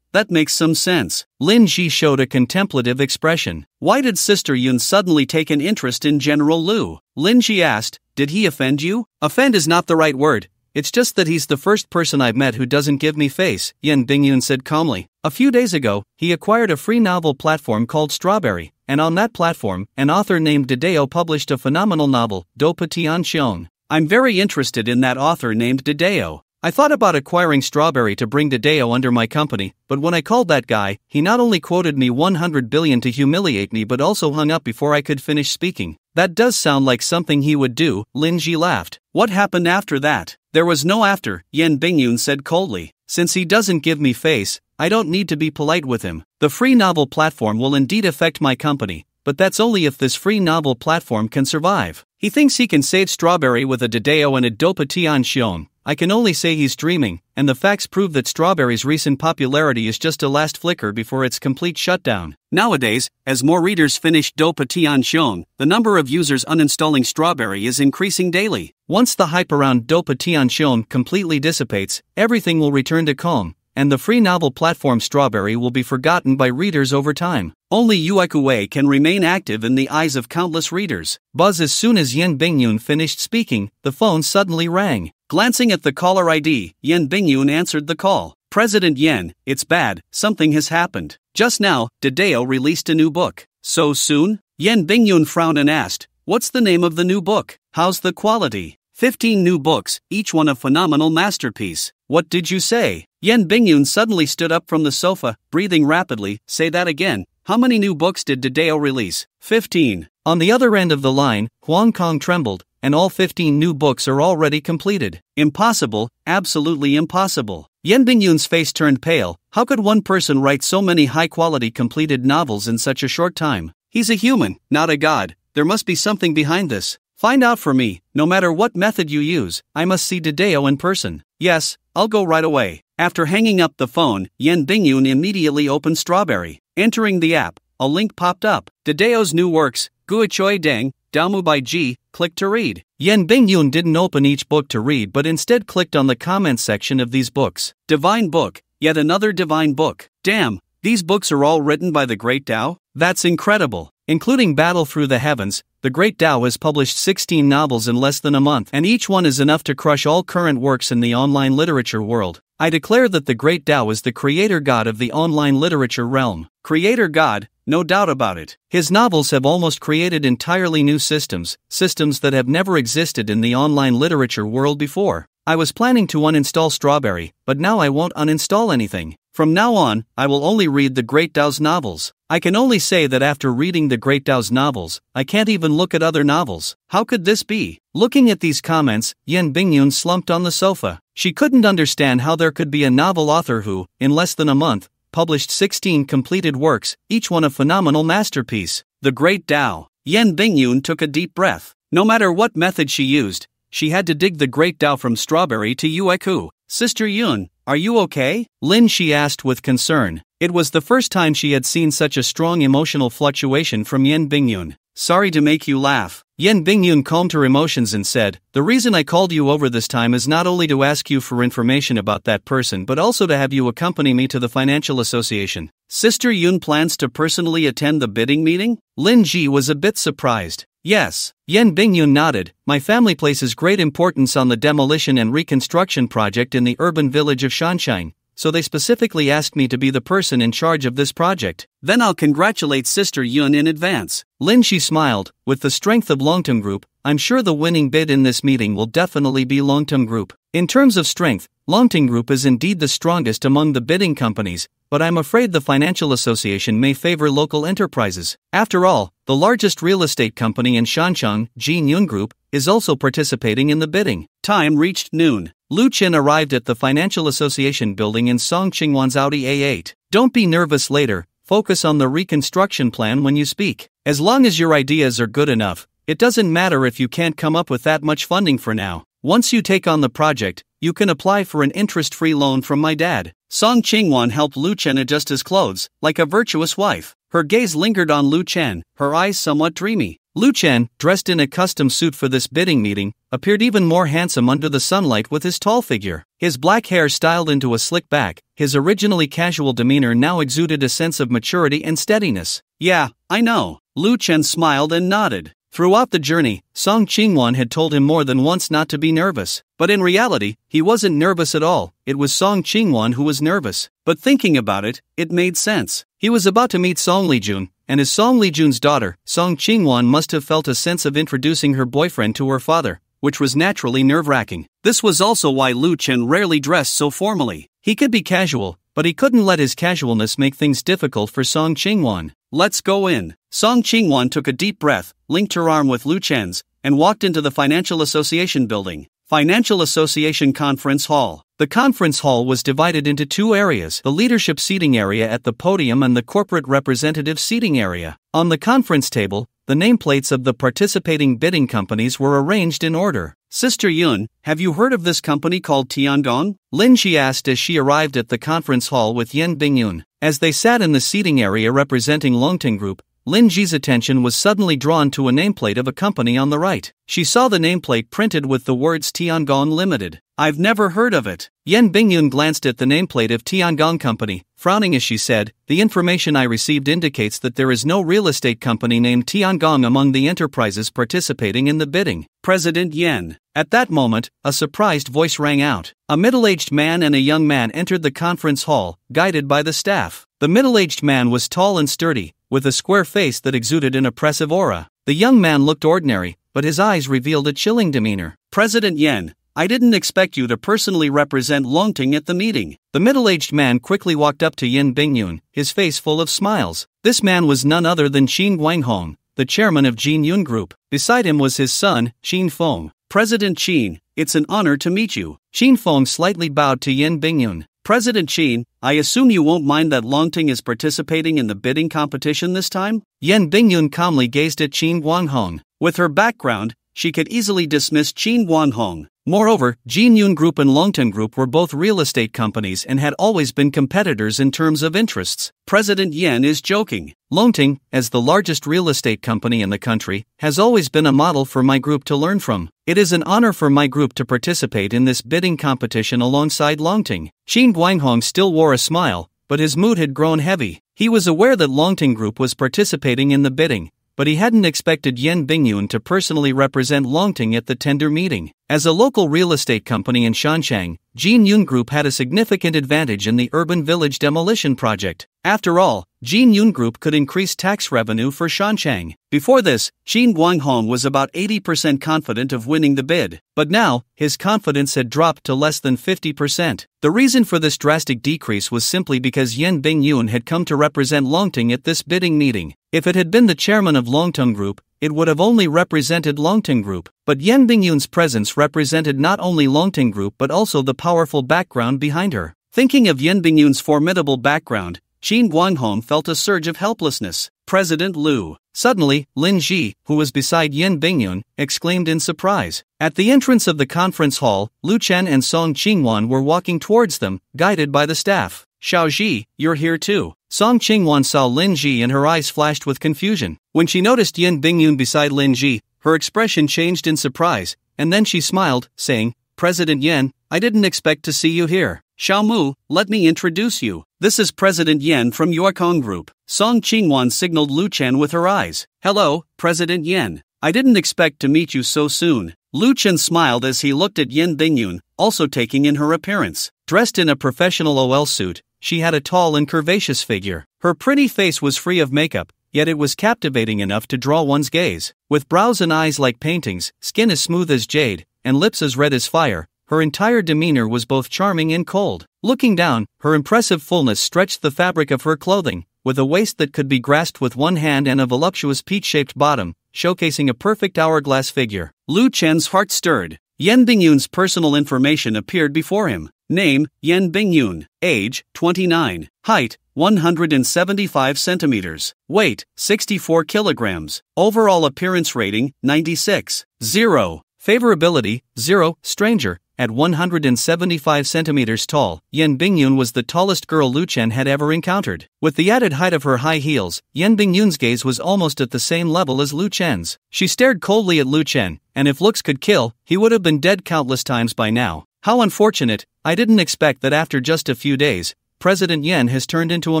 That makes some sense. Lin Ji showed a contemplative expression. Why did Sister Yun suddenly take an interest in General Liu? Lin Ji asked, did he offend you? Offend is not the right word. It's just that he's the first person I've met who doesn't give me face, Yan Bingyun said calmly. A few days ago, he acquired a free novel platform called Strawberry, and on that platform, an author named Dideo published a phenomenal novel, Dopa Tian Xiong. I'm very interested in that author named Dideo. I thought about acquiring Strawberry to bring Dideo under my company, but when I called that guy, he not only quoted me 100 billion to humiliate me but also hung up before I could finish speaking. That does sound like something he would do, Lin Ji laughed. What happened after that? There was no after, Yan Bingyun said coldly. Since he doesn't give me face, I don't need to be polite with him. The free novel platform will indeed affect my company, but that's only if this free novel platform can survive. He thinks he can save Strawberry with a Dideo and a Dopa Tian Xiong. I can only say he's dreaming, and the facts prove that Strawberry's recent popularity is just a last flicker before its complete shutdown. Nowadays, as more readers finish Dopa Tian Xiong, the number of users uninstalling Strawberry is increasing daily. Once the hype around Dopa Tian Xiong completely dissipates, everything will return to calm, and the free novel platform Strawberry will be forgotten by readers over time. Only Yuekue can remain active in the eyes of countless readers. Buzz. As soon as Yan Bingyun finished speaking, the phone suddenly rang. Glancing at the caller ID, Yan Bingyun answered the call. President Yan, it's bad, something has happened. Just now, Dideo released a new book. So soon? Yan Bingyun frowned and asked, what's the name of the new book? How's the quality? 15 new books, each one a phenomenal masterpiece. What did you say? Yan Bingyun suddenly stood up from the sofa, breathing rapidly. Say that again. How many new books did Dideo release? 15. On the other end of the line, Huang Kong trembled, and all 15 new books are already completed. Impossible, absolutely impossible. Yan Bingyun's face turned pale. How could one person write so many high-quality completed novels in such a short time? He's a human, not a god. There must be something behind this. Find out for me. No matter what method you use, I must see Dideo in person. Yes, I'll go right away. After hanging up the phone, Yan Bingyun immediately opened Strawberry. Entering the app, a link popped up. Dideo's new works, Guichoi Deng, Damu by Ji, click to read. Yan Bingyun didn't open each book to read but instead clicked on the comments section of these books. Divine book, yet another divine book. Damn, these books are all written by the Great Tao? That's incredible. Including Battle Through the Heavens, the Great Tao has published 16 novels in less than a month, and each one is enough to crush all current works in the online literature world. I declare that the Great Tao is the creator god of the online literature realm. Creator god, no doubt about it. His novels have almost created entirely new systems that have never existed in the online literature world before. I was planning to uninstall Strawberry, but now I won't uninstall anything. From now on, I will only read the Great Tao's novels. I can only say that after reading the Great Tao's novels, I can't even look at other novels. How could this be? Looking at these comments, Yan Bingyun slumped on the sofa. She couldn't understand how there could be a novel author who, in less than a month, published 16 completed works, each one a phenomenal masterpiece. The Great Tao. Yan Bingyun took a deep breath. No matter what method she used, she had to dig the Great Tao from Strawberry to Yueku. Sister Yun, are you okay? Lin Shi asked with concern. It was the first time she had seen such a strong emotional fluctuation from Yan Bingyun. Sorry to make you laugh. Yan Bingyun calmed her emotions and said, the reason I called you over this time is not only to ask you for information about that person but also to have you accompany me to the financial association. Sister Yun plans to personally attend the bidding meeting? Lin Ji was a bit surprised. Yes. Yan Bingyun nodded. My family places great importance on the demolition and reconstruction project in the urban village of Shanshine. so they specifically asked me to be the person in charge of this project. Then I'll congratulate Sister Yun in advance. Lin Shi smiled. With the strength of Longtum Group, I'm sure the winning bid in this meeting will definitely be Longtum Group. In terms of strength, Longtum Group is indeed the strongest among the bidding companies, but I'm afraid the Financial Association may favor local enterprises. After all, the largest real estate company in Shancheng, Jin Yun Group, is also participating in the bidding. Time reached noon. Lu Chen arrived at the Financial Association building in Song Qingwan's Audi A8. Don't be nervous later, focus on the reconstruction plan when you speak. As long as your ideas are good enough, it doesn't matter if you can't come up with that much funding for now. Once you take on the project, you can apply for an interest-free loan from my dad. Song Qingwan helped Lu Chen adjust his clothes, like a virtuous wife. Her gaze lingered on Lu Chen, her eyes somewhat dreamy. Lu Chen, dressed in a custom suit for this bidding meeting, appeared even more handsome under the sunlight with his tall figure. His black hair styled into a slick back, his originally casual demeanor now exuded a sense of maturity and steadiness. Yeah, I know. Lu Chen smiled and nodded. Throughout the journey, Song Qingwan had told him more than once not to be nervous. But in reality, he wasn't nervous at all. It was Song Qingwan who was nervous. But thinking about it, it made sense. He was about to meet Song Lijun, and as Song Lijun's daughter, Song Qingwan must have felt a sense of introducing her boyfriend to her father, which was naturally nerve-wracking. This was also why Lu Chen rarely dressed so formally. He could be casual, but he couldn't let his casualness make things difficult for Song Qingwan. Let's go in. Song Qingwan took a deep breath, linked her arm with Lu Chen's, and walked into the Financial Association building. Financial Association Conference Hall. The conference hall was divided into two areas, the leadership seating area at the podium and the corporate representative seating area. On the conference table, the nameplates of the participating bidding companies were arranged in order. Sister Yun, have you heard of this company called Tiangong? Lin Shi asked as she arrived at the conference hall with Yen Bingyun. As they sat in the seating area representing Longting Group, Lin Ji's attention was suddenly drawn to a nameplate of a company on the right. She saw the nameplate printed with the words Tiangong Limited. I've never heard of it. Yen Bingyun glanced at the nameplate of Tiangong Company, frowning as she said, the information I received indicates that there is no real estate company named Tiangong among the enterprises participating in the bidding. President Yen. At that moment, a surprised voice rang out. A middle-aged man and a young man entered the conference hall, guided by the staff. The middle-aged man was tall and sturdy, with a square face that exuded an oppressive aura. The young man looked ordinary, but his eyes revealed a chilling demeanor. President Yen, I didn't expect you to personally represent Longting at the meeting. The middle-aged man quickly walked up to Yen Bingyun, his face full of smiles. This man was none other than Qin Guanghong, the chairman of Jin Yun Group. Beside him was his son, Qin Feng. President Qin, it's an honor to meet you. Qin Feng slightly bowed to Yen Bingyun. President Qin, I assume you won't mind that Longting is participating in the bidding competition this time? Yen Bingyun calmly gazed at Qin Guanghong. With her background, she could easily dismiss Qin Guanghong. Moreover, Jin Yun Group and Longting Group were both real estate companies and had always been competitors in terms of interests. President Yen is joking. Longting, as the largest real estate company in the country, has always been a model for my group to learn from. It is an honor for my group to participate in this bidding competition alongside Longting. Qin Guanghong still wore a smile, but his mood had grown heavy. He was aware that Longting Group was participating in the bidding, but he hadn't expected Yen Bingyun to personally represent Longting at the tender meeting. As a local real estate company in Shancheng, Jin Yun Group had a significant advantage in the urban village demolition project. After all, Jin Yun Group could increase tax revenue for Shancheng. Before this, Qin Guanghong was about 80% confident of winning the bid, but now, his confidence had dropped to less than 50%. The reason for this drastic decrease was simply because Yen Bingyun had come to represent Longting at this bidding meeting. If it had been the chairman of Longting Group, it would have only represented Longting Group, but Yen Bingyun's presence represented not only Longting Group but also the powerful background behind her. Thinking of Yen Bingyun's formidable background, Qin Guanghong felt a surge of helplessness. President Lu. Suddenly, Lin Ji, who was beside Yen Bingyun, exclaimed in surprise. At the entrance of the conference hall, Lu Chen and Song Qingwan were walking towards them, guided by the staff. Xiao Ji, you're here too. Song Qingwan saw Lin Ji and her eyes flashed with confusion. When she noticed Yen Bingyun beside Lin Ji, her expression changed in surprise, and then she smiled, saying, President Yen, I didn't expect to see you here. Xiao Mu, let me introduce you. This is President Yen from Yuekong Group. Song Qingwan signaled Lu Chen with her eyes. Hello, President Yen. I didn't expect to meet you so soon. Lu Chen smiled as he looked at Yen Bingyun, also taking in her appearance. Dressed in a professional OL suit, she had a tall and curvaceous figure. Her pretty face was free of makeup, yet it was captivating enough to draw one's gaze. With brows and eyes like paintings, skin as smooth as jade, and lips as red as fire, her entire demeanor was both charming and cold. Looking down, her impressive fullness stretched the fabric of her clothing, with a waist that could be grasped with one hand and a voluptuous peach-shaped bottom, showcasing a perfect hourglass figure. Lu Chen's heart stirred. Yen Bingyun's personal information appeared before him. Name, Yen Bingyun. Age, 29. Height, 175 centimeters. Weight, 64 kilograms. Overall appearance rating, 96. 0. Favorability, 0. Stranger. At 175 centimeters tall, Yen Bingyun was the tallest girl Lu Chen had ever encountered. With the added height of her high heels, Yen Bingyun's gaze was almost at the same level as Lu Chen's. She stared coldly at Lu Chen, and if looks could kill, he would have been dead countless times by now. How unfortunate, I didn't expect that after just a few days, President Yen has turned into a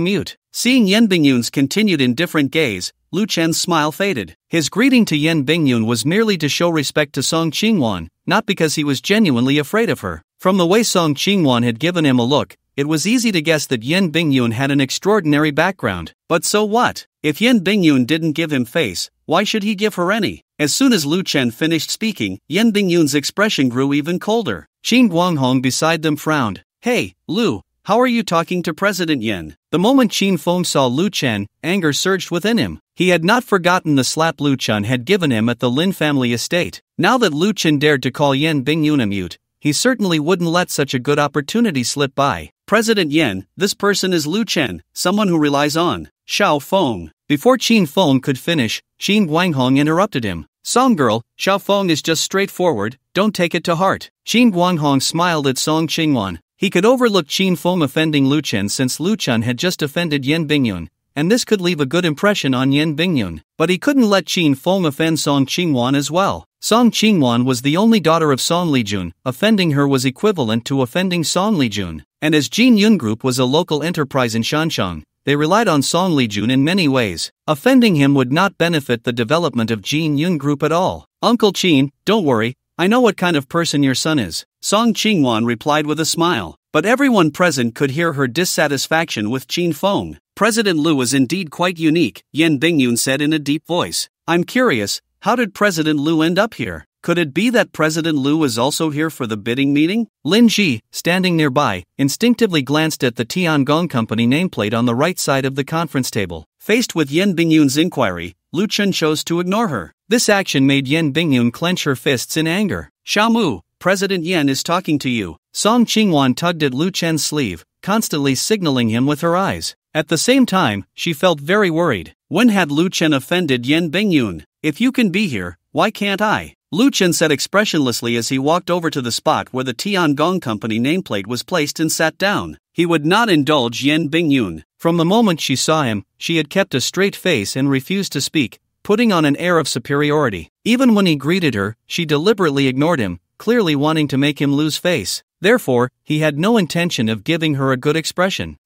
mute. Seeing Yen Bingyun's continued indifferent gaze, Lu Chen's smile faded. His greeting to Yen Bingyun was merely to show respect to Song Qingwan, not because he was genuinely afraid of her. From the way Song Qingwan had given him a look, it was easy to guess that Yen Bingyun had an extraordinary background. But so what? If Yen Bingyun didn't give him face, why should he give her any? As soon as Lu Chen finished speaking, Yen Bingyun's expression grew even colder. Qin Guanghong beside them frowned. Hey, Lu, how are you talking to President Yen? The moment Qin Feng saw Lu Chen, anger surged within him. He had not forgotten the slap Lu Chen had given him at the Lin family estate. Now that Lu Chen dared to call Yen Bingyun a mute, he certainly wouldn't let such a good opportunity slip by. President Yen, this person is Lu Chen, someone who relies on Xiao Feng. Before Qin Feng could finish, Qin Guanghong interrupted him. Song girl, Xiao Feng is just straightforward, don't take it to heart. Qin Guanghong smiled at Song Qingwan. He could overlook Qin Feng offending Lu Chen since Lu Chen had just offended Yen Bingyun, and this could leave a good impression on Yen Bingyun. But he couldn't let Qin Feng offend Song Qingwan as well. Song Qingwan was the only daughter of Song Lijun. Offending her was equivalent to offending Song Lijun. And as Jin Yun Group was a local enterprise in Shanshang, they relied on Song Lijun in many ways. Offending him would not benefit the development of Jin Yun Group at all. Uncle Qin, don't worry, I know what kind of person your son is, Song Qingwan replied with a smile. But everyone present could hear her dissatisfaction with Qin Feng. President Lu is indeed quite unique, Yen Bingyun said in a deep voice. I'm curious, how did President Lu end up here? Could it be that President Lu is also here for the bidding meeting? Lin Ji, standing nearby, instinctively glanced at the Tiangong Company nameplate on the right side of the conference table. Faced with Yen Bingyun's inquiry, Lu Chen chose to ignore her. This action made Yen Bingyun clench her fists in anger. Xiaomu, President Yen is talking to you. Song Qingwan tugged at Lu Chen's sleeve, constantly signaling him with her eyes. At the same time, she felt very worried. When had Lu Chen offended Yen Bingyun? If you can be here, why can't I? Lu Chen said expressionlessly as he walked over to the spot where the Tiangong Company nameplate was placed and sat down. He would not indulge Yen Bingyun. From the moment she saw him, she had kept a straight face and refused to speak, putting on an air of superiority. Even when he greeted her, she deliberately ignored him, clearly wanting to make him lose face. Therefore, he had no intention of giving her a good expression.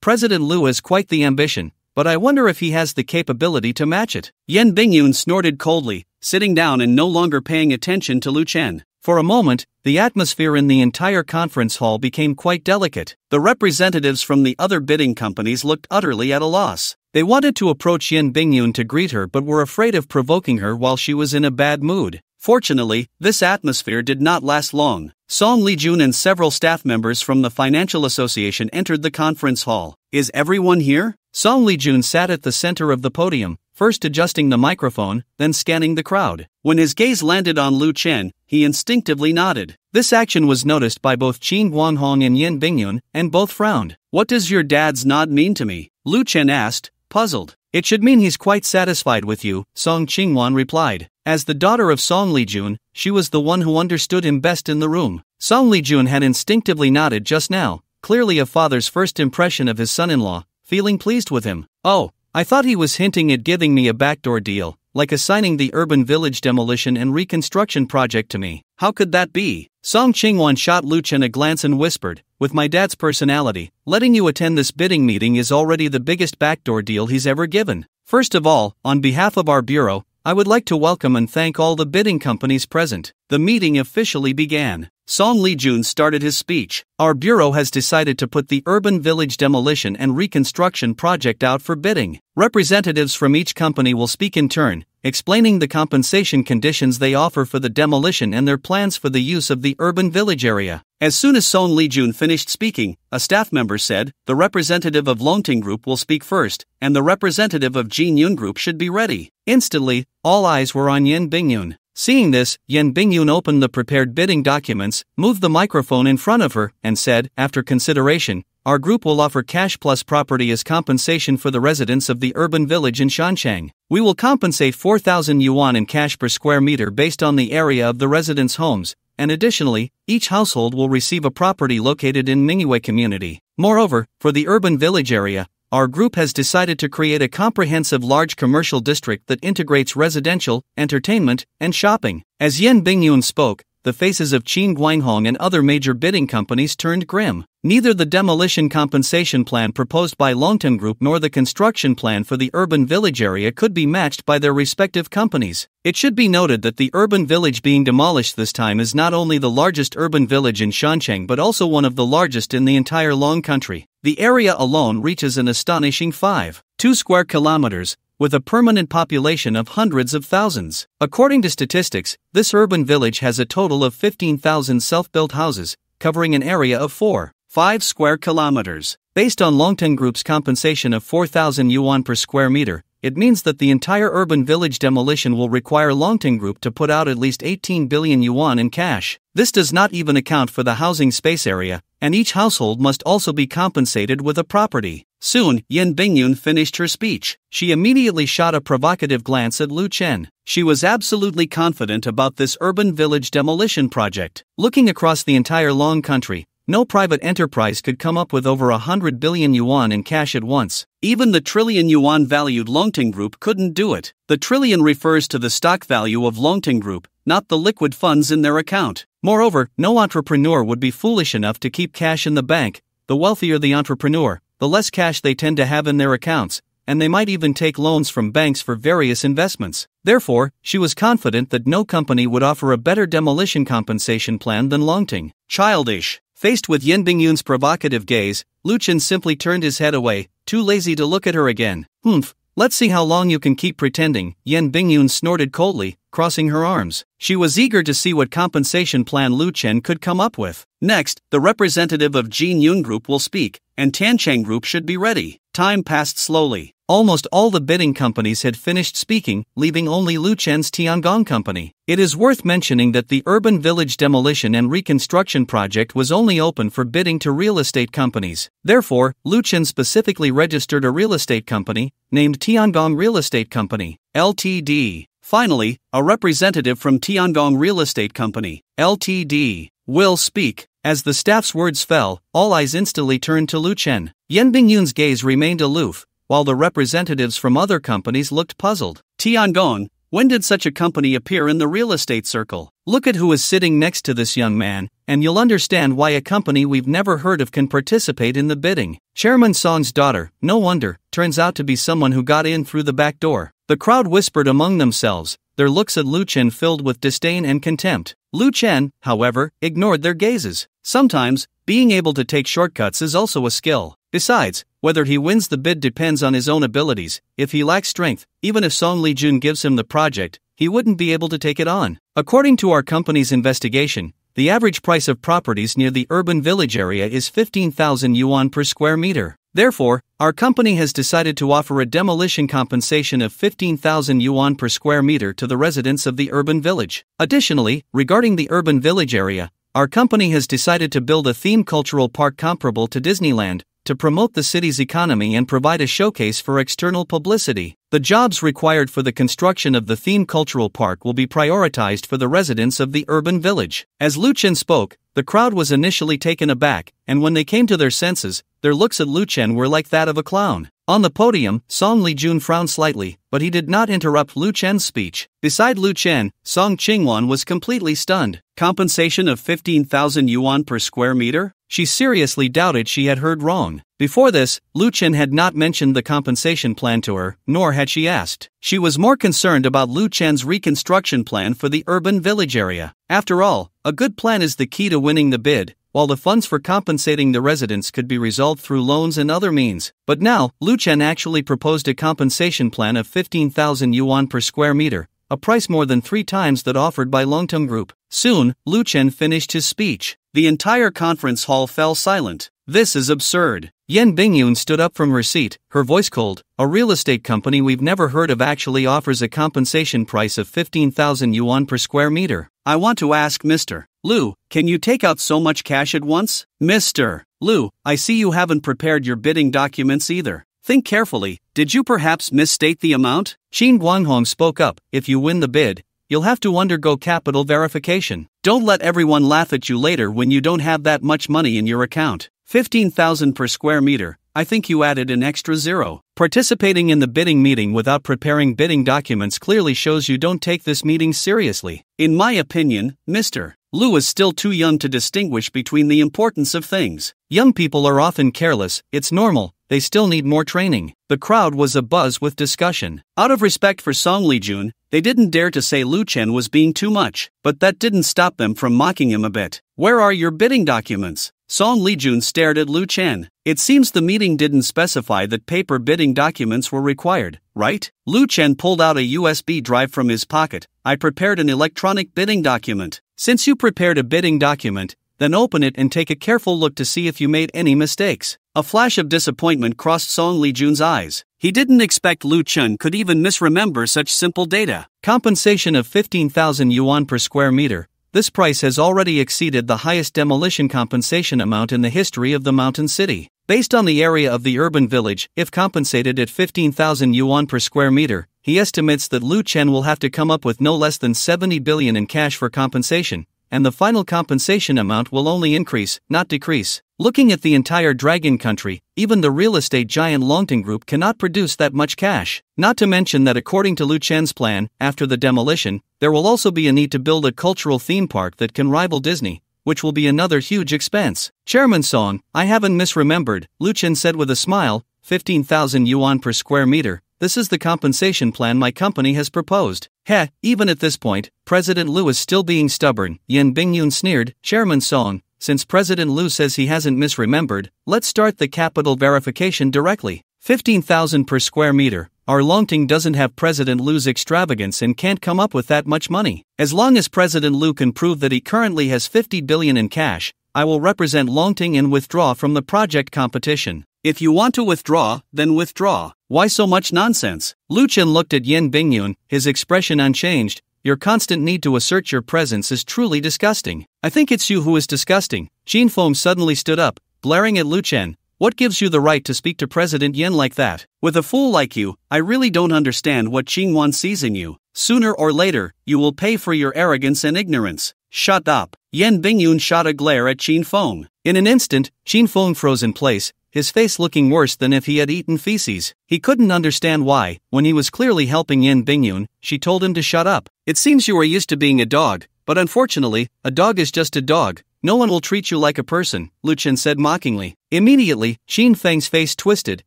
President Lu has quite the ambition, but I wonder if he has the capability to match it. Yen Bingyun snorted coldly, sitting down and no longer paying attention to Lu Chen. For a moment, the atmosphere in the entire conference hall became quite delicate. The representatives from the other bidding companies looked utterly at a loss. They wanted to approach Yen Bingyun to greet her but were afraid of provoking her while she was in a bad mood. Fortunately, this atmosphere did not last long. Song Lijun and several staff members from the Financial Association entered the conference hall. Is everyone here? Song Lijun sat at the center of the podium, first adjusting the microphone, then scanning the crowd. When his gaze landed on Lu Chen, he instinctively nodded. This action was noticed by both Qin Guanghong and Yen Bingyun, and both frowned. What does your dad's nod mean to me? Lu Chen asked, puzzled. It should mean he's quite satisfied with you, Song Qingwan replied. As the daughter of Song Lijun, she was the one who understood him best in the room. Song Lijun had instinctively nodded just now, clearly a father's first impression of his son-in-law, feeling pleased with him. Oh, I thought he was hinting at giving me a backdoor deal, like assigning the urban village demolition and reconstruction project to me. How could that be? Song Qingwan shot Lu Chen a glance and whispered, with my dad's personality, letting you attend this bidding meeting is already the biggest backdoor deal he's ever given. First of all, on behalf of our bureau, I would like to welcome and thank all the bidding companies present. The meeting officially began. Song Lijun started his speech. Our bureau has decided to put the urban village demolition and reconstruction project out for bidding. Representatives from each company will speak in turn, explaining the compensation conditions they offer for the demolition and their plans for the use of the urban village area. As soon as Song Lijun finished speaking, a staff member said, "The representative of Longting Group will speak first, and the representative of Jin Yun Group should be ready." Instantly, all eyes were on Yen Bingyun. Seeing this, Yen Bingyun opened the prepared bidding documents, moved the microphone in front of her, and said, "After consideration, our group will offer cash plus property as compensation for the residents of the urban village in Shanchang. We will compensate 4,000 yuan in cash per square meter based on the area of the residents' homes, and additionally, each household will receive a property located in Ningwei community. Moreover, for the urban village area, our group has decided to create a comprehensive large commercial district that integrates residential, entertainment, and shopping." As Yen Bingyun spoke, the faces of Qin Guanghong and other major bidding companies turned grim. Neither the demolition compensation plan proposed by Longton Group nor the construction plan for the urban village area could be matched by their respective companies. It should be noted that the urban village being demolished this time is not only the largest urban village in Shancheng but also one of the largest in the entire Long country. The area alone reaches an astonishing 5.2 square kilometers, with a permanent population of hundreds of thousands. According to statistics, this urban village has a total of 15,000 self-built houses, covering an area of 4.5 square kilometers. Based on Longten Group's compensation of 4,000 yuan per square meter, it means that the entire urban village demolition will require Longten Group to put out at least 18 billion yuan in cash. This does not even account for the housing space area, and each household must also be compensated with a property. Soon, Yen Bingyun finished her speech. She immediately shot a provocative glance at Lu Chen. She was absolutely confident about this urban village demolition project. Looking across the entire Long country, no private enterprise could come up with over 100 billion yuan in cash at once. Even the trillion yuan valued Longting Group couldn't do it. The trillion refers to the stock value of Longting Group, not the liquid funds in their account. Moreover, no entrepreneur would be foolish enough to keep cash in the bank. The wealthier the entrepreneur, the less cash they tend to have in their accounts, and they might even take loans from banks for various investments. Therefore, she was confident that no company would offer a better demolition compensation plan than Longting. Childish. Faced with Yen Bingyun's provocative gaze, Lu Chen simply turned his head away, too lazy to look at her again. "Humph, let's see how long you can keep pretending," Yen Bingyun snorted coldly, crossing her arms. She was eager to see what compensation plan Lu Chen could come up with. Next, the representative of Jin Yun Group will speak, and Tancheng Group should be ready. Time passed slowly. Almost all the bidding companies had finished speaking, leaving only Lu Chen's Tiangong company. It is worth mentioning that the urban village demolition and reconstruction project was only open for bidding to real estate companies. Therefore, Lu Chen specifically registered a real estate company, named Tiangong Real Estate Company, Ltd. Finally, a representative from Tiangong Real Estate Company, Ltd. will speak. As the staff's words fell, all eyes instantly turned to Lu Chen. Yen Bingyun's gaze remained aloof, while the representatives from other companies looked puzzled. Tiangong, when did such a company appear in the real estate circle? Look at who is sitting next to this young man, and you'll understand why a company we've never heard of can participate in the bidding. Chairman Song's daughter, no wonder, turns out to be someone who got in through the back door. The crowd whispered among themselves, their looks at Lu Chen filled with disdain and contempt. Lu Chen, however, ignored their gazes. Sometimes, being able to take shortcuts is also a skill. Besides, whether he wins the bid depends on his own abilities. If he lacks strength, even if Song Lijun gives him the project, he wouldn't be able to take it on. According to our company's investigation, the average price of properties near the urban village area is 15,000 yuan per square meter. Therefore, our company has decided to offer a demolition compensation of 15,000 yuan per square meter to the residents of the urban village. Additionally, regarding the urban village area, our company has decided to build a themed cultural park comparable to Disneyland, to promote the city's economy and provide a showcase for external publicity. The jobs required for the construction of the themed cultural park will be prioritized for the residents of the urban village. As Lu Chen spoke, the crowd was initially taken aback, and when they came to their senses, their looks at Lu Chen were like that of a clown. On the podium, Song Lijun frowned slightly, but he did not interrupt Lu Chen's speech. Beside Lu Chen, Song Qingwan was completely stunned. Compensation of 15,000 yuan per square meter? She seriously doubted she had heard wrong. Before this, Lu Chen had not mentioned the compensation plan to her, nor had she asked. She was more concerned about Lu Chen's reconstruction plan for the urban village area. After all, a good plan is the key to winning the bid, while the funds for compensating the residents could be resolved through loans and other means. But now, Lu Chen actually proposed a compensation plan of 15,000 yuan per square meter, a price more than 3 times that offered by Longteng Group. Soon, Lu Chen finished his speech. The entire conference hall fell silent. This is absurd. Yan Bingyun stood up from her seat, her voice cold. A real estate company we've never heard of actually offers a compensation price of 15,000 yuan per square meter. I want to ask Mr. Lu, can you take out so much cash at once? Mr. Lu, I see you haven't prepared your bidding documents either. Think carefully, did you perhaps misstate the amount? Qin Guanghong spoke up. If you win the bid, you'll have to undergo capital verification. Don't let everyone laugh at you later when you don't have that much money in your account. 15,000 per square meter, I think you added an extra zero. Participating in the bidding meeting without preparing bidding documents clearly shows you don't take this meeting seriously. In my opinion, Mr. Lu is still too young to distinguish between the importance of things. Young people are often careless, it's normal, they still need more training. The crowd was abuzz with discussion. Out of respect for Song Lijun, they didn't dare to say Lu Chen was being too much, but that didn't stop them from mocking him a bit. Where are your bidding documents? Song Lijun stared at Lu Chen. It seems the meeting didn't specify that paper bidding documents were required, right? Lu Chen pulled out a USB drive from his pocket. I prepared an electronic bidding document. Since you prepared a bidding document, then open it and take a careful look to see if you made any mistakes. A flash of disappointment crossed Song Lijun's eyes. He didn't expect Lu Chen could even misremember such simple data. Compensation of 15,000 yuan per square meter. This price has already exceeded the highest demolition compensation amount in the history of the mountain city. Based on the area of the urban village, if compensated at 15,000 yuan per square meter, he estimates that Lu Chen will have to come up with no less than 70 billion in cash for compensation, and the final compensation amount will only increase, not decrease. Looking at the entire Dragon Country, even the real estate giant Longteng Group cannot produce that much cash. Not to mention that according to Lu Chen's plan, after the demolition, there will also be a need to build a cultural theme park that can rival Disney, which will be another huge expense. Chairman Song, I haven't misremembered, Lu Chen said with a smile. 15,000 yuan per square meter. This is the compensation plan my company has proposed. Heh, even at this point, President Lu is still being stubborn. Yan Bingyun sneered. Chairman Song, since President Lu says he hasn't misremembered, let's start the capital verification directly. 15,000 per square meter. Our Longteng doesn't have President Lu's extravagance and can't come up with that much money. As long as President Lu can prove that he currently has 50 billion in cash, I will represent Longteng and withdraw from the project competition. If you want to withdraw, then withdraw. Why so much nonsense? Lu Chen looked at Yan Bingyun, his expression unchanged. Your constant need to assert your presence is truly disgusting. I think it's you who is disgusting. Jin Feng suddenly stood up, glaring at Lu Chen. What gives you the right to speak to President Yan like that? With a fool like you, I really don't understand what Qingwan sees in you. Sooner or later, you will pay for your arrogance and ignorance. Shut up. Yan Bingyun shot a glare at Qin Feng. In an instant, Qin Feng froze in place, his face looking worse than if he had eaten feces. He couldn't understand why, when he was clearly helping Yan Bingyun, she told him to shut up. It seems you are used to being a dog, but unfortunately, a dog is just a dog. No one will treat you like a person, Lu Chen said mockingly. Immediately, Qin Feng's face twisted,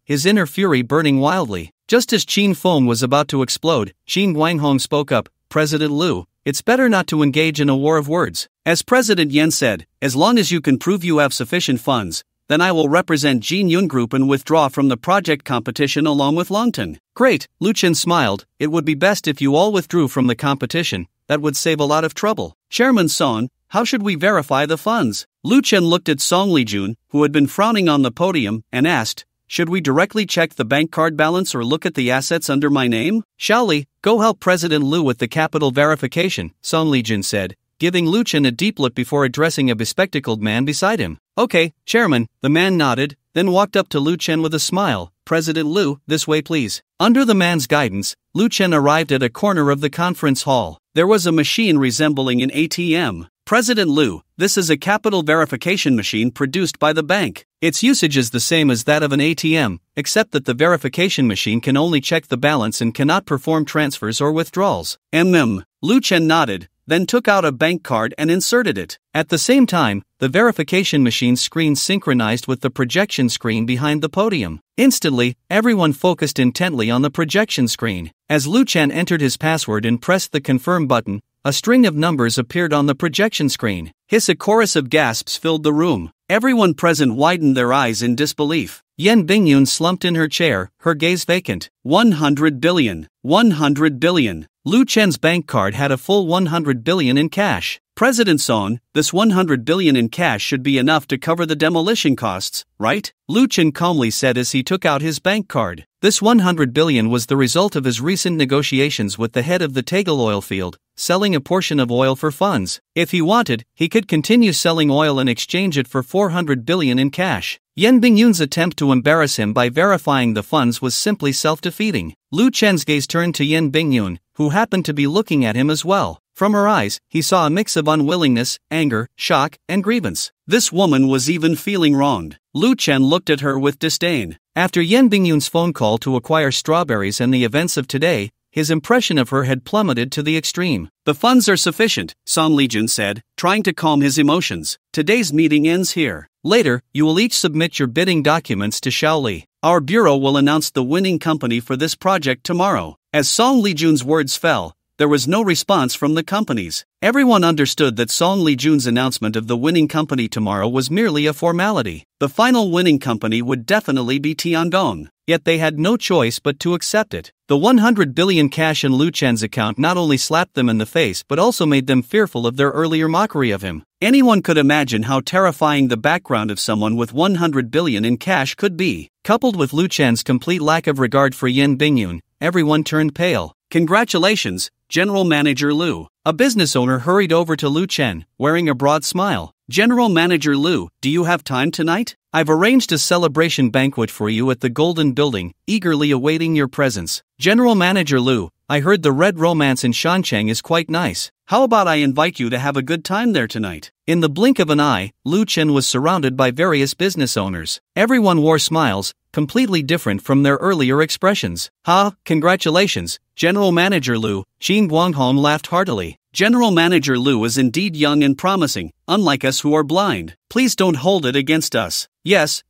his inner fury burning wildly. Just as Qin Feng was about to explode, Qin Guanghong spoke up. President Lu, it's better not to engage in a war of words. As President Yan said, as long as you can prove you have sufficient funds, then I will represent Jin Yun Group and withdraw from the project competition along with Longteng. Great, Lu Chen smiled. It would be best if you all withdrew from the competition. That would save a lot of trouble. Chairman Song, how should we verify the funds? Lu Chen looked at Song Lijun, who had been frowning on the podium, and asked, should we directly check the bank card balance or look at the assets under my name? Shaoli, go help President Lu with the capital verification, Song Lijun said, giving Lu Chen a deep look before addressing a bespectacled man beside him. Okay, Chairman, the man nodded, then walked up to Lu Chen with a smile. President Lu, this way please. Under the man's guidance, Lu Chen arrived at a corner of the conference hall. There was a machine resembling an ATM. President Lu, this is a capital verification machine produced by the bank. Its usage is the same as that of an ATM, except that the verification machine can only check the balance and cannot perform transfers or withdrawals. Lu Chen nodded. then took out a bank card and inserted it. At the same time, the verification machine's screen synchronized with the projection screen behind the podium. Instantly, everyone focused intently on the projection screen. As Lu Chen entered his password and pressed the confirm button, a string of numbers appeared on the projection screen. A chorus of gasps filled the room. Everyone present widened their eyes in disbelief. Yen Bingyun slumped in her chair, her gaze vacant. 100 billion. 100 billion. Lu Chen's bank card had a full 100 billion in cash. President Song, this 100 billion in cash should be enough to cover the demolition costs, right? Lu Chen calmly said as he took out his bank card. This 100 billion was the result of his recent negotiations with the head of the Tegel oil field, selling a portion of oil for funds. If he wanted, he could continue selling oil and exchange it for 400 billion in cash. Yen Bingyun's attempt to embarrass him by verifying the funds was simply self-defeating. Lu Chen's gaze turned to Yen Bingyun, who happened to be looking at him as well. From her eyes, he saw a mix of unwillingness, anger, shock, and grievance. This woman was even feeling wronged. Lu Chen looked at her with disdain. After Yen Bingyun's phone call to acquire strawberries and the events of today, his impression of her had plummeted to the extreme. The funds are sufficient, Song Lijun said, trying to calm his emotions. Today's meeting ends here. Later, you will each submit your bidding documents to Shaoli. Our bureau will announce the winning company for this project tomorrow. As Song Lijun's words fell, there was no response from the companies. Everyone understood that Song Lijun's announcement of the winning company tomorrow was merely a formality. The final winning company would definitely be Tiangong. Yet they had no choice but to accept it. The 100 billion cash in Lu Chen's account not only slapped them in the face but also made them fearful of their earlier mockery of him. Anyone could imagine how terrifying the background of someone with 100 billion in cash could be. Coupled with Lu Chen's complete lack of regard for Yen Bingyun, everyone turned pale. Congratulations, General Manager Lu. A business owner hurried over to Lu Chen, wearing a broad smile. General Manager Lu, do you have time tonight? I've arranged a celebration banquet for you at the Golden Building, eagerly awaiting your presence. General Manager Lu, I heard the Red Romance in Shancheng is quite nice. How about I invite you to have a good time there tonight? In the blink of an eye, Lu Chen was surrounded by various business owners. Everyone wore smiles, completely different from their earlier expressions. Congratulations, General Manager Lu. Qin Guanghong laughed heartily. General Manager Lu is indeed young and promising, unlike us who are blind. Please don't hold it against us. Yes,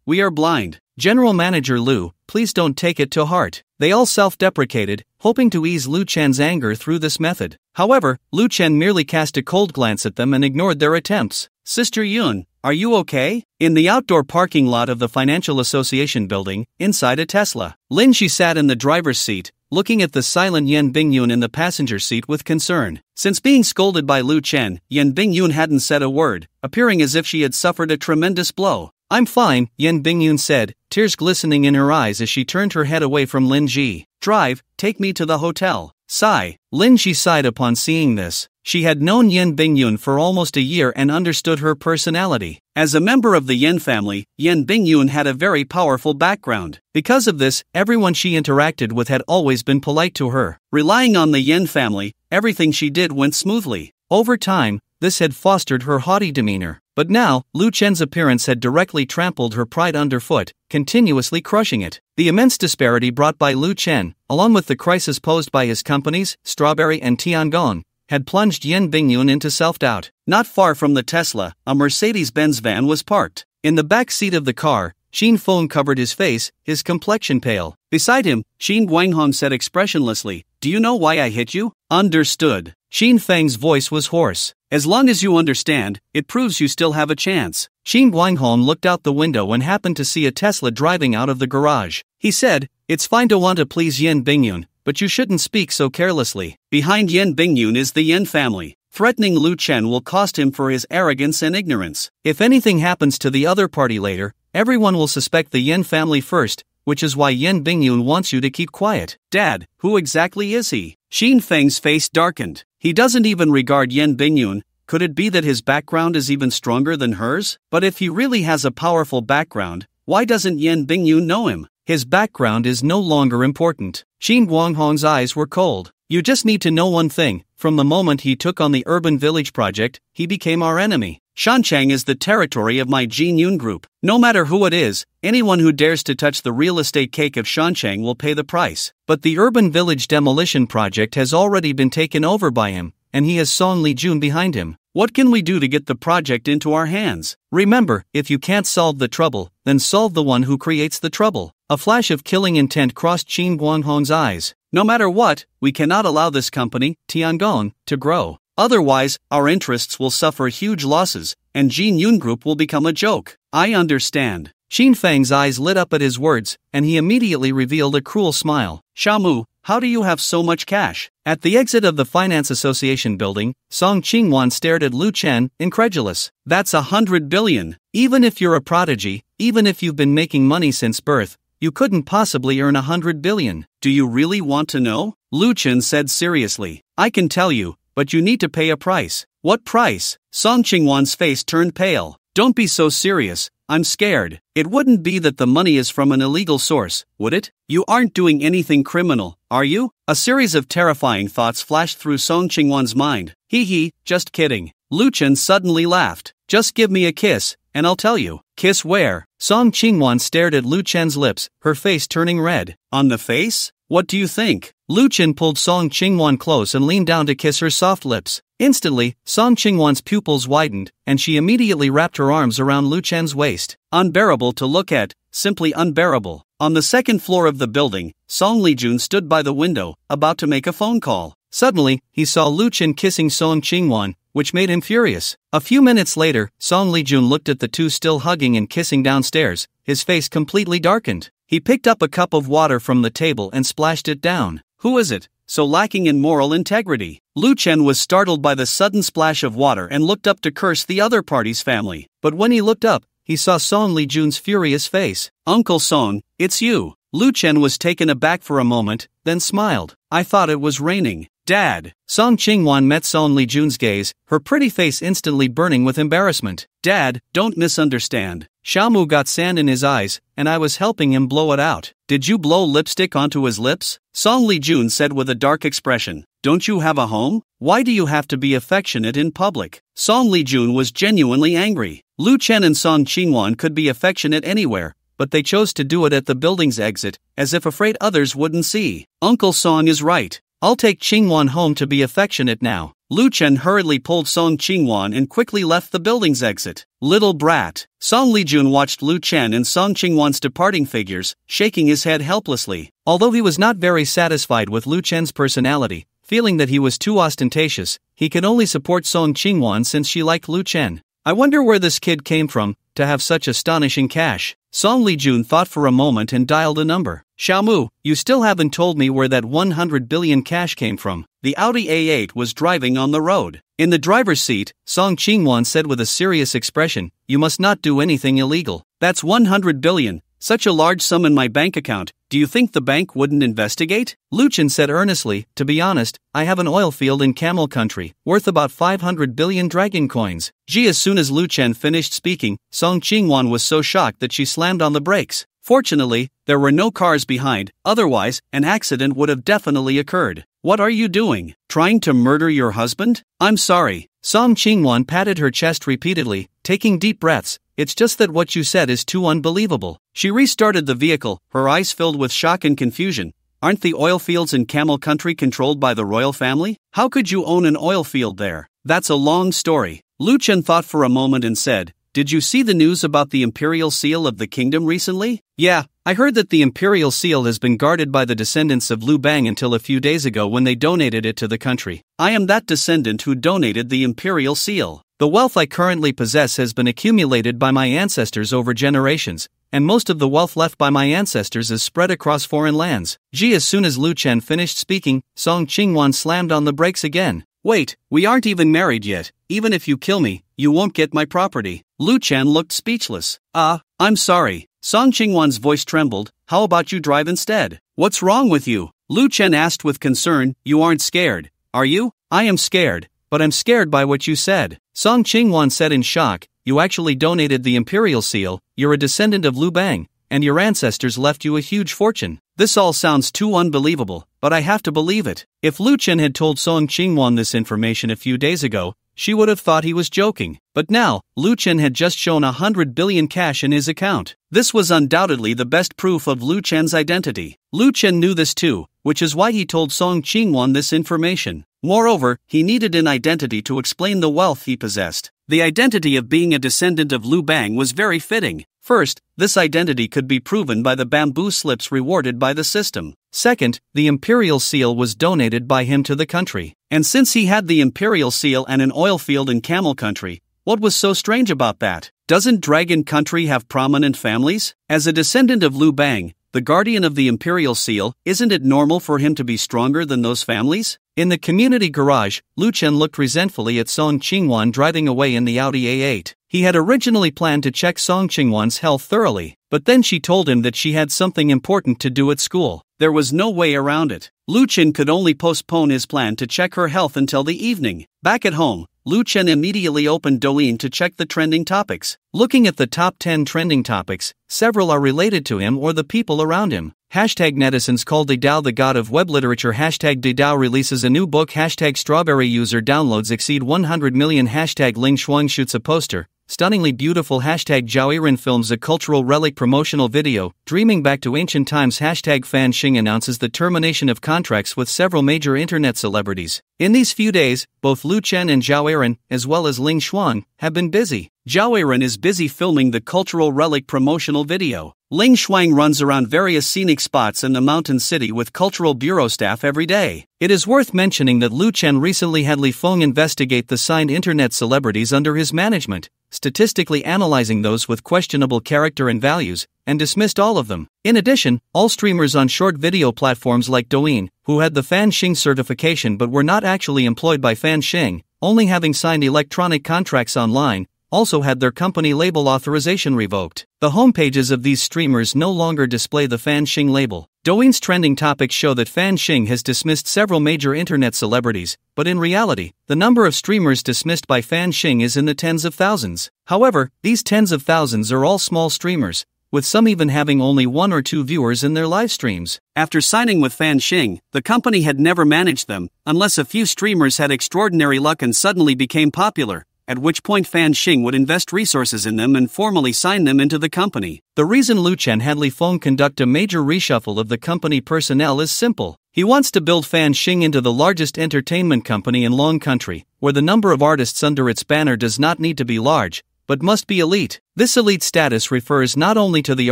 we are blind. General Manager Lu, please don't take it to heart. They all self-deprecated, hoping to ease Lu Chen's anger through this method. However, Lu Chen merely cast a cold glance at them and ignored their attempts. Sister Yun, are you okay? In the outdoor parking lot of the Financial Association building, inside a Tesla, Lin Shi sat in the driver's seat, looking at the silent Yen Bingyun in the passenger seat with concern. Since being scolded by Lu Chen, Yen Bingyun hadn't said a word, appearing as if she had suffered a tremendous blow. I'm fine, Yen Bingyun said, tears glistening in her eyes as she turned her head away from Lin Ji. Drive, take me to the hotel. Sigh. Lin Ji sighed upon seeing this. She had known Yen Bingyun for almost a year and understood her personality. As a member of the Yen family, Yen Bingyun had a very powerful background. Because of this, everyone she interacted with had always been polite to her. Relying on the Yen family, everything she did went smoothly. Over time, this had fostered her haughty demeanor. But now, Lu Chen's appearance had directly trampled her pride underfoot, continuously crushing it. The immense disparity brought by Lu Chen, along with the crisis posed by his companies, Strawberry and Tiangong, had plunged Yen Bingyun into self-doubt. Not far from the Tesla, a Mercedes-Benz van was parked. In the back seat of the car, Xin Feng covered his face, his complexion pale. Beside him, Xin Guanghong said expressionlessly, "Do you know why I hit you?" Understood. Xin Feng's voice was hoarse. As long as you understand, it proves you still have a chance. Xin Guanghong looked out the window and happened to see a Tesla driving out of the garage. He said, "It's fine to want to please Yen Bingyun, but you shouldn't speak so carelessly." Behind Yen Bingyun is the Yen family. Threatening Lu Chen will cost him for his arrogance and ignorance. If anything happens to the other party later, everyone will suspect the Yen family first, which is why Yen Bingyun wants you to keep quiet. Dad, who exactly is he? Xin Feng's face darkened. He doesn't even regard Yen Bingyun. Could it be that his background is even stronger than hers? But if he really has a powerful background, why doesn't Yen Bingyun know him? His background is no longer important. Xin Guanghong's eyes were cold. You just need to know one thing. From the moment he took on the urban village project, he became our enemy. Shancheng is the territory of my Jin Yun group. No matter who it is, anyone who dares to touch the real estate cake of Shancheng will pay the price. But the urban village demolition project has already been taken over by him, and he has Song Lijun behind him. What can we do to get the project into our hands? Remember, if you can't solve the trouble, then solve the one who creates the trouble. A flash of killing intent crossed Qin Guanghong's eyes. No matter what, we cannot allow this company, Tiangong, to grow. Otherwise, our interests will suffer huge losses, and Jin Yun Group will become a joke. I understand. Qin Fang's eyes lit up at his words, and he immediately revealed a cruel smile. Shamu, how do you have so much cash? At the exit of the Finance Association building, Song Qingwan stared at Lu Chen, incredulous. That's 100 billion. Even if you're a prodigy, even if you've been making money since birth, you couldn't possibly earn 100 billion. Do you really want to know? Lu Chen said seriously. I can tell you, but you need to pay a price. What price? Song Qingwan's face turned pale. Don't be so serious. I'm scared. It wouldn't be that the money is from an illegal source, would it? You aren't doing anything criminal, are you? A series of terrifying thoughts flashed through Song Qingwan's mind. Hee, just kidding. Lu Chen suddenly laughed. Just give me a kiss, and I'll tell you. Kiss where? Song Qingwan stared at Lu Chen's lips, her face turning red. On the face? What do you think? Lu Chen pulled Song Qingwan close and leaned down to kiss her soft lips. Instantly, Song Qingwan's pupils widened, and she immediately wrapped her arms around Lu Chen's waist. Unbearable to look at, simply unbearable. On the second floor of the building, Song Lijun stood by the window, about to make a phone call. Suddenly, he saw Lu Chen kissing Song Qingwan, which made him furious. A few minutes later, Song Lijun looked at the two still hugging and kissing downstairs, his face completely darkened. He picked up a cup of water from the table and splashed it down. Who is it, so lacking in moral integrity? Lu Chen was startled by the sudden splash of water and looked up to curse the other party's family. But when he looked up, he saw Song Lijun's furious face. Uncle Song, it's you. Lu Chen was taken aback for a moment, then smiled. I thought it was raining. Dad. Song Qingwan met Song Lijun's gaze, her pretty face instantly burning with embarrassment. Dad, don't misunderstand. Shamu got sand in his eyes, and I was helping him blow it out. Did you blow lipstick onto his lips? Song Lijun said with a dark expression. Don't you have a home? Why do you have to be affectionate in public? Song Lijun was genuinely angry. Lu Chen and Song Qingwan could be affectionate anywhere, but they chose to do it at the building's exit, as if afraid others wouldn't see. Uncle Song is right. I'll take Qingwan home to be affectionate now. Lu Chen hurriedly pulled Song Qingwan and quickly left the building's exit. Little brat. Song Lijun watched Lu Chen and Song Qingwan's departing figures, shaking his head helplessly. Although he was not very satisfied with Lu Chen's personality, feeling that he was too ostentatious, he could only support Song Qingwan since she liked Lu Chen. I wonder where this kid came from, to have such astonishing cash. Song Lijun thought for a moment and dialed a number. Xiaomu, you still haven't told me where that 100 billion cash came from. The Audi A8 was driving on the road. In the driver's seat, Song Qingwan said with a serious expression, you must not do anything illegal. That's 100 billion, such a large sum in my bank account. Do you think the bank wouldn't investigate? Lu Chen said earnestly, to be honest, I have an oil field in Camel Country, worth about 500 billion dragon coins. As soon as Lu Chen finished speaking, Song Qingwan was so shocked that she slammed on the brakes. Fortunately, there were no cars behind, otherwise, an accident would have definitely occurred. What are you doing? Trying to murder your husband? I'm sorry. Song Qingwan patted her chest repeatedly, taking deep breaths. It's just that what you said is too unbelievable. She restarted the vehicle, her eyes filled with shock and confusion. Aren't the oil fields in Camel Country controlled by the royal family? How could you own an oil field there? That's a long story. Lu Chen thought for a moment and said, did you see the news about the imperial seal of the kingdom recently? Yeah, I heard that the imperial seal has been guarded by the descendants of Liu Bang until a few days ago when they donated it to the country. I am that descendant who donated the imperial seal. The wealth I currently possess has been accumulated by my ancestors over generations, and most of the wealth left by my ancestors is spread across foreign lands. As soon as Lu Chen finished speaking, Song Qingwan slammed on the brakes again. Wait, we aren't even married yet. Even if you kill me, you won't get my property. Lu Chen looked speechless. I'm sorry. Song Qingwan's voice trembled. How about you drive instead? What's wrong with you? Lu Chen asked with concern. You aren't scared, are you? I am scared, but I'm scared by what you said. Song Qingwan said in shock, you actually donated the imperial seal, you're a descendant of Liu Bang, and your ancestors left you a huge fortune. This all sounds too unbelievable, but I have to believe it. If Lu Chen had told Song Qingwan this information a few days ago, she would have thought he was joking. But now, Lu Chen had just shown 100 billion cash in his account. This was undoubtedly the best proof of Lu Chen's identity. Lu Chen knew this too, which is why he told Song Qingwan this information. Moreover, he needed an identity to explain the wealth he possessed. The identity of being a descendant of Liu Bang was very fitting. First, this identity could be proven by the bamboo slips rewarded by the system. Second, the imperial seal was donated by him to the country. And since he had the imperial seal and an oil field in Camel Country, what was so strange about that? Doesn't Dragon Country have prominent families? As a descendant of Liu Bang, the guardian of the imperial seal, isn't it normal for him to be stronger than those families? In the community garage, Lu Chen looked resentfully at Song Qingwan driving away in the Audi A8. He had originally planned to check Song Qingwan's health thoroughly, but then she told him that she had something important to do at school. There was no way around it. Lu Chen could only postpone his plan to check her health until the evening. Back at home, Lu Chen immediately opened Douyin to check the trending topics. Looking at the top 10 trending topics, several are related to him or the people around him. Hashtag netizens called Dao the god of web literature. Hashtag Dao releases a new book. Hashtag strawberry user downloads exceed 100 million. Hashtag Ling Shuang shoots a poster. Stunningly beautiful. Hashtag Zhao Yiren films a cultural relic promotional video. Dreaming back to ancient times. Hashtag Fan Xing announces the termination of contracts with several major internet celebrities. In these few days, both Lu Chen and Zhao Yiren, as well as Ling Shuang, have been busy. Zhao Yiren is busy filming the cultural relic promotional video. Ling Shuang runs around various scenic spots in the mountain city with cultural bureau staff every day. It is worth mentioning that Lu Chen recently had Li Feng investigate the signed internet celebrities under his management, statistically analyzing those with questionable character and values, and dismissed all of them. In addition, all streamers on short video platforms like Douyin, who had the Fan Xing certification but were not actually employed by Fan Xing, only having signed electronic contracts online, also had their company label authorization revoked. The homepages of these streamers no longer display the Fan Xing label. Douyin's trending topics show that Fan Xing has dismissed several major internet celebrities, but in reality, the number of streamers dismissed by Fan Xing is in the tens of thousands. However, these tens of thousands are all small streamers, with some even having only 1 or 2 viewers in their live streams. After signing with Fan Xing, the company had never managed them, unless a few streamers had extraordinary luck and suddenly became popular, at which point Fan Xing would invest resources in them and formally sign them into the company. The reason Lu Chen had Li Feng conduct a major reshuffle of the company personnel is simple. He wants to build Fan Xing into the largest entertainment company in Long Country, where the number of artists under its banner does not need to be large, but must be elite. This elite status refers not only to the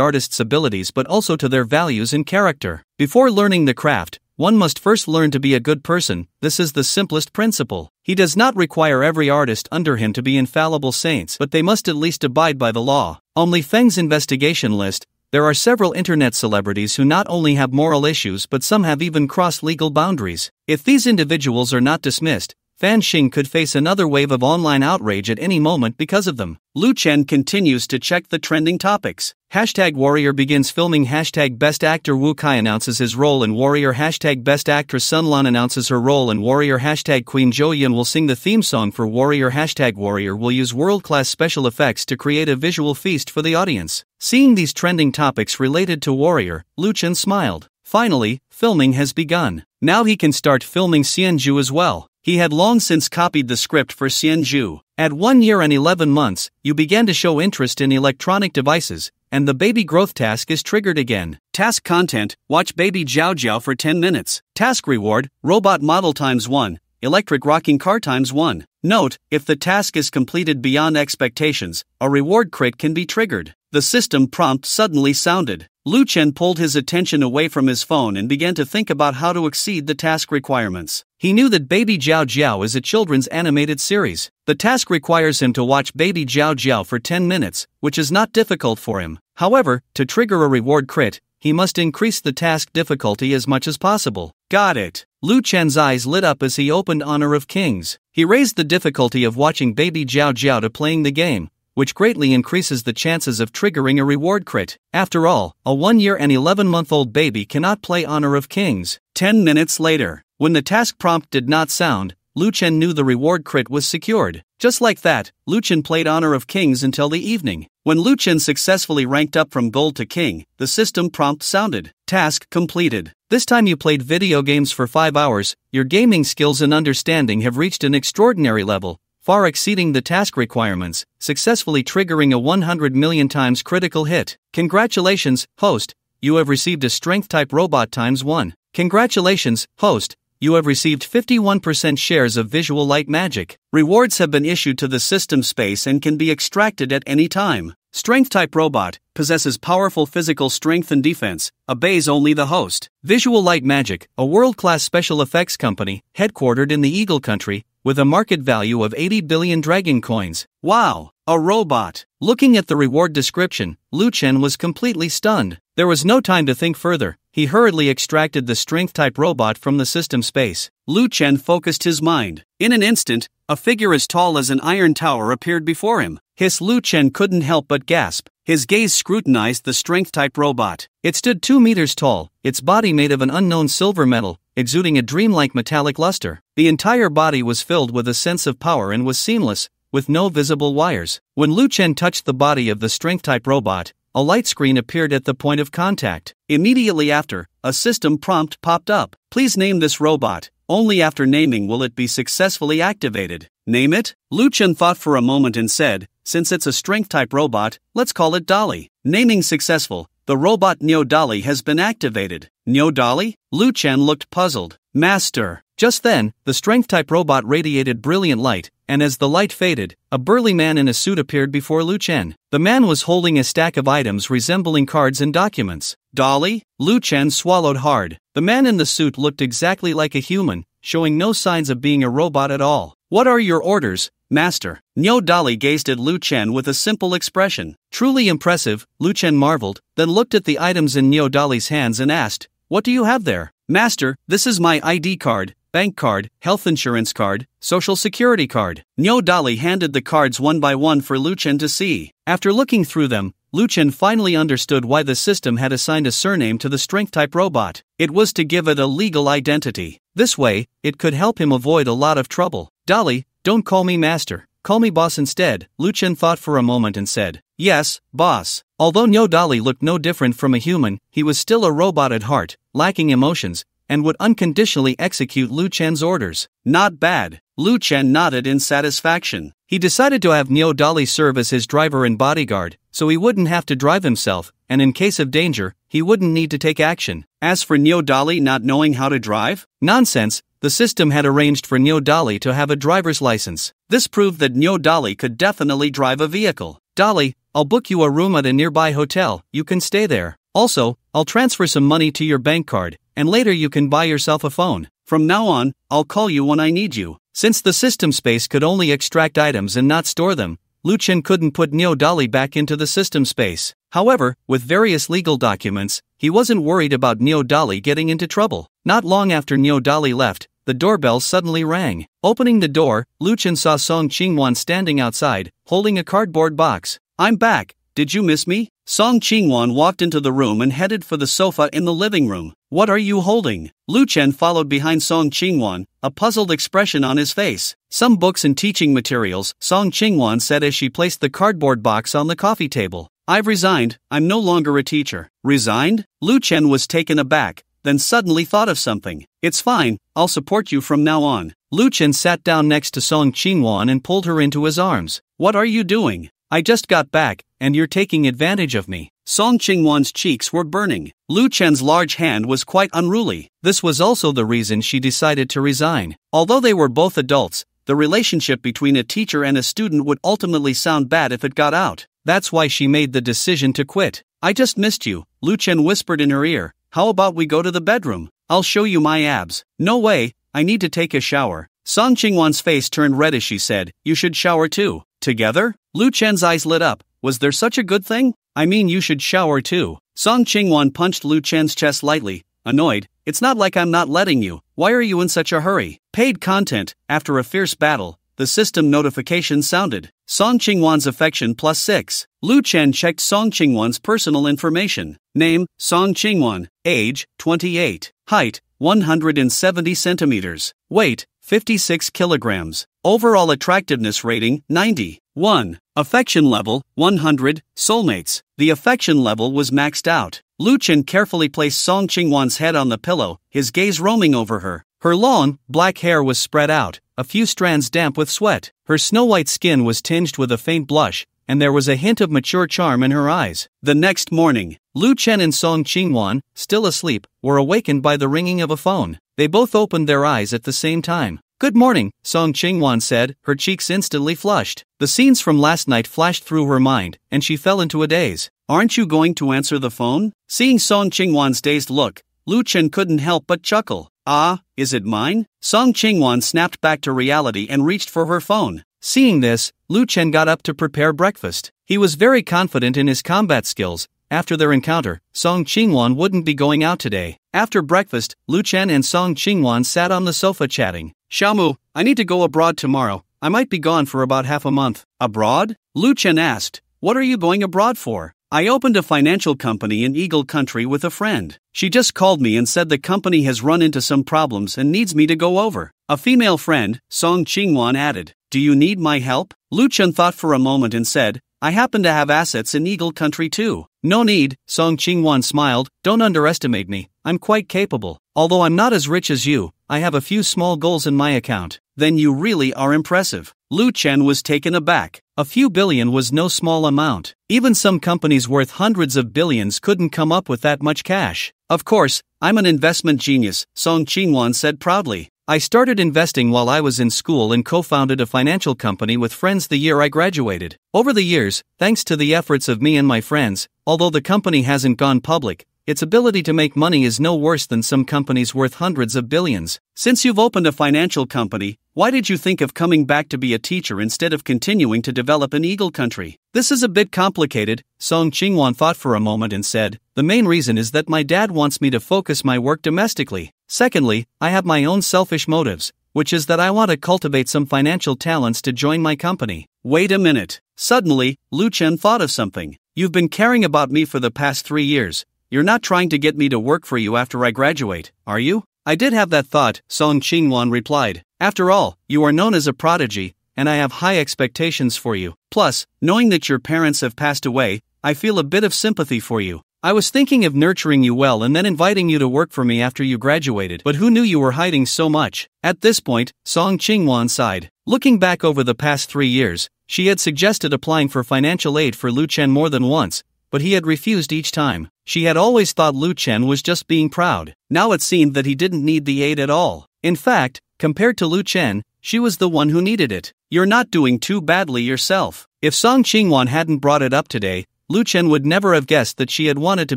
artist's abilities but also to their values and character. Before learning the craft, one must first learn to be a good person. This is the simplest principle. He does not require every artist under him to be infallible saints, but they must at least abide by the law. On Li Feng's investigation list, there are several internet celebrities who not only have moral issues but some have even crossed legal boundaries. If these individuals are not dismissed, Fan Xing could face another wave of online outrage at any moment because of them. Lu Chen continues to check the trending topics. Hashtag Warrior begins filming. Hashtag Best Actor Wu Kai announces his role in Warrior. Hashtag Best Actress Sun Lan announces her role in Warrior. Hashtag Queen Zhou Yun will sing the theme song for Warrior. Hashtag Warrior will use world-class special effects to create a visual feast for the audience. Seeing these trending topics related to Warrior, Lu Chen smiled. Finally, filming has begun. Now he can start filming Xianzhu as well. He had long since copied the script for Xianzhu. At 1 year and 11 months, you began to show interest in electronic devices, and the baby growth task is triggered again. Task content: watch baby Jiao Jiao for 10 minutes. Task reward: robot model ×1, electric rocking car ×1. Note, if the task is completed beyond expectations, a reward crit can be triggered. The system prompt suddenly sounded. Lu Chen pulled his attention away from his phone and began to think about how to exceed the task requirements. He knew that Baby Jiao Jiao is a children's animated series. The task requires him to watch Baby Jiao Jiao for 10 minutes, which is not difficult for him. However, to trigger a reward crit, he must increase the task difficulty as much as possible. Got it. Lu Chen's eyes lit up as he opened Honor of Kings. He raised the difficulty of watching Baby Jiao Jiao to playing the game, which greatly increases the chances of triggering a reward crit. After all, a 1 year and 11-month-old baby cannot play Honor of Kings. 10 minutes later, when the task prompt did not sound, Lu Chen knew the reward crit was secured. Just like that, Lu Chen played Honor of Kings until the evening. When Lu Chen successfully ranked up from Gold to King, the system prompt sounded. Task completed. This time you played video games for 5 hours, your gaming skills and understanding have reached an extraordinary level, far exceeding the task requirements, successfully triggering a 100 million times critical hit. Congratulations, host, you have received a strength type robot ×1. Congratulations, host, you have received 51% shares of visual light magic. Rewards have been issued to the system space and can be extracted at any time. Strength-type robot, possesses powerful physical strength and defense, obeys only the host. Visual Light Magic, a world-class special effects company, headquartered in the Eagle Country, with a market value of 80 billion dragon coins. Wow! A robot! Looking at the reward description, Lu Chen was completely stunned. There was no time to think further. He hurriedly extracted the strength-type robot from the system space. Lu Chen focused his mind. In an instant, a figure as tall as an iron tower appeared before him. Lu Chen couldn't help but gasp. His gaze scrutinized the strength-type robot. It stood 2 meters tall, its body made of an unknown silver metal, exuding a dreamlike metallic luster. The entire body was filled with a sense of power and was seamless, with no visible wires. When Lu Chen touched the body of the strength-type robot, a light screen appeared at the point of contact. Immediately after, a system prompt popped up. Please name this robot. Only after naming will it be successfully activated. Name it? Lu Chen thought for a moment and said, since it's a strength-type robot, let's call it Dolly. Naming successful, the robot Neo Dolly has been activated. Neo Dolly? Lu Chen looked puzzled. Master. Just then, the strength-type robot radiated brilliant light, and as the light faded, a burly man in a suit appeared before Lu Chen. The man was holding a stack of items resembling cards and documents. Dolly? Lu Chen swallowed hard. The man in the suit looked exactly like a human, showing no signs of being a robot at all. What are your orders, Master? Neo Dolly gazed at Lu Chen with a simple expression. Truly impressive, Lu Chen marveled, then looked at the items in Neo Dolly's hands and asked, what do you have there? Master, this is my ID card, bank card, health insurance card, social security card. Neo Dolly handed the cards one by one for Lu Chen to see. After looking through them, Lu Chen finally understood why the system had assigned a surname to the strength-type robot. It was to give it a legal identity. This way, it could help him avoid a lot of trouble. Dolly, don't call me Master. Call me Boss instead. Lu Chen thought for a moment and said, yes, Boss. Although Neo Dolly looked no different from a human, he was still a robot at heart, lacking emotions, and would unconditionally execute Lu Chen's orders. Not bad. Lu Chen nodded in satisfaction. He decided to have Neo Dolly serve as his driver and bodyguard, so he wouldn't have to drive himself, and in case of danger, he wouldn't need to take action. As for Neo Dolly not knowing how to drive? Nonsense. The system had arranged for Neo Dolly to have a driver's license. This proved that Neo Dolly could definitely drive a vehicle. Dolly, I'll book you a room at a nearby hotel. You can stay there. Also, I'll transfer some money to your bank card, and later you can buy yourself a phone. From now on, I'll call you when I need you. Since the system space could only extract items and not store them, Lu Chen couldn't put Neo Dolly back into the system space. However, with various legal documents, he wasn't worried about Neo Dolly getting into trouble. Not long after Neo Dolly left, the doorbell suddenly rang. Opening the door, Lu Chen saw Song Qingwan standing outside, holding a cardboard box. I'm back. Did you miss me? Song Qingwan walked into the room and headed for the sofa in the living room. What are you holding? Lu Chen followed behind Song Qingwan, a puzzled expression on his face. Some books and teaching materials, Song Qingwan said as she placed the cardboard box on the coffee table. I've resigned. I'm no longer a teacher. Resigned? Lu Chen was taken aback, then suddenly thought of something. It's fine, I'll support you from now on. Lu Chen sat down next to Song Qingwan and pulled her into his arms. What are you doing? I just got back, and you're taking advantage of me. Song Qingwan's cheeks were burning. Lu Chen's large hand was quite unruly. This was also the reason she decided to resign. Although they were both adults, the relationship between a teacher and a student would ultimately sound bad if it got out. That's why she made the decision to quit. I just missed you, Lu Chen whispered in her ear. How about we go to the bedroom? I'll show you my abs. No way, I need to take a shower. Song Qingwan's face turned red as she said, you should shower too. Together? Lu Chen's eyes lit up. Was there such a good thing? I mean, you should shower too. Song Qingwan punched Lu Chen's chest lightly, annoyed. It's not like I'm not letting you. Why are you in such a hurry? Paid content. After a fierce battle, the system notification sounded. Song Qingwan's affection +6. Lu Chen checked Song Qingwan's personal information. Name, Song Qingwan. Age, 28. Height, 170 centimeters. Weight, 56 kilograms. Overall attractiveness rating, 90. 1. Affection level, 100. Soulmates. The affection level was maxed out. Lu Chen carefully placed Song Qingwan's head on the pillow, his gaze roaming over her. Her long, black hair was spread out, a few strands damp with sweat. Her snow-white skin was tinged with a faint blush, and there was a hint of mature charm in her eyes. The next morning, Lu Chen and Song Qingwan, still asleep, were awakened by the ringing of a phone. They both opened their eyes at the same time. "Good morning," Song Qingwan said, her cheeks instantly flushed. The scenes from last night flashed through her mind, and she fell into a daze. "Aren't you going to answer the phone?" Seeing Song Qingwan's dazed look, Lu Chen couldn't help but chuckle. "Ah, is it mine?" Song Qingwan snapped back to reality and reached for her phone. Seeing this, Lu Chen got up to prepare breakfast. He was very confident in his combat skills. After their encounter, Song Qingwan wouldn't be going out today. After breakfast, Lu Chen and Song Qingwan sat on the sofa chatting. "Xiaomu, I need to go abroad tomorrow. I might be gone for about half a month." "Abroad?" Lu Chen asked. "What are you going abroad for?" "I opened a financial company in Eagle Country with a friend. She just called me and said the company has run into some problems and needs me to go over." "A female friend," Song Qingwan added. "Do you need my help?" Lu Chen thought for a moment and said, "I happen to have assets in Eagle Country too." "No need," Song Qingwan smiled. "Don't underestimate me. I'm quite capable. Although I'm not as rich as you, I have a few small goals in my account." "Then you really are impressive." Lu Chen was taken aback. A few billion was no small amount. Even some companies worth hundreds of billions couldn't come up with that much cash. "Of course, I'm an investment genius," Song Qingwan said proudly. "I started investing while I was in school and co-founded a financial company with friends the year I graduated. Over the years, thanks to the efforts of me and my friends, although the company hasn't gone public, its ability to make money is no worse than some companies worth hundreds of billions." "Since you've opened a financial company, why did you think of coming back to be a teacher instead of continuing to develop in Eagle Country?" "This is a bit complicated," Song Qingwan thought for a moment and said. "The main reason is that my dad wants me to focus my work domestically. Secondly, I have my own selfish motives, which is that I want to cultivate some financial talents to join my company." "Wait a minute." Suddenly, Lu Chen thought of something. "You've been caring about me for the past 3 years. You're not trying to get me to work for you after I graduate, are you?" "I did have that thought," Song Qingwan replied. "After all, you are known as a prodigy, and I have high expectations for you. Plus, knowing that your parents have passed away, I feel a bit of sympathy for you. I was thinking of nurturing you well and then inviting you to work for me after you graduated, but who knew you were hiding so much?" At this point, Song Qingwan sighed. Looking back over the past 3 years, she had suggested applying for financial aid for Lu Chen more than once, but he had refused each time. She had always thought Lu Chen was just being proud. Now it seemed that he didn't need the aid at all. In fact, compared to Lu Chen, she was the one who needed it. "You're not doing too badly yourself." If Song Qingwan hadn't brought it up today, Lu Chen would never have guessed that she had wanted to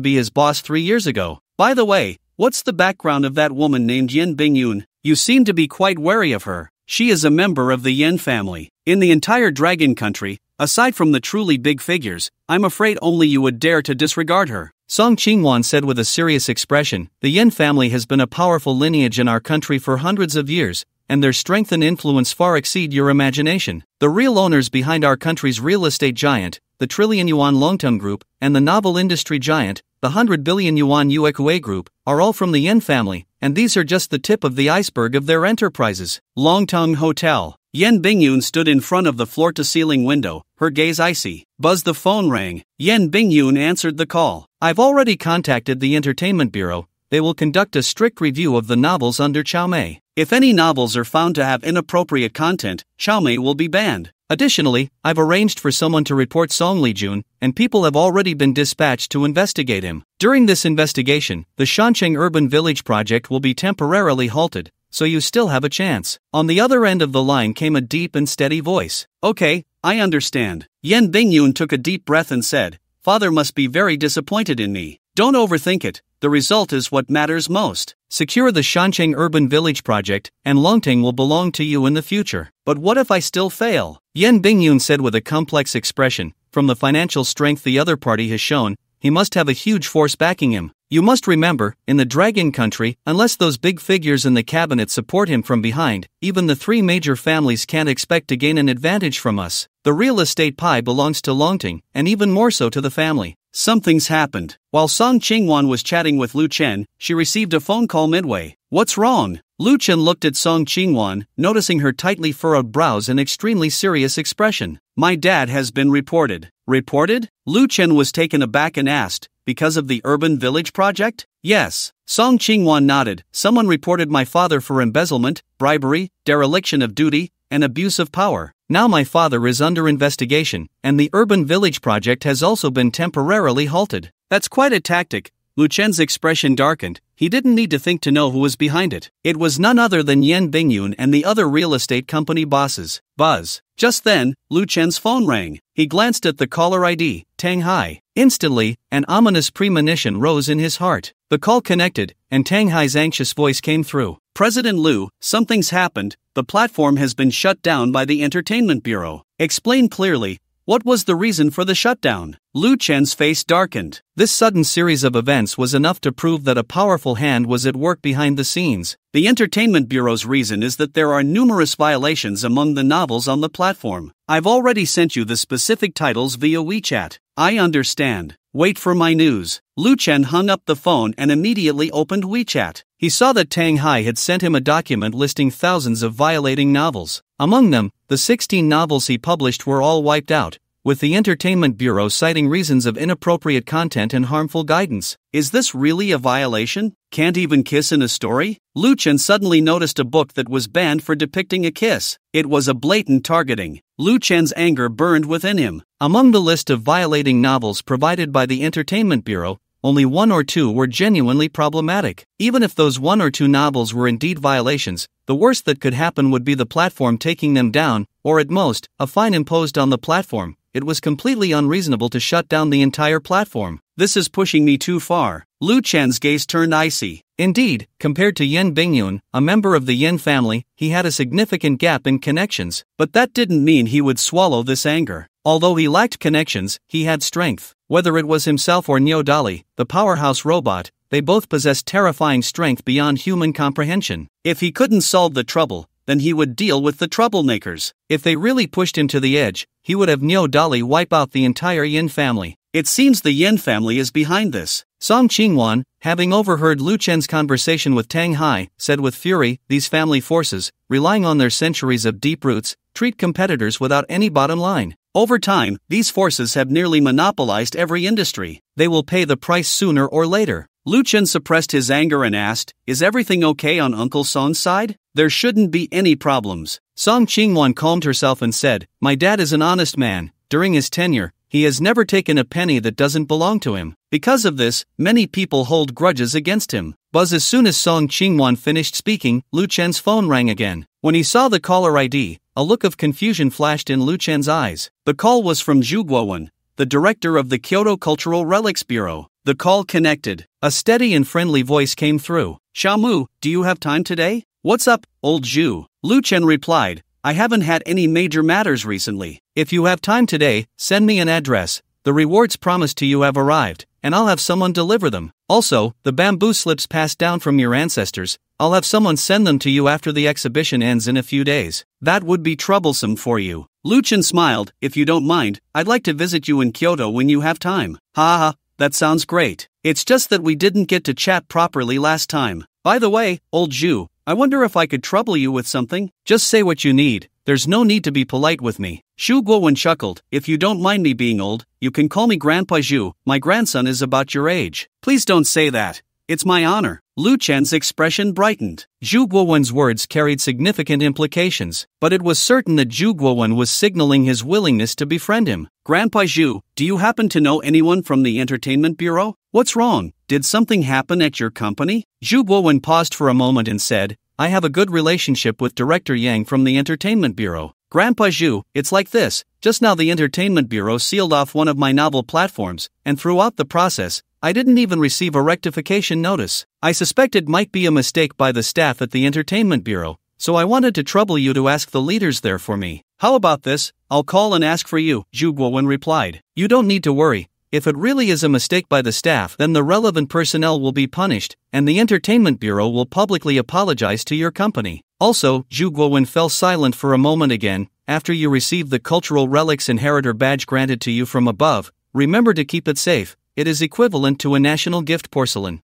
be his boss 3 years ago. "By the way, what's the background of that woman named Yen Bingyun? You seem to be quite wary of her." "She is a member of the Yen family. In the entire Dragon Country, aside from the truly big figures, I'm afraid only you would dare to disregard her." Song Qingwan said with a serious expression. "The Yen family has been a powerful lineage in our country for hundreds of years, and their strength and influence far exceed your imagination. The real owners behind our country's real estate giant, the trillion yuan Longtong Group, and the novel industry giant, the 100 billion yuan Yuekue Group, are all from the Yen family, and these are just the tip of the iceberg of their enterprises." Longtong Hotel. Yen Bingyun stood in front of the floor-to-ceiling window, her gaze icy. Buzz the phone rang. Yen Bingyun answered the call. "I've already contacted the Entertainment Bureau. They will conduct a strict review of the novels under Xiaomei. If any novels are found to have inappropriate content, Xiaomei will be banned. Additionally, I've arranged for someone to report Song Lijun, and people have already been dispatched to investigate him. During this investigation, the Shancheng Urban Village project will be temporarily halted, so you still have a chance." On the other end of the line came a deep and steady voice. "Okay, I understand." Yen Bingyun took a deep breath and said, "Father must be very disappointed in me. Don't overthink it, the result is what matters most. Secure the Shancheng Urban Village project, and Longting will belong to you in the future." "But what if I still fail?" Yen Bingyun said with a complex expression. "From the financial strength the other party has shown, he must have a huge force backing him. You must remember, in the Dragon Country, unless those big figures in the cabinet support him from behind, even the 3 major families can't expect to gain an advantage from us. The real estate pie belongs to Longting, and even more so to the family." Something's happened. While Song Qingwan was chatting with Lu Chen, she received a phone call midway. "What's wrong?" Lu Chen looked at Song Qingwan, noticing her tightly furrowed brows and extremely serious expression. "My dad has been reported." "Reported?" Lu Chen was taken aback and asked, "Because of the urban village project?" "Yes." Song Qingwan nodded. Someone reported my father for embezzlement, bribery, dereliction of duty, and abuse of power. Now my father is under investigation, and the urban village project has also been temporarily halted. That's quite a tactic. Lu Chen's expression darkened. He didn't need to think to know who was behind it. It was none other than Yan Bingyun and the other real estate company bosses. Buzz. Just then, Lu Chen's phone rang. He glanced at the caller ID, Tang Hai. Instantly, an ominous premonition rose in his heart. The call connected, and Tang Hai's anxious voice came through. President Lu, something's happened. The platform has been shut down by the Entertainment Bureau. Explain clearly. What was the reason for the shutdown? Lu Chen's face darkened. This sudden series of events was enough to prove that a powerful hand was at work behind the scenes. The Entertainment Bureau's reason is that there are numerous violations among the novels on the platform. I've already sent you the specific titles via WeChat. I understand. Wait for my news. Lu Chen hung up the phone and immediately opened WeChat. He saw that Tang Hai had sent him a document listing thousands of violating novels. Among them, the 16 novels he published were all wiped out, with the Entertainment Bureau citing reasons of inappropriate content and harmful guidance. Is this really a violation? Can't even kiss in a story? Lu Chen suddenly noticed a book that was banned for depicting a kiss. It was a blatant targeting. Lu Chen's anger burned within him. Among the list of violating novels provided by the Entertainment Bureau, only one or two were genuinely problematic. Even if those one or two novels were indeed violations, the worst that could happen would be the platform taking them down, or at most, a fine imposed on the platform. It was completely unreasonable to shut down the entire platform. This is pushing me too far. Lu Chen's gaze turned icy. Indeed, compared to Yan Bingyun, a member of the Yan family, he had a significant gap in connections. But that didn't mean he would swallow this anger. Although he lacked connections, he had strength. Whether it was himself or Niu Dali, the powerhouse robot, they both possessed terrifying strength beyond human comprehension. If he couldn't solve the trouble, then he would deal with the troublemakers. If they really pushed him to the edge, he would have Niu Dali wipe out the entire Yin family. It seems the Yin family is behind this. Song Qingwan, having overheard Lu Chen's conversation with Tang Hai, said with fury, these family forces, relying on their centuries of deep roots, treat competitors without any bottom line. Over time, these forces have nearly monopolized every industry. They will pay the price sooner or later. Lu Chen suppressed his anger and asked, is everything okay on Uncle Song's side? There shouldn't be any problems. Song Qingwan calmed herself and said, my dad is an honest man. During his tenure, he has never taken a penny that doesn't belong to him. Because of this, many people hold grudges against him. Buzz. As soon as Song Qingwan finished speaking, Lu Chen's phone rang again. When he saw the caller ID, a look of confusion flashed in Lu Chen's eyes. The call was from Zhu Guowen, the director of the Kyoto Cultural Relics Bureau. The call connected. A steady and friendly voice came through. Xiaomu, do you have time today? What's up, old Zhu? Lu Chen replied, I haven't had any major matters recently. If you have time today, send me an address. The rewards promised to you have arrived, and I'll have someone deliver them. Also, the bamboo slips passed down from your ancestors, I'll have someone send them to you after the exhibition ends in a few days. That would be troublesome for you. Lu Chen smiled, if you don't mind, I'd like to visit you in Kyoto when you have time. Ha ha, that sounds great. It's just that we didn't get to chat properly last time. By the way, old Zhu, I wonder if I could trouble you with something? Just say what you need. There's no need to be polite with me. Zhu Guowen chuckled. If you don't mind me being old, you can call me Grandpa Zhu. My grandson is about your age. Please don't say that. It's my honor. Lu Chen's expression brightened. Zhu Guowen's words carried significant implications, but it was certain that Zhu Guowen was signaling his willingness to befriend him. Grandpa Zhu, do you happen to know anyone from the Entertainment Bureau? What's wrong? Did something happen at your company? Zhu Guowen paused for a moment and said, I have a good relationship with Director Yang from the Entertainment Bureau. Grandpa Zhu, it's like this. Just now the Entertainment Bureau sealed off one of my novel platforms, and throughout the process, I didn't even receive a rectification notice. I suspect it might be a mistake by the staff at the Entertainment Bureau, so I wanted to trouble you to ask the leaders there for me. How about this? I'll call and ask for you, Zhu Guowen replied. You don't need to worry. If it really is a mistake by the staff, then the relevant personnel will be punished, and the Entertainment Bureau will publicly apologize to your company. Also, Zhu Guowen fell silent for a moment again. After you receive the Cultural Relics Inheritor badge granted to you from above, remember to keep it safe. It is equivalent to a national gift porcelain.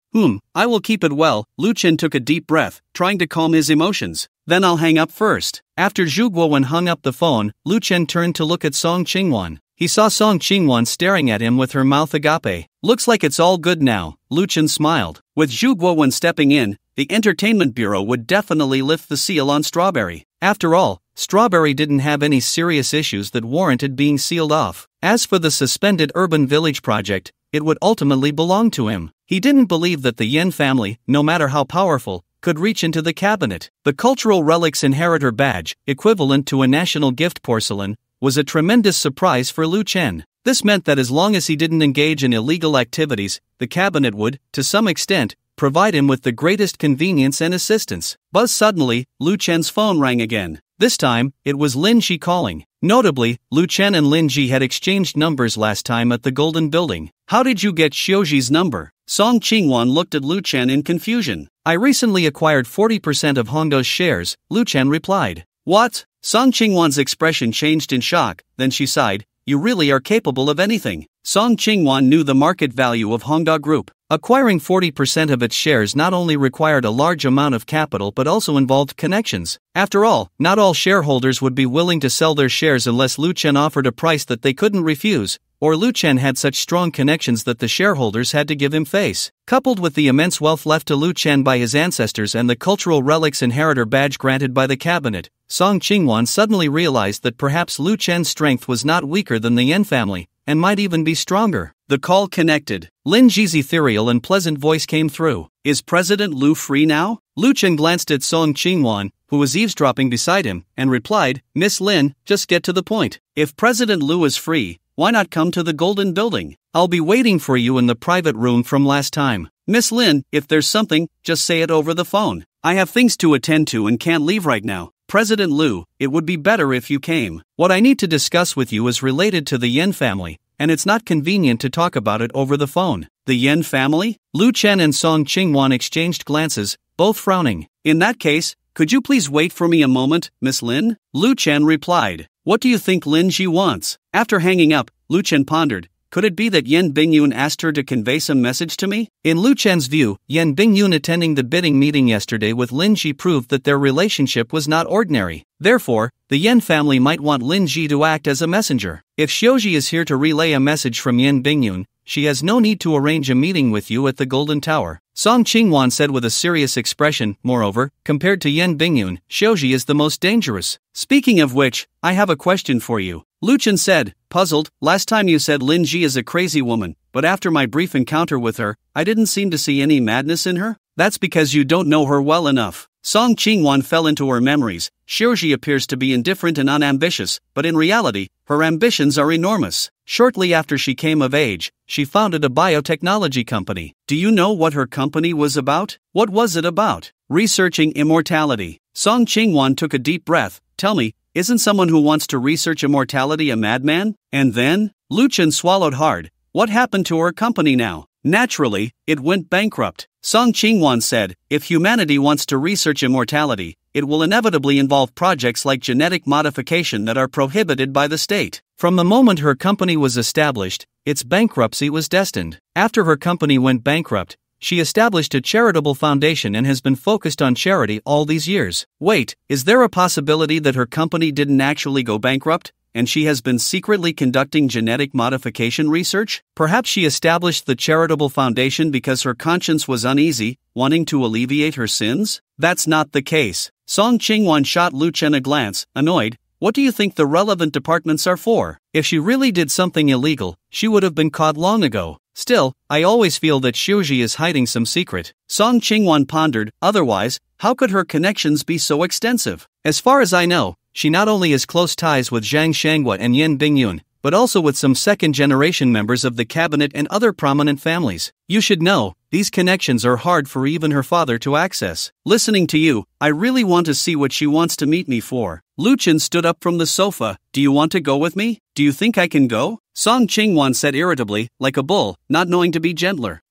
I will keep it well. Lu Chen took a deep breath, trying to calm his emotions. Then I'll hang up first. After Zhu Guowen hung up the phone, Lu Chen turned to look at Song Qingwan. He saw Song Qingwan staring at him with her mouth agape. Looks like it's all good now, Lu Chen smiled. With Zhu Guowen stepping in, the Entertainment Bureau would definitely lift the seal on Strawberry. After all, Strawberry didn't have any serious issues that warranted being sealed off. As for the suspended urban village project, it would ultimately belong to him. He didn't believe that the Yen family, no matter how powerful, could reach into the cabinet. The Cultural Relics Inheritor Badge, equivalent to a national gift porcelain, was a tremendous surprise for Lu Chen. This meant that as long as he didn't engage in illegal activities, the cabinet would, to some extent, provide him with the greatest convenience and assistance. But suddenly, Lu Chen's phone rang again. This time, it was Lin Ji calling. Notably, Lu Chen and Lin Ji had exchanged numbers last time at the Golden Building. How did you get Xiuji's number? Song Qingwan looked at Lu Chen in confusion. I recently acquired 40% of Honda's shares, Lu Chen replied. What? Song Qingwan's expression changed in shock, then she sighed. You really are capable of anything. Song Qingwan knew the market value of Honda Group. Acquiring 40% of its shares not only required a large amount of capital but also involved connections. After all, not all shareholders would be willing to sell their shares unless Lu Chen offered a price that they couldn't refuse, or Lu Chen had such strong connections that the shareholders had to give him face. Coupled with the immense wealth left to Lu Chen by his ancestors and the Cultural Relics Inheritor Badge granted by the cabinet, Song Qingwan suddenly realized that perhaps Lu Chen's strength was not weaker than the Yen family, and might even be stronger. The call connected. Lin Ji's ethereal and pleasant voice came through. Is President Lu free now? Lu Chen glanced at Song Qingwan, who was eavesdropping beside him, and replied, Miss Lin, just get to the point. If President Lu is free, why not come to the Golden Building? I'll be waiting for you in the private room from last time. Miss Lin, if there's something, just say it over the phone. I have things to attend to and can't leave right now. President Lu, it would be better if you came. What I need to discuss with you is related to the Yen family, and it's not convenient to talk about it over the phone. The Yen family? Lu Chen and Song Qingwan exchanged glances, both frowning. In that case, could you please wait for me a moment, Miss Lin? Lu Chen replied. What do you think Lin Ji wants? After hanging up, Lu Chen pondered. Could it be that Yen Bingyun asked her to convey some message to me? In Lu Chen's view, Yen Bingyun attending the bidding meeting yesterday with Lin Ji proved that their relationship was not ordinary. Therefore, the Yen family might want Lin Ji to act as a messenger. If Xiuji is here to relay a message from Yen Bingyun, she has no need to arrange a meeting with you at the Golden Tower. Song Qingwan said with a serious expression. Moreover, compared to Yen Bingyun, Xiuji is the most dangerous. Speaking of which, I have a question for you. Lu Chen said, puzzled. Last time you said Lin Ji is a crazy woman, but after my brief encounter with her, I didn't seem to see any madness in her? That's because you don't know her well enough. Song Qingwan fell into her memories. Xiuji appears to be indifferent and unambitious, but in reality, her ambitions are enormous. Shortly after she came of age, she founded a biotechnology company. Do you know what her company was about? What was it about? Researching immortality. Song Qingwan took a deep breath. Tell me, isn't someone who wants to research immortality a madman? And then? Lu Chen swallowed hard. What happened to her company now? Naturally, it went bankrupt. Song Qingwan said, if humanity wants to research immortality, it will inevitably involve projects like genetic modification that are prohibited by the state. From the moment her company was established, its bankruptcy was destined. After her company went bankrupt, she established a charitable foundation and has been focused on charity all these years. Wait, is there a possibility that her company didn't actually go bankrupt, and she has been secretly conducting genetic modification research? Perhaps she established the charitable foundation because her conscience was uneasy, wanting to alleviate her sins? That's not the case. Song Qingwan shot Lu Chen a glance, annoyed. What do you think the relevant departments are for? If she really did something illegal, she would have been caught long ago. Still, I always feel that Xiuji is hiding some secret. Song Qingwan pondered. Otherwise, how could her connections be so extensive? As far as I know, she not only has close ties with Zhang Shanghua and Yen Bingyun, but also with some second-generation members of the cabinet and other prominent families. You should know, these connections are hard for even her father to access. Listening to you, I really want to see what she wants to meet me for. Lu Chen stood up from the sofa. Do you want to go with me? Do you think I can go? Song Qingwan said irritably, like a bull, not knowing to be gentler.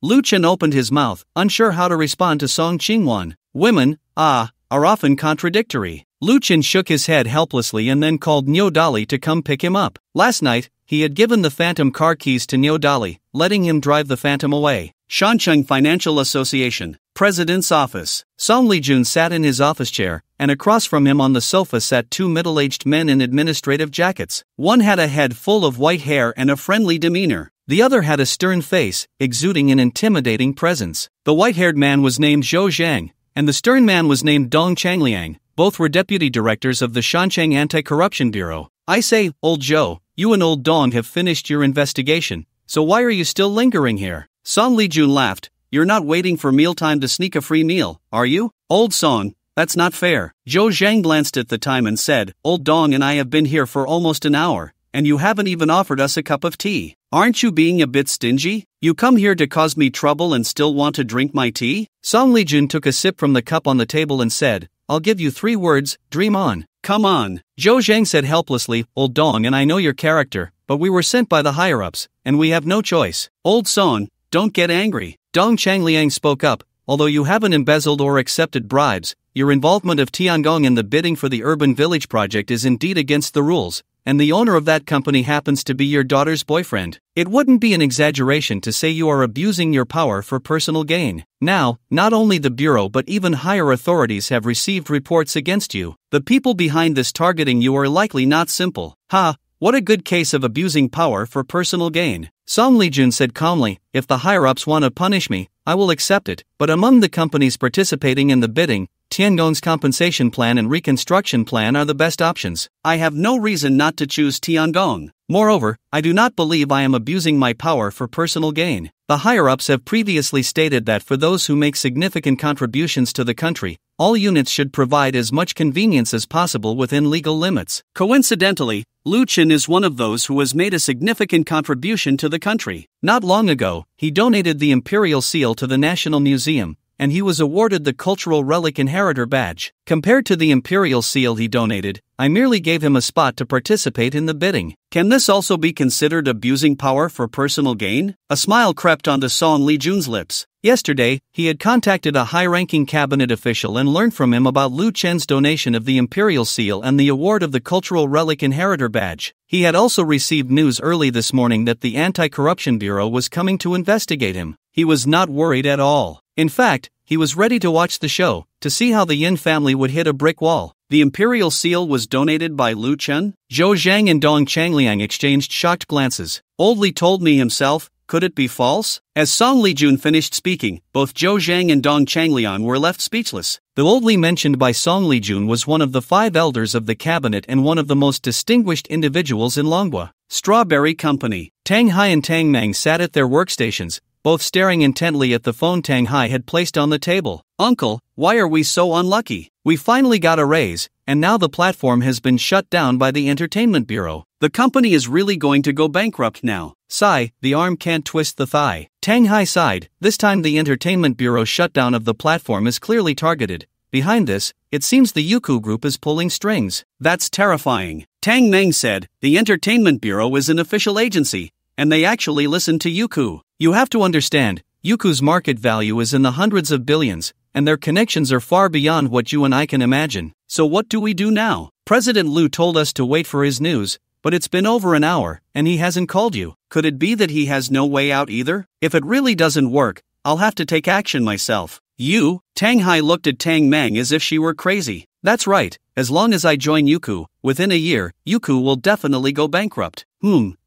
Lu Chen opened his mouth, unsure how to respond to Song Qingwan. Women, are often contradictory. Lu Chen shook his head helplessly and then called Niu Dali to come pick him up. Last night, he had given the Phantom car keys to Niu Dali, letting him drive the Phantom away. Shancheng Financial Association, President's Office. Song Lijun sat in his office chair, and across from him on the sofa sat two middle-aged men in administrative jackets. One had a head full of white hair and a friendly demeanor. The other had a stern face, exuding an intimidating presence. The white-haired man was named Zhou Zhang, and the stern man was named Dong Changliang. Both were deputy directors of the Shancheng Anti-Corruption Bureau. I say, old Zhou, you and old Dong have finished your investigation, so why are you still lingering here? Song Lijun laughed. You're not waiting for mealtime to sneak a free meal, are you? Old Song, that's not fair. Zhou Zhang glanced at the time and said, Old Dong and I have been here for almost an hour, and you haven't even offered us a cup of tea. Aren't you being a bit stingy? You come here to cause me trouble and still want to drink my tea? Song Lijun took a sip from the cup on the table and said, I'll give you 3 words, dream on. Come on. Zhou Zhang said helplessly, Old Dong and I know your character, but we were sent by the higher-ups, and we have no choice. Old Song, don't get angry. Dong Changliang spoke up, although you haven't embezzled or accepted bribes, your involvement of Tiangong in the bidding for the urban village project is indeed against the rules, and the owner of that company happens to be your daughter's boyfriend. It wouldn't be an exaggeration to say you are abusing your power for personal gain. Now, not only the Bureau but even higher authorities have received reports against you. The people behind this targeting you are likely not simple. Ha! What a good case of abusing power for personal gain. Song Lijun said calmly, if the higher-ups want to punish me, I will accept it, but among the companies participating in the bidding, Tiangong's compensation plan and reconstruction plan are the best options. I have no reason not to choose Tiangong. Moreover, I do not believe I am abusing my power for personal gain. The higher-ups have previously stated that for those who make significant contributions to the country, all units should provide as much convenience as possible within legal limits. Coincidentally, Lu Chen is one of those who has made a significant contribution to the country. Not long ago, he donated the Imperial Seal to the National Museum, and he was awarded the Cultural Relic Inheritor Badge. Compared to the Imperial Seal he donated, I merely gave him a spot to participate in the bidding. Can this also be considered abusing power for personal gain? A smile crept onto Song Lijun's lips. Yesterday, he had contacted a high-ranking cabinet official and learned from him about Lu Chen's donation of the Imperial Seal and the award of the Cultural Relic Inheritor Badge. He had also received news early this morning that the Anti-Corruption Bureau was coming to investigate him. He was not worried at all. In fact, he was ready to watch the show, to see how the Yin family would hit a brick wall. The Imperial Seal was donated by Lu Chen? Zhou Zhang and Dong Changliang exchanged shocked glances. Old Li told me himself, could it be false? As Song Lijun finished speaking, both Zhou Zhang and Dong Changliang were left speechless. The Old Li mentioned by Song Lijun was one of the 5 elders of the cabinet and one of the most distinguished individuals in Manhwa. Strawberry Company. Tang Hai and Tang Meng sat at their workstations, both staring intently at the phone Tang Hai had placed on the table. Uncle, why are we so unlucky? We finally got a raise, and now the platform has been shut down by the Entertainment Bureau. The company is really going to go bankrupt now. Sigh, the arm can't twist the thigh. Tang Hai sighed. This time the Entertainment Bureau's shutdown of the platform is clearly targeted. Behind this, it seems the Youku Group is pulling strings. That's terrifying. Tang Meng said, the Entertainment Bureau is an official agency, and they actually listen to Youku. You have to understand, Youku's market value is in the hundreds of billions, and their connections are far beyond what you and I can imagine. So what do we do now? President Lu told us to wait for his news, but it's been over an hour, and he hasn't called you. Could it be that he has no way out either? If it really doesn't work, I'll have to take action myself. You? Tang Hai looked at Tang Meng as if she were crazy. That's right, as long as I join Youku, within a year, Youku will definitely go bankrupt.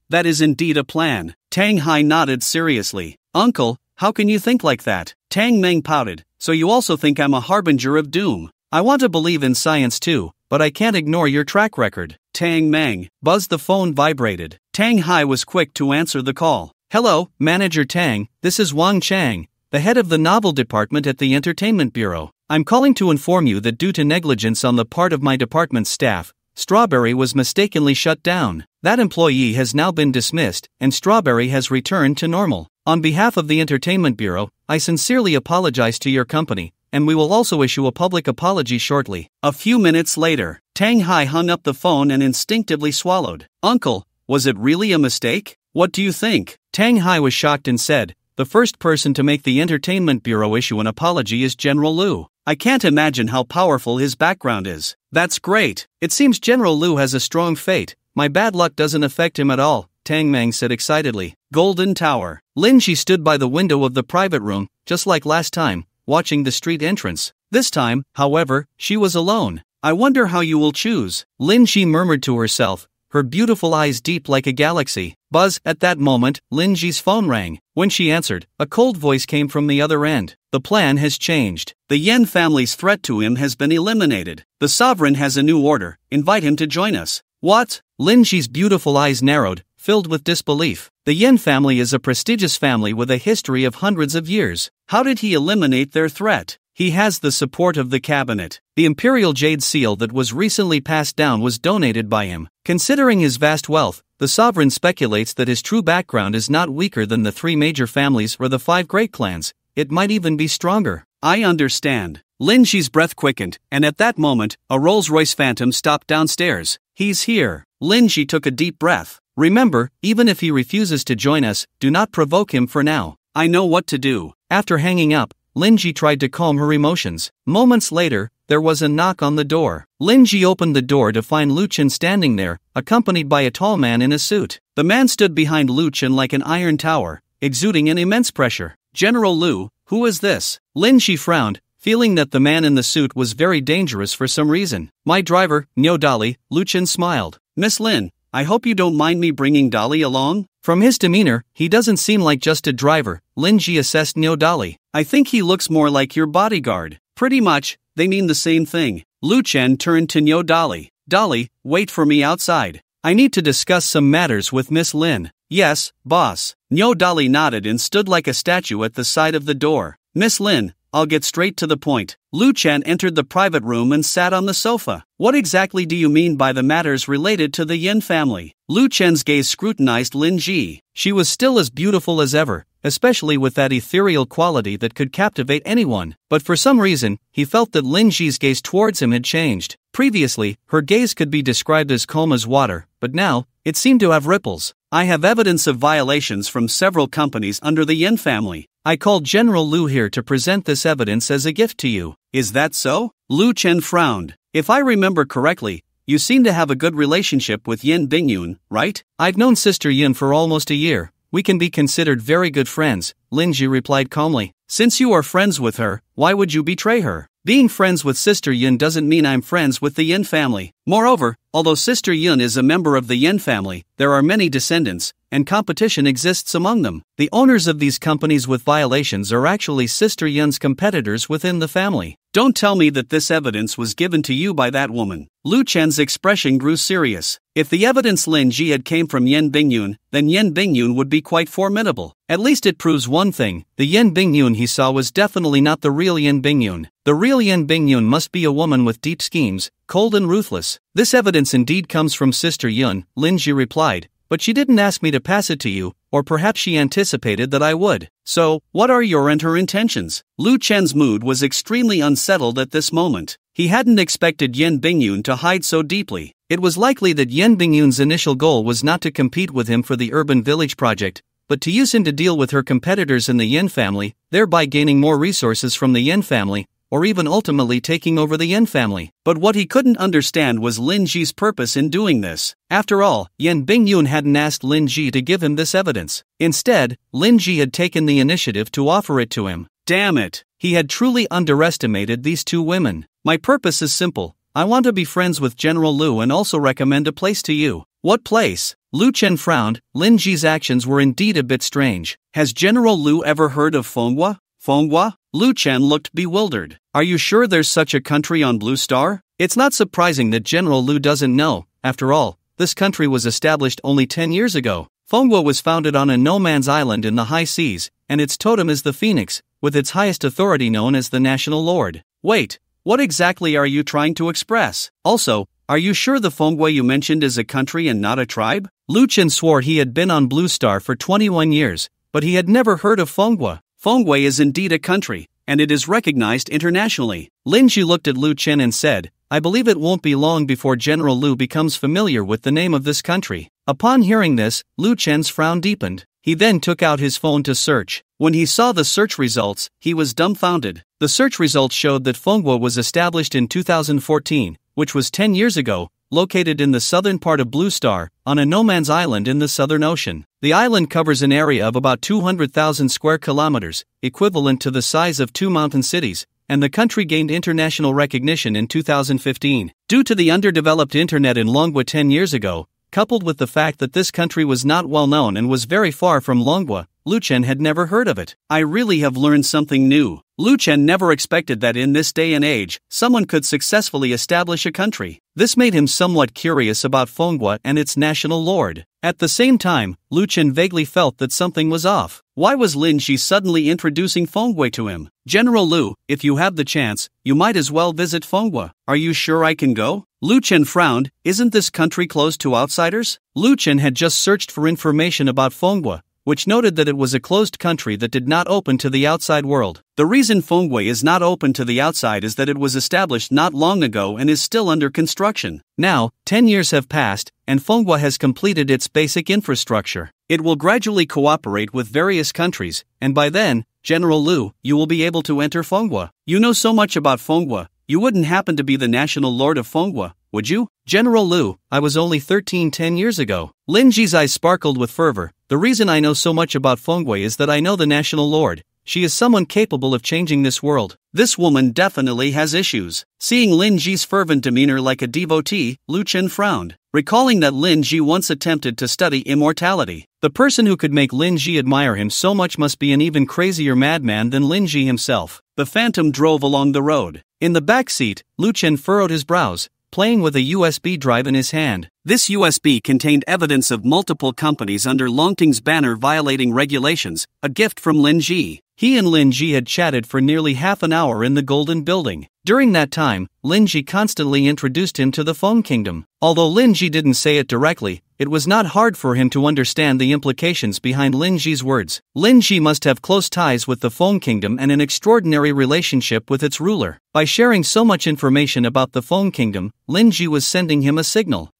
That is indeed a plan. Tang Hai nodded seriously. Uncle, how can you think like that? Tang Meng pouted. So you also think I'm a harbinger of doom? I want to believe in science too, but I can't ignore your track record. Tang Meng. Buzz, the phone vibrated. Tang Hai was quick to answer the call. Hello, Manager Tang, this is Wang Chang, the head of the novel department at the Entertainment Bureau. I'm calling to inform you that due to negligence on the part of my department's staff, Strawberry was mistakenly shut down. That employee has now been dismissed, and Strawberry has returned to normal. On behalf of the Entertainment Bureau, I sincerely apologize to your company, and we will also issue a public apology shortly. A few minutes later, Tang Hai hung up the phone and instinctively swallowed. Uncle, was it really a mistake? What do you think? Tang Hai was shocked and said, the first person to make the Entertainment Bureau issue an apology is General Lu. I can't imagine how powerful his background is. That's great. It seems General Lu has a strong fate. My bad luck doesn't affect him at all, Tang Meng said excitedly. Golden Tower. Lin Shi stood by the window of the private room, just like last time, watching the street entrance. This time, however, she was alone. I wonder how you will choose. Lin Shi murmured to herself, her beautiful eyes deep like a galaxy. Buzz, at that moment, Lin Ji's phone rang. When she answered, a cold voice came from the other end. The plan has changed. The Yen family's threat to him has been eliminated. The sovereign has a new order. Invite him to join us. What? Lin Ji's beautiful eyes narrowed, filled with disbelief. The Yen family is a prestigious family with a history of hundreds of years. How did he eliminate their threat? He has the support of the cabinet. The imperial jade seal that was recently passed down was donated by him. Considering his vast wealth, the sovereign speculates that his true background is not weaker than the 3 major families or the 5 great clans. It might even be stronger. I understand. Lin Ji's breath quickened, and at that moment, a Rolls-Royce Phantom stopped downstairs. He's here. Lin Ji took a deep breath. Remember, even if he refuses to join us, do not provoke him for now. I know what to do. After hanging up, Lin Ji tried to calm her emotions. Moments later, there was a knock on the door. Lin Ji opened the door to find Lu Chen standing there, accompanied by a tall man in a suit. The man stood behind Lu Chen like an iron tower, exuding an immense pressure. General Lu, who is this? Lin Ji frowned, feeling that the man in the suit was very dangerous for some reason. My driver, Nyo Dali. Lu Chen smiled. Miss Lin, I hope you don't mind me bringing Dali along? From his demeanor, he doesn't seem like just a driver. Lin Ji assessed Nyo Dali. I think he looks more like your bodyguard. Pretty much, they mean the same thing. Lu Chen turned to Nyo Dali. Dali, wait for me outside. I need to discuss some matters with Miss Lin. Yes, boss. Nyo Dali nodded and stood like a statue at the side of the door. Miss Lin, I'll get straight to the point. Lu Chen entered the private room and sat on the sofa. What exactly do you mean by the matters related to the Yin family? Lu Chen's gaze scrutinized Lin Ji. She was still as beautiful as ever, especially with that ethereal quality that could captivate anyone. But for some reason, he felt that Lin Ji's gaze towards him had changed. Previously, her gaze could be described as calm as water, but now, it seemed to have ripples. I have evidence of violations from several companies under the Yin family. I called General Lu here to present this evidence as a gift to you. Is that so? Lu Chen frowned. If I remember correctly, you seem to have a good relationship with Yin Bingyun, right? I've known Sister Yin for almost a year. We can be considered very good friends, Lin Ji replied calmly. Since you are friends with her, why would you betray her? Being friends with Sister Yin doesn't mean I'm friends with the Yin family. Moreover, although Sister Yin is a member of the Yin family, there are many descendants, and competition exists among them. The owners of these companies with violations are actually Sister Yin's competitors within the family. Don't tell me that this evidence was given to you by that woman. Lu Chen's expression grew serious. If the evidence Lin Ji had came from Yen Bingyun, then Yen Bingyun would be quite formidable. At least it proves one thing, the Yen Bingyun he saw was definitely not the real Yen Bingyun. The real Yen Bingyun must be a woman with deep schemes, cold and ruthless. This evidence indeed comes from Sister Yun, Lin Ji replied, but she didn't ask me to pass it to you, or perhaps she anticipated that I would. So, what are your and her intentions? Lu Chen's mood was extremely unsettled at this moment. He hadn't expected Yen Bingyun to hide so deeply. It was likely that Yen Bingyun's initial goal was not to compete with him for the urban village project, but to use him to deal with her competitors in the Yen family, thereby gaining more resources from the Yen family, or even ultimately taking over the Yen family. But what he couldn't understand was Lin Ji's purpose in doing this. After all, Yen Bingyun hadn't asked Lin Ji to give him this evidence. Instead, Lin Ji had taken the initiative to offer it to him. Damn it! He had truly underestimated these two women. My purpose is simple. I want to be friends with General Lu and also recommend a place to you. What place? Lu Chen frowned. Lin Ji's actions were indeed a bit strange. Has General Lu ever heard of Fenghua? Fenghua? Lu Chen looked bewildered. Are you sure there's such a country on Blue Star? It's not surprising that General Lu doesn't know. After all, this country was established only 10 years ago. Fenghua was founded on a no-man's island in the high seas, and its totem is the phoenix, with its highest authority known as the National Lord. Wait, what exactly are you trying to express? Also, are you sure the Fenghua you mentioned is a country and not a tribe? Lu Chen swore he had been on Blue Star for 21 years, but he had never heard of Fenghua. Fenghua is indeed a country, and it is recognized internationally. Lin Ji looked at Lu Chen and said, I believe it won't be long before General Lu becomes familiar with the name of this country. Upon hearing this, Lu Chen's frown deepened. He then took out his phone to search. When he saw the search results, he was dumbfounded. The search results showed that Fenghua was established in 2014, which was 10 years ago, located in the southern part of Blue Star, on a no-man's island in the Southern Ocean. The island covers an area of about 200,000 square kilometers, equivalent to the size of 2 mountain cities, and the country gained international recognition in 2015. Due to the underdeveloped internet in Longwa 10 years ago, coupled with the fact that this country was not well known and was very far from Longwa, Lu Chen had never heard of it. I really have learned something new. Lu Chen never expected that in this day and age, someone could successfully establish a country. This made him somewhat curious about Fenghua and its national lord. At the same time, Lu Chen vaguely felt that something was off. Why was Lin Ji suddenly introducing Fenghua to him? General Lu, if you have the chance, you might as well visit Fenghua. Are you sure I can go? Lu Chen frowned. Isn't this country closed to outsiders? Lu Chen had just searched for information about Fenghua, which noted that it was a closed country that did not open to the outside world. The reason Fenghua is not open to the outside is that it was established not long ago and is still under construction. Now, 10 years have passed, and Fenghua has completed its basic infrastructure. It will gradually cooperate with various countries, and by then, General Lu, you will be able to enter Fenghua. You know so much about Fenghua, you wouldn't happen to be the national lord of Fenghua, would you? General Lu, I was only 13 10 years ago. Lin Ji's eyes sparkled with fervor. The reason I know so much about Fenghua is that I know the national lord. She is someone capable of changing this world. This woman definitely has issues. Seeing Lin Ji's fervent demeanor like a devotee, Lu Chen frowned, recalling that Lin Ji once attempted to study immortality. The person who could make Lin Ji admire him so much must be an even crazier madman than Lin Ji himself. The phantom drove along the road. In the back seat, Lu Chen furrowed his brows, playing with a USB drive in his hand. This USB contained evidence of multiple companies under Longting's banner violating regulations, a gift from Lin Ji. He and Lin Ji had chatted for nearly half an hour in the Golden Building. During that time, Lin Ji constantly introduced him to the Phone Kingdom. Although Lin Ji didn't say it directly, it was not hard for him to understand the implications behind Lin Ji's words. Lin Ji must have close ties with the Phone Kingdom and an extraordinary relationship with its ruler. By sharing so much information about the Phone Kingdom, Lin Ji was sending him a signal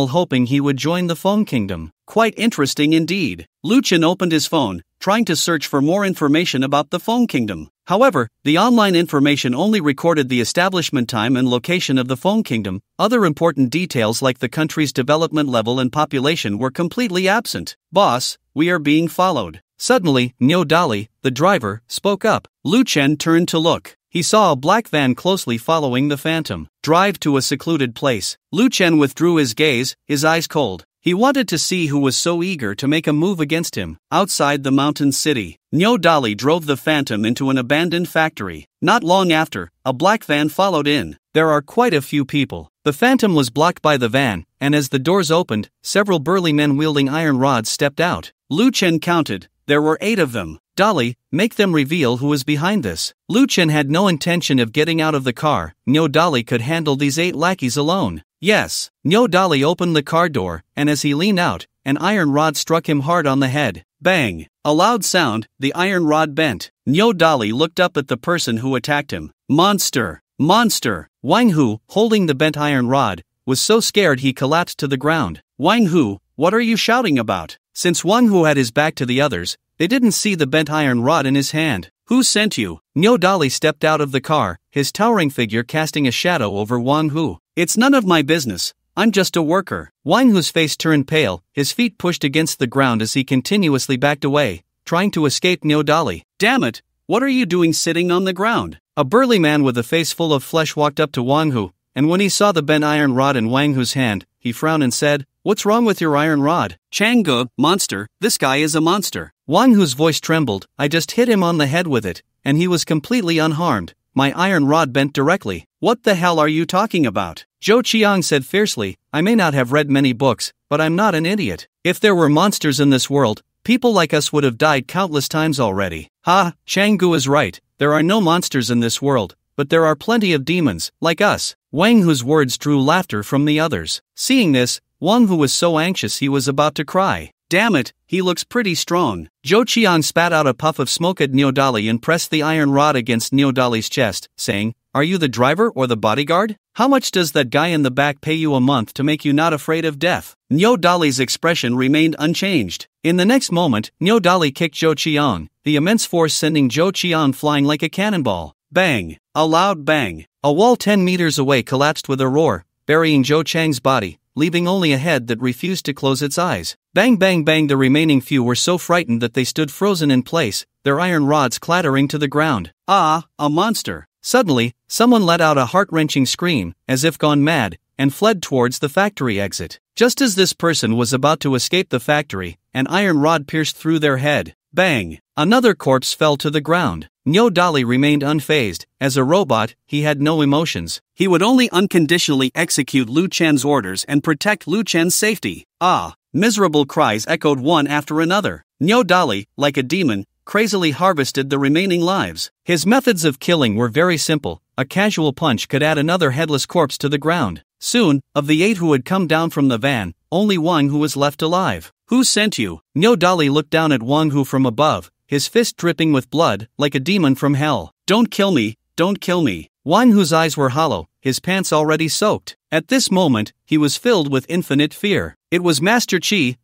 hoping he would join the Phone Kingdom. Quite interesting indeed. Lu Chen opened his phone, trying to search for more information about the Phone Kingdom. However, the online information only recorded the establishment time and location of the Phone Kingdom. Other important details like the country's development level and population were completely absent. Boss, we are being followed. Suddenly, Nyo Dali, the driver, spoke up. Lu Chen turned to look. He saw a black van closely following the phantom drive to a secluded place. Lu Chen withdrew his gaze, his eyes cold. He wanted to see who was so eager to make a move against him. Outside the mountain city, Nyo Dali drove the phantom into an abandoned factory. Not long after, a black van followed in. There are quite a few people. The phantom was blocked by the van, and as the doors opened, several burly men wielding iron rods stepped out. Lu Chen counted. There were 8 of them. Dali, make them reveal who was behind this. Lu Chen had no intention of getting out of the car. Nyo Dali could handle these 8 lackeys alone. Yes. Nyo Dali opened the car door, and as he leaned out, an iron rod struck him hard on the head. Bang! A loud sound, the iron rod bent. Nyo Dali looked up at the person who attacked him. Monster! Monster! Wang Hu, holding the bent iron rod, was so scared he collapsed to the ground. Wang Hu, what are you shouting about? Since Wang Hu had his back to the others, they didn't see the bent iron rod in his hand. Who sent you? Nyo Dali stepped out of the car, his towering figure casting a shadow over Wang Hu. It's none of my business. I'm just a worker. Wang Hu's face turned pale, his feet pushed against the ground as he continuously backed away, trying to escape Nyo Dali. Damn it! What are you doing sitting on the ground? A burly man with a face full of flesh walked up to Wang Hu, and when he saw the bent iron rod in Wang Hu's hand, he frowned and said, "What's wrong with your iron rod?" Changge, monster, this guy is a monster. Wang Hu's voice trembled. I just hit him on the head with it, and he was completely unharmed. My iron rod bent directly. What the hell are you talking about? Zhou Qiang said fiercely, I may not have read many books, but I'm not an idiot. If there were monsters in this world, people like us would have died countless times already. Ha, Changgu is right, there are no monsters in this world, but there are plenty of demons, like us. Wang Hu's words drew laughter from the others. Seeing this, Wang Hu was so anxious he was about to cry. Damn it, he looks pretty strong. Zhou Qiang spat out a puff of smoke at Nyo Dali and pressed the iron rod against Nyo Dali's chest, saying, Are you the driver or the bodyguard? How much does that guy in the back pay you a month to make you not afraid of death? Nyo Dali's expression remained unchanged. In the next moment, Nyo Dali kicked Zhou Qiang, the immense force sending Zhou Qiang flying like a cannonball. Bang! A loud bang. A wall 10 meters away collapsed with a roar, burying Zhou Qiang's body, leaving only a head that refused to close its eyes. Bang bang bang, the remaining few were so frightened that they stood frozen in place, their iron rods clattering to the ground. Ah, a monster. Suddenly, someone let out a heart-wrenching scream, as if gone mad. and fled towards the factory exit. Just as this person was about to escape the factory, an iron rod pierced through their head. Bang! Another corpse fell to the ground. Nyo Dali remained unfazed. As a robot, he had no emotions. He would only unconditionally execute Lu Chen's orders and protect Lu Chen's safety. Ah! Miserable cries echoed one after another. Nyo Dali, like a demon, crazily harvested the remaining lives. His methods of killing were very simple. A casual punch could add another headless corpse to the ground. Soon, of the 8 who had come down from the van, only Wang Hu was left alive. Who sent you? Nyo Dali looked down at Wang Hu from above, his fist dripping with blood, like a demon from hell. Don't kill me, don't kill me. Wang Hu's eyes were hollow, his pants already soaked. At this moment, he was filled with infinite fear. It was Master Chi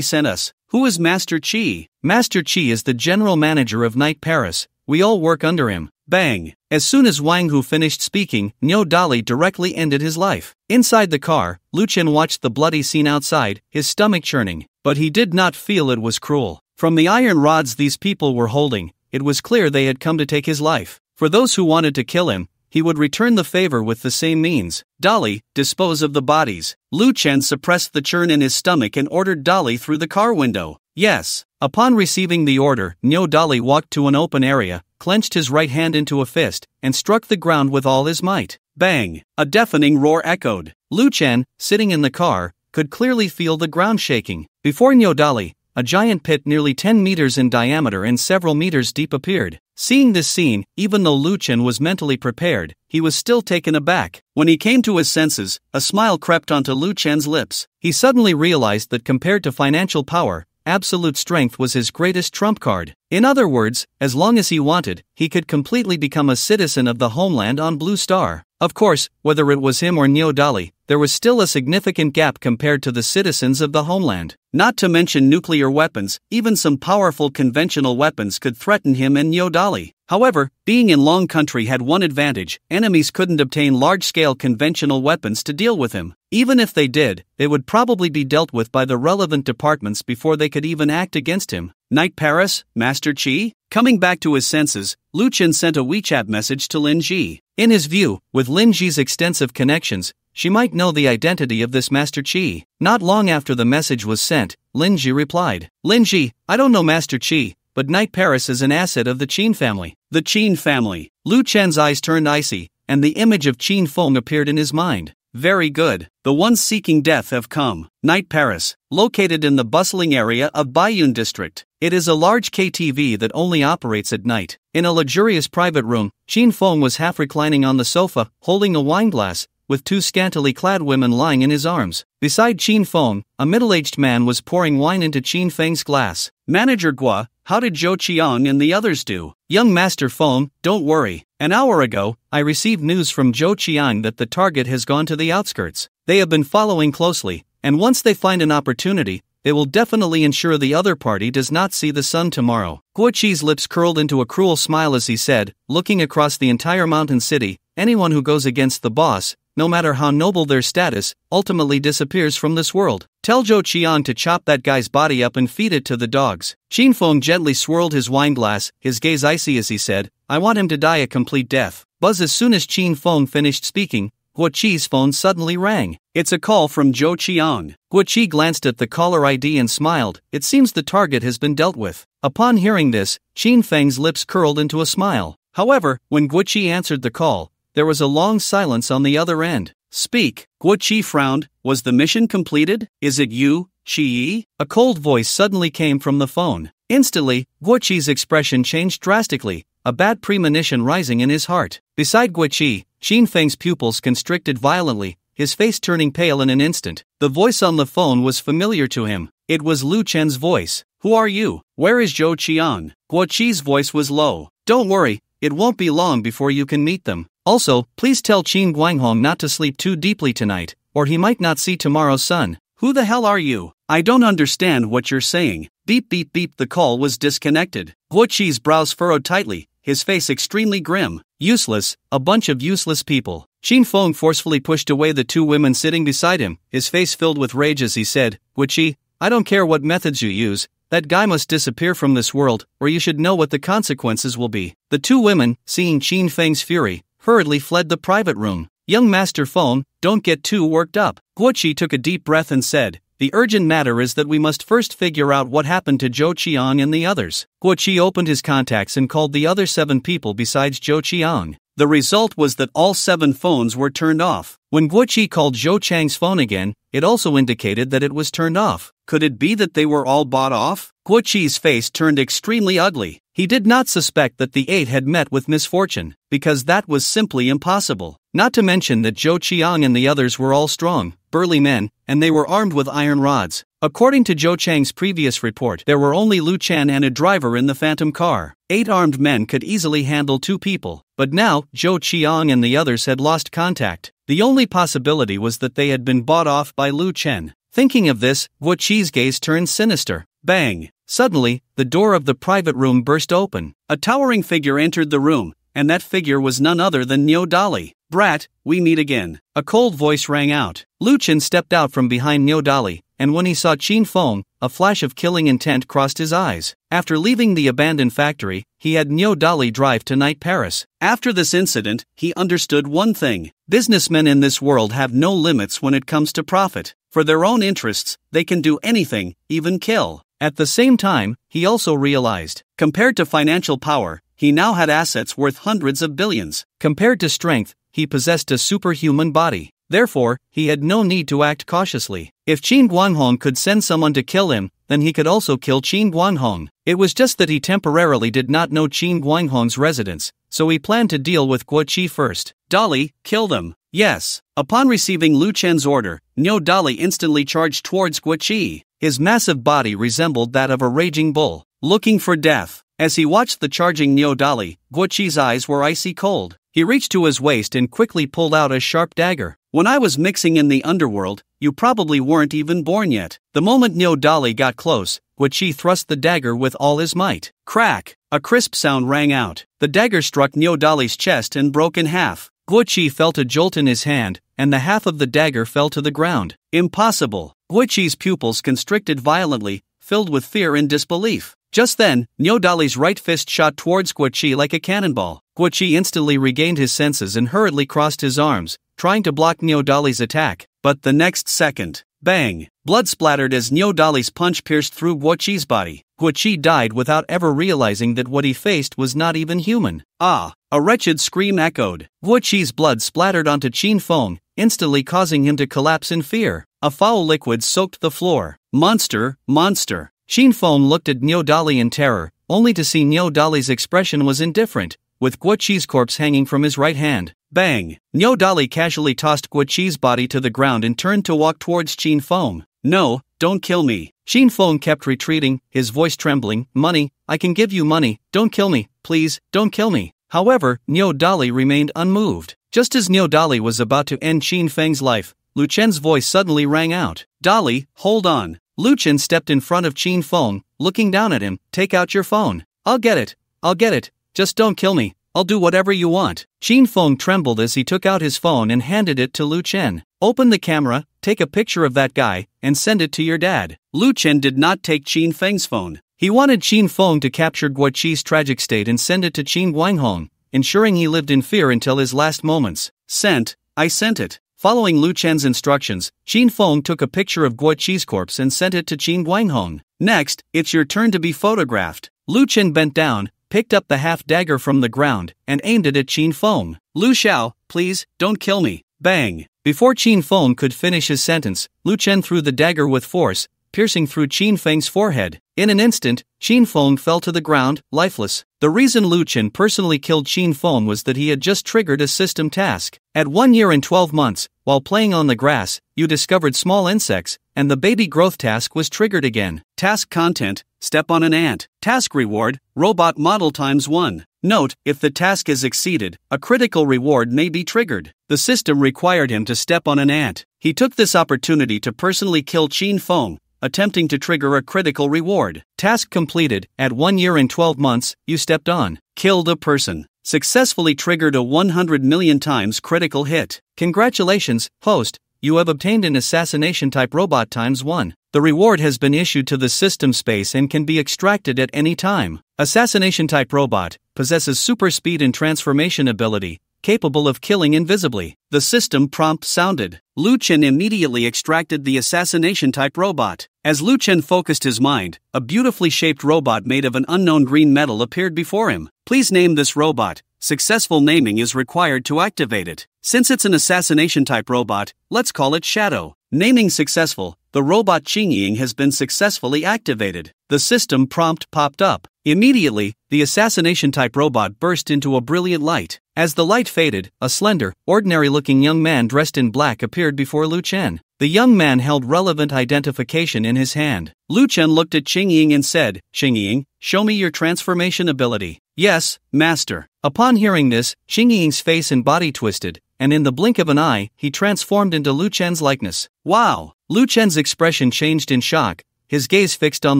sent us. Who is Master Chi? Master Chi is the general manager of Night Paris. We all work under him. Bang! As soon as Wang Hu finished speaking, Nyo Dali directly ended his life. Inside the car, Lu Chen watched the bloody scene outside, his stomach churning. But he did not feel it was cruel. From the iron rods these people were holding, it was clear they had come to take his life. For those who wanted to kill him, he would return the favor with the same means. Dali, dispose of the bodies. Lu Chen suppressed the churn in his stomach and ordered Dali through the car window. Yes. Upon receiving the order, Nyo Dali walked to an open area, clenched his right hand into a fist, and struck the ground with all his might. Bang! A deafening roar echoed. Lu Chen, sitting in the car, could clearly feel the ground shaking. Before Nyo Dali, a giant pit nearly 10 meters in diameter and several meters deep appeared. Seeing this scene, even though Lu Chen was mentally prepared, he was still taken aback. When he came to his senses, a smile crept onto Lu Chen's lips. He suddenly realized that compared to financial power, absolute strength was his greatest trump card. In other words, as long as he wanted, he could completely become a citizen of the homeland on Blue Star. Of course, whether it was him or Nyo Dali, there was still a significant gap compared to the citizens of the homeland. Not to mention nuclear weapons, even some powerful conventional weapons could threaten him and Nyo Dali. However, being in Long Country had one advantage: enemies couldn't obtain large-scale conventional weapons to deal with him. Even if they did, they would probably be dealt with by the relevant departments before they could even act against him. Night Paris, Master Chi? Coming back to his senses, Lu Chen sent a WeChat message to Lin Ji. In his view, with Lin Ji's extensive connections, she might know the identity of this Master Chi. Not long after the message was sent, Lin Ji replied, Lin Ji, I don't know Master Chi, but Night Paris is an asset of the Qin family. The Qin family. Lu Chen's eyes turned icy, and the image of Qin Feng appeared in his mind. Very good. The ones seeking death have come. Night Paris, located in the bustling area of Baiyun district. It is a large KTV that only operates at night. In a luxurious private room, Qin Feng was half reclining on the sofa, holding a wine glass, with 2 scantily clad women lying in his arms. Beside Qin Feng, a middle-aged man was pouring wine into Qin Feng's glass. Manager Gua, how did Zhou Qiang and the others do? Young Master Feng, don't worry. An hour ago, I received news from Zhou Qiang that the target has gone to the outskirts. They have been following closely, and once they find an opportunity, they will definitely ensure the other party does not see the sun tomorrow. Guo Qi's lips curled into a cruel smile as he said, looking across the entire mountain city, anyone who goes against the boss, no matter how noble their status, ultimately disappears from this world. Tell Zhou Qiang to chop that guy's body up and feed it to the dogs. Qin Feng gently swirled his wine glass, his gaze icy as he said, I want him to die a complete death. Buzz. As soon as Qin Feng finished speaking, Guo Qi's phone suddenly rang. It's a call from Zhou Qiang. Guo Qi glanced at the caller ID and smiled. It seems the target has been dealt with. Upon hearing this, Qin Feng's lips curled into a smile. However, when Guo Qi answered the call, there was a long silence on the other end. Speak. Guo Qi frowned. Was the mission completed? Is it you, Qi? A cold voice suddenly came from the phone. Instantly, Guo Qi's expression changed drastically, a bad premonition rising in his heart. Beside Guo Qi, Qin Feng's pupils constricted violently, his face turning pale in an instant. The voice on the phone was familiar to him. It was Lu Chen's voice. Who are you? Where is Zhou Qiang? Guo Qi's voice was low. Don't worry, it won't be long before you can meet them. Also, please tell Qin Guanghong not to sleep too deeply tonight, or he might not see tomorrow's sun. Who the hell are you? I don't understand what you're saying. Beep beep beep. The call was disconnected. Guo Qi's brows furrowed tightly, his face extremely grim. Useless, a bunch of useless people. Qin Feng forcefully pushed away the 2 women sitting beside him, his face filled with rage as he said, Guo Qi, I don't care what methods you use, that guy must disappear from this world, or you should know what the consequences will be. The 2 women, seeing Qin Feng's fury, hurriedly fled the private room. Young Master Phone, don't get too worked up. Guoqi took a deep breath and said, the urgent matter is that we must first figure out what happened to Zhou Qiang and the others. Guoqi opened his contacts and called the other 7 people besides Zhou Qiang. The result was that all 7 phones were turned off. When Guoqi called Zhou Chang's phone again, it also indicated that it was turned off. Could it be that they were all bought off? Guoqi's face turned extremely ugly. He did not suspect that the 8 had met with misfortune, because that was simply impossible. Not to mention that Zhou Qiang and the others were all strong, burly men, and they were armed with iron rods. According to Zhou Chang's previous report, there were only Lu Chen and a driver in the phantom car. 8 armed men could easily handle 2 people, but now Zhou Qiang and the others had lost contact. The only possibility was that they had been bought off by Lu Chen. Thinking of this, Guoqi's gaze turned sinister. Bang! Suddenly, the door of the private room burst open. A towering figure entered the room, and that figure was none other than Niu Dali. Brat, we meet again. A cold voice rang out. Lu Chen stepped out from behind Niu Dali, and when he saw Qin Feng, a flash of killing intent crossed his eyes. After leaving the abandoned factory, he had Niu Dali drive to Night Paris. After this incident, he understood one thing. Businessmen in this world have no limits when it comes to profit. For their own interests, they can do anything, even kill. At the same time, he also realized, compared to financial power, he now had assets worth hundreds of billions. Compared to strength, he possessed a superhuman body. Therefore, he had no need to act cautiously. If Qin Guanghong could send someone to kill him, then he could also kill Qin Guanghong. It was just that he temporarily did not know Qin Guanghong's residence, so he planned to deal with Guoqi first. Dali, kill them. Yes. Upon receiving Lu Chen's order, Niu Dali instantly charged towards Guoqi. His massive body resembled that of a raging bull, looking for death. As he watched the charging Niu Dali, Guoqi's eyes were icy cold. He reached to his waist and quickly pulled out a sharp dagger. When I was mixing in the underworld, you probably weren't even born yet. The moment Niu Dali got close, Guoqi thrust the dagger with all his might. Crack! A crisp sound rang out. The dagger struck Niu Dali's chest and broke in half. Guoqi felt a jolt in his hand, and the half of the dagger fell to the ground. Impossible! Guoqi's pupils constricted violently, filled with fear and disbelief. Just then, Niu Dali's right fist shot towards Guoqi like a cannonball. Guoqi instantly regained his senses and hurriedly crossed his arms, trying to block Niu Dali's attack. But the next second, bang! Blood splattered as Niu Dali's punch pierced through Guoqi's body. Guoqi died without ever realizing that what he faced was not even human. Ah! A wretched scream echoed. Guoqi's blood splattered onto Qin Feng, instantly causing him to collapse in fear. A foul liquid soaked the floor. Monster! Monster! Qin Feng looked at Niu Dali in terror, only to see Niu Dali's expression was indifferent, with Guoqi's corpse hanging from his right hand. Bang! Niu Dali casually tossed Guoqi's body to the ground and turned to walk towards Qin Feng. No, don't kill me. Qin Feng kept retreating, his voice trembling. Money, I can give you money, don't kill me, please, don't kill me. However, Niu Dali remained unmoved. Just as Niu Dali was about to end Qin Feng's life, Lu Chen's voice suddenly rang out. Dali, hold on. Lu Chen stepped in front of Qin Feng, looking down at him. Take out your phone. I'll get it, just don't kill me, I'll do whatever you want. Qin Feng trembled as he took out his phone and handed it to Lu Chen. Open the camera, take a picture of that guy, and send it to your dad. Lu Chen did not take Qin Feng's phone. He wanted Qin Feng to capture Guoqi's tragic state and send it to Qin Guanghong, ensuring he lived in fear until his last moments. Sent, I sent it. Following Lu Chen's instructions, Qin Feng took a picture of Guoqi's corpse and sent it to Qin Guanghong. Next, it's your turn to be photographed. Lu Chen bent down, picked up the half dagger from the ground, and aimed it at Qin Feng. Lu Xiao, please, don't kill me. Bang! Before Qin Feng could finish his sentence, Lu Chen threw the dagger with force, piercing through Qin Feng's forehead. In an instant, Qin Feng fell to the ground, lifeless. The reason Lu Chen personally killed Qin Feng was that he had just triggered a system task. At 1 year and 12 months, while playing on the grass, you discovered small insects, and the baby growth task was triggered again. Task content, step on an ant. Task reward, robot model ×1. Note, if the task is exceeded, a critical reward may be triggered. The system required him to step on an ant. He took this opportunity to personally kill Qin Feng, attempting to trigger a critical reward. Task completed. At 1 year and 12 months, you stepped on. Killed a person. Successfully triggered a 100 million times critical hit. Congratulations, host, you have obtained an assassination type robot ×1. The reward has been issued to the system space and can be extracted at any time. Assassination type robot possesses super speed and transformation ability, capable of killing invisibly. The system prompt sounded. Lu Chen immediately extracted the assassination-type robot. As Lu Chen focused his mind, a beautifully shaped robot made of an unknown green metal appeared before him. Please name this robot. Successful naming is required to activate it. Since it's an assassination-type robot, let's call it Shadow. Naming successful, the robot Qingying has been successfully activated. The system prompt popped up. Immediately, the assassination-type robot burst into a brilliant light. As the light faded, a slender, ordinary-looking young man dressed in black appeared before Lu Chen. The young man held relevant identification in his hand. Lu Chen looked at Qingying and said, "Qingying, show me your transformation ability." "Yes, master." Upon hearing this, Qingying's face and body twisted, and in the blink of an eye, he transformed into Lu Chen's likeness. Wow! Lu Chen's expression changed in shock, his gaze fixed on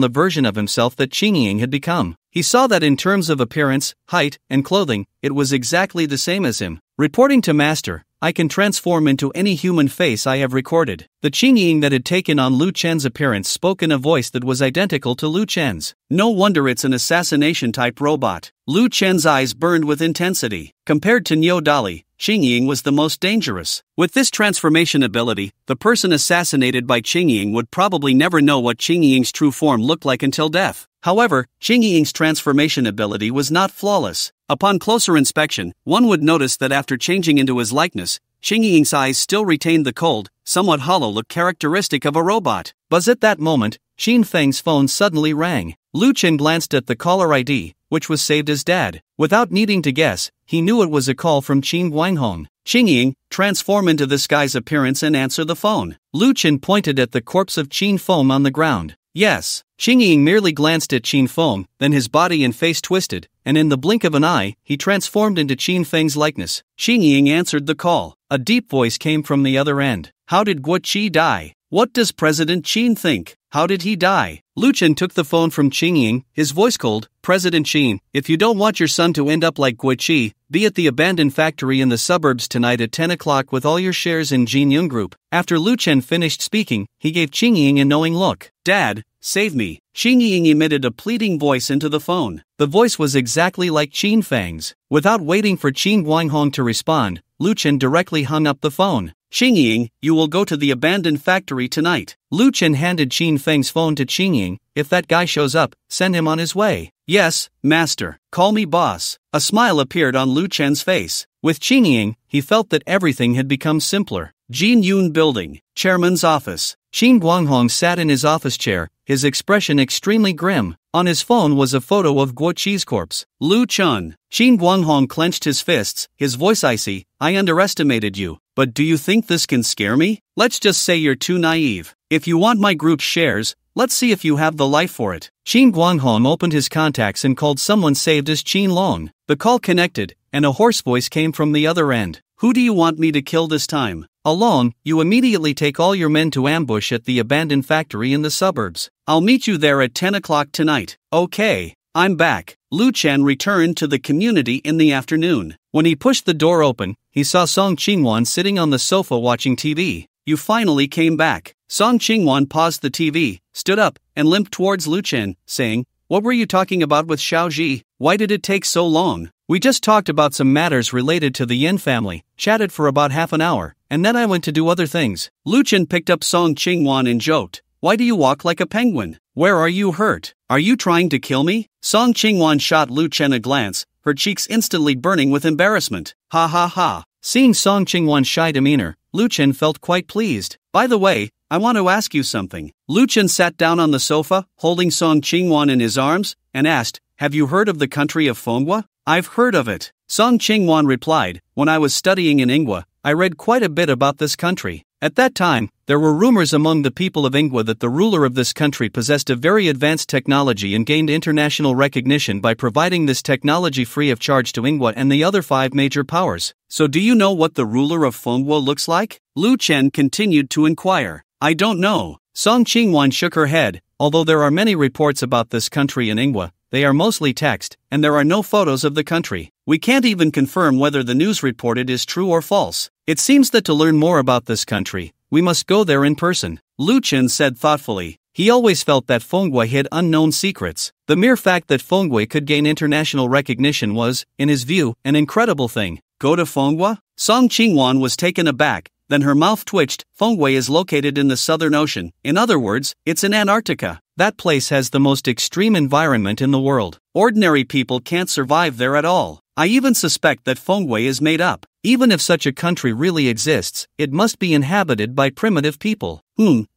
the version of himself that Qingying had become. He saw that in terms of appearance, height, and clothing, it was exactly the same as him. Reporting to Master, I can transform into any human face I have recorded. The Qingying that had taken on Lu Chen's appearance spoke in a voice that was identical to Lu Chen's. No wonder it's an assassination-type robot. Lu Chen's eyes burned with intensity. Compared to Niu Dali, Qingying was the most dangerous. With this transformation ability, the person assassinated by Qingying would probably never know what Qingying's true form looked like until death. However, Qingying's transformation ability was not flawless. Upon closer inspection, one would notice that after changing into his likeness, Qingying's eyes still retained the cold, somewhat hollow look characteristic of a robot. But at that moment, Xin Feng's phone suddenly rang. Lu Chen glanced at the caller ID, which was saved as Dad. Without needing to guess, he knew it was a call from Qin Guanghong. "Qingying, transform into this guy's appearance and answer the phone." Lu Chen pointed at the corpse of Qin Feng on the ground. "Yes." Qingying merely glanced at Qin Feng, then his body and face twisted, and in the blink of an eye, he transformed into Qin Feng's likeness. Qingying answered the call. A deep voice came from the other end. "How did Guo Qi die? What does President Qin think? How did he die?" Lu Chen took the phone from Qingying, his voice cold. "President Qin, if you don't want your son to end up like Guo Qi, be at the abandoned factory in the suburbs tonight at 10 o'clock with all your shares in Jinyun Group." After Lu Chen finished speaking, he gave Qingying a knowing look. "Dad, save me." Qingying emitted a pleading voice into the phone. The voice was exactly like Qin Feng's. Without waiting for Qin Guanghong to respond, Lu Chen directly hung up the phone. "Qingying, you will go to the abandoned factory tonight." Lu Chen handed Qin Feng's phone to Qingying. "If that guy shows up, send him on his way." "Yes, master. Call me boss." A smile appeared on Lu Chen's face. With Qingying, he felt that everything had become simpler. Jinyun Building, Chairman's Office. Qin Guanghong sat in his office chair, his expression extremely grim. On his phone was a photo of Guo Qi's corpse. "Lu Chun." Qin Guanghong clenched his fists, his voice icy. "I underestimated you, but do you think this can scare me? Let's just say you're too naive. If you want my group's shares, let's see if you have the life for it." Qin Guanghong opened his contacts and called someone saved as Qin Long. The call connected, and a hoarse voice came from the other end. "Who do you want me to kill this time?" "Along, you immediately take all your men to ambush at the abandoned factory in the suburbs. I'll meet you there at 10 o'clock tonight." "Okay, I'm back." Lu Chen returned to the community in the afternoon. When he pushed the door open, he saw Song Qingwan sitting on the sofa watching TV. "You finally came back." Song Qingwan paused the TV, stood up, and limped towards Lu Chen, saying, "What were you talking about with Xiaoji? Why did it take so long?" "We just talked about some matters related to the Yin family, chatted for about half an hour, and then I went to do other things." Lu Chen picked up Song Qingwan and joked, "Why do you walk like a penguin? Where are you hurt? Are you trying to kill me?" Song Qingwan shot Lu Chen a glance, her cheeks instantly burning with embarrassment. "Ha ha ha." Seeing Song Qingwan's shy demeanor, Lu Chen felt quite pleased. "By the way, I want to ask you something." Lu Chen sat down on the sofa, holding Song Qingwan in his arms, and asked, "Have you heard of the country of Fenghua?" "I've heard of it." Song Qingwan replied, "When I was studying in Ingwa, I read quite a bit about this country. At that time, there were rumors among the people of Ingwa that the ruler of this country possessed a very advanced technology and gained international recognition by providing this technology free of charge to Ingwa and the other 5 major powers. So do you know what the ruler of Fenghua looks like?" Lu Chen continued to inquire. "I don't know." Song Qingwan shook her head. "Although there are many reports about this country in Ingwa, they are mostly text, and there are no photos of the country. We can't even confirm whether the news reported is true or false. It seems that to learn more about this country, we must go there in person." Lu Chen said thoughtfully. He always felt that Fenghua hid unknown secrets. The mere fact that Fenghua could gain international recognition was, in his view, an incredible thing. Go to Fengwei? Song Qingwan was taken aback, then her mouth twitched. Fengwei is located in the Southern Ocean. In other words, it's in Antarctica. That place has the most extreme environment in the world. Ordinary people can't survive there at all. I even suspect that Fengwei is made up. Even if such a country really exists, it must be inhabited by primitive people.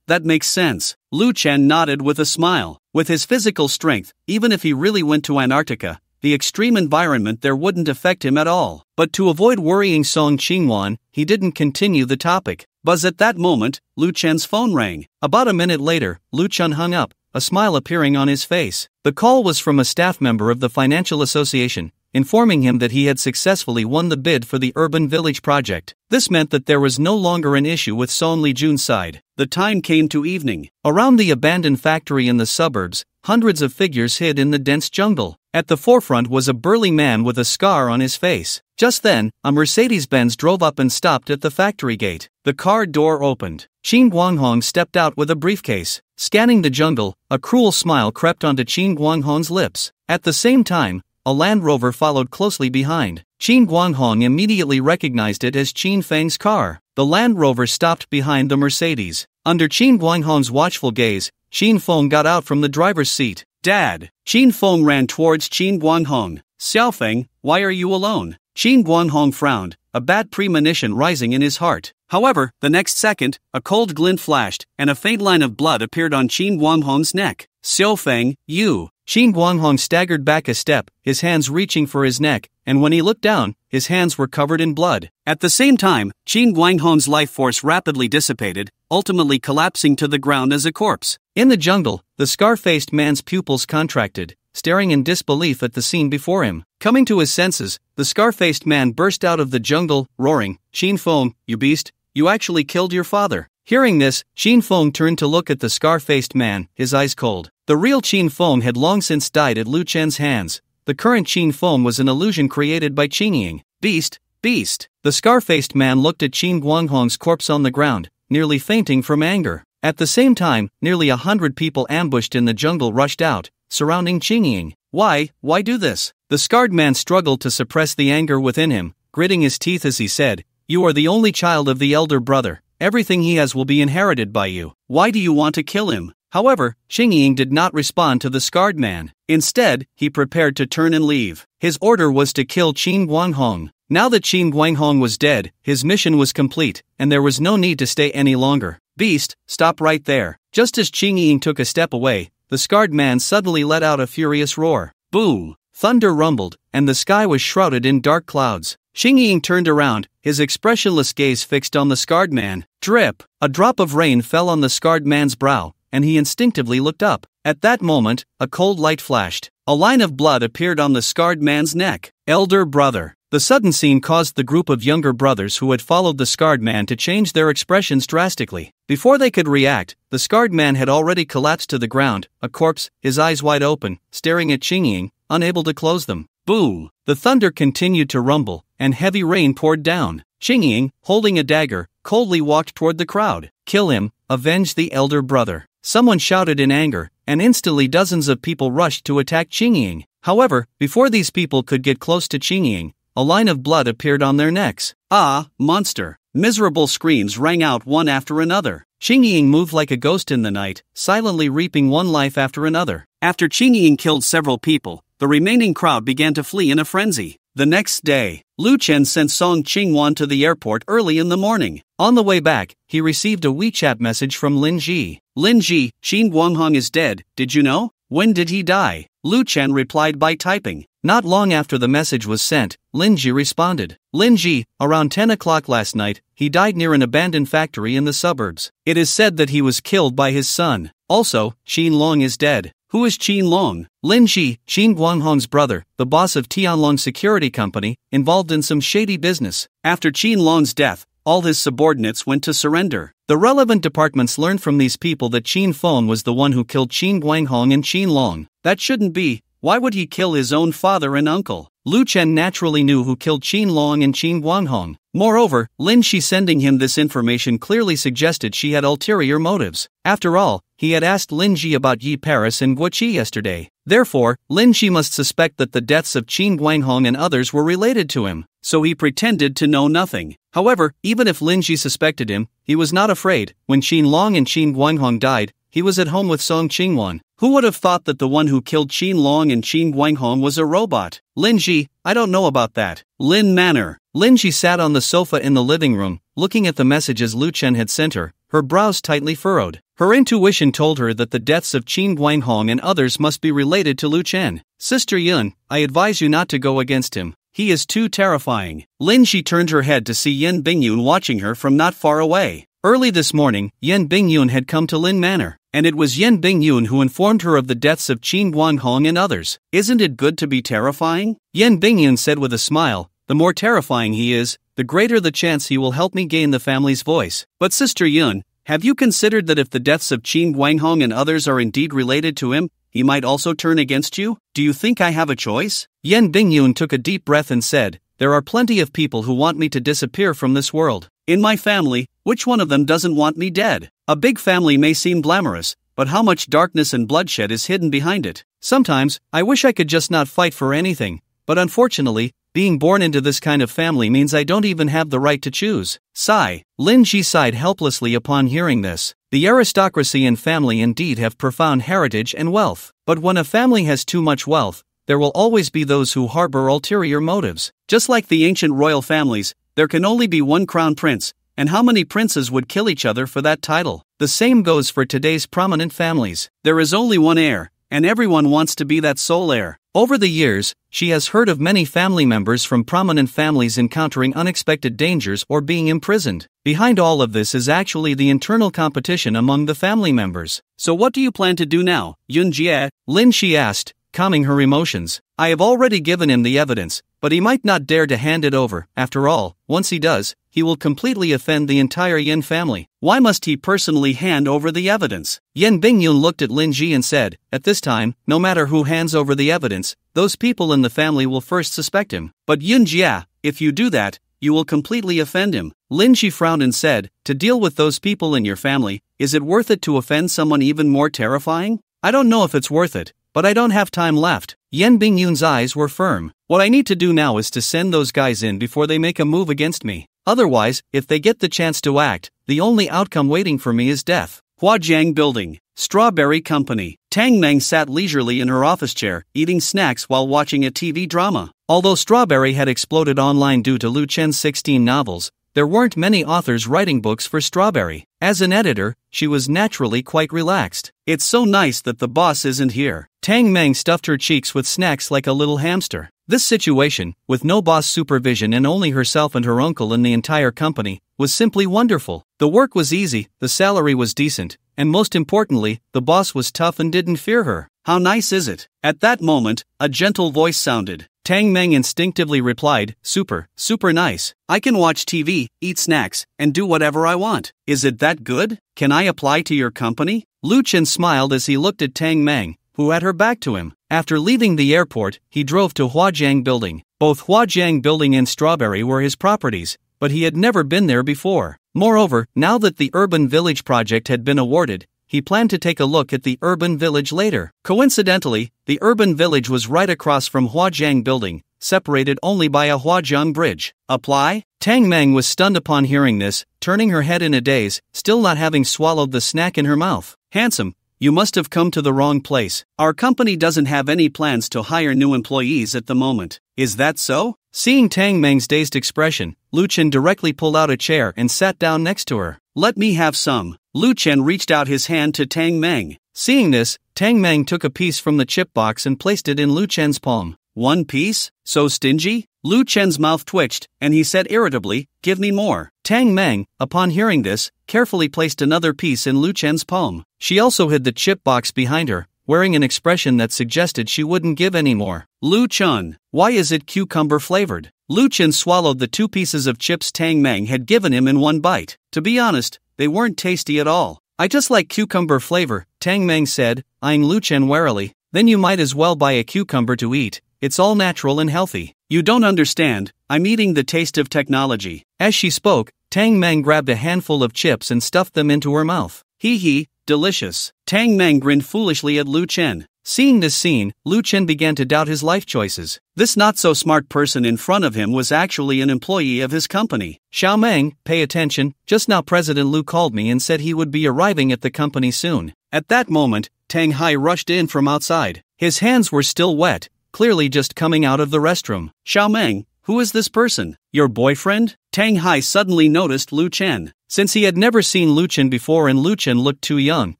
That makes sense. Lu Chen nodded with a smile. With his physical strength, even if he really went to Antarctica, the extreme environment there wouldn't affect him at all. But to avoid worrying Song Qingwan, he didn't continue the topic. Buzz at that moment, Lu Chen's phone rang. About a minute later, Lu Chen hung up, a smile appearing on his face. The call was from a staff member of the Financial Association, informing him that he had successfully won the bid for the Urban Village project. This meant that there was no longer an issue with Son Lijun's side. The time came to evening. Around the abandoned factory in the suburbs, hundreds of figures hid in the dense jungle. At the forefront was a burly man with a scar on his face. Just then, a Mercedes-Benz drove up and stopped at the factory gate. The car door opened. Qin Guanghong stepped out with a briefcase. Scanning the jungle, a cruel smile crept onto Qin Guanghong's lips. At the same time, a Land Rover followed closely behind. Qin Guanghong immediately recognized it as Qin Feng's car. The Land Rover stopped behind the Mercedes. Under Qin Guanghong's watchful gaze, Qin Feng got out from the driver's seat. Dad! Qin Feng ran towards Qin Guanghong. Xiaofeng, why are you alone? Qin Guanghong frowned, a bad premonition rising in his heart. However, the next second, a cold glint flashed, and a faint line of blood appeared on Qin Guanghong's neck. Xiaofeng, you! Qin Guanghong staggered back a step, his hands reaching for his neck, and when he looked down, his hands were covered in blood. At the same time, Qin Guanghong's life force rapidly dissipated, ultimately collapsing to the ground as a corpse. In the jungle, the scar-faced man's pupils contracted, staring in disbelief at the scene before him. Coming to his senses, the scar-faced man burst out of the jungle, roaring, Qin Feng, you beast, you actually killed your father. Hearing this, Qin Feng turned to look at the scar-faced man, his eyes cold. The real Qin Feng had long since died at Lu Chen's hands. The current Qin Feng was an illusion created by Qin Ying. Beast, beast. The scar-faced man looked at Qin Guanghong's corpse on the ground, nearly fainting from anger. At the same time, nearly 100 people ambushed in the jungle rushed out, surrounding Qin Ying. Why do this? The scarred man struggled to suppress the anger within him, gritting his teeth as he said, you are the only child of the elder brother. Everything he has will be inherited by you. Why do you want to kill him? However, Qin Ying did not respond to the scarred man. Instead, he prepared to turn and leave. His order was to kill Qin Guanghong. Now that Qin Guanghong was dead, his mission was complete, and there was no need to stay any longer. Beast, stop right there. Just as Qin Ying took a step away, the scarred man suddenly let out a furious roar. Boom! Thunder rumbled, and the sky was shrouded in dark clouds. Qin Ying turned around, his expressionless gaze fixed on the scarred man. Drip! A drop of rain fell on the scarred man's brow, and he instinctively looked up. At that moment, a cold light flashed. A line of blood appeared on the scarred man's neck. Elder brother. The sudden scene caused the group of younger brothers who had followed the scarred man to change their expressions drastically. Before they could react, the scarred man had already collapsed to the ground, a corpse, his eyes wide open, staring at Qin Ying, unable to close them. Boom! The thunder continued to rumble, and heavy rain poured down. Qin Ying, holding a dagger, coldly walked toward the crowd. Kill him, avenge the elder brother. Someone shouted in anger, and instantly dozens of people rushed to attack Qin Ying. However, before these people could get close to Qin Ying, a line of blood appeared on their necks. Ah, monster! Miserable screams rang out one after another. Qin Ying moved like a ghost in the night, silently reaping one life after another. After Qin Ying killed several people, the remaining crowd began to flee in a frenzy. The next day, Lu Chen sent Song Qingwan to the airport early in the morning. On the way back, he received a WeChat message from Lin Ji. Lin Ji, Qin Guanghong is dead, did you know? When did he die? Lu Chen replied by typing. Not long after the message was sent, Lin Ji responded. Lin Ji, around 10 o'clock last night, he died near an abandoned factory in the suburbs. It is said that he was killed by his son. Also, Qin Long is dead. Who is Qin Long? Lin Ji, Qin Guanghong's brother, the boss of Tianlong Security Company, involved in some shady business. After Qin Long's death, all his subordinates went to surrender. The relevant departments learned from these people that Qin Feng was the one who killed Qin Guanghong and Qin Long. That shouldn't be. Why would he kill his own father and uncle? Lu Chen naturally knew who killed Qin Long and Qin Guanghong. Moreover, Lin Shi sending him this information clearly suggested she had ulterior motives. After all, he had asked Lin Ji about Yi Paris and Guo Qi yesterday. Therefore, Lin Shi must suspect that the deaths of Qin Guanghong and others were related to him, so he pretended to know nothing. However, even if Lin Shi suspected him, he was not afraid. When Qin Long and Qin Guanghong died, he was at home with Song Qingwan. Who would have thought that the one who killed Qin Long and Qin Guanghong was a robot? Lin Shi, I don't know about that. Lin Manor. Lin Shi sat on the sofa in the living room, looking at the messages Lu Chen had sent her, her brows tightly furrowed. Her intuition told her that the deaths of Qin Guanghong and others must be related to Lu Chen. Sister Yun, I advise you not to go against him. He is too terrifying. Lin Shi turned her head to see Yen Bingyun watching her from not far away. Early this morning, Yen Bingyun had come to Lin Manor, and it was Yen Bingyun who informed her of the deaths of Qin Guanghong and others. Isn't it good to be terrifying? Yen Bingyun said with a smile, the more terrifying he is, the greater the chance he will help me gain the family's voice. But Sister Yun, have you considered that if the deaths of Qin Guanghong and others are indeed related to him, he might also turn against you? Do you think I have a choice? Yen Bingyun took a deep breath and said, there are plenty of people who want me to disappear from this world. In my family, which one of them doesn't want me dead? A big family may seem glamorous, but how much darkness and bloodshed is hidden behind it? Sometimes, I wish I could just not fight for anything, but unfortunately, being born into this kind of family means I don't even have the right to choose. Sigh. Lin Shi sighed helplessly upon hearing this. The aristocracy and family indeed have profound heritage and wealth, but when a family has too much wealth, there will always be those who harbor ulterior motives. Just like the ancient royal families, there can only be one crown prince, and how many princes would kill each other for that title? The same goes for today's prominent families. There is only one heir, and everyone wants to be that sole heir. Over the years, she has heard of many family members from prominent families encountering unexpected dangers or being imprisoned. Behind all of this is actually the internal competition among the family members. So what do you plan to do now, Yun Jie? Lin Shi asked, calming her emotions. I have already given him the evidence, but he might not dare to hand it over. After all, once he does, he will completely offend the entire Yen family. Why must he personally hand over the evidence? Yen Bingyun looked at Lin Ji and said, at this time, no matter who hands over the evidence, those people in the family will first suspect him. But Yun Jia, if you do that, you will completely offend him. Lin Shi frowned and said, to deal with those people in your family, is it worth it to offend someone even more terrifying? I don't know if it's worth it, but I don't have time left. Yen Bingyun's eyes were firm. What I need to do now is to send those guys in before they make a move against me. Otherwise, if they get the chance to act, the only outcome waiting for me is death. Huajiang Building. Strawberry Company. Tang Meng sat leisurely in her office chair, eating snacks while watching a TV drama. Although Strawberry had exploded online due to Lu Chen's 16 novels, there weren't many authors writing books for Strawberry. As an editor, she was naturally quite relaxed. It's so nice that the boss isn't here. Tang Meng stuffed her cheeks with snacks like a little hamster. This situation, with no boss supervision and only herself and her uncle in the entire company, was simply wonderful. The work was easy, the salary was decent, and most importantly, the boss was tough and didn't fear her. How nice is it? At that moment, a gentle voice sounded. Tang Meng instinctively replied, super nice. I can watch TV, eat snacks, and do whatever I want. Is it that good? Can I apply to your company? Lu Chen smiled as he looked at Tang Meng, who had her back to him. After leaving the airport, he drove to Huajiang Building. Both Huajiang Building and Strawberry were his properties, but he had never been there before. Moreover, now that the Urban Village project had been awarded, he planned to take a look at the Urban Village later. Coincidentally, the Urban Village was right across from Huajiang Building, separated only by a Huajiang Bridge. Apply? Tang Meng was stunned upon hearing this, turning her head in a daze, still not having swallowed the snack in her mouth. Handsome, you must have come to the wrong place. Our company doesn't have any plans to hire new employees at the moment. Is that so? Seeing Tang Meng's dazed expression, Lu Chen directly pulled out a chair and sat down next to her. Let me have some. Lu Chen reached out his hand to Tang Meng. Seeing this, Tang Meng took a piece from the chip box and placed it in Lu Chen's palm. One piece? So stingy? Lu Chen's mouth twitched, and he said irritably, give me more. Tang Meng, upon hearing this, carefully placed another piece in Lu Chen's palm. She also hid the chip box behind her, wearing an expression that suggested she wouldn't give any more. Lu Chen, why is it cucumber flavored? Lu Chen swallowed the 2 pieces of chips Tang Meng had given him in one bite. To be honest, they weren't tasty at all. I just like cucumber flavor, Tang Meng said, eyeing Lu Chen warily. Then you might as well buy a cucumber to eat. It's all natural and healthy. You don't understand, I'm eating the taste of technology. As she spoke, Tang Meng grabbed a handful of chips and stuffed them into her mouth. Hee hee, delicious. Tang Meng grinned foolishly at Lu Chen. Seeing this scene, Lu Chen began to doubt his life choices. This not-so-smart person in front of him was actually an employee of his company. Xiao Meng, pay attention, just now President Lu called me and said he would be arriving at the company soon. At that moment, Tang Hai rushed in from outside. His hands were still wet, clearly just coming out of the restroom. Xiao Meng, who is this person? Your boyfriend? Tang Hai suddenly noticed Lu Chen. Since he had never seen Lu Chen before and Lu Chen looked too young,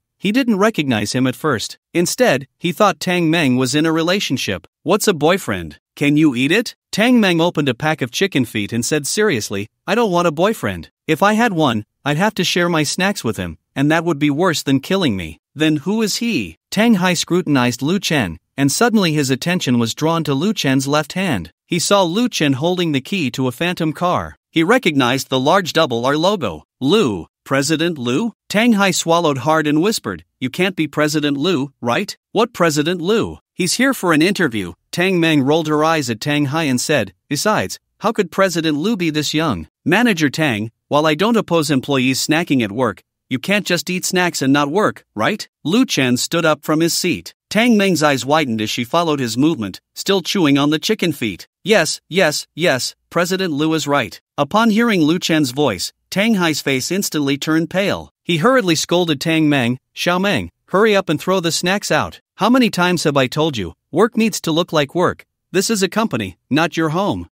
he didn't recognize him at first. Instead, he thought Tang Meng was in a relationship. What's a boyfriend? Can you eat it? Tang Meng opened a pack of chicken feet and said seriously, I don't want a boyfriend. If I had one, I'd have to share my snacks with him, and that would be worse than killing me. Then who is he? Tang Hai scrutinized Lu Chen, and suddenly his attention was drawn to Lu Chen's left hand. He saw Lu Chen holding the key to a phantom car. He recognized the large double R logo. Lu. President Lu? Tang Hai swallowed hard and whispered, You can't be President Lu, right? What President Lu? He's here for an interview. Tang Meng rolled her eyes at Tang Hai and said, Besides, how could President Lu be this young? Manager Tang, while I don't oppose employees snacking at work, you can't just eat snacks and not work, right? Lu Chen stood up from his seat. Tang Meng's eyes widened as she followed his movement, still chewing on the chicken feet. Yes, President Lu is right. Upon hearing Lu Chen's voice, Tang Hai's face instantly turned pale. He hurriedly scolded Tang Meng, Xiao Meng, hurry up and throw the snacks out. How many times have I told you, work needs to look like work. This is a company, not your home.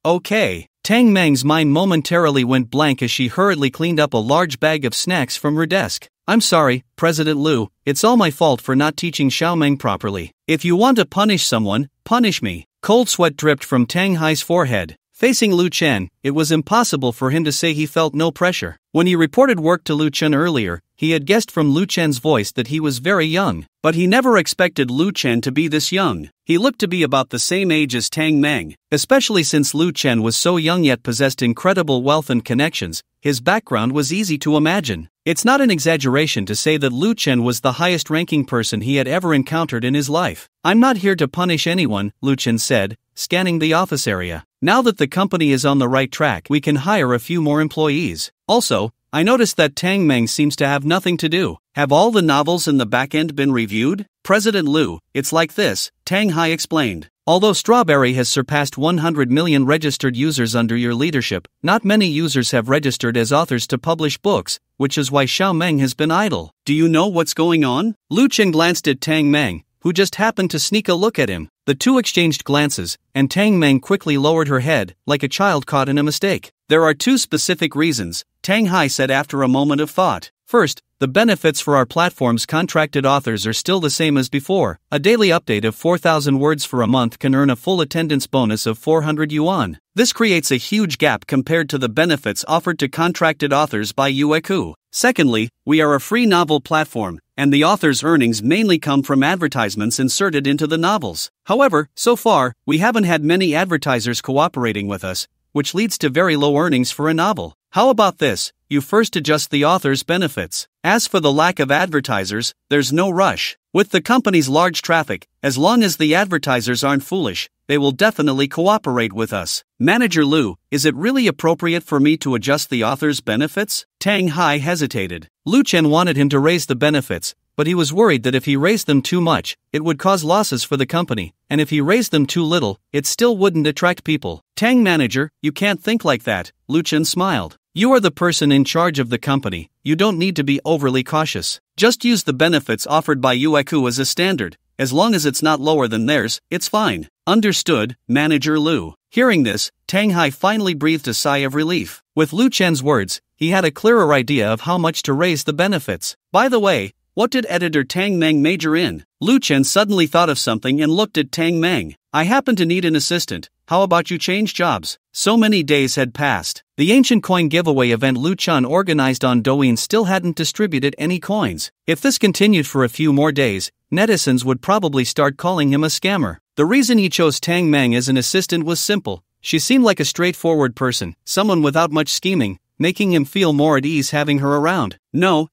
Okay. Tang Meng's mind momentarily went blank as she hurriedly cleaned up a large bag of snacks from her desk. I'm sorry, President Lu, it's all my fault for not teaching Xiao Meng properly. If you want to punish someone, punish me. Cold sweat dripped from Tang Hai's forehead. Facing Lu Chen, it was impossible for him to say he felt no pressure. When he reported work to Lu Chen earlier, he had guessed from Lu Chen's voice that he was very young, but he never expected Lu Chen to be this young. He looked to be about the same age as Tang Meng, especially since Lu Chen was so young yet possessed incredible wealth and connections. His background was easy to imagine. It's not an exaggeration to say that Lu Chen was the highest-ranking person he had ever encountered in his life. I'm not here to punish anyone, Lu Chen said, scanning the office area. Now that the company is on the right track, we can hire a few more employees. Also, I noticed that Tang Meng seems to have nothing to do. Have all the novels in the back end been reviewed? President Lu, it's like this, Tang Hai explained. Although Strawberry has surpassed 100 million registered users under your leadership, not many users have registered as authors to publish books, which is why Xiao Meng has been idle. Do you know what's going on? Lu Chen glanced at Tang Meng, who just happened to sneak a look at him. The two exchanged glances, and Tang Meng quickly lowered her head, like a child caught in a mistake. There are two specific reasons, Tang Hai said after a moment of thought. First, the benefits for our platform's contracted authors are still the same as before. A daily update of 4,000 words for a month can earn a full attendance bonus of 400 yuan. This creates a huge gap compared to the benefits offered to contracted authors by Yueku. Secondly, we are a free novel platform, and the author's earnings mainly come from advertisements inserted into the novels. However, so far, we haven't had many advertisers cooperating with us, which leads to very low earnings for a novel. How about this? You first adjust the author's benefits. As for the lack of advertisers, there's no rush. With the company's large traffic, as long as the advertisers aren't foolish, they will definitely cooperate with us. Manager Lu, is it really appropriate for me to adjust the author's benefits? Tang Hai hesitated. Lu Chen wanted him to raise the benefits, but he was worried that if he raised them too much, it would cause losses for the company, and if he raised them too little, it still wouldn't attract people. Tang manager, you can't think like that, Lu Chen smiled. You are the person in charge of the company, you don't need to be overly cautious. Just use the benefits offered by Yueku as a standard. As long as it's not lower than theirs, it's fine. Understood, Manager Lu. Hearing this, Tang Hai finally breathed a sigh of relief. With Lu Chen's words, he had a clearer idea of how much to raise the benefits. By the way, what did editor Tang Meng major in? Lu Chen suddenly thought of something and looked at Tang Meng. I happen to need an assistant. How about you change jobs? So many days had passed. The ancient coin giveaway event Lu Chen organized on Douyin still hadn't distributed any coins. If this continued for a few more days, netizens would probably start calling him a scammer. The reason he chose Tang Meng as an assistant was simple. She seemed like a straightforward person, someone without much scheming, making him feel more at ease having her around. No.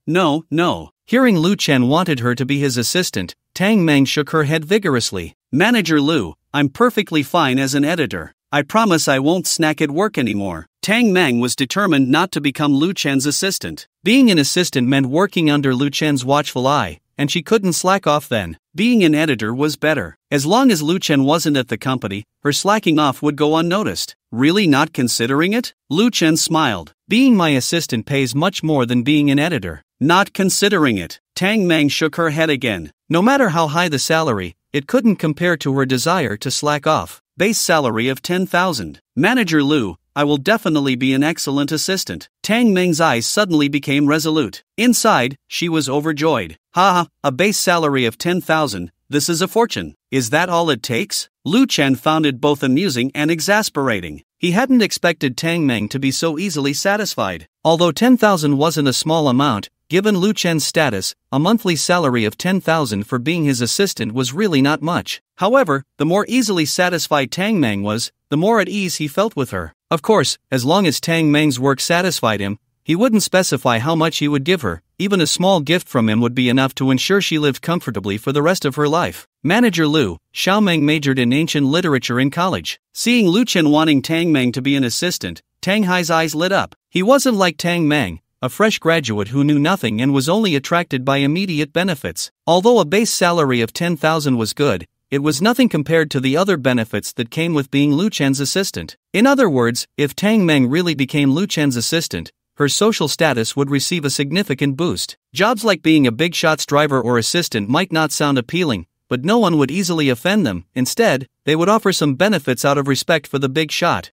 Hearing Lu Chen wanted her to be his assistant, Tang Meng shook her head vigorously. Manager Lu, I'm perfectly fine as an editor. I promise I won't snack at work anymore. Tang Meng was determined not to become Lu Chen's assistant. Being an assistant meant working under Lu Chen's watchful eye, and she couldn't slack off then. Being an editor was better. As long as Lu Chen wasn't at the company, her slacking off would go unnoticed. Really not considering it? Lu Chen smiled. Being my assistant pays much more than being an editor. Not considering it. Tang Meng shook her head again. No matter how high the salary, it couldn't compare to her desire to slack off. Base salary of 10,000. Manager Lu, I will definitely be an excellent assistant. Tang Meng's eyes suddenly became resolute. Inside, she was overjoyed. Haha, a base salary of 10,000, this is a fortune. Is that all it takes? Lu Chen found it both amusing and exasperating. He hadn't expected Tang Meng to be so easily satisfied. Although 10,000 wasn't a small amount, given Lu Chen's status, a monthly salary of 10,000 for being his assistant was really not much. However, the more easily satisfied Tang Meng was, the more at ease he felt with her. Of course, as long as Tang Meng's work satisfied him, he wouldn't specify how much he would give her. Even a small gift from him would be enough to ensure she lived comfortably for the rest of her life. Manager Lu, Xiaomeng majored in ancient literature in college. Seeing Lu Chen wanting Tang Meng to be an assistant, Tang Hai's eyes lit up. He wasn't like Tang Meng, a fresh graduate who knew nothing and was only attracted by immediate benefits. Although a base salary of 10,000 was good, it was nothing compared to the other benefits that came with being Lu Chen's assistant. In other words, if Tang Meng really became Lu Chen's assistant, her social status would receive a significant boost. Jobs like being a big shots driver or assistant might not sound appealing, but no one would easily offend them. Instead, they would offer some benefits out of respect for the big shot.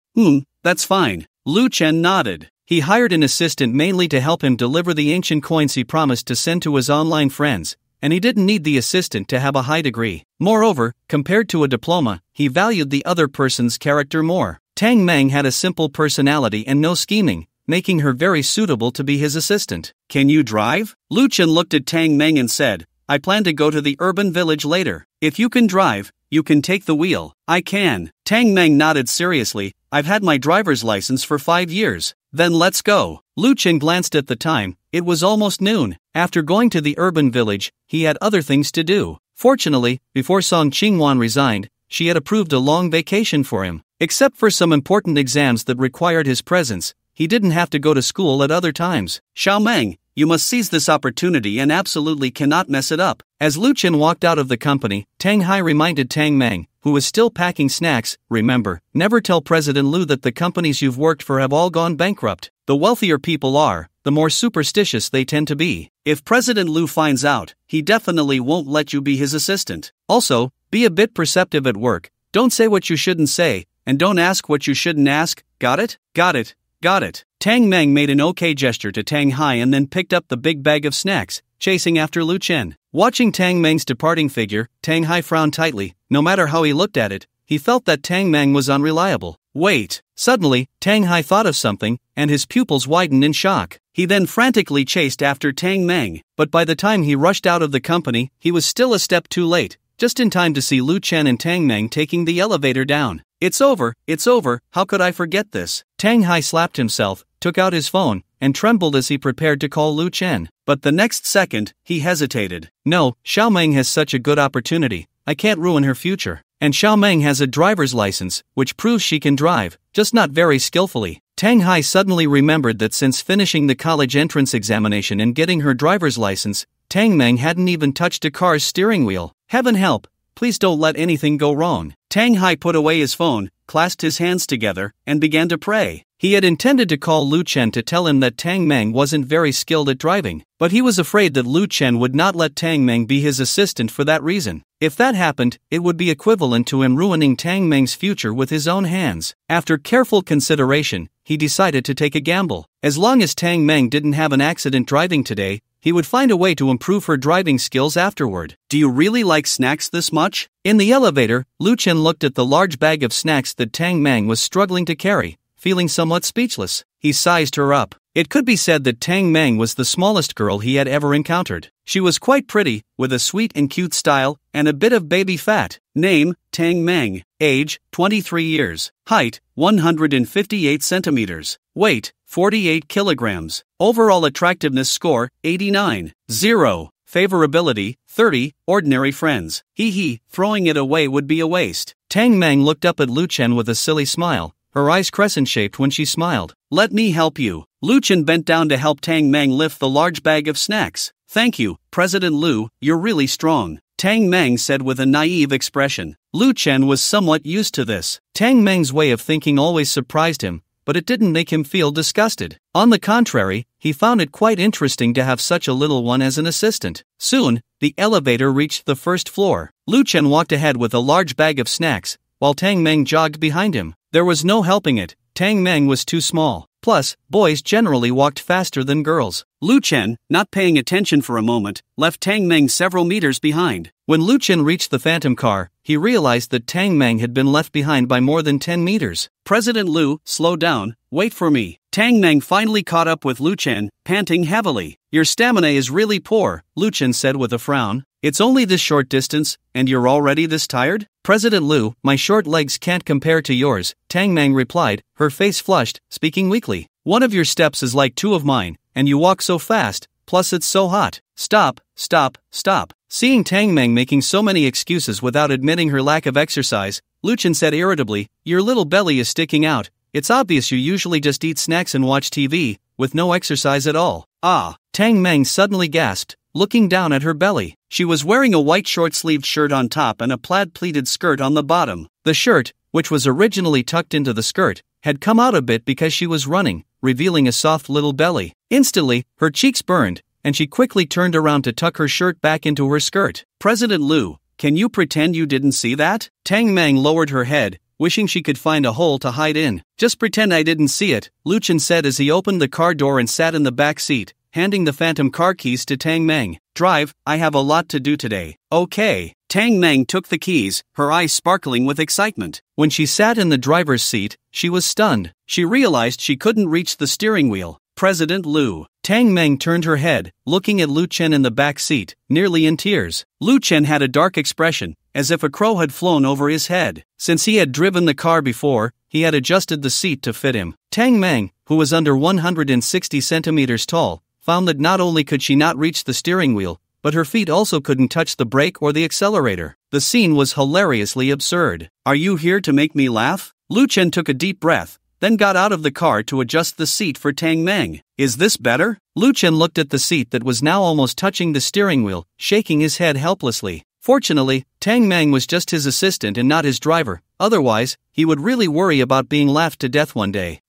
That's fine. Lu Chen nodded. He hired an assistant mainly to help him deliver the ancient coins he promised to send to his online friends, and he didn't need the assistant to have a high degree. Moreover, compared to a diploma, he valued the other person's character more. Tang Meng had a simple personality and no scheming, making her very suitable to be his assistant. Can you drive? Lu Chen looked at Tang Meng and said, I plan to go to the urban village later. If you can drive, you can take the wheel. I can. Tang Meng nodded seriously. I've had my driver's license for 5 years. Then let's go. Lu Chen glanced at the time. It was almost noon. After going to the urban village, he had other things to do. Fortunately, before Song Qingwan resigned, she had approved a long vacation for him. Except for some important exams that required his presence, he didn't have to go to school at other times. Xiaomeng, you must seize this opportunity and absolutely cannot mess it up. As Lu Chen walked out of the company, Tang Hai reminded Tang Meng, who was still packing snacks, remember, never tell President Lu that the companies you've worked for have all gone bankrupt. The wealthier people are, the more superstitious they tend to be. If President Lu finds out, he definitely won't let you be his assistant. Also, be a bit perceptive at work, don't say what you shouldn't say, and don't ask what you shouldn't ask. Got it? Got it. Got it. Tang Meng made an okay gesture to Tang Hai and then picked up the big bag of snacks, chasing after Lu Chen. Watching Tang Meng's departing figure, Tang Hai frowned tightly. No matter how he looked at it, he felt that Tang Meng was unreliable. Wait. Suddenly, Tang Hai thought of something, and his pupils widened in shock. He then frantically chased after Tang Meng, but by the time he rushed out of the company, he was still a step too late, just in time to see Lu Chen and Tang Meng taking the elevator down. It's over, how could I forget this? Tang Hai slapped himself, took out his phone, and trembled as he prepared to call Lu Chen. But the next second, he hesitated. No, Xiaomeng has such a good opportunity, I can't ruin her future. And Xiaomeng has a driver's license, which proves she can drive, just not very skillfully. Tang Hai suddenly remembered that since finishing the college entrance examination and getting her driver's license, Tang Meng hadn't even touched a car's steering wheel. Heaven help, please don't let anything go wrong. Tang Hai put away his phone, clasped his hands together, and began to pray. He had intended to call Lu Chen to tell him that Tang Meng wasn't very skilled at driving, but he was afraid that Lu Chen would not let Tang Meng be his assistant for that reason. If that happened, it would be equivalent to him ruining Tang Meng's future with his own hands. After careful consideration, he decided to take a gamble. As long as Tang Meng didn't have an accident driving today, he would find a way to improve her driving skills afterward. Do you really like snacks this much? In the elevator, Lu Chen looked at the large bag of snacks that Tang Meng was struggling to carry, feeling somewhat speechless. He sized her up. It could be said that Tang Meng was the smallest girl he had ever encountered. She was quite pretty, with a sweet and cute style, and a bit of baby fat. Name, Tang Meng. Age, 23 years. Height, 158 centimeters. Weight, 48 kilograms. Overall attractiveness score, 89. 0. Favorability, 30. Ordinary friends. Throwing it away would be a waste. Tang Meng looked up at Lu Chen with a silly smile, her eyes crescent-shaped when she smiled. Let me help you. Lu Chen bent down to help Tang Meng lift the large bag of snacks. Thank you, President Lu, you're really strong, Tang Meng said with a naive expression. Lu Chen was somewhat used to this. Tang Meng's way of thinking always surprised him, but it didn't make him feel disgusted. On the contrary, he found it quite interesting to have such a little one as an assistant. Soon, the elevator reached the first floor. Lu Chen walked ahead with a large bag of snacks, while Tang Meng jogged behind him. There was no helping it, Tang Meng was too small. Plus, boys generally walked faster than girls. Lu Chen, not paying attention for a moment, left Tang Meng several meters behind. When Lu Chen reached the phantom car, he realized that Tang Meng had been left behind by more than 10 meters. President Lu, slow down, wait for me. Tang Meng finally caught up with Lu Chen, panting heavily. Your stamina is really poor, Lu Chen said with a frown. It's only this short distance, and you're already this tired? President Lu, my short legs can't compare to yours, Tang Meng replied, her face flushed, speaking weakly. One of your steps is like 2 of mine, and you walk so fast, plus it's so hot. Stop, stop, stop. Seeing Tang Meng making so many excuses without admitting her lack of exercise, Lu Chen said irritably, your little belly is sticking out. It's obvious you usually just eat snacks and watch TV, with no exercise at all. Ah, Tang Meng suddenly gasped, looking down at her belly. She was wearing a white short-sleeved shirt on top and a plaid pleated skirt on the bottom. The shirt, which was originally tucked into the skirt, had come out a bit because she was running, revealing a soft little belly. Instantly, her cheeks burned, and she quickly turned around to tuck her shirt back into her skirt. President Lu, can you pretend you didn't see that? Tang Meng lowered her head, wishing she could find a hole to hide in. Just pretend I didn't see it, Lu Chen said as he opened the car door and sat in the back seat, handing the phantom car keys to Tang Meng. Drive, I have a lot to do today. Okay. Tang Meng took the keys, her eyes sparkling with excitement. When she sat in the driver's seat, she was stunned. She realized she couldn't reach the steering wheel. President Lu. Tang Meng turned her head, looking at Lu Chen in the back seat, nearly in tears. Lu Chen had a dark expression, as if a crow had flown over his head. Since he had driven the car before, he had adjusted the seat to fit him. Tang Meng, who was under 160 centimeters tall, found that not only could she not reach the steering wheel, but her feet also couldn't touch the brake or the accelerator. The scene was hilariously absurd. Are you here to make me laugh? Lu Chen took a deep breath, then got out of the car to adjust the seat for Tang Meng. Is this better? Lu Chen looked at the seat that was now almost touching the steering wheel, shaking his head helplessly. Fortunately, Tang Meng was just his assistant and not his driver, otherwise, he would really worry about being laughed to death one day.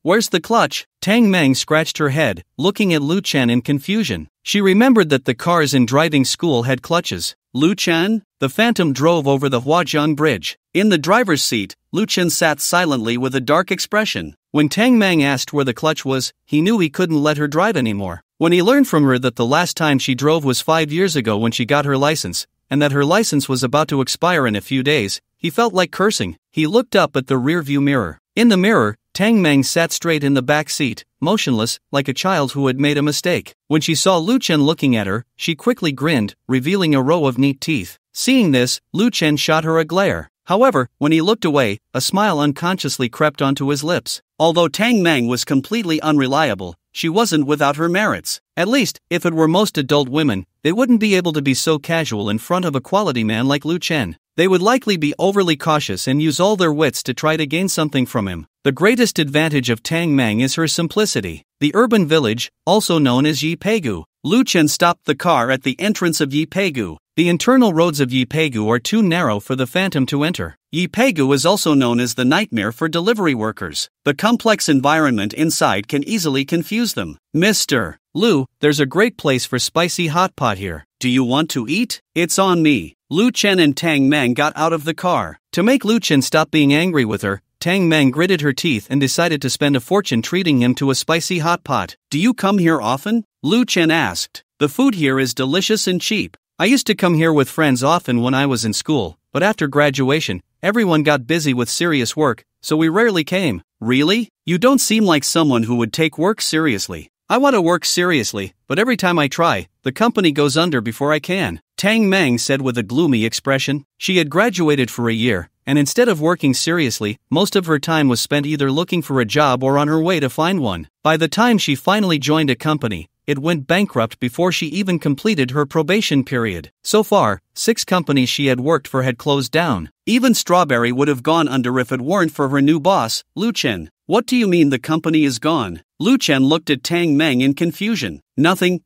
Where's the clutch? Tang Meng scratched her head, looking at Lu Chen in confusion. She remembered that the cars in driving school had clutches. Lu Chen? The phantom drove over the Huajiang Bridge. In the driver's seat, Lu Chen sat silently with a dark expression. When Tang Meng asked where the clutch was, he knew he couldn't let her drive anymore. When he learned from her that the last time she drove was 5 years ago when she got her license, and that her license was about to expire in a few days, he felt like cursing. He looked up at the rearview mirror. In the mirror, Tang Meng sat straight in the back seat, motionless, like a child who had made a mistake. When she saw Lu Chen looking at her, she quickly grinned, revealing a row of neat teeth. Seeing this, Lu Chen shot her a glare. However, when he looked away, a smile unconsciously crept onto his lips. Although Tang Meng was completely unreliable, she wasn't without her merits. At least, if it were most adult women, they wouldn't be able to be so casual in front of a quality man like Lu Chen. They would likely be overly cautious and use all their wits to try to gain something from him. The greatest advantage of Tang Meng is her simplicity. The urban village, also known as Yipegu. Lu Chen stopped the car at the entrance of Yipegu. The internal roads of Yipegu are too narrow for the phantom to enter. Yipegu is also known as the nightmare for delivery workers. The complex environment inside can easily confuse them. Mr. Lu, there's a great place for spicy hot pot here. Do you want to eat? It's on me. Lu Chen and Tang Meng got out of the car. To make Lu Chen stop being angry with her, Tang Meng gritted her teeth and decided to spend a fortune treating him to a spicy hot pot. Do you come here often? Lu Chen asked. The food here is delicious and cheap. I used to come here with friends often when I was in school, but after graduation, everyone got busy with serious work, so we rarely came. Really? You don't seem like someone who would take work seriously. I want to work seriously, but every time I try, the company goes under before I can, Tang Meng said with a gloomy expression. She had graduated for a year, and instead of working seriously, most of her time was spent either looking for a job or on her way to find one. By the time she finally joined a company, it went bankrupt before she even completed her probation period. So far, 6 companies she had worked for had closed down. Even Strawberry would have gone under if it weren't for her new boss, Lu Chen. What do you mean the company is gone? Lu Chen looked at Tang Meng in confusion. Nothing.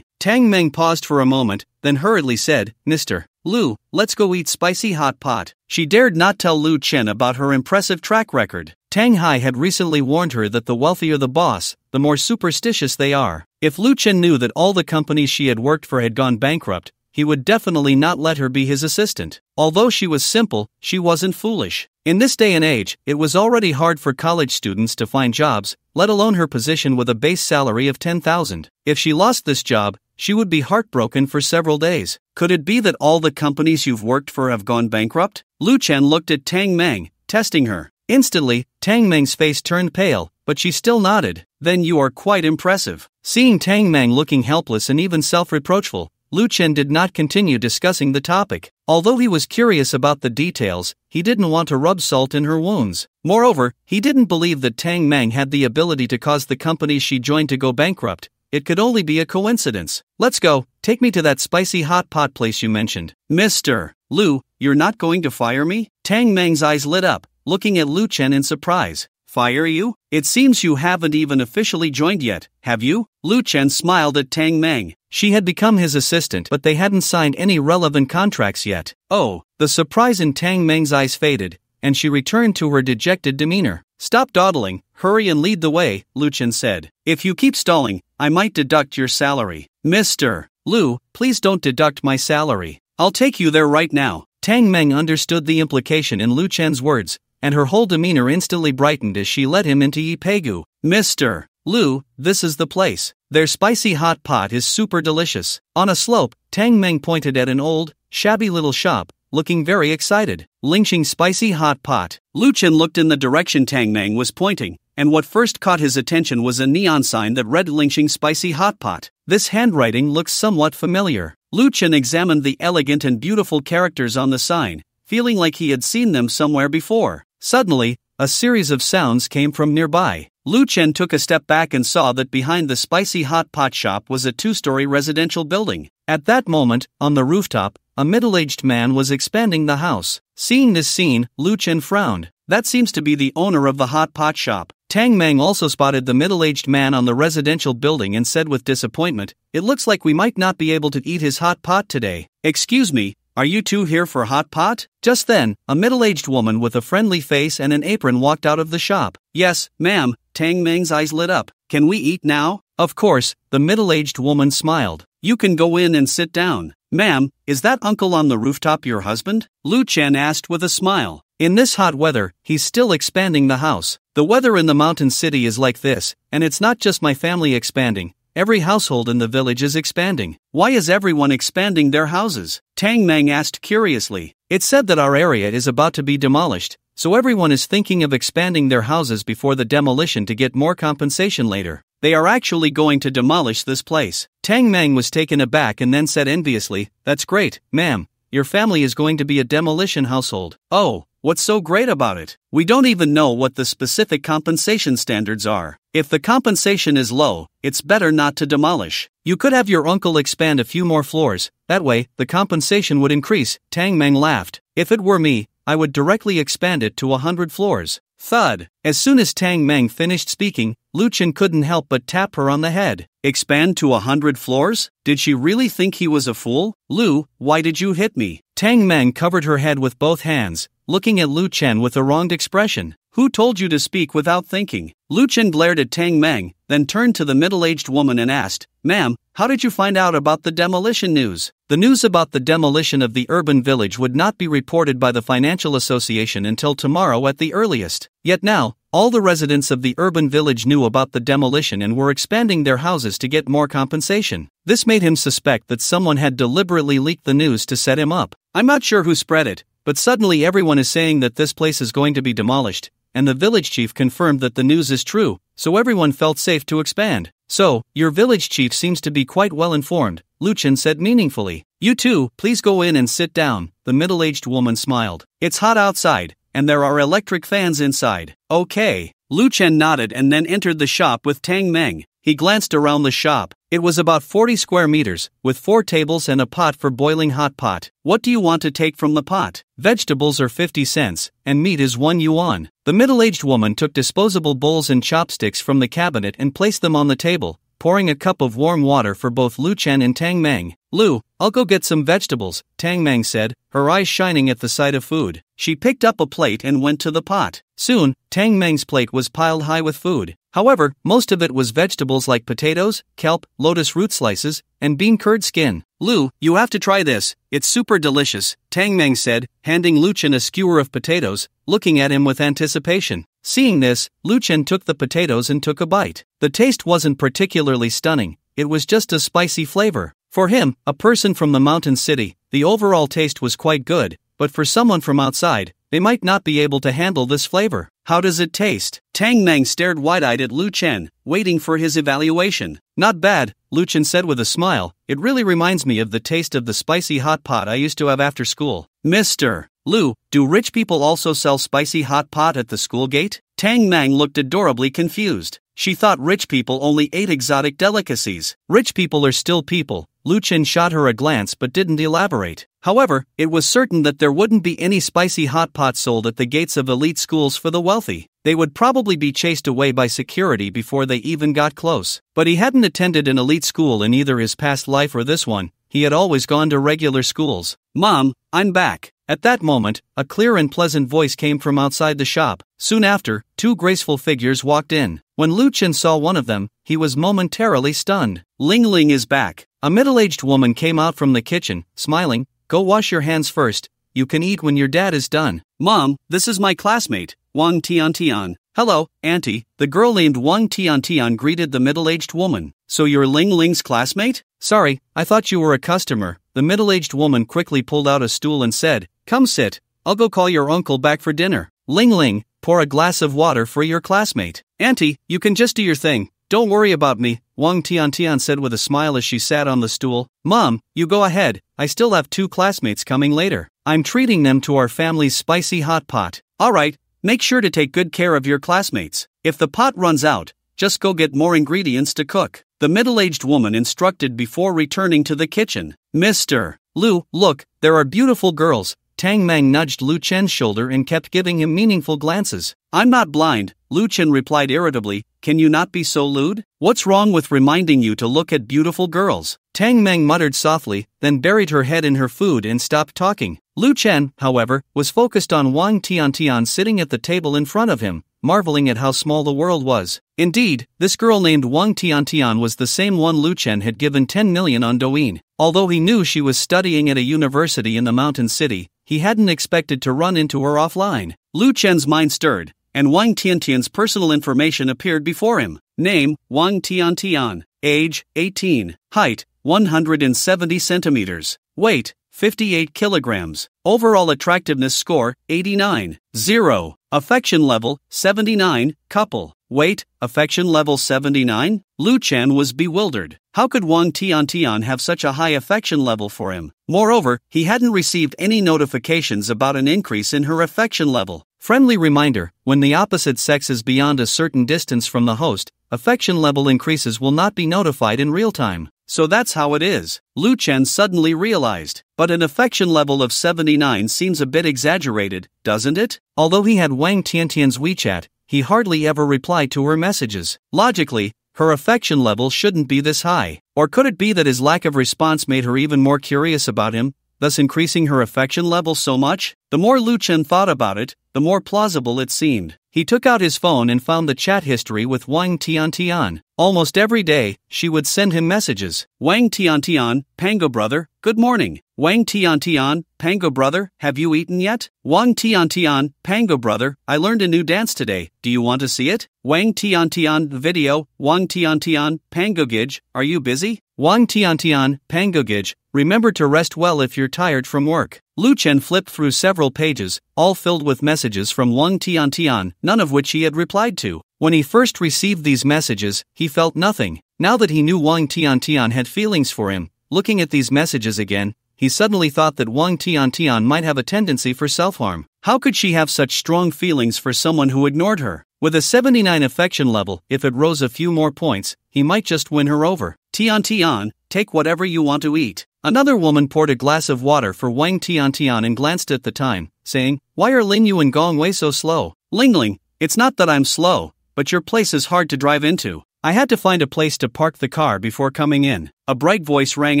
Tang Meng paused for a moment, then hurriedly said, Mr. Lu, let's go eat spicy hot pot. She dared not tell Lu Chen about her impressive track record. Tang Hai had recently warned her that the wealthier the boss, the more superstitious they are. If Lu Chen knew that all the companies she had worked for had gone bankrupt, he would definitely not let her be his assistant. Although she was simple, she wasn't foolish. In this day and age, it was already hard for college students to find jobs, let alone her position with a base salary of 10,000. If she lost this job, she would be heartbroken for several days. Could it be that all the companies you've worked for have gone bankrupt? Lu Chen looked at Tang Meng, testing her. Instantly, Tang Meng's face turned pale, but she still nodded. Then you are quite impressive. Seeing Tang Meng looking helpless and even self-reproachful, Lu Chen did not continue discussing the topic. Although he was curious about the details, he didn't want to rub salt in her wounds. Moreover, he didn't believe that Tang Meng had the ability to cause the companies she joined to go bankrupt. It could only be a coincidence. Let's go, take me to that spicy hot pot place you mentioned. Mr. Lu, you're not going to fire me? Tang Meng's eyes lit up, looking at Lu Chen in surprise. Fire you? It seems you haven't even officially joined yet, have you? Lu Chen smiled at Tang Meng. She had become his assistant, but they hadn't signed any relevant contracts yet. Oh, the surprise in Tang Meng's eyes faded, and she returned to her dejected demeanor. Stop dawdling, hurry and lead the way, Lu Chen said. If you keep stalling, I might deduct your salary. Mr. Lu, please don't deduct my salary. I'll take you there right now. Tang Meng understood the implication in Lu Chen's words, and her whole demeanor instantly brightened as she led him into Yipegu. Mr. Lu, this is the place. Their spicy hot pot is super delicious. On a slope, Tang Meng pointed at an old, shabby little shop, looking very excited. Lingxing spicy hot pot. Lu Chen looked in the direction Tang Meng was pointing, and what first caught his attention was a neon sign that read Lingxing spicy hot pot. This handwriting looks somewhat familiar. Lu Chen examined the elegant and beautiful characters on the sign, feeling like he had seen them somewhere before. Suddenly, a series of sounds came from nearby. Lu Chen took a step back and saw that behind the spicy hot pot shop was a 2-story residential building. At that moment, on the rooftop, a middle-aged man was expanding the house. Seeing this scene, Lu Chen frowned. That seems to be the owner of the hot pot shop. Tang Meng also spotted the middle-aged man on the residential building and said with disappointment, "It looks like we might not be able to eat his hot pot today." Excuse me, are you two here for hot pot? Just then, a middle-aged woman with a friendly face and an apron walked out of the shop. Yes, ma'am. Tang Meng's eyes lit up. Can we eat now? Of course, the middle-aged woman smiled. You can go in and sit down. Ma'am, is that uncle on the rooftop your husband? Lu Chen asked with a smile. In this hot weather, he's still expanding the house. The weather in the mountain city is like this, and it's not just my family expanding. Every household in the village is expanding. Why is everyone expanding their houses? Tang Meng asked curiously. It's said that our area is about to be demolished, so everyone is thinking of expanding their houses before the demolition to get more compensation later. They are actually going to demolish this place. Tang Meng was taken aback and then said enviously, "That's great, ma'am. Your family is going to be a demolition household." Oh, what's so great about it? We don't even know what the specific compensation standards are. If the compensation is low, it's better not to demolish. You could have your uncle expand a few more floors, that way, the compensation would increase. Tang Meng laughed. If it were me, I would directly expand it to 100 floors. Thud. As soon as Tang Meng finished speaking, Lu Chen couldn't help but tap her on the head. Expand to 100 floors? Did she really think he was a fool? Lu, why did you hit me? Tang Meng covered her head with both hands, looking at Lu Chen with a wronged expression. Who told you to speak without thinking? Lu Chen glared at Tang Meng, then turned to the middle-aged woman and asked, "Ma'am, how did you find out about the demolition news?" The news about the demolition of the urban village would not be reported by the Financial Association until tomorrow at the earliest. Yet now, all the residents of the urban village knew about the demolition and were expanding their houses to get more compensation. This made him suspect that someone had deliberately leaked the news to set him up. I'm not sure who spread it, but suddenly everyone is saying that this place is going to be demolished, and the village chief confirmed that the news is true, so everyone felt safe to expand. So, your village chief seems to be quite well informed, Lu Chen said meaningfully. You too, please go in and sit down, the middle-aged woman smiled. It's hot outside, and there are electric fans inside. Okay. Lu Chen nodded and then entered the shop with Tang Meng. He glanced around the shop. It was about 40 square meters, with 4 tables and a pot for boiling hot pot. What do you want to take from the pot? Vegetables are 50 cents, and meat is 1 yuan. The middle-aged woman took disposable bowls and chopsticks from the cabinet and placed them on the table, pouring a cup of warm water for both Lu Chen and Tang Meng. Lu, I'll go get some vegetables, Tang Meng said, her eyes shining at the sight of food. She picked up a plate and went to the pot. Soon, Tang Meng's plate was piled high with food. However, most of it was vegetables like potatoes, kelp, lotus root slices, and bean curd skin. Lu, you have to try this, it's super delicious, Tang Meng said, handing Lu Chen a skewer of potatoes, looking at him with anticipation. Seeing this, Lu Chen took the potatoes and took a bite. The taste wasn't particularly stunning, it was just a spicy flavor. For him, a person from the mountain city, the overall taste was quite good, but for someone from outside, they might not be able to handle this flavor. How does it taste? Tang Meng stared wide-eyed at Lu Chen, waiting for his evaluation. Not bad, Lu Chen said with a smile. It really reminds me of the taste of the spicy hot pot I used to have after school. Mr. Lu, do rich people also sell spicy hot pot at the school gate? Tang Meng looked adorably confused. She thought rich people only ate exotic delicacies. Rich people are still people. Lu Chen shot her a glance but didn't elaborate. However, it was certain that there wouldn't be any spicy hot pot sold at the gates of elite schools for the wealthy. They would probably be chased away by security before they even got close. But he hadn't attended an elite school in either his past life or this one. He had always gone to regular schools. Mom, I'm back. At that moment, a clear and pleasant voice came from outside the shop. Soon after, 2 graceful figures walked in. When Lu Chen saw one of them, he was momentarily stunned. Ling Ling is back. A middle-aged woman came out from the kitchen, smiling. Go wash your hands first. You can eat when your dad is done. Mom, this is my classmate, Wang Tiantian. Hello, Auntie. The girl named Wang Tiantian greeted the middle-aged woman. So you're Ling Ling's classmate? Sorry, I thought you were a customer. The middle-aged woman quickly pulled out a stool and said, Come sit. I'll go call your uncle back for dinner. Ling Ling, pour a glass of water for your classmate. Auntie, you can just do your thing. Don't worry about me, Wang Tiantian said with a smile as she sat on the stool. Mom, you go ahead. I still have 2 classmates coming later. I'm treating them to our family's spicy hot pot. Alright, make sure to take good care of your classmates. If the pot runs out, just go get more ingredients to cook. The middle-aged woman instructed before returning to the kitchen. Mr. Lu, look, there are beautiful girls. Tang Meng nudged Lu Chen's shoulder and kept giving him meaningful glances. I'm not blind, Lu Chen replied irritably. Can you not be so lewd? What's wrong with reminding you to look at beautiful girls? Tang Meng muttered softly, then buried her head in her food and stopped talking. Lu Chen, however, was focused on Wang Tiantian sitting at the table in front of him, marveling at how small the world was. Indeed, this girl named Wang Tiantian was the same one Lu Chen had given 10 million on Douyin. Although he knew she was studying at a university in the mountain city, he hadn't expected to run into her offline. Lu Chen's mind stirred, and Wang Tiantian's personal information appeared before him. Name, Wang Tiantian. Age, 18. Height, 170 centimeters. Weight, 58 kilograms. Overall attractiveness score, 89. 0. Affection level, 79. Couple. Weight, affection level 79? Lu Chen was bewildered. How could Wang Tiantian have such a high affection level for him? Moreover, he hadn't received any notifications about an increase in her affection level. Friendly reminder, when the opposite sex is beyond a certain distance from the host, affection level increases will not be notified in real time. So that's how it is, Lu Chen suddenly realized. But an affection level of 79 seems a bit exaggerated, doesn't it? Although he had Wang Tiantian's WeChat, he hardly ever replied to her messages. Logically, her affection level shouldn't be this high. Or could it be that his lack of response made her even more curious about him, thus increasing her affection level so much? The more Lu Chen thought about it, the more plausible it seemed. He took out his phone and found the chat history with Wang Tiantian. Almost every day, she would send him messages. Wang Tiantian, Pango brother, good morning. Wang Tiantian, Pango brother, have you eaten yet? Wang Tiantian, Pango brother, I learned a new dance today, do you want to see it? Wang Tiantian, video, Wang Tiantian, Pangogij, are you busy? Wang Tiantian, Pangogij, remember to rest well if you're tired from work. Lu Chen flipped through several pages, all filled with messages from Wang Tiantian, none of which he had replied to. When he first received these messages, he felt nothing. Now that he knew Wang Tiantian had feelings for him, looking at these messages again, he suddenly thought that Wang Tiantian might have a tendency for self-harm. How could she have such strong feelings for someone who ignored her? With a 79 affection level, if it rose a few more points, he might just win her over. Tiantian, take whatever you want to eat. Another woman poured a glass of water for Wang Tiantian and glanced at the time, saying, "Why are Lin Yu and Gong Wei so slow?" "Lingling, it's not that I'm slow, but your place is hard to drive into. I had to find a place to park the car before coming in." A bright voice rang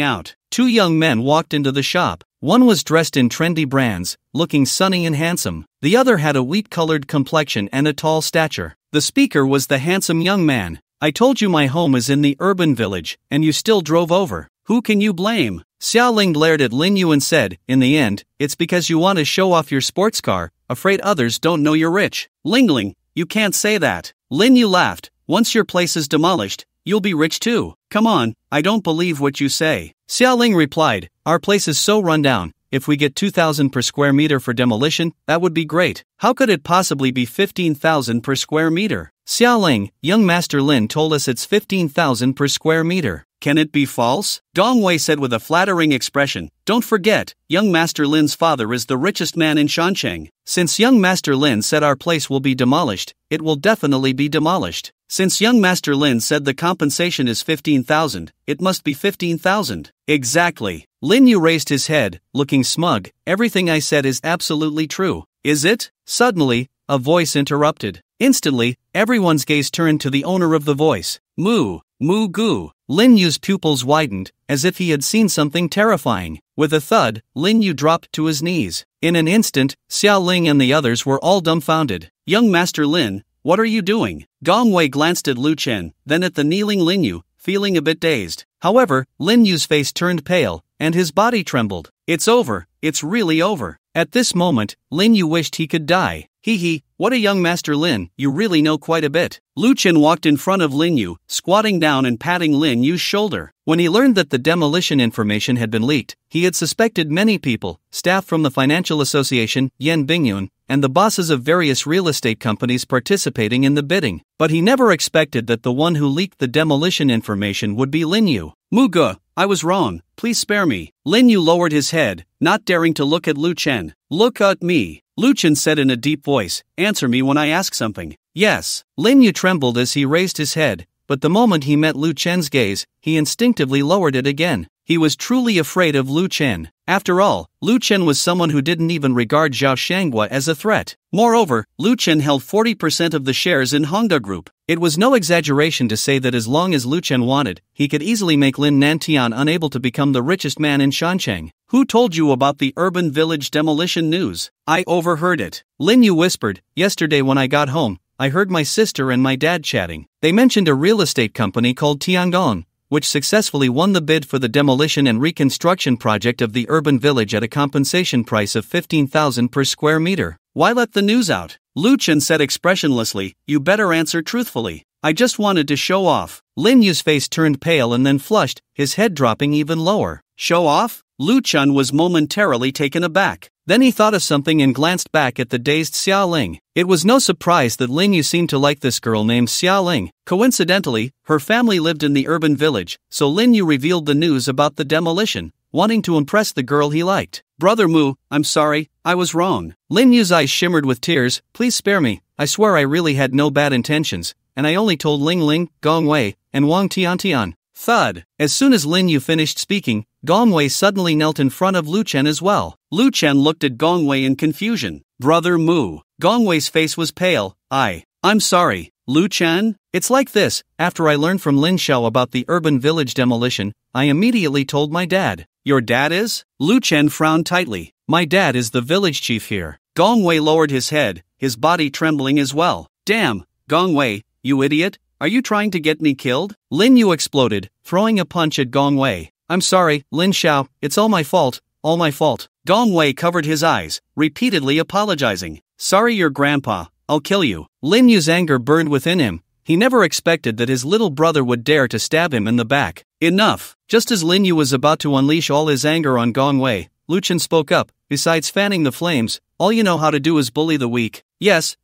out. Two young men walked into the shop. One was dressed in trendy brands, looking sunny and handsome. The other had a wheat-colored complexion and a tall stature. The speaker was the handsome young man. "I told you my home is in the urban village, and you still drove over. Who can you blame?" Xiao Ling glared at Lin Yu and said, "In the end, it's because you want to show off your sports car, afraid others don't know you're rich." "Lingling, you can't say that." Lin Yu laughed. "Once your place is demolished, you'll be rich too. Come on, I don't believe what you say." Xiao Ling replied, "Our place is so run down. If we get 2,000 per square meter for demolition, that would be great. How could it possibly be 15,000 per square meter?" "Xiao Ling, young Master Lin told us it's 15,000 per square meter. Can it be false?" Dong Wei said with a flattering expression. "Don't forget, young Master Lin's father is the richest man in Shancheng. Since young Master Lin said our place will be demolished, it will definitely be demolished. Since young Master Lin said the compensation is 15,000, it must be 15,000. Exactly." Lin Yu raised his head, looking smug. "Everything I said is absolutely true." "Is it?" Suddenly, a voice interrupted. Instantly, everyone's gaze turned to the owner of the voice. "Moo, moo goo." Lin Yu's pupils widened, as if he had seen something terrifying. With a thud, Lin Yu dropped to his knees. In an instant, Xiao Ling and the others were all dumbfounded. "Young Master Lin, what are you doing?" Gong Wei glanced at Lu Chen, then at the kneeling Lin Yu, feeling a bit dazed. However, Lin Yu's face turned pale, and his body trembled. "It's over, it's really over." At this moment, Lin Yu wished he could die. "Hee, what a young Master Lin, you really know quite a bit." Lu Chen walked in front of Lin Yu, squatting down and patting Lin Yu's shoulder. When he learned that the demolition information had been leaked, he had suspected many people, staff from the Financial Association, Yan Bingyun, and the bosses of various real estate companies participating in the bidding. But he never expected that the one who leaked the demolition information would be Lin Yu. "Muge, I was wrong, please spare me." Lin Yu lowered his head, not daring to look at Lu Chen. "Look at me," Lu Chen said in a deep voice. "Answer me when I ask something." "Yes." Lin Yu trembled as he raised his head, but the moment he met Lu Chen's gaze, he instinctively lowered it again. He was truly afraid of Lu Chen. After all, Lu Chen was someone who didn't even regard Zhao Shanghua as a threat. Moreover, Lu Chen held 40% of the shares in Hongda Group. It was no exaggeration to say that as long as Lu Chen wanted, he could easily make Lin Nantian unable to become the richest man in Shancheng. "Who told you about the urban village demolition news?" "I overheard it." Lin Yu whispered, "Yesterday when I got home, I heard my sister and my dad chatting. They mentioned a real estate company called Tiangong, which successfully won the bid for the demolition and reconstruction project of the urban village at a compensation price of 15,000 per square meter. Why let the news out?" Lu Chen said expressionlessly, "You better answer truthfully." "I just wanted to show off." Lin Yu's face turned pale and then flushed, his head dropping even lower. "Show off?" Lu Chen was momentarily taken aback. Then he thought of something and glanced back at the dazed Xiao Ling. It was no surprise that Lin Yu seemed to like this girl named Xiao Ling. Coincidentally, her family lived in the urban village, so Lin Yu revealed the news about the demolition, wanting to impress the girl he liked. "Brother Mu, I'm sorry, I was wrong." Lin Yu's eyes shimmered with tears. "Please spare me, I swear I really had no bad intentions, and I only told Ling Ling, Gong Wei, and Wang Tiantian." Thud. As soon as Lin Yu finished speaking, Gong Wei suddenly knelt in front of Lu Chen as well. Lu Chen looked at Gong Wei in confusion. "Brother Mu." Gong Wei's face was pale. I'm sorry, Lu Chen? It's like this, after I learned from Lin Xiao about the urban village demolition, I immediately told my dad." "Your dad is?" Lu Chen frowned tightly. "My dad is the village chief here." Gong Wei lowered his head, his body trembling as well. "Damn, Gong Wei, you idiot, are you trying to get me killed?" Lin Yu exploded, throwing a punch at Gong Wei. "I'm sorry, Lin Xiao, it's all my fault, all my fault." Gong Wei covered his eyes, repeatedly apologizing. "Sorry your grandpa, I'll kill you." Lin Yu's anger burned within him. He never expected that his little brother would dare to stab him in the back. "Enough." Just as Lin Yu was about to unleash all his anger on Gong Wei, Lu Chen spoke up. "Besides fanning the flames, all you know how to do is bully the weak." Yes,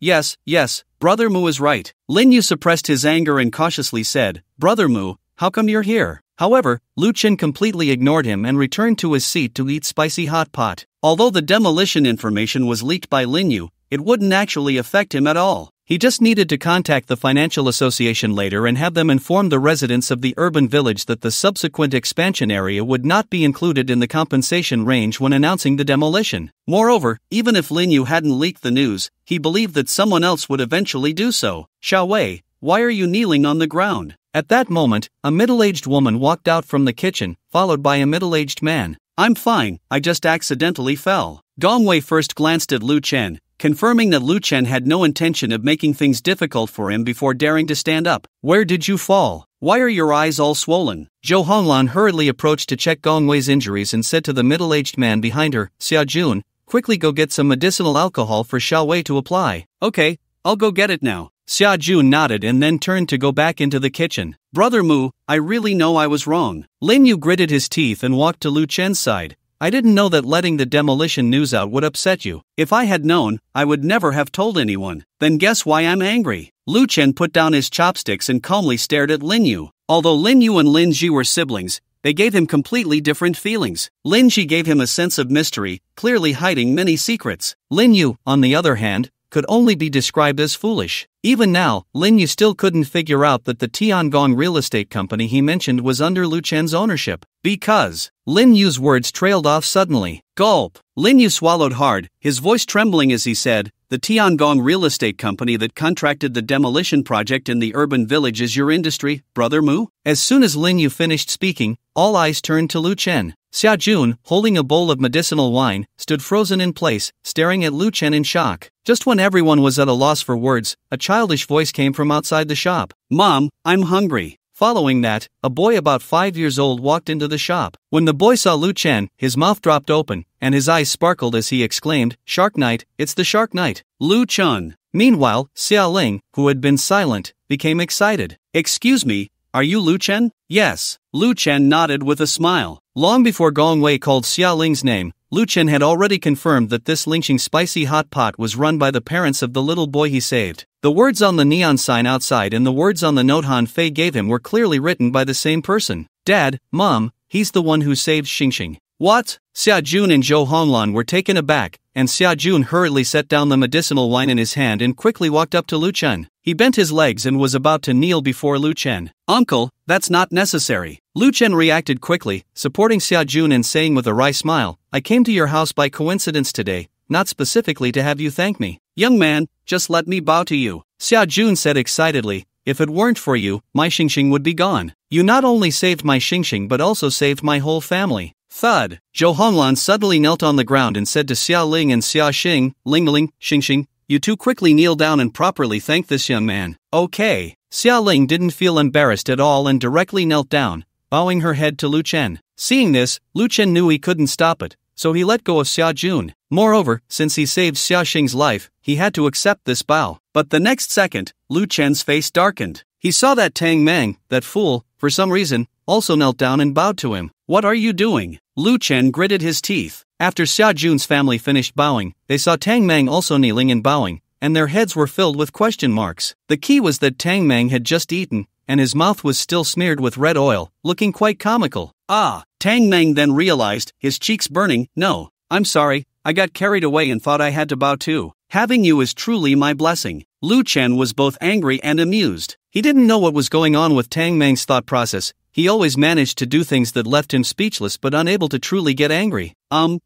Brother Mu is right." Lin Yu suppressed his anger and cautiously said, "Brother Mu, how come you're here?" However, Lu Chen completely ignored him and returned to his seat to eat spicy hot pot. Although the demolition information was leaked by Lin Yu, it wouldn't actually affect him at all. He just needed to contact the financial association later and have them inform the residents of the urban village that the subsequent expansion area would not be included in the compensation range when announcing the demolition. Moreover, even if Lin Yu hadn't leaked the news, he believed that someone else would eventually do so. Xiao Wei, why are you kneeling on the ground? At that moment, a middle-aged woman walked out from the kitchen, followed by a middle-aged man. I'm fine, I just accidentally fell. Gong Wei first glanced at Lu Chen, confirming that Lu Chen had no intention of making things difficult for him before daring to stand up. Where did you fall? Why are your eyes all swollen? Zhou Honglan hurriedly approached to check Gong Wei's injuries and said to the middle-aged man behind her, Xia Jun, quickly go get some medicinal alcohol for Xiao Wei to apply. Okay, I'll go get it now. Xia Jun nodded and then turned to go back into the kitchen. Brother Mu, I really know I was wrong. Lin Yu gritted his teeth and walked to Lu Chen's side. I didn't know that letting the demolition news out would upset you. If I had known, I would never have told anyone. Then guess why I'm angry? Lu Chen put down his chopsticks and calmly stared at Lin Yu. Although Lin Yu and Lin Ji were siblings, they gave him completely different feelings. Lin Ji gave him a sense of mystery, clearly hiding many secrets. Lin Yu, on the other hand, could only be described as foolish. Even now, Lin Yu still couldn't figure out that the Tiangong real estate company he mentioned was under Lu Chen's ownership. Because Lin Yu's words trailed off suddenly. Gulp. Lin Yu swallowed hard, his voice trembling as he said, the Tiangong real estate company that contracted the demolition project in the urban village is your industry, Brother Mu? As soon as Lin Yu finished speaking, all eyes turned to Lu Chen. Xia Jun, holding a bowl of medicinal wine, stood frozen in place, staring at Lu Chen in shock. Just when everyone was at a loss for words, a childish voice came from outside the shop. Mom, I'm hungry. Following that, a boy about 5 years old walked into the shop. When the boy saw Lu Chen, his mouth dropped open, and his eyes sparkled as he exclaimed, Shark Knight, it's the Shark Knight. Lu Chen. Meanwhile, Xia Ling, who had been silent, became excited. Excuse me, are you Lu Chen? Yes. Lu Chen nodded with a smile. Long before Gong Wei called Xia Ling's name, Lu Chen had already confirmed that this lynching spicy hot pot was run by the parents of the little boy he saved. The words on the neon sign outside and the words on the note Han Fei gave him were clearly written by the same person. Dad, Mom, he's the one who saved Xingxing. What? Xia Jun and Zhou Honglan were taken aback, and Xia Jun hurriedly set down the medicinal wine in his hand and quickly walked up to Lu Chen. He bent his legs and was about to kneel before Lu Chen. Uncle, that's not necessary. Lu Chen reacted quickly, supporting Xia Jun and saying with a wry smile, I came to your house by coincidence today, not specifically to have you thank me. Young man, just let me bow to you. Xia Jun said excitedly, if it weren't for you, my Xingxing would be gone. You not only saved my Xingxing but also saved my whole family. Thud. Zhou Honglan suddenly knelt on the ground and said to Xia Ling and Xia Xing, Ling, Xingxing, you two quickly kneel down and properly thank this young man. Okay. Xia Ling didn't feel embarrassed at all and directly knelt down, bowing her head to Lu Chen. Seeing this, Lu Chen knew he couldn't stop it, so he let go of Xia Jun. Moreover, since he saved Xia Xing's life, he had to accept this bow. But the next second, Lu Chen's face darkened. He saw that Tang Meng, that fool, for some reason, also knelt down and bowed to him. What are you doing? Lu Chen gritted his teeth. After Xia Jun's family finished bowing, they saw Tang Meng also kneeling and bowing, and their heads were filled with question marks. The key was that Tang Meng had just eaten, and his mouth was still smeared with red oil, looking quite comical. Ah! Tang Meng then realized, his cheeks burning, no, I'm sorry, I got carried away and thought I had to bow too. Having you is truly my blessing. Lu Chen was both angry and amused. He didn't know what was going on with Tang Meng's thought process. He always managed to do things that left him speechless but unable to truly get angry.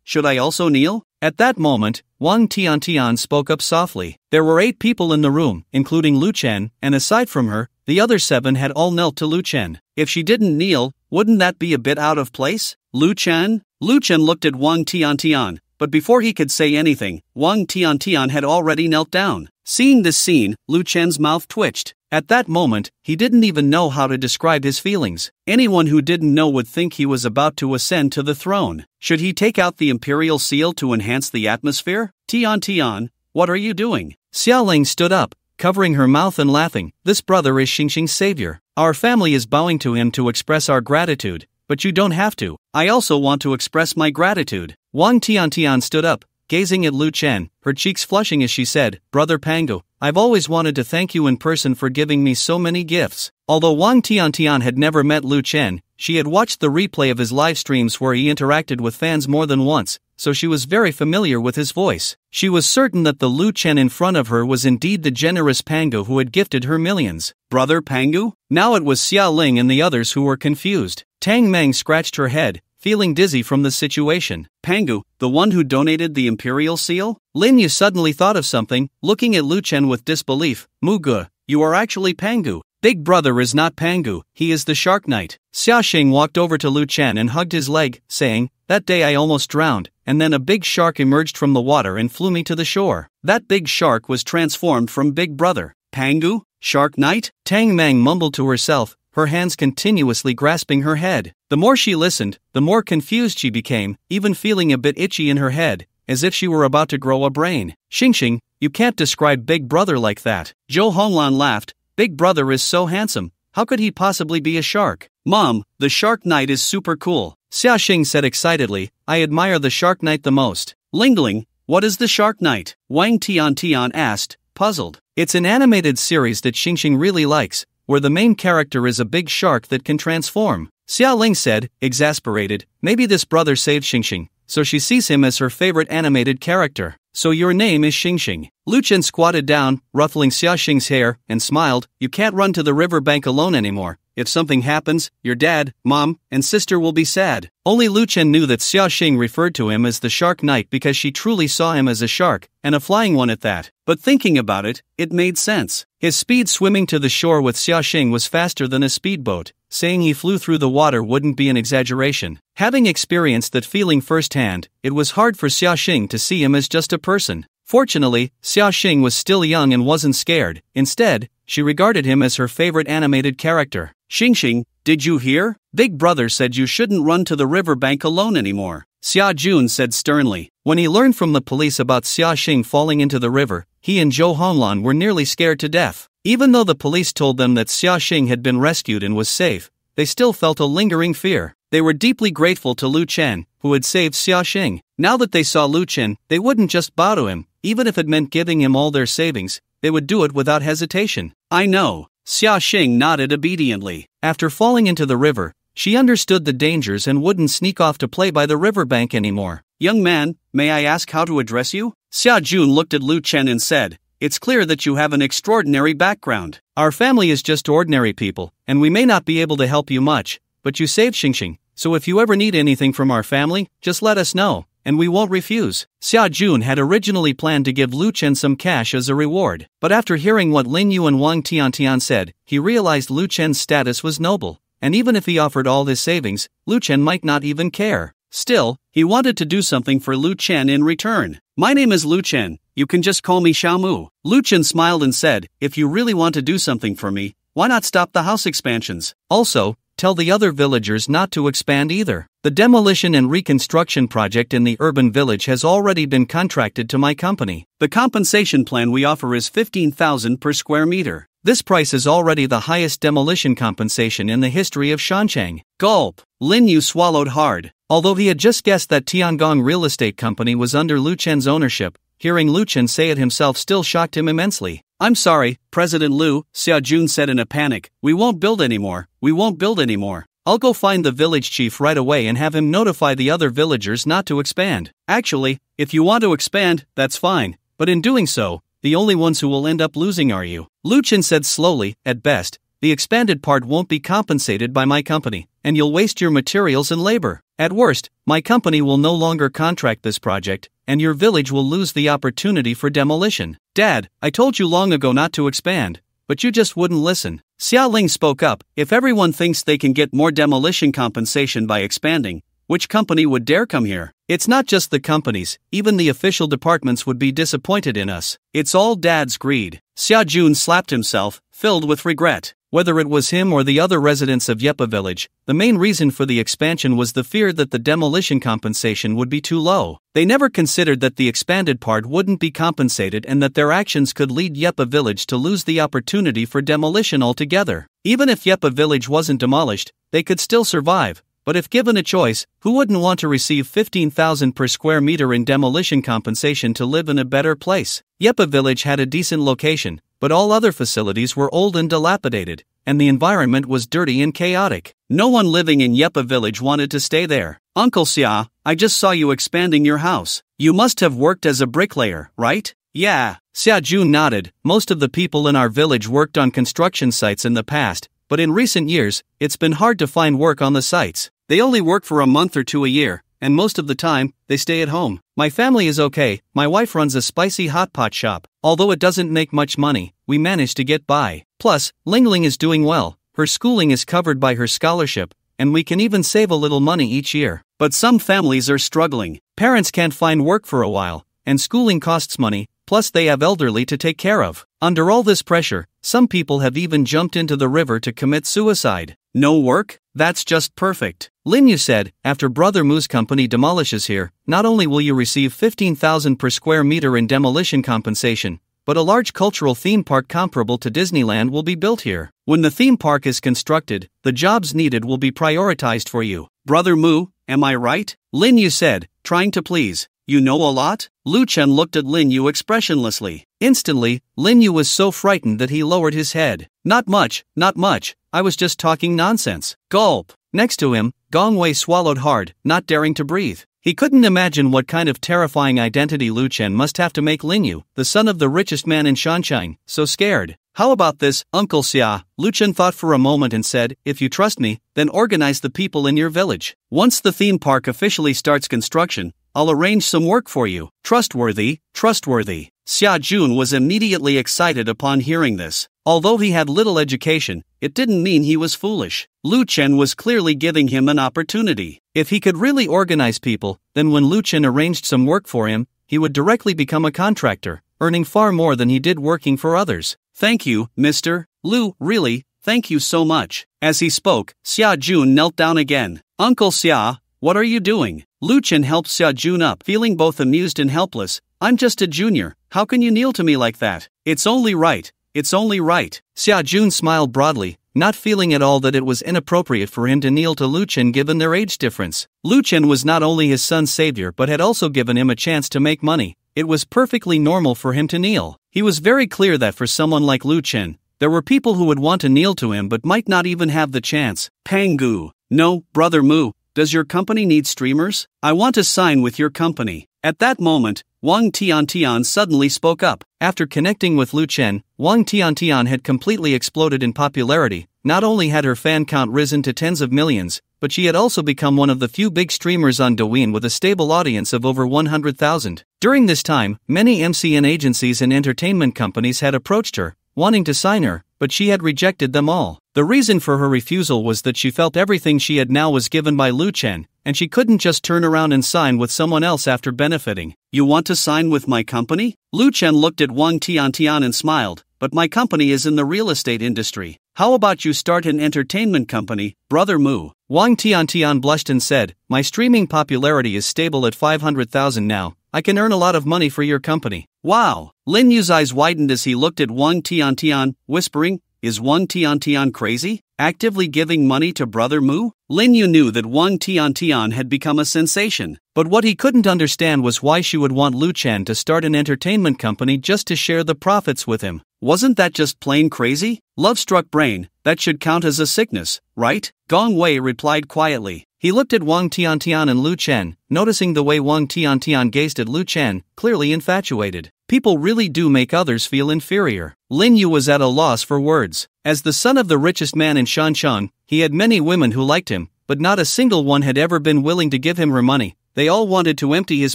Should I also kneel? At that moment, Wang Tiantian spoke up softly. There were 8 people in the room, including Lu Chen, and aside from her, the other 7 had all knelt to Lu Chen. If she didn't kneel, wouldn't that be a bit out of place? Lu Chen? Lu Chen looked at Wang Tiantian, but before he could say anything, Wang Tiantian had already knelt down. Seeing this scene, Lu Chen's mouth twitched. At that moment, he didn't even know how to describe his feelings. Anyone who didn't know would think he was about to ascend to the throne. Should he take out the imperial seal to enhance the atmosphere? Tian, what are you doing? Xia Ling stood up, covering her mouth and laughing. This brother is Xingxing's savior. Our family is bowing to him to express our gratitude, but you don't have to. I also want to express my gratitude. Wang Tiantian stood up, gazing at Lu Chen, her cheeks flushing as she said, "Brother Pangu, I've always wanted to thank you in person for giving me so many gifts." Although Wang Tiantian had never met Lu Chen, she had watched the replay of his live streams where he interacted with fans more than once, so she was very familiar with his voice. She was certain that the Lu Chen in front of her was indeed the generous Pangu who had gifted her millions. Brother Pangu? Now it was Xia Ling and the others who were confused. Tang Meng scratched her head, feeling dizzy from the situation. Pangu, the one who donated the imperial seal? Lin Yu suddenly thought of something, looking at Lu Chen with disbelief. Muge, you are actually Pangu. Big brother is not Pangu, he is the Shark Knight. Xiaxing walked over to Lu Chen and hugged his leg, saying, "That day I almost drowned, and then a big shark emerged from the water and flew me to the shore." That big shark was transformed from Big Brother. Pangu? Shark Knight? Tang Meng mumbled to herself, her hands continuously grasping her head. The more she listened, the more confused she became, even feeling a bit itchy in her head, as if she were about to grow a brain. Xingxing, you can't describe Big Brother like that. Zhou Honglan laughed. Big Brother is so handsome, how could he possibly be a shark? Mom, the Shark Knight is super cool. Xiaxing said excitedly, I admire the Shark Knight the most. Lingling, what is the Shark Knight? Wang Tiantian asked, puzzled. It's an animated series that Xingxing really likes, where the main character is a big shark that can transform. Xia Ling said, exasperated, maybe this brother saved Xingxing, so she sees him as her favorite animated character. So your name is Xingxing. Lu Chen squatted down, ruffling Xiaxing's hair, and smiled, you can't run to the riverbank alone anymore. If something happens, your dad, mom, and sister will be sad. Only Lu Chen knew that Xiaxing referred to him as the Shark Knight because she truly saw him as a shark, and a flying one at that. But thinking about it, it made sense. His speed swimming to the shore with Xiaxing was faster than a speedboat. Saying he flew through the water wouldn't be an exaggeration. Having experienced that feeling firsthand, it was hard for Xiaxing to see him as just a person. Fortunately, Xiaxing was still young and wasn't scared. Instead, she regarded him as her favorite animated character. Xingxing, did you hear? Big Brother said you shouldn't run to the riverbank alone anymore. Xia Jun said sternly. When he learned from the police about Xiaxing falling into the river, he and Zhou Honglan were nearly scared to death. Even though the police told them that Xiaxing had been rescued and was safe, they still felt a lingering fear. They were deeply grateful to Lu Chen, who had saved Xiaxing. Now that they saw Lu Chen, they wouldn't just bow to him, even if it meant giving him all their savings, they would do it without hesitation. I know. Xiaxing nodded obediently. After falling into the river, she understood the dangers and wouldn't sneak off to play by the riverbank anymore. Young man, may I ask how to address you? Xia Jun looked at Lu Chen and said, it's clear that you have an extraordinary background. Our family is just ordinary people, and we may not be able to help you much, but you saved Xingxing, so if you ever need anything from our family, just let us know, and we won't refuse. Xia Jun had originally planned to give Lu Chen some cash as a reward, but after hearing what Lin Yu and Wang Tiantian said, he realized Lu Chen's status was noble, and even if he offered all his savings, Lu Chen might not even care. Still, he wanted to do something for Lu Chen in return. My name is Lu Chen, you can just call me Xiaomu. Lu Chen smiled and said, if you really want to do something for me, why not stop the house expansions? Also, tell the other villagers not to expand either. The demolition and reconstruction project in the urban village has already been contracted to my company. The compensation plan we offer is 15,000 per square meter. This price is already the highest demolition compensation in the history of Shanchang. Gulp. Lin Yu swallowed hard. Although he had just guessed that Tiangong Real Estate Company was under Lu Chen's ownership, hearing Lu Chen say it himself still shocked him immensely. I'm sorry, President Lu, Xia Jun said in a panic. We won't build anymore. We won't build anymore. I'll go find the village chief right away and have him notify the other villagers not to expand. Actually, if you want to expand, that's fine. But in doing so, the only ones who will end up losing are you. Lu Chen said slowly, at best, the expanded part won't be compensated by my company, and you'll waste your materials and labor. At worst, my company will no longer contract this project, and your village will lose the opportunity for demolition. Dad, I told you long ago not to expand, but you just wouldn't listen. Xia Ling spoke up, if everyone thinks they can get more demolition compensation by expanding, which company would dare come here? It's not just the companies, even the official departments would be disappointed in us. It's all Dad's greed. Xia Jun slapped himself, filled with regret. Whether it was him or the other residents of Yepa village, the main reason for the expansion was the fear that the demolition compensation would be too low. They never considered that the expanded part wouldn't be compensated and that their actions could lead Yepa village to lose the opportunity for demolition altogether. Even if Yepa village wasn't demolished, they could still survive, but if given a choice, who wouldn't want to receive 15,000 per square meter in demolition compensation to live in a better place? Yepa village had a decent location, but all other facilities were old and dilapidated, and the environment was dirty and chaotic. No one living in Yepa village wanted to stay there. Uncle Xia, I just saw you expanding your house. You must have worked as a bricklayer, right? Yeah. Xia Jun nodded. Most of the people in our village worked on construction sites in the past, but in recent years, it's been hard to find work on the sites. They only work for a month or two a year, and most of the time, they stay at home. My family is okay. My wife runs a spicy hot pot shop. Although it doesn't make much money, we manage to get by. Plus, Lingling is doing well. Her schooling is covered by her scholarship, and we can even save a little money each year. But some families are struggling. Parents can't find work for a while, and schooling costs money, plus they have elderly to take care of. Under all this pressure, some people have even jumped into the river to commit suicide. No work? That's just perfect. Lin Yu said, after Brother Mu's company demolishes here, not only will you receive 15,000 per square meter in demolition compensation, but a large cultural theme park comparable to Disneyland will be built here. When the theme park is constructed, the jobs needed will be prioritized for you. Brother Mu, am I right? Lin Yu said, trying to please. You know a lot? Lu Chen looked at Lin Yu expressionlessly. Instantly, Lin Yu was so frightened that he lowered his head. Not much, not much. I was just talking nonsense. Gulp. Next to him, Gong Wei swallowed hard, not daring to breathe. He couldn't imagine what kind of terrifying identity Lu Chen must have to make Lin Yu, the son of the richest man in Shanshine, so scared. How about this, Uncle Xia? Lu Chen thought for a moment and said, if you trust me, then organize the people in your village. Once the theme park officially starts construction, I'll arrange some work for you. Trustworthy, trustworthy. Xia Jun was immediately excited upon hearing this. Although he had little education, it didn't mean he was foolish. Lu Chen was clearly giving him an opportunity. If he could really organize people, then when Lu Chen arranged some work for him, he would directly become a contractor, earning far more than he did working for others. Thank you, Mr. Lu, really, thank you so much. As he spoke, Xia Jun knelt down again. Uncle Xia, what are you doing? Lu Chen helped Xia Jun up, feeling both amused and helpless. I'm just a junior, how can you kneel to me like that? It's only right. It's only right. Xia Jun smiled broadly, not feeling at all that it was inappropriate for him to kneel to Lu Chen given their age difference. Lu Chen was not only his son's savior but had also given him a chance to make money. It was perfectly normal for him to kneel. He was very clear that for someone like Lu Chen, there were people who would want to kneel to him but might not even have the chance. Pangu. No, Brother Mu, does your company need streamers? I want to sign with your company. At that moment, Wang Tiantian suddenly spoke up. After connecting with Lu Chen, Wang Tiantian had completely exploded in popularity. Not only had her fan count risen to tens of millions, but she had also become one of the few big streamers on Douyin with a stable audience of over 100,000. During this time, many MCN agencies and entertainment companies had approached her, wanting to sign her, but she had rejected them all. The reason for her refusal was that she felt everything she had now was given by Lu Chen, and she couldn't just turn around and sign with someone else after benefiting. You want to sign with my company? Lu Chen looked at Wang Tiantian and smiled, but my company is in the real estate industry. How about you start an entertainment company, Brother Mu? Wang Tiantian blushed and said, my streaming popularity is stable at 500,000 now. I can earn a lot of money for your company. Wow! Lin Yu's eyes widened as he looked at Wang Tiantian, whispering, is Wang Tiantian crazy? Actively giving money to Brother Mu? Lin Yu knew that Wang Tiantian had become a sensation, but what he couldn't understand was why she would want Lu Chen to start an entertainment company just to share the profits with him. Wasn't that just plain crazy? Love-struck brain, that should count as a sickness, right? Gong Wei replied quietly. He looked at Wang Tiantian and Lu Chen, noticing the way Wang Tiantian gazed at Lu Chen, clearly infatuated. People really do make others feel inferior. Lin Yu was at a loss for words. As the son of the richest man in Shanshan, he had many women who liked him, but not a single one had ever been willing to give him her money. They all wanted to empty his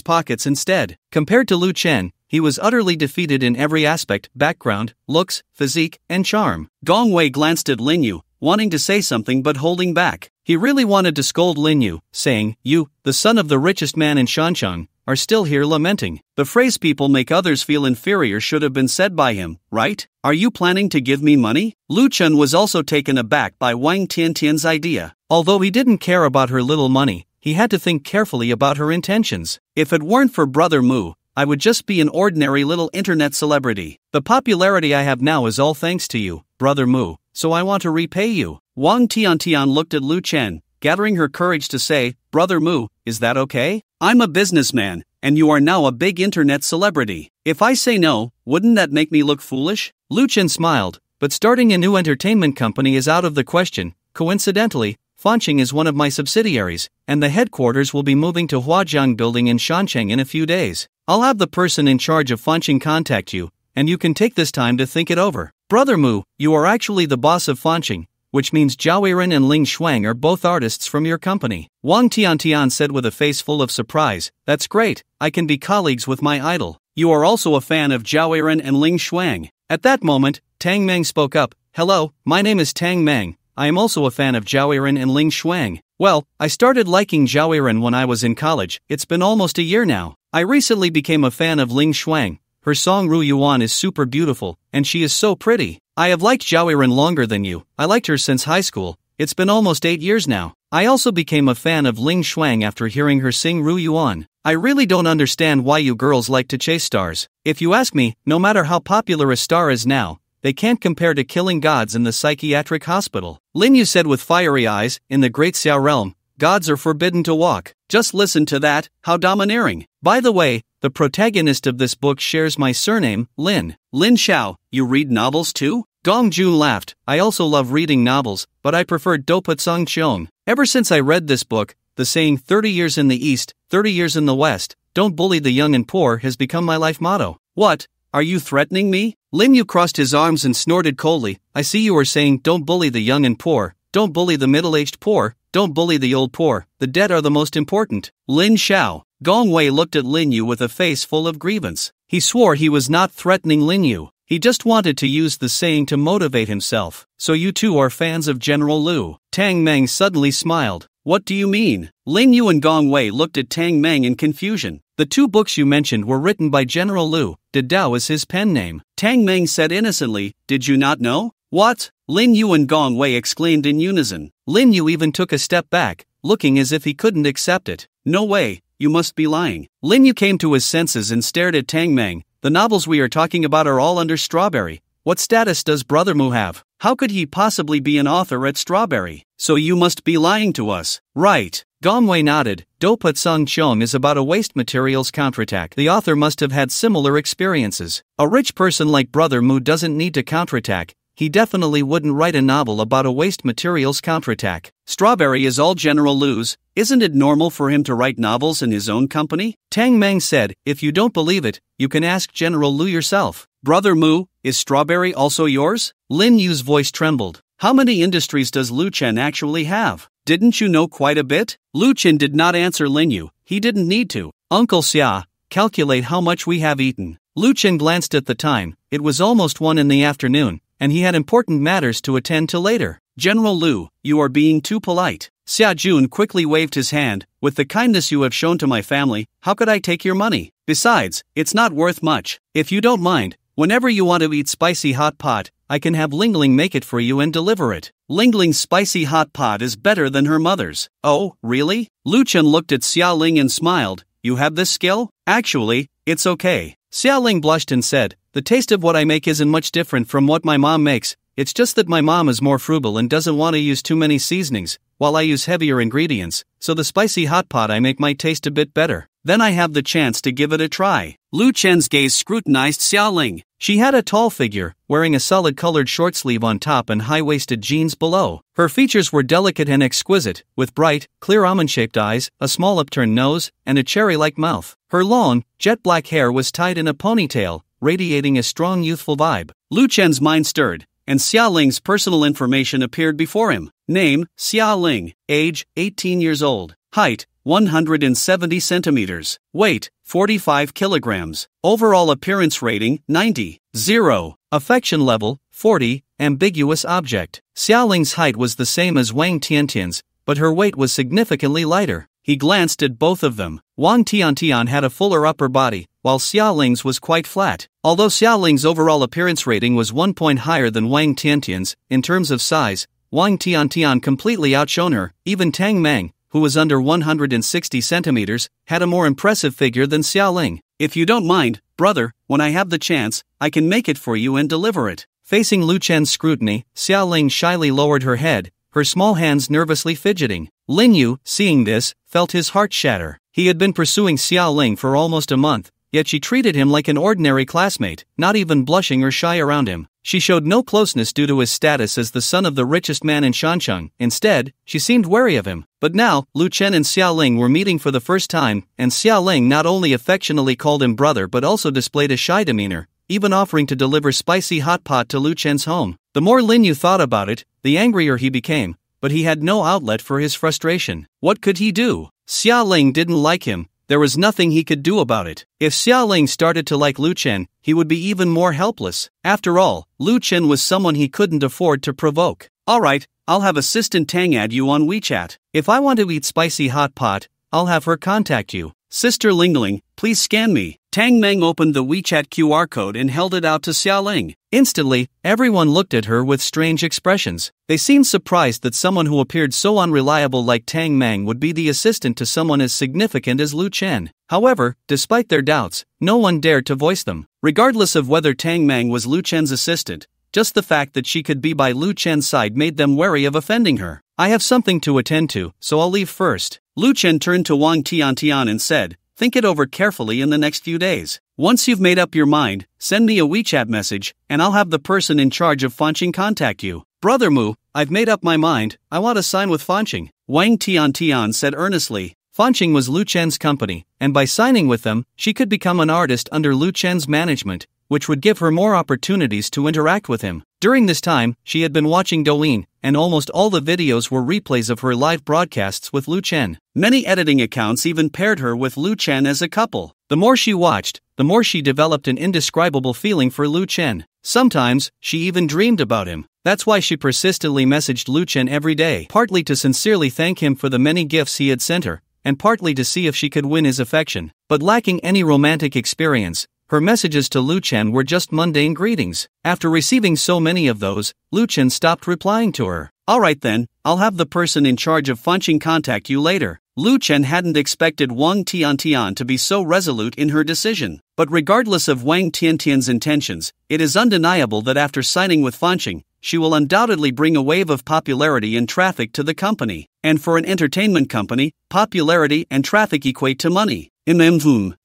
pockets instead. Compared to Lu Chen, he was utterly defeated in every aspect: background, looks, physique, and charm. Gong Wei glanced at Lin Yu, wanting to say something but holding back. He really wanted to scold Lin Yu, saying, you, the son of the richest man in Shanshan, are still here lamenting. The phrase people make others feel inferior should have been said by him, right? Are you planning to give me money? Lu Chen was also taken aback by Wang Tiantian's idea. Although he didn't care about her little money, he had to think carefully about her intentions. If it weren't for Brother Mu, I would just be an ordinary little internet celebrity. The popularity I have now is all thanks to you, Brother Mu, so I want to repay you. Wang Tiantian looked at Lu Chen, gathering her courage to say, "Brother Mu, is that okay? I'm a businessman, and you are now a big internet celebrity. If I say no, wouldn't that make me look foolish?" Lu Chen smiled, but starting a new entertainment company is out of the question. Coincidentally, Fanqing is one of my subsidiaries, and the headquarters will be moving to Huajiang Building in Shancheng in a few days. I'll have the person in charge of Fanqing contact you, and you can take this time to think it over. Brother Mu, you are actually the boss of Fanqing, which means Zhao Weiren and Ling Shuang are both artists from your company. Wang Tiantian said with a face full of surprise. That's great, I can be colleagues with my idol. You are also a fan of Zhao Weiren and Ling Shuang. At that moment, Tang Meng spoke up. Hello, my name is Tang Meng. I am also a fan of Zhao Weiren and Ling Shuang. Well, I started liking Zhao Weiren when I was in college. It's been almost a year now. I recently became a fan of Ling Shuang. Her song Ru Yuan is super beautiful, and she is so pretty. I have liked Zhao Weiren longer than you. I liked her since high school. It's been almost 8 years now. I also became a fan of Ling Shuang after hearing her sing Ru Yuan. I really don't understand why you girls like to chase stars. If you ask me, no matter how popular a star is now, they can't compare to killing gods in the psychiatric hospital. Lin Yu said with fiery eyes, in the Great Xiao realm, gods are forbidden to walk. Just listen to that, how domineering. By the way, the protagonist of this book shares my surname, Lin. Lin Xiao, you read novels too? Gong Jun laughed. I also love reading novels, but I prefer Doput Song Cheong. Ever since I read this book, the saying 30 years in the East, 30 years in the West, don't bully the young and poor has become my life motto. What? Are you threatening me? Lin Yu crossed his arms and snorted coldly. I see you are saying don't bully the young and poor, don't bully the middle-aged poor, don't bully the old poor, the dead are the most important. Lin Xiao. Gong Wei looked at Lin Yu with a face full of grievance. He swore he was not threatening Lin Yu. He just wanted to use the saying to motivate himself. So you two are fans of General Lu. Tang Meng suddenly smiled. What do you mean? Lin Yu and Gong Wei looked at Tang Meng in confusion. The 2 books you mentioned were written by General Lu. Dao is his pen name. Tang Meng said innocently, did you not know? What? Lin Yu and Gong Wei exclaimed in unison. Lin Yu even took a step back, looking as if he couldn't accept it. No way, you must be lying. Lin Yu came to his senses and stared at Tang Meng. The novels we are talking about are all under Strawberry. What status does Brother Mu have? How could he possibly be an author at Strawberry? So you must be lying to us. Right. Gong Wei nodded. Doput Song Cheong is about a waste materials counterattack. The author must have had similar experiences. A rich person like Brother Mu doesn't need to counterattack. He definitely wouldn't write a novel about a waste materials counterattack. Strawberry is all General Lu's. Isn't it normal for him to write novels in his own company? Tang Meng said, if you don't believe it, you can ask General Lu yourself. Brother Mu, is Strawberry also yours? Lin Yu's voice trembled. How many industries does Lu Chen actually have? Didn't you know quite a bit? Lu Chen did not answer Lin Yu. He didn't need to. Uncle Xia, calculate how much we have eaten. Lu Chen glanced at the time. It was almost 1 in the afternoon, and he had important matters to attend to later. General Lu, you are being too polite. Xia Jun quickly waved his hand. With the kindness you have shown to my family, how could I take your money? Besides, it's not worth much. If you don't mind, whenever you want to eat spicy hot pot, I can have Lingling make it for you and deliver it. Lingling's spicy hot pot is better than her mother's. Oh, really? Lu Chen looked at Xia Ling and smiled. You have this skill? Actually, it's okay. Xia Ling blushed and said, the taste of what I make isn't much different from what my mom makes. It's just that my mom is more frugal and doesn't want to use too many seasonings, while I use heavier ingredients, so the spicy hot pot I make might taste a bit better. Then I have the chance to give it a try. Lu Chen's gaze scrutinized Xia Ling. She had a tall figure, wearing a solid-colored short sleeve on top and high-waisted jeans below. Her features were delicate and exquisite, with bright, clear almond-shaped eyes, a small upturned nose, and a cherry-like mouth. Her long, jet-black hair was tied in a ponytail, radiating a strong youthful vibe. Lu Chen's mind stirred, and Xia Ling's personal information appeared before him. Name, Xia Ling. Age, 18 years old. Height, 170 centimeters. Weight, 45 kilograms. Overall appearance rating, 90. 0. Affection level, 40. Ambiguous object. Xia Ling's height was the same as Wang Tiantian's, but her weight was significantly lighter. He glanced at both of them. Wang Tiantian had a fuller upper body, while Xia Ling's was quite flat. Although Xia Ling's overall appearance rating was 1 point higher than Wang Tiantian's, in terms of size, Wang Tiantian completely outshone her. Even Tang Meng, who was under 160 centimeters, had a more impressive figure than Xia Ling. If you don't mind, brother, when I have the chance, I can make it for you and deliver it. Facing Lu Chen's scrutiny, Xia Ling shyly lowered her head, her small hands nervously fidgeting. Lin Yu, seeing this, felt his heart shatter. He had been pursuing Xiao Ling for almost a month, yet she treated him like an ordinary classmate, not even blushing or shy around him. She showed no closeness due to his status as the son of the richest man in Shancheng. Instead, she seemed wary of him. But now, Lu Chen and Xiao Ling were meeting for the first time, and Xiao Ling not only affectionately called him brother but also displayed a shy demeanor, even offering to deliver spicy hot pot to Lu Chen's home. The more Lin Yu thought about it, the angrier he became, but he had no outlet for his frustration. What could he do? Xiao Ling didn't like him. There was nothing he could do about it. If Xiao Ling started to like Lu Chen, he would be even more helpless. After all, Lu Chen was someone he couldn't afford to provoke. Alright, I'll have assistant Tang add you on WeChat. If I want to eat spicy hot pot, I'll have her contact you. Sister Lingling, please scan me. Tang Meng opened the WeChat QR code and held it out to Xiao Ling. Instantly, everyone looked at her with strange expressions. They seemed surprised that someone who appeared so unreliable like Tang Meng would be the assistant to someone as significant as Lu Chen. However, despite their doubts, no one dared to voice them. Regardless of whether Tang Meng was Lu Chen's assistant, just the fact that she could be by Lu Chen's side made them wary of offending her. I have something to attend to, so I'll leave first. Lu Chen turned to Wang Tiantian and said, think it over carefully in the next few days. Once you've made up your mind, send me a WeChat message, and I'll have the person in charge of Fanqing contact you. Brother Mu, I've made up my mind, I want to sign with Fanqing. Wang Tiantian said earnestly. Fanqing was Lu Chen's company, and by signing with them, she could become an artist under Lu Chen's management, which would give her more opportunities to interact with him. During this time, she had been watching Douyin, and almost all the videos were replays of her live broadcasts with Lu Chen. Many editing accounts even paired her with Lu Chen as a couple. The more she watched, the more she developed an indescribable feeling for Lu Chen. Sometimes, she even dreamed about him. That's why she persistently messaged Lu Chen every day, partly to sincerely thank him for the many gifts he had sent her, and partly to see if she could win his affection. But lacking any romantic experience, her messages to Lu Chen were just mundane greetings. After receiving so many of those, Lu Chen stopped replying to her. Alright then, I'll have the person in charge of Fanqing contact you later. Lu Chen hadn't expected Wang Tiantian to be so resolute in her decision. But regardless of Wang Tiantian's intentions, it is undeniable that after signing with Fanqing, she will undoubtedly bring a wave of popularity and traffic to the company. And for an entertainment company, popularity and traffic equate to money.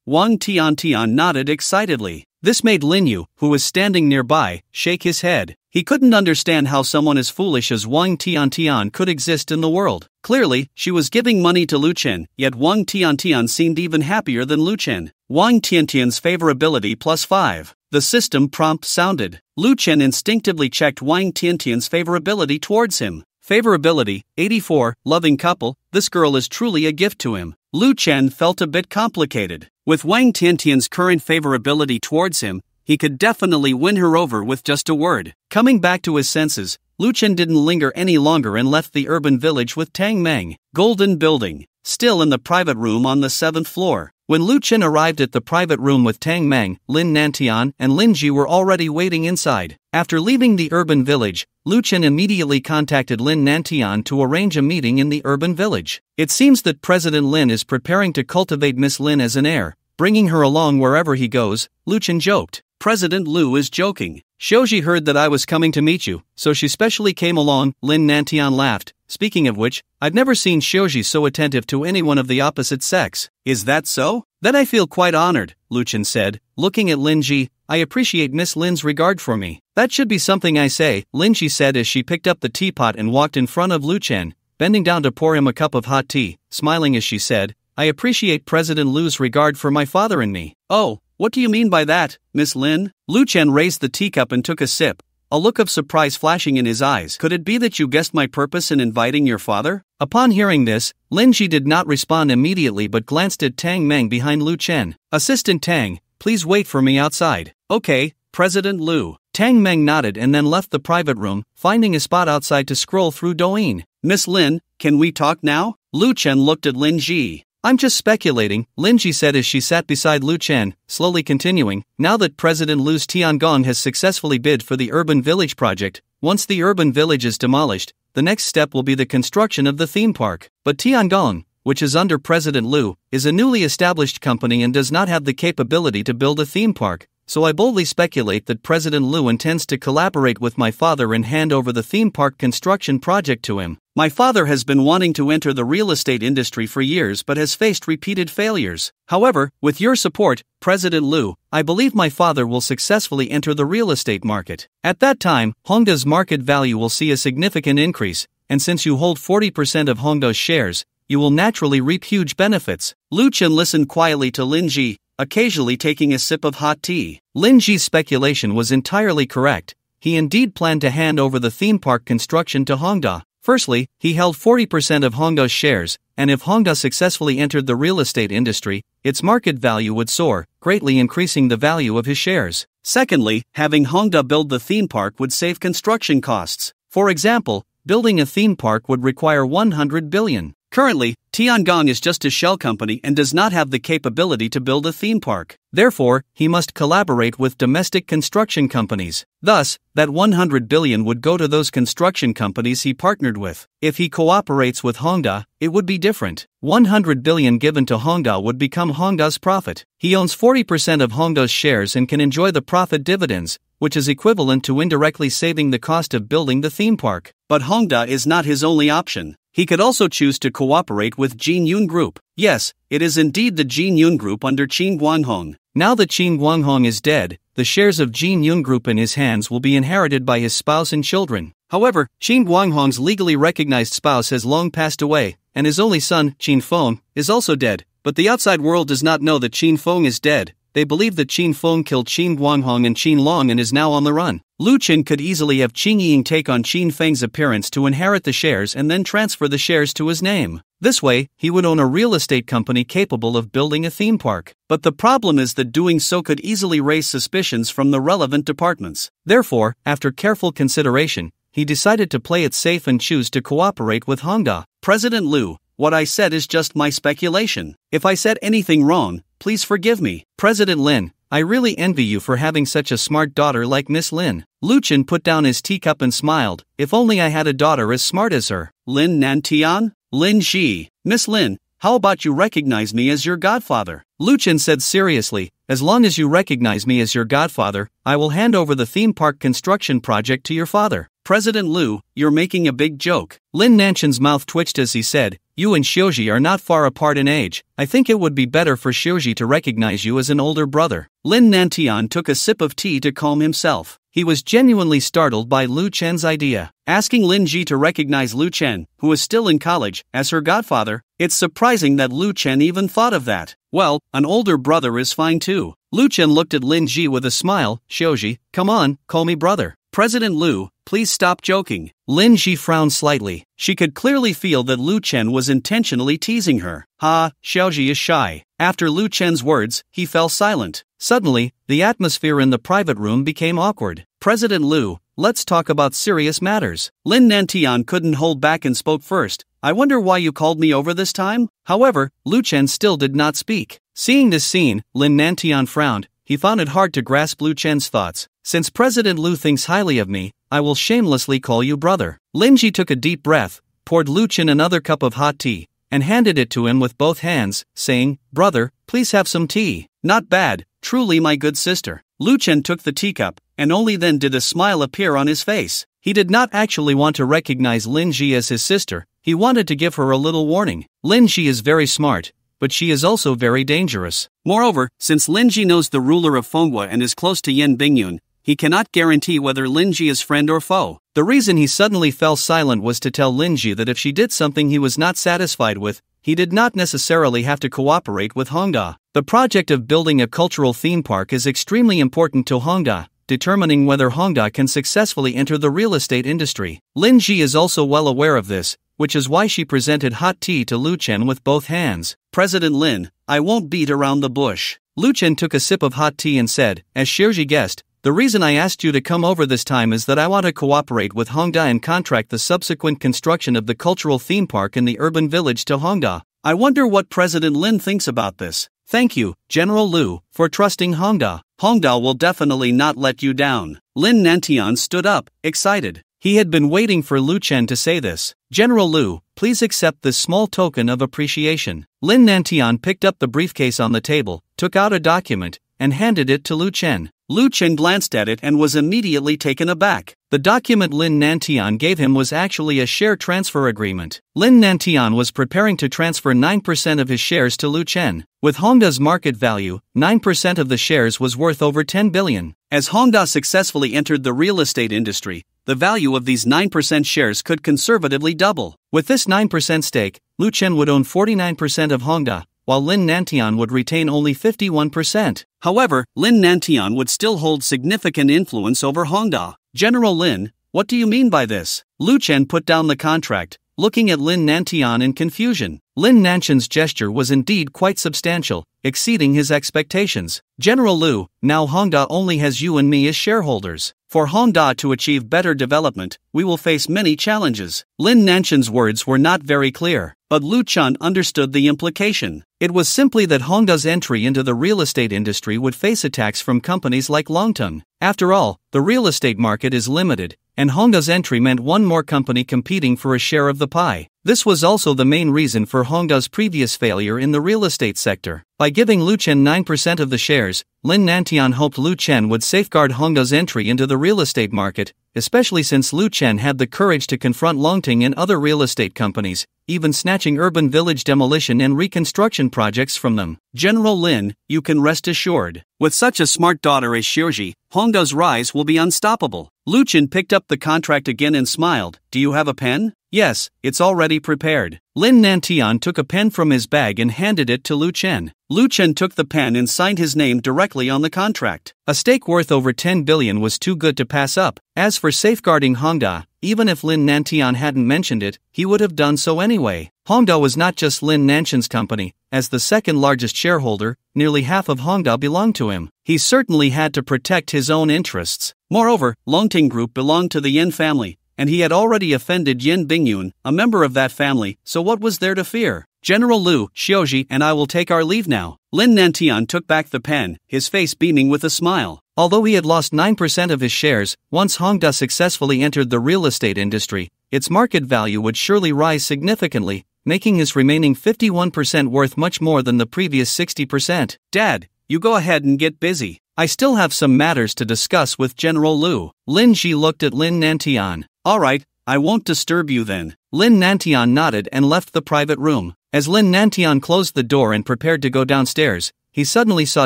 Wang Tiantian nodded excitedly. This made Lin Yu, who was standing nearby, shake his head. He couldn't understand how someone as foolish as Wang Tiantian could exist in the world. Clearly, she was giving money to Lu Chen, yet Wang Tiantian seemed even happier than Lu Chen. Wang Tiantian's favorability +5. The system prompt sounded. Lu Chen instinctively checked Wang Tiantian's favorability towards him. Favorability, 84, loving couple, this girl is truly a gift to him. Lu Chen felt a bit complicated. With Wang Tiantian's current favorability towards him, he could definitely win her over with just a word. Coming back to his senses, Lu Chen didn't linger any longer and left the urban village with Tang Meng. Golden Building. Still in the private room on the 7th floor. When Lu Chen arrived at the private room with Tang Meng, Lin Nantian and Lin Ji were already waiting inside. After leaving the urban village, Lu Chen immediately contacted Lin Nantian to arrange a meeting in the urban village. It seems that President Lin is preparing to cultivate Miss Lin as an heir, bringing her along wherever he goes, Lu Chen joked. President Lu is joking. Shoji heard that I was coming to meet you, so she specially came along, Lin Nantian laughed. Speaking of which, I've never seen Shoji so attentive to anyone of the opposite sex. Is that so? Then I feel quite honored, Lu Chen said. Looking at Lin Ji, I appreciate Miss Lin's regard for me. That should be something I say, Lin Ji said as she picked up the teapot and walked in front of Lu Chen, bending down to pour him a cup of hot tea, smiling as she said, I appreciate President Lu's regard for my father and me. Oh, what do you mean by that, Miss Lin? Lu Chen raised the teacup and took a sip, a look of surprise flashing in his eyes. Could it be that you guessed my purpose in inviting your father? Upon hearing this, Lin Ji did not respond immediately but glanced at Tang Meng behind Lu Chen. Assistant Tang, please wait for me outside. Okay, President Lu. Tang Meng nodded and then left the private room, finding a spot outside to scroll through Douyin. Miss Lin, can we talk now? Lu Chen looked at Lin Ji. I'm just speculating, Lin Ji said as she sat beside Lu Chen, slowly continuing, now that President Lu's Tiangong has successfully bid for the urban village project, once the urban village is demolished, the next step will be the construction of the theme park. But Tiangong, which is under President Lu, is a newly established company and does not have the capability to build a theme park, so I boldly speculate that President Liu intends to collaborate with my father and hand over the theme park construction project to him. My father has been wanting to enter the real estate industry for years but has faced repeated failures. However, with your support, President Liu, I believe my father will successfully enter the real estate market. At that time, Hongda's market value will see a significant increase, and since you hold 40% of Hongda's shares, you will naturally reap huge benefits. Lu Chen listened quietly to Lin Ji, occasionally taking a sip of hot tea. Lin Ji's speculation was entirely correct. He indeed planned to hand over the theme park construction to Hongda. Firstly, he held 40% of Hongda's shares, and if Hongda successfully entered the real estate industry, its market value would soar, greatly increasing the value of his shares. Secondly, having Hongda build the theme park would save construction costs. For example, building a theme park would require 100 billion. Currently, Tiangong is just a shell company and does not have the capability to build a theme park. Therefore, he must collaborate with domestic construction companies. Thus, that 100 billion would go to those construction companies he partnered with. If he cooperates with Hongda, it would be different. 100 billion given to Hongda would become Hongda's profit. He owns 40% of Hongda's shares and can enjoy the profit dividends, which is equivalent to indirectly saving the cost of building the theme park. But Hongda is not his only option. He could also choose to cooperate with Jin Yun Group. Yes, it is indeed the Jin Yun Group under Qin Guanghong. Now that Qin Guanghong is dead, the shares of Jin Yun Group in his hands will be inherited by his spouse and children. However, Qin Guanghong's legally recognized spouse has long passed away, and his only son, Qin Feng, is also dead. But the outside world does not know that Qin Feng is dead. They believe that Qin Feng killed Qin Guanghong and Qin Long and is now on the run. Lu Chen could easily have Qin Ying take on Qin Feng's appearance to inherit the shares and then transfer the shares to his name. This way, he would own a real estate company capable of building a theme park. But the problem is that doing so could easily raise suspicions from the relevant departments. Therefore, after careful consideration, he decided to play it safe and choose to cooperate with Hongda. President Liu, what I said is just my speculation. If I said anything wrong, please forgive me. President Lin, I really envy you for having such a smart daughter like Miss Lin. Lu Chen put down his teacup and smiled. If only I had a daughter as smart as her. Lin Nantian? Lin Shi. Miss Lin, how about you recognize me as your godfather? Lu Chen said seriously, as long as you recognize me as your godfather, I will hand over the theme park construction project to your father. President Liu, you're making a big joke. Lin Nanshan's mouth twitched as he said, you and Xiuji are not far apart in age. I think it would be better for Xiuji to recognize you as an older brother. Lin Nantian took a sip of tea to calm himself. He was genuinely startled by Lu Chen's idea. Asking Lin Ji to recognize Lu Chen, who was still in college, as her godfather, it's surprising that Lu Chen even thought of that. Well, an older brother is fine too. Lu Chen looked at Lin Ji with a smile. Xiuji, come on, call me brother. President Liu, please stop joking. Lin Ji frowned slightly. She could clearly feel that Lu Chen was intentionally teasing her. Xiaoji is shy. After Lu Chen's words, he fell silent. Suddenly, the atmosphere in the private room became awkward. President Liu, let's talk about serious matters. Lin Nantian couldn't hold back and spoke first. I wonder why you called me over this time? However, Lu Chen still did not speak. Seeing this scene, Lin Nantian frowned. He found it hard to grasp Lu Chen's thoughts. Since President Liu thinks highly of me, I will shamelessly call you brother. Lin Ji took a deep breath, poured Lu Chen another cup of hot tea, and handed it to him with both hands, saying, brother, please have some tea. Not bad, truly my good sister. Lu Chen took the teacup, and only then did a smile appear on his face. He did not actually want to recognize Lin Ji as his sister. He wanted to give her a little warning. Lin Ji is very smart, but she is also very dangerous. Moreover, since Lin Ji knows the ruler of Fenghua and is close to Yan Bingyun, he cannot guarantee whether Lin Ji is friend or foe. The reason he suddenly fell silent was to tell Lin Ji that if she did something he was not satisfied with, he did not necessarily have to cooperate with Hongda. The project of building a cultural theme park is extremely important to Hongda, determining whether Hongda can successfully enter the real estate industry. Lin Ji is also well aware of this, which is why she presented hot tea to Lu Chen with both hands. President Lin, I won't beat around the bush. Lu Chen took a sip of hot tea and said, as Xiuji guessed, the reason I asked you to come over this time is that I want to cooperate with Hongda and contract the subsequent construction of the cultural theme park in the urban village to Hongda. I wonder what President Lin thinks about this. Thank you, General Liu, for trusting Hongda. Hongda will definitely not let you down. Lin Nantian stood up, excited. He had been waiting for Lu Chen to say this. General Liu, please accept this small token of appreciation. Lin Nantian picked up the briefcase on the table, took out a document, and handed it to Lu Chen. Lu Chen glanced at it and was immediately taken aback. The document Lin Nantian gave him was actually a share transfer agreement. Lin Nantian was preparing to transfer 9% of his shares to Lu Chen. With Hongda's market value, 9% of the shares was worth over 10 billion. As Hongda successfully entered the real estate industry, the value of these 9% shares could conservatively double. With this 9% stake, Lu Chen would own 49% of Hongda, while Lin Nantian would retain only 51%. However, Lin Nantian would still hold significant influence over Hongda. General Lin, what do you mean by this? Lu Chen put down the contract, looking at Lin Nantian in confusion. Lin Nantian's gesture was indeed quite substantial, exceeding his expectations. General Lu, now Hongda only has you and me as shareholders. For Hongda to achieve better development, we will face many challenges. Lin Nantian's words were not very clear, but Lu Chen understood the implication. It was simply that Hongda's entry into the real estate industry would face attacks from companies like Longteng. After all, the real estate market is limited, and Hongda's entry meant one more company competing for a share of the pie. This was also the main reason for Hongda's previous failure in the real estate sector. By giving Lu Chen 9% of the shares, Lin Nantian hoped Lu Chen would safeguard Hongda's entry into the real estate market, especially since Lu Chen had the courage to confront Longteng and other real estate companies, even snatching urban village demolition and reconstruction projects from them. General Lin, you can rest assured. With such a smart daughter as Shirji, Hongda's rise will be unstoppable. Lu Chen picked up the contract again and smiled. Do you have a pen? Yes, it's already prepared. Lin Nantian took a pen from his bag and handed it to Lu Chen. Lu Chen took the pen and signed his name directly on the contract. A stake worth over 10 billion was too good to pass up. As for safeguarding Hongda, even if Lin Nantian hadn't mentioned it, he would have done so anyway. Hongda was not just Lin Nantian's company. As the second largest shareholder, nearly half of Hongda belonged to him. He certainly had to protect his own interests. Moreover, Longting Group belonged to the Yin family, and he had already offended Yin Bingyun, a member of that family, so what was there to fear? General Lu, Xiaoji and I will take our leave now. Lin Nantian took back the pen, his face beaming with a smile. Although he had lost 9% of his shares, once Hongda successfully entered the real estate industry, its market value would surely rise significantly, making his remaining 51% worth much more than the previous 60%. Dad, you go ahead and get busy. I still have some matters to discuss with General Lu. Lin Ji looked at Lin Nantian. Alright, I won't disturb you then. Lin Nantian nodded and left the private room. As Lin Nantian closed the door and prepared to go downstairs, he suddenly saw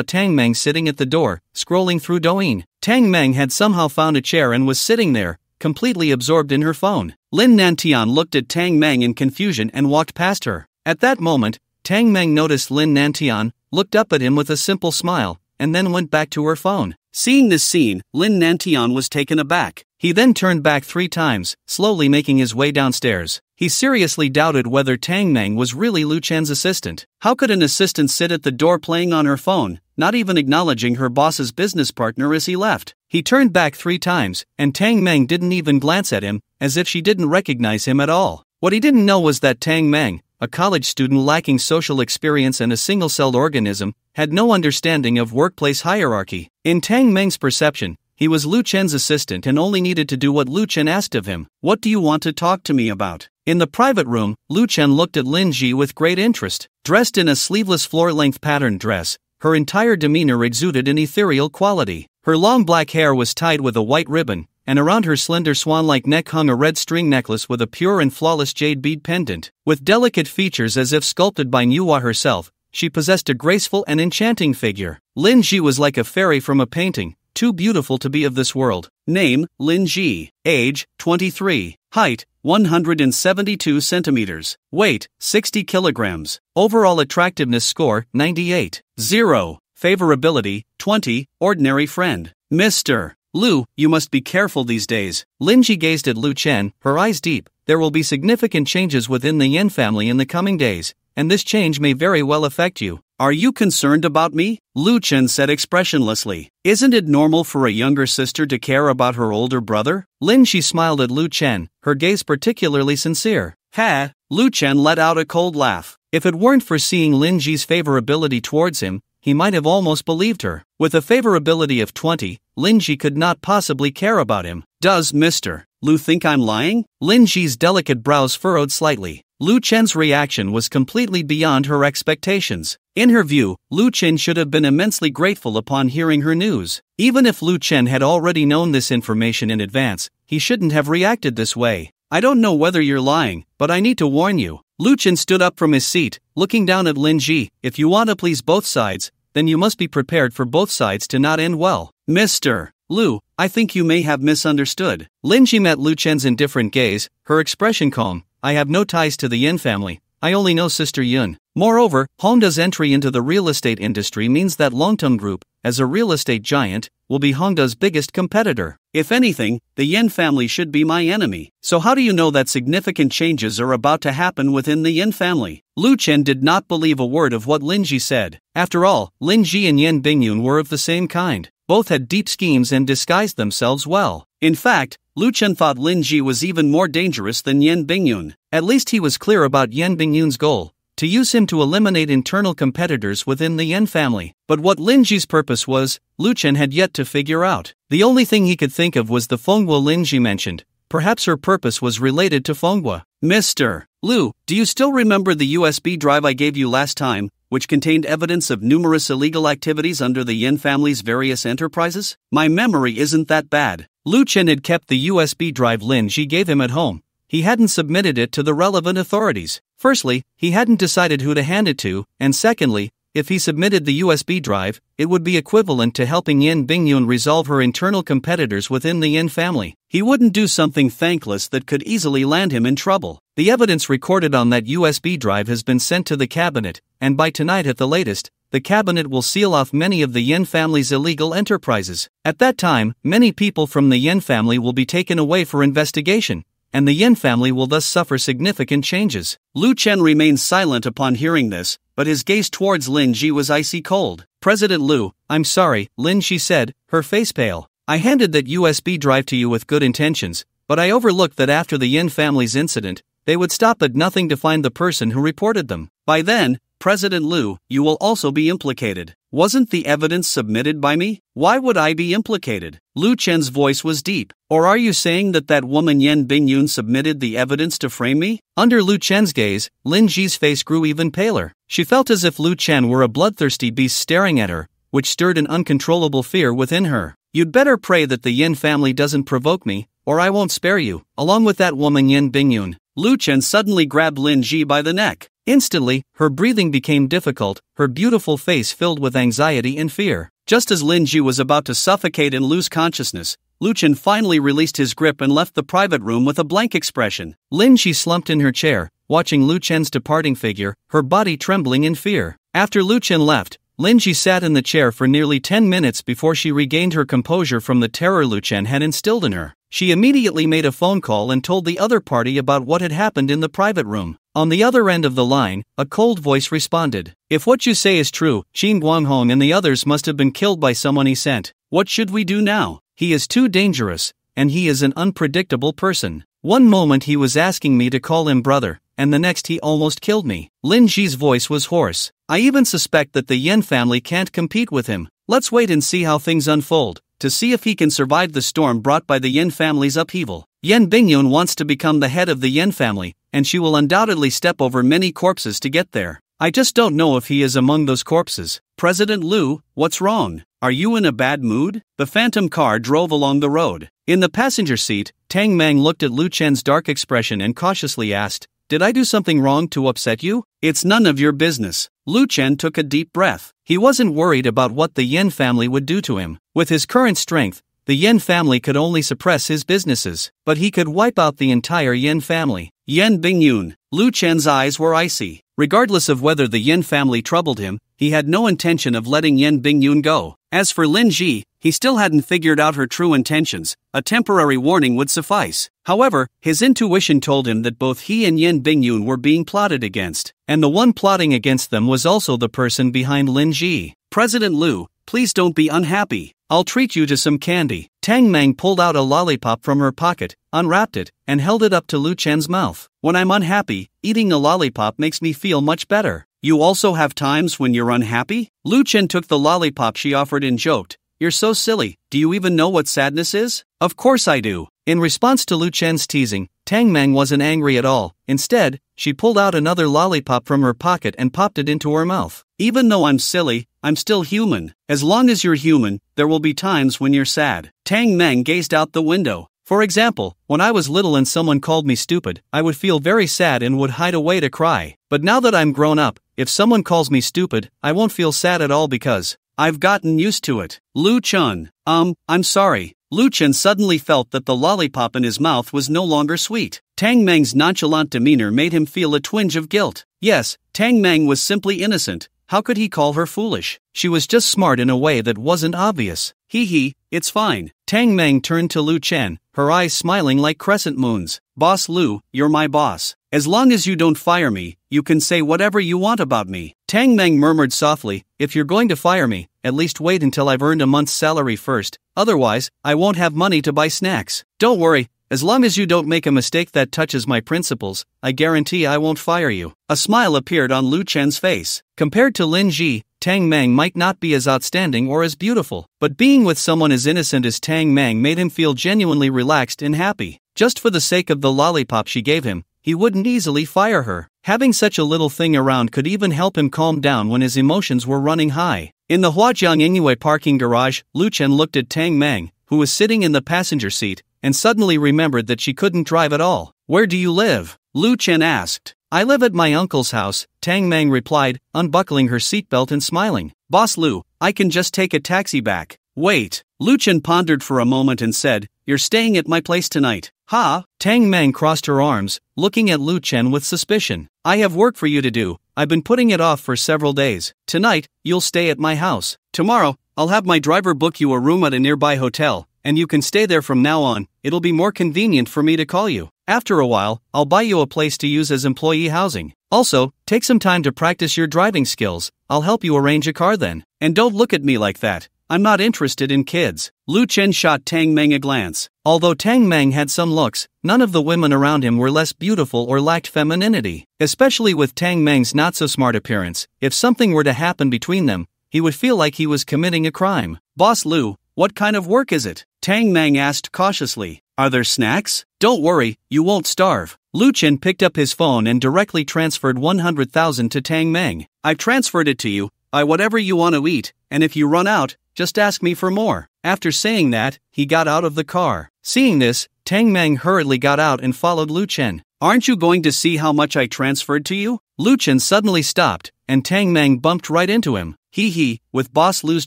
Tang Meng sitting at the door, scrolling through Douyin. Tang Meng had somehow found a chair and was sitting there, completely absorbed in her phone. Lin Nantian looked at Tang Meng in confusion and walked past her. At that moment, Tang Meng noticed Lin Nantian, looked up at him with a simple smile, and then went back to her phone. Seeing this scene, Lin Nantian was taken aback. He then turned back 3 times, slowly making his way downstairs. He seriously doubted whether Tang Meng was really Lu Chen's assistant. How could an assistant sit at the door playing on her phone, not even acknowledging her boss's business partner as he left? He turned back 3 times, and Tang Meng didn't even glance at him, as if she didn't recognize him at all. What he didn't know was that Tang Meng, a college student lacking social experience and a single-celled organism, had no understanding of workplace hierarchy. In Tang Meng's perception, he was Lu Chen's assistant and only needed to do what Lu Chen asked of him. What do you want to talk to me about? In the private room, Lu Chen looked at Lin Ji with great interest. Dressed in a sleeveless floor-length patterned dress, her entire demeanor exuded an ethereal quality. Her long black hair was tied with a white ribbon, and around her slender swan-like neck hung a red string necklace with a pure and flawless jade bead pendant. With delicate features as if sculpted by Nuwa herself, she possessed a graceful and enchanting figure. Lin Ji was like a fairy from a painting, too beautiful to be of this world. Name, Lin Ji. Age, 23. Height, 172 centimeters. Weight, 60 kilograms. Overall attractiveness score, 98. 0. Favorability, 20. Ordinary friend. Mr. Lu, you must be careful these days. Lin Ji gazed at Lu Chen, her eyes deep. There will be significant changes within the Yin family in the coming days, and this change may very well affect you. Are you concerned about me? Lu Chen said expressionlessly. Isn't it normal for a younger sister to care about her older brother? Lin Ji smiled at Lu Chen, her gaze particularly sincere. Ha! Lu Chen let out a cold laugh. If it weren't for seeing Lin Ji's favorability towards him, he might have almost believed her. With a favorability of 20, Lin Ji could not possibly care about him. Does Mr. Lu think I'm lying? Lin Ji's delicate brows furrowed slightly. Lu Chen's reaction was completely beyond her expectations. In her view, Lu Chen should have been immensely grateful upon hearing her news. Even if Lu Chen had already known this information in advance, he shouldn't have reacted this way. I don't know whether you're lying, but I need to warn you. Lu Chen stood up from his seat, looking down at Lin Ji. If you want to please both sides, then you must be prepared for both sides to not end well. Mr. Lu, I think you may have misunderstood. Lin Ji met Lu Chen's indifferent gaze, her expression calm. I have no ties to the Yin family. I only know Sister Yun. Moreover, Hongda's entry into the real estate industry means that Longtong Group, as a real estate giant, will be Hongda's biggest competitor. If anything, the Yin family should be my enemy. So how do you know that significant changes are about to happen within the Yin family? Lu Chen did not believe a word of what Lin Ji said. After all, Lin Ji and Yen Bingyun were of the same kind. Both had deep schemes and disguised themselves well. In fact, Lu Chen thought Lin Ji was even more dangerous than Yen Bingyun. At least he was clear about Yen Bingyun's goal, to use him to eliminate internal competitors within the Yen family. But what Lin Ji's purpose was, Lu Chen had yet to figure out. The only thing he could think of was the Fenghua Lin Ji mentioned. Perhaps her purpose was related to Fenghua. Mr. Lu, do you still remember the USB drive I gave you last time, which contained evidence of numerous illegal activities under the Yin family's various enterprises? My memory isn't that bad. Lu Chen had kept the USB drive Lin Ji gave him at home. He hadn't submitted it to the relevant authorities. Firstly, he hadn't decided who to hand it to, and secondly, if he submitted the USB drive, it would be equivalent to helping Yen Bingyun resolve her internal competitors within the Yin family. He wouldn't do something thankless that could easily land him in trouble. The evidence recorded on that USB drive has been sent to the cabinet, and by tonight at the latest, the cabinet will seal off many of the Yin family's illegal enterprises. At that time, many people from the Yin family will be taken away for investigation, and the Yin family will thus suffer significant changes. Lu Chen remained silent upon hearing this, but his gaze towards Lin Ji was icy cold. President Lu, I'm sorry, Lin Ji said, her face pale. I handed that USB drive to you with good intentions, but I overlooked that after the Yin family's incident, they would stop at nothing to find the person who reported them. By then, President Lu, you will also be implicated. Wasn't the evidence submitted by me? Why would I be implicated? Lu Chen's voice was deep. Or are you saying that that woman Yen Bingyun submitted the evidence to frame me? Under Lu Chen's gaze, Lin Ji's face grew even paler. She felt as if Lu Chen were a bloodthirsty beast staring at her, which stirred an uncontrollable fear within her. You'd better pray that the Yin family doesn't provoke me, or I won't spare you. Along with that woman Yen Bingyun, Lu Chen suddenly grabbed Lin Ji by the neck. Instantly, her breathing became difficult, her beautiful face filled with anxiety and fear. Just as Lin Ji was about to suffocate and lose consciousness, Lu Chen finally released his grip and left the private room with a blank expression. Lin Ji slumped in her chair, watching Lu Chen's departing figure, her body trembling in fear. After Lu Chen left, Lin Ji sat in the chair for nearly 10 minutes before she regained her composure from the terror Lu Chen had instilled in her. She immediately made a phone call and told the other party about what had happened in the private room. On the other end of the line, a cold voice responded. If what you say is true, Qin Guanghong and the others must have been killed by someone he sent. What should we do now? He is too dangerous, and he is an unpredictable person. One moment he was asking me to call him brother, and the next he almost killed me. Lin Ji's voice was hoarse. I even suspect that the Yen family can't compete with him. Let's wait and see how things unfold, to see if he can survive the storm brought by the Yen family's upheaval. Yen Bingyun wants to become the head of the Yen family, and she will undoubtedly step over many corpses to get there. I just don't know if he is among those corpses. President Lu, what's wrong? Are you in a bad mood? The phantom car drove along the road. In the passenger seat, Tang Mang looked at Lu Chen's dark expression and cautiously asked, Did I do something wrong to upset you? It's none of your business. Lu Chen took a deep breath. He wasn't worried about what the Yen family would do to him. With his current strength, the Yen family could only suppress his businesses, but he could wipe out the entire Yen family. Yen Bingyun. Lu Chen's eyes were icy. Regardless of whether the Yen family troubled him, he had no intention of letting Yen Bingyun go. As for Lin Ji, he still hadn't figured out her true intentions. A temporary warning would suffice. However, his intuition told him that both he and Yen Bingyun were being plotted against, and the one plotting against them was also the person behind Lin Ji. President Lu, please don't be unhappy. I'll treat you to some candy. Tang Mang pulled out a lollipop from her pocket, unwrapped it, and held it up to Lu Chen's mouth. When I'm unhappy, eating a lollipop makes me feel much better. You also have times when you're unhappy? Lu Chen took the lollipop she offered and joked, You're so silly, do you even know what sadness is? Of course I do. In response to Lu Chen's teasing, Tang Meng wasn't angry at all. Instead, she pulled out another lollipop from her pocket and popped it into her mouth. Even though I'm silly, I'm still human. As long as you're human, there will be times when you're sad. Tang Meng gazed out the window. For example, when I was little and someone called me stupid, I would feel very sad and would hide away to cry. But now that I'm grown up, if someone calls me stupid, I won't feel sad at all because I've gotten used to it. Lu Chen, I'm sorry. Lu Chen suddenly felt that the lollipop in his mouth was no longer sweet. Tang Meng's nonchalant demeanor made him feel a twinge of guilt. Yes, Tang Meng was simply innocent. How could he call her foolish? She was just smart in a way that wasn't obvious. Hee, it's fine. Tang Meng turned to Lu Chen, her eyes smiling like crescent moons. Boss Lu, you're my boss. As long as you don't fire me, you can say whatever you want about me. Tang Meng murmured softly, if you're going to fire me, at least wait until I've earned a month's salary first. Otherwise, I won't have money to buy snacks. Don't worry, as long as you don't make a mistake that touches my principles, I guarantee I won't fire you. A smile appeared on Lu Chen's face. Compared to Lin Ji, Tang Meng might not be as outstanding or as beautiful, but being with someone as innocent as Tang Meng made him feel genuinely relaxed and happy. Just for the sake of the lollipop she gave him, he wouldn't easily fire her. Having such a little thing around could even help him calm down when his emotions were running high. In the Huajiang Ingyue parking garage, Lu Chen looked at Tang Meng, who was sitting in the passenger seat, and suddenly remembered that she couldn't drive at all. Where do you live? Lu Chen asked. I live at my uncle's house, Tang Meng replied, unbuckling her seatbelt and smiling. Boss Lu, I can just take a taxi back. Wait. Lu Chen pondered for a moment and said, you're staying at my place tonight. Ha! Tang Meng crossed her arms, looking at Lu Chen with suspicion. I have work for you to do. I've been putting it off for several days. Tonight, you'll stay at my house. Tomorrow, I'll have my driver book you a room at a nearby hotel, and you can stay there from now on. It'll be more convenient for me to call you. After a while, I'll buy you a place to use as employee housing. Also, take some time to practice your driving skills. I'll help you arrange a car then. And don't look at me like that. I'm not interested in kids. Lu Chen shot Tang Meng a glance. Although Tang Meng had some looks, none of the women around him were less beautiful or lacked femininity. Especially with Tang Meng's not-so-smart appearance, if something were to happen between them, he would feel like he was committing a crime. Boss Lu, what kind of work is it? Tang Meng asked cautiously. Are there snacks? Don't worry, you won't starve. Lu Chen picked up his phone and directly transferred 100,000 to Tang Meng. I've transferred it to you. Buy whatever you want to eat, and if you run out, just ask me for more. After saying that, he got out of the car. Seeing this, Tang Meng hurriedly got out and followed Lu Chen. Aren't you going to see how much I transferred to you? Lu Chen suddenly stopped, and Tang Meng bumped right into him. Hee, with Boss Lu's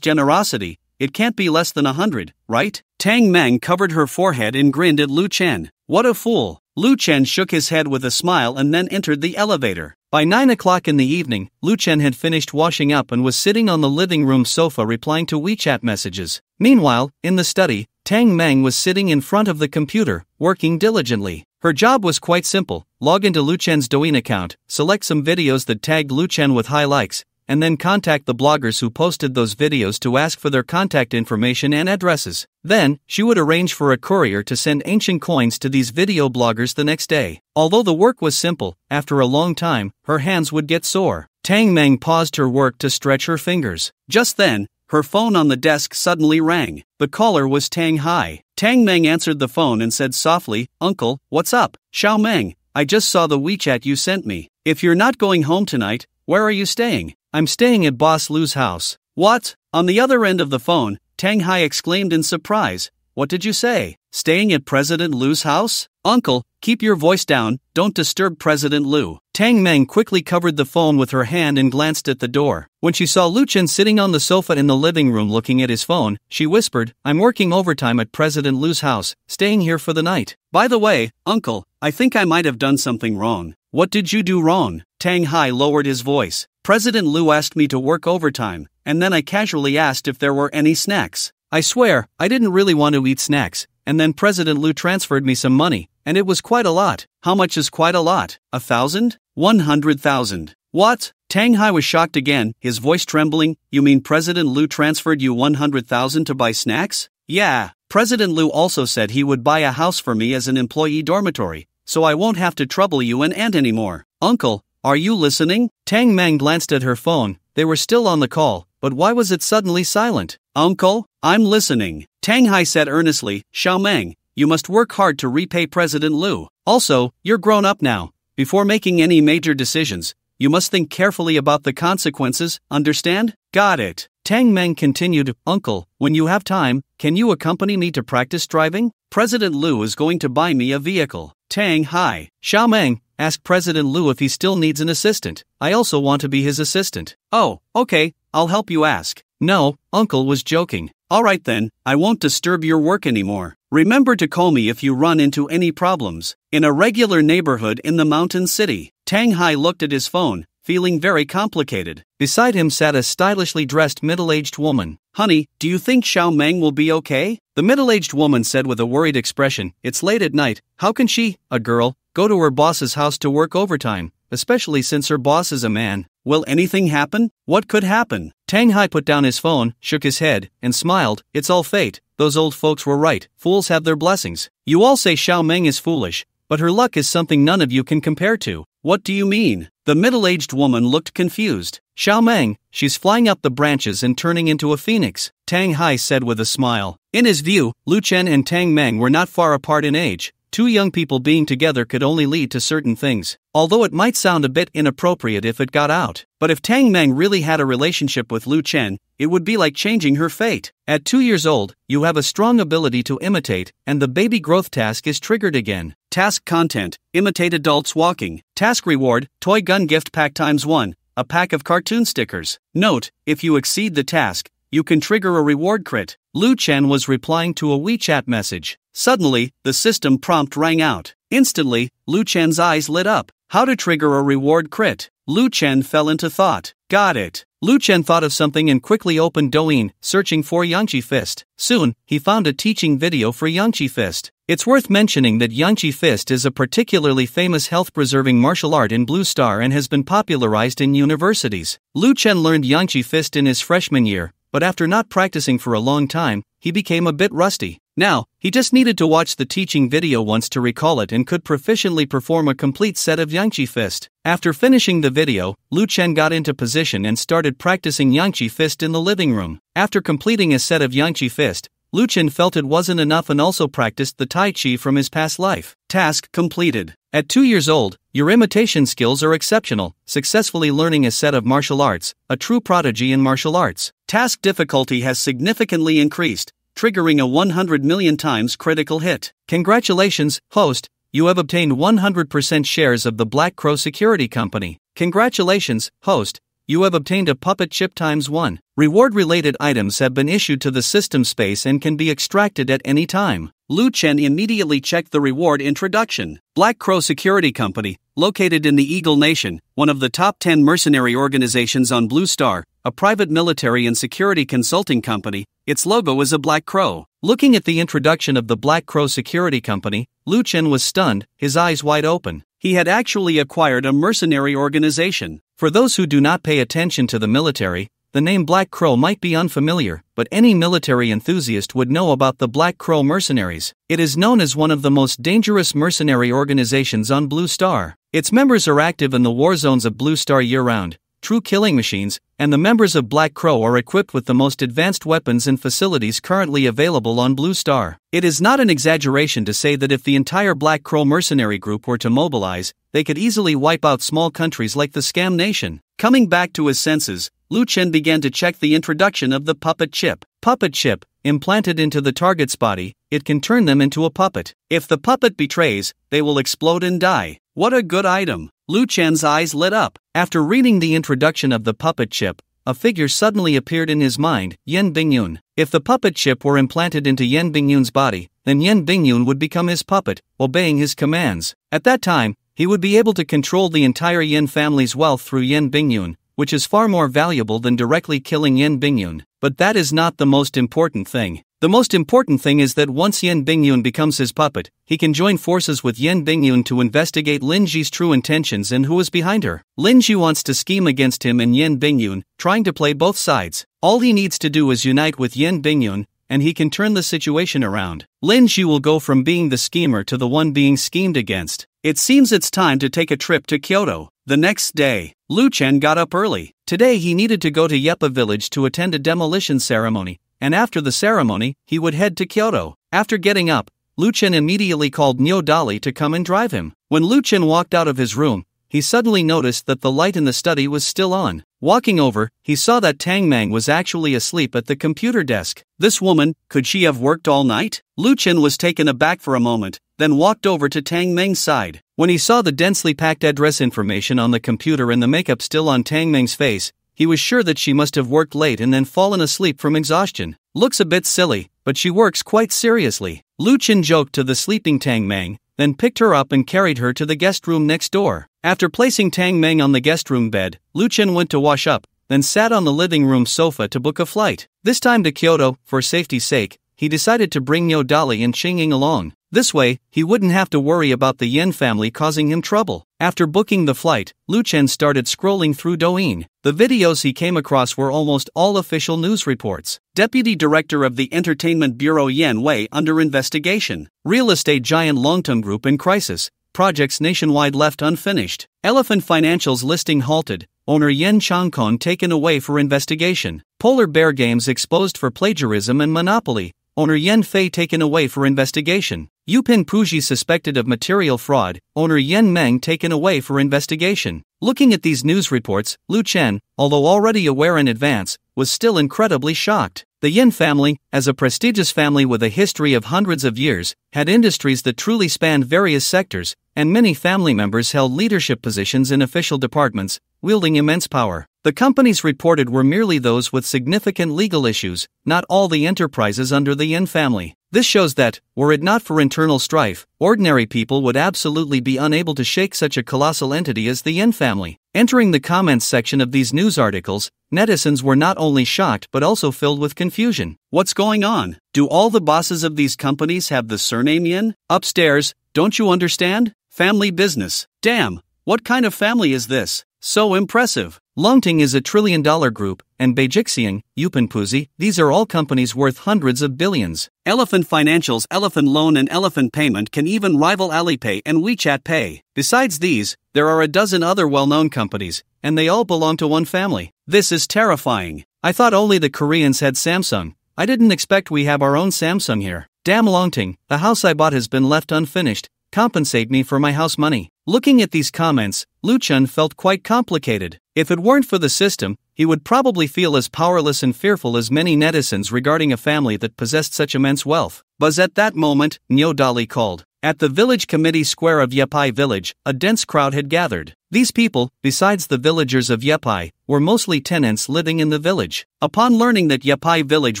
generosity, it can't be less than 100, right? Tang Meng covered her forehead and grinned at Lu Chen. What a fool. Lu Chen shook his head with a smile and then entered the elevator. By 9 o'clock in the evening, Lu Chen had finished washing up and was sitting on the living room sofa replying to WeChat messages. Meanwhile, in the study, Tang Meng was sitting in front of the computer, working diligently. Her job was quite simple: log into Lu Chen's Douyin account, select some videos that tagged Lu Chen with high likes, and then contact the bloggers who posted those videos to ask for their contact information and addresses. Then, she would arrange for a courier to send ancient coins to these video bloggers the next day. Although the work was simple, after a long time, her hands would get sore. Tang Meng paused her work to stretch her fingers. Just then, her phone on the desk suddenly rang. The caller was Tang Hai. Tang Meng answered the phone and said softly, Uncle, what's up? Xiao Meng, I just saw the WeChat you sent me. If you're not going home tonight, where are you staying? I'm staying at Boss Lu's house. What? On the other end of the phone, Tang Hai exclaimed in surprise. What did you say? Staying at President Lu's house? Uncle, keep your voice down, don't disturb President Lu. Tang Meng quickly covered the phone with her hand and glanced at the door. When she saw Lu Chen sitting on the sofa in the living room looking at his phone, she whispered, I'm working overtime at President Lu's house, staying here for the night. By the way, Uncle, I think I might have done something wrong. What did you do wrong? Tang Hai lowered his voice. President Lu asked me to work overtime, and then I casually asked if there were any snacks. I swear, I didn't really want to eat snacks, and then President Lu transferred me some money, and it was quite a lot. How much is quite a lot? 1,000? 100,000. What? Tang Hai was shocked again, his voice trembling. You mean President Lu transferred you 100,000 to buy snacks? Yeah, President Lu also said he would buy a house for me as an employee dormitory, so I won't have to trouble you and Aunt anymore. Uncle, are you listening? Tang Meng glanced at her phone. They were still on the call, but why was it suddenly silent? Uncle, I'm listening. Tang Hai said earnestly, Xiao Meng, you must work hard to repay President Liu. Also, you're grown up now. Before making any major decisions, you must think carefully about the consequences, understand? Got it. Tang Meng continued, Uncle, when you have time, can you accompany me to practice driving? President Liu is going to buy me a vehicle. Tang Hai. Xiao Meng, ask President Liu if he still needs an assistant. I also want to be his assistant. Oh, okay, I'll help you ask. No, Uncle was joking. Alright then, I won't disturb your work anymore. Remember to call me if you run into any problems. In a regular neighborhood in the mountain city, Tang Hai looked at his phone, feeling very complicated. Beside him sat a stylishly dressed middle-aged woman. Honey, do you think Xiao Meng will be okay? The middle-aged woman said with a worried expression, It's late at night, how can she, a girl, go to her boss's house to work overtime, especially since her boss is a man? Will anything happen? What could happen? Tang Hai put down his phone, shook his head, and smiled. It's all fate. Those old folks were right. Fools have their blessings. You all say Xiao Meng is foolish, but her luck is something none of you can compare to. What do you mean? The middle-aged woman looked confused. Xiao Meng, she's flying up the branches and turning into a phoenix, Tang Hai said with a smile. In his view, Lu Chen and Tang Meng were not far apart in age. Two young people being together could only lead to certain things, although it might sound a bit inappropriate if it got out. But if Tang Meng really had a relationship with Lu Chen, it would be like changing her fate. At 2 years old, you have a strong ability to imitate, and the baby growth task is triggered again. Task content, imitate adults walking. Task reward, toy gun gift pack ×1, a pack of cartoon stickers. Note, if you exceed the task, you can trigger a reward crit. Lu Chen was replying to a WeChat message. Suddenly, the system prompt rang out. Instantly, Lu Chen's eyes lit up. How to trigger a reward crit? Lu Chen fell into thought. Got it. Lu Chen thought of something and quickly opened Douyin, searching for Yangqi Fist. Soon, he found a teaching video for Yangqi Fist. It's worth mentioning that Yangqi Fist is a particularly famous health-preserving martial art in Blue Star and has been popularized in universities. Lu Chen learned Yangqi Fist in his freshman year, but after not practicing for a long time, he became a bit rusty. Now, he just needed to watch the teaching video once to recall it and could proficiently perform a complete set of Yangqi Fist. After finishing the video, Lu Chen got into position and started practicing Yangqi Fist in the living room. After completing a set of Yangqi Fist, Lu Chen felt it wasn't enough and also practiced the Tai Chi from his past life. Task completed. At 2 years old, your imitation skills are exceptional, successfully learning a set of martial arts, a true prodigy in martial arts. Task difficulty has significantly increased, triggering a 100 million times critical hit. Congratulations, host, you have obtained 100% shares of the Black Crow Security Company. Congratulations, host, you have obtained a puppet chip ×1. Reward-related items have been issued to the system space and can be extracted at any time. Lu Chen immediately checked the reward introduction. Black Crow Security Company, located in the Eagle Nation, one of the top 10 mercenary organizations on Blue Star, a private military and security consulting company. Its logo is a black crow. Looking at the introduction of the Black Crow Security Company, Lu Chen was stunned, his eyes wide open. He had actually acquired a mercenary organization. For those who do not pay attention to the military, the name Black Crow might be unfamiliar, but any military enthusiast would know about the Black Crow Mercenaries. It is known as one of the most dangerous mercenary organizations on Blue Star. Its members are active in the war zones of Blue Star year-round, true killing machines, and the members of Black Crow are equipped with the most advanced weapons and facilities currently available on Blue Star. It is not an exaggeration to say that if the entire Black Crow mercenary group were to mobilize, they could easily wipe out small countries like the Scam Nation. Coming back to his senses, Lu Chen began to check the introduction of the puppet chip. Puppet chip, implanted into the target's body, it can turn them into a puppet. If the puppet betrays, they will explode and die. What a good item! Lu Chen's eyes lit up. After reading the introduction of the puppet chip, a figure suddenly appeared in his mind, Yan Bingyun. If the puppet chip were implanted into Yan Bingyun's body, then Yan Bingyun would become his puppet, obeying his commands. At that time, he would be able to control the entire Yan family's wealth through Yan Bingyun, which is far more valuable than directly killing Yan Bingyun. But that is not the most important thing. The most important thing is that once Yan Bingyun becomes his puppet, he can join forces with Yan Bingyun to investigate Lin Ji's true intentions and who is behind her. Lin Ji wants to scheme against him and Yan Bingyun, trying to play both sides. All he needs to do is unite with Yan Bingyun, and he can turn the situation around. Lin Ji will go from being the schemer to the one being schemed against. It seems it's time to take a trip to Kyoto. The next day, Lu Chen got up early. Today he needed to go to Yepa village to attend a demolition ceremony, and after the ceremony, he would head to Kyoto. After getting up, Lu Chen immediately called Nyo Dali to come and drive him. When Lu Chen walked out of his room, he suddenly noticed that the light in the study was still on. Walking over, he saw that Tang Mang was actually asleep at the computer desk. This woman, could she have worked all night? Lu Chen was taken aback for a moment, then walked over to Tang Meng's side. When he saw the densely packed address information on the computer and the makeup still on Tang Meng's face, he was sure that she must have worked late and then fallen asleep from exhaustion. Looks a bit silly, but she works quite seriously. Lu Chen joked to the sleeping Tang Meng, then picked her up and carried her to the guest room next door. After placing Tang Meng on the guest room bed, Lu Chen went to wash up, then sat on the living room sofa to book a flight. This time to Kyoto, for safety's sake, he decided to bring Nyo Dali and Qingying along. This way, he wouldn't have to worry about the Yen family causing him trouble. After booking the flight, Lu Chen started scrolling through Douyin. The videos he came across were almost all official news reports. Deputy Director of the Entertainment Bureau Yen Wei under investigation. Real estate giant Longtum Group in crisis. Projects nationwide left unfinished. Elephant Financials listing halted. Owner Yen Changkon taken away for investigation. Polar Bear Games exposed for plagiarism and monopoly. Owner Yen Fei taken away for investigation. Yupin Puji suspected of material fraud. Owner Yen Meng taken away for investigation. Looking at these news reports, Lu Chen, although already aware in advance, was still incredibly shocked. The Yen family, as a prestigious family with a history of hundreds of years, had industries that truly spanned various sectors, and many family members held leadership positions in official departments, wielding immense power. The companies reported were merely those with significant legal issues, not all the enterprises under the Yen family. This shows that, were it not for internal strife, ordinary people would absolutely be unable to shake such a colossal entity as the Yen family. Entering the comments section of these news articles, netizens were not only shocked but also filled with confusion. What's going on? Do all the bosses of these companies have the surname Yen? Upstairs, don't you understand? Family business. Damn, what kind of family is this? So impressive. Longting is a trillion-dollar group, and Beijixiang, Yupanpuzi, these are all companies worth hundreds of billions. Elephant Financials, Elephant Loan and Elephant Payment can even rival Alipay and WeChat Pay. Besides these, there are a dozen other well-known companies, and they all belong to one family. This is terrifying. I thought only the Koreans had Samsung. I didn't expect we have our own Samsung here. Damn Longting, the house I bought has been left unfinished. Compensate me for my house money. Looking at these comments, Lu Chen felt quite complicated. If it weren't for the system, he would probably feel as powerless and fearful as many netizens regarding a family that possessed such immense wealth. But at that moment, Nyo Dali called. At the village committee square of Yepai village, a dense crowd had gathered. These people, besides the villagers of Yepai, were mostly tenants living in the village. Upon learning that Yepai village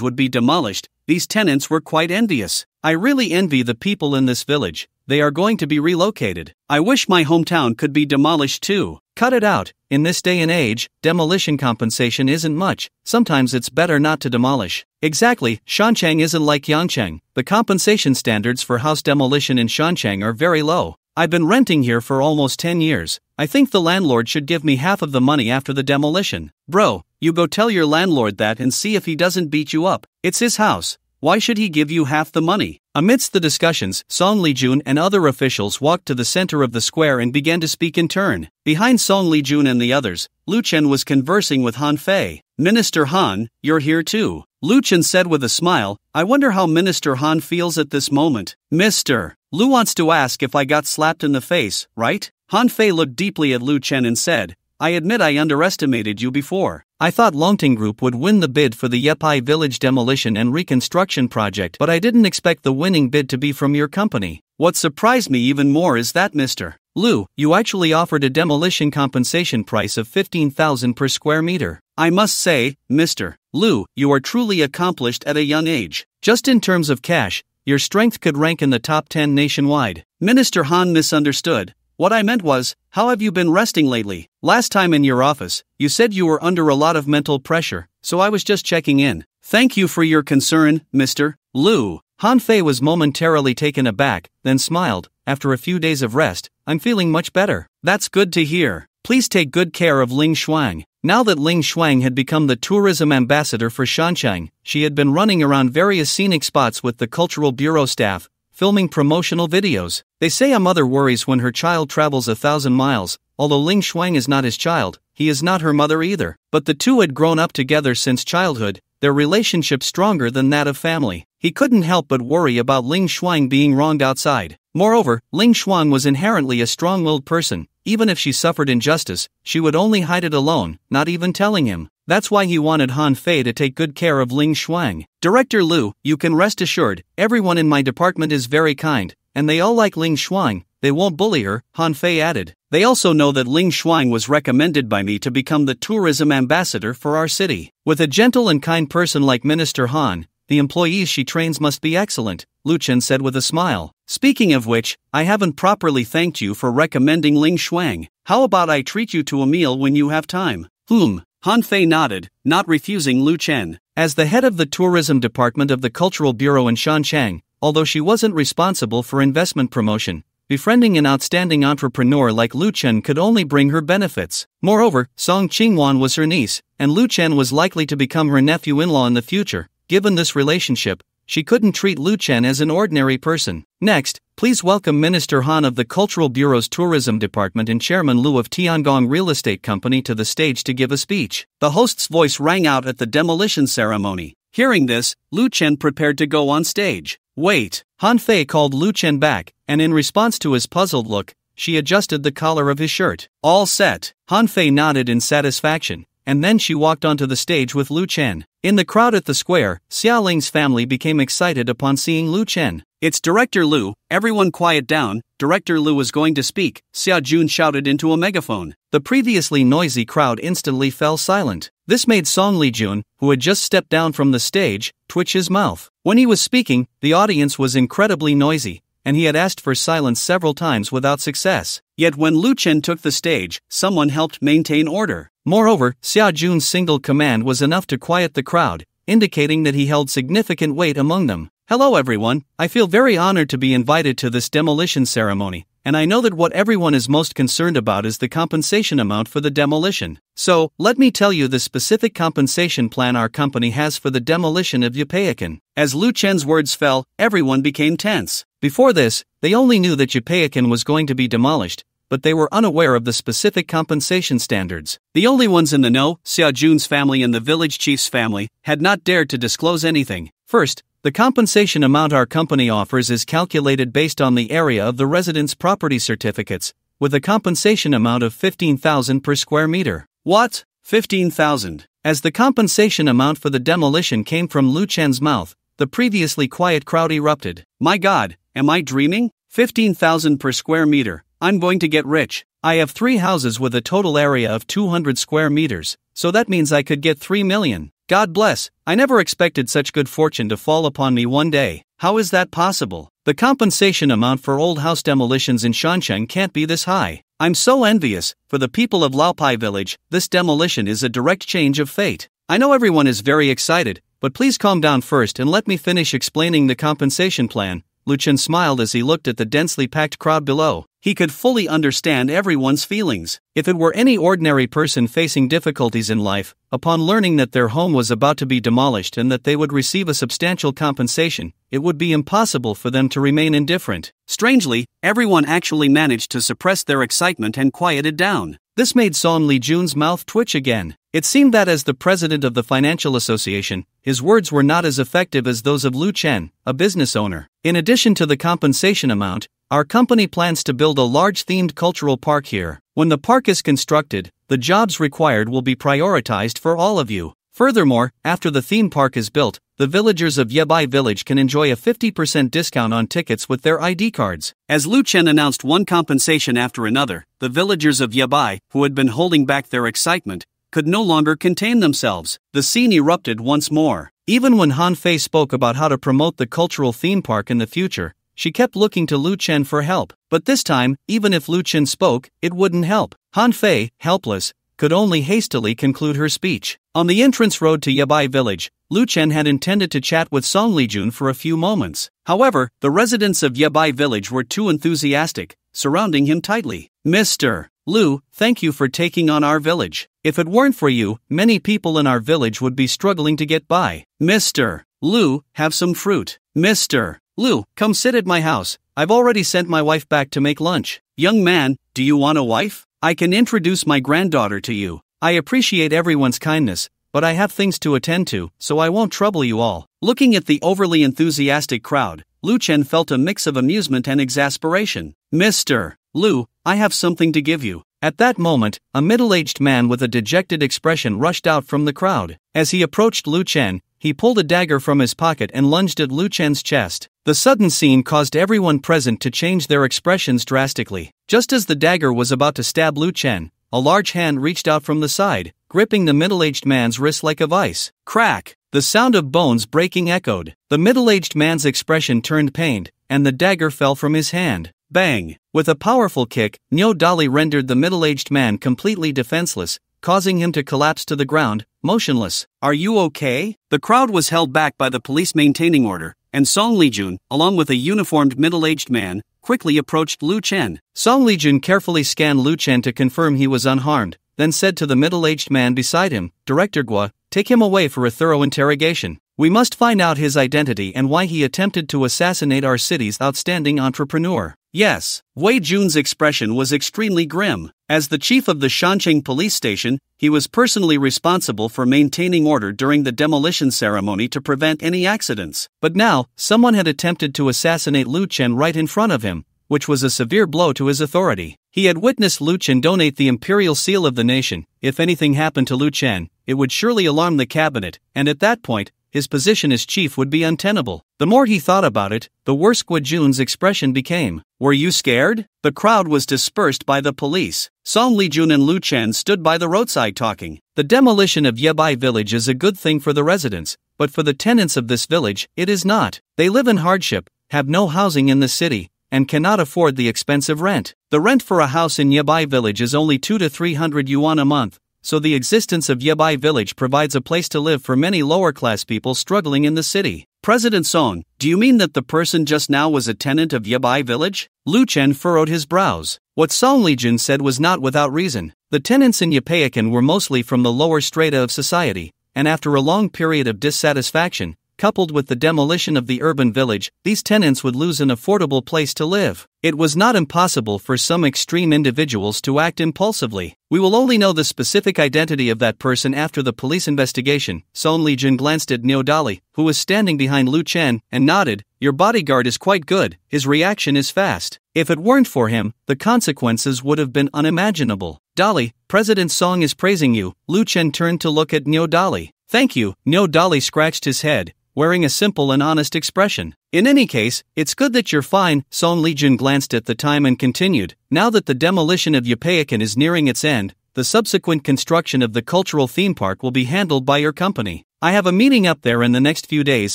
would be demolished, these tenants were quite envious. I really envy the people in this village. They are going to be relocated. I wish my hometown could be demolished too. Cut it out. In this day and age, demolition compensation isn't much. Sometimes it's better not to demolish. Exactly, Shanchang isn't like Yangchang. The compensation standards for house demolition in Shanchang are very low. I've been renting here for almost 10 years. I think the landlord should give me half of the money after the demolition. Bro, you go tell your landlord that and see if he doesn't beat you up. It's his house. Why should he give you half the money? Amidst the discussions, Song Lijun and other officials walked to the center of the square and began to speak in turn. Behind Song Lijun and the others, Lu Chen was conversing with Han Fei. Minister Han, you're here too. Lu Chen said with a smile, I wonder how Minister Han feels at this moment. Mr. Lu wants to ask if I got slapped in the face, right? Han Fei looked deeply at Lu Chen and said, I admit I underestimated you before. I thought Longting Group would win the bid for the Yepai village demolition and reconstruction project, but I didn't expect the winning bid to be from your company. What surprised me even more is that Mr. Lu, you actually offered a demolition compensation price of 15,000 per square meter. I must say, Mr. Lu, you are truly accomplished at a young age. Just in terms of cash, your strength could rank in the top 10 nationwide. Minister Han misunderstood. What I meant was, how have you been resting lately? Last time in your office, you said you were under a lot of mental pressure, so I was just checking in. Thank you for your concern, Mr. Lu. Han Fei was momentarily taken aback, then smiled. After a few days of rest, I'm feeling much better. That's good to hear. Please take good care of Ling Shuang. Now that Ling Shuang had become the tourism ambassador for Shanchang, she had been running around various scenic spots with the Cultural Bureau staff, filming promotional videos. They say a mother worries when her child travels 1,000 miles. Although Ling Shuang is not his child, he is not her mother either. But the two had grown up together since childhood, their relationship stronger than that of family. he couldn't help but worry about Ling Shuang being wronged outside. Moreover, Ling Shuang was inherently a strong-willed person. Even if she suffered injustice, she would only hide it alone, not even telling him. That's why he wanted Han Fei to take good care of Ling Shuang. Director Liu, you can rest assured, everyone in my department is very kind, and they all like Ling Shuang. They won't bully her, Han Fei added. They also know that Ling Shuang was recommended by me to become the tourism ambassador for our city. With a gentle and kind person like Minister Han, the employees she trains must be excellent, Lu Chen said with a smile. Speaking of which, I haven't properly thanked you for recommending Ling Shuang. How about I treat you to a meal when you have time? Han Fei nodded, not refusing Lu Chen. As the head of the tourism department of the Cultural Bureau in Shanchang, although she wasn't responsible for investment promotion, befriending an outstanding entrepreneur like Lu Chen could only bring her benefits. Moreover, Song Qingwan was her niece, and Lu Chen was likely to become her nephew-in-law in the future. Given this relationship, she couldn't treat Lu Chen as an ordinary person. Next, please welcome Minister Han of the Cultural Bureau's Tourism Department and Chairman Lu of Tiangong Real Estate Company to the stage to give a speech. The host's voice rang out at the demolition ceremony. Hearing this, Lu Chen prepared to go on stage. Wait! Han Fei called Lu Chen back, and in response to his puzzled look, she adjusted the collar of his shirt. All set. Han Fei nodded in satisfaction, and then she walked onto the stage with Lu Chen. In the crowd at the square, Xia Ling's family became excited upon seeing Lu Chen. It's Director Lu, everyone quiet down, Director Lu is going to speak, Xia Jun shouted into a megaphone. The previously noisy crowd instantly fell silent. This made Song Lijun, who had just stepped down from the stage, twitch his mouth. When he was speaking, the audience was incredibly noisy, and he had asked for silence several times without success. Yet when Lu Chen took the stage, someone helped maintain order. Moreover, Xia Jun's single command was enough to quiet the crowd, indicating that he held significant weight among them. Hello everyone, I feel very honored to be invited to this demolition ceremony, and I know that what everyone is most concerned about is the compensation amount for the demolition. So, let me tell you the specific compensation plan our company has for the demolition of Yupayakan. As Lu Chen's words fell, everyone became tense. Before this, they only knew that Yupayakan was going to be demolished, but they were unaware of the specific compensation standards. The only ones in the know, Xia Jun's family and the village chief's family, had not dared to disclose anything. First, the compensation amount our company offers is calculated based on the area of the residents' property certificates, with a compensation amount of 15,000 per square meter. What? 15,000? As the compensation amount for the demolition came from Lu Chen's mouth, the previously quiet crowd erupted. My God, am I dreaming? 15,000 per square meter. I'm going to get rich. I have 3 houses with a total area of 200 square meters, so that means I could get 3 million. God bless, I never expected such good fortune to fall upon me one day. How is that possible? The compensation amount for old house demolitions in Shancheng can't be this high. I'm so envious. For the people of Laopai village, this demolition is a direct change of fate. I know everyone is very excited, but please calm down first and let me finish explaining the compensation plan. Lu Chen smiled as he looked at the densely packed crowd below. He could fully understand everyone's feelings. If it were any ordinary person facing difficulties in life, upon learning that their home was about to be demolished and that they would receive a substantial compensation, it would be impossible for them to remain indifferent. Strangely, everyone actually managed to suppress their excitement and quieted down. This made Song Lijun's mouth twitch again. It seemed that as the president of the financial association, his words were not as effective as those of Lu Chen, a business owner. In addition to the compensation amount, our company plans to build a large themed cultural park here. When the park is constructed, the jobs required will be prioritized for all of you. Furthermore, after the theme park is built, the villagers of Yebai village can enjoy a 50% discount on tickets with their ID cards. As Lu Chen announced one compensation after another, the villagers of Yebai, who had been holding back their excitement, could no longer contain themselves. The scene erupted once more. Even when Han Fei spoke about how to promote the cultural theme park in the future, she kept looking to Lu Chen for help. But this time, even if Lu Chen spoke, it wouldn't help. Han Fei, helpless, could only hastily conclude her speech. On the entrance road to Yebai village, Lu Chen had intended to chat with Song Lijun for a few moments. However, the residents of Yebai village were too enthusiastic, surrounding him tightly. Mr. Lu, thank you for taking on our village. If it weren't for you, many people in our village would be struggling to get by. Mr. Lu, have some fruit. Mr. Lu, come sit at my house. I've already sent my wife back to make lunch. Young man, do you want a wife? I can introduce my granddaughter to you. I appreciate everyone's kindness, but I have things to attend to, so I won't trouble you all. Looking at the overly enthusiastic crowd, Lu Chen felt a mix of amusement and exasperation. Mr. Lu, I have something to give you. At that moment, a middle-aged man with a dejected expression rushed out from the crowd. As he approached Lu Chen, he pulled a dagger from his pocket and lunged at Lu Chen's chest. The sudden scene caused everyone present to change their expressions drastically. Just as the dagger was about to stab Lu Chen, a large hand reached out from the side, gripping the middle-aged man's wrist like a vice. Crack! The sound of bones breaking echoed. The middle-aged man's expression turned pained, and the dagger fell from his hand. Bang! With a powerful kick, Nyo Dali rendered the middle-aged man completely defenseless, causing him to collapse to the ground, motionless. Are you okay? The crowd was held back by the police maintaining order, and Song Lijun, along with a uniformed middle-aged man, quickly approached Lu Chen. Song Lijun carefully scanned Lu Chen to confirm he was unharmed, then said to the middle-aged man beside him, Director Gua, take him away for a thorough interrogation. We must find out his identity and why he attempted to assassinate our city's outstanding entrepreneur. Yes, Wei Jun's expression was extremely grim. As the chief of the Shancheng police station, he was personally responsible for maintaining order during the demolition ceremony to prevent any accidents. But now, someone had attempted to assassinate Lu Chen right in front of him, which was a severe blow to his authority. He had witnessed Lu Chen donate the imperial seal of the nation. If anything happened to Lu Chen, it would surely alarm the cabinet, and at that point, his position as chief would be untenable. The more he thought about it, the worse Gua Jun's expression became. Were you scared? The crowd was dispersed by the police. Song Lijun and Lu Chen stood by the roadside talking. The demolition of Yebai village is a good thing for the residents, but for the tenants of this village, it is not. They live in hardship, have no housing in the city, and cannot afford the expensive rent. The rent for a house in Yebai village is only 200 to 300 yuan a month. So the existence of Yebai village provides a place to live for many lower-class people struggling in the city. President Song, do you mean that the person just now was a tenant of Yebai village? Lu Chen furrowed his brows. What Song Lijun said was not without reason. The tenants in Yepayakan were mostly from the lower strata of society, and after a long period of dissatisfaction, coupled with the demolition of the urban village, these tenants would lose an affordable place to live. It was not impossible for some extreme individuals to act impulsively. We will only know the specific identity of that person after the police investigation. Song Lijun glanced at Nyo Dali, who was standing behind Lu Chen, and nodded. Your bodyguard is quite good, his reaction is fast. If it weren't for him, the consequences would have been unimaginable. Dali, President Song is praising you. Lu Chen turned to look at Nyo Dali. Thank you. Nyo Dali scratched his head, wearing a simple and honest expression. In any case, it's good that you're fine. Song Lijun glanced at the time and continued. Now that the demolition of Yepayakan is nearing its end, the subsequent construction of the cultural theme park will be handled by your company. I have a meeting up there in the next few days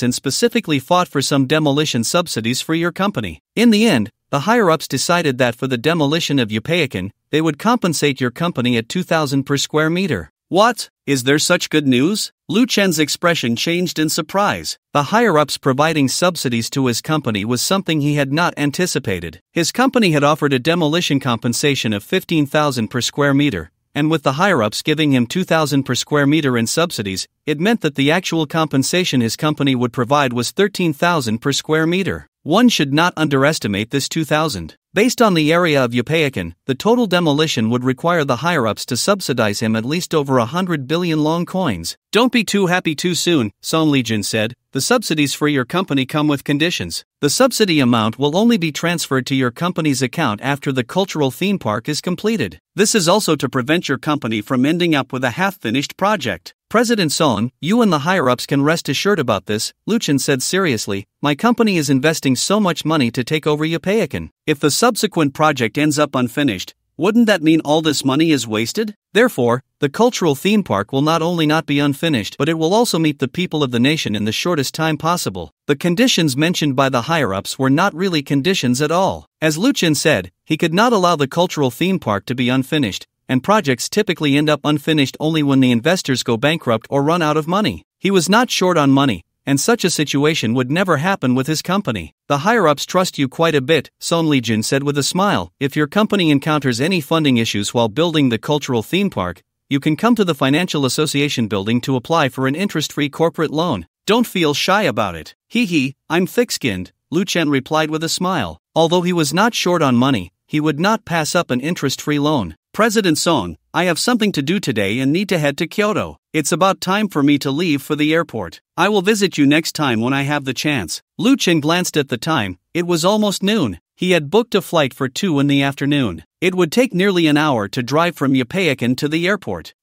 and specifically fought for some demolition subsidies for your company. In the end, the higher-ups decided that for the demolition of Yepayakan, they would compensate your company at 2,000 per square meter. What? Is there such good news? Lu Chen's expression changed in surprise. The higher-ups providing subsidies to his company was something he had not anticipated. His company had offered a demolition compensation of 15,000 per square meter, and with the higher-ups giving him 2,000 per square meter in subsidies, it meant that the actual compensation his company would provide was 13,000 per square meter. One should not underestimate this 2,000. Based on the area of Yepayakan, the total demolition would require the higher-ups to subsidize him at least over 100 billion long coins. Don't be too happy too soon, Song Lijun said. The subsidies for your company come with conditions. The subsidy amount will only be transferred to your company's account after the cultural theme park is completed. This is also to prevent your company from ending up with a half-finished project. President Song, you and the higher-ups can rest assured about this, Lu Chen said seriously. My company is investing so much money to take over Yepayakan. If the subsequent project ends up unfinished, wouldn't that mean all this money is wasted? Therefore, the cultural theme park will not only not be unfinished but it will also meet the people of the nation in the shortest time possible. The conditions mentioned by the higher-ups were not really conditions at all. As Lu Chen said, he could not allow the cultural theme park to be unfinished, and projects typically end up unfinished only when the investors go bankrupt or run out of money. He was not short on money, and such a situation would never happen with his company. The higher-ups trust you quite a bit, Song Lijun said with a smile. If your company encounters any funding issues while building the cultural theme park, you can come to the Financial Association building to apply for an interest-free corporate loan. Don't feel shy about it. Hee, I'm thick-skinned, Lu Chen replied with a smile. Although he was not short on money, he would not pass up an interest-free loan. President Song, I have something to do today and need to head to Kyoto. It's about time for me to leave for the airport. I will visit you next time when I have the chance. Lu Chen glanced at the time. It was almost noon. He had booked a flight for 2 in the afternoon. It would take nearly an hour to drive from Yapayakon to the airport.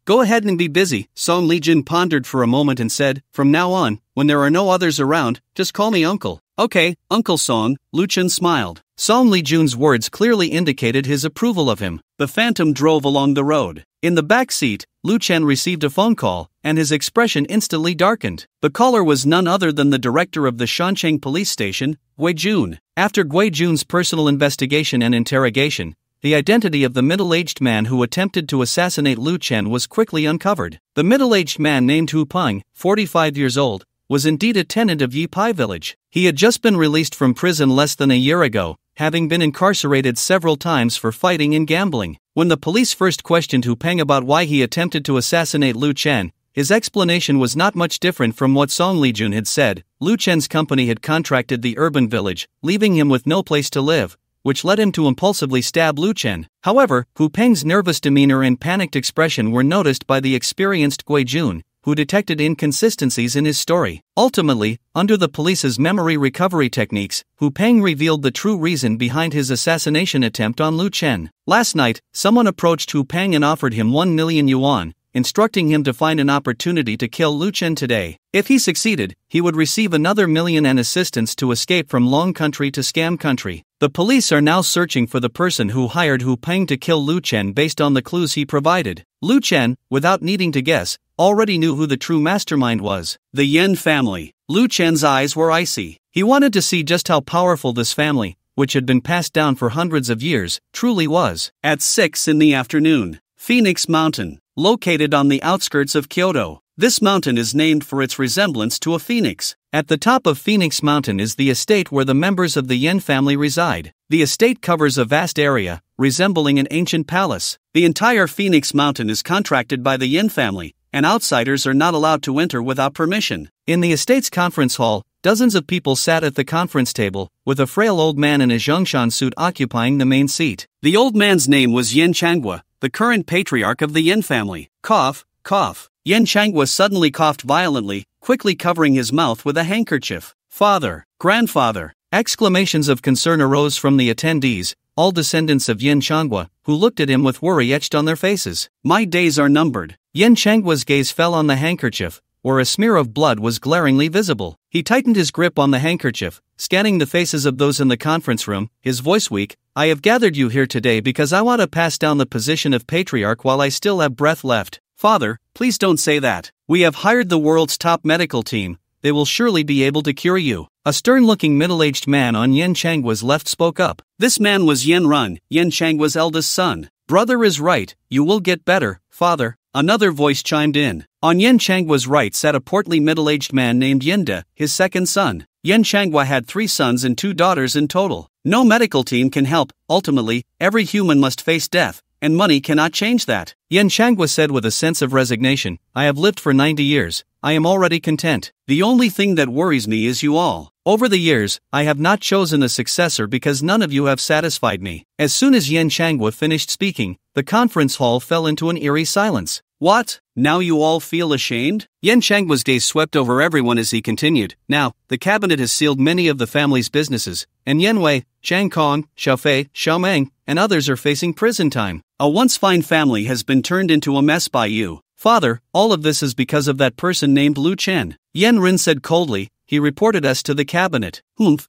Go ahead and be busy, Song Lijun pondered for a moment and said, from now on, when there are no others around, just call me uncle. Okay, Uncle Song, Lu Chen smiled. Song Lijun's words clearly indicated his approval of him. The Phantom drove along the road. In the back seat, Lu Chen received a phone call, and his expression instantly darkened. The caller was none other than the director of the Shancheng police station, Gui Jun. After Gui Jun's personal investigation and interrogation, the identity of the middle-aged man who attempted to assassinate Lu Chen was quickly uncovered. The middle-aged man named Hu Peng, 45 years old, was indeed a tenant of Yipai village. He had just been released from prison less than a year ago, having been incarcerated several times for fighting and gambling. When the police first questioned Hu Peng about why he attempted to assassinate Lu Chen, his explanation was not much different from what Song Lijun had said. Lu Chen's company had contracted the urban village, leaving him with no place to live, which led him to impulsively stab Lu Chen. However, Hu Peng's nervous demeanor and panicked expression were noticed by the experienced Gui Jun, who detected inconsistencies in his story. Ultimately, under the police's memory recovery techniques, Hu Peng revealed the true reason behind his assassination attempt on Lu Chen. Last night, someone approached Hu Peng and offered him 1 million yuan, instructing him to find an opportunity to kill Lu Chen today. If he succeeded, he would receive another million and assistance to escape from Long Country to Scam Country. The police are now searching for the person who hired Hu Peng to kill Lu Chen based on the clues he provided. Lu Chen, without needing to guess, already knew who the true mastermind was. The Yen family. Lu Chen's eyes were icy. He wanted to see just how powerful this family, which had been passed down for hundreds of years, truly was. At 6 in the afternoon, Phoenix Mountain, located on the outskirts of Kyoto. This mountain is named for its resemblance to a phoenix. At the top of Phoenix Mountain is the estate where the members of the Yen family reside. The estate covers a vast area, resembling an ancient palace. The entire Phoenix Mountain is contracted by the Yen family, and outsiders are not allowed to enter without permission. In the estate's conference hall, dozens of people sat at the conference table, with a frail old man in a Zhongshan suit occupying the main seat. The old man's name was Yen Changhua, the current patriarch of the Yen family. Cough, cough. Yen Changhua suddenly coughed violently, quickly covering his mouth with a handkerchief. Father, grandfather. Exclamations of concern arose from the attendees, all descendants of Yen Changhua, who looked at him with worry etched on their faces. My days are numbered. Yen Changhua's gaze fell on the handkerchief, where a smear of blood was glaringly visible. He tightened his grip on the handkerchief, scanning the faces of those in the conference room, his voice weak. I have gathered you here today because I want to pass down the position of patriarch while I still have breath left. Father, please don't say that. We have hired the world's top medical team. They will surely be able to cure you. A stern-looking middle-aged man on Yen Changhua's left spoke up. This man was Yen Run, Yen Changhua's eldest son. Brother is right, you will get better, father. Another voice chimed in. On Yen Changhua's right sat a portly middle-aged man named Yenda, his second son. Yen Changhua had 3 sons and 2 daughters in total. No medical team can help. Ultimately, every human must face death, and money cannot change that. Yen Changhua said with a sense of resignation, I have lived for 90 years. I am already content. The only thing that worries me is you all. Over the years, I have not chosen a successor because none of you have satisfied me. As soon as Yen Changhua finished speaking, the conference hall fell into an eerie silence. What? Now you all feel ashamed? Yen Changhua's gaze swept over everyone as he continued. Now, the cabinet has sealed many of the family's businesses, and Yen Wei, Zhang Kong, Xiaofei, Xiaomeng, and others are facing prison time. A once fine family has been turned into a mess by you. Father, all of this is because of that person named Lu Chen. Yen Rin said coldly. He reported us to the cabinet.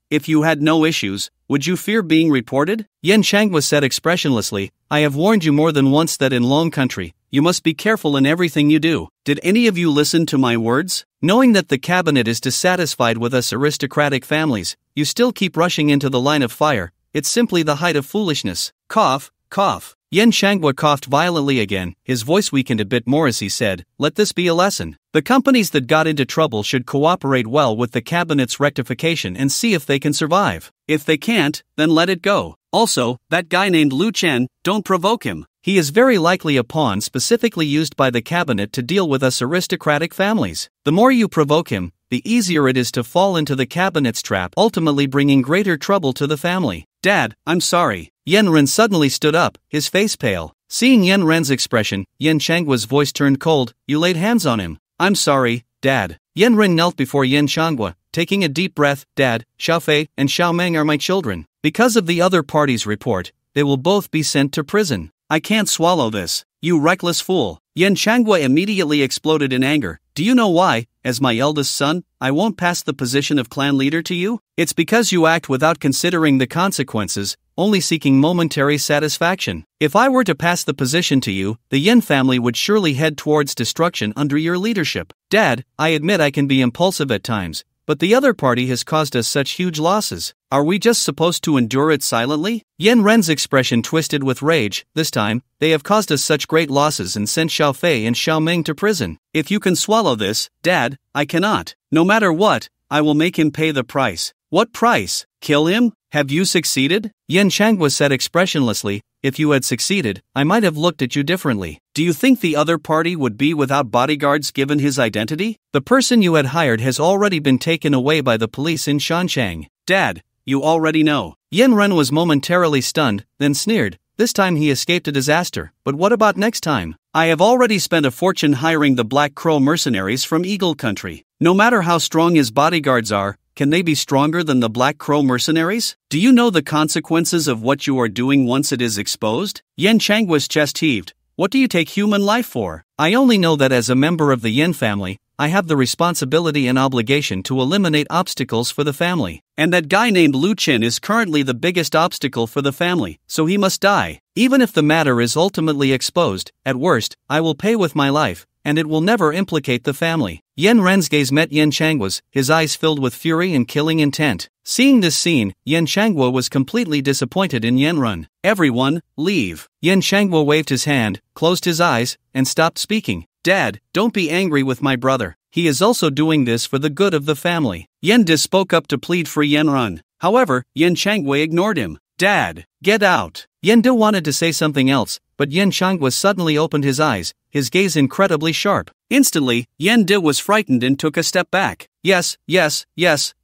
If you had no issues, would you fear being reported? Yen Changhua said expressionlessly, I have warned you more than once that in Long Country, you must be careful in everything you do. Did any of you listen to my words? Knowing that the cabinet is dissatisfied with us aristocratic families, you still keep rushing into the line of fire. It's simply the height of foolishness. Cough, cough. Yen Changhua coughed violently again, his voice weakened a bit more as he said, let this be a lesson. The companies that got into trouble should cooperate well with the cabinet's rectification and see if they can survive. If they can't, then let it go. Also, that guy named Lu Chen, don't provoke him. He is very likely a pawn specifically used by the cabinet to deal with us aristocratic families. The more you provoke him, the easier it is to fall into the cabinet's trap, ultimately bringing greater trouble to the family. Dad, I'm sorry. Yen Ren suddenly stood up, his face pale. Seeing Yen Ren's expression, Yen Changhua's voice turned cold. You laid hands on him. I'm sorry, Dad. Yen Ren knelt before Yen Changhua, taking a deep breath. Dad, Xiaofei and Xiaomeng are my children. Because of the other party's report, they will both be sent to prison. I can't swallow this. You reckless fool. Yen Changhua immediately exploded in anger. Do you know why? As my eldest son, I won't pass the position of clan leader to you? It's because you act without considering the consequences, only seeking momentary satisfaction. If I were to pass the position to you, the Yen family would surely head towards destruction under your leadership. Dad, I admit I can be impulsive at times, but the other party has caused us such huge losses. Are we just supposed to endure it silently? Yen Ren's expression twisted with rage. This time, they have caused us such great losses and sent Xiaofei and Xiaomeng to prison. If you can swallow this, Dad, I cannot. No matter what, I will make him pay the price. What price? Kill him? Have you succeeded? Yen Changhua said expressionlessly. If you had succeeded, I might have looked at you differently. Do you think the other party would be without bodyguards given his identity? The person you had hired has already been taken away by the police in Shanchang. Dad, you already know. Yen Ren was momentarily stunned, then sneered. This time he escaped a disaster, but what about next time? I have already spent a fortune hiring the Black Crow mercenaries from Eagle Country. No matter how strong his bodyguards are, can they be stronger than the Black Crow mercenaries? Do you know the consequences of what you are doing once it is exposed? Yen Changhua's chest heaved. What do you take human life for? I only know that as a member of the Yen family, I have the responsibility and obligation to eliminate obstacles for the family. And that guy named Lu Chen is currently the biggest obstacle for the family, so he must die. Even if the matter is ultimately exposed, at worst, I will pay with my life, and it will never implicate the family. Yen Ren's gaze met Yen Changhua's, his eyes filled with fury and killing intent. Seeing this scene, Yen Changhua was completely disappointed in Yen Ren. Everyone, leave. Yen Changhua waved his hand, closed his eyes, and stopped speaking. Dad, don't be angry with my brother. He is also doing this for the good of the family. Yen De spoke up to plead for Yen Ren. However, Yen Changhua ignored him. Dad, get out. Yen De wanted to say something else, but Yen Changhua suddenly opened his eyes, his gaze incredibly sharp. Instantly, Yen De was frightened and took a step back. Yes,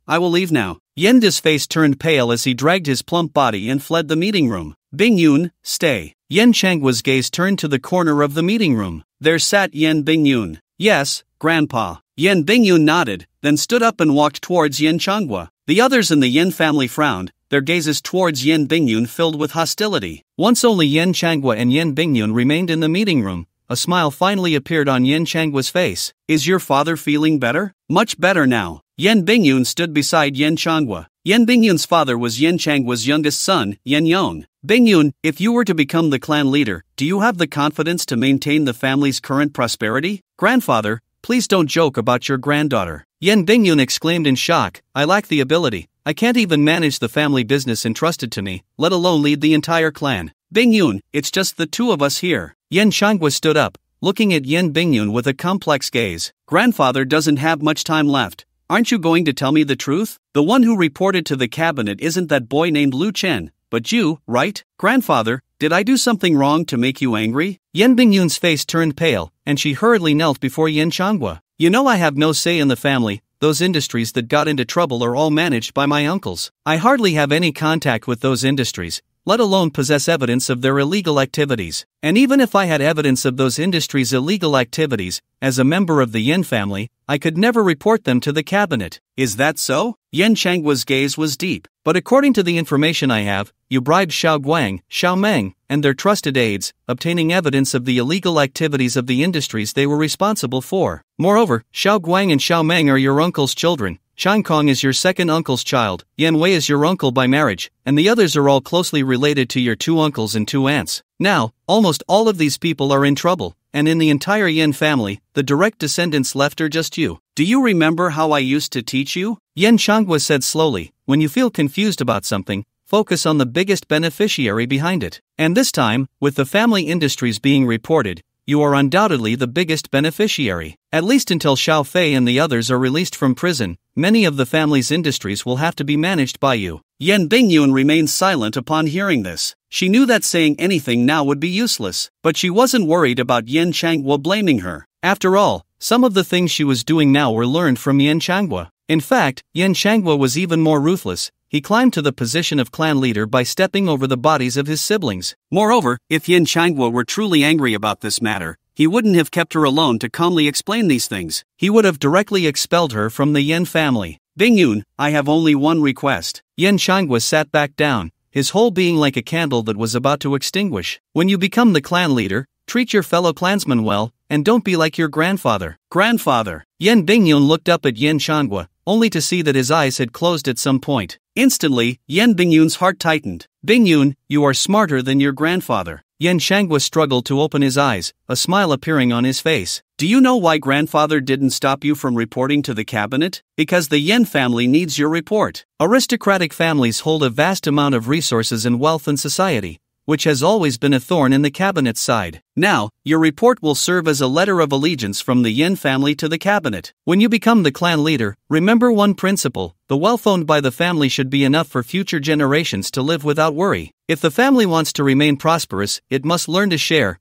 I will leave now. Yen De's face turned pale as he dragged his plump body and fled the meeting room. Bingyun, stay. Yen Changhua's gaze turned to the corner of the meeting room. There sat Yen Bingyun. Yes, Grandpa. Yen Bingyun nodded, then stood up and walked towards Yen Changhua. The others in the Yen family frowned, their gazes towards Yen Bingyun filled with hostility. Once only Yen Changhua and Yen Bingyun remained in the meeting room. A smile finally appeared on Yen Changhua's face. Is your father feeling better? Much better now. Yen Bingyun stood beside Yen Changhua. Yen Bingyun's father was Yen Changhua's youngest son, Yen Yong. Bingyun, if you were to become the clan leader, do you have the confidence to maintain the family's current prosperity? Grandfather, please don't joke about your granddaughter. Yen Bingyun exclaimed in shock. I lack the ability. I can't even manage the family business entrusted to me, let alone lead the entire clan. Bingyun, it's just the two of us here. Yen Changhua stood up, looking at Yen Bingyun with a complex gaze. Grandfather doesn't have much time left. Aren't you going to tell me the truth? The one who reported to the cabinet isn't that boy named Lu Chen, but you, right? Grandfather, did I do something wrong to make you angry? Yen Bingyun's face turned pale, and she hurriedly knelt before Yen Changhua. You know I have no say in the family. Those industries that got into trouble are all managed by my uncles. I hardly have any contact with those industries, let alone possess evidence of their illegal activities. And even if I had evidence of those industries' illegal activities, as a member of the Yen family, I could never report them to the cabinet. Is that so? Yen Changhua's gaze was deep. But according to the information I have, you bribed Xiao Guang, Xiao Meng, and their trusted aides, obtaining evidence of the illegal activities of the industries they were responsible for. Moreover, Xiao Guang and Xiao Meng are your uncle's children. Shan Kong is your second uncle's child, Yan Wei is your uncle by marriage, and the others are all closely related to your two uncles and two aunts. Now, almost all of these people are in trouble, and in the entire Yen family, the direct descendants left are just you. Do you remember how I used to teach you? Yen Changhua said slowly, when you feel confused about something, focus on the biggest beneficiary behind it. And this time, with the family industries being reported, you are undoubtedly the biggest beneficiary. At least until Xiao Fei and the others are released from prison, many of the family's industries will have to be managed by you. Yen Bingyun remained silent upon hearing this. She knew that saying anything now would be useless, but she wasn't worried about Yen Changhua blaming her. After all, some of the things she was doing now were learned from Yen Changhua. In fact, Yen Changhua was even more ruthless. he climbed to the position of clan leader by stepping over the bodies of his siblings. Moreover, if Yin Changwa were truly angry about this matter, he wouldn't have kept her alone to calmly explain these things. He would have directly expelled her from the Yin family. Bingyun, I have only one request. Yin Changwa sat back down, his whole being like a candle that was about to extinguish. When you become the clan leader, treat your fellow clansmen well, and don't be like your grandfather. Grandfather. Yen Bingyun looked up at Yin Changwa, only to see that his eyes had closed at some point. Instantly, Yen Bingyun's heart tightened. Bingyun, you are smarter than your grandfather. Yen Changwa struggled to open his eyes, a smile appearing on his face. Do you know why grandfather didn't stop you from reporting to the cabinet? Because the Yen family needs your report. Aristocratic families hold a vast amount of resources and wealth in society, which has always been a thorn in the cabinet's side. Now, your report will serve as a letter of allegiance from the Yin family to the cabinet. When you become the clan leader, remember one principle: the wealth owned by the family should be enough for future generations to live without worry. If the family wants to remain prosperous, it must learn to share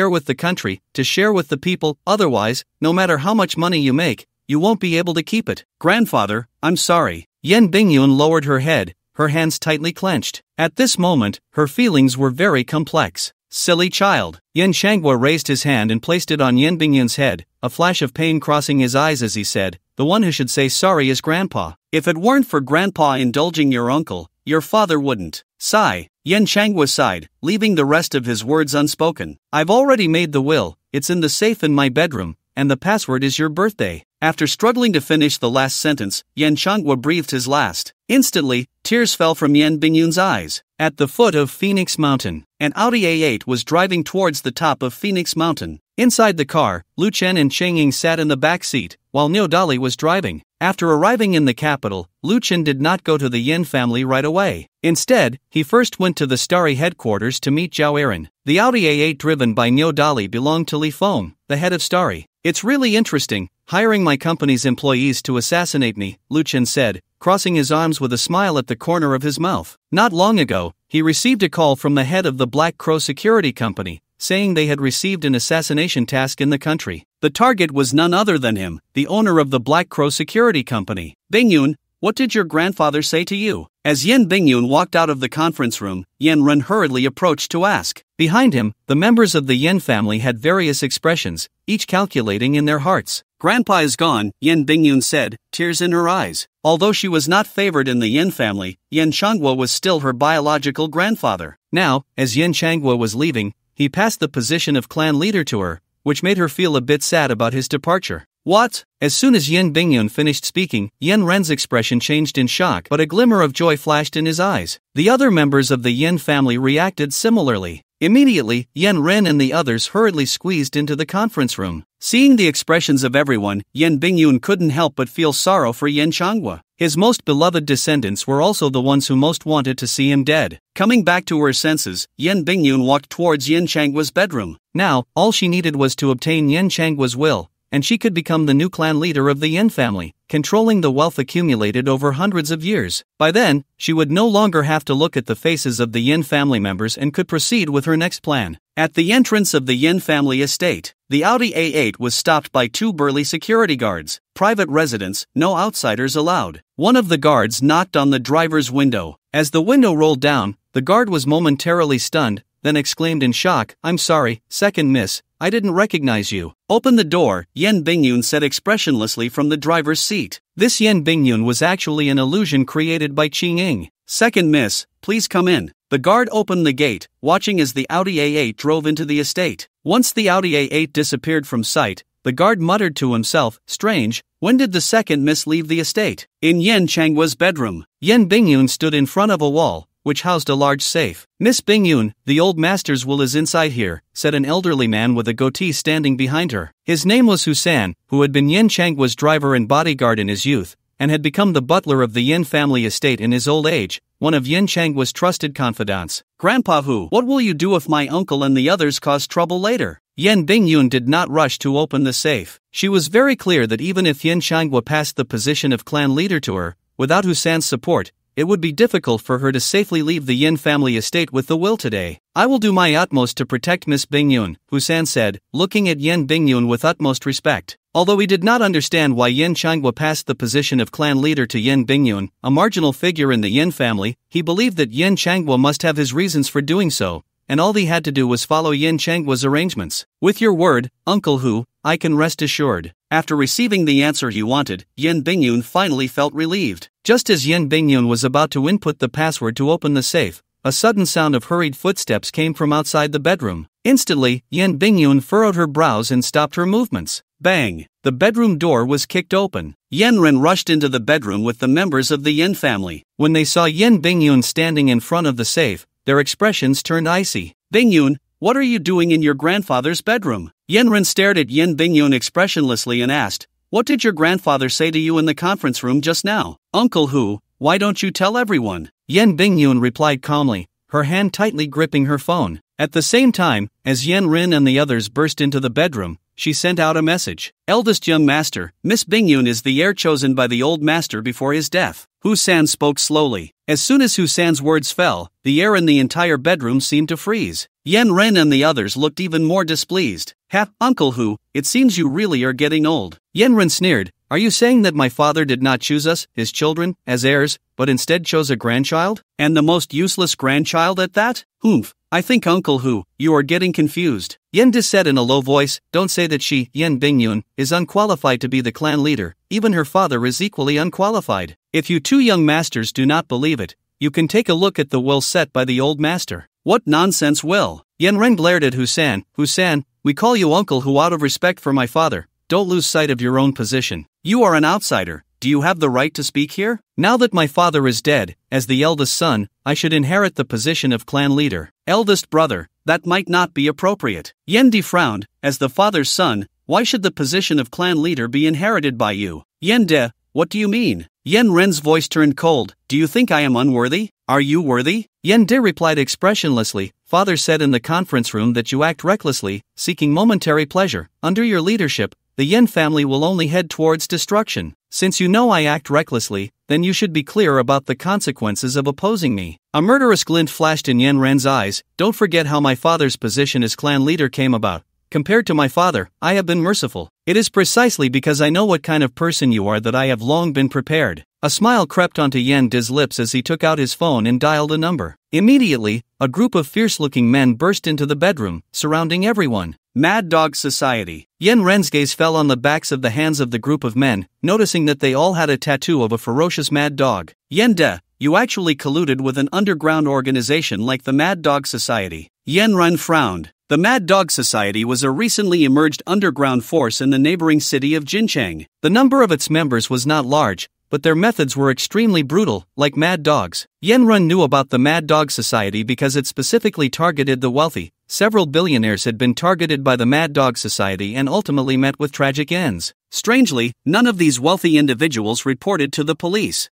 with the country, to share with the people. Otherwise, no matter how much money you make, you won't be able to keep it. Grandfather, I'm sorry. Yen Bingyun lowered her head, her hands tightly clenched. At this moment, her feelings were very complex. Silly child. Yen Changwa raised his hand and placed it on Yen Bingyun's head, a flash of pain crossing his eyes as he said, "The one who should say sorry is Grandpa. If it weren't for Grandpa indulging your uncle, your father wouldn't." Sigh. Yen Changwa sighed, leaving the rest of his words unspoken. "I've already made the will, it's in the safe in my bedroom, and the password is your birthday." After struggling to finish the last sentence, Yen Changwa breathed his last. Instantly, tears fell from Yen Bingyun's eyes. At the foot of Phoenix Mountain, an Audi A8 was driving towards the top of Phoenix Mountain. Inside the car, Lu Chen and Cheng Ying sat in the back seat, while Niu Dali was driving. After arriving in the capital, Lu Chen did not go to the Yin family right away. Instead, he first went to the Starry headquarters to meet Zhao Aaron. The Audi A8 driven by Niu Dali belonged to Li Feng, the head of Starry. "It's really interesting, hiring my company's employees to assassinate me," Lu Chen said, crossing his arms with a smile at the corner of his mouth. Not long ago, he received a call from the head of the Black Crow Security Company, saying they had received an assassination task in the country. The target was none other than him, the owner of the Black Crow Security Company. "Bingyun, what did your grandfather say to you?" As Yen Bingyun walked out of the conference room, Yen Ren hurriedly approached to ask. Behind him, the members of the Yen family had various expressions, each calculating in their hearts. "Grandpa is gone," Yen Bingyun said, tears in her eyes. Although she was not favored in the Yen family, Yen Changwa was still her biological grandfather. Now, as Yen Changwa was leaving, he passed the position of clan leader to her, which made her feel a bit sad about his departure. "What?" As soon as Yen Bingyun finished speaking, Yen Ren's expression changed in shock, but a glimmer of joy flashed in his eyes. The other members of the Yen family reacted similarly. Immediately, Yen Ren and the others hurriedly squeezed into the conference room. Seeing the expressions of everyone, Yen Bingyun couldn't help but feel sorrow for Yen Changwa. His most beloved descendants were also the ones who most wanted to see him dead. Coming back to her senses, Yen Bingyun walked towards Yen Changwa's bedroom. Now, all she needed was to obtain Yen Changwa's will, and she could become the new clan leader of the Yen family, controlling the wealth accumulated over hundreds of years. By then, she would no longer have to look at the faces of the Yen family members and could proceed with her next plan. At the entrance of the Yen family estate, the Audi A8 was stopped by two burly security guards. "Private residence, no outsiders allowed." One of the guards knocked on the driver's window. As the window rolled down, the guard was momentarily stunned, then exclaimed in shock, "I'm sorry, second miss, I didn't recognize you." "Open the door," Yen Bingyun said expressionlessly from the driver's seat. This Yen Bingyun was actually an illusion created by Cheng Ying. "Second miss, please come in." The guard opened the gate, watching as the Audi A8 drove into the estate. Once the Audi A8 disappeared from sight, the guard muttered to himself, "Strange, when did the second miss leave the estate?" In Yen Changwa's bedroom, Yen Bingyun stood in front of a wall, which housed a large safe. "Miss Bingyun, the old master's will is inside here," said an elderly man with a goatee standing behind her. His name was Husan, who had been Yen Changwa's driver and bodyguard in his youth, and had become the butler of the Yen family estate in his old age, one of Yen Changwa's trusted confidants. "Grandpa what will you do if my uncle and the others cause trouble later?" Yen Bingyun did not rush to open the safe. She was very clear that even if Yen Changwa passed the position of clan leader to her, without Husan's support, it would be difficult for her to safely leave the Yin family estate with the will today. I will do my utmost to protect Miss Bingyun, Husan said, looking at Yin Bingyun with utmost respect. Although he did not understand why Yin Changhua passed the position of clan leader to Yin Bingyun, a marginal figure in the Yin family, he believed that Yin Changhua must have his reasons for doing so, and all he had to do was follow Yin Changhua's arrangements. With your word, Uncle Hu, I can rest assured. After receiving the answer he wanted, Yin Bingyun finally felt relieved. Just as Yin Bingyun was about to input the password to open the safe, a sudden sound of hurried footsteps came from outside the bedroom. Instantly, Yin Bingyun furrowed her brows and stopped her movements. Bang! The bedroom door was kicked open. Yen Ren rushed into the bedroom with the members of the Yin family. When they saw Yin Bingyun standing in front of the safe, their expressions turned icy. Bingyun, what are you doing in your grandfather's bedroom? Yen Ren stared at Yin Bingyun expressionlessly and asked, what did your grandfather say to you in the conference room just now? Uncle Hu, why don't you tell everyone? Yen Bingyun replied calmly, her hand tightly gripping her phone. At the same time, as Yen Ren and the others burst into the bedroom, she sent out a message. Eldest young master, Miss Bingyun is the heir chosen by the old master before his death. Husan spoke slowly. As soon as Husan's words fell, the air in the entire bedroom seemed to freeze. Yen Ren and the others looked even more displeased. Uncle Hu, it seems you really are getting old. Yen Ren sneered, are you saying that my father did not choose us, his children, as heirs, but instead chose a grandchild? And the most useless grandchild at that? Humph. I think Uncle Hu, you are getting confused. Yen De said in a low voice, don't say that she, Yen Bingyun, is unqualified to be the clan leader, even her father is equally unqualified. If you two young masters do not believe it, you can take a look at the will set by the old master. What nonsense will? Yen Ren glared at Husan. Husan, we call you Uncle Hu out of respect for my father, don't lose sight of your own position. You are an outsider. Do you have the right to speak here? Now that my father is dead, as the eldest son, I should inherit the position of clan leader. Eldest brother, that might not be appropriate. Yen De frowned, as the father's son, why should the position of clan leader be inherited by you? Yen De, what do you mean? Yen Ren's voice turned cold. Do you think I am unworthy? Are you worthy? Yen De replied expressionlessly, father said in the conference room that you act recklessly, seeking momentary pleasure. Under your leadership, the Yen family will only head towards destruction. Since you know I act recklessly, then you should be clear about the consequences of opposing me. A murderous glint flashed in Yen Ren's eyes. Don't forget how my father's position as clan leader came about. Compared to my father, I have been merciful. It is precisely because I know what kind of person you are that I have long been prepared. A smile crept onto Yen De's lips as he took out his phone and dialed a number. Immediately, a group of fierce-looking men burst into the bedroom, surrounding everyone. Mad Dog Society. Yen Ren's gaze fell on the backs of the hands of the group of men, noticing that they all had a tattoo of a ferocious mad dog. Yen De, you actually colluded with an underground organization like the Mad Dog Society. Yen Ren frowned. The Mad Dog Society was a recently emerged underground force in the neighboring city of Jinchang. The number of its members was not large, but their methods were extremely brutal, like mad dogs. Yen Ren knew about the Mad Dog Society because it specifically targeted the wealthy. Several billionaires had been targeted by the Mad Dog Society and ultimately met with tragic ends. Strangely, none of these wealthy individuals reported to the police.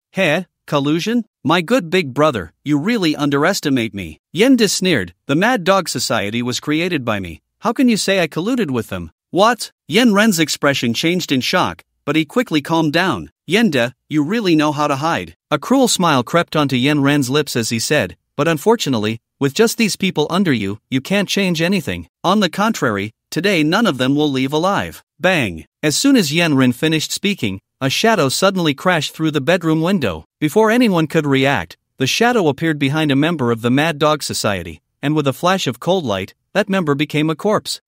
Collusion? My good big brother, you really underestimate me. Yen De sneered, the Mad Dog Society was created by me. How can you say I colluded with them? What? Yen Ren's expression changed in shock, but he quickly calmed down. Yen De, you really know how to hide. A cruel smile crept onto Yen Ren's lips as he said, but unfortunately, with just these people under you, you can't change anything. On the contrary, today none of them will leave alive. Bang! As soon as Yen Ren finished speaking, a shadow suddenly crashed through the bedroom window. Before anyone could react, the shadow appeared behind a member of the Mad Dog Society, and with a flash of cold light, that member became a corpse.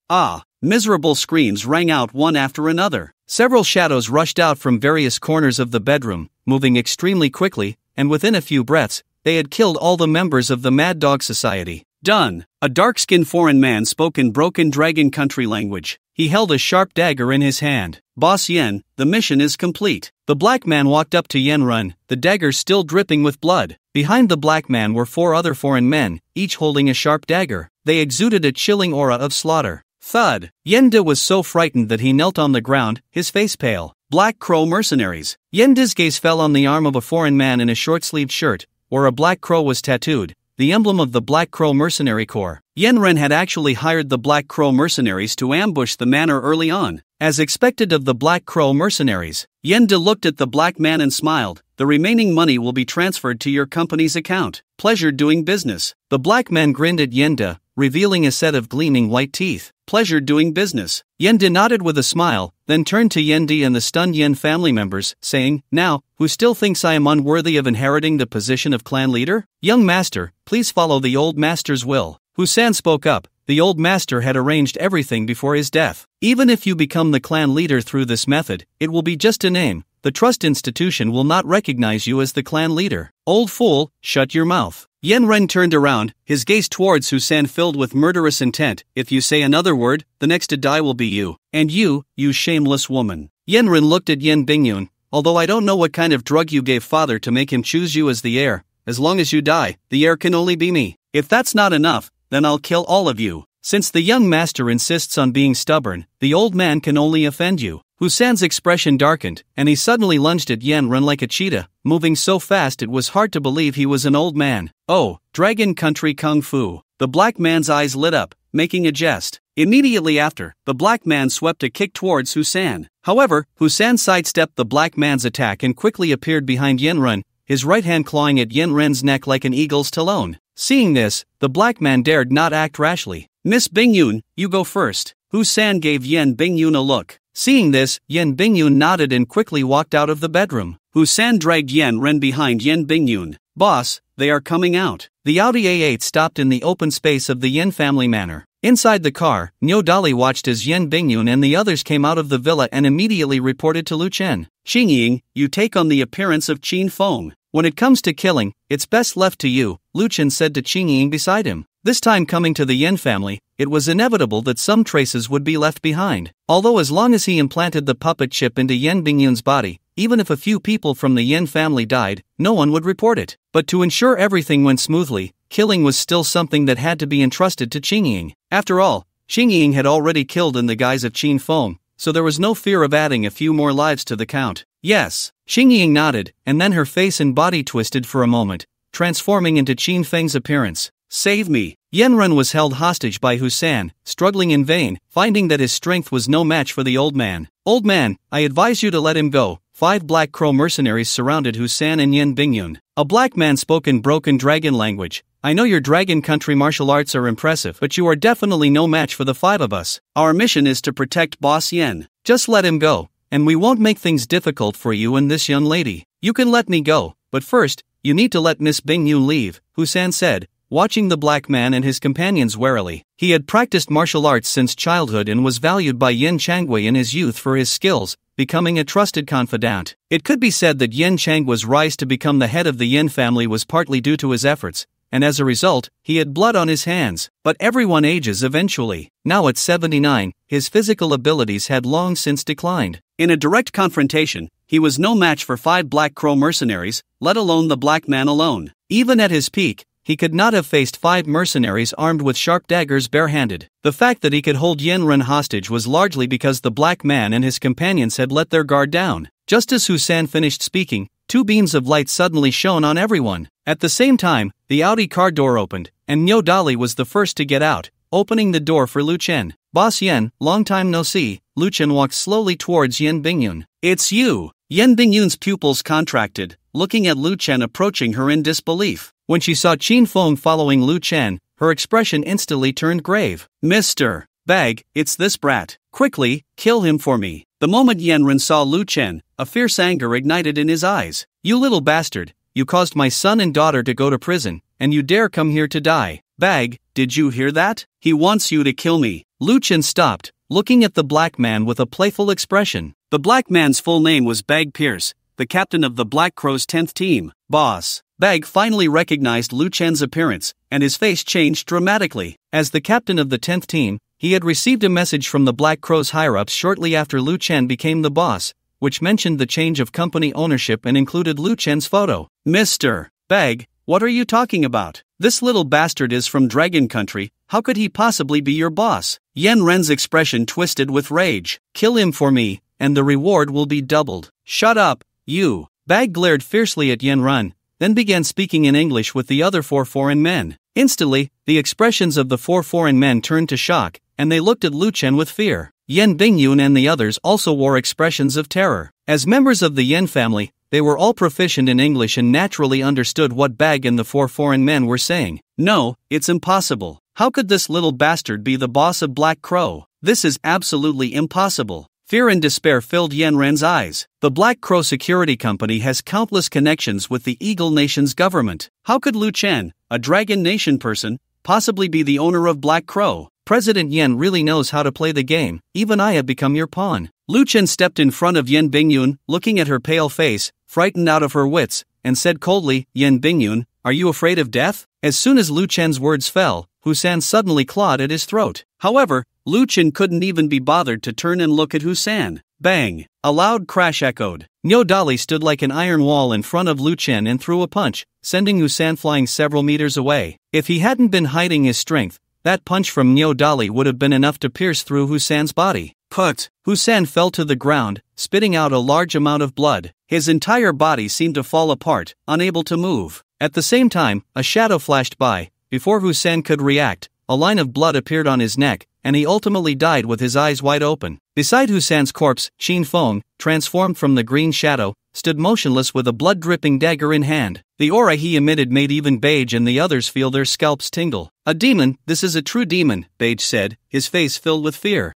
Miserable screams rang out one after another. Several shadows rushed out from various corners of the bedroom, moving extremely quickly, and within a few breaths, they had killed all the members of the Mad Dog Society. Done. A dark-skinned foreign man spoke in broken dragon country language. He held a sharp dagger in his hand. Boss Yen, the mission is complete. The black man walked up to Yen Ren, the dagger still dripping with blood. Behind the black man were 4 other foreign men, each holding a sharp dagger. They exuded a chilling aura of slaughter. Thud. Yen De was so frightened that he knelt on the ground, his face pale. Black Crow mercenaries. Yen De's gaze fell on the arm of a foreign man in a short-sleeved shirt, where a black crow was tattooed. the emblem of the Black Crow Mercenary Corps. Yen Ren had actually hired the Black Crow mercenaries to ambush the manor early on. As expected of the Black Crow mercenaries, Yen De looked at the black man and smiled. The remaining money will be transferred to your company's account. Pleasure doing business. The black man grinned at Yen De, revealing a set of gleaming white teeth. Pleasure doing business. Yen De nodded with a smile, then turned to Yen De and the stunned Yen family members, saying, "Now, who still thinks I am unworthy of inheriting the position of clan leader? Young master, please follow the old master's will." Husan spoke up. The old master had arranged everything before his death. Even if you become the clan leader through this method, it will be just a name. The trust institution will not recognize you as the clan leader. Old fool, shut your mouth. Yen Ren turned around, his gaze towards Husan filled with murderous intent. If you say another word, the next to die will be you. And you shameless woman. Yen Ren looked at Yen Bingyun. Although I don't know what kind of drug you gave father to make him choose you as the heir, as long as you die, the heir can only be me. If that's not enough, then I'll kill all of you. Since the young master insists on being stubborn, the old man can only offend you. Husan's expression darkened, and he suddenly lunged at Yen Ren like a cheetah, moving so fast it was hard to believe he was an old man. Oh, Dragon Country Kung Fu. The black man's eyes lit up, making a jest. Immediately after, the black man swept a kick towards Husan. However, Husan sidestepped the black man's attack and quickly appeared behind Yen Ren, his right hand clawing at Yen Ren's neck like an eagle's talon. Seeing this, the black man dared not act rashly. Miss Bingyun, you go first. Husan gave Yen Bingyun a look. Seeing this, Yen Bingyun nodded and quickly walked out of the bedroom. Husan dragged Yen Ren behind Yen Bingyun. Boss, they are coming out. The Audi A8 stopped in the open space of the Yen family manor. Inside the car, Nyo Dali watched as Yen Bingyun and the others came out of the villa and immediately reported to Lu Chen. Qingying, you take on the appearance of Qin Feng. When it comes to killing, it's best left to you, Lu Chen said to Qingying beside him. This time coming to the Yen family, it was inevitable that some traces would be left behind. Although as long as he implanted the puppet chip into Yen Bingyun's body, even if a few people from the Yen family died, no one would report it. But to ensure everything went smoothly, killing was still something that had to be entrusted to Qingying. After all, Qingying had already killed in the guise of Qin Feng, so there was no fear of adding a few more lives to the count. Yes, Qingying nodded, and then her face and body twisted for a moment, transforming into Qin Feng's appearance. Save me. Yen Ren was held hostage by Husan, struggling in vain, finding that his strength was no match for the old man. Old man, I advise you to let him go. 5 Black Crow mercenaries surrounded Husan and Yen Bingyun. A black man spoke in broken dragon language. I know your Dragon Country martial arts are impressive, but you are definitely no match for the 5 of us. Our mission is to protect Boss Yen. Just let him go, and we won't make things difficult for you and this young lady. You can let me go, but first, you need to let Miss Bingyun leave, Husan said, watching the black man and his companions warily. He had practiced martial arts since childhood and was valued by Yen Changwei in his youth for his skills, becoming a trusted confidant. It could be said that Yen Changwei's rise to become the head of the Yen family was partly due to his efforts, and as a result, he had blood on his hands. But everyone ages eventually. Now at 79, his physical abilities had long since declined. In a direct confrontation, he was no match for 5 Black Crow mercenaries, let alone the black man alone. Even at his peak, he could not have faced 5 mercenaries armed with sharp daggers barehanded. The fact that he could hold Yen Ren hostage was largely because the black man and his companions had let their guard down. Just as Husan finished speaking, 2 beams of light suddenly shone on everyone. At the same time, the Audi car door opened, and Nyo Dali was the first to get out, opening the door for Lu Chen. Boss Yen, long time no see. Lu Chen walked slowly towards Yen Bingyun. It's you. Yen Bingyun's pupils contracted, looking at Lu Chen approaching her in disbelief. When she saw Qin Feng following Lu Chen, her expression instantly turned grave. Mr. Bag, it's this brat. Quickly, kill him for me. The moment Yen Ren saw Lu Chen, a fierce anger ignited in his eyes. You little bastard, you caused my son and daughter to go to prison, and you dare come here to die. Bag, did you hear that? He wants you to kill me. Lu Chen stopped, looking at the black man with a playful expression. The black man's full name was Bag Pierce, the captain of the Black Crow's 10th team. Boss. Bag finally recognized Lu Chen's appearance, and his face changed dramatically. As the captain of the 10th team, he had received a message from the Black Crow's higher-ups shortly after Lu Chen became the boss, which mentioned the change of company ownership and included Lu Chen's photo. Mr. Bag, what are you talking about? This little bastard is from Dragon Country, how could he possibly be your boss? Yen Ren's expression twisted with rage. Kill him for me, and the reward will be doubled. Shut up, you. Bag glared fiercely at Yen Ren, then began speaking in English with the other 4 foreign men. Instantly, the expressions of the 4 foreign men turned to shock, and they looked at Lu Chen with fear. Yan Bingyun and the others also wore expressions of terror. As members of the Yan family, they were all proficient in English and naturally understood what Bag and the 4 foreign men were saying. No, it's impossible. How could this little bastard be the boss of Black Crow? This is absolutely impossible. Fear and despair filled Yan Ren's eyes. The Black Crow Security Company has countless connections with the Eagle Nation's government. How could Lu Chen, a Dragon Nation person, possibly be the owner of Black Crow? President Yan really knows how to play the game. Even I have become your pawn. Lu Chen stepped in front of Yan Bingyun, looking at her pale face, frightened out of her wits, and said coldly, Yan Bingyun, are you afraid of death? As soon as Lu Chen's words fell, Husan suddenly clawed at his throat. However, Lu Chen couldn't even be bothered to turn and look at Husan. Bang! A loud crash echoed. Nyo Dali stood like an iron wall in front of Lu Chen and threw a punch, sending Husan flying several meters away. If he hadn't been hiding his strength, that punch from Nyo Dali would have been enough to pierce through Husan's body. Put! Husan fell to the ground, spitting out a large amount of blood. His entire body seemed to fall apart, unable to move. At the same time, a shadow flashed by. Before Husan could react, a line of blood appeared on his neck, and he ultimately died with his eyes wide open. Beside Husan's corpse, Qin Feng, transformed from the green shadow, stood motionless with a blood-dripping dagger in hand. The aura he emitted made even Beige and the others feel their scalps tingle. A demon, this is a true demon, Beige said, his face filled with fear.